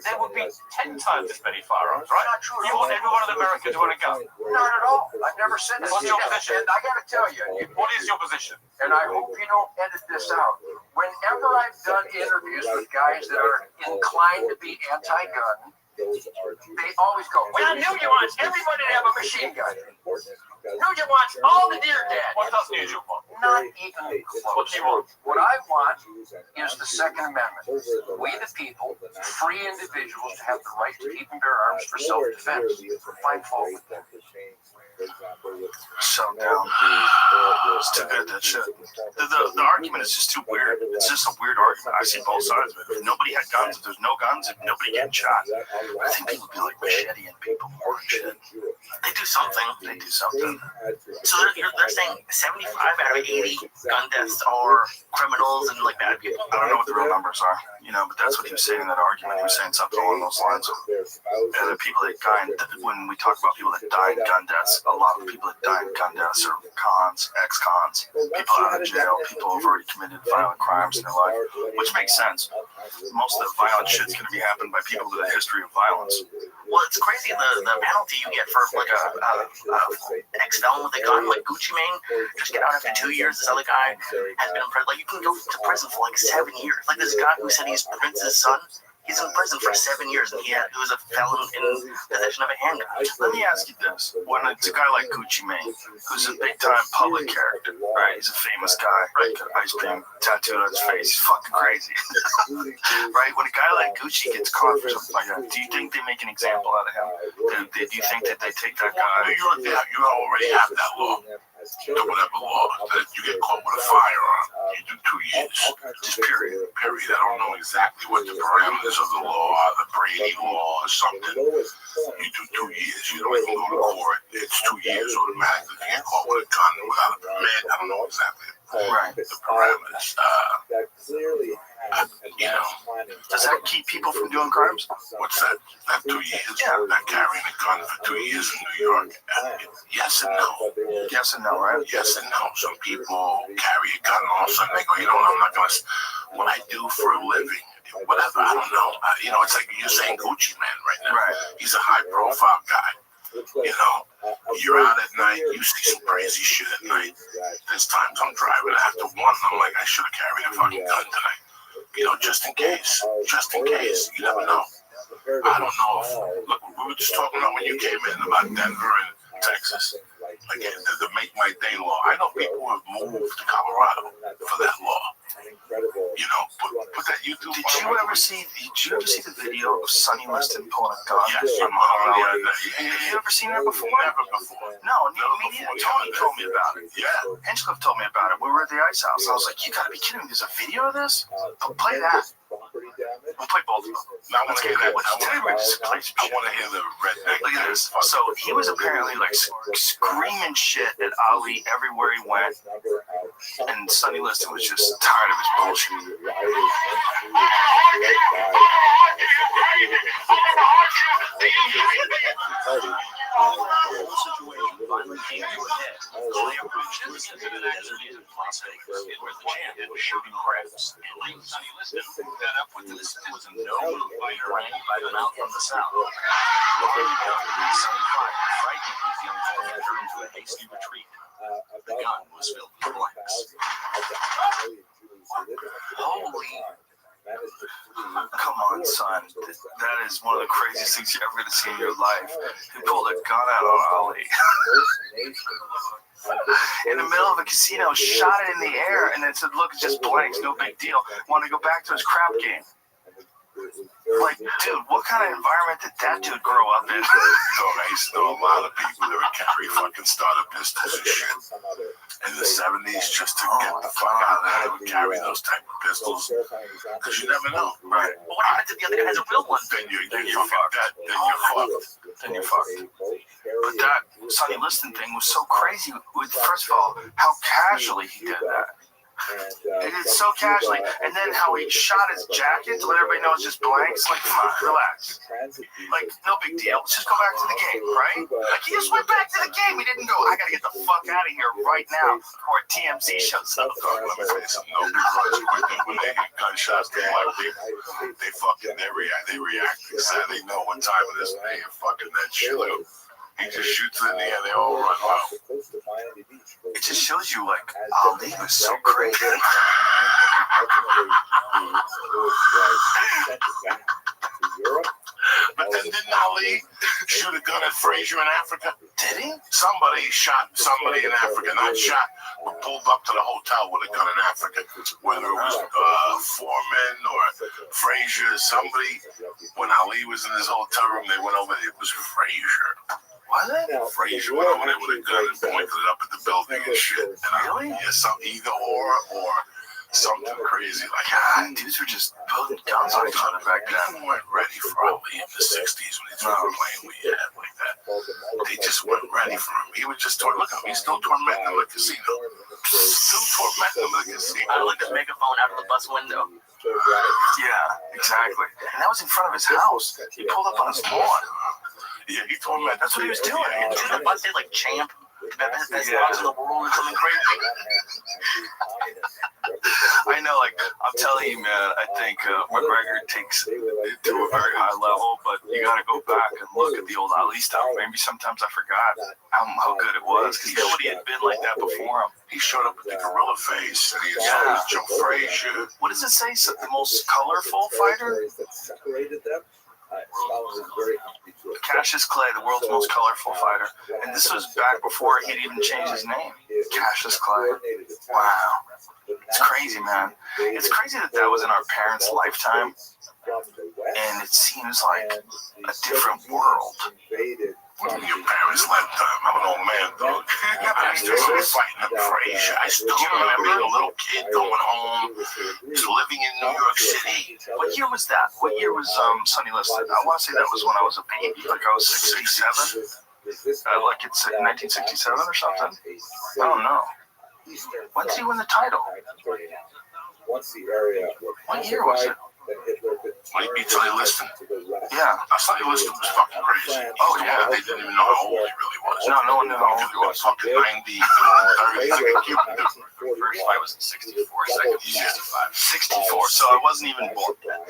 there would be 10 times as many firearms, right? Not true. You want everyone in America to own a gun. Not at all. I've never said that. What's your position? And I got to tell you, What is your position? and I hope you don't edit this out. Whenever I've done interviews with guys that are inclined to be anti-gun, they always go, well, Nugent wants everybody to have a machine gun. Nugent wants all the deer dead. What does Nugent want? Not even What do you want? What I want is the Second Amendment. We the people, free individuals to have the right to keep and bear arms for self-defense. Find fault with that. So down. It's too good, that shit. The argument is just too weird. It's just a weird argument. I see both sides of it. If nobody had guns, if there's no guns, if nobody getting shot, I think people would be like macheting people more and shit. They do something. They do something. So they're saying 75 out of 80 gun deaths are criminals and like bad people. I don't know what the real numbers are, but that's what he was saying in that argument. He was saying something along those lines. And the people that die, when we talk about people that die in gun deaths, a lot of the people that die in gun deaths are cons, ex-cons, people out of jail, people who've already committed violent crimes in their life, which makes sense. Most of the violent shit's going to be happening by people with a history of violence. Well, it's crazy the penalty you get for like a ex-felon with a gun, like Gucci Mane, just get out after 2 years. This other guy has been in prison. Like, you can go to prison for like 7 years. Like this guy who said he's Prince's son. He's in prison for 7 years, and he was a felon in possession of a handgun. Let me ask you this: when it's a guy like Gucci Mane, who's a big-time public character, right? He's a famous guy, right? Got ice cream tattooed on his face. He's fucking crazy, right? When a guy like Gucci gets caught for something like that, do you think they make an example out of him? Do you think that they take that guy? You already have that law. The whatever law that you get caught with a firearm, you do 2 years. Just period. I don't know exactly what the parameters of the law are, the Brady law or something. You do 2 years. You don't even go to court. It's 2 years automatically. You get caught with a gun without a permit. I don't know exactly. Right. The parameters. Does that keep people from doing crimes? What's that? That 2 years? Yeah. Not carrying a gun for 2 years in New York? Yes and no. Yes and no, right? Yes and no. Some people carry a gun and all of a sudden they go, I'm not going to, what I do for a living, whatever, I don't know. It's like you're saying Gucci Mane right now. Right. He's a high profile guy. You're out at night, you see some crazy shit at night. There's times I'm driving, I have to wonder, I'm like, I should have carried a fucking gun tonight. Just in case. Just in case. You never know. I don't know. Look, we were just talking about when you came in about Denver and Texas. Like the Make My Day law. I know people who have moved to Colorado for that law. Put that YouTube. Did you ever see the video of Sonny Liston pulling a gun? Yes, Have you ever seen that before? Never before. No, me neither. Tony told me about it. Yeah. Hinchcliffe told me about it. We were at the Ice House. I was like, you gotta be kidding me. There's a video of this? I'll play that. We'll play both of them. Now, let's get that. I want to hear the redneck. Look at this. So he was apparently like screaming shit at Ali everywhere he went. And Sonny Liston was just tired of his bullshit. Finally came to a head. Claire Bridge visited a desert in Las Vegas where the champ was shooting craps. And late Sonny Liston met up with this was a no-move fighter by the mouth from the south. Looking down the sunny fire, frightened his young tormentor into a hasty retreat. The gun was filled with blanks. Holy. Come on, son. That is one of the craziest things you're ever going to see in your life. He pulled a gun out on Ali. In the middle of a casino, shot it in the air, and then said, look, it's just blanks, no big deal. Want to go back to his crap game. Like, dude, what kind of environment did that dude grow up in? I used to know a lot of people that would carry fucking starter pistols and shit. In the 70s, just to get the fuck out of there, they would carry those type of pistols. Because you never know, right? But what happens if the other guy has a real one? Then you're fucked. Then you're fucked. But that Sonny Liston thing was so crazy. First of all, how casually he did that. He did so casually, and then how he shot his jacket to let everybody know it's just blanks. Like, come on, relax. Like, no big deal. Let's just go back to the game, right? Like, he just went back to the game. He didn't go, I gotta get the fuck out of here right now before TMZ shows up. Let me tell you something. No big rush. When shots to black people. They react because they know what time it is. They ain't fucking that shit. He just shoots in the air. They all run out. It just shows you like Ali was so crazy. But then didn't Ali shoot a gun at Frazier in Africa? Did he? Somebody shot somebody in Africa, not shot, but pulled up to the hotel with a gun in Africa. Whether it was Foreman or Frazier, somebody, when Ali was in his hotel room, they went over, it was Frazier. Was it? Frazier went over there with a gun and pointed it up at the building and shit. And really? Yeah, either or something crazy. Like, dudes were just putting guns on each other back then. Weren't ready for Ali in the 60s when they were playing we had like that. They just weren't ready for him. He was just look at him. He's still tormenting them at the casino. Still tormenting them at the casino. I looked at megaphone out of the bus window. Yeah, exactly. And that was in front of his house. He pulled up on his lawn. Yeah, he told me that's what he was doing. The bus did like champ. Best dogs in the world or something crazy. I know, like, I'm telling you, man, I think McGregor takes it to a very high level, but you got to go back and look at the old Ali stuff. Maybe sometimes I forgot how good it was, because nobody had been like that before him. He showed up with the gorilla face, and he was Joe Frazier. What does it say? The most colorful fighter? Cassius Clay, the world's most colorful fighter. And this was back before he'd even changed his name. Cassius Clay. Wow. It's crazy, man. It's crazy that was in our parents' lifetime. And it seems like a different world. What in your parents' lifetime? I'm an old man, dog. I still remember fighting up Frazier. I still remember being a little kid going home, just living in New York City. What year was that? What year was Sonny Liston? I want to say that was when I was a baby, like I was 67. Like it's 1967 or something. I don't know. When did he win the title? What year was it? When he beat Sonny Liston? Yeah. Sonny Liston was fucking crazy. Oh, yeah. They didn't even know how old he really was. No one knew how old he was. Fucking 90, 30. First fight was in 64, second was 65. 64, so I wasn't even born yet.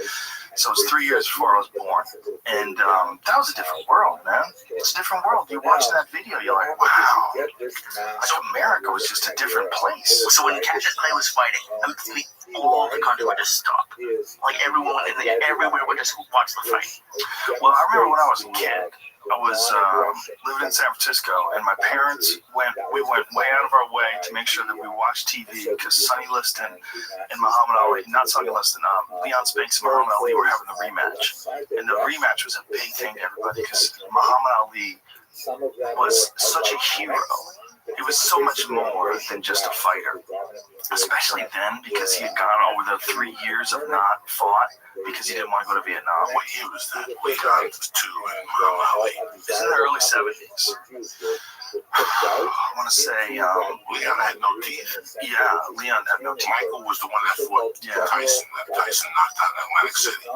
So it was 3 years before I was born. And that was a different world, man. It's a different world. You're watching that video, you're like, wow. Like America was just a different place. So when Cassius Clay was fighting, all the country would just stop. Like everyone everywhere would just watch the fight. Well, I remember when I was a kid, I was living in San Francisco, and my parents we went way out of our way to make sure that we watched TV, because Sonny Liston and Muhammad Ali, not Sonny Liston, Leon Spinks and Muhammad Ali were having the rematch. And the rematch was a big thing to everybody, because Muhammad Ali was such a hero. It was so much more than just a fighter, especially then, because he had gone over the 3 years of not fought because he didn't want to go to Vietnam. What year was that? We got it to Muhammad Ali. It was in the early 70s. I want to say Leon had no teeth. Yeah, Leon had no teeth. Michael was the one that fought Tyson. Tyson knocked out Atlantic City.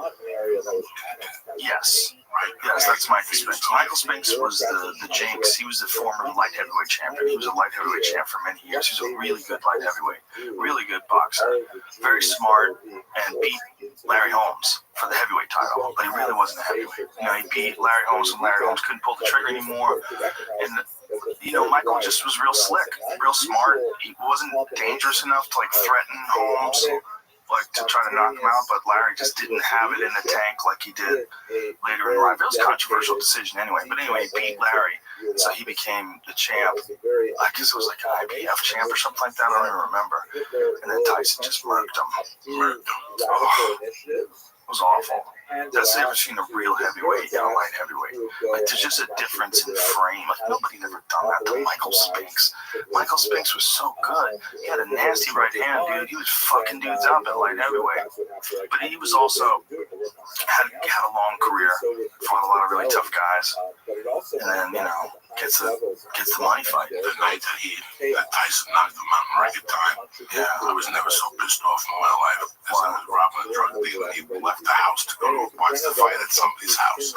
Yes. Yes, that's Michael Spinks. Michael Spinks was the Jinx. He was the former light heavyweight champion. He was a light heavyweight champ for many years. He was a really good light heavyweight, really good boxer, very smart, and beat Larry Holmes for the heavyweight title. But he really wasn't a heavyweight. He beat Larry Holmes, and Larry Holmes couldn't pull the trigger anymore. And Michael just was real slick, real smart. He wasn't dangerous enough to threaten Holmes, to try to knock him out, but Larry just didn't have it in the tank like he did later in life. It was a controversial decision anyway. But anyway, he beat Larry, so he became the champ. I guess it was like an IBF champ or something like that. I don't even remember. And then Tyson just murked him. Oh, it was awful. That's the difference between a real heavyweight and a light heavyweight. There's just a difference in frame. Nobody had ever done that to Michael Spinks. Michael Spinks was so good. He had a nasty right hand, dude. He was fucking dudes up at light heavyweight. But he was also had a long career, fought a lot of really tough guys, and then gets the money fight. The night that Tyson knocked him out in record time. Yeah, I was never so pissed off in my life. As I was robbing a drug dealer, he left the house to go to watch the fight at somebody's house.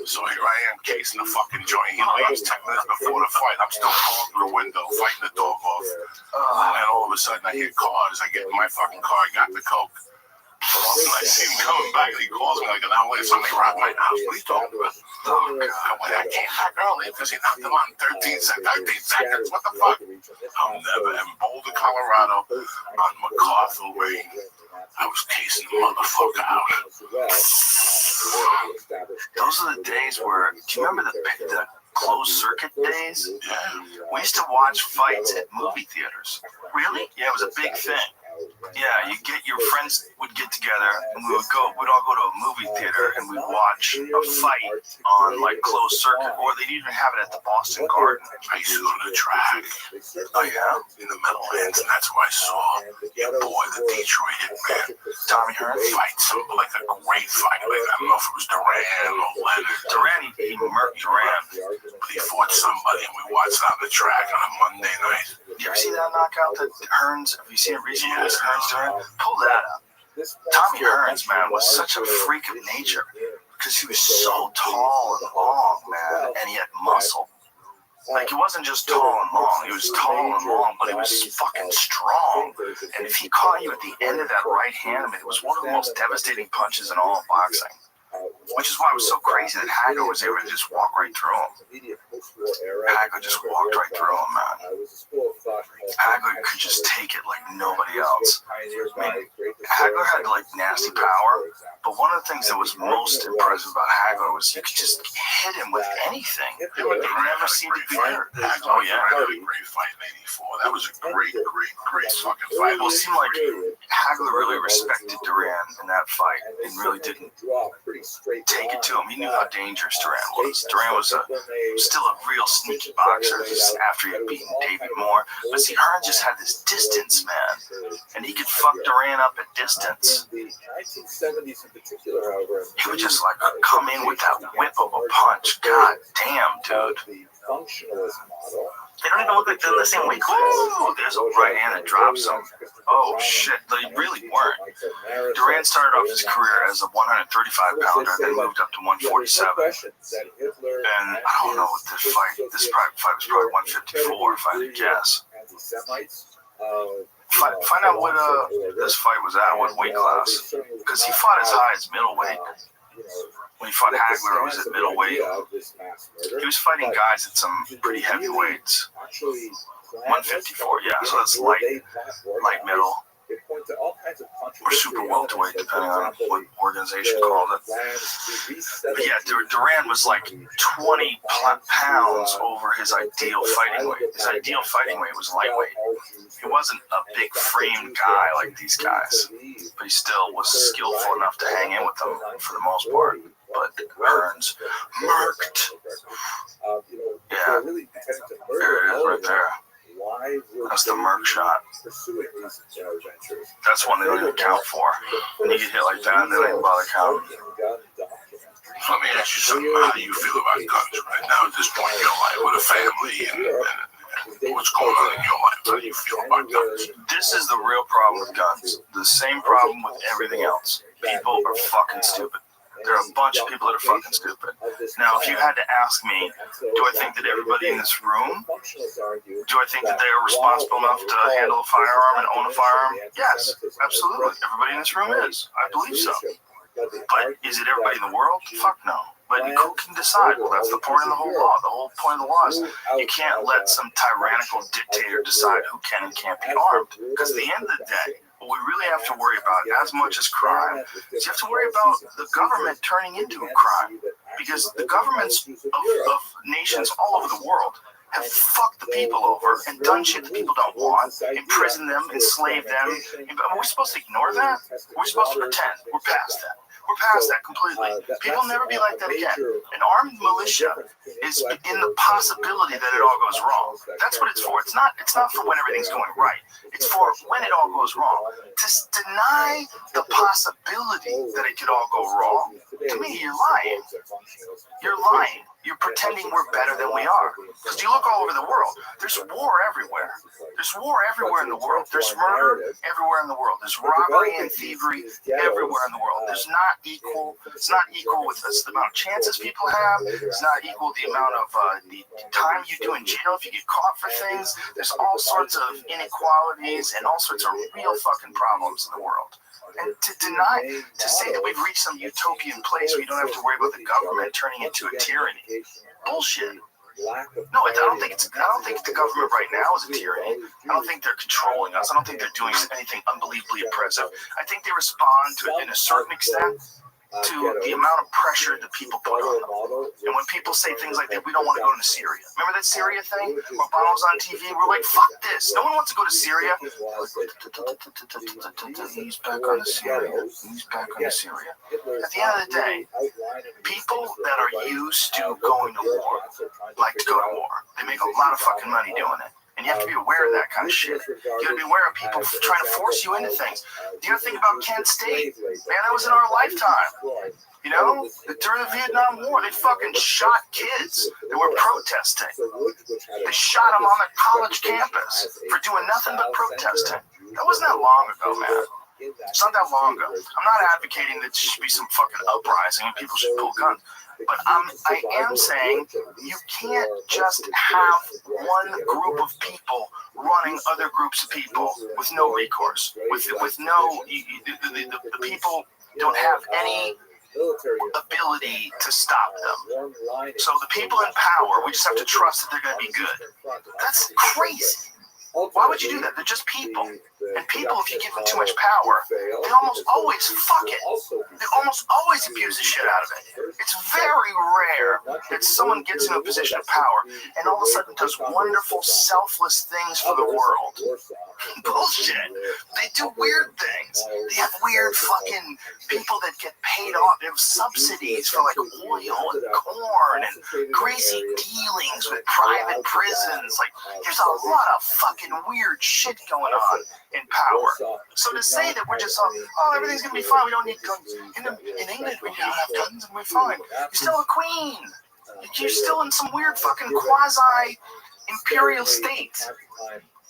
So here I am casing the fucking joint. He leaves 10 minutes before the fight. I'm still calling through the window, fighting the dog off. And all of a sudden I hear cars. I get in my fucking car. I got the coke. house, and I see him coming back, and he calls me like an hour later. Somebody robbed my house. What are you talking about? Oh, God. I came back early because he knocked him out in 13 seconds. What the fuck? I'm never in Boulder, Colorado, on MacArthur Way. I was casing the motherfucker out. Those are the days where, do you remember the closed circuit days? Yeah. We used to watch fights at movie theaters. Really? Yeah, it was a big thing. Yeah, your friends would get together and we'd all go to a movie theater and we'd watch a fight on like closed circuit, or they'd even have it at the Boston Garden. I used to go to the track. Oh yeah? In the Meadowlands, and that's where I saw your boy, the Detroit Hitman, Tommy Hearns? fight some like a great fight. Like, I don't know if it was Duran or Leonard. Duran, he murked Duran. But he fought somebody, and we watched it on the track on a Monday night. You ever see that knockout that Hearns, have you seen it recently? Hearns Duran? Pull that up. Tommy Hearns, man, was such a freak of nature because he was so tall and long, man, and he had muscle. Like, he wasn't just tall and long, he was tall and long, but he was fucking strong. And if he caught you at the end of that right hand, I mean, it was one of the most devastating punches in all of boxing. Which is why it was so crazy that Hager was able to just walk right through him. Hager just walked right through him, man. Hager could just take it like nobody else. I mean, Hager had like nasty power, but one of the things that was most impressive about Hager was you could just hit him with anything. He never seemed to be hurt. Oh yeah, had a great fight in '84. That was a great fucking fight. Well, it seemed like Hagler really respected Duran in that fight and really didn't take it to him. He knew how dangerous Duran was. Duran was still a real sneaky boxer just after he had beaten David Moore. But see, Hearns just had this distance, man. And he could fuck Duran up at distance. The 1970s in particular, however, he would just like come in with that whip of a punch. God damn, dude. The functionalist model. They don't even look like they're in the same weight class. Oh, there's a right hand that drops them. Oh, shit. They really weren't. Duran started off his career as a 135-pounder, then moved up to 147. And I don't know what this fight was probably 154, if I had to guess. Find out what this fight was at, what weight class. Because he fought as high as middleweight. When he fought Hagler, it was at middleweight. He was fighting guys at some pretty heavy weights. 154, yeah, so that's light middle. Or super welterweight, depending on what organization called it. But yeah, Duran was like 20 pounds over his ideal fighting weight. His ideal fighting weight was lightweight. He wasn't a big framed guy like these guys, but he still was skillful enough to hang in with them for the most part. But Hearns murked. Yeah, there it is right there. That's the Merc shot. That's one they don't even count for. When you get hit like that, they don't even bother counting. Let me ask you something. How do you feel about guns right now at this point in your life with a family and what's going on in your life? How do you feel about guns? This is the real problem with guns. The same problem with everything else. People are fucking stupid. There are a bunch of people that are fucking stupid. Now, if you had to ask me, do I think that everybody in this room, do I think that they are responsible enough to handle a firearm and own a firearm? Yes, absolutely. Everybody in this room is. I believe so. But is it everybody in the world? Fuck no. But who can decide? Well, that's the point of the whole law. The whole point of the law is you can't let some tyrannical dictator decide who can and can't be armed. Because at the end of the day, what we really have to worry about, as much as crime, is you have to worry about the government turning into a crime. Because the governments of nations all over the world have fucked the people over and done shit that people don't want, imprisoned them, enslaved them. Are we supposed to ignore that? We're supposed to pretend. We're past that. We're past that completely. People will never be like that again. An armed militia is in the possibility that it all goes wrong. That's what it's for. It's not for when everything's going right. It's for when it all goes wrong. To deny the possibility that it could all go wrong, to me, you're lying. You're lying. You're pretending we're better than we are. Because you look all over the world. There's war everywhere. There's war everywhere in the world. There's murder everywhere in the world. There's robbery and thievery everywhere in the world. It's not equal with the amount of chances people have. It's not equal the amount of the time you do in jail if you get caught for things. There's all sorts of inequalities and all sorts of real fucking problems in the world. And to say that we've reached some utopian place where you don't have to worry about the government turning into a tyranny, bullshit. No, I don't think the government right now is a tyranny. I don't think they're controlling us. I don't think they're doing anything unbelievably oppressive. I think they respond to it in a certain extent to the amount of pressure that people put on them. And when people say things like that, we don't want to go to Syria. Remember that Syria thing? Where Obama was on TV? We're like, fuck this. No one wants to go to Syria. He's back on the Syria. He's back on the Syria. At the end of the day, people that are used to going to war like to go to war. They make a lot of fucking money doing it. And you have to be aware of that kind of shit. You have to be aware of people trying to force you into things. The other thing about Kent State, man, that was in our lifetime. You know, during the Vietnam War, they fucking shot kids that were protesting. They shot them on the college campus for doing nothing but protesting. That wasn't that long ago, man. It's not that long ago. I'm not advocating that there should be some fucking uprising and people should pull guns. But I am saying you can't just have one group of people running other groups of people with no recourse, with no the people don't have any ability to stop them. So the people in power, we just have to trust that they're going to be good. That's crazy. Why would you do that? They're just people. And people, if you give them too much power, they almost always fuck it. They almost always abuse the shit out of it. It's very rare that someone gets in a position of power and all of a sudden does wonderful, selfless things for the world. Bullshit. They do weird things. They have weird fucking people that get paid off. They have subsidies for like oil and corn and greasy dealings with private prisons. Like, there's a lot of fucking weird shit going on in power. So to say that we're just everything's gonna be fine, we don't need guns. In England, we don't have guns and we're fine. You're still a queen. You're still in some weird fucking quasi-imperial state.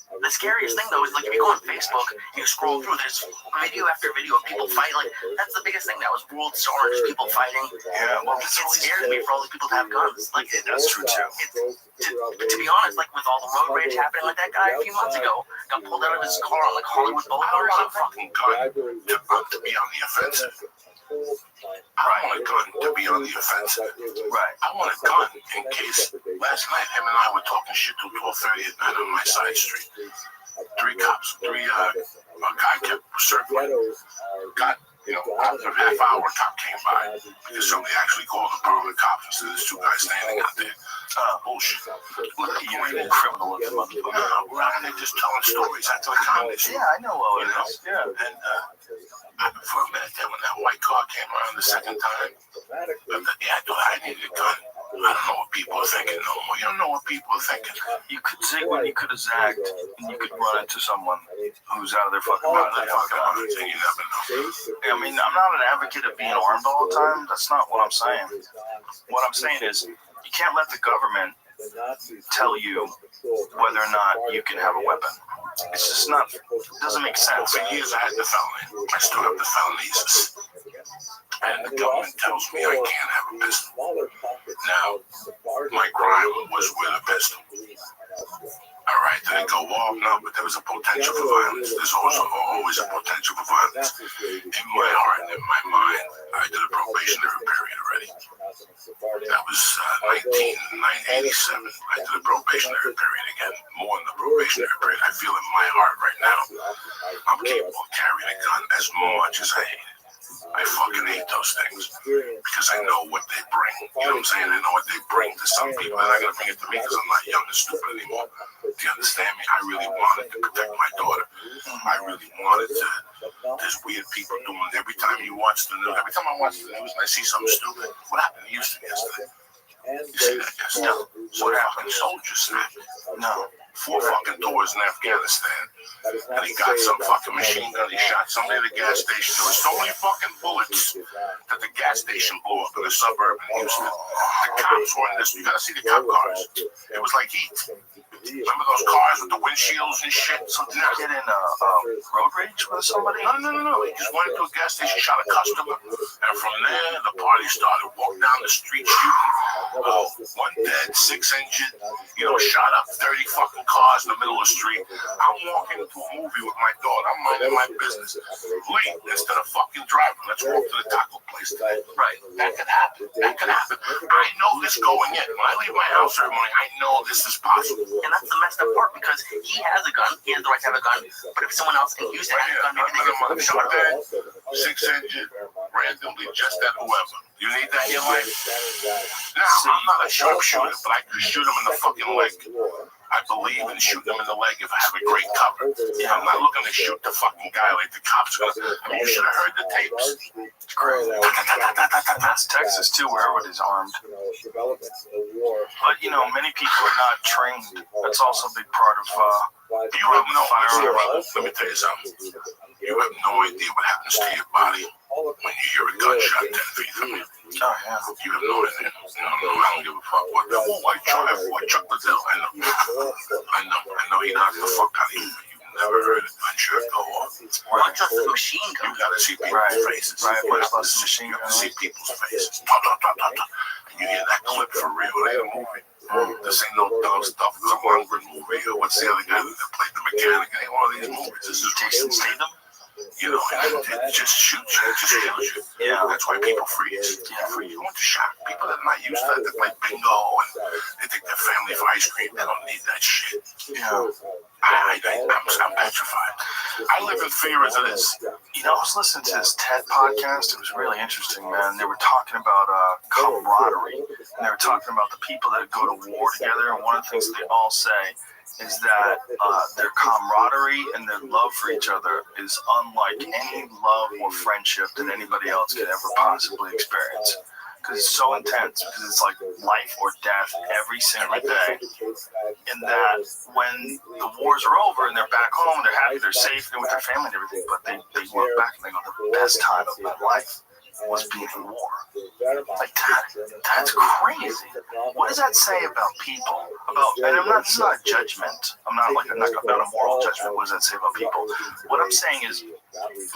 The scariest thing, though, is like if you go on Facebook, you scroll through, there's video after video of people fighting. Like, that's the biggest thing. That was World Star, just people fighting. Yeah, well, it scares me for all these people to have guns. Like, that's true too. To be honest, like with all the road rage happening, like that guy a few months ago got pulled out of his car on like Hollywood Boulevard or something. I want a gun to be on the offensive. I want a gun to be on the offensive. Right. I want a gun in case. Last night, him and I were talking shit till 12:30 at night on my side street. A guy kept circling. Got, after a half hour, a cop came by because somebody actually called the power of the cops and said there's two guys standing out there. Bullshit. Look at you, you criminal looking motherfucker. We're out there just telling stories after the comedy. Yeah, I know all of this. Yeah. And for a minute there, when that white car came around the second time, I thought I needed a gun. I don't know what people are thinking no more. You don't know what people are thinking. You could zig when you could have zagged, and you could run into someone who's out of their fucking mind. You never know. I mean, I'm not an advocate of being armed all the time. That's not what I'm saying. What I'm saying is you can't let the government tell you whether or not you can have a weapon. It's just not, it doesn't make sense. For years I had the felony. I still have the felonies. And the government tells me I can't have a pistol. Now, my crime was with a pistol. All right, did it go off? No, but there was a potential for violence. There's also always a potential for violence. In my heart and in my mind, I did a probationary period already. That was 1987. I did a probationary period again. More than the probationary period. I feel in my heart right now, I'm capable of carrying a gun as much as I hate it. I fucking hate those things because I know what they bring. You know what I'm saying? I know what they bring to some people. They're not going to bring it to me because I'm not young and stupid anymore. Do you understand me? I really wanted to protect my daughter. I really wanted to. There's weird people doing it. Every time you watch the news, every time I watch the news and I see something stupid, what happened to Houston yesterday? You see that yesterday? No. What happened? Soldiers snapped. No. 4 fucking tours in Afghanistan. And he got some fucking machine gun. He shot somebody at a gas station. There were so many fucking bullets that the gas station blew up in a suburb in Houston. The cops were in this. You gotta see the cop cars. It was like heat. Remember those cars with the windshields and shit? So did he get in a road rage with somebody? No. He just went to a gas station, shot a customer, and from there the party started. Walked down the street shooting. 1 dead, 6 injured. Shot up 30 fucking cars in the middle of the street. I'm walking into a movie with my daughter. I'm minding my business. Lee, instead of fucking driving, let's walk to the taco place. Right. That could happen. I know this going in. When I leave my house every morning, I know this is possible. And that's the messed up part because he has a gun. He has the right to have a gun. But if someone else in Houston has a gun, maybe they can shot dead, 6 injured, randomly, just at whoever. You need that in your life? Now, I'm not a sharpshooter, but I could shoot him in the fucking leg. I believe in shooting him in the leg if I have a great cover. I'm not looking to shoot the fucking guy like the cops are gonna. I mean, you should have heard the tapes. It's crazy. That's Texas too, where everybody's armed. But many people are not trained. That's also a big part of. You have no idea. Let me tell you something. You have no idea what happens to your body when you hear a gunshot 10 feet from you. Oh yeah. You have no idea. I don't give a fuck what the white Chuck Liddell. I know he knocked the fuck out of you. You've never heard a gunshot go off. Not just the machine gun. You gotta see people's faces. Right. You have to see people's faces. You hear that clip for real. It ain't a movie. This ain't no dumb stuff. It's a Lundgren movie. What's the other guy that played the mechanic? It ain't one of these movies. This is Jason Statham. It just shoots you. It just kills you. Yeah, that's why people freeze. Yeah, freeze. You want to shock people that are not used to that. They play bingo and they take their family for ice cream. They don't need that shit. Yeah. I'm petrified. I live in fear as it is. I was listening to this TED podcast. It was really interesting, man. They were talking about camaraderie, and they were talking about the people that go to war together. And one of the things they all say is that their camaraderie and their love for each other is unlike any love or friendship that anybody else could ever possibly experience. Because it's so intense, because it's like life or death every single day. In that when the wars are over and they're back home, they're happy, they're safe, they're with their family and everything, but they look back and they go, the best time of my life was being in war. Like that's crazy. What does that say about people? This is not a judgment. I'm not a moral judgment. What does that say about people? What I'm saying is,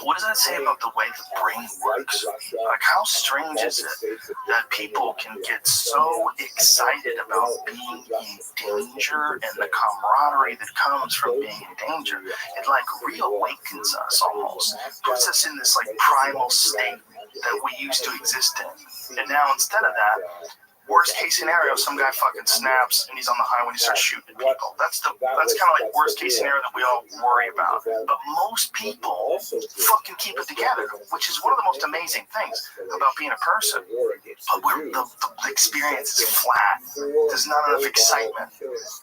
what does that say about the way the brain works? Like, how strange is it that people can get so excited about being in danger and the camaraderie that comes from being in danger? It like reawakens us almost, puts us in this like primal state that we used to exist in. And now instead of that, worst case scenario, some guy fucking snaps and he's on the highway and he starts shooting people. That's kind of like worst case scenario that we all worry about. But most people fucking keep it together, which is one of the most amazing things about being a person. But the experience is flat. There's not enough excitement.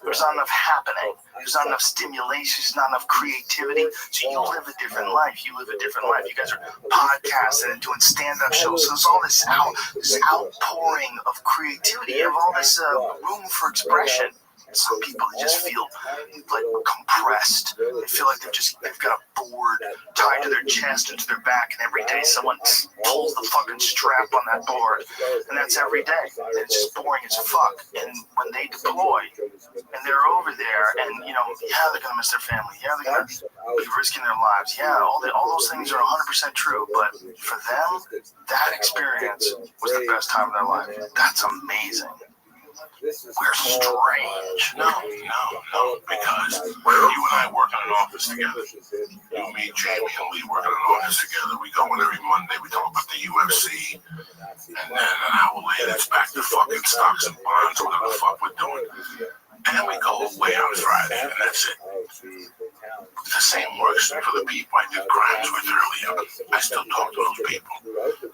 There's not enough happening. There's not enough stimulation. There's not enough creativity. So you live a different life. You You guys are podcasting and doing stand-up shows. So there's all this outpouring of creativity. You have all this room for expression. Some people just feel like compressed. They feel like they've got a board tied to their chest and to their back, and every day someone pulls the fucking strap on that board, and that's every day. And it's just boring as fuck. And when they deploy and they're over there, and they're gonna miss their family. Yeah, they're gonna be risking their lives. Yeah, all those things are 100% true. But for them, that experience was the best time of their life. That's amazing. We're strange. No, because you and I work in an office together. You, me, Jamie, and Lee work in an office together. We go in every Monday. We talk about the UFC. And then an hour later, it's back to fucking stocks and bonds, whatever the fuck we're doing. And we go away on Friday, and that's it. The same works for the people I did crimes with earlier. I still talk to those people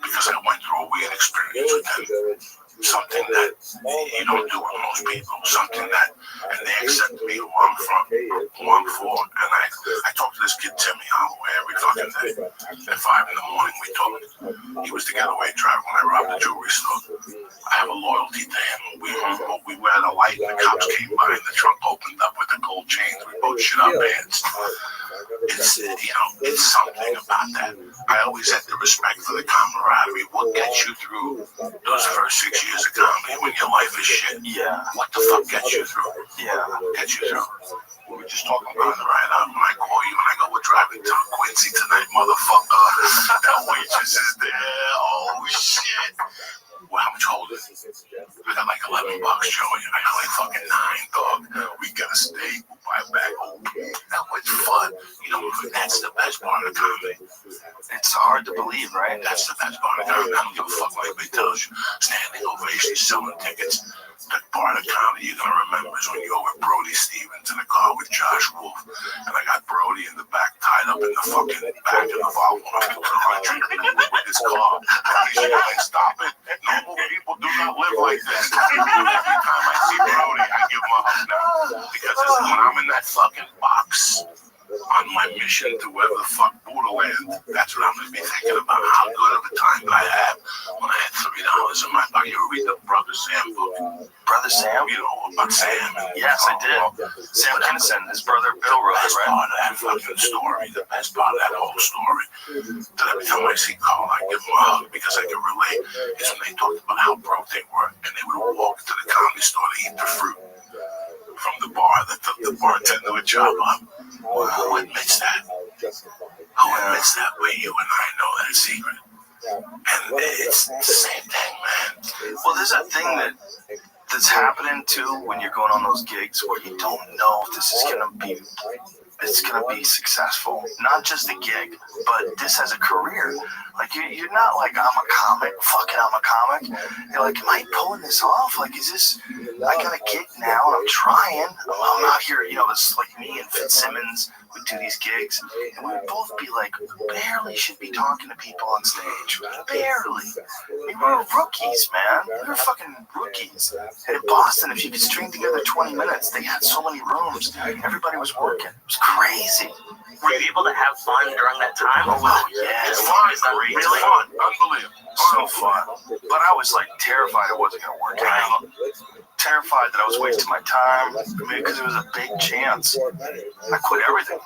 because I went through a weird experience with them. Something that you don't do with most people. Something that, and they accept me who I'm from, who I'm for. And I talk to this kid Timmy Holloway every fucking day. At 5 in the morning we talk. He was the getaway driver when I robbed the jewelry store. I have a loyalty to him. We were at a light and the cops came by and the truck opened up with the gold chains. We both shit our pants. It's, it's something about that. I always had the respect for the camaraderie. What gets you through those first 6 years of comedy when your life is shit? Yeah. What the fuck gets you through? Yeah. Gets you through. We were just talking about the ride out when I call you and I go, we're driving to Quincy tonight, motherfucker. That waitress is there. Oh, shit. Well, how much hold it? We got like $11, Joey. I got like fucking $9, dog. We got a steak. We'll buy a bag. Oh, that was fun. That's the best part of comedy. It's hard to believe, right? That's the best part of comedy. I don't give a fuck what anybody tells you. Standing ovation, selling tickets. That part of comedy you're gonna remember is when you go with Brody Stevens in the car with Josh Wolf, and I got Brody in the back tied up in the fucking back of the Volvo with his car. He ain't stop it. Normal people do not live like this. Every time I see Brody, I give him a hug now because when I'm in that fucking box on my mission to wherever the fuck Buddha land, that's what I'm gonna be thinking about. How good of a time I had when I had $3 in my pocket. You read the Brother Sam book? Brother Sam? You know about Sam? Yes, I did. Sam Kinison, his brother Bill wrote it, right? Part of that fucking story, the best part of that whole story, that every time I see Carl, I give him a hug because I can relate, is when they talked about how broke they were, and they would walk to the comedy store to eat the fruit from the bar that the bartender would chop up. Well, who admits that? Who admits that? Where you and I know that secret. And it's the same thing, man. Well, there's that thing that's happening too when you're going on those gigs where you don't know if this is gonna be successful. Not just a gig, but this as a career. Like you're not like I'm a comic, fucking I'm a comic. You're like, am I pulling this off? Like, is this? I got a gig now and I'm trying. I'm not here. It's like me and Fitzsimmons would do these gigs, and we'd both be like, barely should be talking to people on stage. Barely. We were rookies, man. We were fucking rookies. And in Boston, if you could string together 20 minutes, they had so many rooms. Everybody was working. It was crazy. Were you able to have fun during that time? Oh, yeah. It's fun. Great. Really Fun. Unbelievable. So fun. But I was like terrified it wasn't going to work out. Terrified that I was wasting my time because it was a big chance. I quit everything.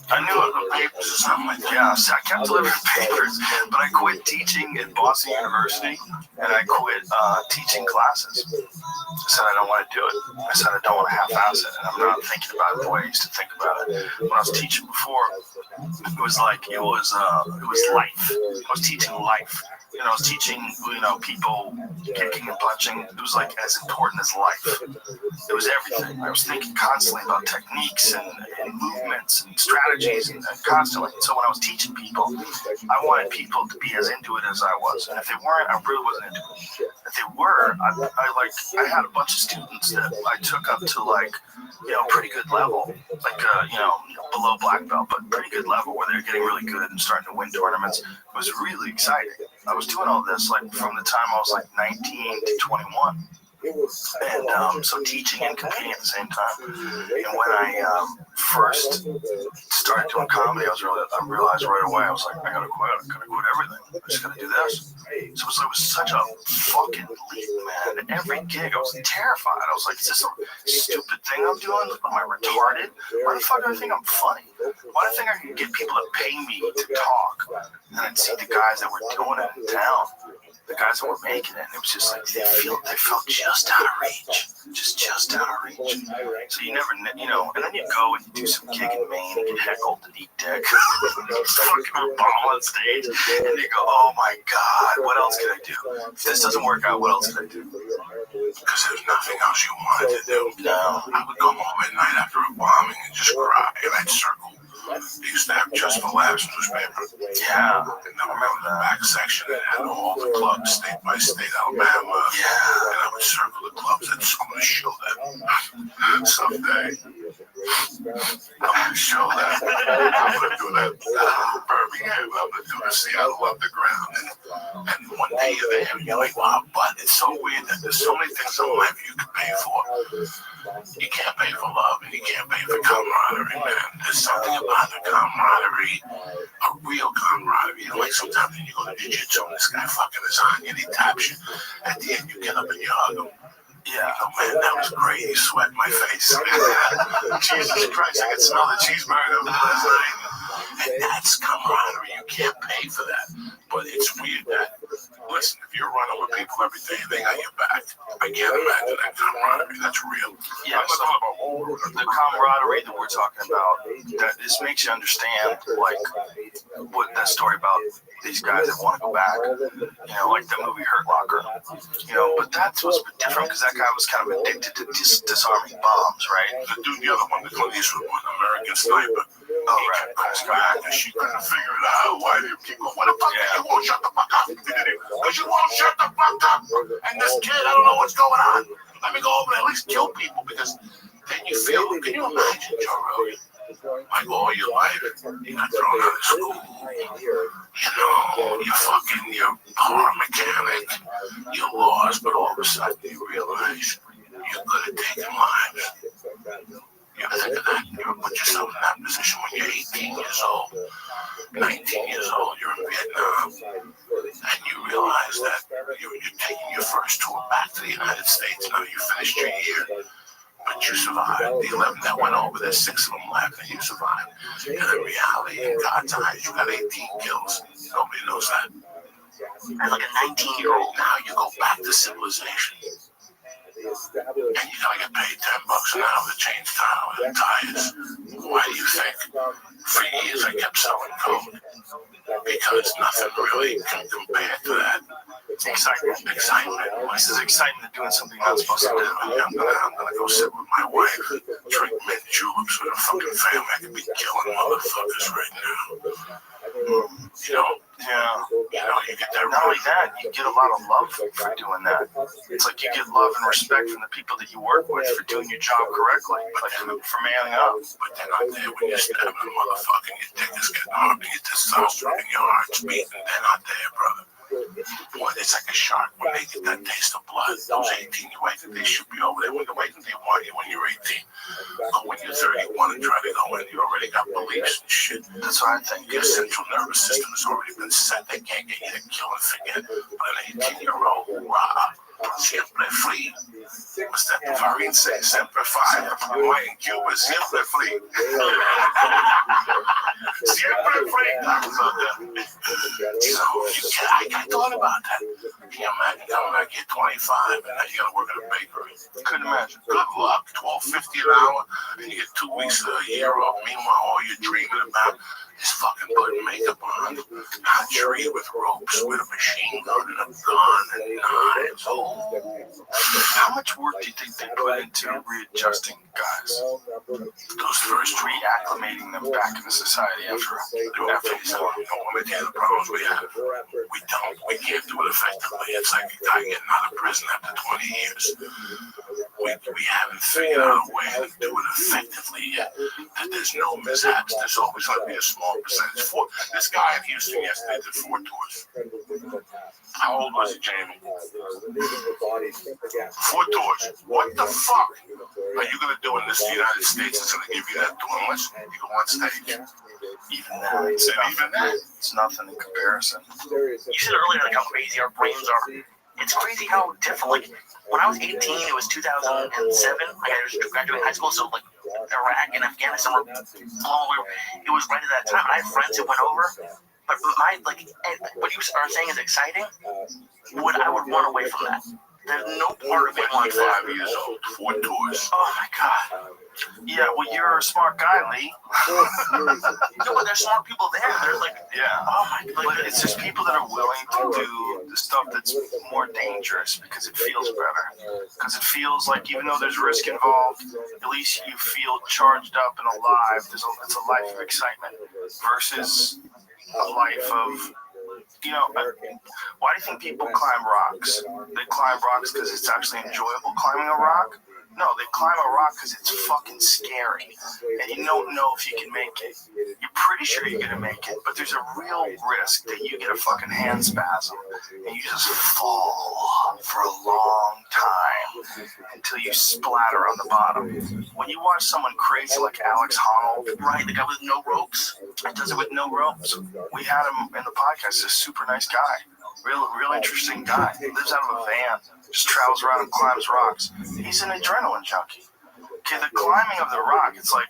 I knew it was papers or something like that. Yeah, so I kept delivering papers, but I quit teaching at Boston University and I quit teaching classes. I said I don't want to do it. I said I don't want to half-ass it, and I'm not thinking about it the way I used to think about it. When I was teaching before, it was like it was life. I was teaching life. I was teaching, people kicking and punching. It was like as important as life. It was everything. I was thinking constantly about techniques and movements and strategies and constantly. So when I was teaching people, I wanted people to be as into it as I was. And if they weren't, I really wasn't into it. If they were, I had a bunch of students that I took up to pretty good level, below black belt, but pretty good level where they're getting really good and starting to win tournaments. It was really exciting. I was doing all this from the time I was 19 to 21. And so teaching and competing at the same time. And when I first started doing comedy, I realized right away, I was like, I gotta quit everything. I just gotta do this. So it was such a fucking leap, man. At every gig, I was terrified. I was like, is this a stupid thing I'm doing? Am I retarded? Why the fuck do I think I'm funny? Why do I think I can get people to pay me to talk? And I'd see the guys that were doing it in town. The guys that were making it, and it was just like they felt just out of reach, just out of reach. So you never, and then you go and you do some gig in Maine and get heckled and eat dick, fucking bomb on stage, and you go, oh my god, what else can I do? If this doesn't work out, what else can I do? Because there's nothing else you wanted to do. No. I would come home at night after a bombing and just cry, and I'd circle. They used to have Just for Laughs newspaper. Yeah. And I remember the back section that had all the clubs, state by state, Alabama. Yeah. And I would circle the clubs. I'm going to show them someday. I'm gonna show that. I'm gonna do that Birmingham. I'm gonna do the Seattle Underground. And one day you're there, and you're like, wow, but it's so weird that there's so many things in life you can pay for. You can't pay for love, and you can't pay for camaraderie, man. There's something about the camaraderie, a real camaraderie. Like sometimes when you go to jiu-jitsu and this guy fucking is on you and he taps you. At the end, you get up and you hug him. Yeah, oh man, that was great. You sweat in my face. Jesus Christ, I could smell the cheeseburger last night. And that's camaraderie. You can't pay for that. But it's weird that, listen, if you're running with people every day and they got your back, I can't imagine that camaraderie. That's real. Yeah, so the camaraderie that we're talking about, that this makes you understand, like, what that story about these guys that want to go back, you know, like the movie Hurt Locker, you know, but that's what's different because that guy was kind of addicted to disarming bombs, right? The other one, the Clint Eastwood one, American Sniper. Oh, right. He back and she couldn't figure it out. Why do you keep going? What the fuck? You won't shut the fuck up. Because you won't shut the fuck up. And this kid, I don't know what's going on. Let me go over and at least kill people because then you feel, can you imagine, Joe Rogan? Like all your life, you got thrown out of school. You know, you're a car mechanic. You're lost, but all of a sudden you realize you're good at taking lives. You ever think of that? You ever put yourself in that position when you're 18 years old, 19 years old, you're in Vietnam, and you realize that you're taking your first tour back to the United States. Now you finished your year. But you survived. The 11 that went over, there's 6 of them left, and you survived. And in reality, in God's eyes, you got 18 kills. Nobody knows that. As like a 19-year-old. Now you go back to civilization. And you gotta get paid $10 an hour to change tires. Why do you think? For years I kept selling code. Because nothing really can compare to that. Excitement. This is excitement to doing something you're not supposed to do. I'm gonna go sit with my wife, drink mint juleps with a fucking family. I could be killing motherfuckers right now. You know, you get that. Not only that, you get a lot of love for doing that. It's like you get love and respect from the people that you work with for doing your job correctly, for manning up. But they're not there when you're stabbing a motherfucker and your dick is getting hard and your testosterone and your heart's beating. They're not there, brother. Boy, it's like a shark when they get that taste of blood. Those 18, you wait, they should be over there. When they want you when you're 18. But when you're 31 and try to go in, you already got beliefs and shit. That's what I think. Your central nervous system has already been set. They can't get you to kill and forget. But an 18-year-old, siempre flee. What's that Bavarian say? Sempre fire. Why in Cuba, siempre flee. Siempre flee. So, I thought about that. Can you imagine coming back here 25 and now you gotta work at a bakery? Couldn't imagine. Good luck. $12.50 an hour, and you get 2 weeks of a year off. Meanwhile, all you're dreaming about is fucking putting makeup on, a tree with ropes, with a machine gun and a gun and knives. How much work do you think they put into readjusting guys? Those first reacclimating them back into society after the problems we have. We can't do it effectively. It's like a guy getting out of prison after 20 years. We haven't figured out a way to do it effectively yet. That there's no mishaps. There's always going to be a small percentage. This guy in Houston yesterday did 4 tours. How old was he, Jamie? 4 tours. What the fuck are you going to do in this United States that's going to give you that tour? Unless you go on stage. Even that, it's nothing in comparison. You said earlier like how crazy our brains are. It's crazy how different. Like when I was 18, it was 2007. Like I was graduating high school, so like Iraq and Afghanistan were all over. It was right at that time. I had friends who went over, but my what you are saying is exciting. I would run away from that. There's no part of it wants that. 5 years old, 4 tours. Oh my god. Yeah, well, you're a smart guy, Lee. No, but there's smart people there. They're like, oh my god. But it's just people that are willing to do the stuff that's more dangerous because it feels better. Because it feels like even though there's risk involved, at least you feel charged up and alive. It's a life of excitement versus a life of, why do you think people climb rocks? They climb rocks because it's actually enjoyable climbing a rock? No, they climb a rock because it's fucking scary, and you don't know if you can make it. You're pretty sure you're gonna make it, but there's a real risk that you get a fucking hand spasm and you just fall for a long time until you splatter on the bottom. When you watch someone crazy like Alex Honnold, right, the guy with no ropes, he does it with no ropes. We had him in the podcast. He's a super nice guy. Real interesting guy. He lives out of a van, just travels around and climbs rocks. He's an adrenaline junkie. Okay, the climbing of the rock, it's like,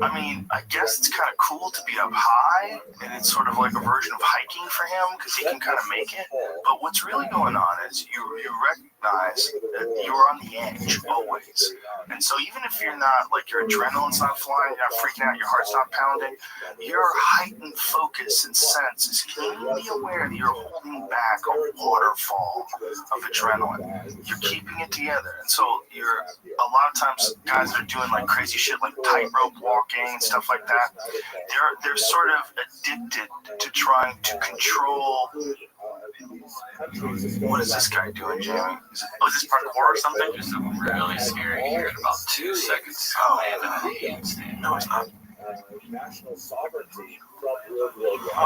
I mean, I guess it's kind of cool to be up high, and it's sort of like a version of hiking for him, because he can kind of make it. But what's really going on is you recognize that you're on the edge, always. And so even if you're not, like, your adrenaline's not flying, you're not freaking out, your heart's not pounding, your heightened focus and sense is keenly aware that you're holding back a waterfall of adrenaline. You're keeping it together. And so you're, a lot of times, guys that are doing like crazy shit like tightrope walking and stuff like that, they're sort of addicted to trying to control. What is this guy doing, Jamie? Is this parkour or something? It's really scary here in about 2 seconds. No, it's not. National sovereignty from World War I,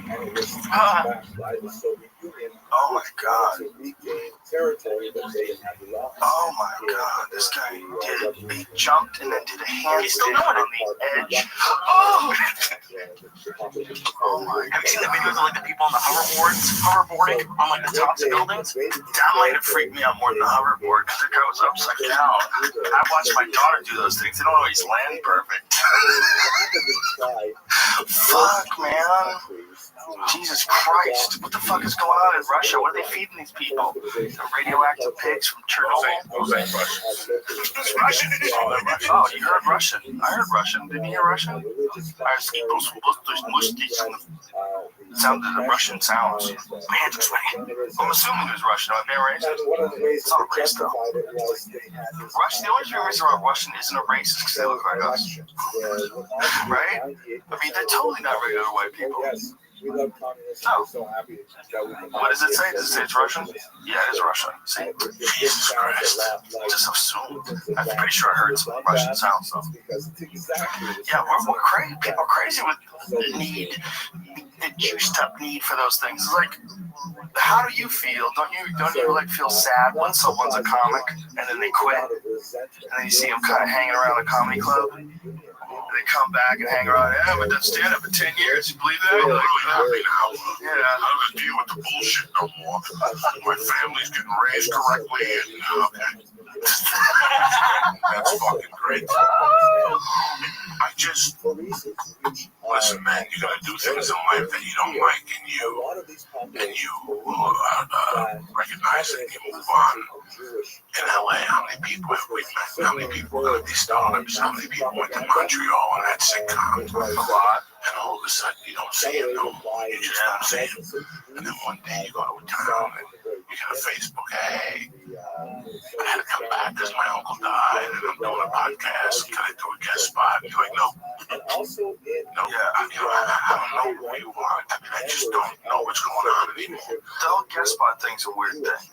and it was backed by the Soviet Union. Oh my God! To regain territory that they had lost. Oh my God! This guy did. He jumped and then did a handstand on the edge. Oh! Oh my! Have you seen the videos of like the people on the hoverboarding on like the tops of buildings? That might have freaked me out more than the hoverboard because the guy was upside down. I watched my daughter do those things. They don't always land perfect. Fuck, man. Jesus Christ. What the fuck is going on in Russia? What are they feeding these people? The radioactive pigs from Chernobyl? It's Russian. Oh, you heard Russian. I heard Russian. Didn't you hear Russian? I sounded the Russian sounds. My hands are sweaty. I'm assuming it was Russian. I've never raised it. It's not a race, though. Russian, the only reason why Russian isn't a racist is because they look like us. Right? I mean, they're totally not regular white people. We love communism. We're so happy that we can. What does it say? Does it say it's Russian? Yeah, it is Russian. See? Jesus Christ. Just assume. I'm pretty sure I heard some Russian sounds, though. Yeah, we're crazy. People are crazy with the juiced up need for those things. It's like, how do you feel? Don't you like feel sad when someone's a comic and then they quit? And then you see them kind of hanging around a comedy club? They come back and hang around. Yeah, but that's stand up in 10 years. You believe that? I'm really happy now. Yeah. I don't have to deal with the bullshit no more. My family's getting raised correctly, and that's fucking great. I just listen, man. You gotta do things in life that you don't like, and you recognize it and you move on. In LA, how many people have we met? How many people got these startups? How many people went to Montreal and had sitcoms? A lot. And all of a sudden, you don't see them no more. You just don't see them. And then one day you go to a town and you get a Facebook, hey, I had to come back because my uncle died and I'm doing a podcast. Can I do a guest spot? You're like, no. No. Yeah. I don't know who you are. I just don't know what's going on anymore. The whole guest spot thing's a weird thing.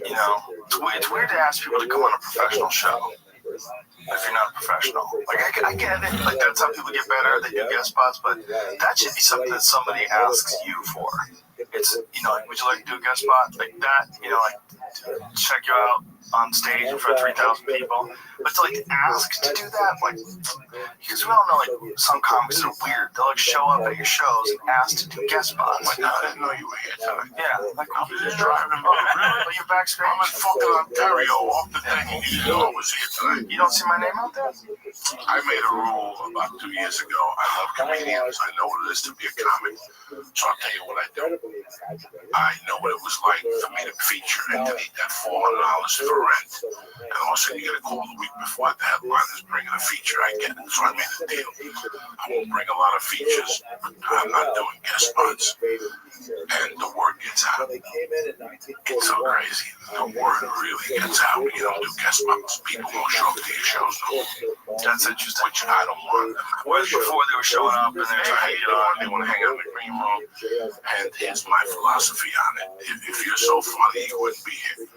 You know, it's weird to ask people to come on a professional show if you're not a professional. Like, I get it. Like, that's how people get better. They do guest spots, but that should be something that somebody asks you for. It's, you know, like, would you like to do a guest spot? Like that, you know, like, check you out on stage in front of 3,000 people. But to, like, ask to do that, like, because we all know, like, some comics are weird. They'll, like, show up at your shows and ask to do guest spots. Like, I didn't know you were here tonight. Yeah, like, I was just driving. Oh, really? But you're backstage? I'm in fucking Ontario off the thing, and you didn't know I was here tonight. You don't see my name out there? I made a rule about 2 years ago. I love comedians. I know what it is to be a comic. So I'll tell you what I do. I know what it was like for me to feature and to need that $400 for rent. And all of a sudden you get a call the week before the headline is bringing a feature. I get it. So I made a deal. I won't bring a lot of features, but I'm not doing guest spots. And the word gets out. It's so crazy. The word really gets out when you don't do guest spots. People won't show up to your shows no more. That's interesting. Which I don't want. Whereas before they were showing up and they were trying to get on. They want to hang out in the green room. And here's my philosophy on it. If you're so funny, you wouldn't be here.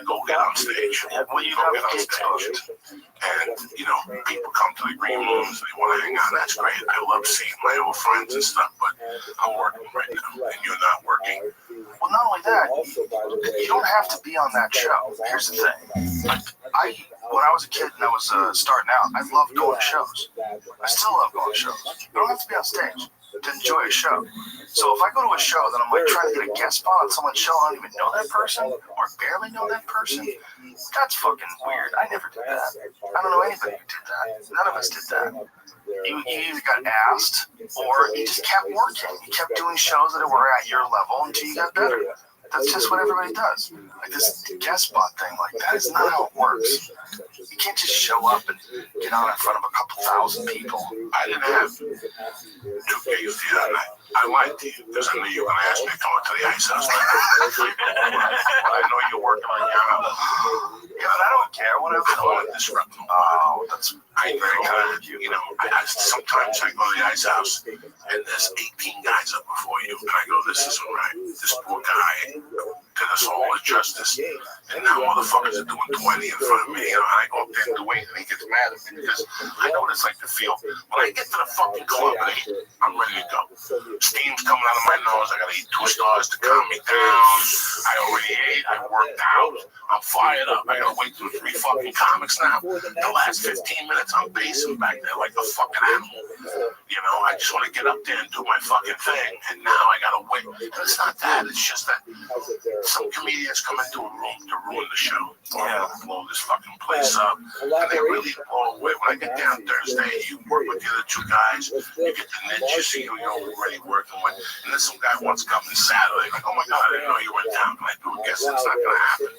go get on stage. Well, you Go have get on gigs stage. booked. And, you know, people come to the green rooms, they want to hang out. That's great. I love seeing my old friends and stuff, but I'm working right now, and you're not working. Well, not only that, you don't have to be on that show. Here's the thing. Like, when I was a kid and I was starting out, I loved going to shows. I still love going to shows. I don't have to be on stage to enjoy a show. So if I go to a show that I'm like trying to get a guest spot on someone's show, I don't even know that person or barely know that person, that's fucking weird. I never did that. I don't know anybody who did that. None of us did that. You either got asked or you just kept working. You kept doing shows that were at your level until you got better. That's just what everybody does. Like this guest spot thing, like that is not how it works. You can't just show up and get on in front of a couple thousand people. I didn't have 2 gigs the other night. I lied to you because I knew you were going to ask me to come into the ice house. Well, I know you're working on your own. Yeah, but I don't care. Whatever. I don't want to disrupt them. Oh, that's I very kind of you. You know, sometimes I go to the ice house and there's 18 guys up before you, and I go, "This isn't right. This poor guy did us all injustice, and now motherfuckers are doing 20 in front of me." You know, and I go up there and do it, and he gets mad at me because I know what it's like to feel. When I get to the fucking club, I'm ready to go. Steam's coming out of my nose. I gotta eat 2 stars to calm me down. I already ate. I worked out. I'm fired up. I gotta wait through 3 fucking comics now. The last 15 minutes, I'm pacing back there like a fucking animal. You know, I just want to get up there and do my fucking thing, and now I gotta wait. And it's not that. It's just that some comedians come into a room to ruin the show. Yeah, blow this fucking place up, and they really blow away. When I get there on Thursday, you work with the other 2 guys, you get the niches you know already working with, and then some guy wants to come on Saturday, like, "Oh my God, I didn't know you were in town." I do, guess it's not gonna happen.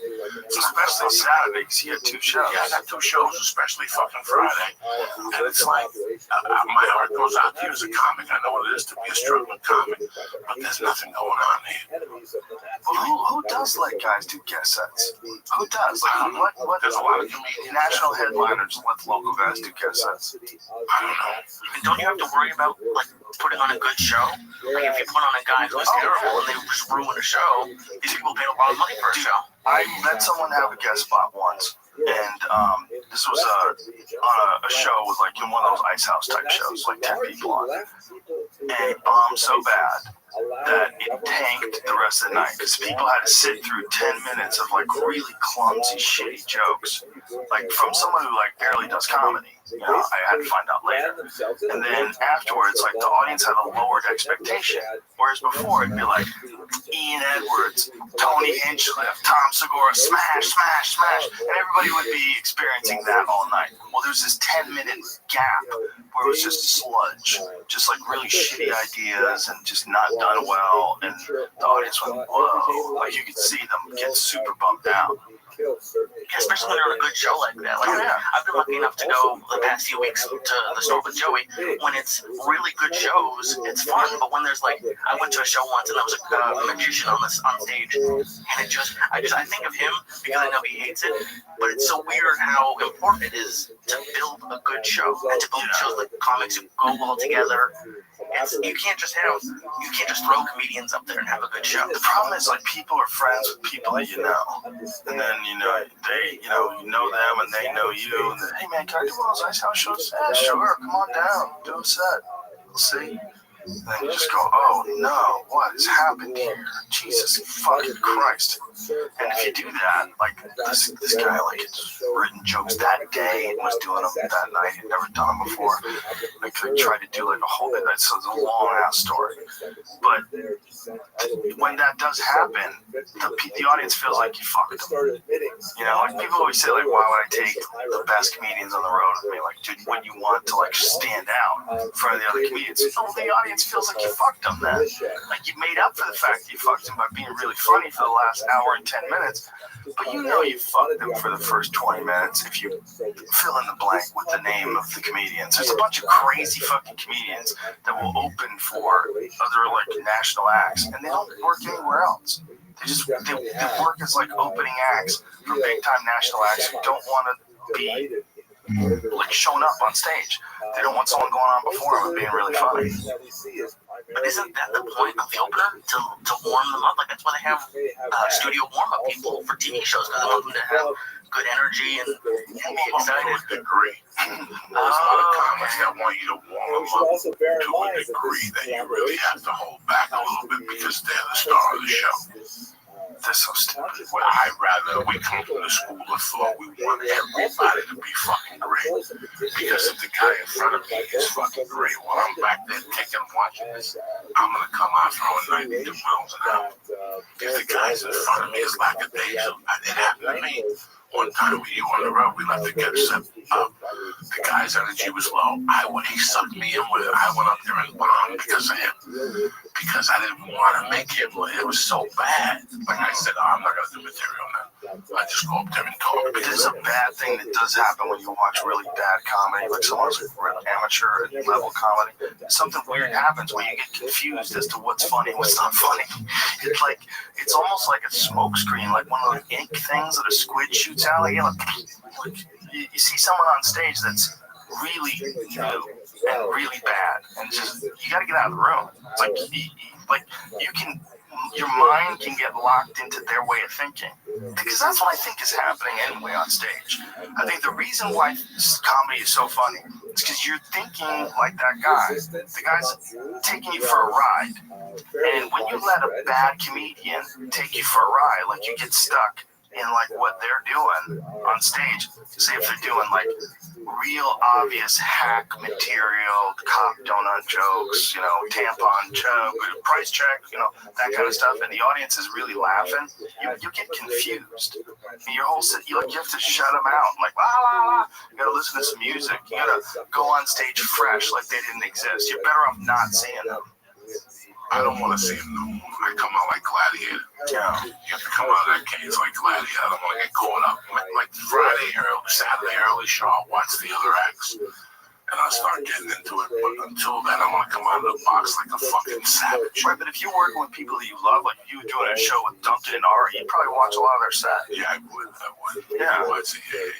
especially Saturday because you had 2 shows. Yeah, I got 2 shows, especially fucking Friday, and it's like my heart goes out to you as a comic. I know what it is to be a struggling comic, but there's nothing going on here. Well, who does let guys do guest sets? Who does? Like, what? There's a lot of comedians. National headliners let local guys do guest sets. I don't know. And don't you have to worry about like putting on a good show? Like if you put on a guy who's terrible and they just ruin a show, these people pay a lot of money for a show. I let someone have a guest spot once, and this was on a show with like in one of those ice house type shows, like 10 people on it, and it bombed so bad that it tanked the rest of the night because people had to sit through 10 minutes of like really clumsy, shitty jokes, like from someone who like barely does comedy. You know, I had to find out later. And then afterwards, like the audience had a lowered expectation, whereas before it'd be like Ian Edwards, Tony Hinchcliffe, Tom Segura, smash, smash, smash, and everybody would be experiencing that all night. Well, there was this 10-minute gap where it was just sludge, just like really shitty ideas and just not done well, and the audience went, whoa, like you could see them get super bummed out. Yeah, especially when they're on a good show like that. Like I've been lucky enough to go the past few weeks to the store with Joey. When it's really good shows, it's fun. But when there's like, I went to a show once and there was a magician on stage, and I think of him because I know he hates it. But it's so weird how important it is to build a good show and to build shows like comics who go well together. You can't just throw comedians up there and have a good show. The problem is like people are friends with people that you know, and then they you know them and they know you, and then, hey man, can I do one of those ice house shows? Yeah, sure, come on down, do a set, we'll see. And then you just go, oh no, what has happened here? Jesus fucking Christ. And if you do that, like this guy like had written jokes that day and was doing them that night, he'd never done them before. Like he tried to do like a whole bit, so it's a long ass story. But when that does happen, the audience feels like you fucked them. You know, like people always say like, why would I take the best comedians on the road with me? Like, dude, when you want to like stand out in front of the other comedians, the audience feels like you fucked them then. Like you made up for the fact that you fucked them by being really funny for the last hour and 10 minutes, but you know you fucked them for the first 20 minutes if you fill in the blank with the name of the comedians. There's a bunch of crazy fucking comedians that will open for other like national acts, and they don't work anywhere else. They work as like opening acts for big time national acts who don't want to be like showing up on stage. They don't want someone going on before them and being really funny. But isn't that the point of the opener? To warm them up? Like, that's why they have studio warm-up people for TV shows, because they want them to have good energy and be excited. Degree. There's a lot of comics that want you to warm them up to a degree that you really have to hold back a little bit because they're the star of the show. They're so stupid. Well, I'd rather we come from the school of thought we want everybody to be fucking great. Because if the guy in front of me is fucking great while I'm back there taking watching this, I'm gonna come out throwing 92 miles an hour. If the guys in front of me is lackadaisical, it happened to me. One time with you on the road, we left the get set up. The guy's energy was low. He sucked me in with it. I went up there and bombed because of him. Because I didn't want to make him. It was so bad. Like I said, I'm not going to do material now. I just go up there and talk. But there's a bad thing that does happen when you watch really bad comedy, like someone's amateur level comedy. Something weird happens when you get confused as to what's funny and what's not funny. It's almost like a smoke screen, like one of those ink things that a squid shoots out. Like you see someone on stage that's really new and really bad, and just you got to get out of the room. It's your mind can get locked into their way of thinking, because that's what I think is happening anyway on stage. I think the reason why comedy is so funny is because you're thinking like that guy. The guy's taking you for a ride, and when you let a bad comedian take you for a ride, like you get stuck in like what they're doing on stage. Say if they're doing like real obvious hack material, cop donut jokes, tampon joke, price check, that kind of stuff, and the audience is really laughing, you get confused. And your whole you have to shut them out. Like, la la la. You gotta listen to some music. You gotta go on stage fresh, like they didn't exist. You're better off not seeing them. I don't want to see him no more. I come out like Gladiator. Yeah. You have to come out of that cage like Gladiator. I don't want to get caught up. Like Friday early, Saturday early show, I'll watch the other acts. And I'll start getting into it. But until then, I want to come out of the box like a fucking savage. Right, but if you're working with people that you love, like if you were doing a show with Duncan and Ari, you'd probably watch a lot of their set. Yeah, I would. Yeah.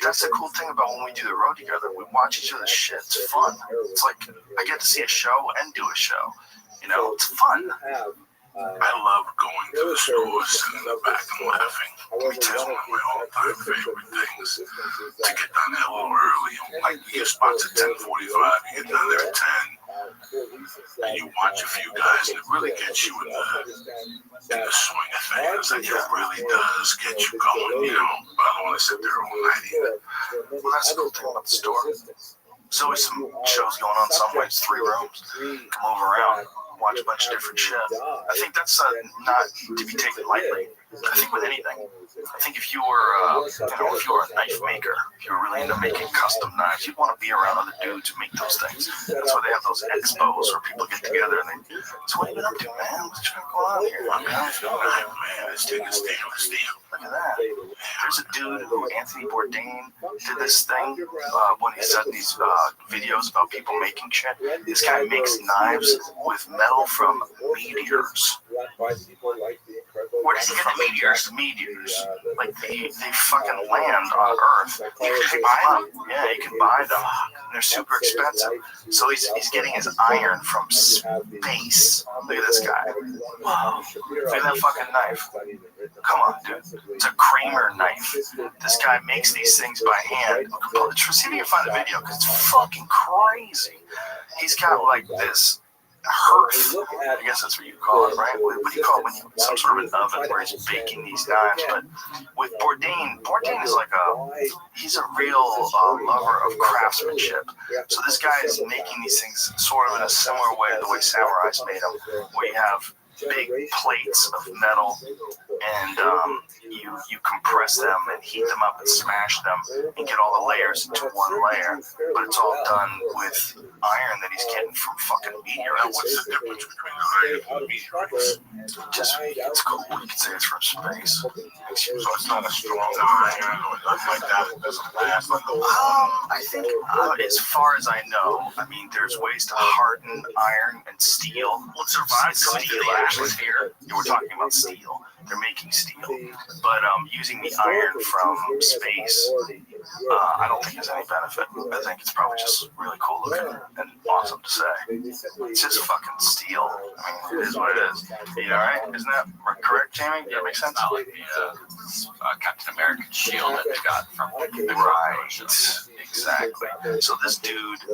That's the cool thing about when we do the road together. We watch each other's shit. It's fun. It's like I get to see a show and do a show. It's fun. I love going to the store, sitting in the back and laughing. It's one of my all-time favorite things. To get down there a little early. Like, your spot's at 10:45, you get down there at 10, and you watch a few guys, and it really gets you in the swing of things. And it really does get you going, But I don't want to sit there all night either. Well, that's the cool thing about the store. There's always some shows going on somewhere. It's 3 rooms. Come over around. Watch a bunch of different shit. I think that's not to be taken lightly. I think with anything. I think if you were, if you were a knife maker, if you were really into making custom knives, you'd want to be around other dudes who make those things. That's why they have those expos where people get together and they. So what have you been up to, man? What's going on here? Man, this thing is stainless steel. Look at that. There's a dude who Anthony Bourdain did this thing when he said these videos about people making shit. This guy makes knives with metal from meteors. Where does he get the meteors? Meteors. Like they fucking land on Earth. You can buy them. Yeah, you can buy them. They're super expensive. So he's getting his iron from space. Look at this guy. Whoa. Look at that fucking knife. Come on, dude. It's a Kramer knife. This guy makes these things by hand. See if you can find the video, because it's fucking crazy. He's got like this hearth. I guess that's what you call it, right? What do you call it when you some sort of an oven where he's baking these knives? But with Bourdain is like he's a real lover of craftsmanship. So this guy is making these things sort of in a similar way to the way samurais made them, where you have big plates of metal, and you compress them and heat them up and smash them and get all the layers into one layer. But it's all done with iron that he's getting from fucking meteorites. What's the difference between iron and meteorites? It's cool. You can say it's from space. So it's not a strong iron or nothing like that. It doesn't last like I think, as far as I know, there's ways to harden iron and steel. Well, it survives steel atmosphere. We're talking about steel. They're making steel, but using the iron from space, I don't think has any benefit. I think it's probably just really cool looking and awesome to say. It's just fucking steel. I mean, it is what it is. You all right? Isn't that correct, Jamie? Does that make sense? Not like the Captain American shield that they got from Right. Exactly. So this dude, I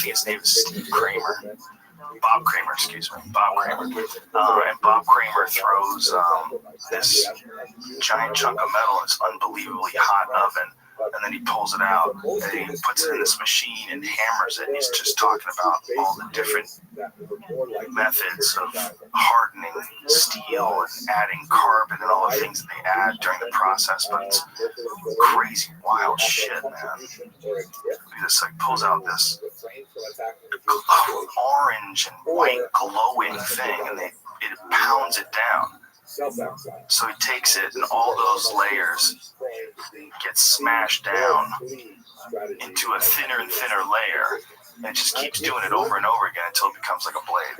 think his name is Steve Kramer. Bob Kramer, excuse me. Bob Kramer. And Bob Kramer throws this giant chunk of metal in this unbelievably hot oven. And then he pulls it out and he puts it in this machine and hammers it. And he's just talking about all the different methods of hardening steel and adding carbon and all the things that they add during the process. But it's crazy, wild shit, man. He just like pulls out this orange and white glowing thing and it pounds it down. So he takes it and all those layers get smashed down into a thinner and thinner layer, and it just keeps doing it over and over again until it becomes like a blade.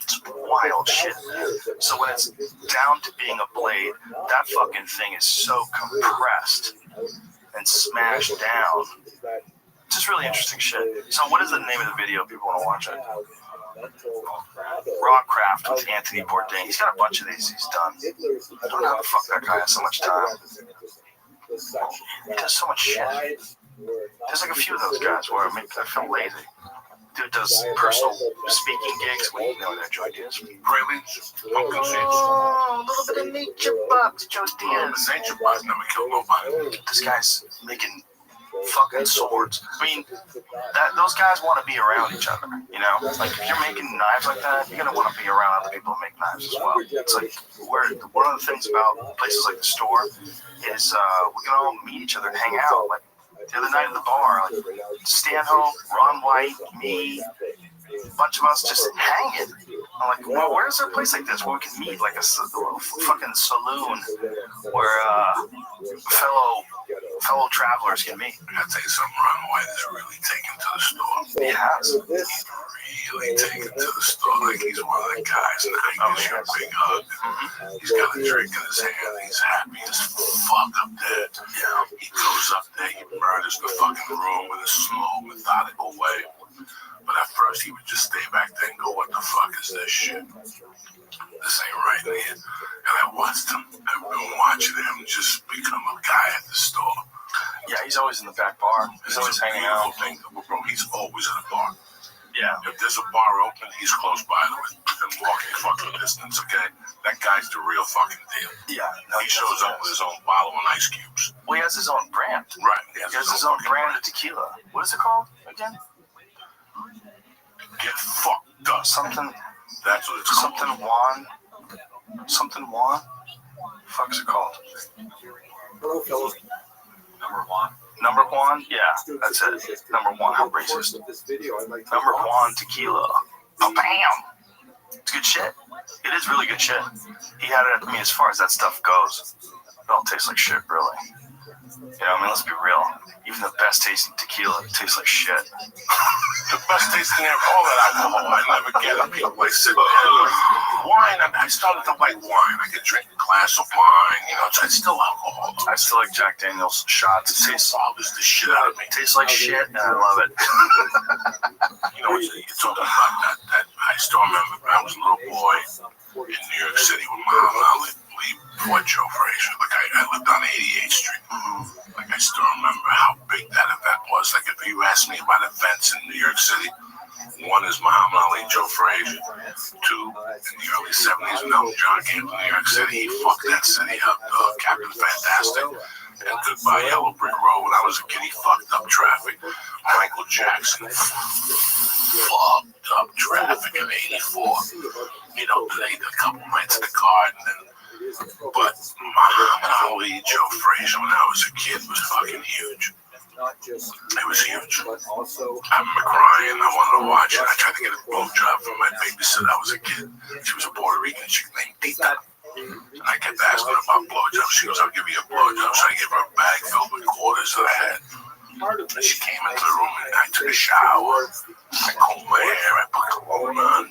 It's wild shit, man. So when it's down to being a blade, that fucking thing is so compressed and smashed down. Just really interesting shit. So what is the name of the video if people want to watch it? Rawcraft with Anthony Bourdain. He's got a bunch of these he's done. I don't know how the fuck that guy has so much time. He does so much shit. There's like a few of those guys where I feel lazy. Dude does personal speaking gigs. What do you know their Joy Diaz? Pralines, pumpkin seeds. Oh, a little bit of nature bucks, Joe Diaz. Nature bucks never kill nobody. This guy's making fucking swords. I mean, those guys want to be around each other, you know? Like, if you're making knives like that, you're going to want to be around other people who make knives as well. It's like, one of the things about places like the store is we can all meet each other and hang out. Like, the other night at the bar, like, Stanhope, Ron White, me, a bunch of us just hanging. I'm like, well, where's there a place like this where we can meet, like a fucking saloon where fellow travelers can meet? I gotta tell you something, Ron White is really taken to the store. He has. He's really taken to the store. Like he's one of the guys, and I gives you a big hug. He's got a drink in his hand. He's happy as fuck up there. Yeah. He goes up there, he murders the fucking room in a slow, methodical way. But at first, he would just stay back there and go, what the fuck is this shit? This ain't right in here. And I watched him. I've been watching him just become a guy at the store. Yeah, he's always in the back bar. He's always hanging out. Thing, bro, he's always at a bar. Yeah. If there's a bar open, he's close by within walking fucking distance, okay? That guy's the real fucking deal. Yeah. No, he shows up with his own bottle and ice cubes. Well, he has his own brand. Right. He has his own brand of tequila. What is it called again? Get fucked up. Something. That's what it's called. Something Juan. Something Juan. Fuck's it called? Hello, fellas. Number one? Yeah, that's it. Number one. How racist. Number one tequila. Oh, bam! It's good shit. It is really good shit. He had it, I mean, as far as that stuff goes, it all tastes like shit, really. You know, I mean, let's be real. Even the best tasting tequila tastes like shit. The best tasting all that alcohol I never get. I mean, like sitting there, wine. I started to like wine. I could drink a glass of wine. You know, it's still alcohol. I still like Jack Daniel's shots. It tastes bothers the shit out of me. It tastes like shit, and I love it. You know, you're talking about that. I still remember I was a little boy in New York City with my mom. Before Joe Frazier. Like I lived on 88th Street. Like I still remember how big that event was. Like if you ask me about events in New York City, one is Muhammad Ali, Joe Frazier. Two, in the early 70s when Elton John came to New York City, he fucked that city up. Captain Fantastic and Goodbye Yellow Brick Road. When I was a kid, he fucked up traffic. Michael Jackson fucked up traffic in 84. You know, they did a couple nights in the car and then. But Muhammad Ali, Joe Frazier, when I was a kid, was fucking huge. It was huge. I remember crying. I wanted to watch it. I tried to get a blowjob from my babysitter. I was a kid. She was a Puerto Rican chick named Tita. And I kept asking her about blowjobs. She goes, I'll give you a blowjob. So I gave her a bag filled with quarters that I had. And she came into the room and I took a shower. I combed my hair, I put cologne on.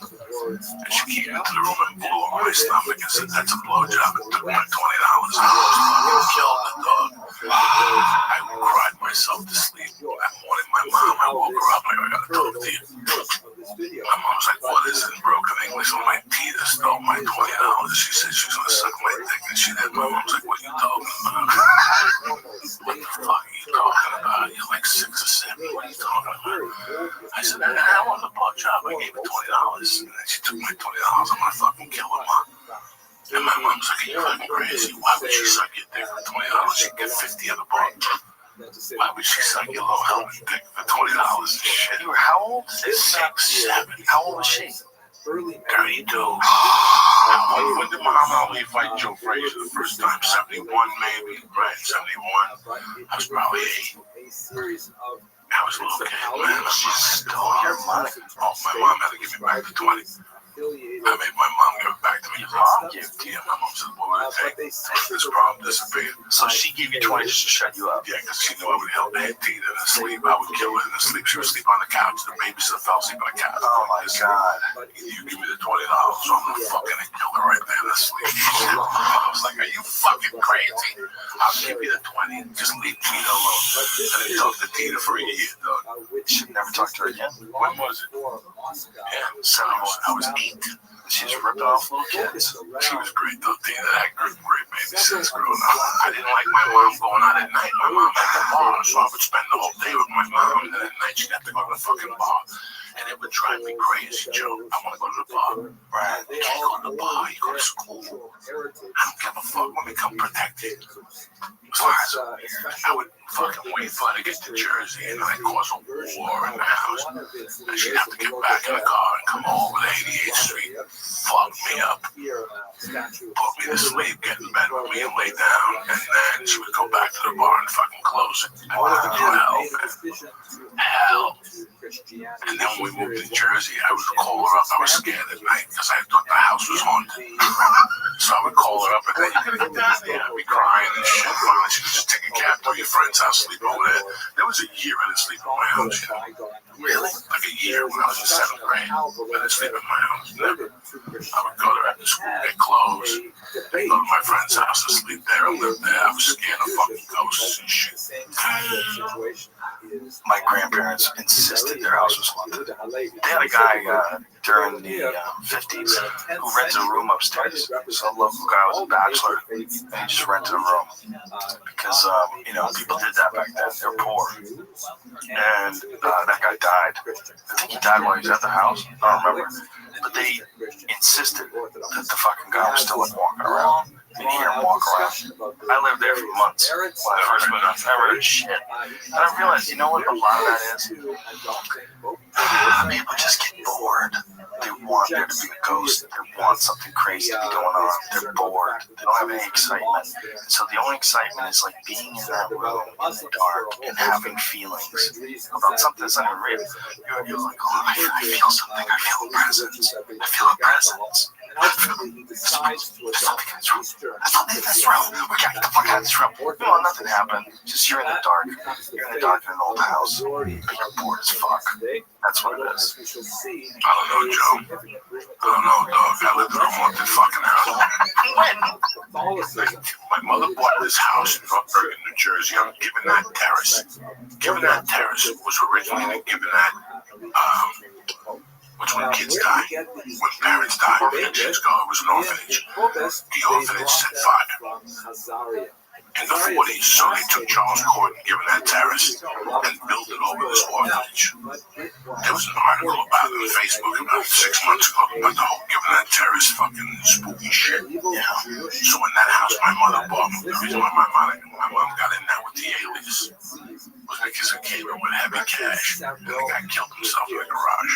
And she came into the room and blew on my stomach and said, "That's a blowjob," and took my $20. I almost killed the dog. I cried myself to sleep. That morning, my mom, I woke her up. I gotta talk to you. My mom's like, "What is it in broken English?" Well, my Peter stole my $20. She said she's gonna suck my dick, and she did. My mom's like, "What are you talking about?" "What the fuck are you talking about? You're like 6 or 7. What are you talking about?" I said, "I want a blowjob." I gave her $20, and then she took my $20. I'm gonna fucking kill her, Mom. And my mom's like, "Are you fucking crazy? Why would she suck your dick for $20? She'd get 50 of the bar. Why would she suck your little helmet dick for $20 and shit?" You were how old? 6, 7. How old was she? 32. When did Muhammad Ali fight Joe Frazier the first time? 71, maybe? Right, 71. I was probably 8. I was a little kid, man. She stole your money. Oh, my mom had to give me back the 20. I made my mom give it back to me. Your mom gave it to you. My mom said, "What would it take to this problem disappear?" So she gave you 20 just to shut you up. Yeah, because she knew I would help Aunt Tina in her sleep. I would kill her in her sleep. She would sleep on the couch. The babysitter fell asleep on the couch. Oh my God. You give me the $20, so I'm going to fucking kill her right there in her sleep. I was like, "Are you fucking crazy? I'll give you the 20. Just leave Tina alone." And I talked to Tina for a year, dog. You should never talk to her again. When was it? Yeah, 71. I was 8. She's ripping off little kids. She was great though, Tina. That great baby since growing up. I didn't like my mom going out at night. My mom had the bar, so I would spend the whole day with my mom, and then at night she'd have to go to the fucking bar. And it would drive me crazy, Joe. I want to go to the bar. Right. You can't go to the bar, you go to school. I don't give a fuck when they come protected. I would fucking wait for her to get to Jersey, and then I'd cause a war in the house. And she'd have to get back in the car and come over to 88th Street, fuck me up, put me to sleep, get in bed with me and lay down, and then she would go back to the bar and fucking close it. I wanted to do hell, man. Hell. And then when we moved to Jersey, I would call her up. I was scared at night because I thought the house was haunted. So I would call her up and then, "You gotta get down there." I'd be crying and shit. Finally, she would just take a cab to your friend's house, sleep over there. There was a year I didn't sleep in my house, you know. Really? Like a year when I was in 7th grade. I didn't sleep in my house. Never. I would go there after school, get clothes, go to my friend's house and sleep there and live there. I was scared of fucking ghosts and shit. My grandparents insisted their house was haunted. They had a guy during the 50s who rented a room upstairs. So a local guy was a bachelor, and he just rented a room because people did that back then. They were poor, and that guy died. I think he died while he was at the house. I don't remember, but they insisted that the fucking guy was still walking around. You hear him walk around. I lived there for months when I first moved out. I never heard shit. And I realized, you know what a lot of that is? People just get bored. They want there to be a ghost. They want something crazy to be going on. They're bored. They don't have any excitement. And so the only excitement is like being in that room in the dark and having feelings about something that's not even real. You're like, "Oh, I feel something. I feel a presence. I feel a presence. There's something in this room. There's something in this room. We gotta get the fuck out of this room." No, nothing happened. Just you're in the dark. You're in the dark in an old house, but you're bored as fuck. That's what it is. I don't know, Joe. I don't know, dog. I lived in a haunted fucking house. My mother bought this house in North Bergen, New Jersey, on Gibbonette Terrace. Gibbonette Terrace was originally Gibbonette, which when kids die, when parents die, orphanages go. It was an orphanage. The orphanage set fire in the 40s, so they took Charles Court and Gibbonette Terrace and built it over this orphanage. There was an article about it on Facebook about 6 months ago about the whole Gibbonette Terrace fucking spooky shit. Yeah. So in that house my mother bought, the reason why my mom got in there with the alias was because it came in with heavy cash, and the guy killed himself in the garage.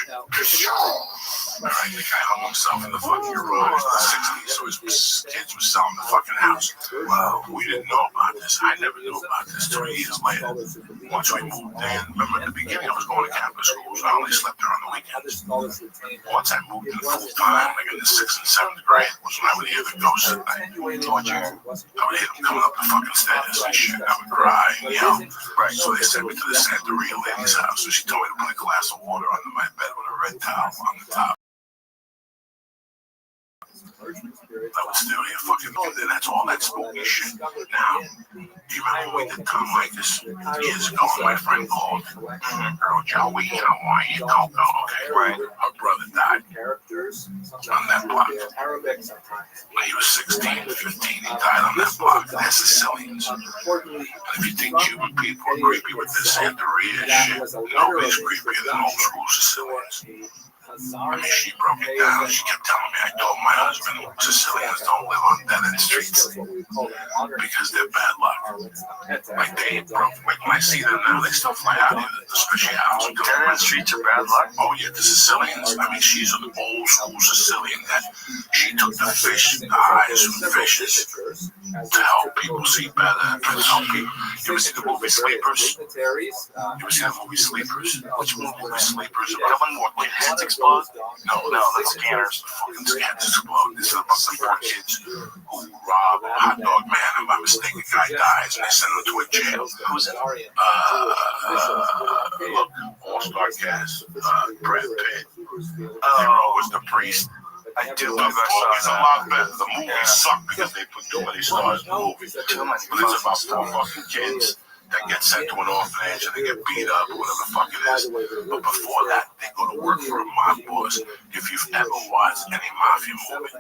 Alright, the guy hung himself in the fucking garage in the 60s, so his kids were selling the fucking house. Well, we didn't know about this. I never knew about this 2 years later. once we moved in, remember in the beginning I was going to Catholic school, so I only slept there on the weekends. Once I moved in full time, like in the 6th and 7th grade, was when I would hear the ghosts at night. I would hear them coming up the fucking stairs and shit. I would cry and yell. Right, so they sent me to the Santeria lady's house, and she told me to put a glass of water under my bed with a red towel on the top. I would still hear fucking, and that's all that spooky shit. Now, you remember when we did Tom Likas years ago, my friend called Earl Joey, you know, why you don't go, okay, right? Her brother died on that block. When he was 16, 15, he died on that block. They're Sicilians. And if you think Cuban people are creepy with this Santeria shit, nobody's creepier than old school Sicilians. I mean, she broke it down. She kept telling me, I told my husband, Sicilians don't live on dead-end streets because they're bad luck. Like, they broke, like, when I see them now, they still fly out of the specials. Dead-end streets are bad luck? Oh, yeah, the Sicilians. I mean, she's an old-school Sicilian that she took the fish, the eyes from fishes to help people see better, to help people. You ever see the movie Sleepers? You ever see the movie Sleepers? Which movie Sleepers? About more kids explode? No, that's scanners. Fucking scanners explode. This is about the 4 kids who rob a hot dog man, and by mistake the guy dies, and they send him to a jail. Who's in? Look, all-star cast, Brad Pitt. Zero was the priest. I do love that song. It's a lot better. The movie sucked because they put too many stars in the movie. Too many. But it's about 4 fucking kids that get sent to an orphanage and they get beat up or whatever the fuck it is. But before that, they go to work for a mob boss. If you've ever watched any mafia movie,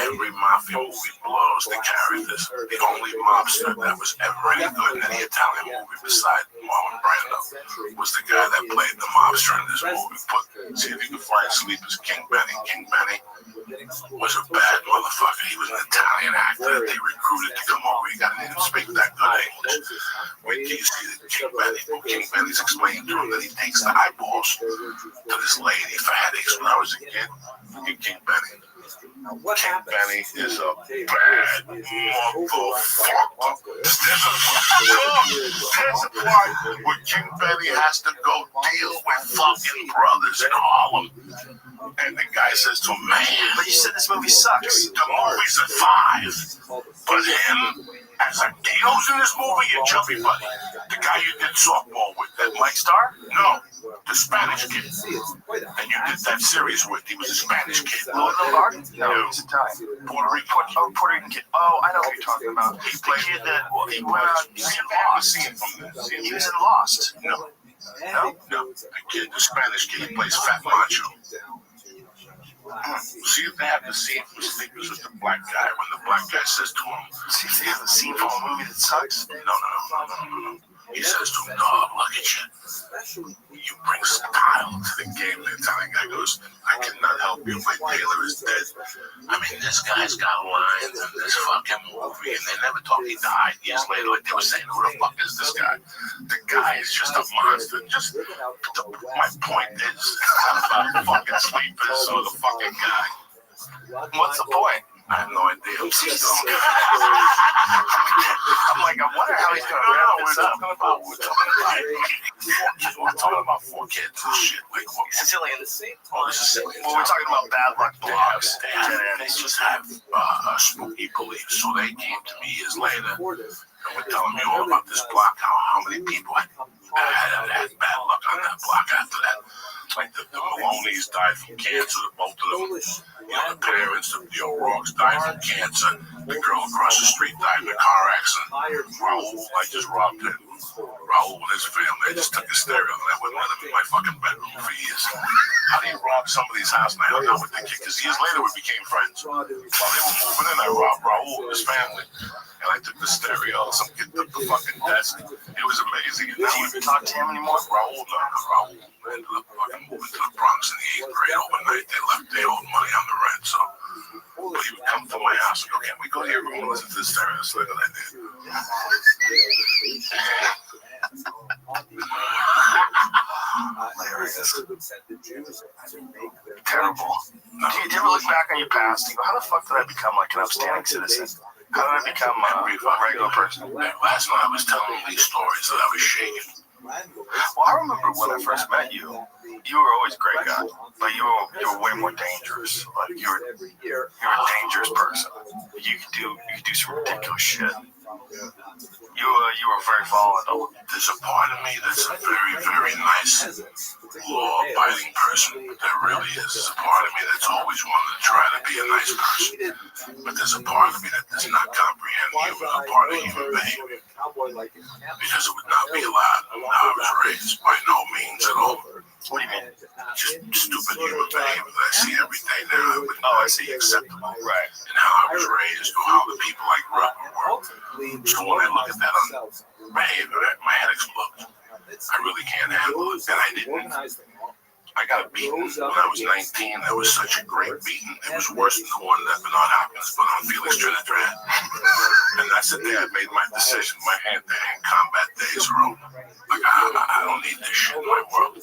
every mafia movie blows the characters. The only mobster that was ever any good in any Italian movie besides Marlon Brando was the guy that played the mobster in this movie. See if you can find Sleepers King Benny. King Benny was a bad motherfucker. He was an Italian actor that they recruited to come over. He didn't speak that good English. Wait till you see the King Benny. King Benny's explaining to him that he takes the eyeballs to this lady for headaches. When I was a kid, look at King Benny. King Benny is a bad motherfucker. There's a part where King Benny has to go deal with fucking brothers in Harlem. And the guy says to him, man, but you said this movie sucks. The movie's a 5. But him, as a Dino's in this movie, you're Chubby Buddy. The guy you did softball with, that Mike Star? No, the Spanish kid. And you did that series with, he was a Spanish kid. Louis Lombardi? No, he's Italian. Puerto Rican. Oh, Puerto Rican kid. Oh, I know what you're talking about. He played the kid that, he went out, he was in Lost. He was in Lost. No. The kid, the Spanish kid, he plays Fat Macho. See if they have the scene from Sleepers with the black guy when the black guy says to him, see if they have the scene from a movie that sucks. No. He says to him, dog, look at you. You bring style to the game. The Italian guy goes, I cannot help you. My tailor is dead. I mean, this guy's got lines in this fucking movie, and they never thought he died years later. Like they were saying, who the fuck is this guy? The guy is just a monster. My point is, about fucking Sleepers or the fucking guy. What's the point? I have no idea. I'm like, I wonder how he's going to wrap this up. We're talking about 4 kids and shit. Like, Sicilians. Oh, Sicilians. Well, we're talking about bad luck blocks. They just have spooky beliefs. So they came to me years later and were telling me all about this block, how many people had bad luck on that block after that. Like the Maloney's died from cancer, both of them. You know, the parents of the O'Rourke's died from cancer. The girl across the street died in a car accident. Raul, I just robbed him. Raul and his family, I just took his stereo and I wouldn't let him in my fucking bedroom for years. How do you rob somebody's house and I hung out with the kid? Because years later we became friends. While they were moving in, I robbed Raul and his family. And I took the stereo, some kid took the fucking desk. It was amazing. Do you even talk to him anymore? Raul ended up fucking moving to the Bronx in the 8th grade overnight. They left their old money on the rent, so. But he would come to my house and go, can we go to your room and listen to the stereo? So that's what I did. Terrible. Do you ever look back on your past and go, how the fuck did I become like an upstanding citizen? How did I become a regular person? Last night I was telling these stories that I was shaking. Well, I remember when I first met you. You were always a great guy, but you were way more dangerous. Like you're a dangerous person. You could do some ridiculous shit. You were very volatile. There's a part of me that's a very, very nice, law-abiding person. There really is. There's a part of me that's always wanted to try to be a nice person. But there's a part of me that does not comprehend you as a part of human being. Because it would not be allowed in how I was raised. By no means at all. What do you mean? Just stupid human behavior that I see every day now. I see. Acceptable. Right. And how I was raised, or how the people I grew up with were. So when I look at that behavior, my head explodes. I really can't handle it. And I didn't. I got beaten when I was 19. That was such a great beating. It was worse than the one that Bernard Hopkins put on Felix Trinidad. And that's the day I made my decision. My hand-to-hand combat days are over. Like, I don't need this shit in my world.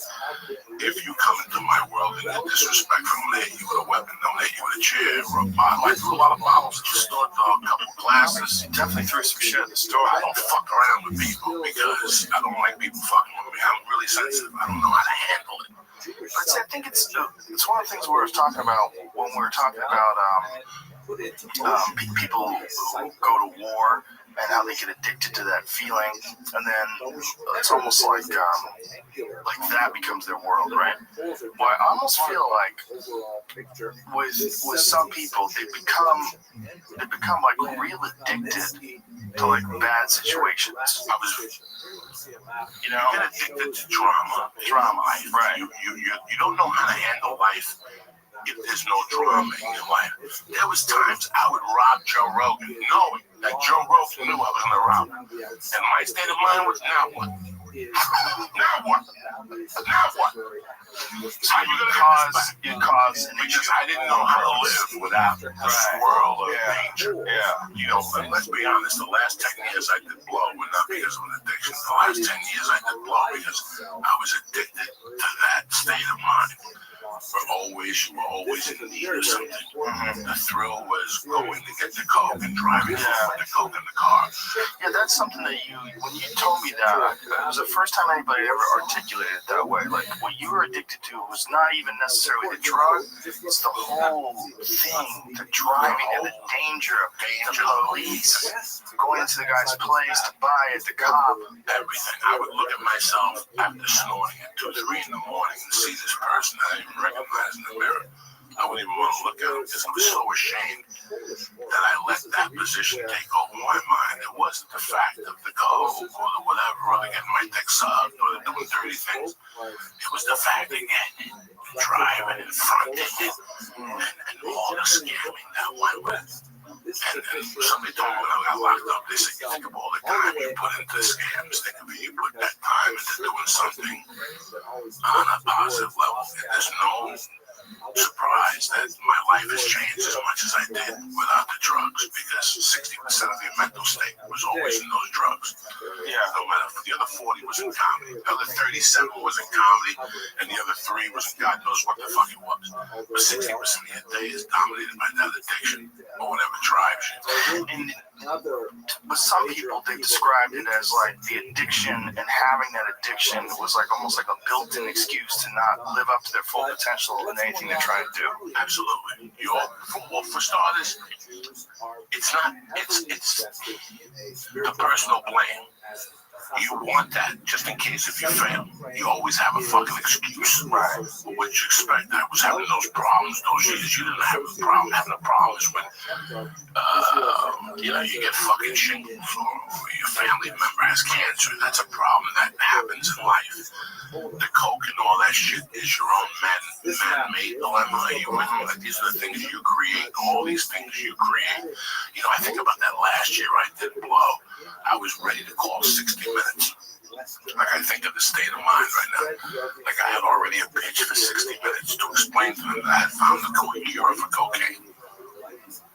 If you come into my world and get disrespectful, I'm gonna hit you with a weapon. I'm gonna hit you with a chair or a bottle. I threw a lot of bottles at the store, dog. A couple of glasses. You definitely threw some shit at the store. I don't fuck around with people because I don't like people fucking with me. I'm really sensitive. I don't know how to handle it. I think it's one of the things we were talking about when we were talking about people who go to war and how they get addicted to that feeling, and then it's almost like that becomes their world, right? Well, I almost feel like with some people they become like real addicted to like bad situations. You get addicted to drama. Life, right? You don't know how to handle life if there's no drama in your life. There was times I would rob Joe Rogan, knowing that Joe Rogan knew I was gonna rob him. And my state of mind was, now what? Now what? So you cause because I didn't know how to live without the swirl of danger. Yeah. You know, let's be honest, the last 10 years I did blow, but not because of an addiction. The last 10 years I did blow because I was addicted to that state of mind. You were always in need of something. The thrill was going to get the coke and driving home with the coke in the car. Yeah, that's something that when you told me that, it was the first time anybody ever articulated it that way. Like, what you were addicted to was not even necessarily the drug, it's the whole thing, the driving and the danger of the police, going into the guy's place to buy it, the cop. Everything. I would look at myself after snorting at 2, 3 in the morning and see this person I didn't even recognize in the mirror. I wouldn't even want to look at him because I was so ashamed that I let that position take over my mind. It wasn't the fact of the coke or the whatever, or the getting my dick sucked or the doing dirty things. It was the fact of getting driving in front of him and all the scamming that went with it. And somebody told me when I got locked up, they said, you think of all the time you put into scams, think of it, you put that time into doing something on a positive level. And there's no surprise that my life has changed as much as I did without the drugs, because 60% of your mental state was always in those drugs. Yeah, no matter if the other 40 was in comedy, the other 37 was in comedy, and the other 3 was in God knows what the fuck it was. But 60% of your day is dominated by that addiction or whatever drives you. But some people, they described it as like the addiction, and having that addiction was like almost like a built-in excuse to not live up to their full potential in anything they're trying to do. Absolutely. For starters, it's the personal blame. You want that just in case if you fail. You always have a fucking excuse. Right. But what you expect? I was having those problems those years. You didn't have a problem. Having a problem is when you get fucking shingles or your family member has cancer. That's a problem that happens in life. The coke and all that shit is your own man-made dilemma. These are the things you create. All these things you create. You know, I think about that last year I did blow. I was ready to call 60 minutes. Like, I think of the state of mind right now. Like, I had already a pitch for 60 minutes to explain to them that I had found the cure for cocaine.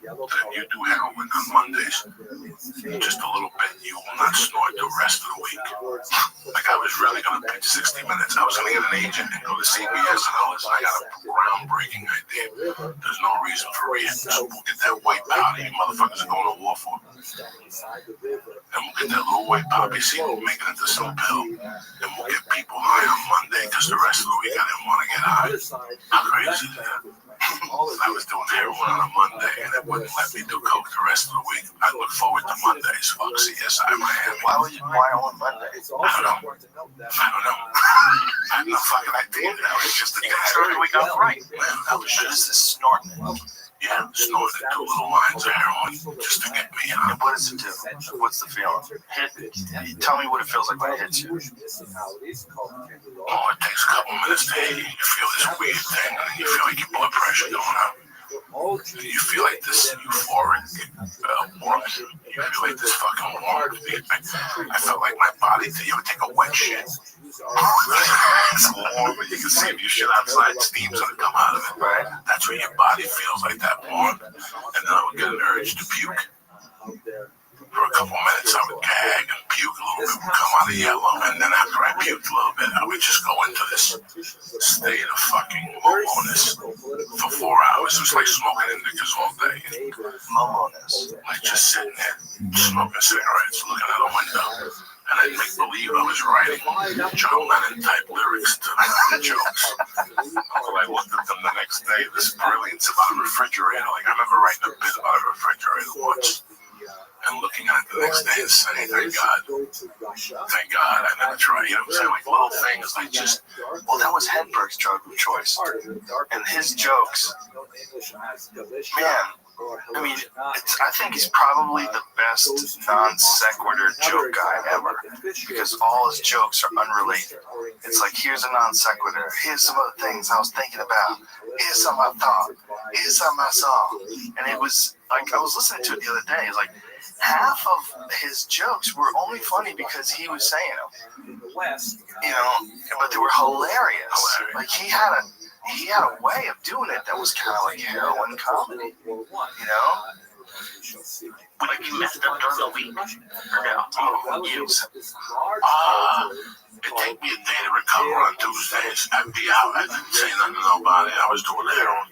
that you do heroin on Mondays, just a little bit, you will not snort the rest of the week. Like I was really going to pitch 60 Minutes. I was going to get an agent and go to CBS and go, listen, I got a groundbreaking idea. There's no reason for rehab. So we'll get that white powder you motherfuckers are going to war for. And we'll get that little white poppy seed, we'll make it into some pill. And we'll get people high on Monday because the rest of the week I didn't want to get high. How crazy is that? I was doing heroin on a Monday and it wouldn't let me do coke the rest of the week. I look forward to Mondays. Fuck CSI Miami. Why on Monday? I don't know. I have no fucking idea. That was just the Started the week off right. That was This just is snorting it. yeah, snorting 2 little lines of heroin just to get me And out. what does it do? What's the feeling? Tell me what it feels like when it hits you. Oh, it takes a couple minutes to hit you. You feel this weird thing, and then you feel like your blood pressure going up. And you feel like this euphoric warmth. You feel like this fucking warmth. I felt like my body. Did you ever take a wet shit? It's warm, and you can see if you shit outside, steam's gonna come out of it. Right. That's what your body feels like, that warm. And then I would get an urge to puke. For a couple minutes, I would gag and puke a little bit, would come out of yellow, and then after I puked a little bit, I would just go into this state of fucking momoness for 4 hours. It was like smoking indicas all day. Momoness. Like just sitting there, smoking cigarettes, looking out a window. And I'd make believe I was writing John Lennon type lyrics to jokes. When I looked at them the next day, this brilliance about a refrigerator. Like I remember writing a bit about a refrigerator once. And looking at it the next day and saying, thank God, I never tried. You know what I'm saying? Like little things, like just, Well, that was Hedberg's drug of choice. And his jokes, man, I mean, I think he's probably the best non sequitur joke guy ever because all his jokes are unrelated. It's like, here's a non sequitur, here's some other things I was thinking about, here's something I thought, here's something I saw. And it was like, I was listening to it the other day, it's like, half of his jokes were only funny because he was saying them, you know, but they were hilarious. Like he had a way of doing it that was kind of like heroin comedy, you know. Like you messed up during the week? Or no? Oh, You. It'd take me a day to recover on Tuesdays. I'd be out. I didn't say nothing to nobody. I was doing heroin,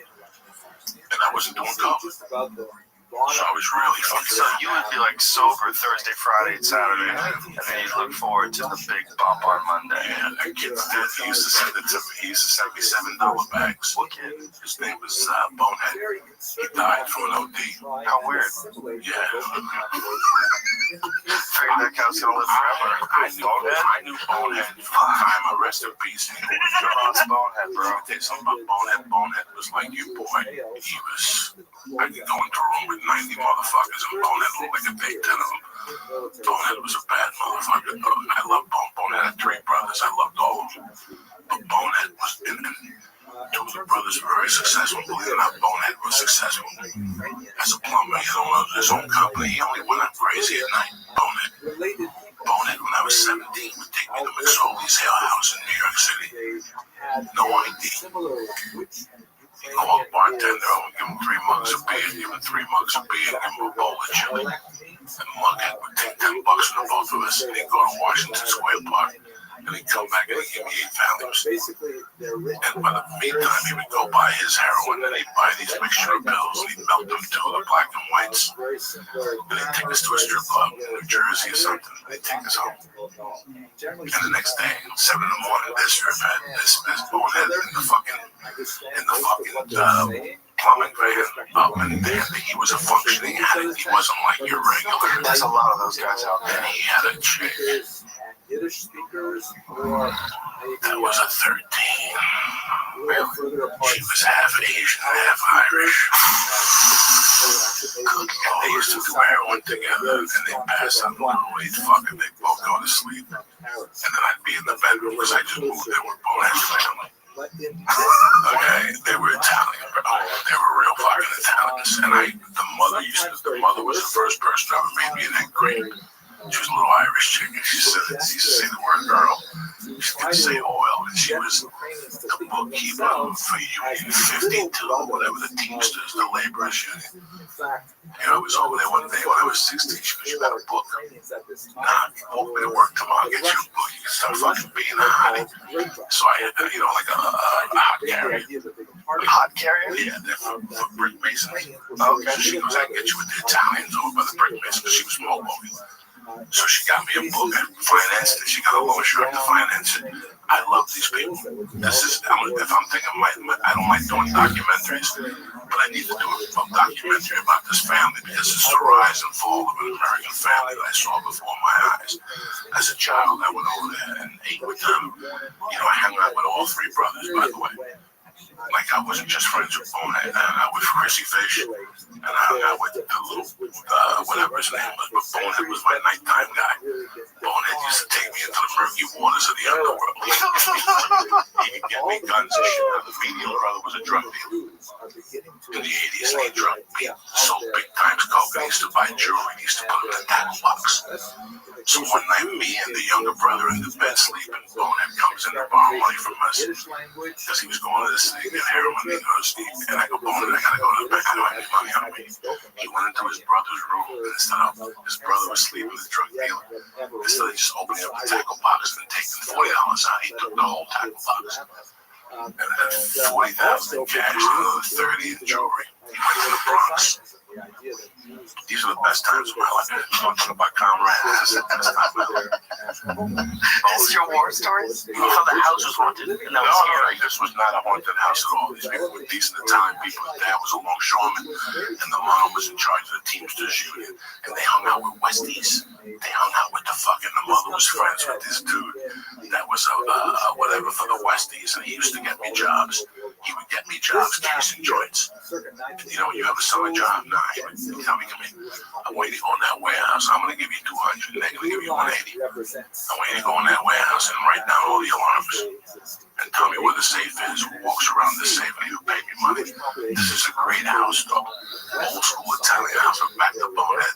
and I wasn't doing coke. So I was really fucking. So you would be like sober Thursday, Friday, and Saturday, and then you'd look forward to the big bump on Monday. Yeah, that kid, he used to send it to me. He used to send me $7 bags. What kid? His name was Bonehead. He died from an OD. How weird. Yeah. Figured that guy was gonna live forever. I knew Bonehead from time. I rest in peace. He was Bonehead, bro. I'll tell you something about Bonehead. Bonehead was like you, boy. He was. I could go into a room with 90 motherfuckers, and Bonehead looked like a big 10 of them. Bonehead was a bad motherfucker. I loved Bonehead had 3 brothers. I loved all of them. But Bonehead was in. 2 of the brothers were very successful. Believe it or not, Bonehead was successful as a plumber. He owned his own company. He only went up crazy at night. Bonehead, when I was 17, would take me to McSorley's Hair House in New York City. No ID. He'd call the bartender, I would give him 3 mugs of beer, give him 3 mugs of beer, give him a bowl of chili. And Mughead would take $10 from the both of us, and he'd go to Washington Square Park. And he'd come back and he'd give me 8 values. And by the meantime, he would go buy his heroin and he'd buy these mixture of pills and he'd melt them to the black and whites. And he'd take us to a strip club in New Jersey or something. And he'd take us home. And the next day, 7 in the morning, this strip had this Bonehead in the fucking plumbing van. And he was a functioning addict. He wasn't like your regular. There's a lot of those guys out there. And he had a chick. That was a 13. She was half Asian, half Irish. Good Lord, they used to do heroin together, and they'd pass out a little weed, fucking, they'd both go to sleep. And then I'd be in the bedroom because I just moved in with Bonehead family. Okay, they were Italian, but they were real fucking Italians. And the mother was the first person who ever made me an egg cream. She was a little Irish chick, and she used to say the word girl. She didn't say oil. and she was the bookkeeper for Union 52, whatever the Teamsters, the laborers union. I was over there one day when I was 16. She goes, "You got a book?" "Nah, you walk me to work tomorrow, get you a book. You can start fucking being a hottie." So I had, like a hot carrier. A hot carrier? Yeah, they're for brick masons. Okay. So she goes, "I can get you with the Italians over by the brick masons," because she was from Hoboken. So she got me a book. I financed it. She got a loan shark to finance it. I love these people. This is, if I'm thinking, I don't like doing documentaries, but I need to do a documentary about this family because it's the rise and fall of an American family that I saw before my eyes. As a child, I went over there and ate with them. I hung out with all three brothers, by the way. Like, I wasn't just friends with Bonehead. I hung out with Chrissy Fish, and I hung out with the little, whatever his name was, but Bonehead was my nighttime guy. Bonehead used to take me into the murky waters of the underworld. He could get me guns and shit. The medial brother was a drug dealer. In the 80s, and he sold big times coke, and he used to buy jewelry, he used to put it in a tackle box. So one night, me and the younger brother in the bed sleeping, Bonehead comes in to borrow money from us, because he was going to this thing, get heroin, and I go, "Bonehead, I gotta go to the bank, I don't have any money on me." He went into his brother's room, and instead of, his brother was sleeping with the drug dealer, instead of just opening up the tackle box and taking $40 out, he took the whole tackle box. And had 40,000 in cash and another 30 in jewelry. He went to the Bronx. These are the best times of my life. I'm talking about comrades. This is your war stories? You thought the house was haunted, and that was scary. This was not a haunted house at all. These people were decent Italian people. The dad was a longshoreman, and the mom was in charge of the Teamsters union. And they hung out with Westies. They hung out with the mother was friends with this dude that was whatever for the Westies, and he used to get me jobs. He would get me jobs casing joints. You have a summer job? Nah, he would tell me, "Come in. I'm waiting to go in that warehouse. I'm going to give you 200, and they're going to give you 180. I'm waiting to go in that warehouse and write down all the alarms and tell me where the safe is, who walks around the safe, and he'll pay me money." This is a great house, though. Old school Italian house. I'm back to Bonehead.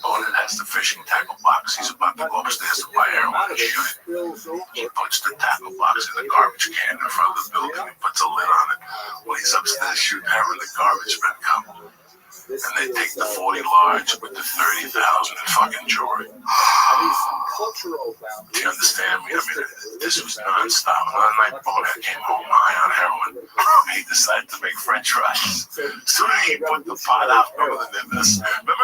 Bonehead has the fishing tackle box. He's about to go upstairs to buy heroin and shoot it. He puts the tackle box in the garbage can in front of the building and puts a lid on it. When he's upstairs shooting heroin, the garbage men come. And they take the 40 large with the 30,000 in fucking jewelry. Do you understand me? I mean, this was non-stop. One night, Bonehead came home high on heroin. He decided to make French fries. So he put the pot out. Remember in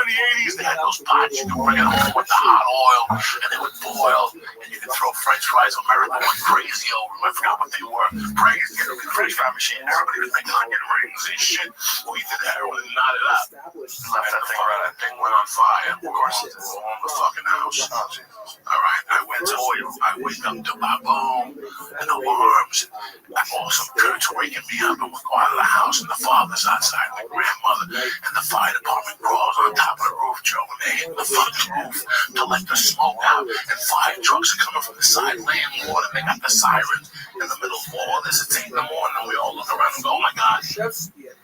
the 80s, they had those pots. You could bring it home with the hot oil, and they would boil, and you could throw French fries. America went crazy over them. I forgot what they were. Crazy. French fry machine. Everybody was making onion rings and shit. We did heroin and knotted up. Left that thing went on fire. Of course, it was all in the fucking house. All right, I went to oil. I wake up to my boom and alarms. And awesome Kurt's waking me up, and we go out of the house, and the father's outside, my grandmother, and the fire department crawls on top of the roof, Joe, and they hit the fucking roof to let the smoke out, and fire trucks are coming from the side, laying water. They got the sirens in the middle of all this. It's 8 in the morning, and we all look around and go, "Oh my God,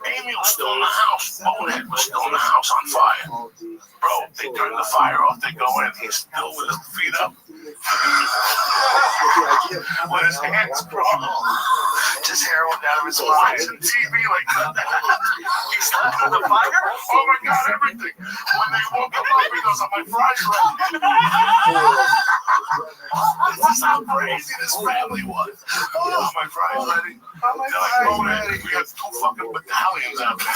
Amy was still in the house. Bonehead was still in the house on fire." Bro, they turn the fire off, they go in, he's still with his feet up. With his hands crossed. Just heroin out of his watching TV like that. He slept in the fire? Oh my God, everything. When they woke him up, he goes, "Oh, my fries ready." This is how crazy this family was. "Oh, my fries ready." They're like, "Bonehead, we got 2 fucking battalions out there."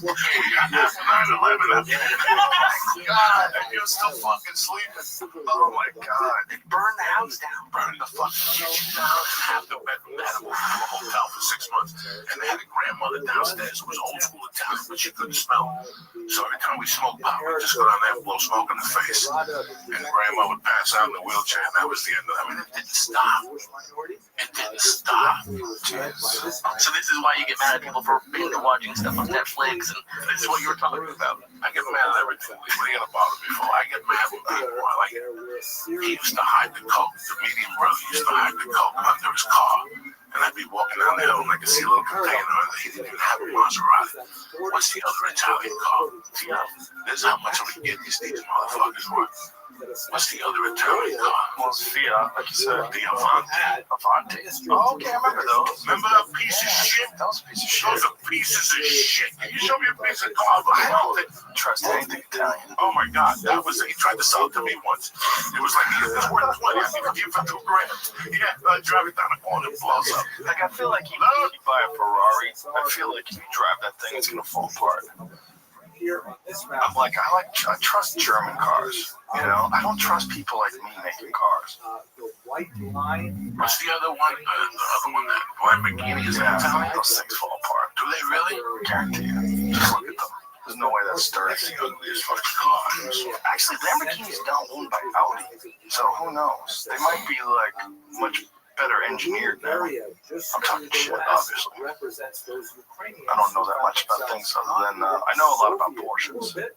We got half 9/11 out there. Oh my God, and you're still fucking sleeping. Oh my God. They burned the house down. Burned the fucking kitchen down. Half the bedroom. They had to move to a hotel for 6 months. And they had a grandmother downstairs who was old school Italian, but she couldn't smell. So every time we smoked pot, we'd just go down there and blow smoke in the face. And grandma would pass out in the wheelchair, and that was the end of it. I mean, it didn't stop. It didn't stop. So this is why you get mad at people for binge watching stuff on Netflix, and this is what you were talking about. I get mad at everything. What are you gonna bother me for? I get mad when people are like, he used to hide the coke. The medium brother used to hide the coke under his car. And I'd be walking down the hill and I could see a little container and they didn't even have a Maserati. What's the other Italian car? Fiat. This is how much of a genius these motherfuckers were. What's the other Italian car? Well, it's Fiat, like you said. The Avanti. Avanti. Oh, okay, I remember those. Remember that piece of shit? That was a piece of shit. Those are pieces of shit. Can you show me a piece of car? I don't trust anything Italian. Oh my God, that was he tried to sell it to me once. It was like it's worth 20. I think I'll give it for $2 grand. Yeah, I drive it down the corner and blows up. Like I feel like even if you buy a Ferrari, I feel like if you drive that thing, it's gonna fall apart. I trust German cars. You know, I don't trust people like me making cars. What's the other one? The other one that Lamborghini is that Italian? Those things fall apart. Do they really? Guarantee you. Just look at them. There's no way that's sturdy. That's the ugliest fucking cars. Actually, Lamborghini's now owned by Audi, so who knows? They might be like much better engineered now. I'm talking shit, obviously. I don't know that much about things other than I know a lot about Porsches, but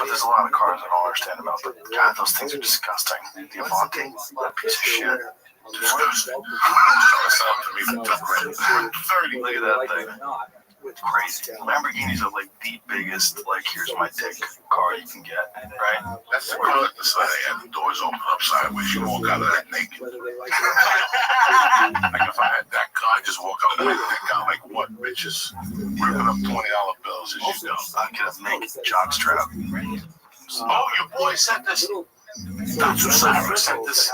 there's a lot of cars I don't understand about. But God, those things are disgusting. The Avanti, what a piece of shit. Disgusting. Sell to me for $2 grand. 30. Look at that thing. Crazy. Lamborghinis are like the biggest, like, here's my dick car you can get, right? That's the car at the side. They have the doors open up sideways. You walk out of that naked. Like if I had that car, I'd just walk out of that car like what, bitches? Ripping up $20 bills as you go. I'd get a naked jockstrap. Oh, your boy sent this. Dr. Cyrus sent this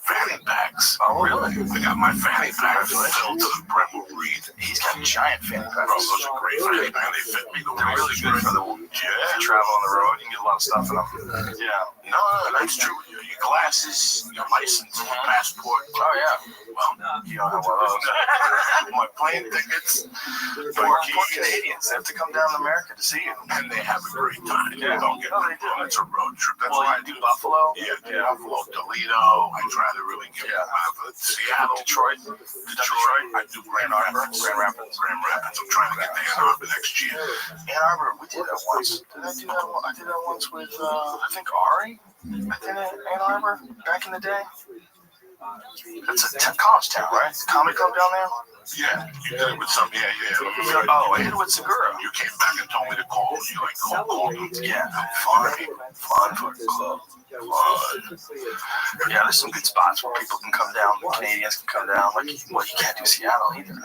fanny packs. Oh, really? I got my fanny packs filled to the brim with reed. He's got giant fanny packs. Bro, those are great fanny packs. They fit me the way. They're really good for the travel on the road. You can get a lot of stuff in them. Yeah. No, that's true. Your glasses, your license, your passport. Oh, yeah. Well, you don't have one of those. My plane tickets. Poor Canadians. They have to come down to America to see you. And they have a great time. Yeah. Don't get me wrong. It's a road trip. That's why I do Buffalo. Yeah, Buffalo, Toledo. I try to really get Seattle, Detroit. I do Grand Rapids. I'm trying to get to Ann Arbor next year. Ann Arbor, we did that once. Did I do that? I did that once with, I think Ari. I did it in Ann Arbor back in the day. That's a college town, right? Comedy club down there? Yeah, you did it with some, yeah. Oh, I did it with Segura. You came back and told me to call. You like called me. Yeah, fun for the club. Fun. Yeah, there's some good spots where people can come down. The Canadians can come down. Like, well, you can't do Seattle either. I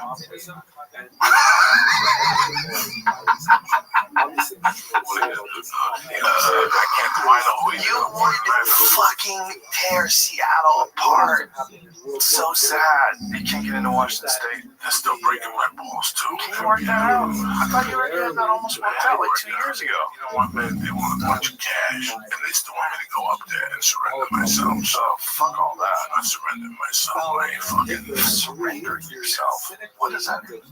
can't do Idaho. You would fucking tear Seattle apart. So sad. You can't get into Washington State. They're still breaking my balls too. Can you work that out? I thought you already had that almost worked out like 2 years ago. You know what, man? They want a bunch of cash, and they still want me to go up there and surrender myself. So fuck all that. I'm not surrendering myself. I ain't fucking surrender yourself. What does that mean?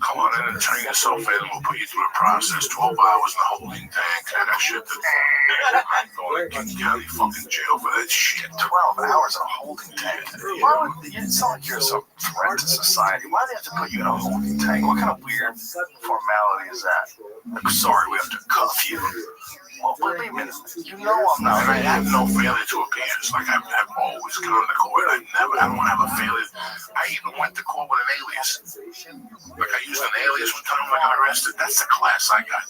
Come on in and turn yourself in, and we'll put you through a process. 12 hours in the holding tank. I got shit to do. I'm going to King County fucking jail for that shit. 12 hours in a holding tank. Why would it's not like you're some threat to society? Why do they have to put you in a holding tank? What kind of weird formality is that? I'm sorry, we have to cuff you. Well, wait a minute. You know I'm not. And I have no failure to appears. Like I've always gone to court. I don't have a failure. I even went to court with an alias. Like I used an alias one time when I got arrested. That's the class I got.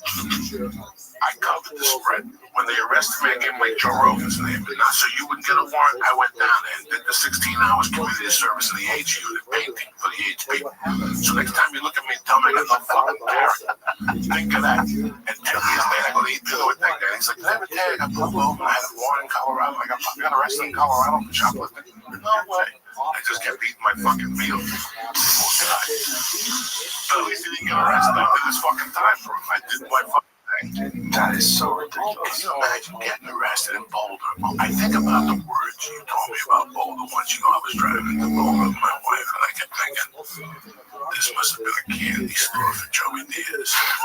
I covered the spread. When they arrested me, I gave them like Joe Rogan's name. Not so you wouldn't get a warrant. I went down there and did the 16 hours community service in the H unit, painting for the H people. So next time you look at me and tell me I got no fucking parent, think of that. And 10 years later, I go to eat dinner with that guy. He's like, did I ever tell you I got pulled over? I had a warrant in Colorado. I got arrested in Colorado for shoplifting. No way. I just kept eating my fucking meal. But at least he didn't get arrested. I did his fucking time for him. I did my fucking thing. That is so ridiculous. Can you imagine getting arrested in Boulder? I think about the words you told me about Boulder once. You know, I was driving into Boulder with my wife, and I kept thinking, this must have been a candy store for Joey Diaz. How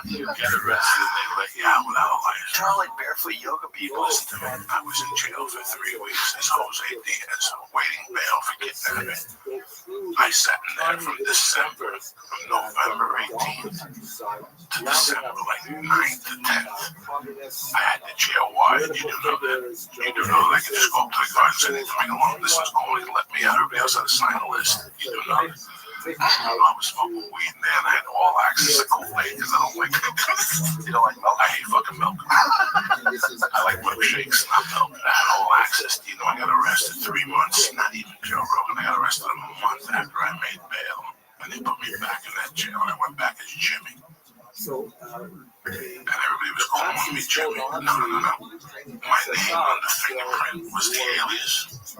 do you get arrested and they let you out without a license? They're all like barefoot yoga people. Listen to me. I was in jail for 3 weeks as Jose Diaz, waiting bail for kidnapping. I sat in there from November 18th to December like 9th to 10th. I had the jail wired. You do know that. You do know that I could just go up to the guard and say, they can make a loan. This is going to let me out. Everybody else had to sign a list. You do know that. I was smoking weed in there and I had all access to Kool-Aid because I don't like you don't like milk? I hate fucking milk. I like milkshakes, not milk. I had all access. You know, I got arrested 3 months, not even Joe Rogan. I got arrested a month after I made bail. And they put me back in that jail and I went back as Jimmy. And everybody was calling me Jimmy. No. My name on the fingerprint was the alias.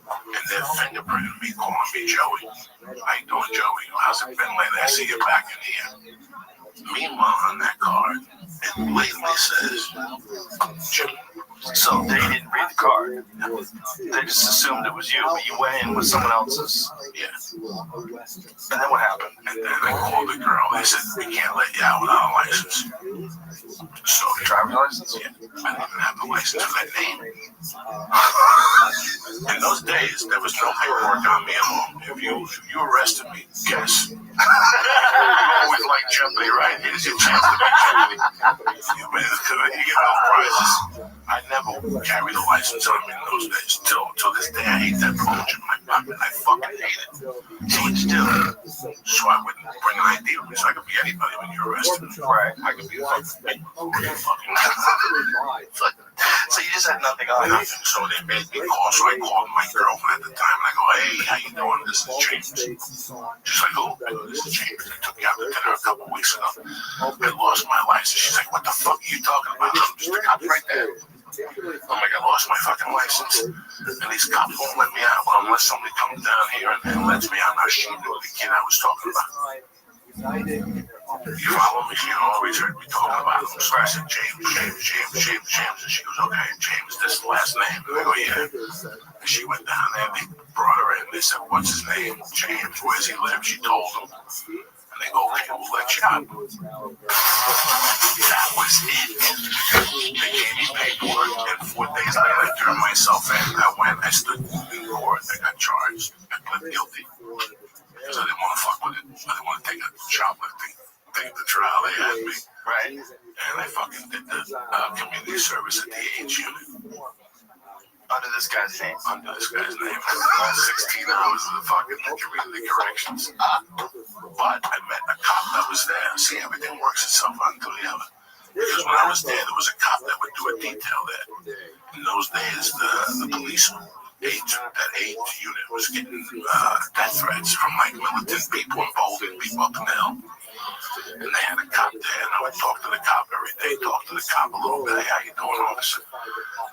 And they're fingerprinting me, calling me Joey. How you doing, Joey? How's it been lately? I see you back in here. Meanwhile, on that card, it blatantly says Jimmy. So they didn't read the card. They just assumed it was you, but you went in with someone else's. Yeah. And then what happened? And then I called the girl. They said, we can't let you out without a license. So driver's license? Yeah. I didn't even have the license for that name. In those days, there was no paperwork on me at home. If you arrested me, guess. You always like jumping, right? Here's your chance to be jumping. You get all prizes. I never carried a license on me in those days. Till this day, I hate that bulge in my pocket. I fucking hate it. So what you do? So I wouldn't bring an ID with me, so I could be anybody when you're arrested. Right. I could be a fucking So you just had nothing on. Nothing. So they made me call. So I called my girlfriend at the time and I go, hey, how you doing? This is James. She's like, oh, this is James. They took me out to dinner a couple weeks ago. I lost my license. She's like, what the fuck are you talking about? I'm just the cops right there. I'm like, I lost my fucking license. And these cops won't let me out unless somebody comes down here and lets me out. Now she knew the kid I was talking about. You follow me? She always heard me talking about him. So I said, James. And she goes, okay, James, this is the last name. And I go, yeah. And she went down there and they brought her in. They said, what's his name? James. Where's he live? She told them. And they go, okay, we'll let you out. That was it. They gave me paperwork, and 4 days later, I turned myself in. I stood in court. I got charged. I pled guilty because I didn't want to fuck with it. I didn't want to take a shoplifting thing at the trial. They had me. Right. And I fucking did the community service at the AIDS unit. Under this guy's name. Under this guy's name. 16 hours of the fucking community corrections. But I met a cop that was there. See, everything works itself until the other. Because when I was there was a cop that would do a detail there. In those days, the policeman, that AIDS unit was getting death threats from like militant people involved in people up in the hill. And they had a cop there, and I would talk to the cop every day, talk to the cop a little bit. Hey, how you doing, officer?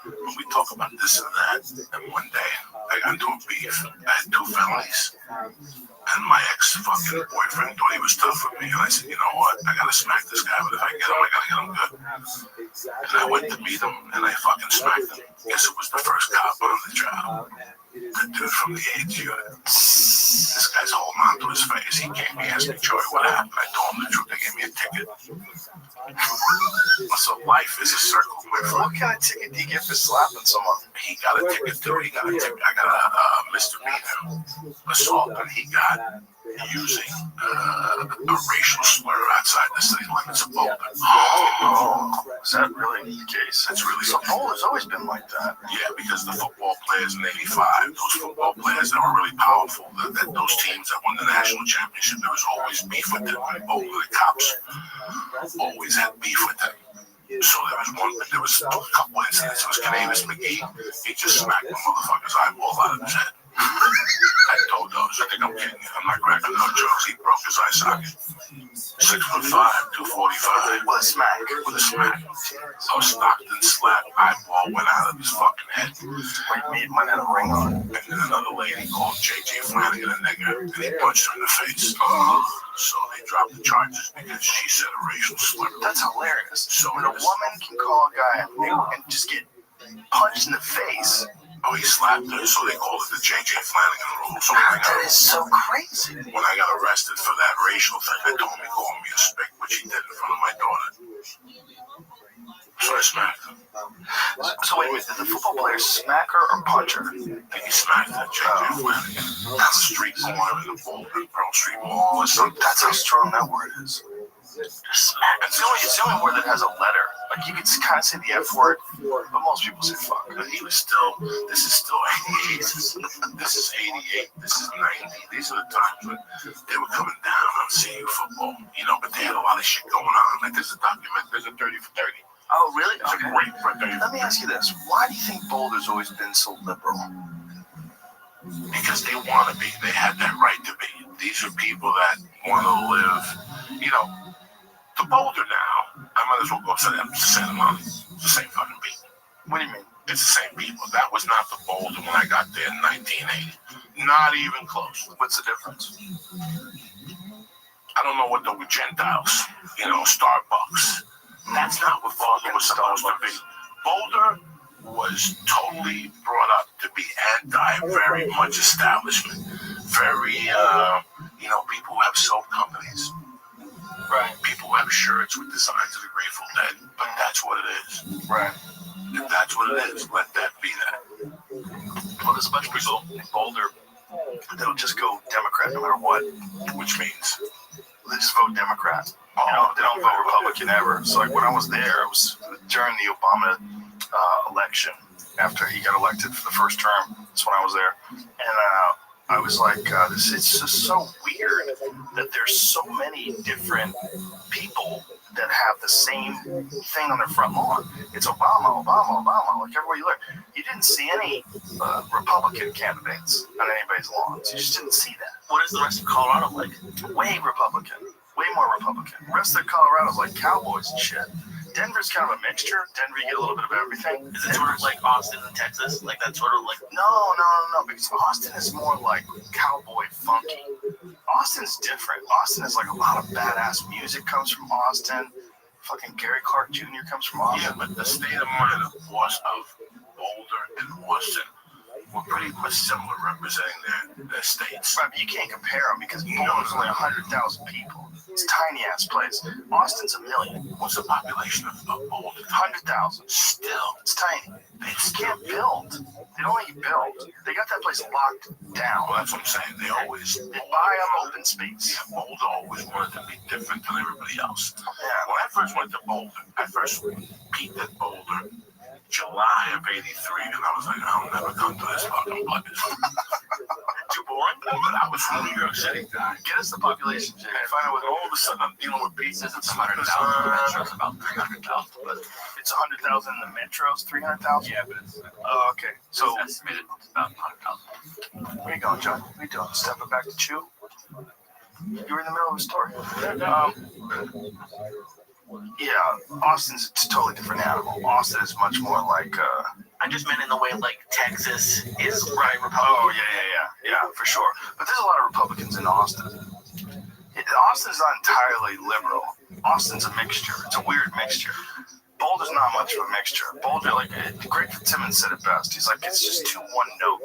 And we talk about this and that. And one day, I got into a beef. I had 2 felonies. And my ex-fucking boyfriend thought he was tough with me. And I said, you know what? I gotta smack this guy, but if I get him, I gotta get him good. And I went to meet him, and I fucking smacked him. Guess it was the first cop on the job. The dude from the AIDS unit. This guy's holding on to his face. He came, he asked me, Joey, what happened? I told him the truth. They gave me a ticket. So life is a circle. What kind of ticket do you get for slapping someone? He got a ticket too. He got a ticket. I got a misdemeanor assault, and he got using a racial slur outside the city limits of Boulder. Oh, is that really the case? That's really so. Boulder's always been like that. Yeah, because the football players in '85, those football players that were really powerful, those teams that won the national championship, there was always beef with them. In Boulder, the cops always had beef with them. So there was a couple incidents. It was Canavis McGee. He just smacked the motherfucker's eyeball out of his head. I told those, I think I'm kidding you. I'm not cracking no jokes. He broke his eye socket. 6'5", 245. With a smack. With a smack. So Stockton slapped, eyeball went out of his fucking head. Mine had a ring on it. And then another lady called J.J. Flanagan a nigger, and he punched her in the face. So they dropped the charges because she said a racial slur. That's hilarious. So when a woman can call a guy and just get punched in the face. Oh, he slapped her, so they called it the J.J. Flanagan rule. So that is so crazy. When I got arrested for that racial thing, they told me to call me a spick, which he did in front of my daughter. So I smacked him. So wait a minute, did the football player smack her or punch her? He smacked that chick. That's a street mall in the Boulder, Pearl Street Mall or something. That's how strong that word is. Just smack. It's the only word that has a letter. Like you could kind of say the F word, but most people say fuck. But he was still, this is still 88. This is 88. This is 90. These are the times when they were coming down on CU football, you know, but they had a lot of shit going on. Like there's a document, there's a 30 for 30. Oh, really? It's a great for 30. Let me ask you this. Why do you think Boulder's always been so liberal? Because they want to be. They have that right to be. These are people that want to live, you know, the Boulder now. I might as well go say that. It's the same amount. It's the same fucking people. What do you mean? It's the same people. That was not the Boulder when I got there in 1980. Not even close. What's the difference? I don't know what they were Gentiles. You know, Starbucks. That's not what Boulder was supposed to be. Boulder was totally brought up to be very much establishment. Very, you know, people who have soap companies. Right. People who have shirts with designs of the Grateful Dead. But that's what it is. Right. If that's what it is, let that be that. Well, there's a bunch of people in Boulder that'll just go Democrat no matter what. Which means they just vote Democrat. They don't vote Republican ever. So like when I was there, it was during the Obama election after he got elected for the first term. That's when I was there, and I was like, it's just so weird that there's so many different people that have the same thing on their front lawn. It's Obama. Like everywhere you look, you didn't see any Republican candidates on anybody's lawns. You just didn't see that. What is the rest of Colorado like? Way Republican. Way more Republican. The rest of Colorado's like cowboys and shit. Denver's kind of a mixture. Denver, you get a little bit of everything. Is it sort of like Austin and Texas? Like that sort of like... No. Because Austin is more like cowboy funky. Austin's different. Austin is like a lot of badass music comes from Austin. Fucking Gary Clark Jr. comes from Austin. Yeah, but the state of mind of Boulder and Austin were pretty much similar representing their states. Right, but you can't compare them because Boulder's only 100,000 people. It's a tiny ass place. Austin's 1 million. What's the population of Boulder? 100,000. Still, it's tiny. They just can't build. They don't let you build. They got that place locked down. Well, that's what I'm saying. They buy up open space. Yeah, Boulder always wanted to be different than everybody else. Yeah. When I first went to Boulder, I first peaked at Boulder July of '83, and I was like, I'll never come to this fucking place. Too boring? But I was from New York City. Get us the population, Jay. Find out what all of a sudden I'm dealing with pizzas. It's 100,000. It's about 300,000, but it's 100,000 in the metros, 300,000. Yeah, but it's okay. So it's estimated about 100,000. Where you going, John? What are you doing? Stepping back to chew? You were in the middle of a story. Yeah, Austin's a totally different animal. Austin is much more like. I just meant in the way like Texas is right Republican. Oh yeah, for sure. But there's a lot of Republicans in Austin. Austin's not entirely liberal. Austin's a mixture. It's a weird mixture. Boulder's not much of a mixture. Boulder, like Greg Fitzsimmons said it best. He's like, it's just too one note.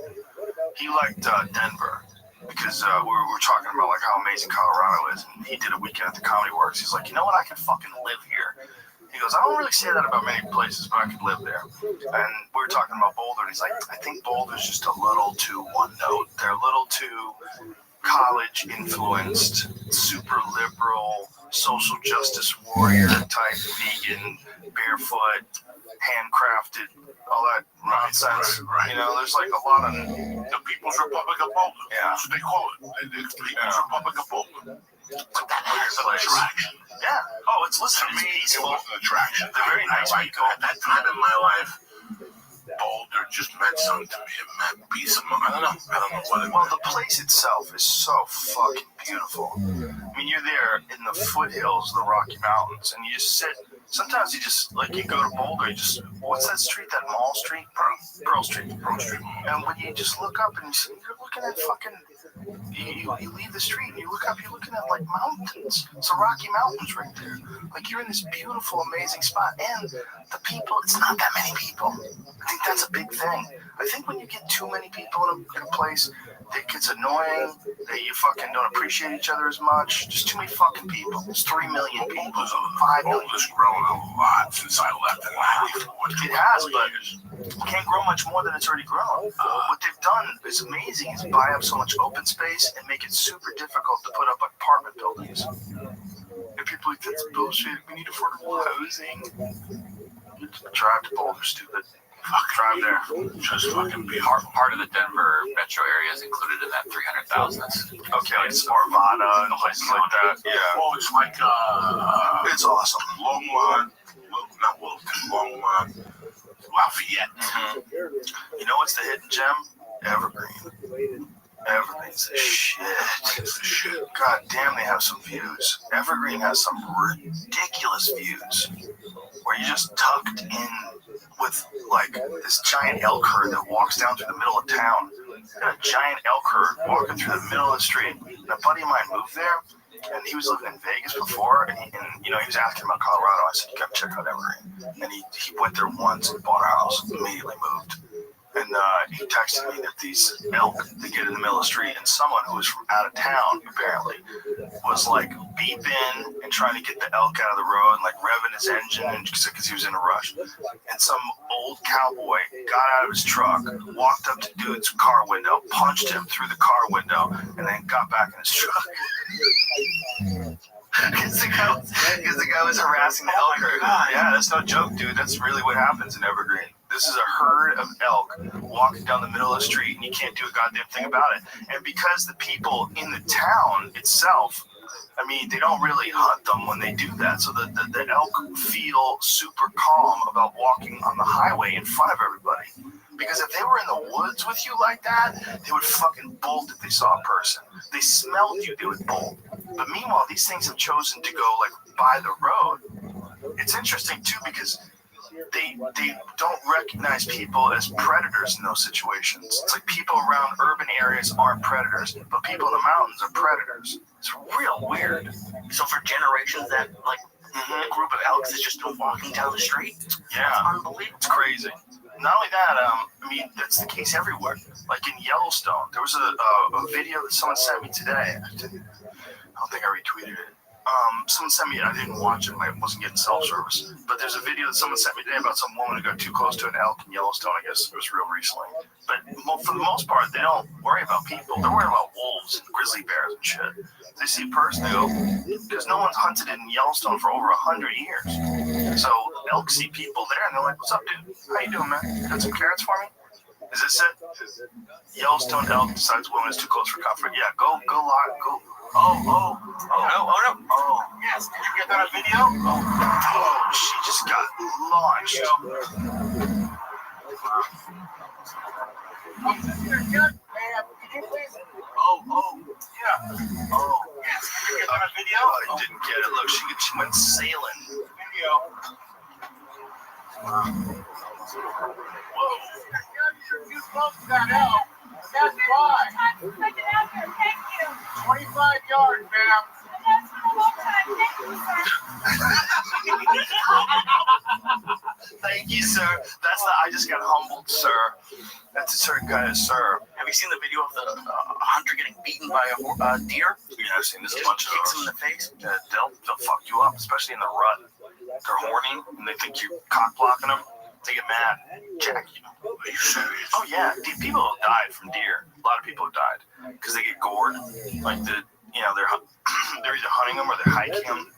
He liked Denver. Because we were talking about like how amazing Colorado is, and he did a weekend at the Comedy Works. He's like, you know what, I could fucking live here. He goes, I don't really say that about many places, but I could live there. And we were talking about Boulder, and he's like, I think Boulder's just a little too one note. They're a little too college influenced, super liberal, social justice warrior type, vegan, barefoot, handcrafted, all that nonsense. Right. You know, there's like a lot of the People's Republic of Boulder. Yeah. That's what they call it. It's the People's Republic of Boulder. But that has an attraction. Yeah. Oh, it's listen. To me, peaceful. It was an attraction. They're very nice people. At that time in my life, Boulder just meant something to me. It meant peace of mind. I don't know what it meant. Well, the place itself is so fucking beautiful. I mean, you're there in the foothills of the Rocky Mountains, and you just sit. Sometimes you just, like, you go to Boulder, you just, what's that street, that mall street? Pearl Street. And when you just look up and you're looking at fucking, you leave the street and you look up, you're looking at, like, mountains. It's the Rocky Mountains right there. Like, you're in this beautiful, amazing spot. And the people, it's not that many people. I think that's a big thing. I think when you get too many people in a place, it gets annoying that you fucking don't appreciate each other as much. Just too many fucking people. There's 3 million people. 5 million. It's grown a lot since I left and left. It has, but you can't grow much more than it's already grown. What they've done is amazing, is buy up so much open space and make it super difficult to put up apartment buildings. And people are like, that's bullshit. We need affordable housing. Drive to Boulder, stupid. Fuck, drive there. Just fucking be part of the Denver metro area is included in that 300,000. Okay, like Arvada and places like that. Yeah. Well, it's like, it's awesome. Longmont, not Wilton, Longmont, Lafayette. Mm-hmm. You know what's the hidden gem? Evergreen. Evergreen's a shit. God damn, they have some views. Evergreen has some ridiculous views where you just tucked in with like this giant elk herd that walks down through the middle of town. Got a giant elk herd walking through the middle of the street. And a buddy of mine moved there, and he was living in Vegas before, and he was asking about Colorado. I said, you gotta check out Evergreen. And he went there once and bought a house, immediately moved. And he texted me that these elk that get in the middle of the street, and someone who was from out of town apparently was like beeping and trying to get the elk out of the road and like revving his engine because he was in a rush. And some old cowboy got out of his truck, walked up to dude's car window, punched him through the car window, and then got back in his truck. Because the guy was harassing the elk herd. Yeah, that's no joke, dude. That's really what happens in Evergreen. This is a herd of elk walking down the middle of the street, and you can't do a goddamn thing about it. And because the people in the town itself, I mean, they don't really hunt them when they do that. So the elk feel super calm about walking on the highway in front of everybody. Because if they were in the woods with you like that, they would fucking bolt if they saw a person. They smelled you, they would bolt. But meanwhile, these things have chosen to go like by the road. It's interesting too because they don't recognize people as predators in those situations. It's like people around urban areas aren't predators, but people in the mountains are predators. It's real weird. So for generations, that like a group of elks has just been walking down the street. Yeah, that's unbelievable. It's crazy. Not only that, I mean, that's the case everywhere. Like in Yellowstone, there was a video that someone sent me today. I don't think I retweeted it. Someone sent me, I didn't watch it, I wasn't getting self-service, but there's a video that someone sent me today about some woman who got too close to an elk in Yellowstone. I guess it was real recently. But for the most part, they don't worry about people. They're worried about wolves and grizzly bears and shit. They see a person, they go, because no one's hunted in Yellowstone for over 100 years. So elk see people there, and they're like, what's up, dude? How you doing, man? Got some carrots for me? Is this it? Yellowstone elk decides woman is too close for comfort. Yeah, go live, go. Oh, no. Oh, yes. Did you get that on video? Oh, she just got launched. Oh, yeah. Oh, yes. Did you get that on video? I didn't get it. Look, she went sailing. Video. Whoa. You close to that elk. That's why. 25 yards, ma'am. Thank you, sir. I just got humbled, sir. That's a certain guy, sir. Have you seen the video of the hunter getting beaten by a deer? Yeah, I've seen this a bunch of kicks him in the face. They'll fuck you up, especially in the rut. They're horny, and they think you're cock blocking them. They get mad. Jack, you know. Are you serious? Oh, yeah. People have died from deer. A lot of people have died because they get gored. Like, they're either hunting them or they're hiking them.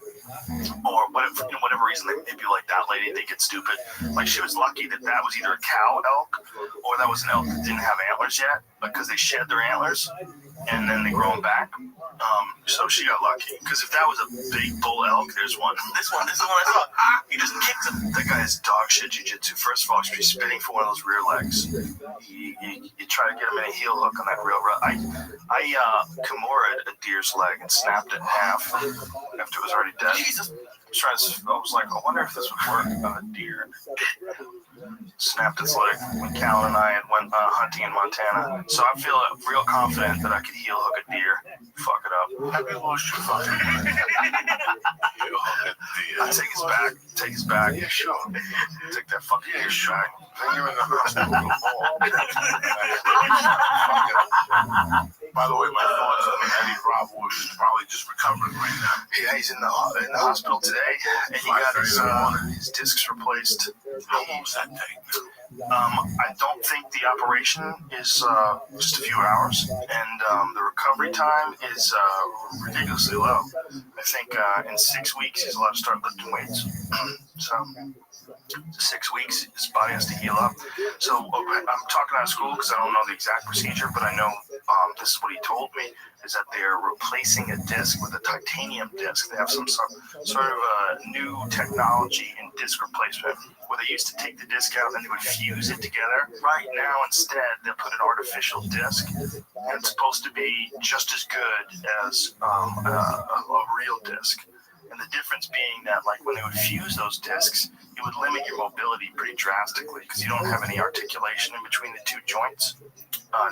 Or whatever reason they be like that lady, they get stupid. Like, she was lucky that was either a cow elk or that was an elk that didn't have antlers yet because they shed their antlers and then they grow them back. So she got lucky. Because if that was a big bull elk, there's one. This one I saw. He just kicks him. That guy has dog shit jiu-jitsu. First of all, he's spinning for one of those rear legs. You try to get him in a heel hook on that real rut. I Kimura'd a deer's leg and snapped it in half after it was already dead. Jesus. I was like, I wonder if this would work on a deer. Snapped its leg when Callan and I had went hunting in Montana. So I feel real confident that I could heel hook a deer. Fuck it up. Have you lost your fucking mind? Heel hook a deer. Take his back. Yeah, sure. Take that fucking deer back. Then you're in the hospital. By the way, my thoughts on Eddie Bravo is probably just recovering right now. Yeah, he's in the hospital today, and he got his discs replaced. How long does that take? I don't think the operation is just a few hours, and the recovery time is ridiculously low. I think in 6 weeks he's allowed to start lifting weights. So 6 weeks, his body has to heal up. So I'm talking out of school because I don't know the exact procedure, but I know this is what he told me, is that they're replacing a disc with a titanium disc. They have some sort of new technology in disc replacement, where they used to take the disc out and they would fuse it together. Right now, instead, they'll put an artificial disc, and it's supposed to be just as good as a real disc. And the difference being that, like, when they would fuse those discs, it would limit your mobility pretty drastically because you don't have any articulation in between the two joints.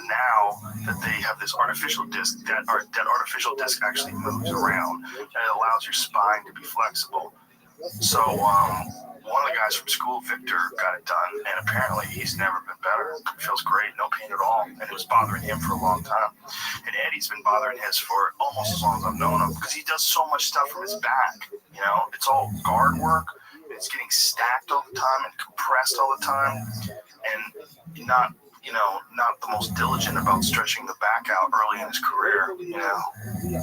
Now that they have this artificial disc, that artificial disc actually moves around and it allows your spine to be flexible. So one of the guys from school, Victor, got it done, and apparently he's never been better. It feels great, no pain at all, and it was bothering him for a long time. And Eddie's been bothering his for almost as long as I've known him because he does so much stuff from his back. You know, it's all guard work. It's getting stacked all the time and compressed all the time, and not the most diligent about stretching the back out early in his career. You know, you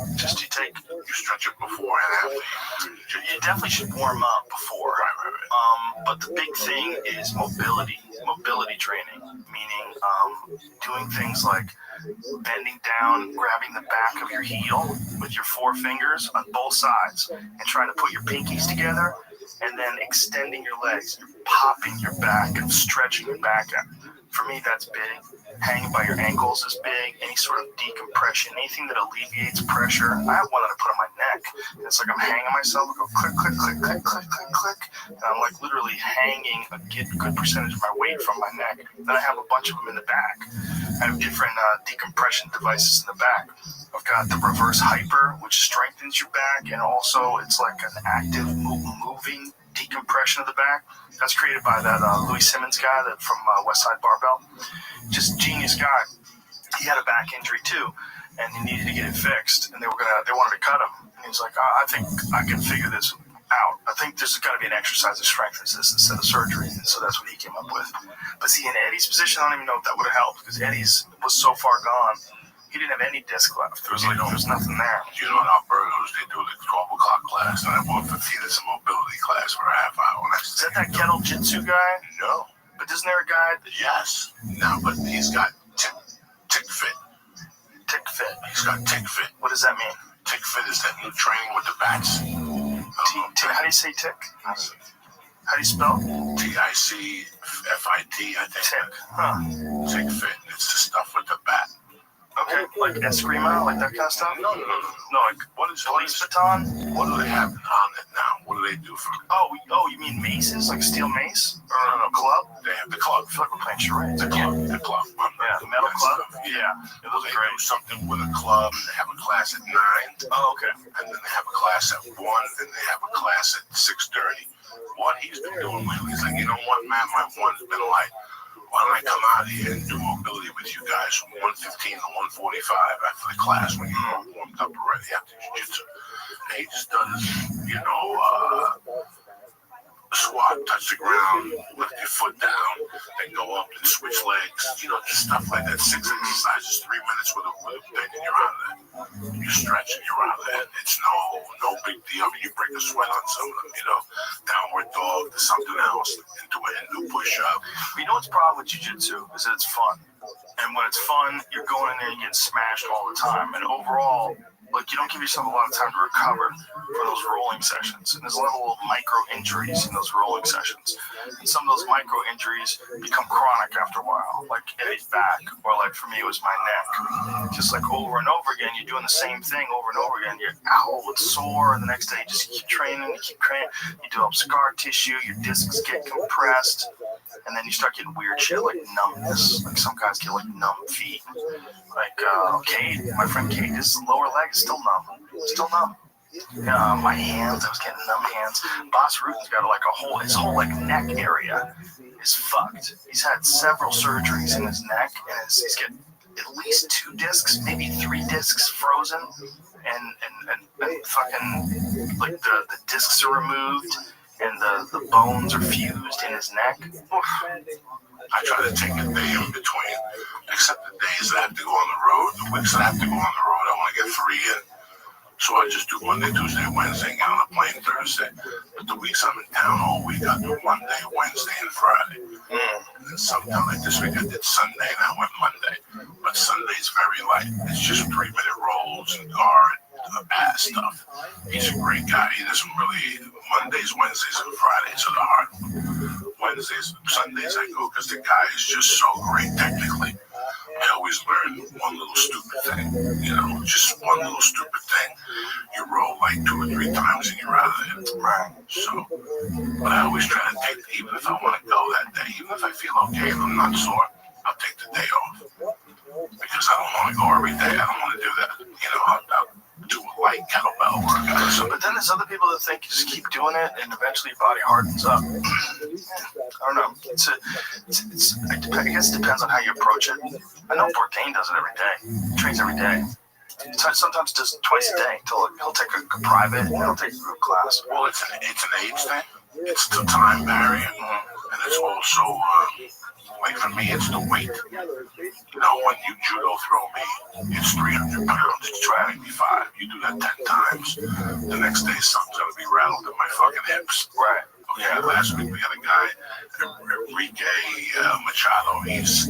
stretch it before and after. You definitely should warm up before. But the big thing is mobility training, meaning doing things like bending down, grabbing the back of your heel with your four fingers on both sides, and trying to put your pinkies together, and then extending your legs, popping your back and stretching your back out. For me, that's big. Hanging by your ankles is big. Any sort of decompression, anything that alleviates pressure. I have one that I put on my neck. And it's like I'm hanging myself. I go click, click, click, click, click, click, click. And I'm like literally hanging a good percentage of my weight from my neck. Then I have a bunch of them in the back. I have different decompression devices in the back. I've got the reverse hyper, which strengthens your back. And also it's like an active moving decompression of the back. That's created by that Louis Simmons guy from Westside Barbell. Just genius guy. He had a back injury too, and he needed to get it fixed. And they wanted to cut him. And he was like, I think I can figure this out. I think there's got to be an exercise that strengthens this instead of surgery. And so that's what he came up with. But see, in Eddie's position, I don't even know if that would have helped because Eddie's was so far gone. He didn't have any disc left. There was nothing there. You know, in our burgers, they do the 12 o'clock class, and I bought 15 as a mobility class for a half hour. Is that kettle jitsu guy? No. But isn't there a guy? Yes. No, but he's got Tick Fit. Tick Fit. He's got Tick Fit. What does that mean? Tick Fit is that new training with the bats. How do you say tick? How do you spell? TICFIT, I think. Tick. Huh. Tick Fit. It's the stuff with the bat. Okay, like Eskrima, like that kind of stuff? No, like, what is police baton? What do they have on it now? What do they do for it? Oh, you mean maces? Like steel mace? Or no, club? They have the club. I feel like we're playing charades. The club. Yeah, the metal club? Stuff. Yeah, those are great. Do something with a club. They have a class at 9. Oh, okay. And then they have a class at 1. Then they have a class at 6:30. What he's been doing lately, he's like, you know what, man? My one's been like, why don't I come out here and do mobility with you guys from 1:15 to 1:45 after the class when you're all warmed up already after jiu-jitsu? And he just does, squat, touch the ground, lift your foot down, then go up and switch legs. Just stuff like that. 6 exercises, 3 minutes with a bend and you're out of there. You stretch and you're out of there. It's no big deal. I mean, you break a sweat on some of them, downward dog to something else, into a Hindu push-up. You know what's the problem with jiu-jitsu is that it's fun. And when it's fun, you're going in there and getting smashed all the time. And overall, you don't give yourself a lot of time to recover for those rolling sessions. And there's a lot of little micro injuries in those rolling sessions. And some of those micro injuries become chronic after a while, like Eddie's back, or like for me, it was my neck. Just like over and over again, you're doing the same thing over and over again. You're it's sore, and the next day you just keep training, you develop scar tissue, your discs get compressed, and then you start getting weird shit like numbness. Like some guys get like numb feet. Like Cade, my friend Cade, his lower leg is still numb. My hands, I was getting numb hands. Boss Rutan's got his whole like neck area is fucked. He's had several surgeries in his neck, and he's getting at least 2 discs, maybe 3 discs frozen, and fucking like the discs are removed and the bones are fused in his neck. Oof. I try to take a day in between, except the days that I have to go on the road. The weeks that I have to go on the road, I want to get 3 in. So I just do Monday, Tuesday, Wednesday, get on a plane Thursday. But the weeks I'm in town all week, I do Monday, Wednesday, and Friday. And sometimes like this week I did Sunday and I went Monday. But Sunday's very light. It's just 3-minute rolls and guard, bad stuff. He's a great guy. He doesn't really, Mondays, Wednesdays, and Fridays are the hard ones. Sundays I go because the guy is just so great technically. I always learn one little stupid thing, just one little stupid thing. You roll like 2 or 3 times and you're out of it. Right. So, but I always try to take, even if I want to go that day, even if I feel okay, if I'm not sore, I'll take the day off. Because I don't want to go every day. I don't want to do that. I'll do a light kettlebell workout. So, but then there's other people that think you just keep doing it and eventually your body hardens up. I don't know. I guess it depends on how you approach it. I know Bourdain does it every day. He trains every day. Sometimes does twice a day. He'll take a private and he'll take a group class. Well, it's an age thing. It's the time barrier. And it's also, like for me, it's the weight. When you judo throw me, it's 300 pounds. It's trying to be 5. You do that 10 times. The next day, something's going to be rattled in my fucking hips. Right. Okay, last week we had a guy, Enrique Machado. He's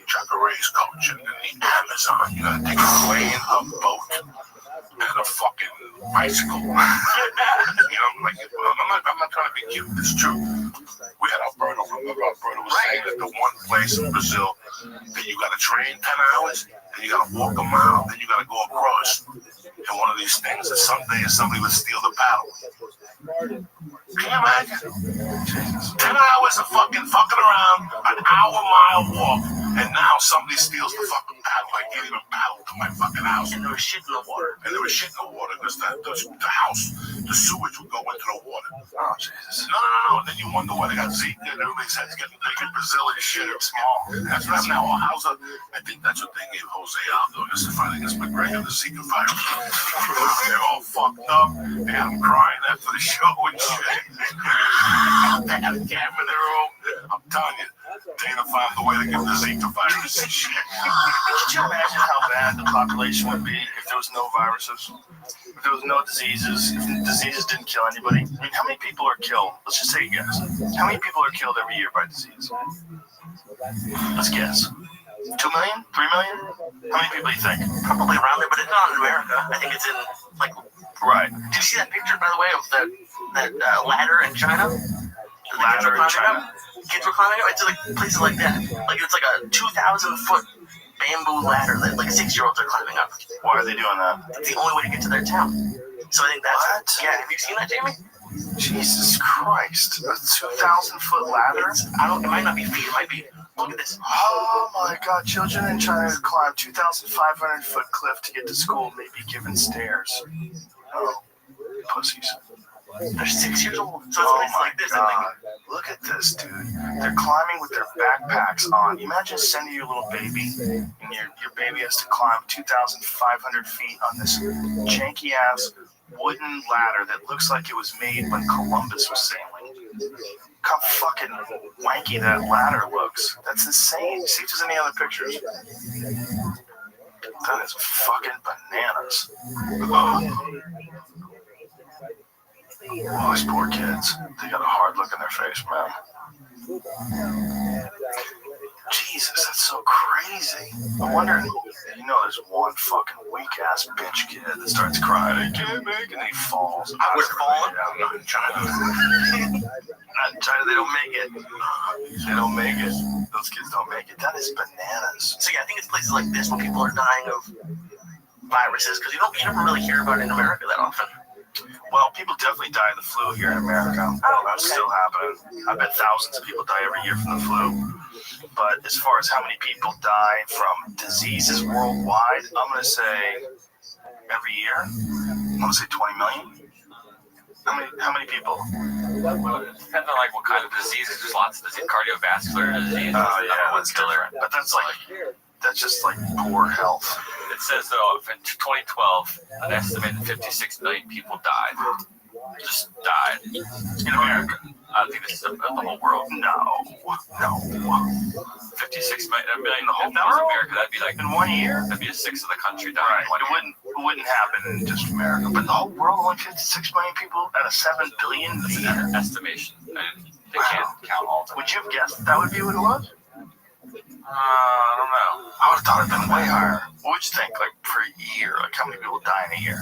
Chacare's coach in the Amazon. You got to take a plane, a boat, and a fucking bicycle. I'm not trying to be cute. It's true. We had Alberto. Remember Alberto was saying that the one place in Brazil that you got to train 10 hours, and you got to walk a mile, then you got to go across. And one of these things that someday somebody would steal the paddle. Can you imagine? 10 hours of fucking around, an hour-mile walk, and now somebody steals the fucking paddle. I can't even paddle to my fucking house. And there was shit in the water. Because the house, the sewage would go into the water. Oh, Jesus. No. Then you wonder why they got Zika and everybody says getting big in Brazil and shit. It's small. That's not now. I think that's what they gave Jose Aldo. This is fighting against McGregor, the Zika virus. They're all fucked up. They had him crying after the show and shit. They had a camera in their room. I'm telling you, Dana found the way to get the Zika virus and shit. Could you imagine how bad the population would be if there was no viruses? If there was no diseases, if diseases didn't kill anybody? I mean, how many people are killed? Let's just take a guess. How many people are killed every year by disease? Let's guess. 2 million? 3 million? How many people do you think? Probably around there, but it's not in America. I think it's in, Right. Did you see that picture, by the way, of that ladder in China? Ladder in China? Kids were climbing up. It's like places like that. It's like a 2,000-foot bamboo ladder that 6-year-olds are climbing up. Why are they doing that? It's the only way to get to their town. So I think that's... What? Yeah, have you seen that, Jamie? Jesus Christ. A 2,000-foot ladder? It might not be feet. It might be... Look at this. Oh my God. Children in China who climb 2,500-foot cliff to get to school may be given stairs. Oh, pussies. They're 6 years old. So it's places like this, I think. Look at this, dude. They're climbing with their backpacks on. Imagine sending your little baby, and your baby has to climb 2,500 feet on this janky-ass wooden ladder that looks like it was made when Columbus was sailing. Look how fucking wanky that ladder looks. That's insane. See if there's any other pictures. That is fucking bananas. Oh, these poor kids. They got a hard look in their face, man. Jesus, that's so crazy. I wonder, there's one fucking weak-ass bitch kid that starts crying, I can't make it, and he falls. I would have fallen. Not in China. Not in China, they don't make it. They don't make it. Those kids don't make it. That is bananas. So yeah, I think it's places like this when people are dying of viruses, because you never really hear about it in America that often. Well, people definitely die of the flu here in America. That's still happening. I bet thousands of people die every year from the flu. But as far as how many people die from diseases worldwide, I'm going to say every year, I'm going to say 20 million. How many people? Well, it depends on what kind of diseases. There's lots of disease, cardiovascular disease. Oh, yeah, that's different. But That's just like poor health. It says though, in 2012, an estimated 56 million people died. Just died in America. I think this is the whole world. No. 56 million. The whole If that was world? America, that'd be like In 1 year? that'd be a sixth of the country dying. Right. It wouldn't happen in just America. But the whole world, only 56 million people out of 7 billion? That's an estimation. They can't count all of them. Would you have guessed that would be what it was? I don't know. I would have thought it'd been way higher. What would you think, like, per year? Like, how many people die in a year?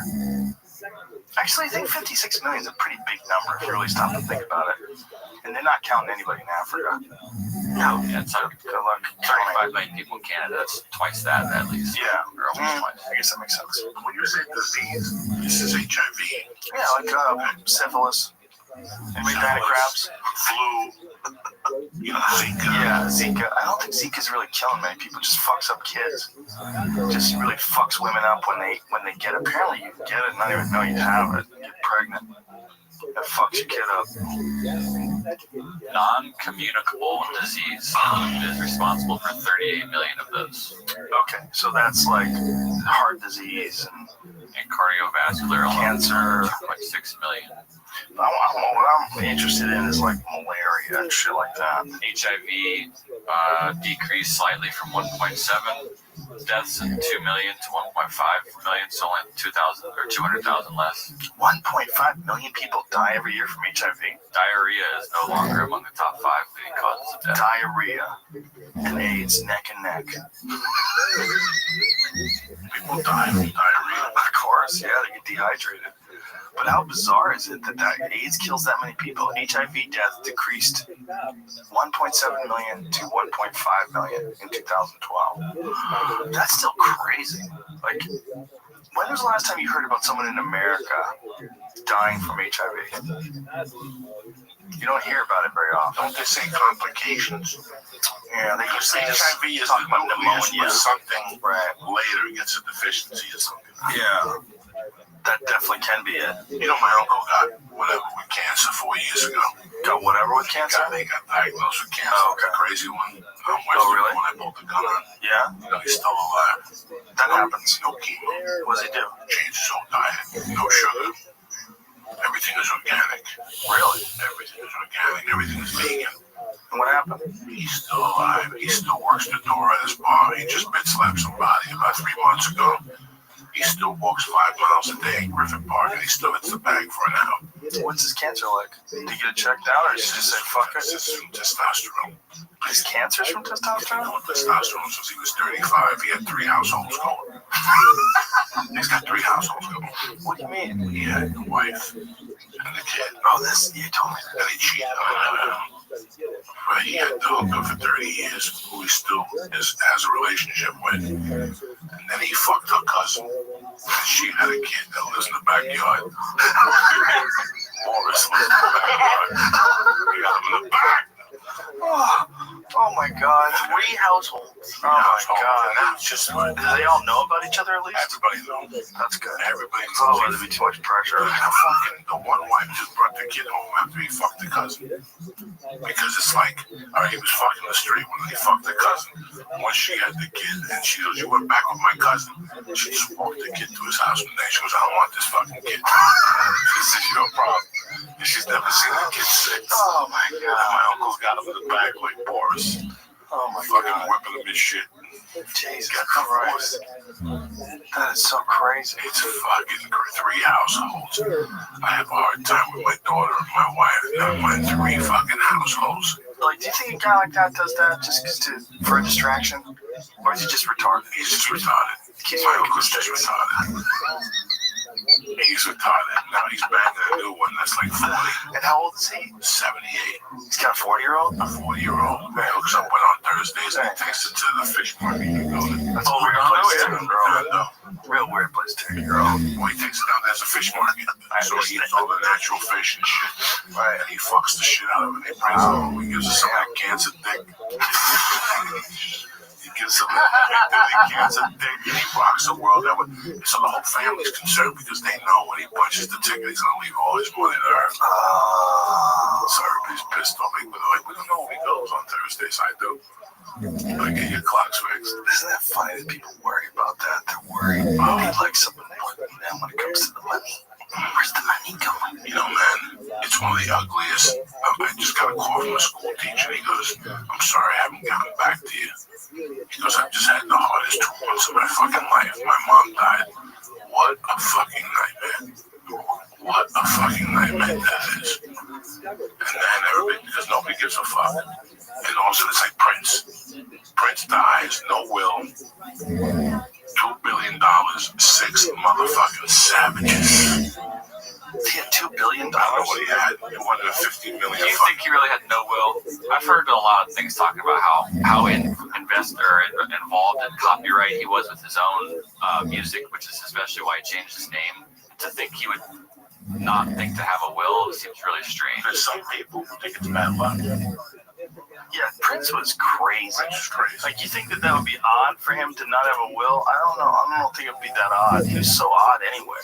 Actually, I think 56 million is a pretty big number if you really stop to think about it. And they're not counting anybody in Africa. No, yeah, it's like Good luck. 35 million people in Canada. That's twice that at least. Yeah. Or almost twice. I guess that makes sense. When you say disease, this is HIV, Yeah, like syphilis. Anybody dying of crabs? flu, Zika. Yeah, Zika. I don't think Zika's really killing many people. It just fucks up kids. Just really fucks women up when they get it. Apparently you get it and not even know you have it. Get pregnant. That fucks your kid up. Non-communicable disease is responsible for 38 million of those. Okay, so that's like heart disease And cardiovascular alone, cancer. 2.6 million. What I'm interested in is like malaria and shit like that. HIV decreased slightly from 1.7 deaths in 2 million to 1.5 million, so only 2,000 or 200,000 less. 1.5 million people die every year from HIV. Diarrhea is no longer among the top 5 leading causes of death. Diarrhea and AIDS neck and neck. People die from diarrhea. Of course, yeah, they get dehydrated. But how bizarre is it that AIDS kills that many people? HIV death decreased 1.7 million to 1.5 million in 2012. That's still crazy. Like, when was the last time you heard about someone in America dying from HIV? You don't hear about it very often. Don't they say complications? Yeah, they say just HIV is talk the about nucleus pneumonia. with something Right. later gets a deficiency or something. Yeah, that definitely can be it. You know, my uncle got whatever with cancer 4 years ago. Got whatever with cancer? They got diagnosed with cancer. Oh, okay. The crazy one. Oh, really? When I pulled the gun on. Yeah? You know, he's still alive. That happens. No chemo. What does he do? Changed his whole diet. No sugar. Everything is organic. Really? Everything is organic. Everything is vegan. And what happened? He's still alive. He still works the door at his bar. He just slapped somebody about 3 months ago. He still walks 5 miles a day in Griffin Park, and he still hits the bag for an hour. What's his cancer like? Did he get it checked out, or did he just say fuck it? This is from testosterone. His cancer's from testosterone? No, testosterone since he was 35. He had 3 households going. He's got 3 households going. What do you mean? He had a wife and a kid. Oh, you told me that. And he cheated on her. But he had the hooker for 30 years, who he still has a relationship with. And then he fucked her cousin. And she had a kid that lives in the backyard. Boris lives in the backyard. He got him in the back. Oh my God! 3 households. Oh my God! And that's just like, Do they all know about each other at least? everybody knows. That's good. Everybody Oh, knows. there'd be too much pressure. The one wife just brought the kid home after he fucked the cousin. Because it's like, all right, he was fucking the straight one and he fucked the cousin. Once she had the kid and she goes, you went back with my cousin. She just walked the kid to his house one day. She goes, I don't want this fucking kid. This is your problem. And she's never seen the kid since. Oh my And God! my uncle's got him in the bag like Boris. Oh my Fucking God! whipping him and shit. Jesus Got Christ! That is so crazy. It's fucking 3 households. I have a hard time with my daughter and my wife. Never mind 3 fucking households. Like, do you think a guy like that does that just for a distraction, or is he just retarded? He's just retarded. My uncle's just retarded. He's retarded. Now he's banging a new one that's like 40. And how old is he? 78. He's got a 40-year-old? A 40-year-old. He hooks up with on Thursdays and he takes it to the fish market. You go to. That's a weird place to take a girl. No. Real weird place to take a girl. Well, he takes it down there as a fish market. So he eats all the natural fish and shit. Right. And he fucks the shit out of it. He brings it home. He gives us some of that cancer dick. He gives some he gives a dick and he rocks the world. That would, so the whole family's concerned because they know when he punches the ticket, he's gonna leave all his money to her. So everybody's pissed off. Like, we don't know where he goes on Thursdays. I do. Like, get your clocks fixed. Isn't that funny that people worry about that? They're worried about like something important to them when it comes to the money. Where's the money going? You know, man, it's one of the ugliest. I just got a call from a school teacher. He goes, I'm sorry I haven't gotten back to you. He goes, I've just had the hardest 2 months of my fucking life. My mom died. What a fucking nightmare. What a fucking nightmare that is. And then everybody, because nobody gives a fuck. And also it's like Prince. Prince dies, no will. $2 billion, 6 motherfucking savages. He had $2 billion. I don't know what he had. He wanted a $50 million. Do you think he really had no will? I've heard a lot of things talking about how investor involved in copyright he was with his own music, which is especially why he changed his name. To think he would not think to have a will seems really strange. There's some people who think it's bad luck. Yeah, Prince was crazy. Like, you think that would be odd for him to not have a will? I don't know. I don't think it'd be that odd. He was so odd anyway.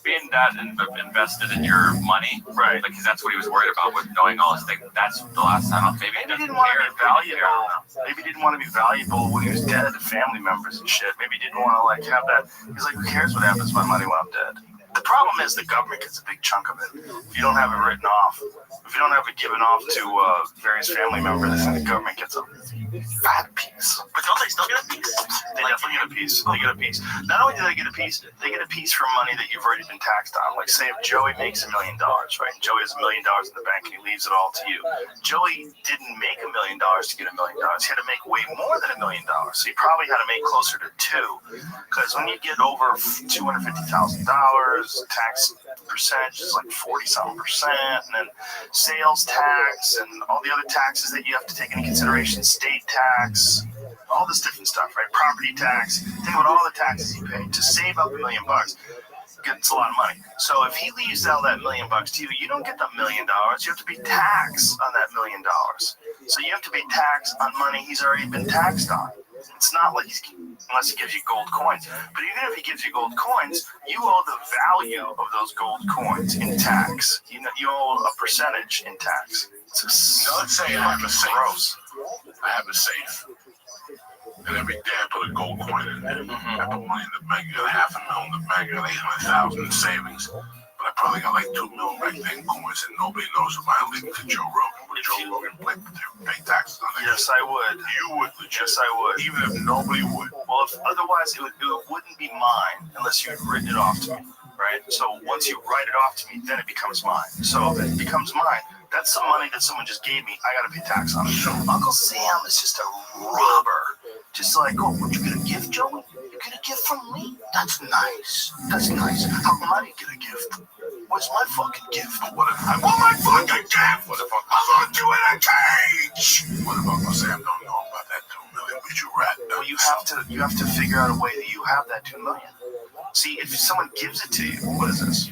Being that invested in your money, right? Like, because that's what he was worried about with knowing all his things. That's the last time. Maybe he didn't want to be valuable. Maybe he didn't want to be valuable when he was dead to family members and shit. Maybe he didn't want to like have that. He's like, who cares what happens to my money when I'm dead? The problem is the government gets a big chunk of it. If you don't have it written off, if you don't have it given off to various family members, then the government gets a fat piece. But don't they still get a piece? They definitely get a piece. They get a piece. Not only do they get a piece, they get a piece from money that you've already been taxed on. Like, say if Joey makes $1 million, right? Joey has $1 million in the bank and he leaves it all to you. Joey didn't make $1 million to get $1 million. He had to make way more than $1 million. So he probably had to make closer to 2. Because when you get over $250,000, tax percentage is like 40-something %, and then sales tax and all the other taxes that you have to take into consideration, state tax, all this different stuff, right? Property tax. Think about all the taxes you pay to save up $1 million. It's a lot of money. So if he leaves out that $1 million to you, you don't get the $1 million. You have to pay tax on that $1 million. So you have to pay tax on money he's already been taxed on. It's not like unless he gives you gold coins. But even if he gives you gold coins, you owe the value of those gold coins in tax. You owe a percentage in tax. Let's say I have a safe. I have a safe. And every day I put a gold coin in there. I put money in the bank. You got $500,000 in the bank. You got $800,000 in savings. But I probably got like $2 million back then in coins, and nobody knows if I leave it to Joe Rogan. Would Joe Rogan pay taxes on that? Yes, I would. You would. Yes, I would. Even if nobody would. Well, otherwise it wouldn't be mine unless you had written it off to me, right? So once you write it off to me, then it becomes mine. So if it becomes mine, that's some money that someone just gave me. I got to pay tax on it. So Uncle Sam is just a robber. Just like, oh, would you get a gift, Joey? You get a gift from me? That's nice. That's nice. How come I didn't get a gift? Where's my fucking gift? What if I want my fucking gift? What if I'm going to do it in a cage? What if Uncle Sam don't know about that $2 million? Would you rat? Well, you have to figure out a way that you have that $2 million. See, if someone gives it to you, what is this?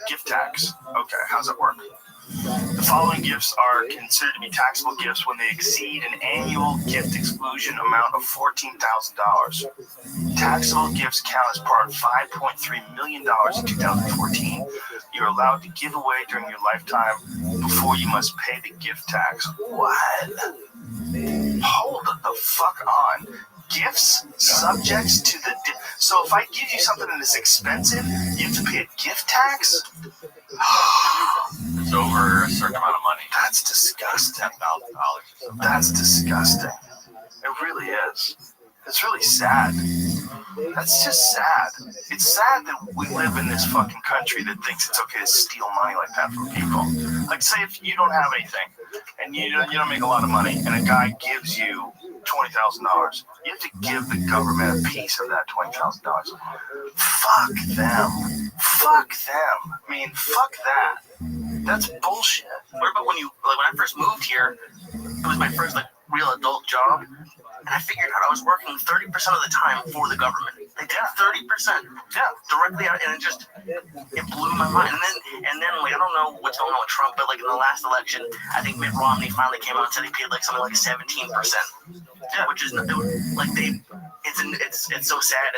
Gift tax. Okay, how's it work? The following gifts are considered to be taxable gifts when they exceed an annual gift exclusion amount of $14,000. Taxable gifts count as part of $5.3 million in 2014. You're allowed to give away during your lifetime before you must pay the gift tax. What? Hold the fuck on. Gifts subjects to the... So if I give you something that is expensive, you have to pay a gift tax? It's over a certain amount of money. That's disgusting. $10,000. That's disgusting. It really is. It's really sad. That's just sad. It's sad that we live in this fucking country that thinks it's okay to steal money like that from people. Like, say if you don't have anything and you don't make a lot of money and a guy gives you $20,000, you have to give the government a piece of that $20,000. Fuck them. Fuck them. I mean, fuck that. That's bullshit. What about when I first moved here, it was my first real adult job, and I figured out I was working 30% of the time for the government. They did 30%. Yeah, directly out, and it blew my mind. And then I don't know what's going on with Trump, but in the last election, I think Mitt Romney finally came out and said he paid something like 17%. which is like it's so sad.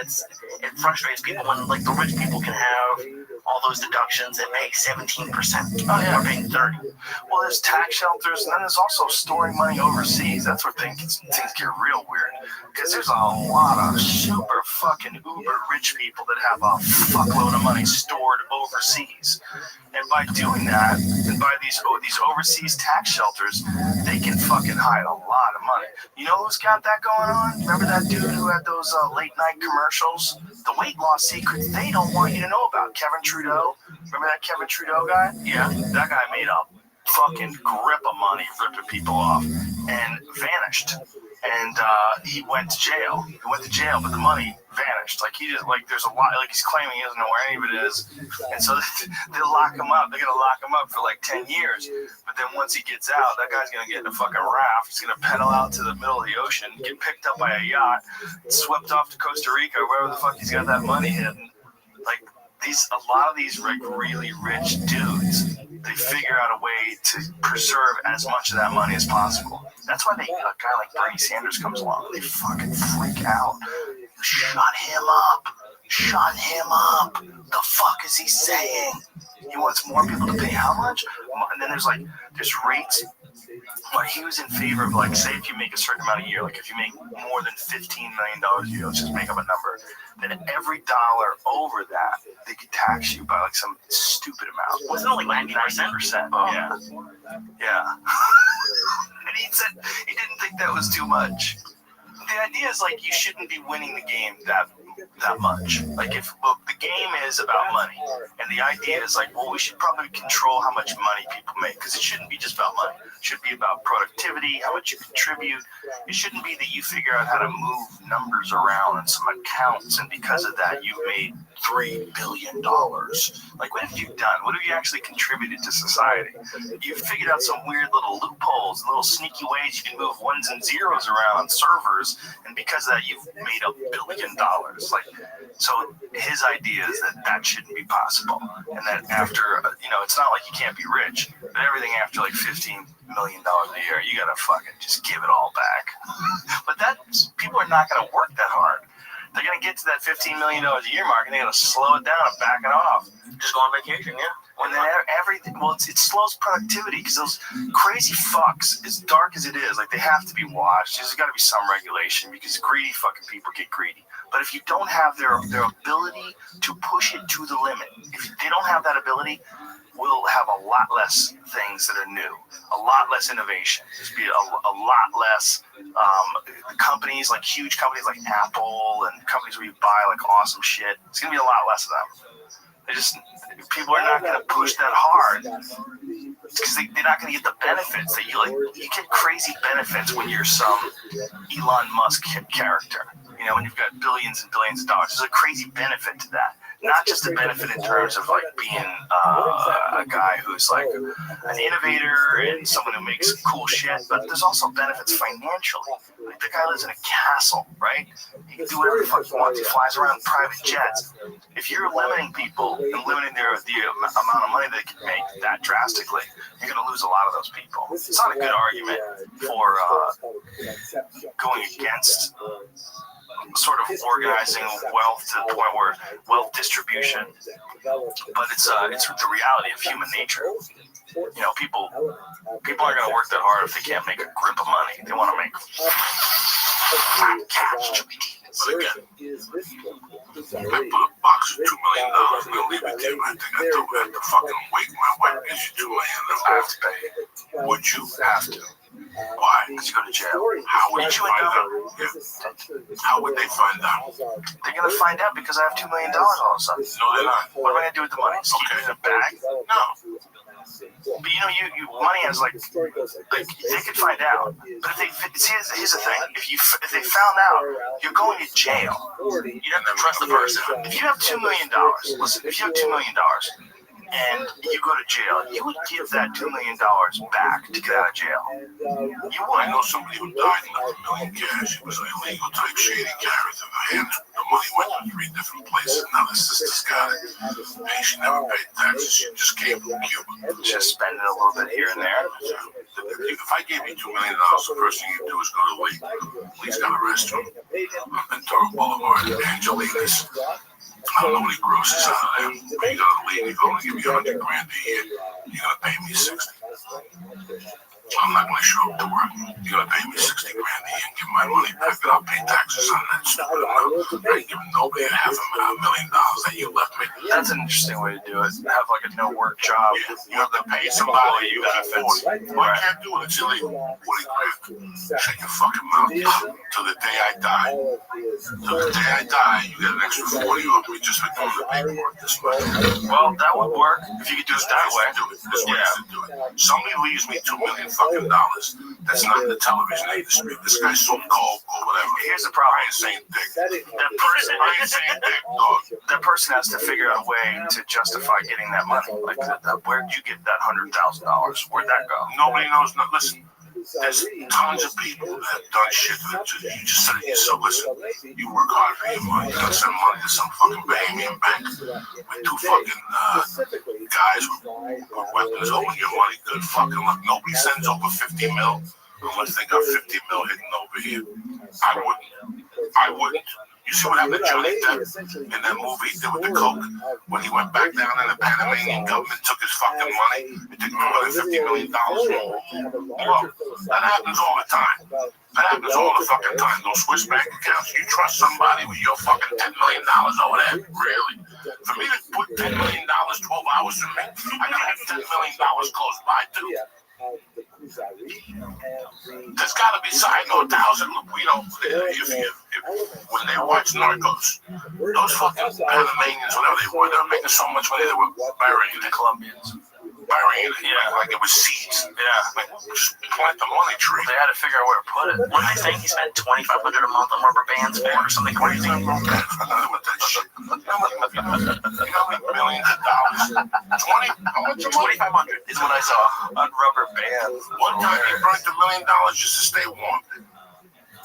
It frustrates people when like the rich people can have all those deductions and pay 17%. Oh yeah, we're paying 30. Well, there's tax shelters, and then there's also storing money overseas. That's where things get real weird. Because there's a lot of super fucking uber rich people that have a fuckload of money stored overseas. And by doing that, and by these overseas tax shelters, they can fucking hide a lot of money. You know who's got that going on? Remember that dude who had those late night commercials? The weight loss secrets they don't want you to know about. Kevin Trudeau. Remember that Kevin Trudeau guy? Yeah, that guy made a fucking grip of money ripping people off and vanished. And he went to jail. He went to jail, but the money vanished. Like he just there's a lot. Like he's claiming he doesn't know where any of it is, and so they'll lock him up. They're gonna lock him up for like 10 years. But then once he gets out, that guy's gonna get in a fucking raft. He's gonna pedal out to the middle of the ocean, get picked up by a yacht, swept off to Costa Rica, wherever the fuck he's got that money hidden. Like a lot of these like really rich dudes, they figure out a way to preserve as much of that money as possible. That's why a guy like Bernie Sanders comes along, they fucking freak out. Shut him up. The fuck is he saying? He wants more people to pay how much? And then there's rates. But he was in favor of say if you make a certain amount a year, like if you make more than $15 million a year, let's just make up a number, then every dollar over that, they could tax you by some stupid amount. Wasn't it like 90%? Oh. Yeah. And he said he didn't think that was too much. The idea is you shouldn't be winning the game that much. The game is about money, and the idea is we should probably control how much money people make, because it shouldn't be just about money. It should be about productivity, how much you contribute. It shouldn't be that you figure out how to move numbers around in some accounts, and because of that you've made $3 billion. What have you done? What have you actually contributed to society? You've figured out some weird little loopholes, little sneaky ways you can move ones and zeros around on servers, and because of that you've made $1 billion. So his idea is that shouldn't be possible, and that after it's not like you can't be rich, but everything after $15 million a year, you gotta fucking just give it all back. But people are not gonna work that hard. They're gonna get to that $15 million a year mark, and they're gonna slow it down and back it off. Just go on vacation, yeah. And then everything, it slows productivity, because those crazy fucks, as dark as it is, they have to be watched. There's got to be some regulation, because greedy fucking people get greedy. But if you don't have their ability to push it to the limit, if they don't have that ability, we'll have a lot less things that are new, a lot less innovation. There's be a lot less companies, huge companies like Apple, and companies where you buy awesome shit. It's gonna be a lot less of them. People are not going to push that hard, because they're not going to get the benefits that you get crazy benefits when you're some Elon Musk character. When you've got billions and billions of dollars, there's a crazy benefit to that. Not just a benefit in terms of being a guy who's an innovator and someone who makes cool shit, but there's also benefits financially. The guy lives in a castle, right? He can do whatever the fuck he wants. He flies around in private jets. If you're limiting people and limiting the amount of money they can make that drastically, you're going to lose a lot of those people. It's not a good argument for going against sort of organizing wealth to the point where wealth distribution, but it's the reality of human nature. People aren't going to work that hard if they can't make a grip of money. They want to make cash. But again, I put a box of $2 million. We'll leave it there. I think I do have to fucking wait. My wife gives you $2 million. I have to pay. Would you have to? Why? Because you go to jail. How would you find out? Yeah. How would they find out? They're going to find out because I have $2 million all of a sudden. No, they're not. What am I going to do with the money? Just keep it in a bag? No. But you money is they could find out. But here's the thing: if they found out, you're going to jail. You have to trust the person. If you have $2 million, listen. If you have $2 million and you go to jail, you would give that $2 million back to get out of jail. You would. I know somebody who died and left $1 million cash. It was an illegal type shady character. The money went to 3 different places. Now the sister's got it. Hey, she never paid taxes. She just came from Cuba. Just spending a little bit here and there. If I gave you $2 million, the first thing you do is go to the league. League's got a restaurant on Ventura Boulevard in Angelinas. I don't know what he grosses out of there. But you go to the league, you go and give me $100,000 a year. You're gonna pay me 60. I'm not gonna show up to work. You're gonna pay me $60,000 a year and give my money back, but I'll pay taxes on that stupid amount. I ain't giving nobody $500,000 that you left me. That's an interesting way to do it. Have like a no work job. Yeah, you have to pay somebody you benefits. Well, I can't do it. It's illegal. $40,000. Shut your fucking mouth. Till the day I die. Till the day I die, you get an extra 40 off me just for doing the paperwork this way. Well, that would work if you could do it that way. This way to do it. Somebody leaves me $2 million fucking dollars. That's not in the television industry. This guy's so cold or whatever. Here's the problem. I ain't saying dick. That person, I ain't saying dick, dog. that person has to figure out a way to justify getting that money. Like, where'd you get that $100,000? Where'd that go? Nobody knows. No, listen, there's tons of people that have done shit that you just said it yourself. Listen, you work hard for your money. You gotta send money to some fucking Bahamian bank with two fucking guys with weapons holding your money. Good fucking luck. Nobody sends over 50 mil unless they got 50 mil hidden over here. I wouldn't. You see what happened to Johnny Depp in that movie he did with the coke? When he went back down and the Panamanian government took his fucking money, it took more than $50 million. Look, that happens all the time. That happens all the fucking time. Those Swiss bank accounts, you trust somebody with your fucking $10 million over there? Really? For me to put $10 million 12 hours from me, I gotta have $10 million close by too. There's got to be I know 1,000. You know, when they watch Narcos, those fucking Panamanians, whatever they were, they were making so much money they were burying the Colombians. Burying it, like it was seeds. Like just plant the money tree. They had to figure out where to put it. What did they think he spent $2,500 a month on rubber bands for, or something crazy? With that shit. You know, millions of dollars. How much? $2,500 is what I saw on rubber bands. One time he burnt $1 million just to stay warm.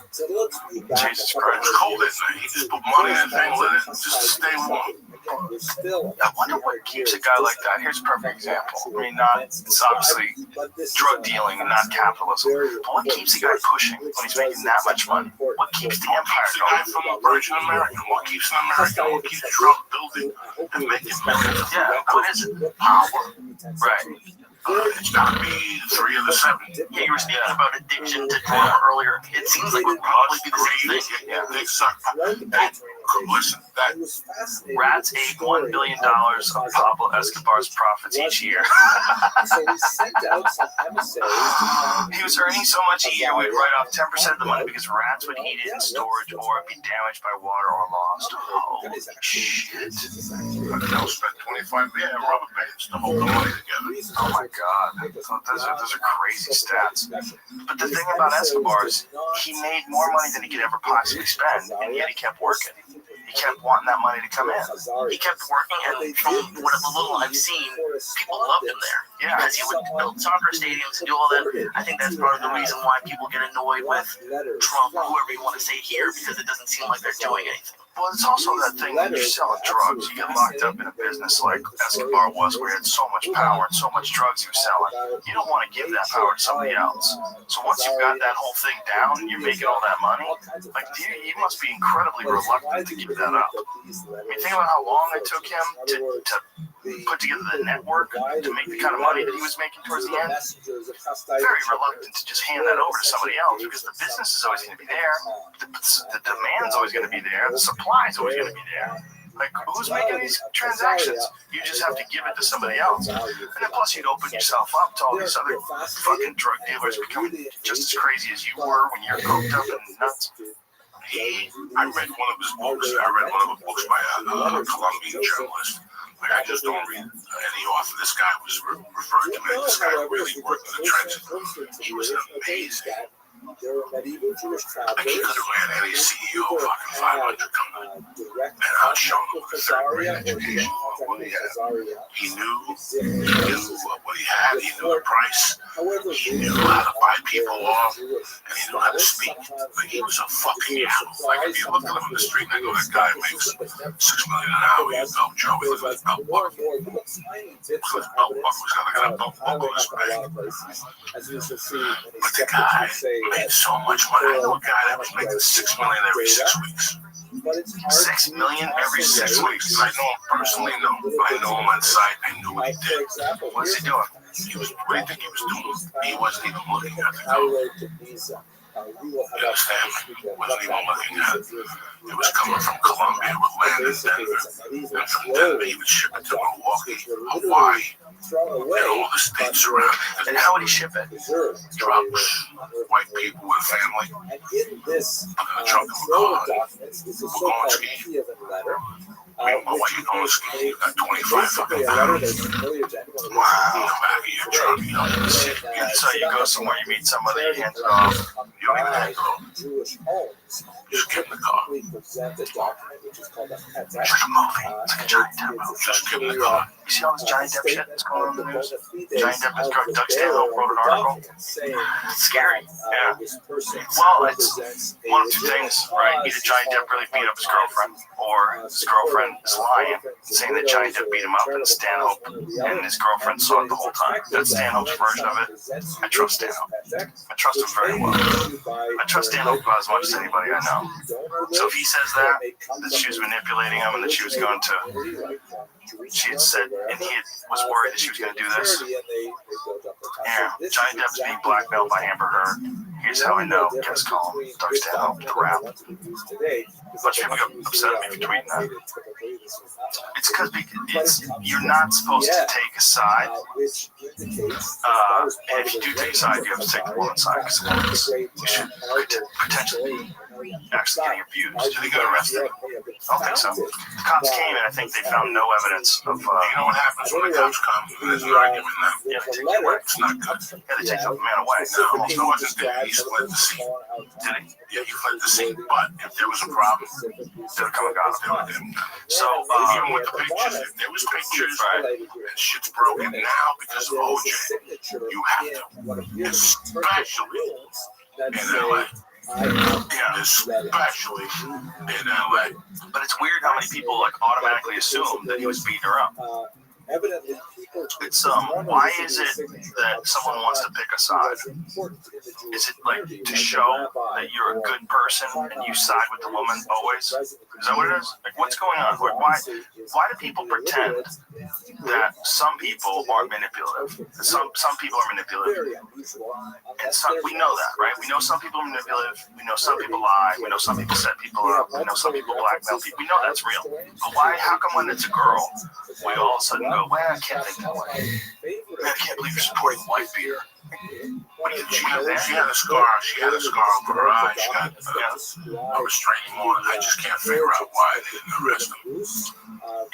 Jesus Christ. It was cold at night. He just put money in his thing with it just to stay warm. I wonder what keeps a guy like that. Here's a perfect example. I mean, it's obviously drug dealing and not capitalism. But what keeps a guy pushing when he's making that much money? What keeps the empire going? From a Virgin American. What keeps an American? What keeps Trump building and making millions? Yeah, what is it? Power. Right. It's got to be 3 of the 7. Yeah, you were speaking about addiction to drama earlier. It seems like it would probably be the same thing. Yeah, they suck. Listen, rats ate $1 billion of Pablo Escobar's profits each year. He was earning so much a year, we'd write off 10% of the money because rats would eat it in storage or be damaged by water or lost. Holy shit. They'll spend 25 rubber bands to hold the money together. Oh my God. Those are crazy stats. But the thing about Escobar is he made more money than he could ever possibly spend, and yet he kept working. He kept wanting that money to come in. He kept working, and from what the little I've seen, people loved him there. Yeah. Because he would build soccer stadiums and do all that. I think that's part of the reason why people get annoyed with Trump, whoever you want to say here, because it doesn't seem like they're doing anything. Well, it's also that thing when you're selling drugs, you get locked up in a business like Escobar was, where he had so much power and so much drugs he was selling. You don't want to give that power to somebody else. So once you've got that whole thing down and you're making all that money, like you must be incredibly reluctant to give that up. I mean, think about how long it took him to put together the network to make the kind of money that he was making towards the end. Very reluctant to just hand that over to somebody else because the business is always going to be there, the demand's always going to be there, the supply is always going to be there. Like, who's making these transactions? You just have to give it to somebody else. And then plus you'd open yourself up to all these other fucking drug dealers becoming just as crazy as you were when you're coked up and nuts. I read one of his books. I read one of the books by a Colombian journalist. Like, I just don't read any author. This guy was referred to me. This guy really worked in the trenches. He was amazing. Like, he could have ran any CEO fucking 500 company and outshone him with a third-grade education on what he had. He knew what he had. He knew the price. He knew how to buy people off, and he didn't know how to speak. Like, he was a fucking animal. Like, if you looked at him in the street and I go, that guy makes $6 million an hour, you go, Joe, with his belt buckle. Because belt buckle's got a belt buckle this big. But the guy made so much money. I know a guy that was making $6 million every 6 weeks. 6 million every 6 weeks. I know him personally, no. I know him on site. I knew what he did. What's he doing? What do you think he was doing? He wasn't even looking at the code. You understand me? Wasn't even looking at it. It was coming from Colombia with land in Denver. And from Denver, he would ship it to Milwaukee, Hawaii, and all the states around. And how would he ship it? Trucks, white people with a family. Put a truck in the car. We're going skiing. Meanwhile, while you're going skiing, you got 25 fucking pounds. Wow, come back in your truck, you don't even sit. So you go somewhere, you meet somebody, you hand it off. You don't even have to go. Just get in the car. It's like a movie. It's like a Johnny Depp movie. Just get in the car. You see all this Johnny Depp shit that's going on in the news? Johnny Depp has Doug Stanhope wrote an article. It's scary. Yeah. Well, it's one of two things, right? Either Johnny Depp really beat up his girlfriend, or his girlfriend is lying, saying that Johnny Depp beat him up, and Stanhope and his girlfriend saw it the whole time. That's Stanhope's version of it. I trust Stanhope. I trust him very well. I trust Stanhope about as much as anybody I know. So if he says that she was manipulating him and that she was going to, she had said, and he was worried that she was going to do this. Yeah, Johnny Depp is being blackmailed by Amber Heard. Here's how I know. Guess call him Doug Stanhope, the rap. A bunch of people got upset at me for tweeting that. It's because you're not supposed to take a side. And if you do take a side, you have to take the woman's side, because you should potentially actually getting abused. Did he get arrested? I don't think so. The cops came and I think they found no evidence of. You know what happens when the cops come? There's an argument now. Yeah, they take you away. It's not good. Yeah, they take the man away. No, it wasn't there. He fled the scene. Did he? Yeah, he fled the scene. But if there was a problem, they'll come and got him. So even with the pictures, if there was pictures, and shit's broken now because of OJ, you have to, especially in LA. Yeah, especially in LA. But it's weird how many people like automatically assume that he was beating her up. It's why is it that someone wants to pick a side? Is it like to show that you're a good person and you side with the woman always? Is that what it is? Like, what's going on? Like, why do people pretend that some people are manipulative? Some people are manipulative, and we know that, right? We know some people are manipulative. We know some people lie. We know some people set people up. We know some people blackmail people. We know that's real. But why? How come when it's a girl, we all of a sudden go, well, I can't think that way. Man, I can't believe you're supporting wife beater. What do you She had a scar. She had a scar over her eye. She got a restraining order. I just can't figure out why they didn't arrest him.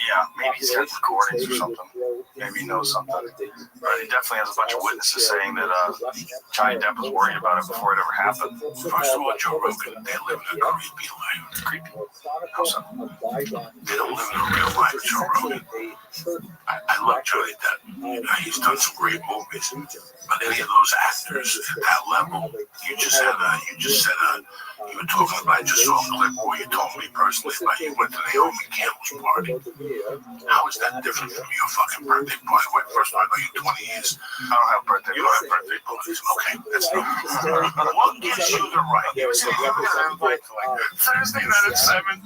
Yeah, maybe he's got recordings or something. Maybe he knows something. But he definitely has a bunch of witnesses saying that Johnny Depp was worried about it before it ever happened. First of all, Joe Rogan, they live in a creepy life. Creepy. How so? They don't live in a real life, Joe Rogan. I love Johnny Depp. He's done some great movies. But any of those actors at that level, you were talking about, I just saw a clip where you told me personally about you went to Naomi Campbell's party. How is that different from your fucking birthday party? Wait, first of all, I know you 20 years. I don't have birthday parties. You don't have birthday parties. Okay, that's not. What gives you the right? You say you're going to invite Thursday night at 7,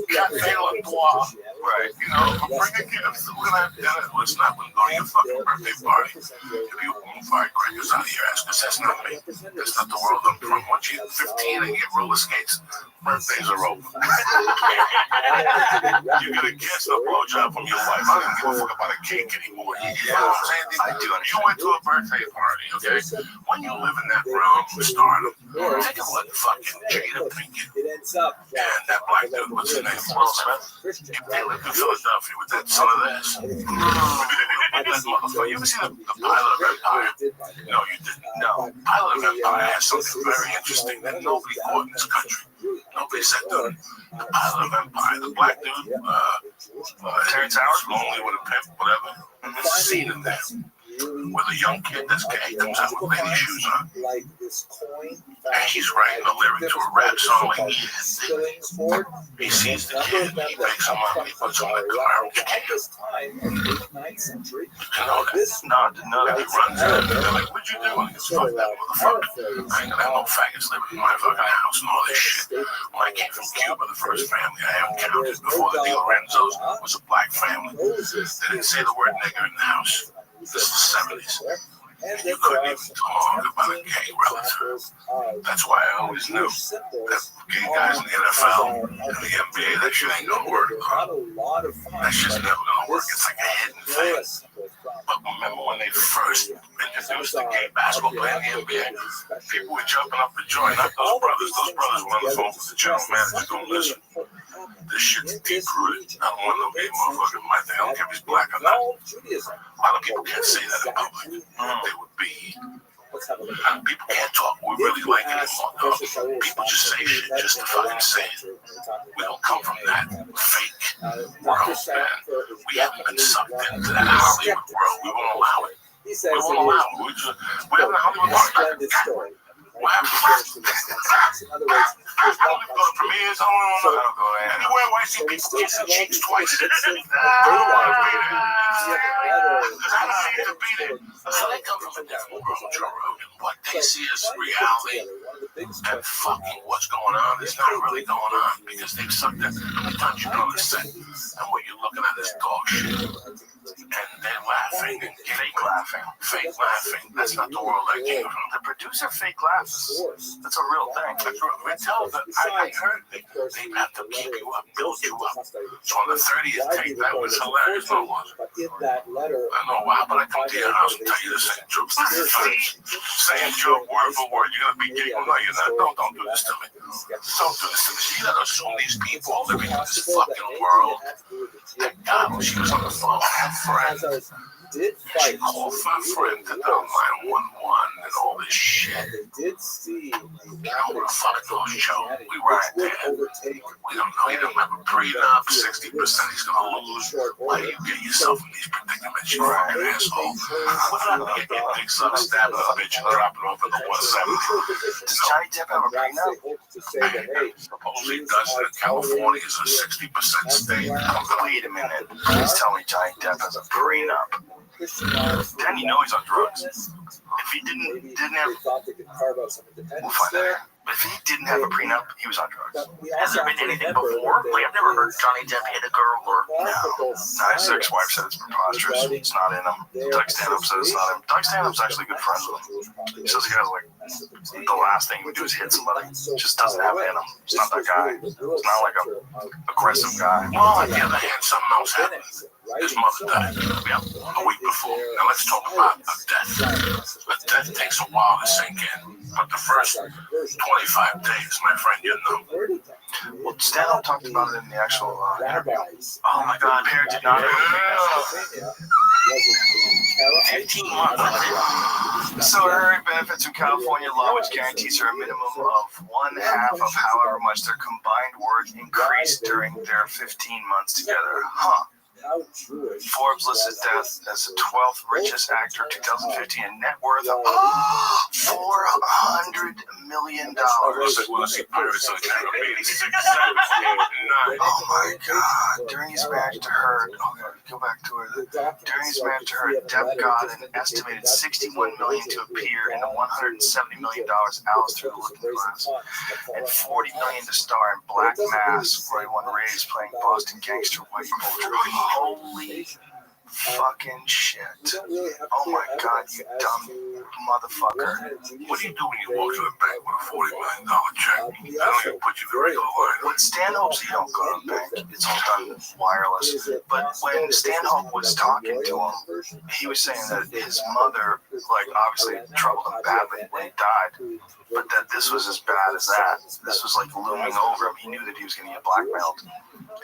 Cafe La Bois. Right. You know, bring a gift. We're going to have dinner. Let's not going to go to your fucking birthday party. If you want firecrackers out of your ass, because that's not me. That's not the world I'm from. Once you're 15 and get roller skates, birthdays are over. You get a gift, a blowjob from your wife. I don't give a fuck about a cake anymore. You know what I'm saying? I do understand. You went to a birthday party, okay? When you live in that realm of stardom, think of what fucking Jada Pinkett and that black dude, what's his name? Will Smith. They lived in Philadelphia with that son of theirs. That motherfucker. You ever seen the pilot of Empire? No, you didn't. No. Pilot of Empire has something very interesting that nobody caught in this country. Nobody said that. The pilot of Empire, the black dude, Terrence Howard, lonely with a pimp, whatever. There's a scene in there where the young kid that's gay comes out with lady shoes on. And he's writing a lyric to a rap song like, he sees the kid, he picks him up, and he puts him in the car. You know that? No, he runs out. They're like, what'd you do? He goes, fuck that motherfucker. I ain't gonna have no faggots living in my fucking house and all this shit. When I came from Cuba, the first family I encountered before the Di Lorenzo's was a black family. They didn't say the word nigger in the house. This is the 70s. And you couldn't even talk about a gay relative. That's why I always knew that gay guys in the NFL and the NBA, that shit ain't gonna work. That shit's never gonna work. It's like a hidden thing. But remember when they first introduced the gay basketball player in the NBA, people were jumping up the joint, not those brothers. Those brothers were on the phone with the general manager going, listen, this shit's deep rooted. I don't want no gay motherfucker in my thing. I don't care if he's black or not. A lot of people can't say that in public. They would be. People can't talk. We really like it anymore. No. People just say shit just to fucking say it. We don't come from that fake world, man. We haven't been sucked into that Hollywood world. We won't allow it. We won't allow it. We haven't Hollywood world. What happened? I don't even go to premieres. I don't go anywhere where I see people kissing cheeks twice. So they come from a different world, Joe Rogan. What they see is reality, and fucking what's going on is not really going on because they've sucked it. How many times you go to the set, and what you're looking at is dog shit, and they're laughing and fake laughing. That's not the world I came from. The producer fake laughs. That's a real thing. We tell that I heard they have to keep you up, build you up. So on the 30th take, that was hilarious. No one. I know why, but I come to your house and tell you the same joke. Same joke, word for word. You're gonna be gay. No, you're not. Don't do this to me. Don't do this to me. See that assume these people are living in this fucking world. That God, when she was on the phone with her friend. She called my friend to dial 911 and all this shit. You know what the fuck goes, Joe? We right there. We don't know. He doesn't have a prenup. 60% he's gonna lose. Why do you get yourself in these predicaments, you fucking asshole? What's up? You get your dick sucked, stabbing a bitch, and dropping off in the 170. Does Johnny Depp have a prenup? Supposedly does. California is a 60% state. Wait a minute. Please tell me Johnny Depp has a prenup. Then you know he's on drugs. If he didn't have, we'll find out. But if he didn't have a prenup, he was on drugs. Has there been anything before? Like, I've never heard Johnny Depp hit a girl or... No, his ex-wife said it's preposterous. It's not in him. Doug Stanhope said it's not in him. Doug Stanhope's actually good friends with him. He says the guy's like, the last thing he would do is hit somebody. Just doesn't have it in him. He's not that guy. He's not like a aggressive guy. Well, on the other hand, something else happened. His mother died a week before. Now let's talk about a death. A death takes a while to sink in. But the first 25 days, my friend, you know. Well, Stanhope talked about it in the actual interview. Oh my God, Pear did not ever 15 months. So her benefits from California law, which guarantees her a minimum of 1/2 of however much their combined worth increased during their 15 months together. Huh. Forbes listed Death as the 12th richest actor in 2015, a net worth of $400 million. Oh my God! During his marriage to her, go back to her. During his marriage to her, Depp got an estimated $61 million to appear in the $170 million Alice Through the Looking Glass, and $40 million to star in Black Mass, where he won Rays playing Boston gangster white culture. Holy fucking shit. Oh my God, you dumb motherfucker. What do you do when you walk to the bank with a $40 million check? I don't even put you in the regular line. When Stanhope's, you don't go to the bank. It's all done wireless. But when Stanhope was talking to him, he was saying that his mother, like, obviously troubled him badly when he died. But that this was as bad as that. This was like looming over him. He knew that he was going to get blackmailed.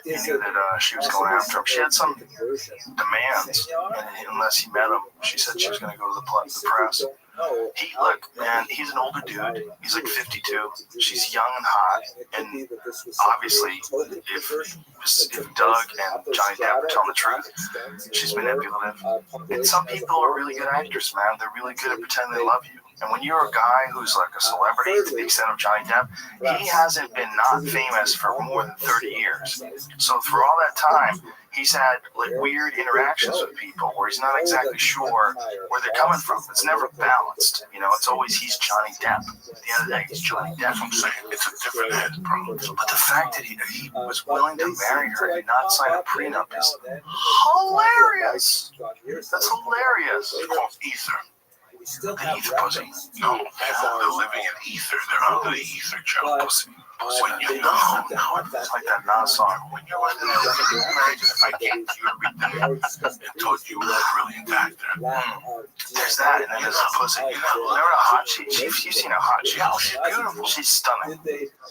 He knew that she was going after him. She had some demands, and unless he met him, she said she was going to go to the press. Look, man, he's an older dude. He's like 52. She's young and hot. And obviously, if Doug and Johnny Depp are telling the truth, she's manipulative. And some people are really good actors, man. They're really good at pretending they love you. And when you're a guy who's like a celebrity to the extent of Johnny Depp, he hasn't been not famous for more than 30 years. So through all that time, he's had like weird interactions with people where he's not exactly sure where they're coming from. It's never balanced. You know, it's always he's Johnny Depp. At the end of the day, he's Johnny Depp. I'm saying it's a different head, bro. But the fact that he was willing to marry her and not sign a prenup is hilarious. That's hilarious. It's called ether. The ether pussy. No, they're living in ether. They're under the ether, Joe. Pussy. When you know, it's like that Nas song. When you're under the imagine if I came to you every day and told you a brilliant actor. There's that, and then there's the pussy. Remember a hot sheet? You've seen a hot sheet. Yeah, she's beautiful. She's stunning.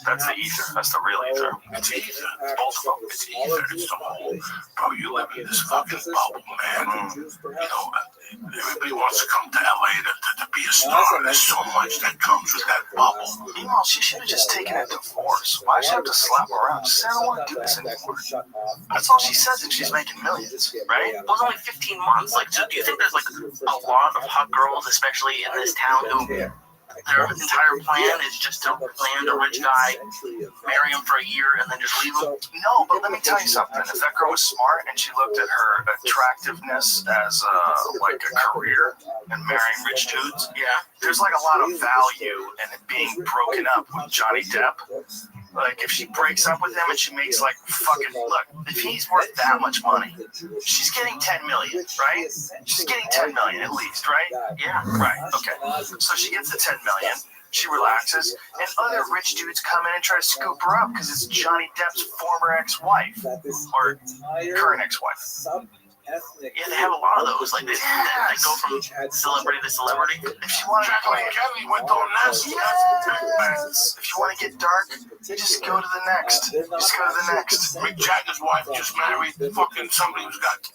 That's the ether. That's the real ether. It's ether. It's both of them. It's ether. It's the whole. Bro, you live in this fucking bubble, man. You know, everybody wants to come to LA to be a star. There's so much that comes with that bubble. Meanwhile, she should have just taken it to force. Why should she have to slap around? Just say, I don't want to do this anymore. That's all she says, and she's making millions, right? It was only 15 months. Like, so do you think there's like a lot of hot girls, especially in this town, who their entire plan is just to land a rich guy, marry him for a year, and then just leave him? No, but let me tell you something. If that girl was smart and she looked at her attractiveness as like a career and marrying rich dudes, there's like a lot of value in it being broken up with Johnny Depp. Like, if she breaks up with him and she makes like fucking, look, if he's worth that much money, she's getting 10 million, right? She's getting 10 million at least, right? Yeah. Right, okay. So she gets the 10 million, she relaxes, and other rich dudes come in and try to scoop her up because it's Johnny Depp's former ex-wife, or current ex-wife. Yeah, they have a lot of those. Like, they go from celebrity to celebrity. If you want to Kelly went on this. Yes. If you want to get dark, you just go to the next. Just go to the next. Mick Jagger's wife just married fucking somebody who's got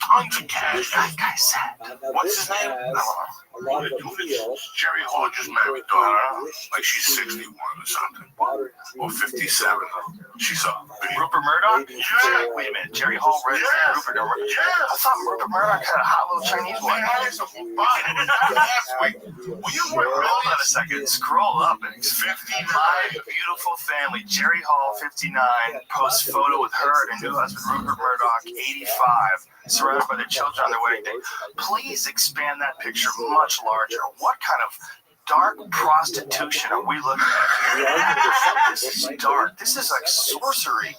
tons of cash. That guy said. What's his name? I don't know. Jerry Hall just married daughter. Like she's 61 or something. Or 57. She's a big. Rupert Murdoch? Yeah. Wait a minute. Jerry Hall read Rupert Murdoch. I thought Rupert Murdoch had a hot little Chinese wife. Last week. Will you work? Hold on a second. Scroll up. And it's 59. Beautiful family. Jerry Hall, 59. Posts photo with her and her new husband, Rupert Murdoch, 85. Surrounded by their children on their wedding day. Please expand that picture much larger. What kind of dark prostitution are we looking at here? This is dark. This is like sorcery.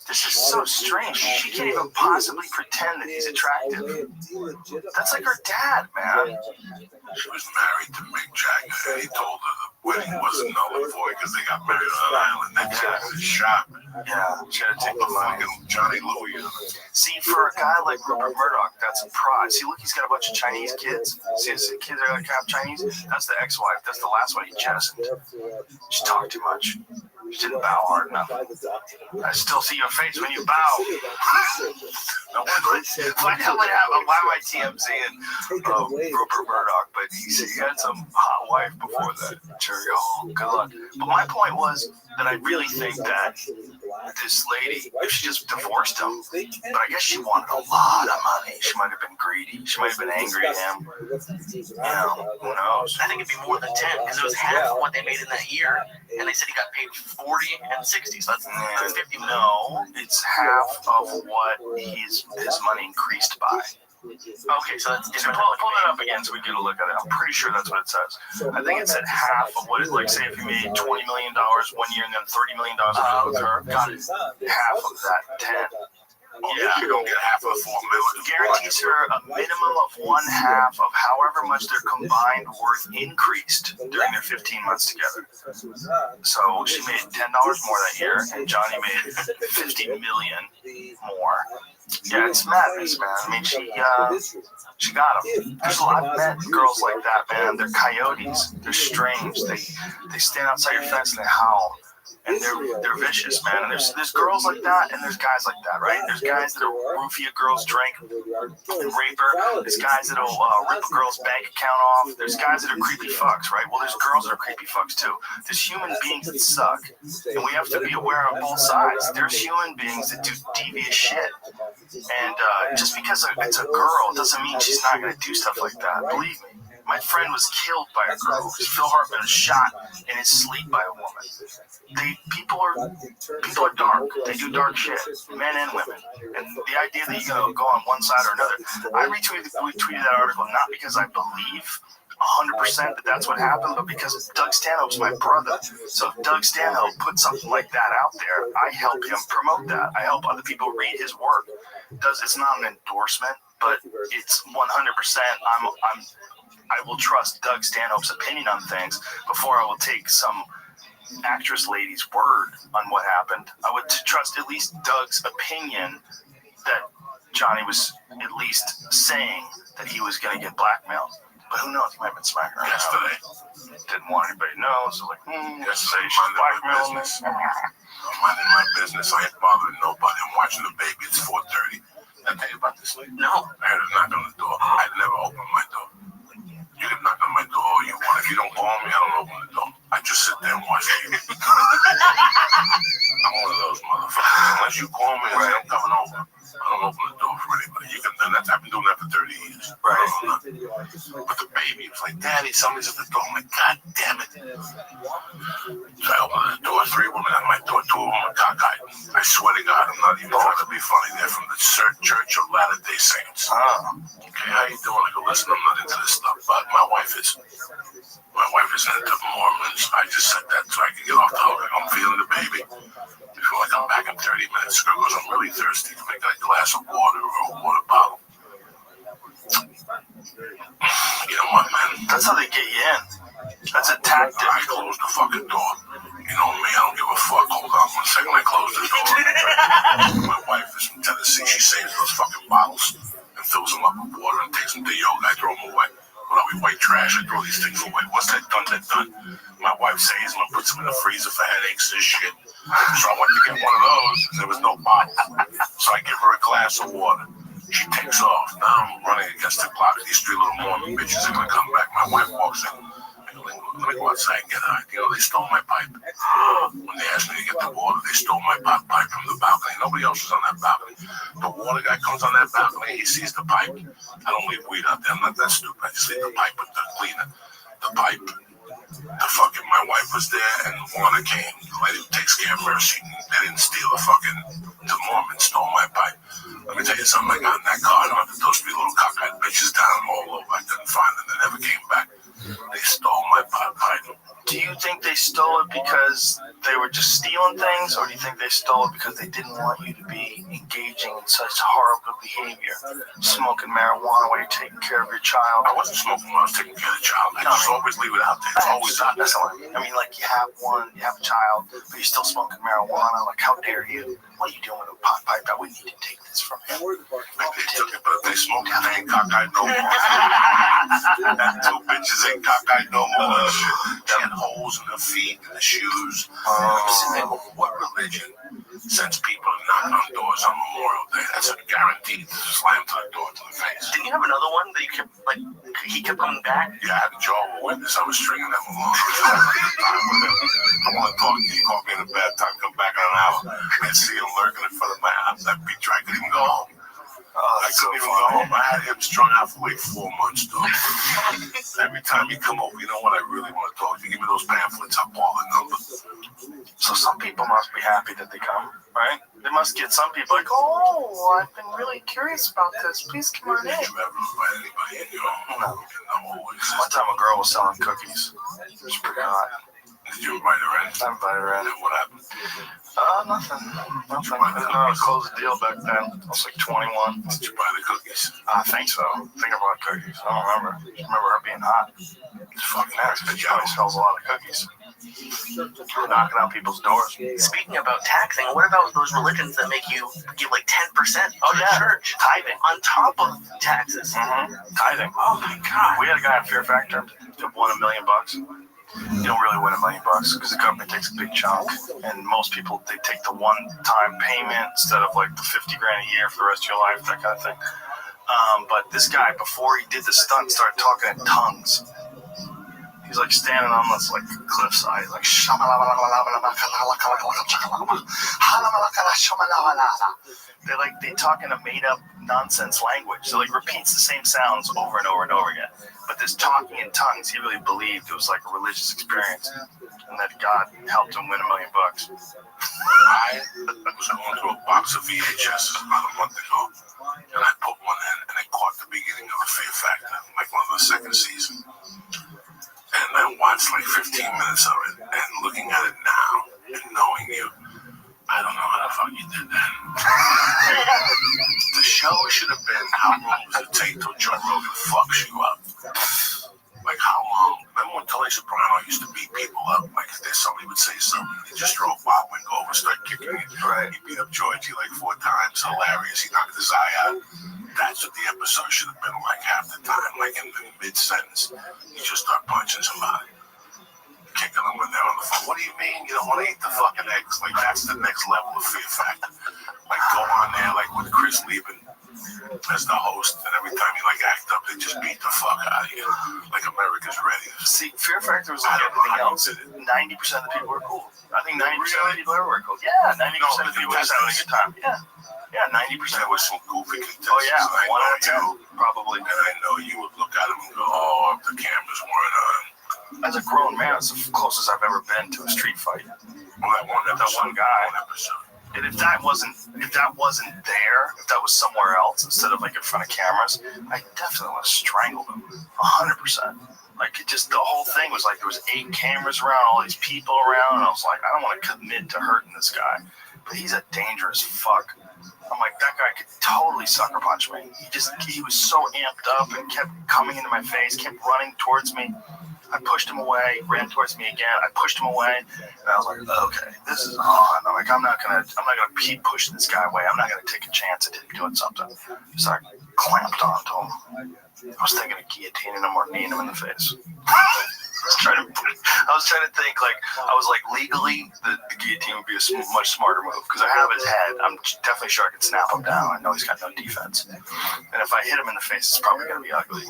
This is so strange. She can't even possibly pretend that he's attractive. That's like her dad, man. She was married to Mick Jagger. He told her the wedding wasn't null and void because they got married on an island next to his shop. Yeah, she had to take the fucking Johnny Louis. See, for a guy like Rupert Murdoch, that's a prize. See, look, he's got a bunch of Chinese kids. See, his kids are like half Chinese. That's the ex-wife. That's the last one he jettisoned. She talked too much. She didn't bow hard enough. I still see your face when you bow. Why am I TMZ and Rupert Murdoch? But he had some hot wife before that. Jerry Hall. Good luck. But my point was that I really think that this lady, if she just divorced him, but I guess she wanted a lot of money. She might have been greedy. She might have been angry at him. You know, who knows? I think it'd be more than 10 because it was half of what they made in that year, and they said he got paid 40 and 60, so that's 50 million. No, it's half of what his money increased by. Okay, so that's different. Pull that up again so we get a look at it. I'm pretty sure that's what it says. I think it said half of what it, like, say if you made $20 million 1 year and then $30 million with her, got half of that 10. Yeah, you don't get half of the $4 million. Guarantees her a minimum of 1/2 of however much their combined worth increased during their 15 months together. So she made $10 more that year, and Johnny made $50 million more. Yeah, it's madness, man. I mean, she got him. There's a lot of men, girls like that, man. They're coyotes. They're strange. They stand outside your fence and they howl. and they're vicious, man. And there's girls like that, and there's guys like that, right? There's guys that'll roofie a girl's drink and rape her. There's guys that'll rip a girl's bank account off. There's guys that are creepy fucks, right? Well, there's girls that are creepy fucks too. There's human beings that suck, and we have to be aware of both sides. There's human beings that do devious shit, and just because it's a girl doesn't mean she's not going to do stuff like that. Believe me. My friend was killed by a girl. Phil Hartman was shot in his sleep by a woman. People are dark. They do dark shit, men and women. And the idea that you're gonna go on one side or another, I retweeted that article not because I believe 100% that that's what happened, but because Doug Stanhope's my brother. So if Doug Stanhope put something like that out there, I help him promote that. I help other people read his work. It's not an endorsement, but it's 100%. I will trust Doug Stanhope's opinion on things before I will take some actress lady's word on what happened. I would trust at least Doug's opinion that Johnny was at least saying that he was going to get blackmailed. But who knows? He might have been smacking her yesterday. Didn't want anybody to know. So yesterday she's blackmailing me. I'm minding my business. I ain't bothering nobody. I'm watching the baby. It's 4:30. Did I tell you about this lady? No. I heard a knock on the door. I never opened my door. You can knock on my door all you want. If you don't call me, I don't open the door. I just sit there and watch TV. I'm one of those motherfuckers. Unless you call me and say I'm coming over, I don't open the door for anybody. I've been doing that for 30 years. Right. But the baby was like, Daddy, somebody's at the door. I'm like, God damn it. So I opened the door. 3 women at my door. 2 of them are cockeyed. I swear to God, I'm not even trying to be funny. They're from the Church of Latter-day Saints. Okay, how you doing? I go, listen, I'm not into this stuff, but my wife is into Mormons. I just said that so I can get off the hook. I'm feeling the baby. Before I come back in 30 minutes, the girl goes, I'm really thirsty. Can I get a glass of water or a water bottle? You know what, man? That's how they get you in. That's a tactic. I closed the fucking door. You know me, I don't give a fuck. Hold on 1 second, I closed the door. My wife is from Tennessee. She saves those fucking bottles and fills them up with water and takes them to yoga. I throw them away. When we white trash, I throw these things away. Once they're done, they're done. My wife saves them and puts them in the freezer for headaches and shit. So I went to get one of those, and there was no bottle. So I give her a glass of water. She takes off. Now I'm running against the clock. These 3 little Mormon bitches are going to come back. My wife walks in. I go, let me go outside and get her. You know, they stole my pipe. When they asked me to get the water, they stole my pipe from the balcony. Nobody else was on that balcony. The water guy comes on that balcony. He sees the pipe. I don't leave weed out there. I'm not that stupid. I just leave the pipe with the cleaner. The pipe. My wife was there, and the water came. The lady who takes care of Mercy. They didn't steal the Mormons stole my pipe. Let me tell you something. I got in that car, and I hunted those 3 little cockeyed bitches down all over. I couldn't find them. They never came back. They stole my pipe. Do you think they stole it because they were just stealing things, or do you think they stole it because they didn't want you to be engaging in such horrible behavior? Smoking marijuana while you're taking care of your child? I wasn't smoking when I was taking care of the child. I just always leave it out there. It's always out there. That's what I mean. Like, you have a child, but you're still smoking marijuana. Like, how dare you? What are you doing with a pot pipe? I wouldn't need to take this from him. They took it, but if they smoked it, they ain't cockeyed no more. That 2 bitches ain't cockeyed no more. They had holes in their feet and their shoes. What religion sends people to knock on doors on Memorial Day? That's a guaranteed slam to the door to the face. Didn't you have another one that you kept, he kept coming back? Yeah, I had a Jehovah's Witness. I was stringing them along. I want to talk to you. You caught me in a bad time. Come back in an hour. I see him lurking in front of my house. I'd be trying to even go home. I couldn't even go home. I had him strung out for like 4 months, though. Every time you come over, you know what I really want to talk to you? Give me those pamphlets. I'll call the number. So some people must be happy that they come, right? They must get some people like, oh, I've been really curious about this. Please come on in. Did you ever invite anybody in your home? No. One time a girl was selling cookies. It was pretty hot. Did you invite her in? I invited her in. And what happened? Nothing. I closed the deal back then. I was like 21. Did you buy the cookies? I think so. I think I bought cookies. I don't remember. I remember her being hot. It's fucking nice. Bitch probably sells a lot of cookies. Knocking on people's doors. Speaking about taxing, what about those religions that make you give like 10% to the church? Tithing. On top of taxes. Tithing. Oh my God. We had a guy at Fear Factor that won $1 million. you don't really win $1 million because the government takes a big chunk, and most people they take the one-time payment instead of like the $50,000 a year for the rest of your life, that kind of thing. But this guy, before he did the stunt, started talking in tongues. He's like standing on this like cliffside, like they talk in a made up nonsense language. So like repeats the same sounds over and over and over again. But this talking in tongues, he really believed it was like a religious experience, and that God helped him win $1 million. I was going through a box of VHS about a month ago, and I put one in, and I caught the beginning of the Fear Factor, like one of the second season. And I watched like 15 minutes of it, and looking at it now, and knowing you, I don't know how the fuck you did that. The show should have been how long does it take till Joe Rogan fucks you up? Like how long? Remember when Tony Soprano used to beat people up? Like if somebody would say something, he'd just throw a Bob and go over and start kicking it. Right. He beat up Georgie like 4 times. Hilarious. He knocked his eye out. That's what the episode should have been like half the time. Like in the mid-sentence, you just start punching somebody. Kicking them when they're on the phone. What do you mean you don't want to eat the fucking eggs? Like that's the next level of Fear Factor. Like go on there like with Chris Lieben as the host, and every time you like act up, they just beat the fuck out of you. Like America's Ready. See, Fear Factor was like everything else. 90% of the people were cool. I think 90% of the people ever were cool. Yeah, 90% of the people were just having a good time. Yeah, 90%. There was some goofy contestants. Oh yeah, 1 out of 10 probably. And I know you would look at them and go, "Oh, the cameras weren't on." As a grown man, it's the closest I've ever been to a street fight. Well, that one guy. And if that wasn't there, if that was somewhere else instead of like in front of cameras, I definitely would have strangled him, 100%. Like it just the whole thing was like there was 8 cameras around, all these people around, and I was like, I don't want to commit to hurting this guy, but he's a dangerous fuck. I'm like, that guy could totally sucker punch me. He was so amped up and kept coming into my face, kept running towards me. I pushed him away, ran towards me again. I pushed him away, and I was like, okay, this is on. I'm like, I'm not gonna keep pushing this guy away. I'm not gonna take a chance at him doing something. So I clamped onto him. I was thinking of guillotining him or kneeing him in the face. I was trying to think like I was like legally the guillotine would be a much smarter move because I have his head. I'm definitely sure I could snap him down. I know he's got no defense, and if I hit him in the face, it's probably gonna be ugly.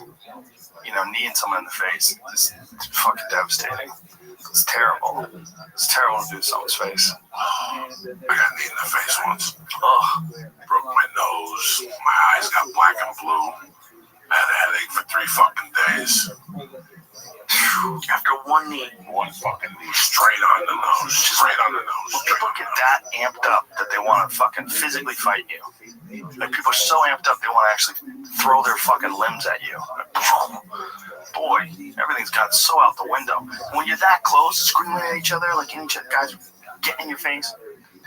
You know, kneeing someone in the face is fucking devastating. It's terrible. It's terrible to do to someone's face. I got kneed in the face once. Broke my nose. My eyes got black and blue. I had a headache for 3 fucking days. After one knee. One fucking knee. Straight on the nose. Straight on the nose. When people get that amped up that they want to fucking physically fight you. Like people are so amped up they want to actually throw their fucking limbs at you. Like, boy, everything's gotten so out the window. When you're that close, screaming at each other, like guys getting in your face,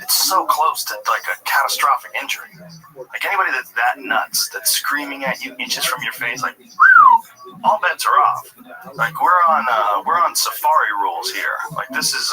it's so close to like a catastrophic injury. Like anybody that's that nuts, that's screaming at you inches from your face, like all bets are off. Like we're on safari rules here. Like this is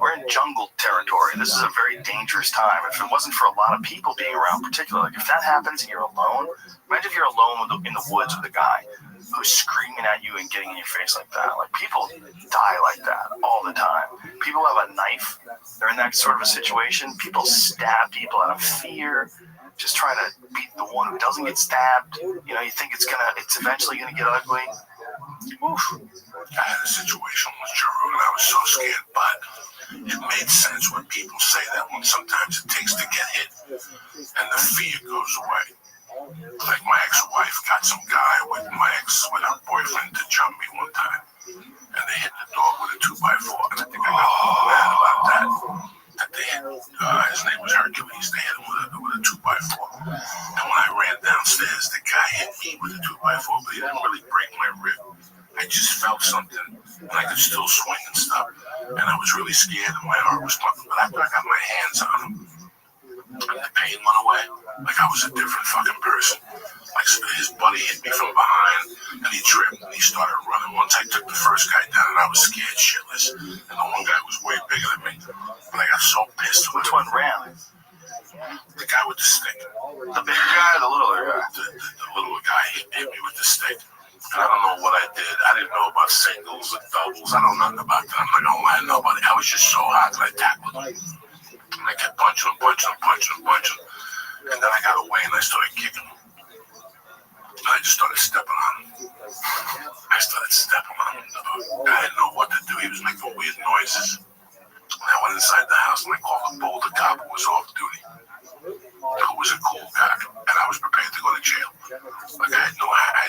we're in jungle territory. This is a very dangerous time. If it wasn't for a lot of people being around, particularly like if that happens and you're alone, imagine if you're alone in the woods with a guy who's screaming at you and getting in your face like that. Like people die like that all the time. People have a knife. They're in that sort of a situation. People stab people out of fear, just trying to beat the one who doesn't get stabbed. You know, you think it's eventually gonna get ugly. Oof. I had a situation with Juro and I was so scared, but it made sense when people say that when sometimes it takes to get hit and the fear goes away. Like my ex-wife got some guy with her boyfriend to jump me one time, and they hit the dog with a 2x4, and I think I got mad about that. That they hit, his name was Hercules. They hit him with a 2x4, and when I ran downstairs, the guy hit me with a 2x4, but he didn't really break my rib. I just felt something, and I could still swing and stuff, and I was really scared, and my heart was pumping. But after I got my hands on him, the pain went away. Like I was a different fucking person. Like his buddy hit me from behind and he tripped and he started running. Once I took the first guy down and I was scared shitless. And the one guy was way bigger than me. But I got so pissed. Which one ran? The guy with the stick. The big guy or the littler guy? The little guy hit me with the stick. And I don't know what I did. I didn't know about singles and doubles. I don't know nothing about that. I'm not gonna lie to nobody. I was just so hot that I tackled him. And I kept punching him. And then I got away and I started kicking him. And I just started stepping on him. I didn't know what to do. He was making weird noises. And I went inside the house and I called a Boulder cop who was off duty. Who was a cool guy. And I was prepared to go to jail. Like I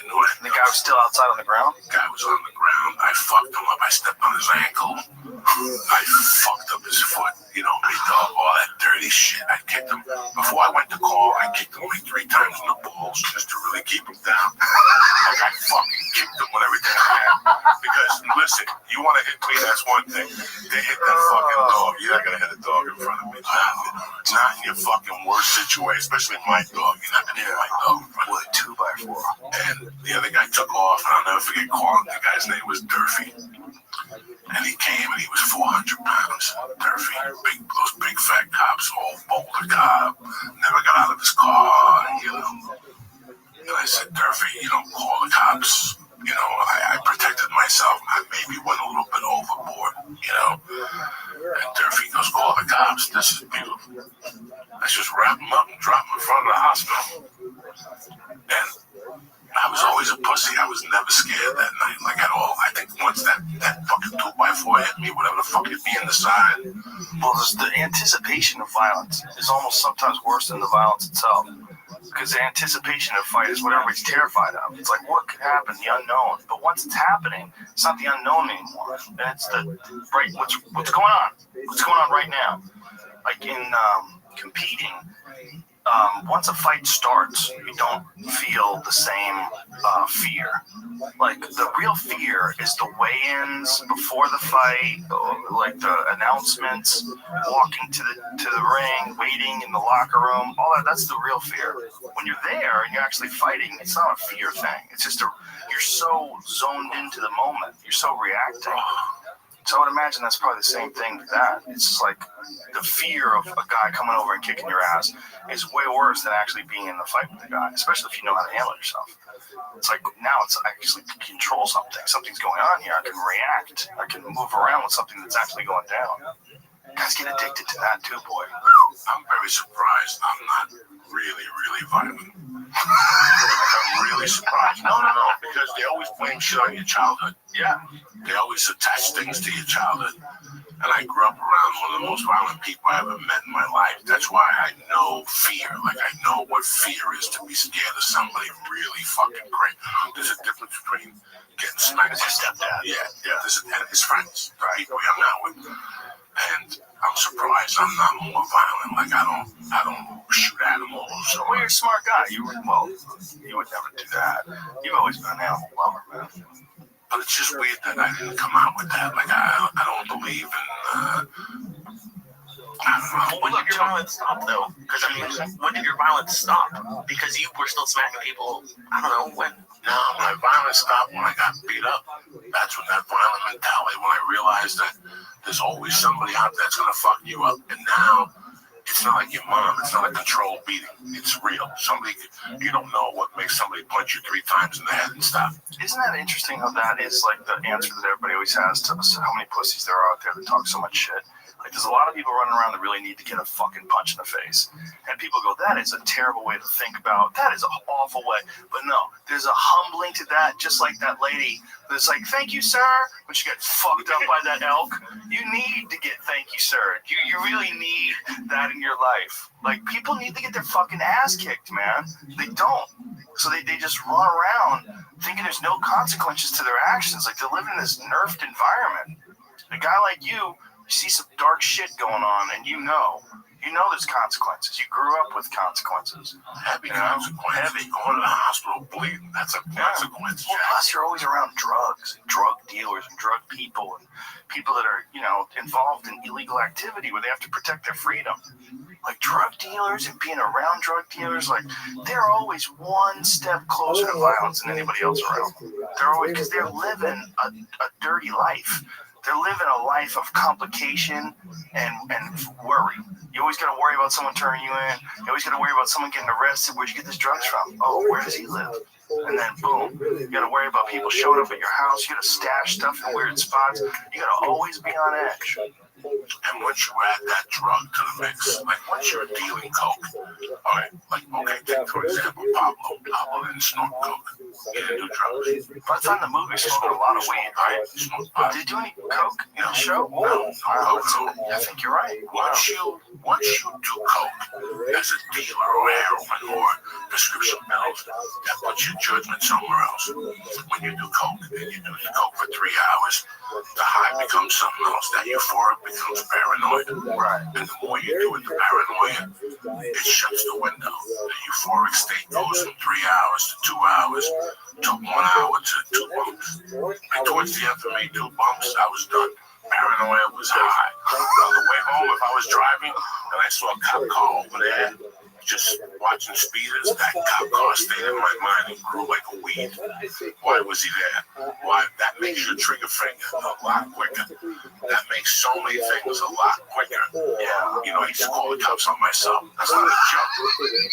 knew it. The guy was still outside on the ground? The guy was on the ground. I fucked him up. I stepped on his ankle. I fucked up his foot. You know, me dog, all that dirty shit. I kicked him. Before I went to call, I kicked him like 3 times in the balls just to really keep him down. Like I fucking kicked him with everything I had. Because, listen, you want to hit me, that's one thing. They hit that fucking dog. You're not going to hit a dog in front of me. Not in your fucking worst situation, especially my dog. You're not going to hit my dog in front of me. 2x4. And the other guy took off, and I'll never forget calling. The guy's name was Durfee. And he came and he was 400 pounds. Durfee, those big fat cops, old Boulder cop, never got out of his car, you know. And I said, Durfee, you don't call the cops. You know, I protected myself. I maybe went a little bit overboard, you know. And Durfee goes, call the cops. This is beautiful. Let's just wrap him up and drop him in front of the hospital. And I was always a pussy. I was never scared that night, like at all. I think once that fucking 2x4 hit me, whatever the fuck hit me in the side. Well, the anticipation of violence is almost sometimes worse than the violence itself. Because the anticipation of a fight is what everybody's terrified of. It's like, what could happen? The unknown. But once it's happening, it's not the unknown anymore. It's the right. What's going on? What's going on right now? Like in competing. Once a fight starts, you don't feel the same fear. Like the real fear is the weigh-ins before the fight, like the announcements, walking to the ring, waiting in the locker room. All that. That's the real fear. When you're there and you're actually fighting, it's not a fear thing. It's just you're so zoned into the moment. You're so reacting. So I would imagine that's probably the same thing with that. It's just like the fear of a guy coming over and kicking your ass is way worse than actually being in the fight with the guy, especially if you know how to handle yourself. It's like now it's actually control something. Something's going on here. I can react. I can move around with something that's actually going down. Guys get addicted to that too, boy. I'm very surprised I'm not really violent. I'm really surprised. No, because they always blame shit on your childhood. Yeah. They always attach things to your childhood. And I grew up around one of the most violent people I ever met in my life. That's why I know fear. Like, I know what fear is to be scared of somebody really fucking great. There's a difference between getting smacked with your stepdad. Yeah. And his friends, the people we hung out with. And I'm surprised I'm not more violent. Like, I don't shoot animals. Well, you're a smart guy. You would never do that. You've always been an animal lover, man. But it's just weird that I didn't come out with that. Like, I don't believe in, I don't know. When did your violence stop, though? Because, I mean, when did your violence stop? Because you were still smacking people, I don't know, when? No, my violence stopped when I got beat up. That's when that violent mentality, when I realized that there's always somebody out there that's going to fuck you up. And now, it's not like your mom. It's not a controlled beating. It's real. You don't know what makes somebody punch you 3 times in the head and stop. Isn't that interesting how that is like the answer that everybody always has to how many pussies there are out there that talk so much shit? Like, there's a lot of people running around that really need to get a fucking punch in the face. And people go, that is a terrible way to think about. That is an awful way. But no, there's a humbling to that, just like that lady that's like, thank you, sir. When she got fucked up by that elk, you need to get thank you, sir. You really need that in your life. Like, people need to get their fucking ass kicked, man. They don't. So they just run around thinking there's no consequences to their actions. Like, they're living in this nerfed environment. A guy like you see some dark shit going on, and you know there's consequences. You grew up with consequences. Heavy consequences. Heavy. Going to the hospital bleeding. That's a consequence. Well, plus you're always around drugs and drug dealers and drug people and people that are, involved in illegal activity where they have to protect their freedom. Like drug dealers and being around drug dealers, like they're always one step closer to violence than anybody else around. They're always, because they're living a dirty life. They're living a life of complication and worry. You always got to worry about someone turning you in. You always got to worry about someone getting arrested. Where'd you get this drugs from? Oh, where does he live? And then boom, you gotta worry about people showing up at your house. You gotta stash stuff in weird spots. You gotta always be on edge. And once you add that drug to the mix, like once you're dealing coke, all right, like, okay, take for example, Pablo didn't smoke coke. He didn't do drugs. But I thought in the movie smoking a lot of weed, right? Did you do any coke in the show? No, I think you're right. Once you do coke as a dealer or heroin or prescription pills, that puts your judgment somewhere else. When you do coke and you do the coke for 3 hours, the high becomes something else. That euphoric becomes paranoid. Right. And the more you do it, the paranoia, it shuts the window. The euphoric state goes from 3 hours to 2 hours to 1 hour to 2 bumps. And towards the end of me, 2 bumps, I was done. Paranoia was high. On the way home, if I was driving and I saw a cop car over there, just watching speeders, that cop car stayed in my mind and grew like a weed. Why was he there? Why? That makes your trigger finger a lot quicker. That makes so many things a lot quicker. Yeah. You know, I used to call the cops on myself. That's not a joke.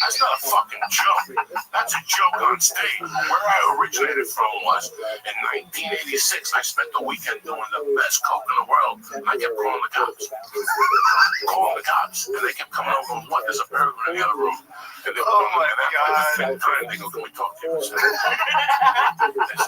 That's not a fucking joke. That's a joke on stage. Where I originated from was in 1986. I spent the weekend doing the best coke in the world. And I kept calling the cops. Calling the cops. And they kept coming over and what? There's a burglar in the other room. And they oh my God. They go, can we talk to you? They said,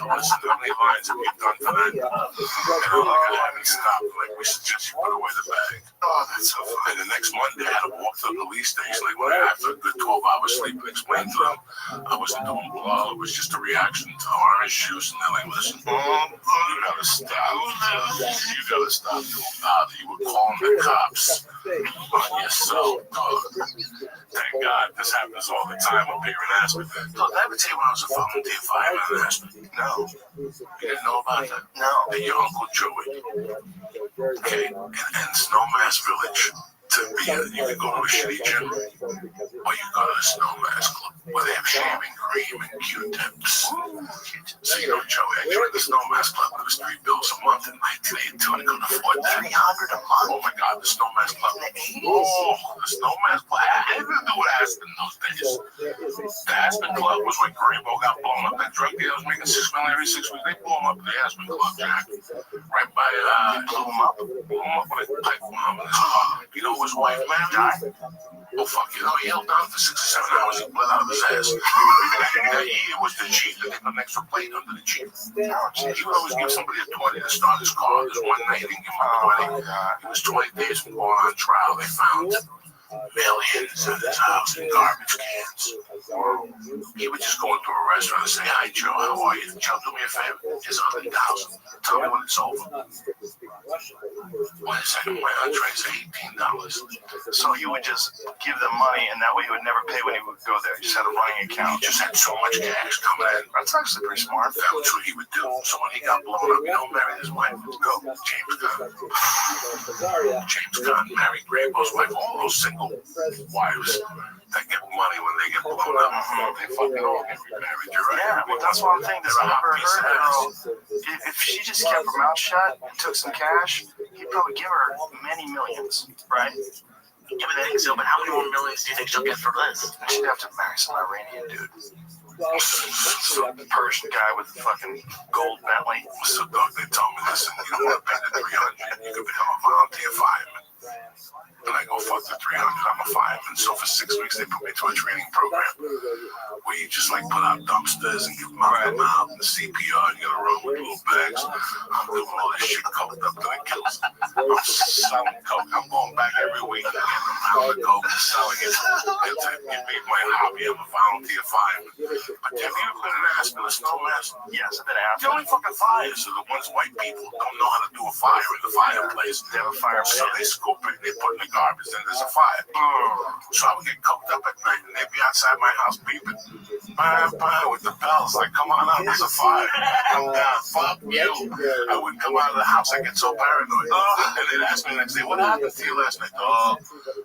listen, how many lines have you done tonight? And I'm like, I haven't stopped. Like, we suggest you put away the bag. Oh, that's so funny. And the next Monday, I had to walk to the police station. Like, when after a good 12 hours sleep and explain to them, I wasn't doing blow. It was just a reaction to orange juice. And they're like, listen, you gotta stop. You gotta stop doing that. You were calling the cops on yourself, dog. Thank God, this happens all the time with Bigger and Aspen. Look, I ever tell you when I was a volunteer fireman in Aspen? No. You didn't know about that? No. And your Uncle Joey, okay, in Snowmass Village, you can go to a shitty gym, or you go to the Snowmass Club, where they have shaving cream and Q-tips. So, you know, Joey, I joined the Snowmass Club. It was $3 a month in 1982, and I couldn't afford that. $300 a month? Oh my God, the Snowmass Club. Oh, the Snowmass Club. I didn't do Aspen those days. The Aspen Club was when Greenbow got blown up. That drug dealer was making $6 million every 6 weeks. They blew him up in the Aspen Club, Jack. Right by, blew him up with a pipe bomb in his car. You know his wife, man, died? Oh, fuck, you know, he held down for 6 or 7 hours. He bled out of his ass. That year was the Jeep. They put an extra plate under the Jeep. He would always give somebody a 20 to start his car. There's one night he didn't give him a 20. It was 20 days from going on trial. They found millions in his house in garbage cans. He would just go into a restaurant and say, hi, Joe, how are you? Joe, do me a favor. Here's $100. Tell me when it's over. Wait a second, my entree's $18. So you would just give them money, and that way he would never pay when he would go there. He just had a running account. He just had so much cash coming in. That's actually pretty smart. That was what he would do. So when he got blown up, you know, married his wife. Go, James Gunn. James Gunn married Grandpa's wife. All those single wives that get money when they get blown up. They fucking all get remarried. You're right. Yeah, well, that's one thing that's never hurt a girl. If she just kept her mouth shut and took some cash, he'd probably give her many millions, right? Yeah, but I think so. But how many more millions do you think she'll get for this? She'd have to marry some Iranian dude. Some Persian guy with a fucking gold Bentley. So, Doug, they told me, listen, you don't want to pay the $300, you could become a volunteer fireman. And I go, fuck the $300, I'm a fireman. So for 6 weeks, they put me to a training program where you just like put out dumpsters and give them out and the CPR, you gotta run with little bags. I'm doing all this shit coked up to the gills. I'm selling coke. I'm going back every week. I'm getting a pound of coke and selling it. It made my hobby. I'm a volunteer fireman. But have you ever been in Aspen or Snowmass? Yes, I've been asked. The only fucking fires are the ones white people don't know how to do a fire in the fireplace. They have a fire, so they scoop it, they put in the garbage, then there's a fire. So I would get coked up at night, and they'd be outside my house beeping, bye, with the bells, like, come on out, there's a fire. Come down, fuck you. I wouldn't come out of the house, I get so paranoid. And they'd ask me the next day, what happened to you last night? Oh,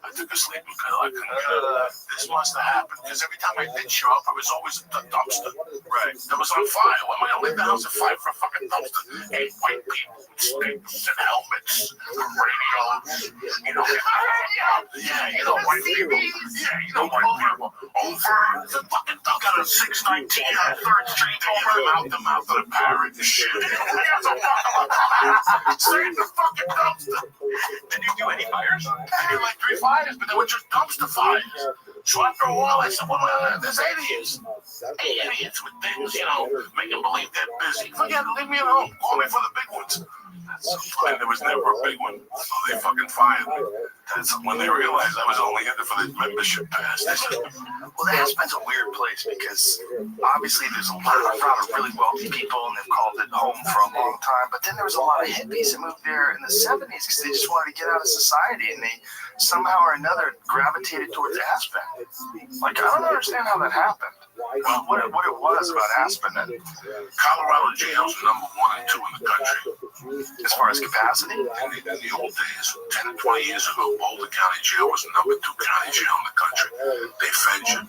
I took a sleeping pill. I couldn't get it. This must have happened. Because every time I did show up, it was always a dumpster. Right. That was on fire. Why am I going to leave the house at 5 for a fucking dumpster? 8 white people with sticks and helmets and radios. You know, yeah, you know, white people. Yeah, you know, white people. Over the fucking dumpster at 619 on 3rd Street. Over the mouth of the parrot and shit. Stay in the fucking dumpster. Did you do any fires? I did like 3 fires, but they were just dumpster fires. So after a while, I said, well, there's idiots. Idiots with things, you know, making believe they're busy. Forget it, leave me at home. Call me for the big ones. And there was never a big one, so they fucking fired me. That's when they realized I was only in it for the membership pass. Well, the Aspen's a weird place because obviously there's a lot of really wealthy people and they've called it home for a long time. But then there was a lot of hippies that moved there in the 70s because they just wanted to get out of society and they somehow or another gravitated towards Aspen. Like, I don't understand how that happened. Well, what it was about Aspen and Colorado jails are number 1 and 2 in the country. As far as capacity? In the old days, 10 to 20 years ago, Boulder County Jail was the number 2 county jail in the country. They fed you.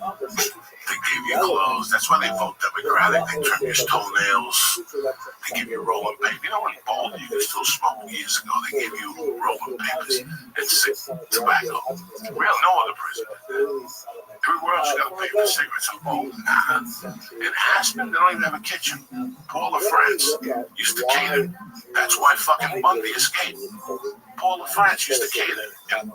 They gave you clothes. That's why they vote Democratic. They trim your toenails. They give you rolling paper. You know, in Boulder, you could still smoke years ago. They gave you rolling papers and tobacco. Real no other prison. Everywhere else, you got to pay for cigarettes and Boulder. In Aspen, they don't even have a kitchen. Paul France used to cater. That's why fucking Bundy escaped. Paul France used to cater. In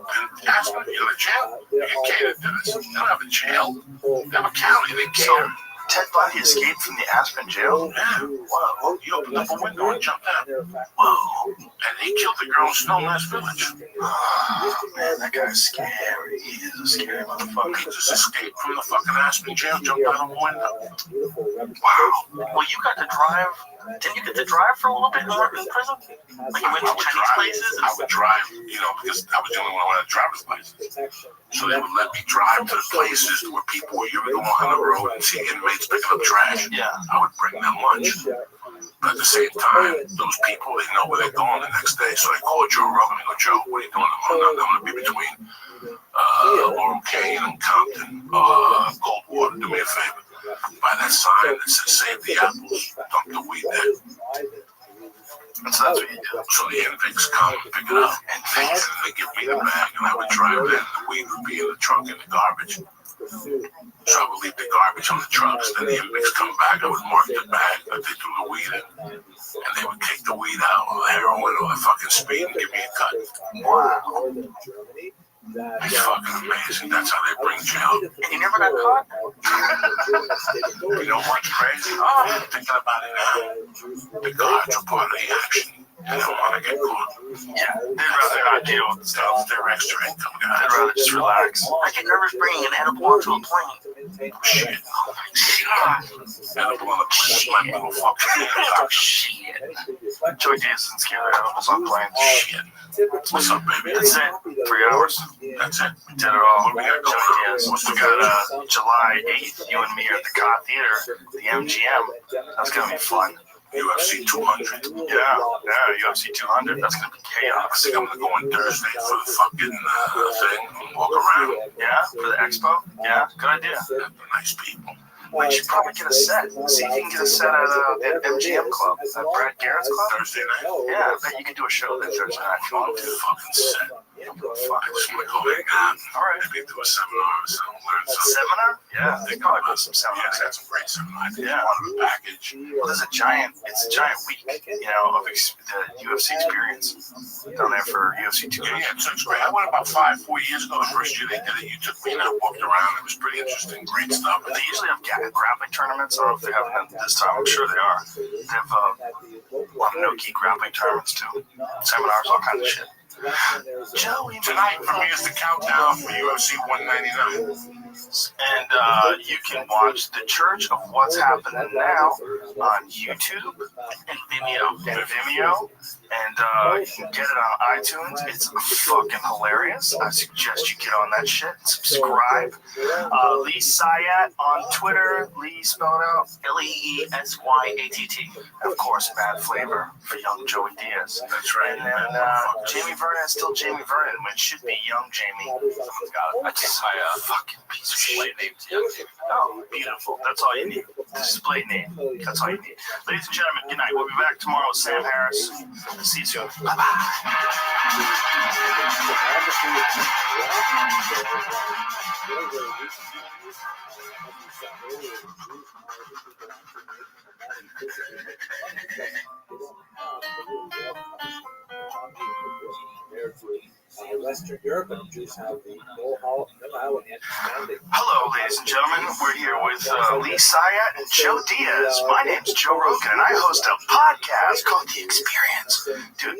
Aspen, you're in a jail. You can cater to this. They don't have a jail. They have a county. They cater. Ted Bundy escaped from the Aspen jail? Yeah. Whoa. He opened up a window and jumped out. Whoa. And he killed the girl in Snowmass Village. Oh, man, that guy's scary. He is a scary motherfucker. He just escaped from the fucking Aspen jail, jumped out of a window. Wow. Well, you got to drive. Didn't you get to drive for a little bit in prison? Like you went to Chinese places? I would drive, you know, because I was the only one who had a driver's license. So they would let me drive to the places where people were going on the road and see inmates picking up trash. Yeah. I would bring them lunch. But at the same time, those people, they know where they're going the next day. So they call Joe Rogan and go, Joe, what are you doing tomorrow? I'm going to be between Laurel Canyon and Compton, Goldwater. Do me a favor. Buy that sign that says save the apples, dump the weed there. And so that's what you do. So the inmates come and pick it up, and they give me the bag, and I would drive in, and the weed would be in the trunk in the garbage. So I would leave the garbage on the trucks, then the inmates come back, I would mark the bag that they threw the weed in, and they would kick the weed out, or the heroin, or the fucking speed, and give me a cut. Wow. It's fucking amazing. That's how they bring jail. And you never got caught? You know what's crazy? Oh, I'm thinking about it now. The guards are part of the action. They don't want to get caught. Yeah, they'd rather not deal with stuff. They're extra income guys. They'd rather just relax. I get nervous bringing an edible onto a plane. Oh, shit. Oh, my God. Edible on a plane. My little fucking Oh, shit. Joey Diaz doesn't scare their edibles on planes. Shit. What's up, baby? That's it. 3 hours. That's it. We did it all. What do we got going on? We got July 8th. You and me are at the Cod Theater, the MGM. That's going to be fun. UFC 200. Yeah, UFC 200. That's going to be chaos. I think I'm going to go on Thursday for the fucking thing and walk around. Yeah, for the expo? Yeah, good idea. They're nice people. We should probably get a set. See if you can get a set at the MGM Club. At Brad Garrett's club? Thursday night? Yeah, I bet you can do a show there Thursday night if you want to. Fucking set. Yeah, I just want to go hang out. All right. Maybe do a seminar or something. Learn something. Seminar? Yeah, they probably put some seminars. Yeah, that's a great seminar. Yeah. One of the package. Well, it's a giant week, you know, of the UFC experience down there for UFC 200. Yeah, so it's great. I went about 4 years ago. The first year they did it, you took me and I walked around. It was pretty interesting, great stuff. They usually have grappling tournaments. I don't know if they have them this time. I'm sure they are. They have a lot of no-gi grappling tournaments too. Seminars, all kinds of shit. Joey, tonight for me is the countdown for UFC 199. And you can watch The Church of What's Happening Now on YouTube and Vimeo. And you can get it on iTunes. It's fucking hilarious. I suggest you get on that shit. Subscribe. Lee Syatt on Twitter. Lee, spell it out. LeeSyatt. Of course, Bad Flavor for young Joey Diaz. That's right. And then Jamie Vernon is still Jamie Vernon, which should be young Jamie. Someone's got it. I think my fucking piece of shit name. Oh, beautiful. That's all you need. Display name. That's all you need. Ladies and gentlemen, good night. We'll be back tomorrow with Sam Harris. See you soon. Bye-bye. Western Europe and Jews have the know-how and understanding. Hello, ladies and gentlemen. We're here with Lee Syatt and Joe Diaz. My name's Joe Rogan, and I host a podcast called The Experience. Dude,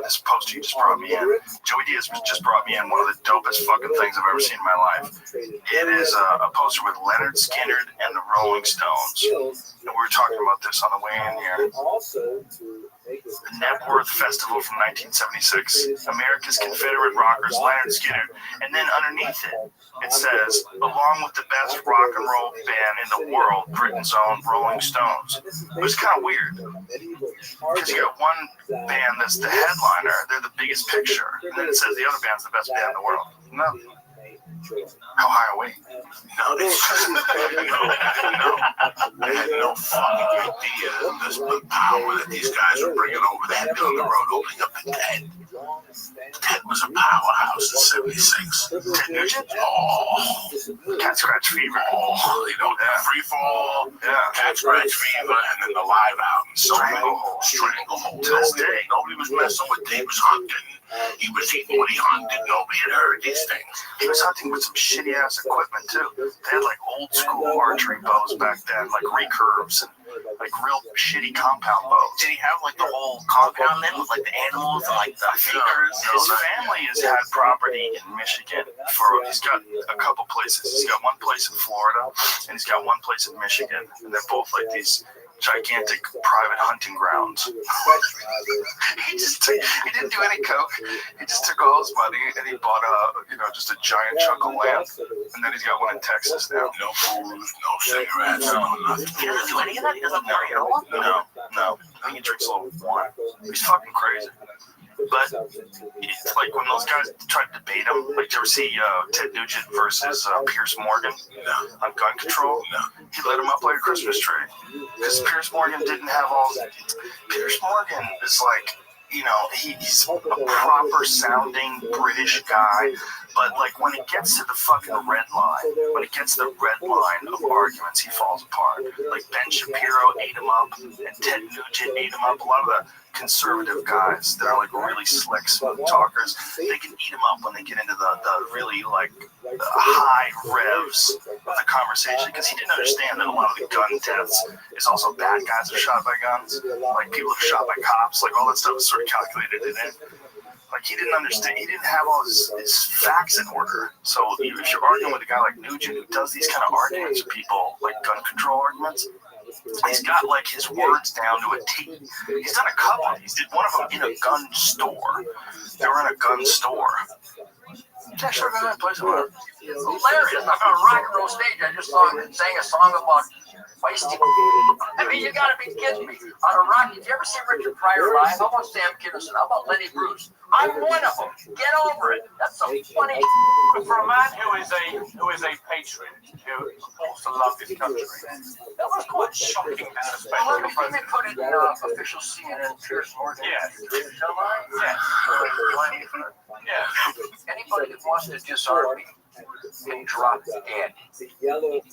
this poster you just brought me in. Joey Diaz just brought me in one of the dopest fucking things I've ever seen in my life. It is a poster with Leonard Skinner and the Rolling Stones. And we were talking about this on the way in here. The Networth Festival from 1976. America's Confederate Rockers, Leonard Skinner. And then underneath it says, along with the best rock and roll band in the world, Britain's own Rolling Stones. It was kind of weird. Because you got one band that's the headliner, they're the biggest picture. And then it says the other band's the best band in the world. No. How high are we? No, I had no fucking idea the power that these guys were bringing over that down the road, opening up the tent. Ted was a powerhouse in 76. Ted Nugent? Oh. Cat Scratch Fever. Oh, you know, Free Fall, Cat Scratch Fever, and then the live album, Stranglehold. To this day. Nobody was messing with He was hunting. He was eating what he hunted. Nobody had heard these things. He was hunting with some shitty ass equipment too. They had like old school archery bows back then, like recurves and like real shitty compound bows. Did he have like the whole compound then with like the animals and like the figures? His family has had property in Michigan he's got a couple places. He's got one place in Florida and he's got one place in Michigan, and they're both like these gigantic private hunting grounds. He didn't do any coke. He just took all his money and he bought just a giant chunk of land. And then he's got one in Texas now. No booze, no cigarettes, no nothing. He doesn't do any of that? He doesn't marry at all? No. I think he drinks a little wine. He's fucking crazy. But it's like when those guys tried to debate him, like, did you ever see Ted Nugent versus Pierce Morgan on gun control? He lit him up like a Christmas tree. Because Pierce Morgan didn't have Pierce Morgan is like, he's a proper sounding British guy. But like when it gets to the fucking red line of arguments, he falls apart. Like Ben Shapiro ate him up, and Ted Nugent ate him up. A lot of the conservative guys that are like really slick, smooth talkers, they can eat him up when they get into the really like high revs of the conversation. Because he didn't understand that a lot of the gun deaths is also bad guys are shot by guns, like people are shot by cops, like all that stuff is sort of calculated in it. Like, he didn't understand. He didn't have all his facts in order. So if you're arguing with a guy like Nugent, who does these kind of arguments with people, like gun control arguments, he's got, like, his words down to a T. He's done a couple. He did one of them in a gun store. They were in a gun store. Yeah, sure, go ahead, play some more. Hilarious. I'm on a rock and roll stage. I just sang a song about feisty. I mean, you gotta be kidding me. On a rock, did you ever see Richard Pryor live? How about Sam Kinison? How about Lenny Bruce? I'm one of them. Get over it. That's so funny. For a man who is a patriot, who supports to love his country, that was quite shocking disrespect. Well, let me put it in official CNN Pierce Morgan. Yes. Yes. Anybody that wants to disarm me can drop dead.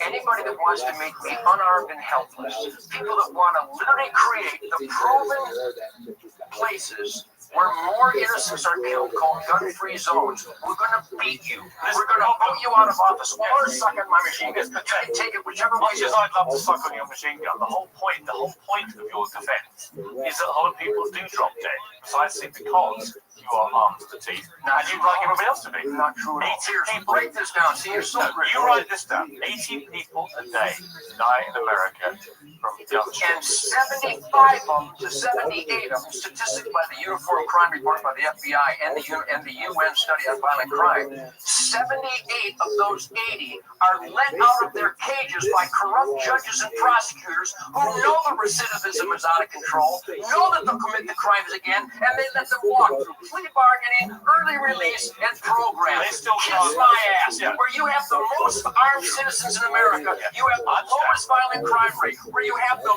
Anybody that wants to make me unarmed and helpless, people that want to literally create the proven places where more innocents are killed, called gun-free zones, we're going to beat you. We're going to vote you out of office or suck on my machine gun. Take it whichever way you I'd love to suck on your machine gun. The whole point of your defense is that a lot of people do drop dead, precisely because you are armed to teeth, and you'd like everybody else to be. Not true at all. Here, break this down. See, you're so You write this down. 80 people a day die in America from gunshots. And 75 of them to 78 of them, statistics by the Uniform Crime Report by the FBI and the UN study on violent crime, 78 of those 80 are let out of their cages by corrupt judges and prosecutors who know the recidivism is out of control, know that they'll commit the crimes again, and they let them walk through plea bargaining, early release, and programs. Kiss my ass. Where you have the most armed citizens in America, you have the lowest violent crime rate. Where you have the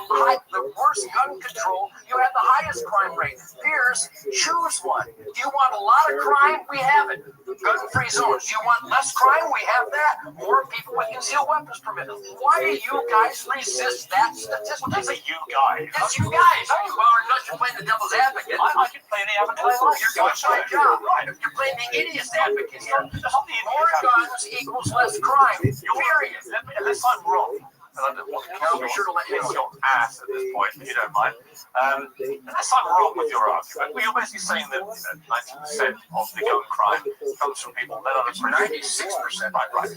worst gun control, you have the highest crime rate. Pierce, choose one. Do you want a lot of crime? We have it. Gun-free zones. Do you want less crime? We have that. More people with concealed weapons permit. Why do you guys resist that statistic? What is it, you guys? It's you guys. Well, unless you're playing the devil's advocate. I can play any advocate I like. You're doing my job. Right. If you're playing the idiot's advocate here, more guns equals less crime. Period. Unless I'm wrong. I'll be sure to let you know your ass at this point, if you don't mind. Unless I'm wrong with your argument, you're basically saying that 90% of the gun crime comes from people let out of prison. 96%. Right.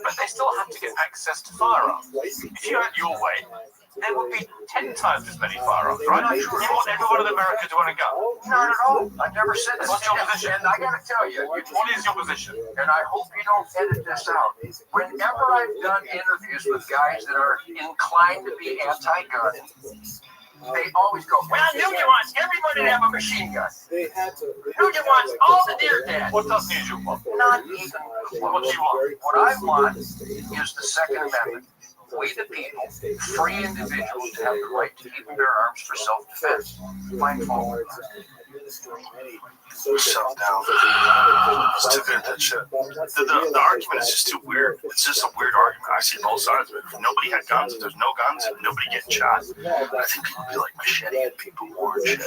But they still have to get access to firearms. If you had your way, there would be 10 times as many firearms, right? You want everyone in America to own a gun? Not at all. I never said that. What's your position? And I gotta tell you, what is your position? And I hope you don't edit this out. Whenever I've done interviews with guys that are inclined to be anti-gun, they always go, well, Nugent wants everybody to have a machine gun. Nugent wants all the deer dead. What does Nugent want? Not even close. What do you want? What I want is the Second Amendment. We the people, free individuals to have the right to keep and bear arms for self-defense. Find fault. Shut down. It's too good at that shit. The argument is just too weird. It's just a weird argument. I see both sides of it. If nobody had guns, if there's no guns, if nobody getting shot, I think people would be like macheting people more and shit.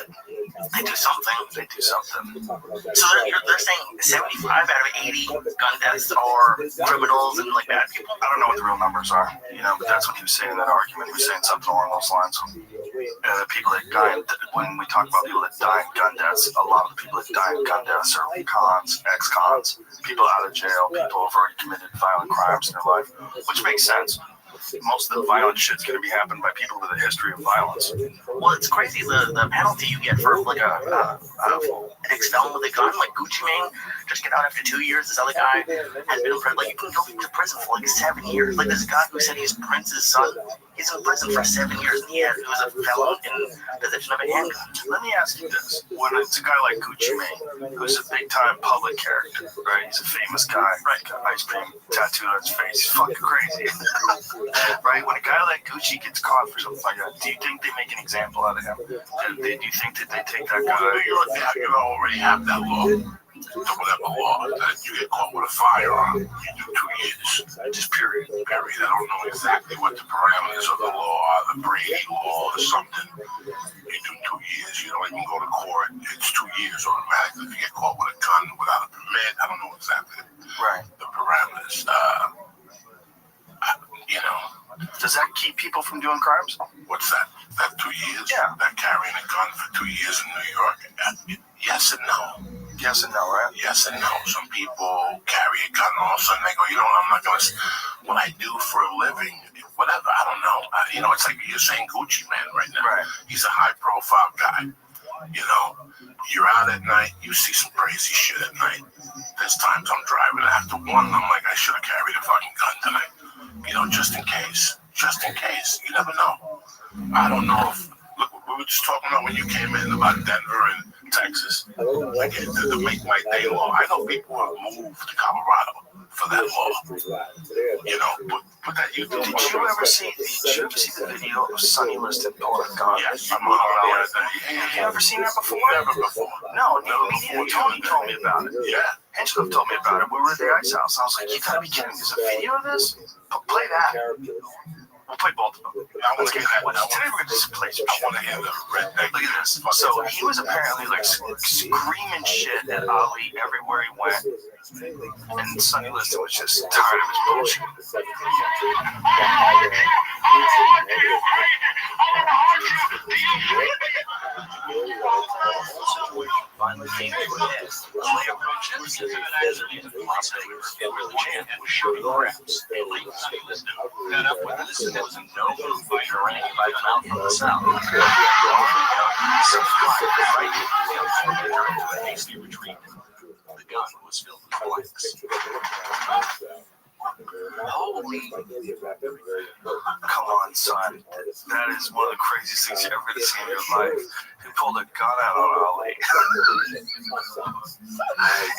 They do something. They do something. So they're saying 75 out of 80 gun deaths are criminals and like bad people? I don't know what the real numbers are, but that's what he was saying in that argument. He was saying something along those lines. The people that die, when we talk about people that die in gun deaths, a lot of the people that die in gun deaths are cons, ex-cons, people out of jail, people who have already committed violent crimes in their life, which makes sense. Most of the violent shit's going to be happening by people with a history of violence. Well, it's crazy the penalty you get for like an ex-felon with a gun, like Gucci Mane, just get out after 2 years. This other guy has been in prison. Like, you can go to prison for like 7 years. Like, this guy who said he's Prince's son, he's in prison for 7 years, and he was a felon in possession of a handgun. Let me ask you this. When it's a guy like Gucci Mane, who's a big-time public character, right? He's a famous guy, right? Got ice cream tattooed on his face. He's fucking crazy. Right? When a guy like Gucci gets caught for something like that, do you think they make an example out of him? Do you think that they take that guy? You already have that law. So whatever law that you get caught with a firearm, you do 2 years. Just period. I don't know exactly what the parameters of the law are, the Brady law or something. You do 2 years. You don't even go to court. It's 2 years automatically. If you get caught with a gun without a permit, I don't know exactly the parameters. Does that keep people from doing crimes? What's that? That 2 years? Yeah. That carrying a gun for 2 years in New York? Yes and no. Yes and no, right? Yes and no. Some people carry a gun and all of a sudden they go, I'm not going to, what I do for a living, whatever, I don't know. It's like you're saying Gucci Mane right now. Right. He's a high profile guy. You're out at night, you see some crazy shit at night. There's times I'm driving after 1, I'm like, I should have carried a fucking gun tonight. Just in case. Just in case. You never know. I don't know if, look, we were just talking about when you came in about Denver and Texas. Like the Make My Day law. I know people who have moved to Colorado for that law. But that did you ever see the video of Sonny Liston pulling a gun? Yes, I'm on the other day. Have you ever seen that before? Never before. No, Tony told me about it. Yeah. Hinchcliffe told me about it. We were at the ice house. I was like, you gotta be kidding. There's a video of this? Play that. We'll play both of them. Let's get that one. Today we're going to just play some shit. I want to hear the redneck. Look at this. So he was apparently like screaming shit at Ali everywhere he went. And Sonny Liston was just tired of his bullshit. Finally came to a head as they approached the Pacific Desert in Las Vegas, where the champ was shooting craps. And late Sonny Liston got up with Liston was a no-move fighter ranking by the mouth from the south. During a hasty retreat, the gun was filled with blanks. Holy. Come on, son. That is one of the craziest things you ever seen in your life. He pulled a gun out on Ali.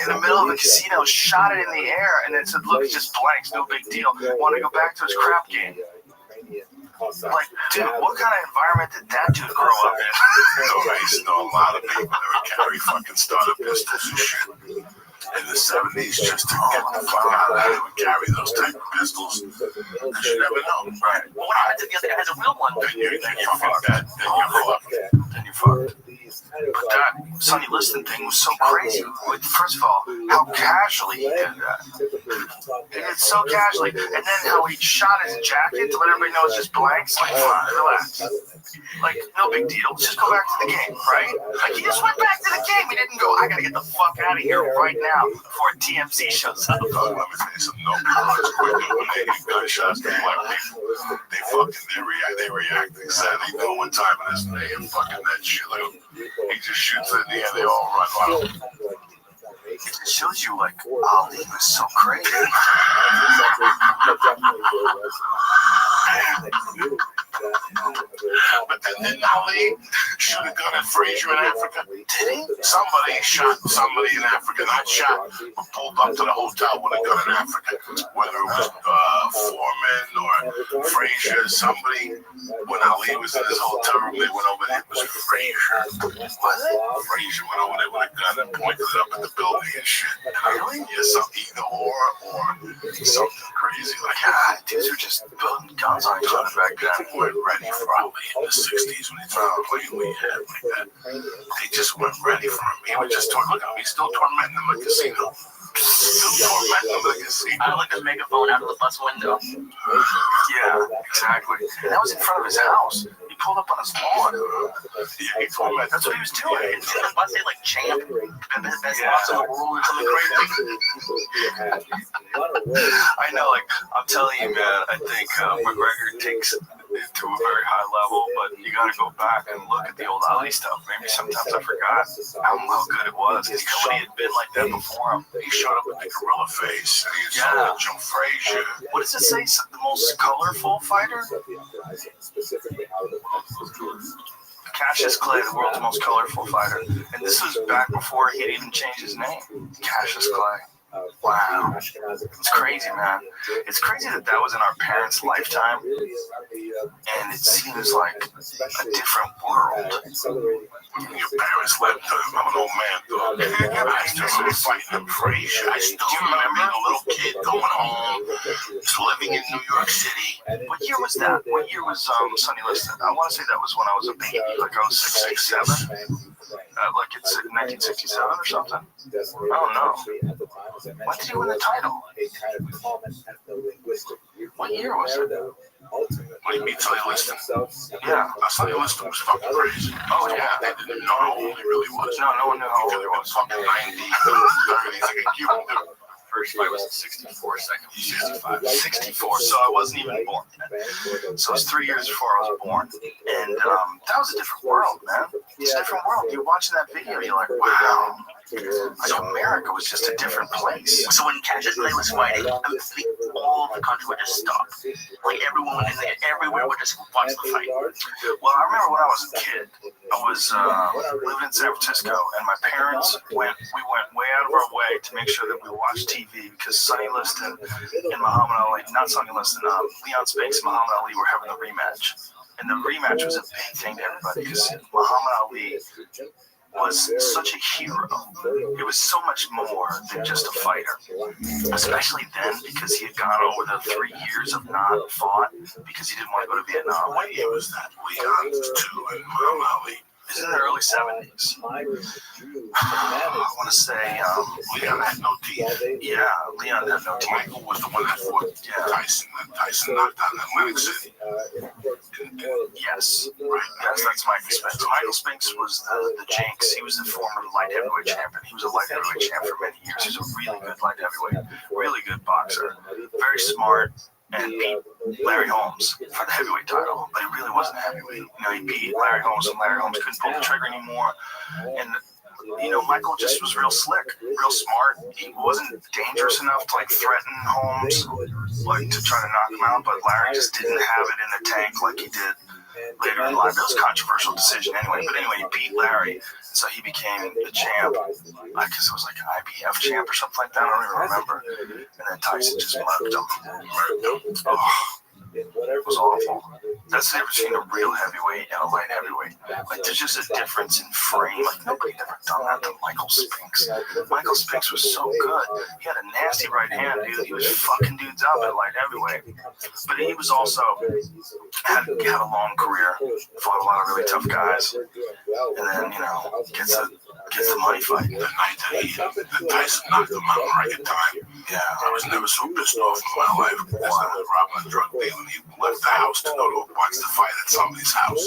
In the middle of a casino, shot it in the air, and then said, look, it's just blanks, no big deal. Want to go back to his crap game. Like, dude, what kind of environment did that dude grow up in? I used to know a lot of people that would carry fucking starter pistols and shit. In the 70s, just to get the fuck out of there, they would carry those type of pistols. Because you never know, right? Well, what happens if the other guy has a real one? Then you're fucked. Then you're fucked. But that Sonny Liston thing was so crazy. First of all, how casually he did that. He did it so casually. And then how he shot his jacket to let everybody know it's just blanks. Like, come on, relax. Like, no big deal. Just go back to the game, right? Like, he just went back to the game. He didn't go, I gotta get the fuck out of here right now before TMZ shows up. Let me say some no consequences when they get gunshots to black people. They react exactly. You know, one time in this day, and fucking that shit, like, he just shoots in the air, they all run wild. It just shows you, like, Ali was so crazy. But then didn't Ali shoot a gun at Frazier in Africa? Did he? Somebody shot somebody in Africa, not shot, but pulled up to the hotel with a gun in Africa. Whether it was Foreman or Frazier, somebody, when Ali was in his hotel room, they went over there. It was Frazier. Was it? Frazier went over there with a gun and pointed it up at the building and shit. Really? Yeah, either or something crazy like that. Dudes were just building guns on each other back then. They weren't ready for Ali in the 60s when they started playing we had like that. They just weren't ready for him. He was just look at him. He's still tormenting them at the casino. I like his megaphone out of the bus window. Yeah, exactly. And that was in front of his house. He pulled up on his lawn. Yeah, he told me that's what he was doing. Didn't the bus say like champ, best boss in the world or something crazy? I know, like, I'm telling you, man, I think McGregor takes it to a very high level, but you gotta go back and look at the old Ali stuff. Maybe sometimes I forgot how good it was, because nobody had been like that before him. He showed up with the gorilla face, and he was Yeah. Joe Frazier. What does it say? The most colorful fighter? Cassius Clay, the world's most colorful fighter. And this was back before he'd even changed his name. Cassius Clay. Wow. It's crazy, man. It's crazy that was in our parents' lifetime. And it seems like a different world. Your parents left him. I'm an old man, though. I still remember fighting him Frazier. I still remember being a little kid going home, living in New York City. What year was that? What year was Sonny Liston? I want to say that was when I was a baby. Like I was 6, 7. Like it's 1967 or something. I don't know. When did he win the title? What year was it? What do you mean, Sonny Liston? Yeah. Sonny Liston was fucking crazy. Oh, yeah. They didn't know how old he really was. No one knew how old he was. Fucking 90s, 30s, like a Cuban dude. First fight was in 64, second was 65. 64, so I wasn't even born yet. So it was 3 years before I was born. And that was a different world, man. It's a different world. You're watching that video, you're like, wow. Like America was just a different place. So when Cassius Clay was fighting, all the country would just stop. Like everyone in there, everywhere would just watch the fight. Well, I remember when I was a kid, I was living in San Francisco, and my parents we went way out of our way to make sure that we watched TV because Sonny Liston and Muhammad Ali, not Sonny Liston, Leon Spinks and Muhammad Ali were having the rematch. And the rematch was a big thing to everybody because Muhammad Ali was such a hero. It was so much more than just a fighter, especially then because he had gone over the 3 years of not fought because he didn't want to go to Vietnam. What year was that? Leon, too, and Muhammad Ali. was in the early 70s. I want to say Leon had no teeth. Yeah, Leon had no teeth. Michael was the one that fought Tyson. Tyson knocked down Atlantic City. Yes, that's Michael Spinks. Michael Spinks was the Jinx. He was the former light heavyweight champion. He was a light heavyweight champ for many years. He's a really good light heavyweight, really good boxer, very smart, and beat Larry Holmes for the heavyweight title. But he really wasn't a heavyweight. He beat Larry Holmes, and Larry Holmes couldn't pull the trigger anymore. And Michael just was real slick, real smart. He wasn't dangerous enough to threaten Holmes, to try to knock him out. But Larry just didn't have it in the tank like he did later in life. It was a controversial decision anyway. But anyway, he beat Larry, so he became the champ. I guess it was like an IBF champ or something like that. I don't even remember. And then Tyson just murked him. Oh. It was awful. That's never seen a real heavyweight and a light heavyweight. There's just a difference in frame. Nobody ever done that to Michael Spinks. Michael Spinks was so good. He had a nasty right hand, dude. He was fucking dudes up at light heavyweight. But he was also had a long career, fought a lot of really tough guys, and then gets the money fight. The night that Tyson knocked him out right at time. Yeah, I was never so pissed off in my life as I was robbing a drug dealer. He left the house to go to watch the fight at somebody's house.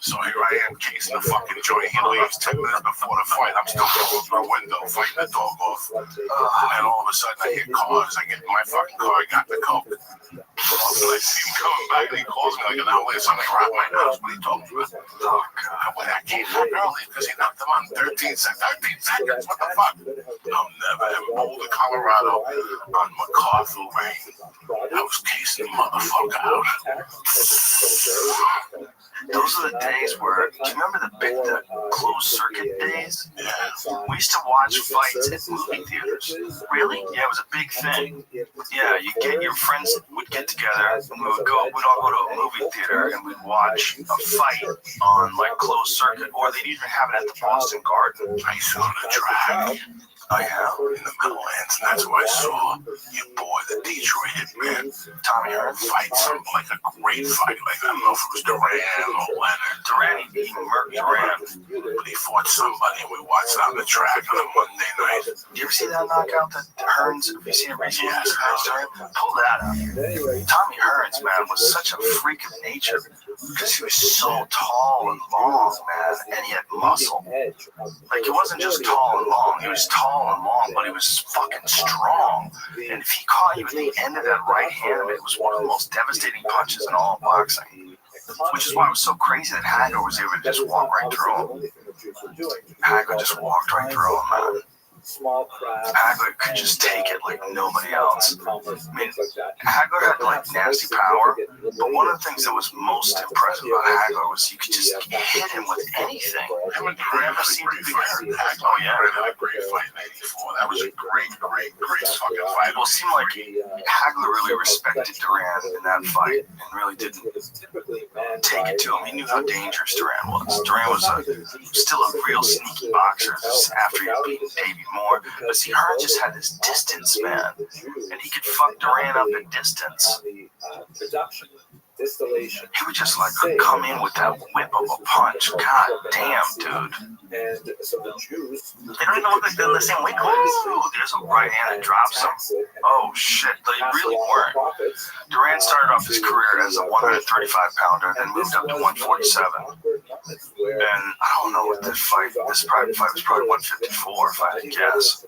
So here I am casing the fucking joint. He leaves 10 minutes before the fight. I'm still going through the window, fighting the dog off. And all of a sudden I hear cars. I get in my fucking car. I got the coke. And I see him coming back and he calls me like an hour later. Somebody robbed my house. What are you talking about? Oh, God. Well, that came up early because he knocked him on 13 seconds. What the fuck? I'll never ever go to Colorado on MacArthur Lane. I was casing the motherfucker out. Those are the days where, do you remember the closed circuit days? Yeah. We used to watch fights at movie theaters. Really? Yeah, it was a big thing. Yeah, your friends would get together and we'd all go to a movie theater and we'd watch a fight on closed circuit, or they'd even have it at the Boston Garden. I saw the track. Oh, yeah? In the Meadowlands, and that's where I saw your boy, the Detroit Hitman, Tommy Hearn, fight something like a great fight. I don't know if it was Duran or Leonard. Duran, he murked Duran. But he fought somebody, and we watched it on the track on a Monday night. Did you ever see that knockout that Hearns? Have you seen it recently? Yes. Pull that up. Tommy Hearns, man, was such a freak of nature because he was so tall and long, man, and he had muscle. He wasn't just tall and long. He was tall and long, but he was fucking strong. And if he caught you at the end of that right hand, it was one of the most devastating punches in all of boxing. Which is why it was so crazy that Hagler was able to just walk right through him. Hagler just walked right through him, man. Hagler could just take it like nobody else. I mean, Hagler had nasty power, but one of the things that was most impressive about Hagler was you could just hit him with anything. Never seemed to be hurt. Oh yeah, that great fight in '84. That was a great fucking fight. Well, it seemed like Hagler really respected Duran in that fight and really didn't take it to him. He knew how dangerous Duran was. Duran was still a real sneaky boxer after he had beaten Davey Moore, but see, Hearn just had this distance, man, and he could fuck Duran up at distance. He would just come in with that whip of a punch. God damn, dude. They don't even look like they're in the same weight class. Ooh, there's a right hand that drops him. Oh shit, they really weren't. Duran started off his career as a 135-pounder, then moved up to 147. And I don't know what this private fight was probably 154, if I had to guess.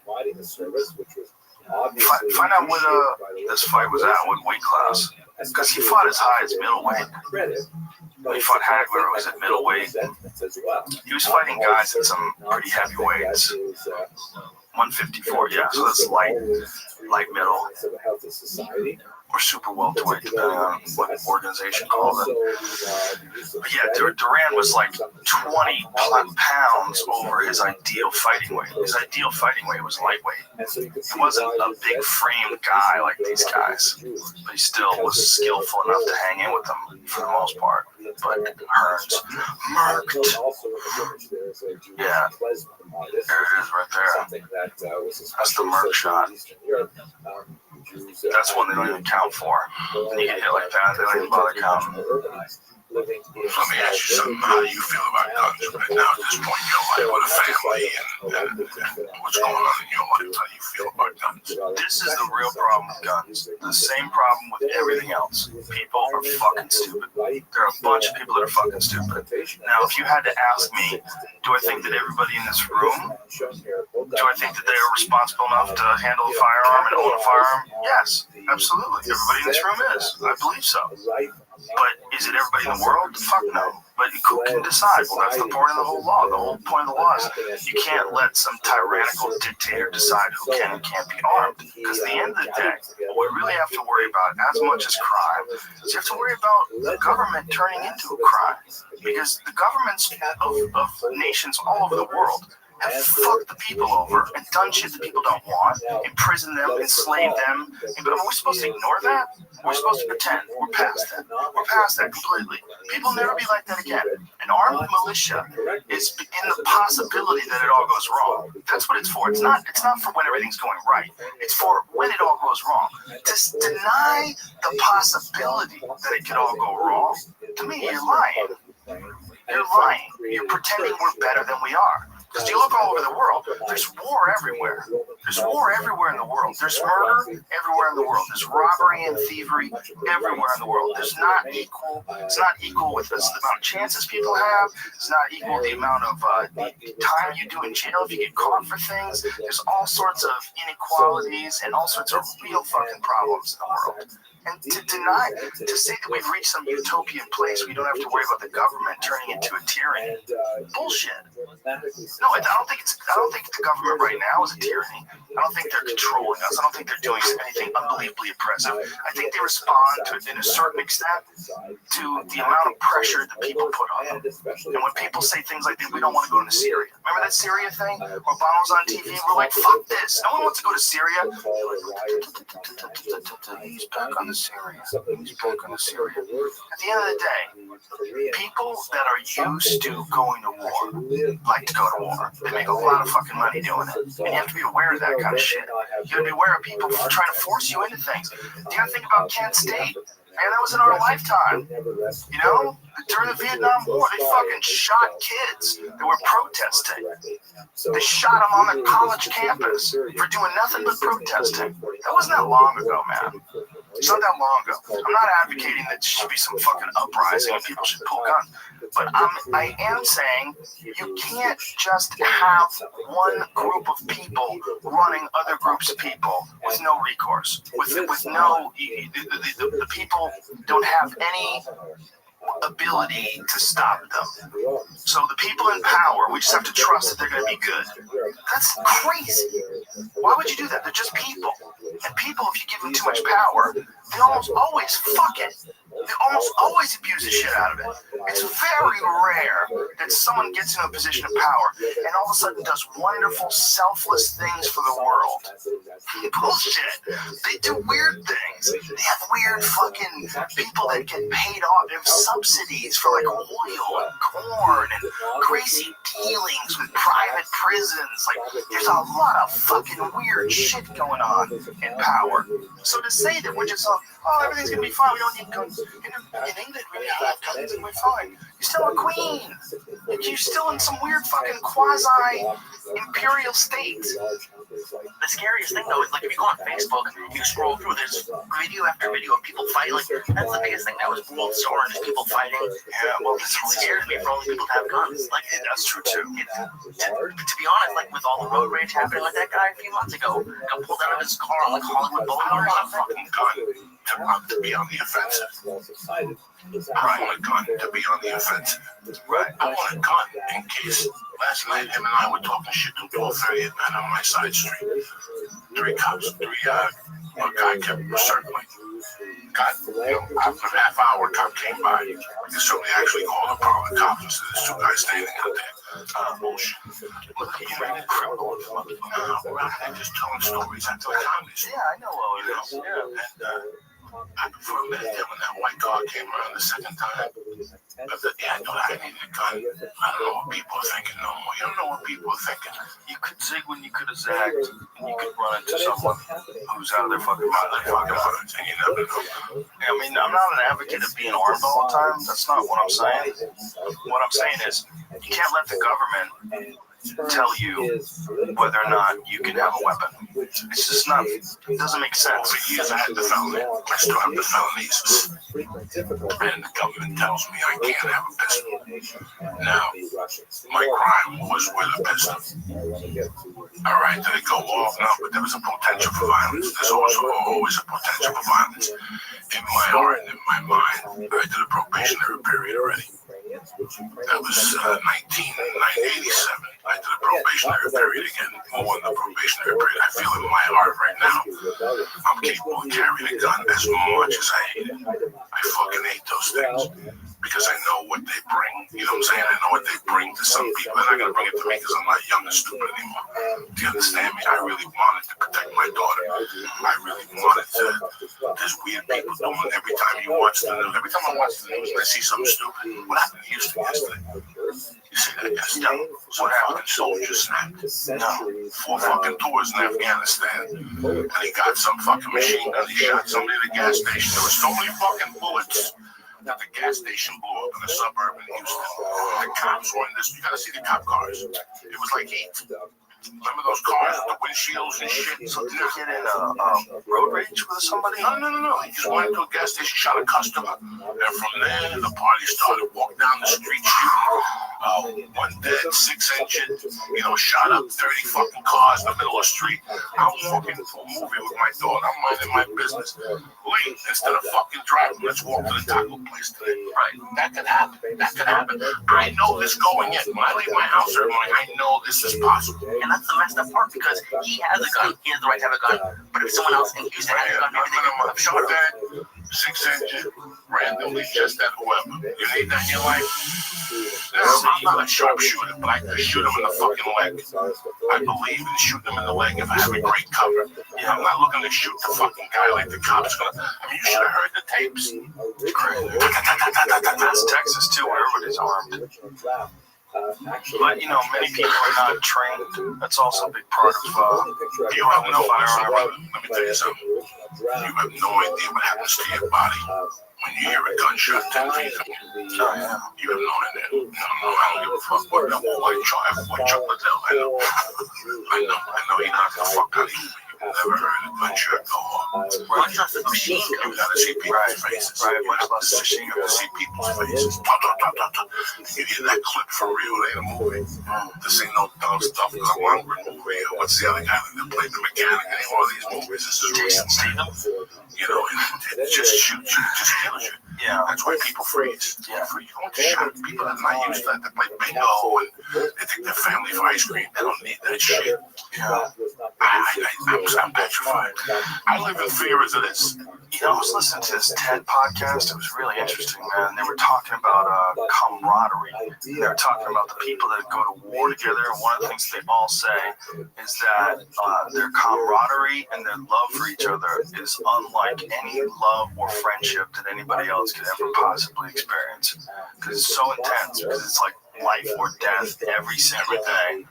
Find out what this fight was at, what weight class. Because he fought as high as middleweight. When he fought Hagler, it was at middleweight. He was fighting guys at some pretty heavy weights. 154, yeah, so that's light middle. Or super welterweight, depending on what organization called it. But yeah, Duran was 20 pounds over his ideal fighting weight. His ideal fighting weight was lightweight. He wasn't a big frame guy like these guys, but he still was skillful enough to hang in with them for the most part. But Hearns murked. Yeah, there it is right there. That's the murk shot. That's one they don't even count for. When you get hit like that, they don't even bother counting. living in Let me ask you something. How do you feel about guns right now at this point in your life with a family and what's going on in your life? How do you feel about guns? This is the real problem with guns. The same problem with everything else. People are fucking stupid. There are a bunch of people that are fucking stupid. Now, if you had to ask me, do I think that everybody in this room, do I think that they are responsible enough to handle a firearm and own a firearm? Yes, absolutely. Everybody in this room is. I believe so. But is it everybody in the world? Fuck no. But who can decide? Well, that's the point of the whole law. The whole point of the law is you can't let some tyrannical dictator decide who can and can't be armed. Because at the end of the day, what we really have to worry about, as much as crime, is you have to worry about the government turning into a crime. Because the governments of nations all over the world have fucked the people over and done shit that people don't want, imprisoned them, enslaved them. And are we supposed to ignore that? We're supposed to pretend. We're past that. We're past that completely. People will never be like that again. An armed militia is in the possibility that it all goes wrong. That's what it's for. It's not for when everything's going right. It's for when it all goes wrong. To deny the possibility that it could all go wrong, to me, you're lying. You're lying. You're pretending we're better than we are. Because you look all over the world, there's war everywhere. There's war everywhere in the world. There's murder everywhere in the world. There's robbery and thievery everywhere in the world. It's not equal with the amount of chances people have. It's not equal the amount of the time you do in jail if you get caught for things. There's all sorts of inequalities and all sorts of real fucking problems in the world. And to say that we've reached some utopian place, we don't have to worry about the government turning into a tyranny. Bullshit. No, I don't think the government right now is a tyranny. I don't think they're controlling us. I don't think they're doing anything unbelievably oppressive. I think they respond to, in a certain extent, to the amount of pressure that people put on them. And when people say things like, we don't want to go into Syria. Remember that Syria thing? Obama was on TV and we're like, fuck this. No one wants to go to Syria. He's back on the Syria. He's back on the Syria. At the end of the day, people that are used to going to war like to go to war. They make a lot of fucking money doing it. And you have to be aware of that kind of shit. You have to be aware of people trying to force you into things. You gotta think about Kent State. Man, that was in our lifetime. You know, during the Vietnam War, they fucking shot kids that were protesting. They shot them on the college campus for doing nothing but protesting. That wasn't that long ago, man. It's not that long ago. I'm not advocating that there should be some fucking uprising and people should pull guns. But I am saying you can't just have one group of people running other groups of people with no recourse. With no, the people don't have any ability to stop them. So the people in power, we just have to trust that they're going to be good. That's crazy. Why would you do that? They're just people. And people, if you give them too much power, they almost always fuck it. They almost always abuse the shit out of it. It's very rare that someone gets in a position of power and all of a sudden does wonderful, selfless things for the world. Bullshit. They do weird things. They have weird fucking people that get paid off. They have subsidies for like oil and corn and crazy dealings with private prisons. Like, there's a lot of fucking weird shit going on in power. So to say that we're just everything's gonna be fine, we don't need guns. In England, we have guns and we're fine. You're still a queen. You're still in some weird fucking quasi-imperial state. The scariest thing, though, is like if you go on Facebook, you scroll through, there's video after video of people fighting. Like, that's the biggest thing now is world scoring, just people fighting. Yeah, well, this really scares me for all these people to have guns. Like, that's true too. To be honest, like with all the road rage happening, like that guy a few months ago got pulled out of his car on like Hollywood Boulevard or something. To be on the offensive. I want a gun to be on the offensive. Right. I want a gun in case. Last night, him and I were talking shit to 12:30 at night on my side street. Three cops, a guy kept circling. After a half hour, a cop came by. So we actually called the cops instead of there's two guys standing out there. Bullshit. Look, you know, criminal. We're out there just telling stories. I tell comedies. Yeah, I know all of this. And For a minute there, when that white car came around the second time, I thought I needed a gun. I don't know what people are thinking no more. You don't know what people are thinking. You could zig when you could have zagged, and you could run into someone who's out of their fucking mind. And you never know. I mean, I'm not an advocate of being armed all the time. That's not what I'm saying. What I'm saying is, you can't let the government tell you whether or not you can have a weapon. It's just not, it doesn't make sense. For years I had the felony. I still have the felonies. And the government tells me I can't have a pistol. Now, my crime was with a pistol. All right, did it go off? No, but there was a potential for violence. There's also always a potential for violence. In my heart and in my mind, I did a probationary period already. That was 1987. I did a probationary period again. More than a probationary period. I feel in my heart right now, I'm capable of carrying a gun as much as I hate it. I fucking hate those things because I know what they bring. You know what I'm saying? I know what they bring to some people. They're not going to bring it to me because I'm not young and stupid anymore. Do you understand me? I really wanted to protect my daughter. I really wanted to. There's weird people doing every time you watch the news. Every time I watch the news and I see something stupid, what happened to Houston yesterday? You see that yesterday? What happened? Soldiers snapped. No. 4 fucking tours in Afghanistan. And he got some fucking machine gun. He shot somebody at a gas station. There were so many fucking bullets that the gas station blew up in a suburb in Houston. The cops were in this. You gotta see the cop cars. It was like heat. Remember those cars with the windshields and shit? So did you get in a road rage with somebody? No. He just went into a gas station, shot a customer. And from there, the party started. Walked down the street shooting. 1 dead, 6 injured. Shot up 30 fucking cars in the middle of the street. I'm walking to a movie with my daughter. I'm minding my business. Lee, instead of fucking driving, let's walk to the taco place today. Right. That could happen. I know this going in. When I leave my house every morning, I know this is possible. And that's the messed up part because he has a gun. He has the right to have a gun. But if someone else in Houston has a gun, maybe they can have a shot. Dead, 6 injured, randomly just at whoever. You need that in your life? I'm not a sharpshooter, but I can shoot him in the fucking leg. I believe in shooting him in the leg if I have a great cover. I'm not looking to shoot the fucking guy like the cop's gonna. You should have heard the tapes. That's Texas too, where everybody's armed. But many people are not trained. That's also a big part of you have no firearm. Let me tell you something. You have no idea what happens to your body when you hear a gunshot 10 feet from you. You have no idea. I don't give a fuck what white chocolate I know. I know you're not the fuck out of you. Never heard a gunshot go off. Much less a machine gun. You gotta see people's faces. Much less a machine gun. You gotta see people's faces. You hear that clip for real? It ain't a movie. This ain't no dumb stuff. Come on, movie. What's the other guy that played the mechanic in any one of these movies? This is recent. It just shoots you. It just kills you. Yeah. That's why people freeze. Yeah. You don't shot people that are not used to that. They play bingo and they take their family for ice cream. They don't need that shit. Yeah. I'm petrified. I live in fear as it is. I was listening to this TED podcast. It was really interesting, man. They were talking about camaraderie. They were talking about the people that go to war together. And one of the things they all say is that their camaraderie and their love for each other is unlike any love or friendship that anybody else could ever possibly experience. Because it's so intense. Because it's like life or death every single day.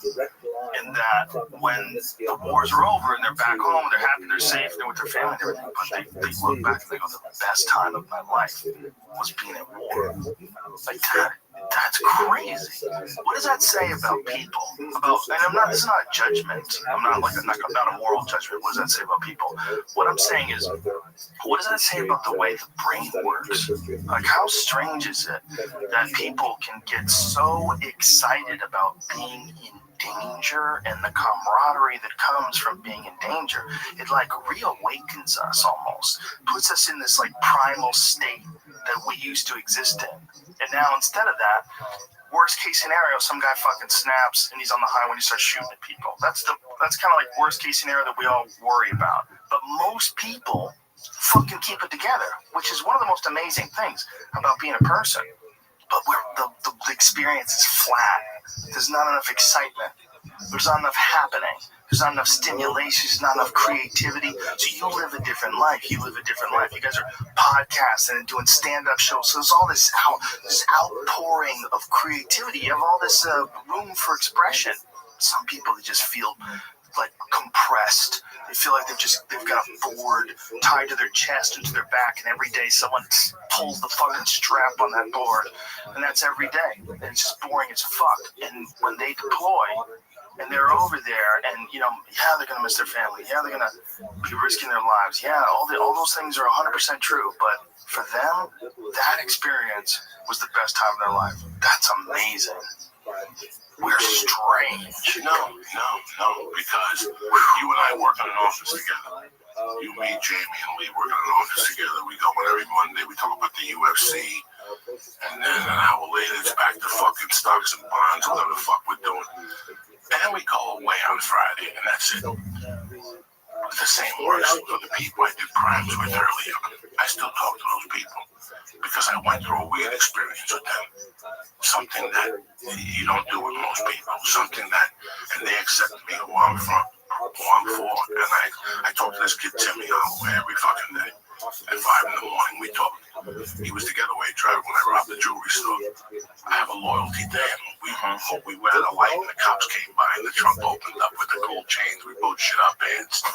And that when the wars are over and they're back home, they're happy, they're safe, they're with their family and everything, but they look back and they go, the best time of my life was being at war. Like, that's crazy. What does that say about people? This is not a judgment. I'm not a moral judgment. What does that say about people? What I'm saying is, what does that say about the way the brain works? Like, how strange is it that people can get so excited about being in danger and the camaraderie that comes from being in danger? It like reawakens us almost, puts us in this like primal state that we used to exist in. And now instead of that, worst case scenario, some guy fucking snaps and he's on the highway and he starts shooting at people. That's kind of like worst case scenario that we all worry about. But most people fucking keep it together, which is one of the most amazing things about being a person. But the experience is flat. There's not enough excitement. There's not enough happening. There's not enough stimulation. There's not enough creativity. So you live a different life. You live a different life. You guys are podcasting and doing stand-up shows. So there's all this outpouring of creativity. You have all this room for expression. Some people, they just feel like compressed. They feel like they've got a board tied to their chest and to their back, and every day someone pulls the fucking strap on that board, and that's every day. And it's just boring as fuck. And when they deploy, and they're over there, and they're gonna miss their family. Yeah, they're gonna be risking their lives. Yeah, all those things are 100% true. But for them, that experience was the best time of their life. That's amazing. We're strange. No, because you and I work in an office together. You, me, Jamie, and Lee work in an office together. We go in every Monday. We talk about the UFC. And then an hour later, it's back to fucking stocks and bonds, whatever the fuck we're doing. And then we go away on Friday, and that's it. The same words for the people I did crimes with earlier. I still talk to those people because I went through a weird experience with them. Something that you don't do with most people. Something that, and they accept me who I'm from, who I'm for. And I talk to this kid Timmy every fucking day. At 5 in the morning, we talk. He was the getaway driver when I robbed the jewelry store. I have a loyalty to him. We were at a light and the cops came by and the trunk opened up with the gold chains. We both shit our pants.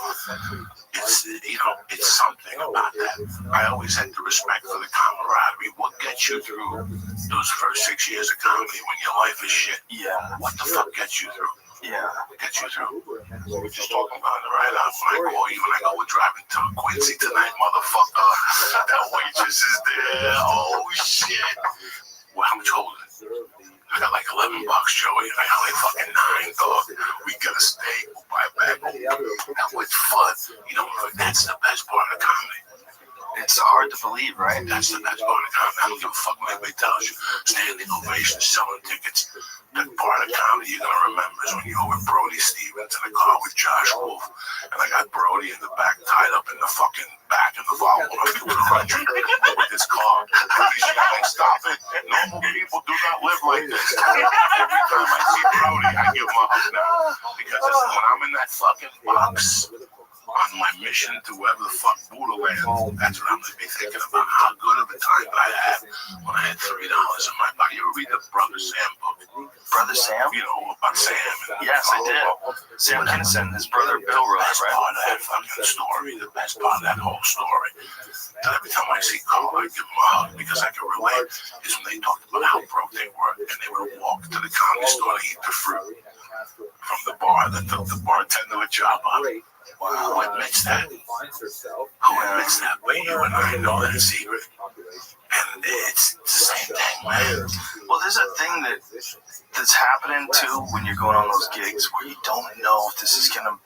It's something about that. I always had the respect for the camaraderie. What gets you through those first 6 years of comedy when your life is shit? Yeah. What the fuck gets you through? Yeah. Gets you through. We're just talking about it right now. When I call you and I go, we're driving to Quincy tonight, motherfucker. That waitress is there. Oh, shit. Well, how much holding? I got like $11, Joey. I got like fucking $9, dog. We get a steak. We'll buy a bag. That was fun. That's the best part of comedy. It's hard to believe, right? That's the best part of comedy. I don't give a fuck what anybody tells you. Standing ovation, selling tickets. That part of comedy you're gonna remember is when you were with Brody Stevens in the car with Josh Wolf, and I got Brody in the back, tied up in the fucking back of the Volvo with his car. Brody shouting, "Stop it! Normal people do not live like this." Every time I see Brody, I give him a hug now because when I'm in that fucking box on my mission to wherever the fuck Buddha lands, that's what I'm gonna be thinking about. How good of a time I had when I had $3 in my pocket. You ever read the Brother Sam book? Brother Sam? You know about Sam? Yes, I did. Sam Kinison, his brother Bill wrote it, right? Part of that fucking story, the best part of that whole story. That every time I see Carl, I give him a hug because I can relate. Is when they talked about how broke they were, and they would walk to the comedy store to eat the fruit from the bar that took the bartender a job on. Wow, who admits that? Who admits that? But you and I know that secret. And it's the same thing, man. Well, there's a thing that's happening too when you're going on those gigs where you don't know if this is gonna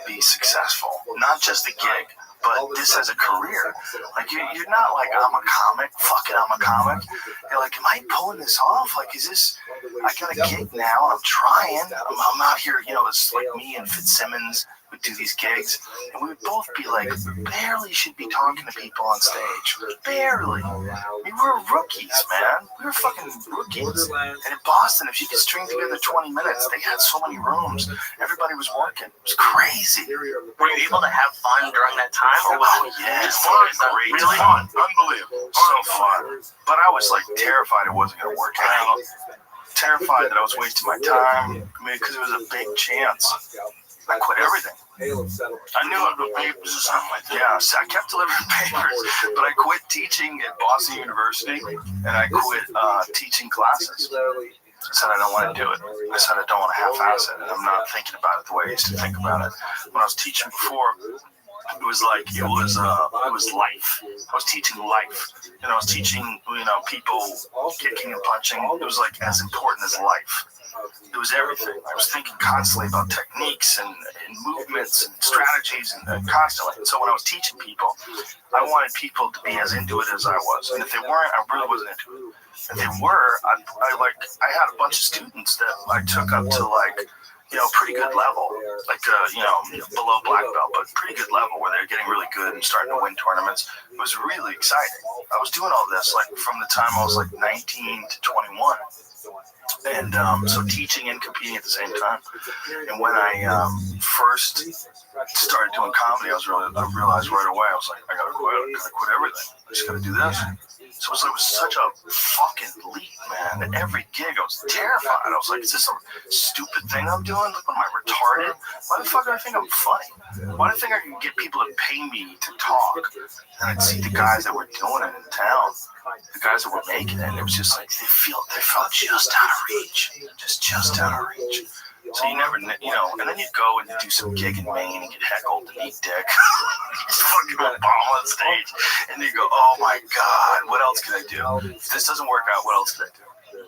be successful. Not just a gig, but this as a career. Like you're not like, I'm a comic, fuck it, I'm a comic. You're like, am I pulling this off? Like, is this, I got a gig now, I'm trying, I'm out here, it's like me and Fitzsimmons would do these gigs, and we would both be like, barely should be talking to people on stage. Barely. We were rookies, man. We were fucking rookies. And in Boston, if you could string together 20 minutes, they had so many rooms. Everybody was working. It was crazy. Were you able to have fun during that time? Or was it just fun? great. Really Fun. Unbelievable. So fun. But I was like terrified it wasn't going to work out. Terrified that I was wasting my time because it was a big chance. I quit everything. I knew I would papers or something like that. Yeah, so I kept delivering papers, but I quit teaching at Boston University, and I quit teaching classes. I said I don't want to do it. I said I don't want to half-ass it, and I'm not thinking about it the way I used to think about it. When I was teaching before, it was like it was life. I was teaching life. I was teaching people kicking and punching. It was like as important as life. It was everything. I was thinking constantly about techniques and movements and strategies and constantly. And so when I was teaching people, I wanted people to be as into it as I was. And if they weren't, I really wasn't into it. If they were, I had a bunch of students that I took up to pretty good level, below black belt, but pretty good level where they're getting really good and starting to win tournaments. It was really exciting. I was doing all this from the time I was 19 to 21. And so teaching and competing at the same time. And when I first started doing comedy, I realized right away, I was like, I gotta quit everything. I just gotta do this. So it was such a fucking leap, man. And every gig, I was terrified. I was like, is this some stupid thing I'm doing? Like, what am I, retarded? Why the fuck do I think I'm funny? Why do I think I can get people to pay me to talk? And I'd see the guys that were doing it in town, the guys that were making it, and it was just like, they felt just out of reach. Just out of reach. So you never, and then you go and you do some gig in Maine and get heckled and eat dick. Fucking Obama on stage. And you go, oh my God, what else can I do? If this doesn't work out, what else can I do?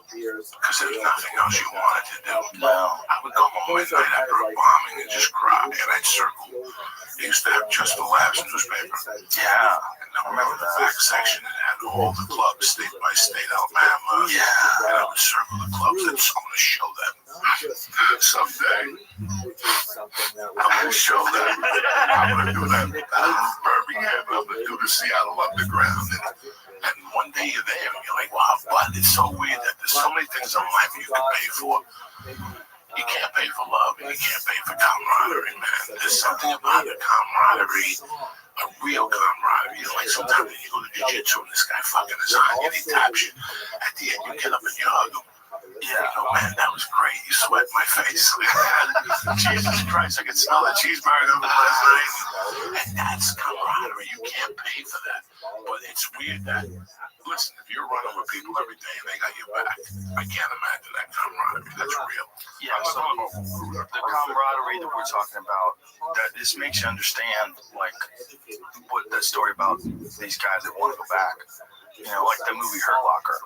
Because there's nothing else you wanted to do. No. I would go home at night after a bombing and just cry, and I'd circle. They used to have Just the Laughs newspaper. Yeah. I remember the back section that had all the clubs, state by state, Alabama. Yeah. And I would circle the clubs and I'm going to show them. Someday, I'm going to show them. I'm going to do that Birmingham. I'm going to do the Seattle Underground. And one day you're there and you're like, wow, but it's so weird that there's so many things in life you can pay for. You can't pay for love and you can't pay for camaraderie, man. There's something about the camaraderie, a real camaraderie. Like sometimes you go to jiu-jitsu and this guy fucking is on you and he taps you. At the end, you get up and you hug him. Yeah, man, that was great. You sweat in my face. Jesus Christ, I can smell the cheeseburger from last night. And that's camaraderie. You can't pay for that. But it's weird that, listen, if you're running with people every day and they got your back, I can't imagine that camaraderie. That's real. Yeah, so the camaraderie that we're talking about, that this makes you understand, like, what that story about these guys that want to go back. Like the movie Hurt Locker.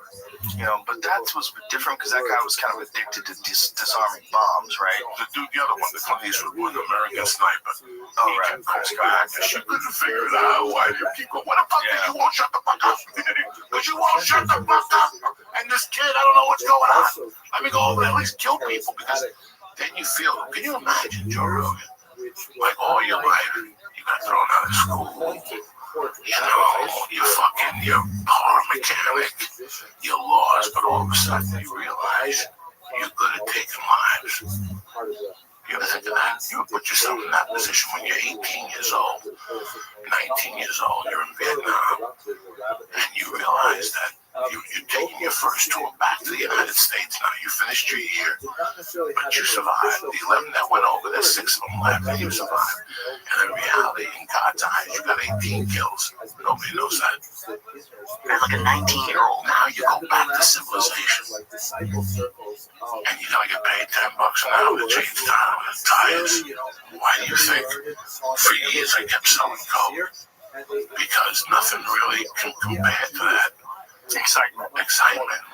But that was different because that guy was kind of addicted to disarming bombs, right? The other one, the Clint Eastwood one, American Sniper. Oh, right. Goes back and she couldn't figure it out. Why do you keep going? What the fuck is you won't shut the fuck up? Because you won't shut the fuck up. And this kid, I don't know what's going on. Let me go over and at least kill people because then you feel, can you imagine Joe Rogan? Like all your life, you got thrown out of school. You're a car mechanic, you're lost, but all of a sudden you realize you're good at taking lives. You ever think of that? You ever put yourself in that position when you're 18 years old, 19 years old, you're in Vietnam, and you realize that you're taking your first tour back to the United States. Now you finished your year, but you survived. The 11 that went over, there's 6 of them left, and you survived. And in reality, in God's eyes, you got 18 kills. Nobody knows that. You're like a 19-year-old. Now you go back to civilization. And you gotta get paid $10 an hour to change tires. Why do you think? For years I kept selling coke. Because nothing really can compare to that. Excitement.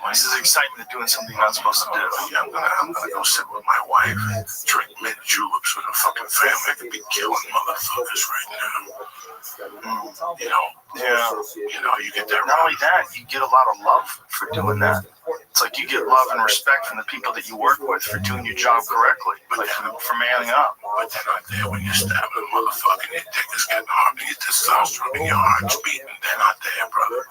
This is excitement of doing something you're not supposed to do. Yeah, I'm gonna go sit with my wife and drink mint juleps with a fucking family. I could be killing motherfuckers right now. You get that. Not only that, you get a lot of love for doing that. It's like you get love and respect from the people that you work with for doing your job correctly, for manning up. But they're not there when you're stabbing a motherfucker and your dick is getting hard and your testosterone and your heart's beating. They're not there, brother.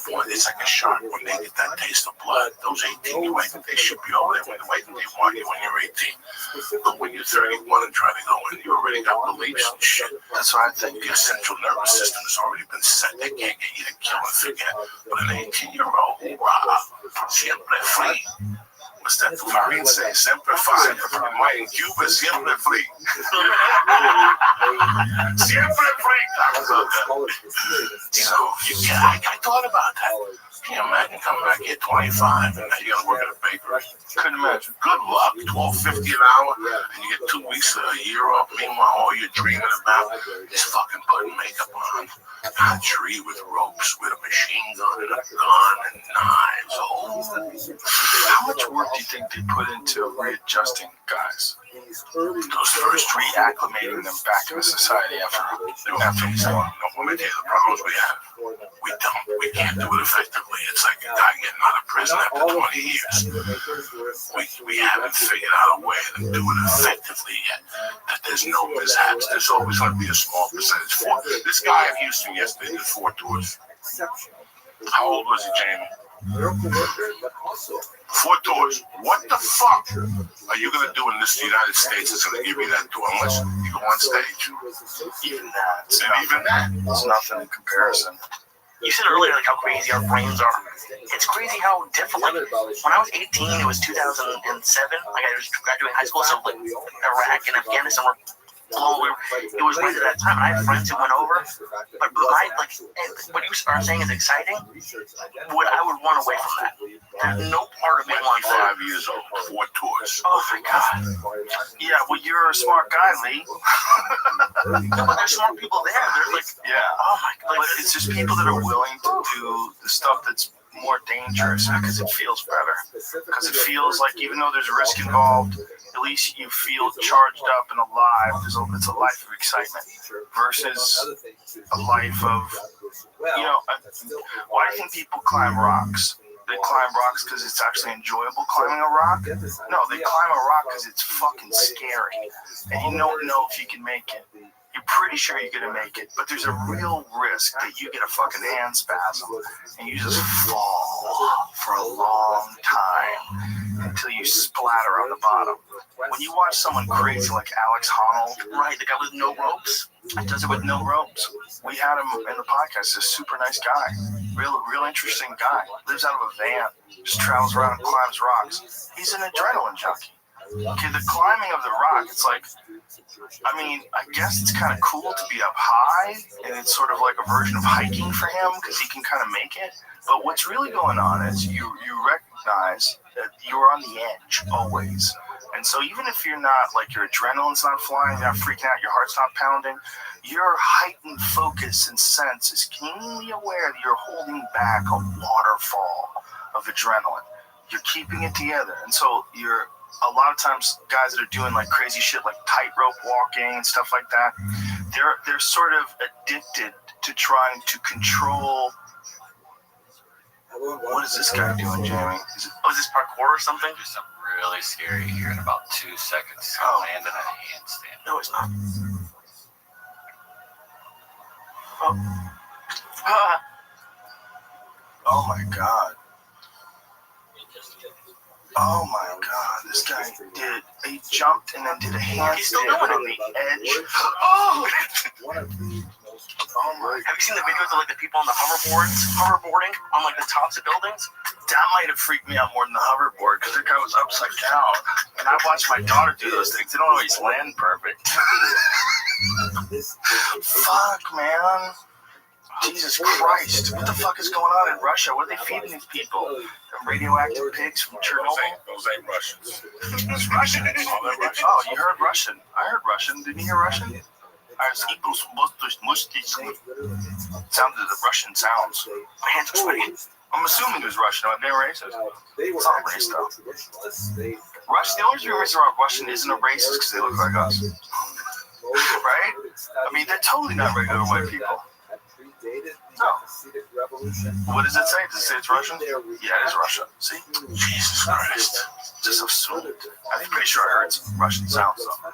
Boy, it's like a shark when they get that taste of blood. Those 18, you wait, they should be over there when they want you when you're 18. But when you're 31 and trying to go in, you already got beliefs and shit. That's what I think. Your central nervous system has already been set. They can't get you to kill and forget. But an 18-year-old, hoorah, siempre free. What's that the Marine say? Sempre fine. Mine in Cuba, siempre free. Siempre free. I thought about that. Can you imagine coming back here 25 and now you gotta work at a bakery? Couldn't imagine. Good luck. $12.50 an hour, and you get 2 weeks a year off. Meanwhile, all you're dreaming about is fucking putting makeup on. A tree with ropes, with a machine gun and a gun and knives. Oh. How much work do you think they put into readjusting guys? Those first reacclimating them back into society after we say, let me tell you the problems we have. We can't do it effectively. It's like a guy getting out of prison after 20 years. We haven't figured out a way to do it effectively yet. That there's no mishaps. There's always going to be a small percentage. This guy in Houston yesterday did 4 tours. How old was he, Jamie? Four doors. What the fuck are you gonna do in this United States that's gonna give you that door unless you go on stage? Even that. Even that. It's nothing in comparison. You said earlier like how crazy our brains are. It's crazy how different. Like, when I was 18, it was 2007. Like I was graduating high school, so like Iraq and Afghanistan were. It was right at that time. I had friends who went over, but what you are saying is exciting. I would run away from that. There's no part of me wants that. 5 years old, 4 tours. Oh my god. Yeah, well, you're a smart guy, Lee. But there's smart people there. There's like, yeah. Oh my god. But it's just people that are willing to do the stuff that's more dangerous because it feels better. Because it feels like even though there's risk involved, at least you feel charged up and alive. It's a life of excitement versus a life of, why do you think people climb rocks? They climb rocks because it's actually enjoyable climbing a rock? No, they climb a rock because it's fucking scary. And you don't know if you can make it. You're pretty sure you're going to make it, but there's a real risk that you get a fucking hand spasm and you just fall for a long time until you splatter on the bottom. When you watch someone crazy like Alex Honnold, right, the guy with no ropes, he does it with no ropes. We had him in the podcast. He's a super nice guy, real interesting guy. Lives out of a van, just travels around and climbs rocks. He's an adrenaline junkie. Okay, the climbing of the rock, it's like, I guess it's kind of cool to be up high, and it's sort of like a version of hiking for him because he can kind of make it. But what's really going on is you recognize that you're on the edge always. And so even if you're not, like your adrenaline's not flying, you're not freaking out, your heart's not pounding, your heightened focus and sense is keenly aware that you're holding back a waterfall of adrenaline. You're keeping it together. And so a lot of times guys that are doing like crazy shit like tightrope walking and stuff like that, they're sort of addicted to trying to control. What is this guy doing, Jamie? Is this parkour or something? There's something really scary here in about 2 seconds. Land in a handstand. No, it's not. Oh my god. Oh my god, this guy he jumped and then did a handstand on the edge. Oh! Have you seen the videos of like the people on the hoverboarding on like the tops of buildings? That might have freaked me out more than the hoverboard because that guy was upside down. And I watched my daughter do those things. They don't always land perfect. Fuck, man. Jesus Christ. What the fuck is going on in Russia? What are they feeding these people? The radioactive pigs from Chernobyl? Those ain't Russians. It's Russian. Oh, you heard Russian. I heard Russian. Didn't you hear Russian? Sounded the Russian sounds. My hands are sweaty. I'm assuming it was Russian. I'm being racist. It's not racist, though. The only reason Russian isn't a racist because they look like us. Right? They're totally not regular white people. No. What does it say? Does it say it's Russian? Yeah, it is Russian. See? Jesus Christ. Just assumed. I'm pretty sure I heard some Russian sounds, though.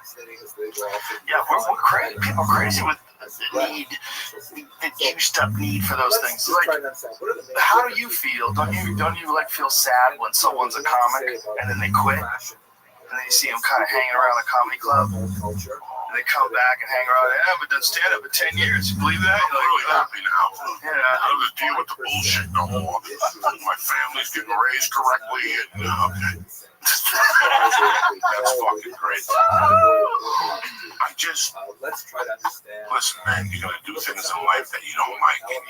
Yeah, we're crazy. People are crazy with the juiced up need for those things. Like, how do you feel? Don't you like feel sad when someone's a comic and then they quit? And then you see them kind of hanging around a comedy club. And they come back and hang around. I haven't done stand-up in 10 years. You believe that? I'm really happy now. Yeah. I don't have to deal with the bullshit no more. My family's getting raised correctly, and that's fucking great. I just listen, man. You're gonna do things in life that you don't like, and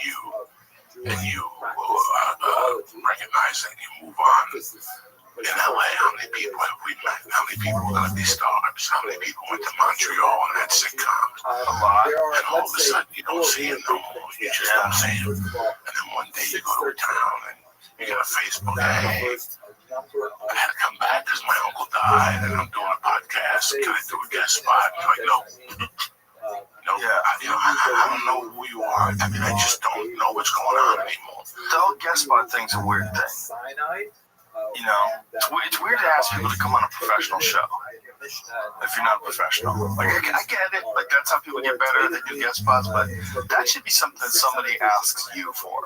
you recognize that and you move on. In LA, how many people have we met? How many people are going to be stars? How many people went to Montreal and had sitcoms? A lot. And all of a sudden, you don't see them no more. You just don't see them. And then one day you go to a town and you get a Facebook, hey, I had to come back because my uncle died and I'm doing a podcast. Can I do a guest spot? And you're like, no. No, I don't know who you are. I just don't know what's going on anymore. The whole guest spot thing's a weird thing. It's weird to ask people to come on a professional show if you're not a professional. Like, I get it. Like, that's how people get better. They do guest spots, but that should be something that somebody asks you for.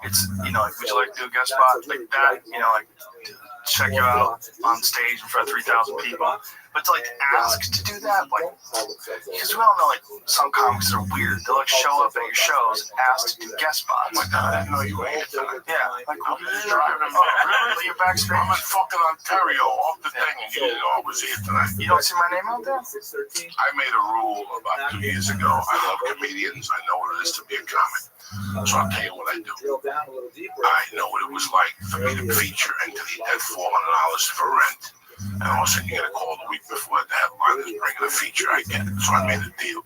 It's, you know, like, would you like to do a guest spot like that? You know, like, check you out on stage in front of 3,000 people. But to like ask to do that, like, because we all know like some comics are weird. They'll like show up at your shows and ask to do guest spots. Oh my God, I didn't know you were here tonight. Yeah, like what are you driving? Really? You're backstage? I'm in fucking Ontario off the thing, and you was here tonight. You don't see my name out there? I made a rule about 2 years ago. I love comedians. I know what it is to be a comic. So I'll tell you what I do. I know what it was like for me to feature and to need that $400 for rent. And all of a sudden you get a call the week before the headline is bringing a feature. I get it. So I made a deal.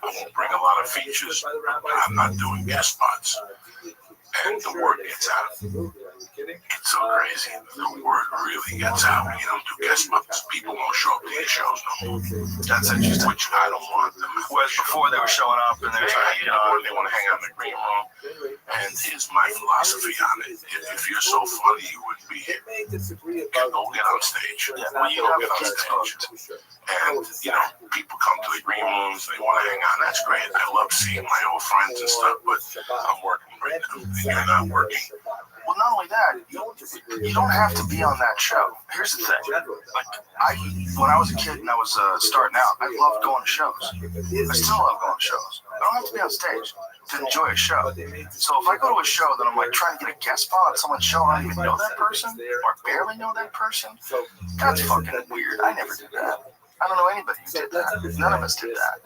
I won't bring a lot of features. I'm not doing guest spots. And the word gets out. It's so crazy. The word really gets out when you don't do guest spots. People won't show up to your shows no more. That's interesting. Which I don't want them. Whereas before they were showing up and they want to hang out in the green room. And here's my philosophy on it. If you're so funny, you wouldn't be here. Go get on stage. Yeah, well, you go get on stage. And, you know, people come to the green rooms, they want to hang out. That's great. I love seeing my old friends and stuff, but I'm working right now. And you're not working. Well, not only that, you don't have to be on that show. Here's the thing. Like, when I was a kid and I was starting out, I loved going to shows. I still love going to shows. I don't have to be on stage to enjoy a show. So if I go to a show that I'm like trying to get a guest spot on someone's show, I don't even know that person or barely know that person, that's fucking weird. I never did that. I don't know anybody who did that. None of us did that.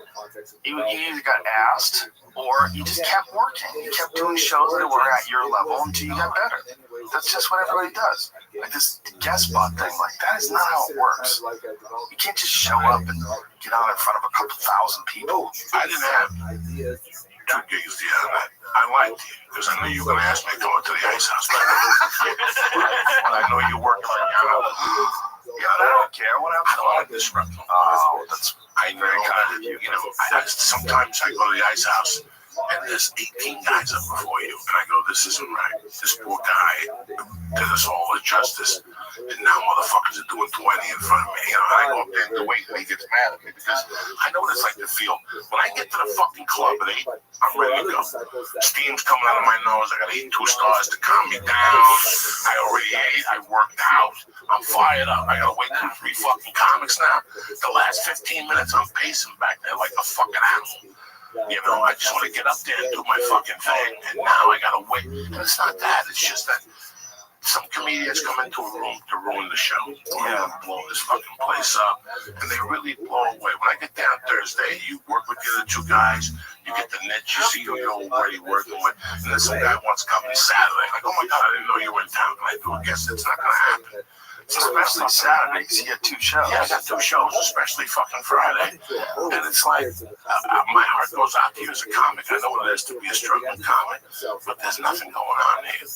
You either got asked or you just kept working. You kept doing shows that were at your level until you got better. That's just what everybody does. Like this guest spot thing, like that is not how it works. You can't just show up and get out in front of a couple thousand people. I didn't have 2 gigs the other night. I liked you because I knew you were going to ask me to go into the ice house. I know you're working on your Yeah, I don't care. What I don't want to disrupt them. Oh, that's very kind of you. You know, sometimes I go to the ice house and there's 18 guys up before you, and I go, this isn't right. This poor guy did us all with justice, and now motherfuckers are doing 20 in front of me. You know, I go up there and the wait, and he gets mad at me because I know what it's like to feel. When I get to the fucking club at 8, I'm ready to go. Steam's coming out of my nose. I gotta eat 2 stars to calm me down. I already ate. I worked out. I'm fired up. I gotta wait 2, 3 fucking comics now. The last 15 minutes, I'm pacing back there like a fucking animal. You know, I just want to get up there and do my fucking thing, and now I gotta wait. And it's not that. It's just that some comedians come into a room to ruin the show. Yeah, blow this fucking place up, and they really blow away. When I get down Thursday, you work with the other 2 guys, you get the niche, you see who you're already working with, and then some guy wants to come in Saturday. Like, oh my God, I didn't know you were in town. And I do. I guess it's not gonna happen. Especially Saturday, because you get 2 shows. Yeah, I got 2 shows, especially fucking Friday. And it's like, my heart goes out to you as a comic. I know what it is to be a struggling comic, but there's nothing going on here.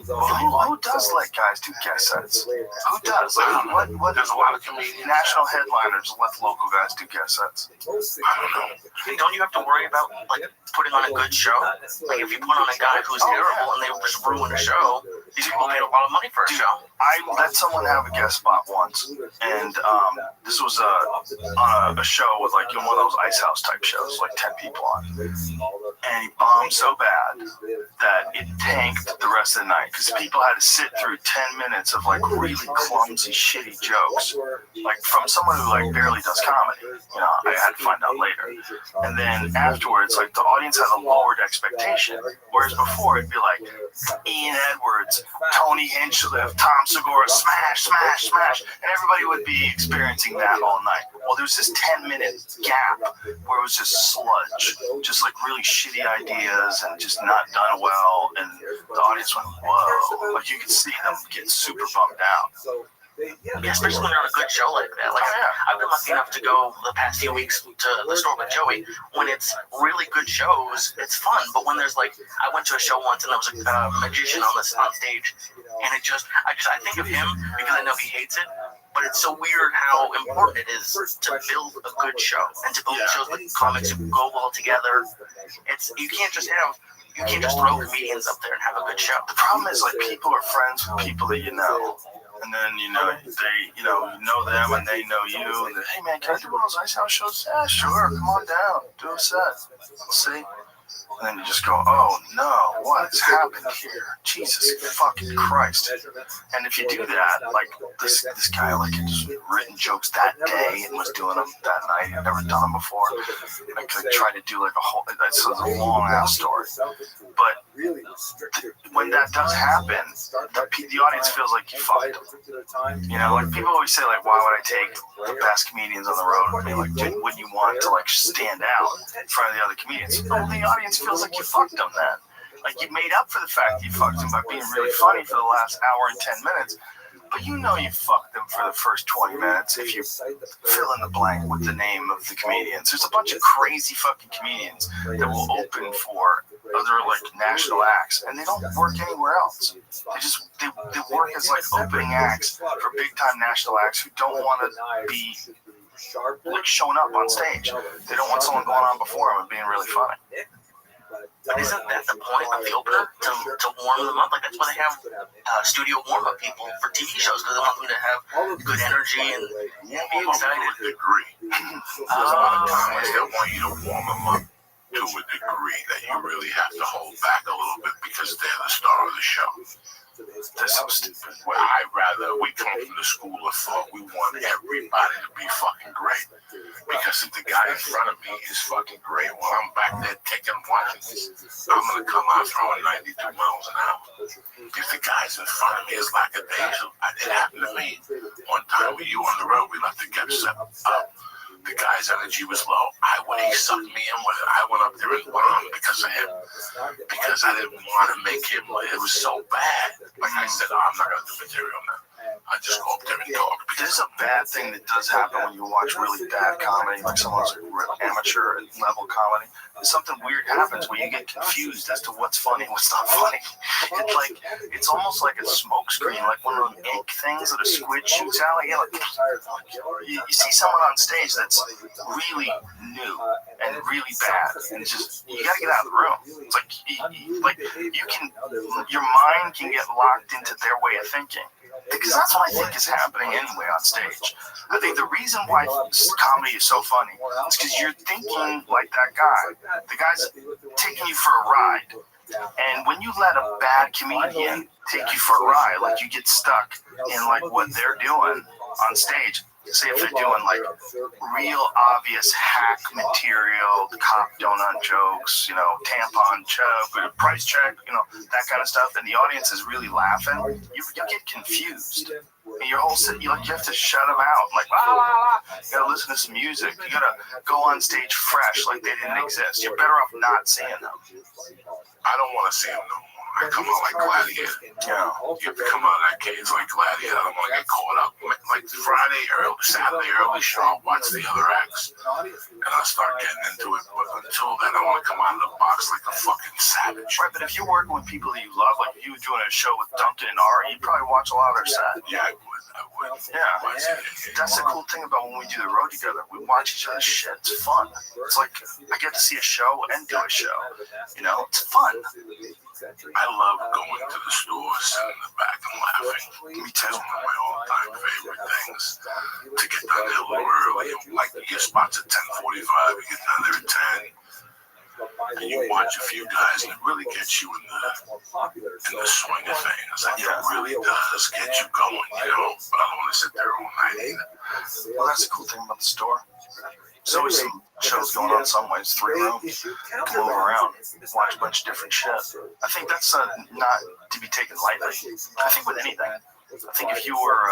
Well, who does let guys do guest sets? Who does? Like, what? There's a lot of comedians. National headliners let local guys do guest sets. I don't know. Don't you have to worry about like putting on a good show? Like if you put on a guy who's terrible and they just ruin a show, these people paid a lot of money for a show. I let someone have a guest spot once, and this was on a show with like one of those ice house type shows, like 10 people on, and he bombed so bad that it tanked the rest of the night because people had to sit through 10 minutes of like really clumsy, shitty jokes, like from someone who like barely does comedy. You know, I had to find out later, and then afterwards, like the audience had a lowered expectation, whereas before it'd be like Ian Edwards, Tony Hinchcliffe, Tom Segura, smash, smash, smash, and everybody would be experiencing that all night. Well, there was this 10-minute gap where it was just sludge, just like really shitty ideas and just not done well, and the audience went, whoa, like you could see them get super bummed out. Yeah, especially when they're on a good show like that. Like I've been lucky enough to go the past few weeks to the store with Joey. When it's really good shows, it's fun. But when there's like, I went to a show once and there was a magician on stage, and I think of him because I know he hates it. But it's so weird how important it is to build a good show and to build shows with comics who go well together. You can't just throw comedians up there and have a good show. The problem is like people are friends with people that you know. And then, you know, they, you know them and they know you. And then, hey, man, can I do one of those Ice House shows? Yeah, sure. Come on down. Do a set. Let's see. And then you just go, oh, no, what has happened here? Jesus fucking Christ. And if you do that, like, this guy, like, had just written jokes that day and was doing them that night. He'd never done them before. Like, tried to do, like, a whole, it's a long-ass story. But when that does happen, the audience feels like you fucked them. You know, like, people always say, like, why would I take the best comedians on the road with me? Like, wouldn't you want to, like, stand out in front of the other comedians? No, the audience feels like you fucked them then. Like, you made up for the fact you fucked them by being really funny for the last hour and 10 minutes. But you know you fucked them for the first 20 minutes if you fill in the blank with the name of the comedians. There's a bunch of crazy fucking comedians that will open for other, like, national acts, and they don't work anywhere else. They work as, like, opening acts for big-time national acts who don't want to be, like, showing up on stage. They don't want someone going on before them and being really funny. But isn't that the point of the opener, to warm them up? Like, that's why they have studio warm-up people for TV shows, because they want them to have good energy and be excited. To a degree. A lot of times they want you to warm them up to a degree that you really have to hold back a little bit because they're the star of the show. That's so stupid. Well, we come from the school of thought we want everybody to be fucking great. Because if the guy in front of me is fucking great, while I'm back there taking watching this, I'm going to come out throwing 92 miles an hour. If the guys in front of me is like a daisy, it happened to me. One time with you on the road, we left the get set up. The guy's energy was low. He sucked me in with it. I went up there and bombed because of him. Because I didn't want to make him, it was so bad. Like I said, I'm not going to do material now. I just go up there and talk. There's a bad thing that does happen when you watch really bad comedy, like someone's amateur level comedy. Something weird happens where you get confused as to what's funny and what's not funny. It's almost like a smoke screen, like one of those ink things that a squid shoots out. You see someone on stage that's really new and really bad, and it's just, you gotta get out of the room. It's like your mind can get locked into their way of thinking. Because that's what I think is happening anyway on stage. I think the reason why comedy is so funny is because you're thinking like that guy. The guy's taking you for a ride. And when you let a bad comedian take you for a ride, like, you get stuck in, like, what they're doing on stage. Say if they're doing, like, real obvious hack material, cop donut jokes, tampon check, price check, that kind of stuff, and the audience is really laughing, you get confused. And your whole set, you have to shut them out. Like, la, la, la. You gotta listen to some music. You gotta go on stage fresh like they didn't exist. You're better off not seeing them. I don't want to see them no more. I come out like Gladiator. You come out of that cage like Gladiator. I don't want to get caught up. Like Saturday early show, I'll watch the other acts. And I'll start getting into it. But until then, I want to come out of the box like a fucking savage. Right, but if you're working with people that you love, like if you were doing a show with Duncan and Ari, you'd probably watch a lot of their set. Yeah, I would. Yeah, that's the cool thing about when we do the road together. We watch each other's shit. It's fun. It's like I get to see a show and do a show. It's fun. I love going to the store, sitting in the back and laughing. Me too. It's one of my all-time favorite things. To get down there a little early, like you get spots at 10:45, you get down there at 10. And you watch a few guys, and it really gets you in the swing of things. Like, it really does get you going, But I don't want to sit there all night either. Well, that's the cool thing about the store. There's always some shows going on some ways, 3 rooms. You can move around, watch a bunch of different shit. I think that's not to be taken lightly. I think with anything. I think if you were,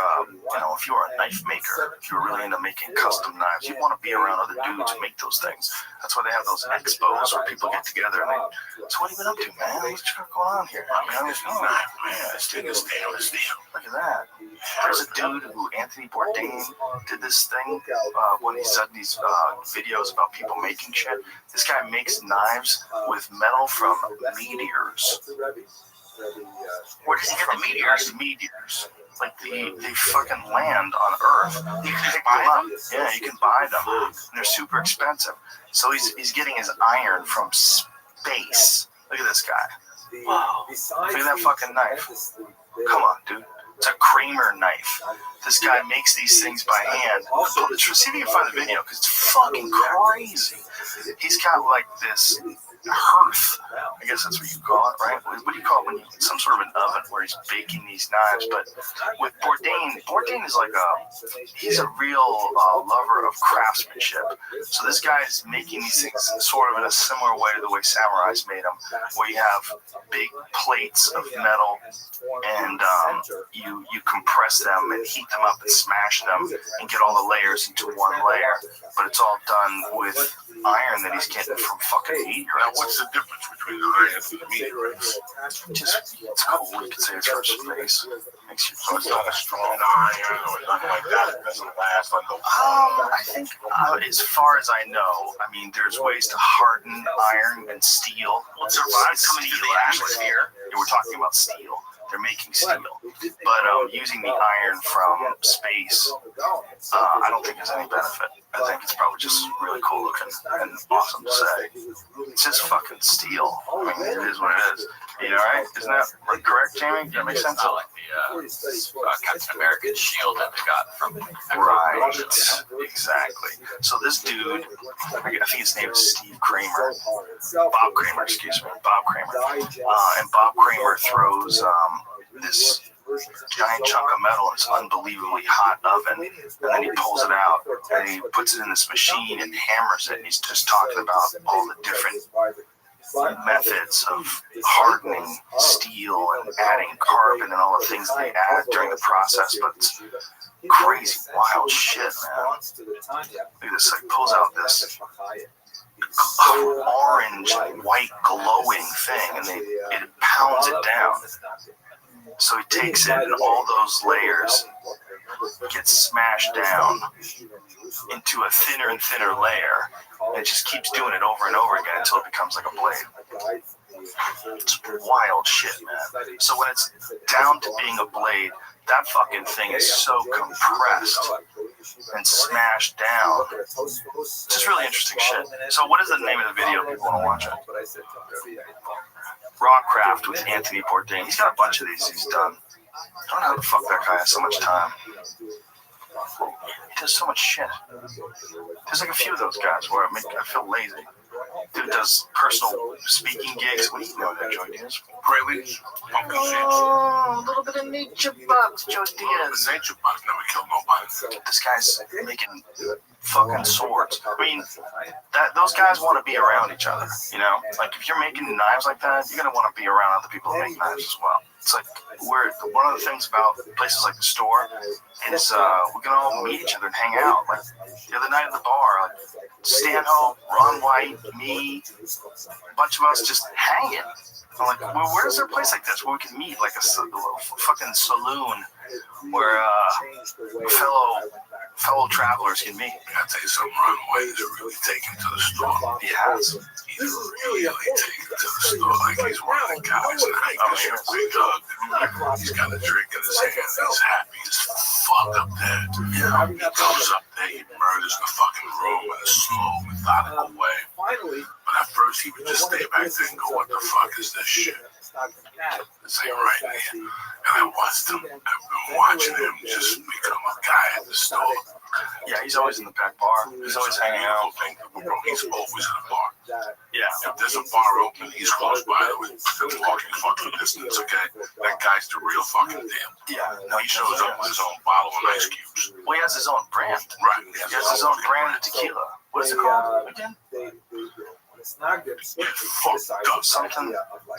if you were a knife maker, if you were really into making custom knives, you want to be around other dudes who make those things. That's why they have those expos where people get together and so what have you been up to, man? What you got going on here? This thing is stainless steel. Look at that. There's a dude who, Anthony Bourdain, did this thing when he said these videos about people making shit. This guy makes knives with metal from meteors. Where does he get the meteors? Meteors. Like they fucking land on Earth. You can pick them up. Yeah, you can buy them. And they're super expensive. So he's getting his iron from space. Look at this guy. Wow. Look at that fucking knife. Come on, dude. It's a Kramer knife. This guy makes these things by hand. See if you can find the video, because it's fucking crazy. He's got like this hearth. I guess that's what you call it, right? What do you call it when you, some sort of an oven where he's baking these knives? But with Bourdain is like he's a real lover of craftsmanship. So this guy is making these things sort of in a similar way to the way samurais made them, where you have big plates of metal and you compress them and heat them up and smash them and get all the layers into one layer. But it's all done with iron that he's getting from fucking meat. Now, what's the difference between the iron and the meat? Just, it's cool. You could say it's for space. Makes you so it's not a strong iron or nothing like that. It doesn't last like the I think, as far as I know, I mean, there's ways to harden iron and steel. Well, survive coming through the atmosphere. We're talking about steel. They're making steel, but using the iron from space, I don't think there's any benefit. I think it's probably just really cool looking and awesome to say. It's just fucking steel. I mean, it is what it is. You know, right? Isn't that correct, Jamie? That makes sense. I like the Captain American shield that they got from right. Exactly. So this dude, I think his name is Steve Kramer, Bob Kramer, excuse me, Bob Kramer, and Bob Kramer throws this giant chunk of metal in this unbelievably hot oven, and then he pulls it out and he puts it in this machine and hammers it, and he's just talking about all the different methods of hardening steel and adding carbon and all the things they add during the process. But it's crazy, wild shit, man. Look at this, like, pulls out this orange, white, glowing thing, and it pounds it down. So he takes it, and all those layers get smashed down into a thinner and thinner layer, and it just keeps doing it over and over again until it becomes like a blade. It's wild shit, man. So when it's down to being a blade, that fucking thing is so compressed and smashed down. It's just really interesting shit. So what is the name of the video if people want to watch it? Rawcraft with Anthony Bourdain. He's got a bunch of these he's done. I don't know how the fuck that guy has so much time. He does so much shit. There's like a few of those guys where I feel lazy. Dude does personal speaking gigs. What do you know that Joy Diaz? Preludes, pumpkin seeds. Oh, a little bit of nature bugs, Joy Diaz. Nature bugs never killed nobody. This guy's making fucking swords. I mean, those guys want to be around each other, you know? Like, if you're making knives like that, you're going to want to be around other people who make knives as well. It's like, one of the things about places like the store is we can all meet each other and hang out. Like, the other night at the bar, like, Stanhope, Ron White, me, a bunch of us just hanging. I'm like, well, where's there a place like this where we can meet, like a little fucking saloon where fellow travelers can meet? I gotta tell you something, Ron White is really taken to the store. He has. He's really taken to the store like he's one of the guys. And I guess you're a big hug. He's got a drink in his hand. He's happy as fuck up there. Yeah. He goes up there, he murders the fucking room in a slow, methodical way. But at first he would just stay back there and go, what the fuck is this shit? This ain't right here. And I watched him. I've been watching him just become a guy at the store. Yeah, he's always in the back bar. He's always hanging out. He's always in a bar. Yeah. If there's a bar open, he's close by within walking fucking distance, okay? That guy's the real fucking deal. Yeah. No, he shows up with his own bottle of ice cubes. Well, he has his own brand. Right. He has his own brand of tequila. What is it called again? It's not good. Fucked up. Something.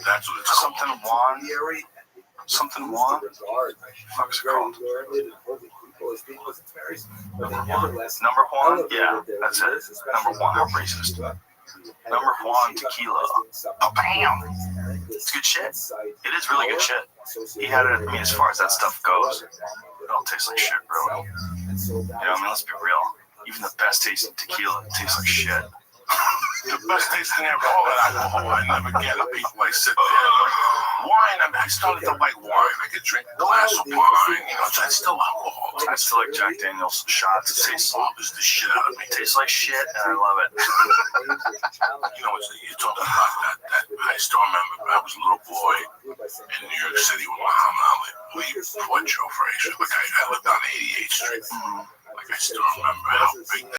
That's what it's called. Something Juan. Something Juan. Fuck's it called? Number Juan? Yeah, that's it. Number Juan. How racist. Number Juan tequila. Oh, bam! It's good shit. It is really good shit. He had it, I mean, as far as that stuff goes, it all tastes like shit, bro. You know, I mean, let's be real. Even the best tasting tequila tastes like shit. the best tasting ever. All that alcohol, I never get it. People like sit there. Wine, I started to like wine. I could drink a glass of wine. You know, that's still alcohol. I still like Jack Daniel's shots. It tastes the shit out of me. Tastes like shit, and I love it. You know, you're talking about that. I still remember I was a little boy in New York City with Muhammad Ali. We fought Joe Frazier. Like I lived on 88th Street. Like I still remember how big